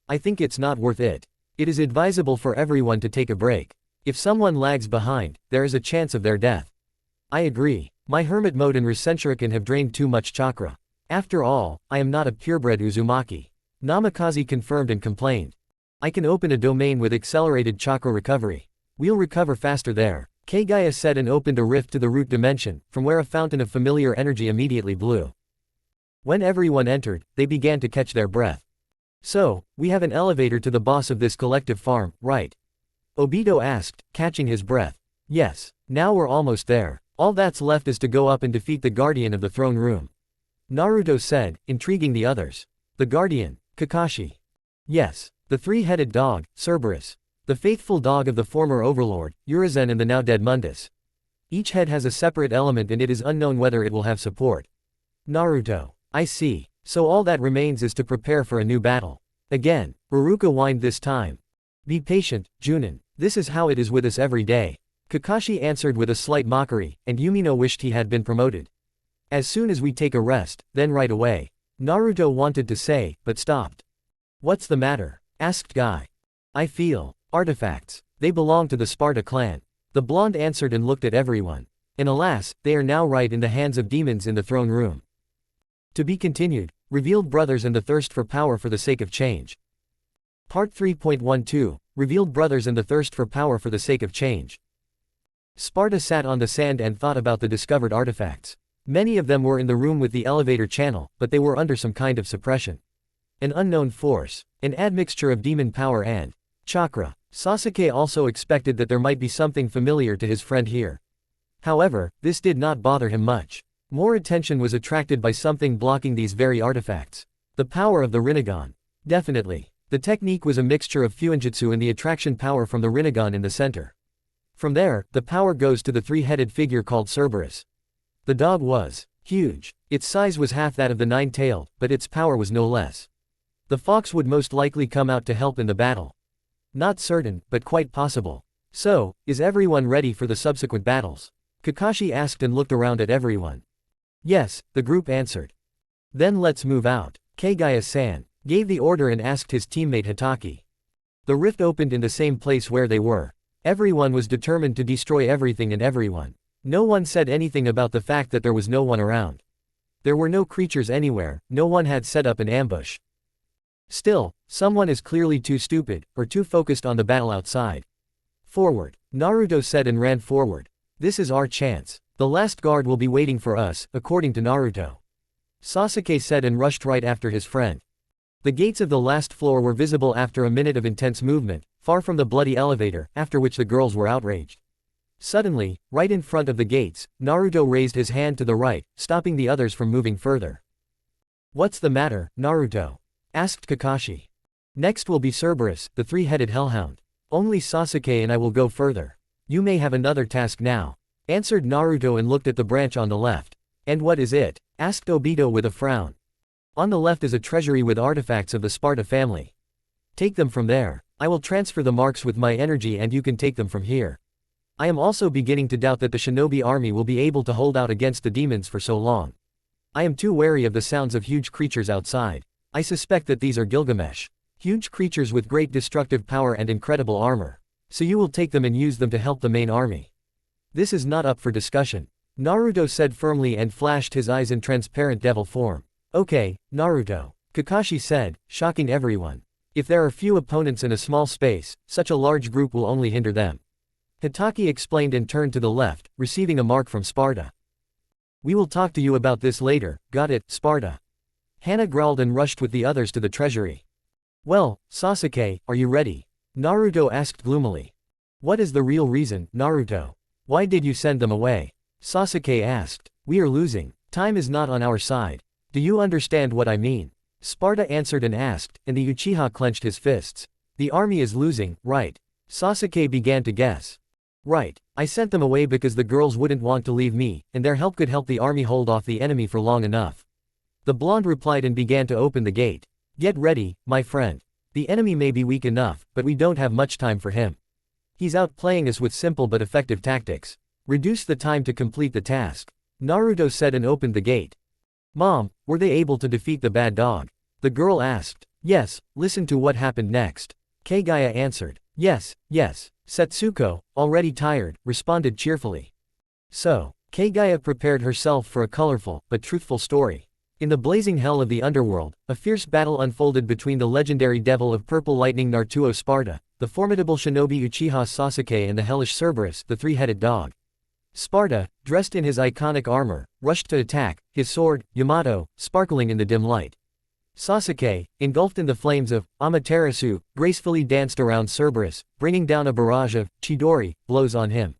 I think it's not worth it. It is advisable for everyone to take a break. If someone lags behind, there is a chance of their death. I agree. My hermit mode and Rasenshuriken have drained too much chakra. After all, I am not a purebred Uzumaki. Namikaze confirmed and complained. I can open a domain with accelerated chakra recovery. We'll recover faster there. Kagaya said and opened a rift to the root dimension, from where a fountain of familiar energy immediately blew. When everyone entered, they began to catch their breath. So, we have an elevator to the boss of this collective farm, right? Obito asked, catching his breath. Yes, now we're almost there. All that's left is to go up and defeat the guardian of the throne room. Naruto said, intriguing the others. The guardian, Kakashi. Yes, the 3-headed dog, Cerberus. The faithful dog of the former overlord, Urizen and the now dead Mundus. Each head has a separate element and it is unknown whether it will have support. Naruto. I see. So all that remains is to prepare for a new battle. Again, Iruka whined this time. Be patient, Junin. This is how it is with us every day. Kakashi answered with a slight mockery, and Yumino wished he had been promoted. As soon as we take a rest, then right away. Naruto wanted to say, but stopped. What's the matter? Asked Guy. I feel. Artifacts. They belong to the Sparta clan. The blonde answered and looked at everyone. And alas, they are now right in the hands of demons in the throne room. To be continued. Revealed Brothers and the Thirst for Power for the Sake of Change. Part 3.12, Revealed Brothers and the Thirst for Power for the Sake of Change. Sparta sat on the sand and thought about the discovered artifacts. Many of them were in the room with the elevator channel, but they were under some kind of suppression. An unknown force, an admixture of demon power and chakra. Sasuke also expected that there might be something familiar to his friend here. However, this did not bother him much. More attention was attracted by something blocking these very artifacts. The power of the Rinnegan. Definitely. The technique was a mixture of Fuinjutsu and the attraction power from the Rinnegan in the center. From there, the power goes to the 3-headed figure called Cerberus. The dog was huge. Its size was half that of the 9-tailed, but its power was no less. The fox would most likely come out to help in the battle. Not certain, but quite possible. So, is everyone ready for the subsequent battles? Kakashi asked and looked around at everyone. Yes, the group answered. Then let's move out. Kagaya-san gave the order and asked his teammate Hitaki. The rift opened in the same place where they were. Everyone was determined to destroy everything and everyone. No one said anything about the fact that there was no one around. There were no creatures anywhere, no one had set up an ambush. Still, someone is clearly too stupid, or too focused on the battle outside. Forward. Naruto said and ran forward. This is our chance. The last guard will be waiting for us, according to Naruto. Sasuke said and rushed right after his friend. The gates of the last floor were visible after a minute of intense movement, far from the bloody elevator, after which the girls were outraged. Suddenly, right in front of the gates, Naruto raised his hand to the right, stopping the others from moving further. What's the matter, Naruto? Asked Kakashi. Next will be Cerberus, the 3-headed hellhound. Only Sasuke and I will go further. You may have another task now. Answered Naruto and looked at the branch on the left. And what is it? Asked Obito with a frown. On the left is a treasury with artifacts of the Sparta family. Take them from there. I will transfer the marks with my energy and you can take them from here. I am also beginning to doubt that the shinobi army will be able to hold out against the demons for so long. I am too wary of the sounds of huge creatures outside. I suspect that these are Gilgamesh. Huge creatures with great destructive power and incredible armor. So you will take them and use them to help the main army. This is not up for discussion, Naruto said firmly and flashed his eyes in transparent devil form. Okay, Naruto, Kakashi said, shocking everyone. If there are few opponents in a small space, such a large group will only hinder them. Hitaki explained and turned to the left, receiving a mark from Sparta. We will talk to you about this later, got it, Sparta? Henna growled and rushed with the others to the treasury. Well, Sasuke, are you ready? Naruto asked gloomily. What is the real reason, Naruto? Why did you send them away? Sasuke asked. We are losing. Time is not on our side. Do you understand what I mean? Sparta answered and asked, and the Uchiha clenched his fists. The army is losing, right? Sasuke began to guess. Right. I sent them away because the girls wouldn't want to leave me, and their help could help the army hold off the enemy for long enough. The blonde replied and began to open the gate. Get ready, my friend. The enemy may be weak enough, but we don't have much time for him. He's outplaying us with simple but effective tactics. Reduce the time to complete the task. Naruto said and opened the gate. Mom, were they able to defeat the bad dog? The girl asked. Yes, listen to what happened next. Kagaya answered. Yes. Setsuko, already tired, responded cheerfully. So, Kagaya prepared herself for a colorful, but truthful story. In the blazing hell of the underworld, a fierce battle unfolded between the legendary devil of purple lightning Naruto Sparta, the formidable shinobi Uchiha Sasuke and the hellish Cerberus, the three-headed dog. Sparta, dressed in his iconic armor, rushed to attack, his sword, Yamato, sparkling in the dim light. Sasuke, engulfed in the flames of Amaterasu, gracefully danced around Cerberus, bringing down a barrage of Chidori blows on him.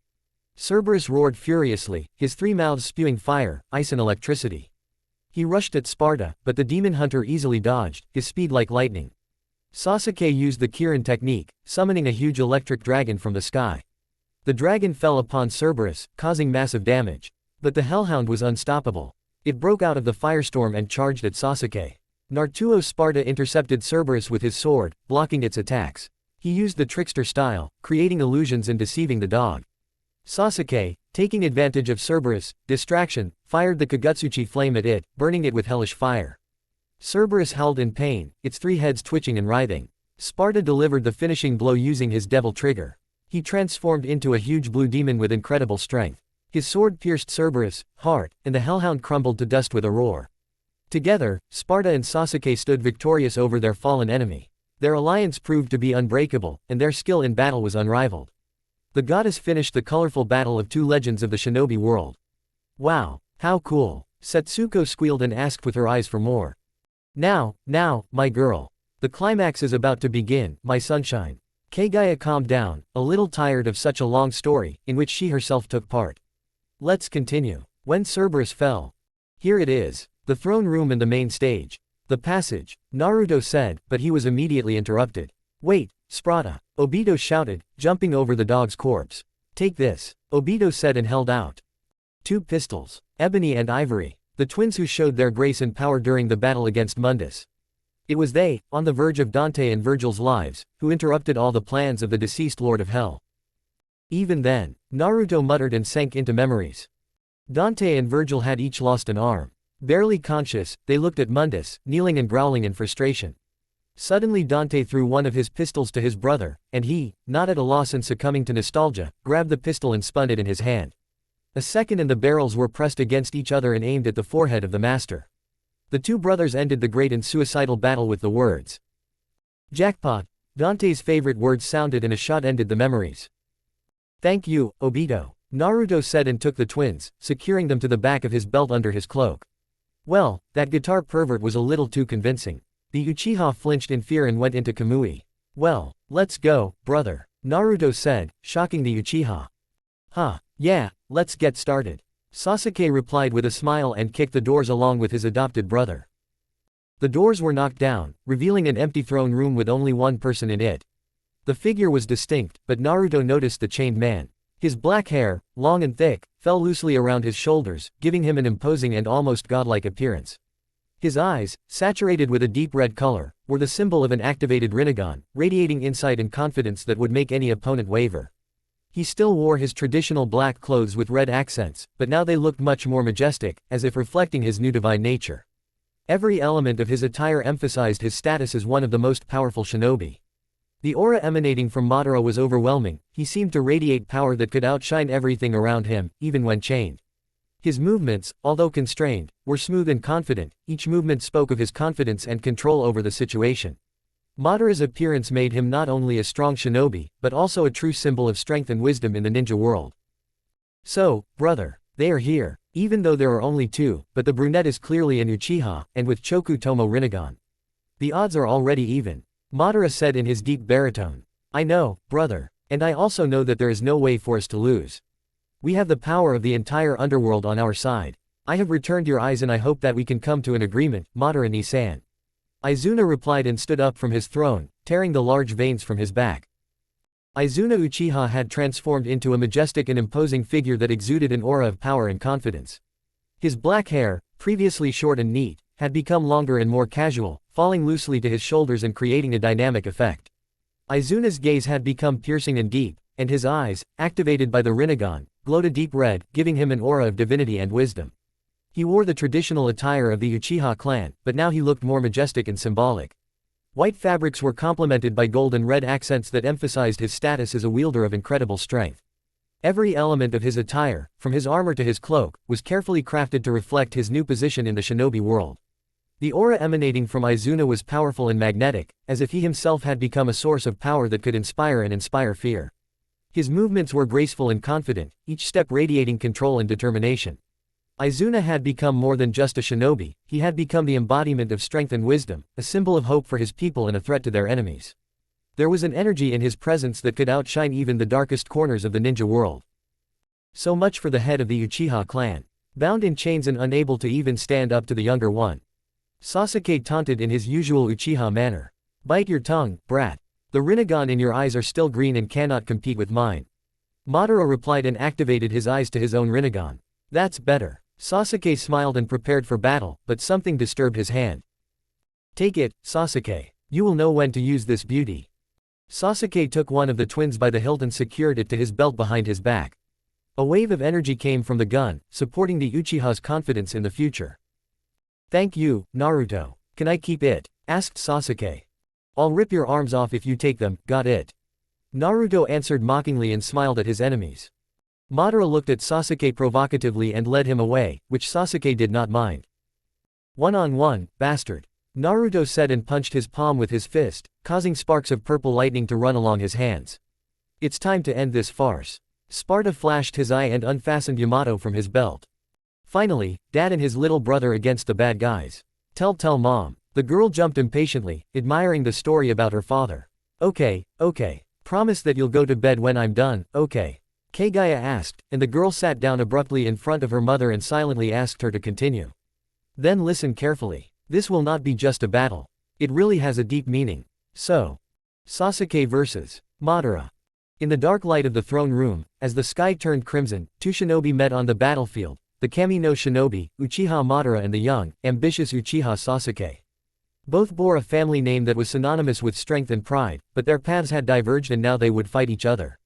Cerberus roared furiously, his three mouths spewing fire, ice and electricity. He rushed at Sparta, but the demon hunter easily dodged, his speed like lightning. Sasuke used the Kirin technique, summoning a huge electric dragon from the sky. The dragon fell upon Cerberus, causing massive damage. But the hellhound was unstoppable. It broke out of the firestorm and charged at Sasuke. Naruto Sparta intercepted Cerberus with his sword, blocking its attacks. He used the trickster style, creating illusions and deceiving the dog. Sasuke, taking advantage of Cerberus' distraction, fired the Kagutsuchi flame at it, burning it with hellish fire. Cerberus howled in pain, its three heads twitching and writhing. Sparta delivered the finishing blow using his devil trigger. He transformed into a huge blue demon with incredible strength. His sword pierced Cerberus' heart, and the hellhound crumbled to dust with a roar. Together, Sparta and Sasuke stood victorious over their fallen enemy. Their alliance proved to be unbreakable, and their skill in battle was unrivaled. The goddess finished the colorful battle of two legends of the shinobi world. Wow, how cool! Setsuko squealed and asked with her eyes for more. Now, my girl. The climax is about to begin, my sunshine. Kagaya calmed down, a little tired of such a long story, in which she herself took part. Let's continue. When Cerberus fell. Here it is. The throne room and the main stage. The passage, Naruto said, but he was immediately interrupted. Wait, Sparta, Obito shouted, jumping over the dog's corpse. Take this, Obito said and held out 2 pistols, ebony and ivory, the twins who showed their grace and power during the battle against Mundus. It was they, on the verge of Dante and Virgil's lives, who interrupted all the plans of the deceased Lord of Hell. Even then, Naruto muttered and sank into memories. Dante and Virgil had each lost an arm. Barely conscious, they looked at Mundus, kneeling and growling in frustration. Suddenly Dante threw one of his pistols to his brother, and he, not at a loss and succumbing to nostalgia, grabbed the pistol and spun it in his hand. A second and the barrels were pressed against each other and aimed at the forehead of the master. The two brothers ended the great and suicidal battle with the words, "Jackpot." Dante's favorite words sounded and a shot ended the memories. Thank you, Obito, Naruto said and took the twins, securing them to the back of his belt under his cloak. Well, that guitar pervert was a little too convincing. The Uchiha flinched in fear and went into Kamui. Well, let's go, brother, Naruto said, shocking the Uchiha. Yeah, let's get started. Sasuke replied with a smile and kicked the doors along with his adopted brother. The doors were knocked down, revealing an empty throne room with only one person in it. The figure was distinct, but Naruto noticed the chained man. His black hair, long and thick, fell loosely around his shoulders, giving him an imposing and almost godlike appearance. His eyes, saturated with a deep red color, were the symbol of an activated Rinnegan, radiating insight and confidence that would make any opponent waver. He still wore his traditional black clothes with red accents, but now they looked much more majestic, as if reflecting his new divine nature. Every element of his attire emphasized his status as one of the most powerful shinobi. The aura emanating from Madara was overwhelming. He seemed to radiate power that could outshine everything around him, even when chained. His movements, although constrained, were smooth and confident. Each movement spoke of his confidence and control over the situation. Madara's appearance made him not only a strong shinobi, but also a true symbol of strength and wisdom in the ninja world. So, brother, they are here, even though there are only two, but the brunette is clearly an Uchiha, and with Choku Tomo Rinnegan. The odds are already even. Madara said in his deep baritone. I know, brother, and I also know that there is no way for us to lose. We have the power of the entire underworld on our side. I have returned your eyes and I hope that we can come to an agreement, Madara-ni-san. Izuna replied and stood up from his throne, tearing the large veins from his back. Izuna Uchiha had transformed into a majestic and imposing figure that exuded an aura of power and confidence. His black hair, previously short and neat, had become longer and more casual, falling loosely to his shoulders and creating a dynamic effect. Izuna's gaze had become piercing and deep, and his eyes, activated by the Rinnegan, glowed a deep red, giving him an aura of divinity and wisdom. He wore the traditional attire of the Uchiha clan, but now he looked more majestic and symbolic. White fabrics were complemented by gold and red accents that emphasized his status as a wielder of incredible strength. Every element of his attire, from his armor to his cloak, was carefully crafted to reflect his new position in the shinobi world. The aura emanating from Izuna was powerful and magnetic, as if he himself had become a source of power that could inspire fear. His movements were graceful and confident, each step radiating control and determination. Izuna had become more than just a shinobi, he had become the embodiment of strength and wisdom, a symbol of hope for his people and a threat to their enemies. There was an energy in his presence that could outshine even the darkest corners of the ninja world. So much for the head of the Uchiha clan. Bound in chains and unable to even stand up to the younger one. Sasuke taunted in his usual Uchiha manner. Bite your tongue, brat. The Rinnegan in your eyes are still green and cannot compete with mine. Madara replied and activated his eyes to his own Rinnegan. That's better. Sasuke smiled and prepared for battle, but something disturbed his hand. Take it, Sasuke. You will know when to use this beauty. Sasuke took one of the twins by the hilt and secured it to his belt behind his back. A wave of energy came from the gun, supporting the Uchiha's confidence in the future. Thank you, Naruto. Can I keep it? Asked Sasuke. I'll rip your arms off if you take them, got it? Naruto answered mockingly and smiled at his enemies. Madara looked at Sasuke provocatively and led him away, which Sasuke did not mind. One-on-one, bastard. Naruto said and punched his palm with his fist, causing sparks of purple lightning to run along his hands. It's time to end this farce. Sparta flashed his eye and unfastened Yamato from his belt. Finally, Dad and his little brother against the bad guys. Tell Mom. The girl jumped impatiently, admiring the story about her father. Okay. Promise that you'll go to bed when I'm done, okay? Kagaya asked, and the girl sat down abruptly in front of her mother and silently asked her to continue. Then listen carefully. This will not be just a battle. It really has a deep meaning. So. Sasuke vs. Madara. In the dark light of the throne room, as the sky turned crimson, two shinobi met on the battlefield, the Kami no shinobi, Uchiha Madara and the young, ambitious Uchiha Sasuke. Both bore a family name that was synonymous with strength and pride, but their paths had diverged and now they would fight each other.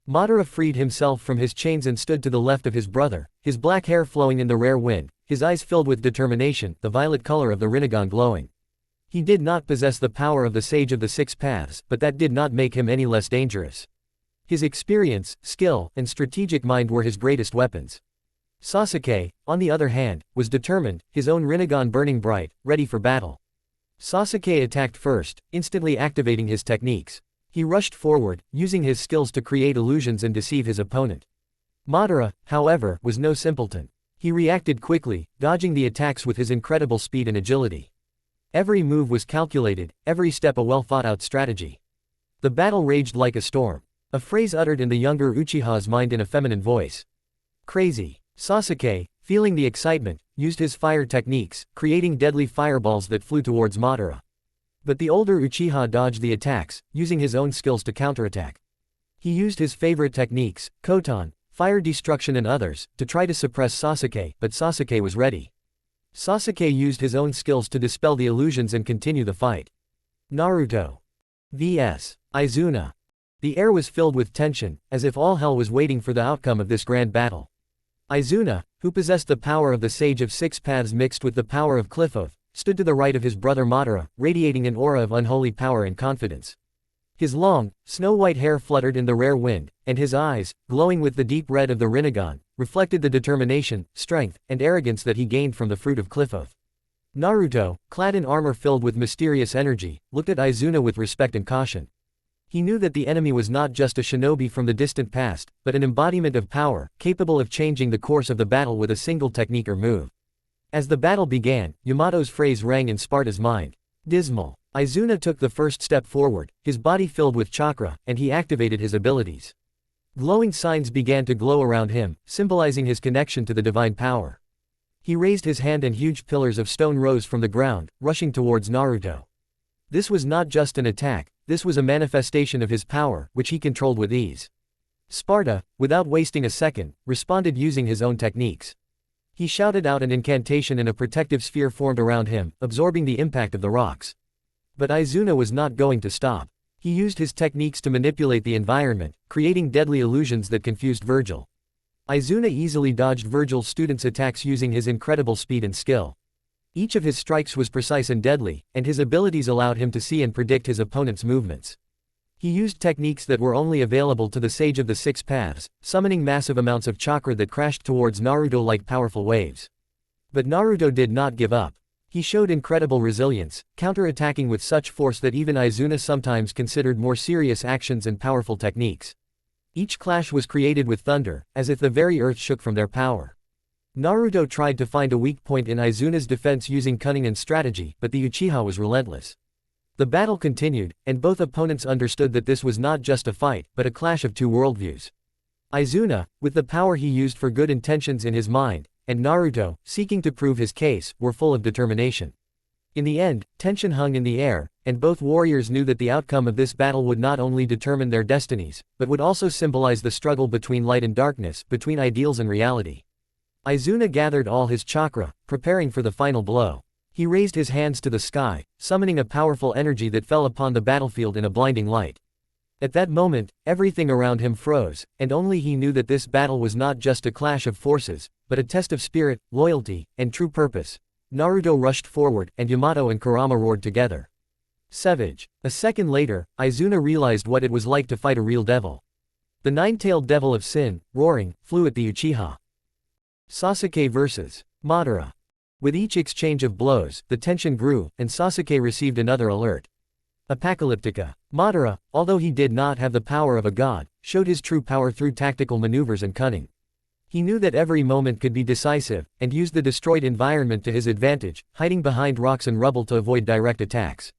Madara freed himself from his chains and stood to the left of his brother, his black hair flowing in the rare wind, his eyes filled with determination, the violet color of the Rinnegan glowing. He did not possess the power of the Sage of the Six Paths, but that did not make him any less dangerous. His experience, skill, and strategic mind were his greatest weapons. Sasuke, on the other hand, was determined, his own Rinnegan burning bright, ready for battle. Sasuke attacked first, instantly activating his techniques. He rushed forward, using his skills to create illusions and deceive his opponent. Madara, however, was no simpleton. He reacted quickly, dodging the attacks with his incredible speed and agility. Every move was calculated, every step a well-thought-out strategy. The battle raged like a storm. A phrase uttered in the younger Uchiha's mind in a feminine voice. Crazy. Sasuke, feeling the excitement, used his fire techniques, creating deadly fireballs that flew towards Madara. But the older Uchiha dodged the attacks, using his own skills to counterattack. He used his favorite techniques, Koton, fire destruction and others, to try to suppress Sasuke, but Sasuke was ready. Sasuke used his own skills to dispel the illusions and continue the fight. Naruto vs. Izuna. The air was filled with tension, as if all hell was waiting for the outcome of this grand battle. Izuna, who possessed the power of the Sage of Six Paths mixed with the power of Cliff stood to the right of his brother Madara, radiating an aura of unholy power and confidence. His long, snow-white hair fluttered in the rare wind, and his eyes, glowing with the deep red of the Rinnegan, reflected the determination, strength, and arrogance that he gained from the fruit of Cliff. Naruto, clad in armor filled with mysterious energy, looked at Izuna with respect and caution. He knew that the enemy was not just a shinobi from the distant past, but an embodiment of power, capable of changing the course of the battle with a single technique or move. As the battle began, Yamato's phrase rang in Sparta's mind. Dismal. Izuna took the first step forward, his body filled with chakra, and he activated his abilities. Glowing signs began to glow around him, symbolizing his connection to the divine power. He raised his hand and huge pillars of stone rose from the ground, rushing towards Naruto. This was not just an attack, this was a manifestation of his power, which he controlled with ease. Sparta, without wasting a second, responded using his own techniques. He shouted out an incantation and a protective sphere formed around him, absorbing the impact of the rocks. But Izuna was not going to stop. He used his techniques to manipulate the environment, creating deadly illusions that confused Virgil. Izuna easily dodged Virgil's students' attacks using his incredible speed and skill. Each of his strikes was precise and deadly, and his abilities allowed him to see and predict his opponent's movements. He used techniques that were only available to the Sage of the Six Paths, summoning massive amounts of chakra that crashed towards Naruto like powerful waves. But Naruto did not give up. He showed incredible resilience, counter-attacking with such force that even Izuna sometimes considered more serious actions and powerful techniques. Each clash was created with thunder, as if the very earth shook from their power. Naruto tried to find a weak point in Izuna's defense using cunning and strategy, but the Uchiha was relentless. The battle continued, and both opponents understood that this was not just a fight, but a clash of two worldviews. Izuna, with the power he used for good intentions in his mind, and Naruto, seeking to prove his case, were full of determination. In the end, tension hung in the air, and both warriors knew that the outcome of this battle would not only determine their destinies, but would also symbolize the struggle between light and darkness, between ideals and reality. Izuna gathered all his chakra, preparing for the final blow. He raised his hands to the sky, summoning a powerful energy that fell upon the battlefield in a blinding light. At that moment, everything around him froze, and only he knew that this battle was not just a clash of forces, but a test of spirit, loyalty, and true purpose. Naruto rushed forward, and Yamato and Kurama roared together. Savage. A second later, Izuna realized what it was like to fight a real devil. The nine-tailed devil of sin, roaring, flew at the Uchiha. Sasuke vs. Madara. With each exchange of blows, the tension grew, and Sasuke received another alert. Apocalyptica. Madara, although he did not have the power of a god, showed his true power through tactical maneuvers and cunning. He knew that every moment could be decisive, and used the destroyed environment to his advantage, hiding behind rocks and rubble to avoid direct attacks.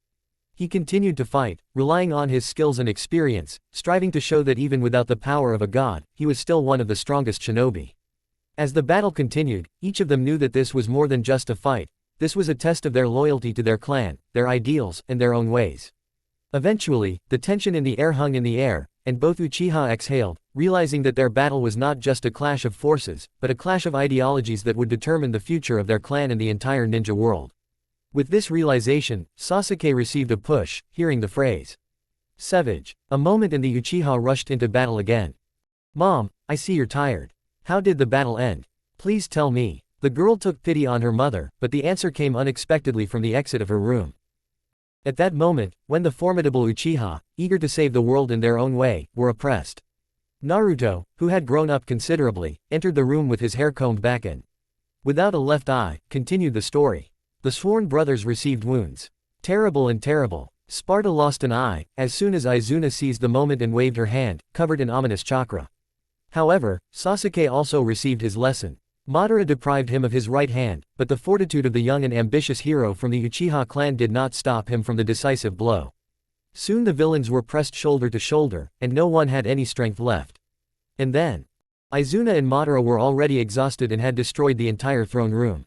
He continued to fight, relying on his skills and experience, striving to show that even without the power of a god, he was still one of the strongest shinobi. As the battle continued, each of them knew that this was more than just a fight, this was a test of their loyalty to their clan, their ideals, and their own ways. Eventually, the tension in the air hung in the air, and both Uchiha exhaled, realizing that their battle was not just a clash of forces, but a clash of ideologies that would determine the future of their clan and the entire ninja world. With this realization, Sasuke received a push, hearing the phrase, "Savage." A moment and the Uchiha rushed into battle again. "Mom, I see you're tired. How did the battle end? Please tell me." The girl took pity on her mother, but the answer came unexpectedly from the exit of her room. At that moment, when the formidable Uchiha, eager to save the world in their own way, were oppressed, Naruto, who had grown up considerably, entered the room with his hair combed back and, without a left eye, continued the story. The sworn brothers received wounds. Terrible and terrible. Sparta lost an eye, as soon as Izuna seized the moment and waved her hand, covered in ominous chakra. However, Sasuke also received his lesson. Madara deprived him of his right hand, but the fortitude of the young and ambitious hero from the Uchiha clan did not stop him from the decisive blow. Soon the villains were pressed shoulder to shoulder, and no one had any strength left. And then, Izuna and Madara were already exhausted and had destroyed the entire throne room.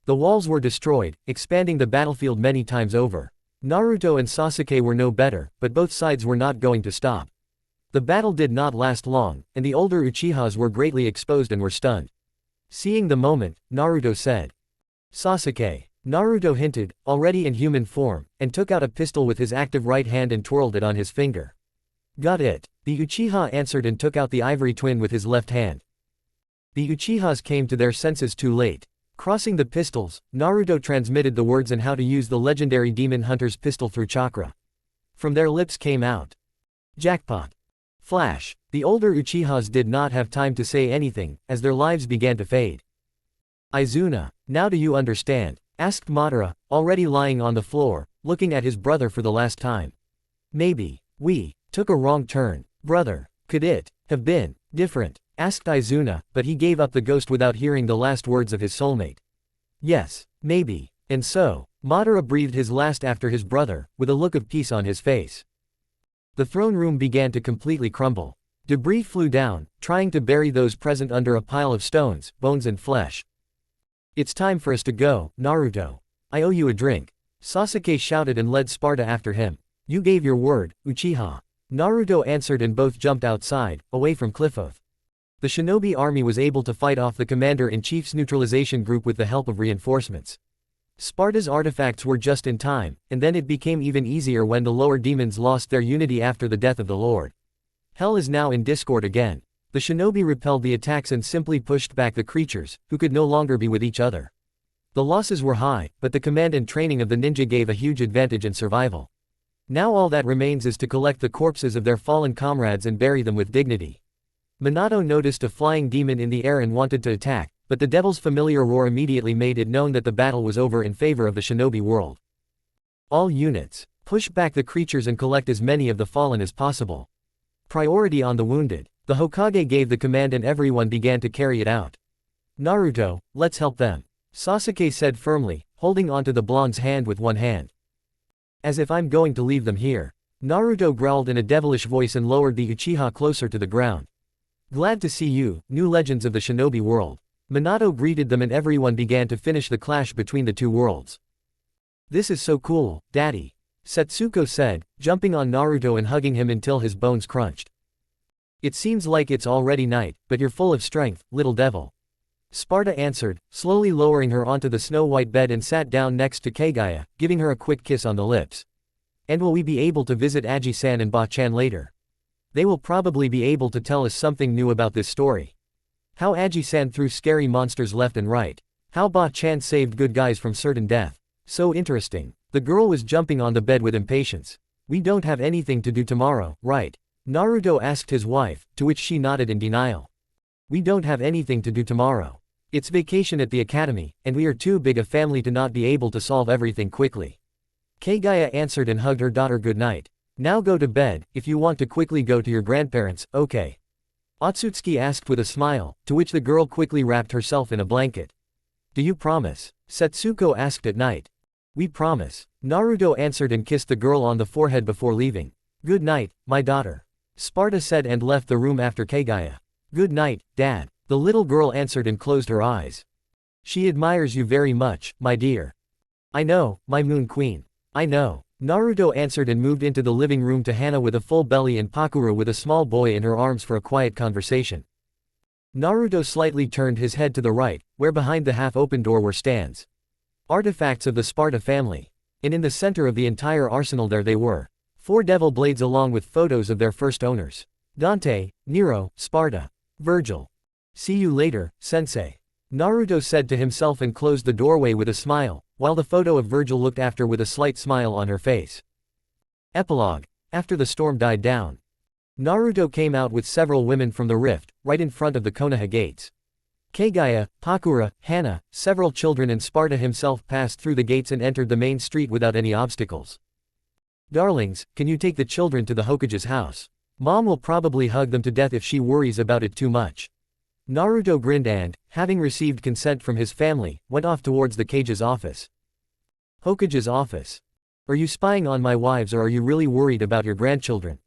The walls were destroyed, expanding the battlefield many times over. Naruto and Sasuke were no better, but both sides were not going to stop. The battle did not last long, and the older Uchihas were greatly exposed and were stunned. Seeing the moment, Naruto said, "Sasuke." Naruto hinted, already in human form, and took out a pistol with his active right hand and twirled it on his finger. Got it, the Uchiha answered and took out the ivory twin with his left hand. The Uchihas came to their senses too late. Crossing the pistols, Naruto transmitted the words and how to use the legendary demon hunter's pistol through chakra. From their lips came out. Jackpot. Flash. The older Uchihas did not have time to say anything, as their lives began to fade. Izuna, now do you understand? Asked Madara, already lying on the floor, looking at his brother for the last time. Maybe we took a wrong turn. Brother, could it have been different? Asked Izuna, but he gave up the ghost without hearing the last words of his soulmate. Yes, maybe. And so, Madara breathed his last after his brother, with a look of peace on his face. The throne room began to completely crumble. Debris flew down, trying to bury those present under a pile of stones, bones and flesh. It's time for us to go, Naruto. I owe you a drink. Sasuke shouted and led Sparta after him. You gave your word, Uchiha. Naruto answered and both jumped outside, away from Cliffoth. The shinobi army was able to fight off the commander-in-chief's neutralization group with the help of reinforcements. Sparta's artifacts were just in time, and then it became even easier when the lower demons lost their unity after the death of the Lord. Hell is now in discord again. The shinobi repelled the attacks and simply pushed back the creatures, who could no longer be with each other. The losses were high, but the command and training of the ninja gave a huge advantage in survival. Now all that remains is to collect the corpses of their fallen comrades and bury them with dignity. Minato noticed a flying demon in the air and wanted to attack, but the devil's familiar roar immediately made it known that the battle was over in favor of the shinobi world. All units, push back the creatures and collect as many of the fallen as possible. Priority on the wounded. The Hokage gave the command and everyone began to carry it out. Naruto, let's help them. Sasuke said firmly, holding onto the blonde's hand with one hand. As if I'm going to leave them here. Naruto growled in a devilish voice and lowered the Uchiha closer to the ground. Glad to see you, new legends of the shinobi world. Minato greeted them and everyone began to finish the clash between the two worlds. This is so cool, Daddy. Setsuko said, jumping on Naruto and hugging him until his bones crunched. It seems like it's already night, but you're full of strength, little devil. Sparta answered, slowly lowering her onto the snow-white bed and sat down next to Kagaya, giving her a quick kiss on the lips. And will we be able to visit Aji-san and Ba-chan later? They will probably be able to tell us something new about this story. How Aji-san threw scary monsters left and right. How Ba-chan saved good guys from certain death. So interesting. The girl was jumping on the bed with impatience. We don't have anything to do tomorrow, right? Naruto asked his wife, to which she nodded in denial. We don't have anything to do tomorrow. It's vacation at the academy, and we are too big a family to not be able to solve everything quickly. Kagaya answered and hugged her daughter goodnight. Now go to bed, if you want to quickly go to your grandparents, okay? Otsutsuki asked with a smile, to which the girl quickly wrapped herself in a blanket. Do you promise? Setsuko asked at night. We promise. Naruto answered and kissed the girl on the forehead before leaving. Good night, my daughter. Sparta said and left the room after Kagaya. Good night, Dad. The little girl answered and closed her eyes. She admires you very much, my dear. I know, my moon queen. I know. Naruto answered and moved into the living room to Henna with a full belly and Pakura with a small boy in her arms for a quiet conversation. Naruto slightly turned his head to the right, where behind the half-open door were stands. Artifacts of the Sparta family. And in the center of the entire arsenal there they were. 4 devil blades along with photos of their first owners. Dante, Nero, Sparta. Virgil. See you later, sensei. Naruto said to himself and closed the doorway with a smile, while the photo of Virgil looked after with a slight smile on her face. Epilogue. After the storm died down. Naruto came out with several women from the rift, right in front of the Konoha gates. Kagaya, Pakura, Henna, several children and Sparta himself passed through the gates and entered the main street without any obstacles. Darlings, can you take the children to the Hokage's house? Mom will probably hug them to death if she worries about it too much. Naruto grinned and, having received consent from his family, went off towards the Kage's office. Hokage's office. Are you spying on my wives or are you really worried about your grandchildren?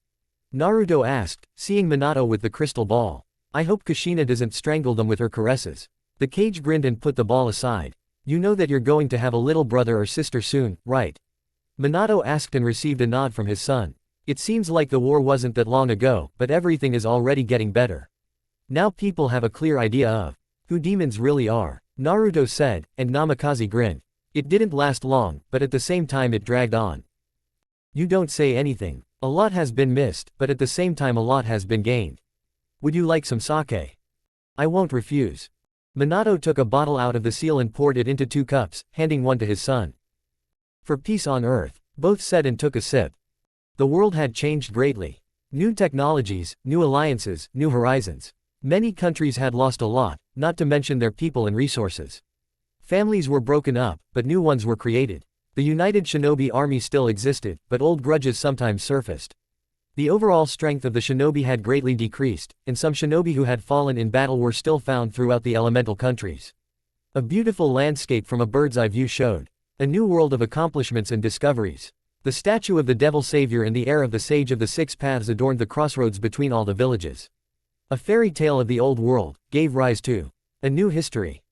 Naruto asked, seeing Minato with the crystal ball. I hope Kushina doesn't strangle them with her caresses. The Kage grinned and put the ball aside. You know that you're going to have a little brother or sister soon, right? Minato asked and received a nod from his son. It seems like the war wasn't that long ago, but everything is already getting better. Now people have a clear idea of who demons really are, Naruto said, and Namikaze grinned. It didn't last long, but at the same time it dragged on. You don't say anything. A lot has been missed, but at the same time a lot has been gained. Would you like some sake? I won't refuse. Minato took a bottle out of the seal and poured it into 2 cups, handing one to his son. For peace on earth, both said and took a sip. The world had changed greatly. New technologies, new alliances, new horizons. Many countries had lost a lot, not to mention their people and resources. Families were broken up, but new ones were created. The united shinobi army still existed, but old grudges sometimes surfaced. The overall strength of the shinobi had greatly decreased, and some shinobi who had fallen in battle were still found throughout the elemental countries. A beautiful landscape from a bird's eye view showed. A new world of accomplishments and discoveries. The statue of the devil savior and the heir of the sage of the 6 paths adorned the crossroads between all the villages. A fairy tale of the old world gave rise to a new history.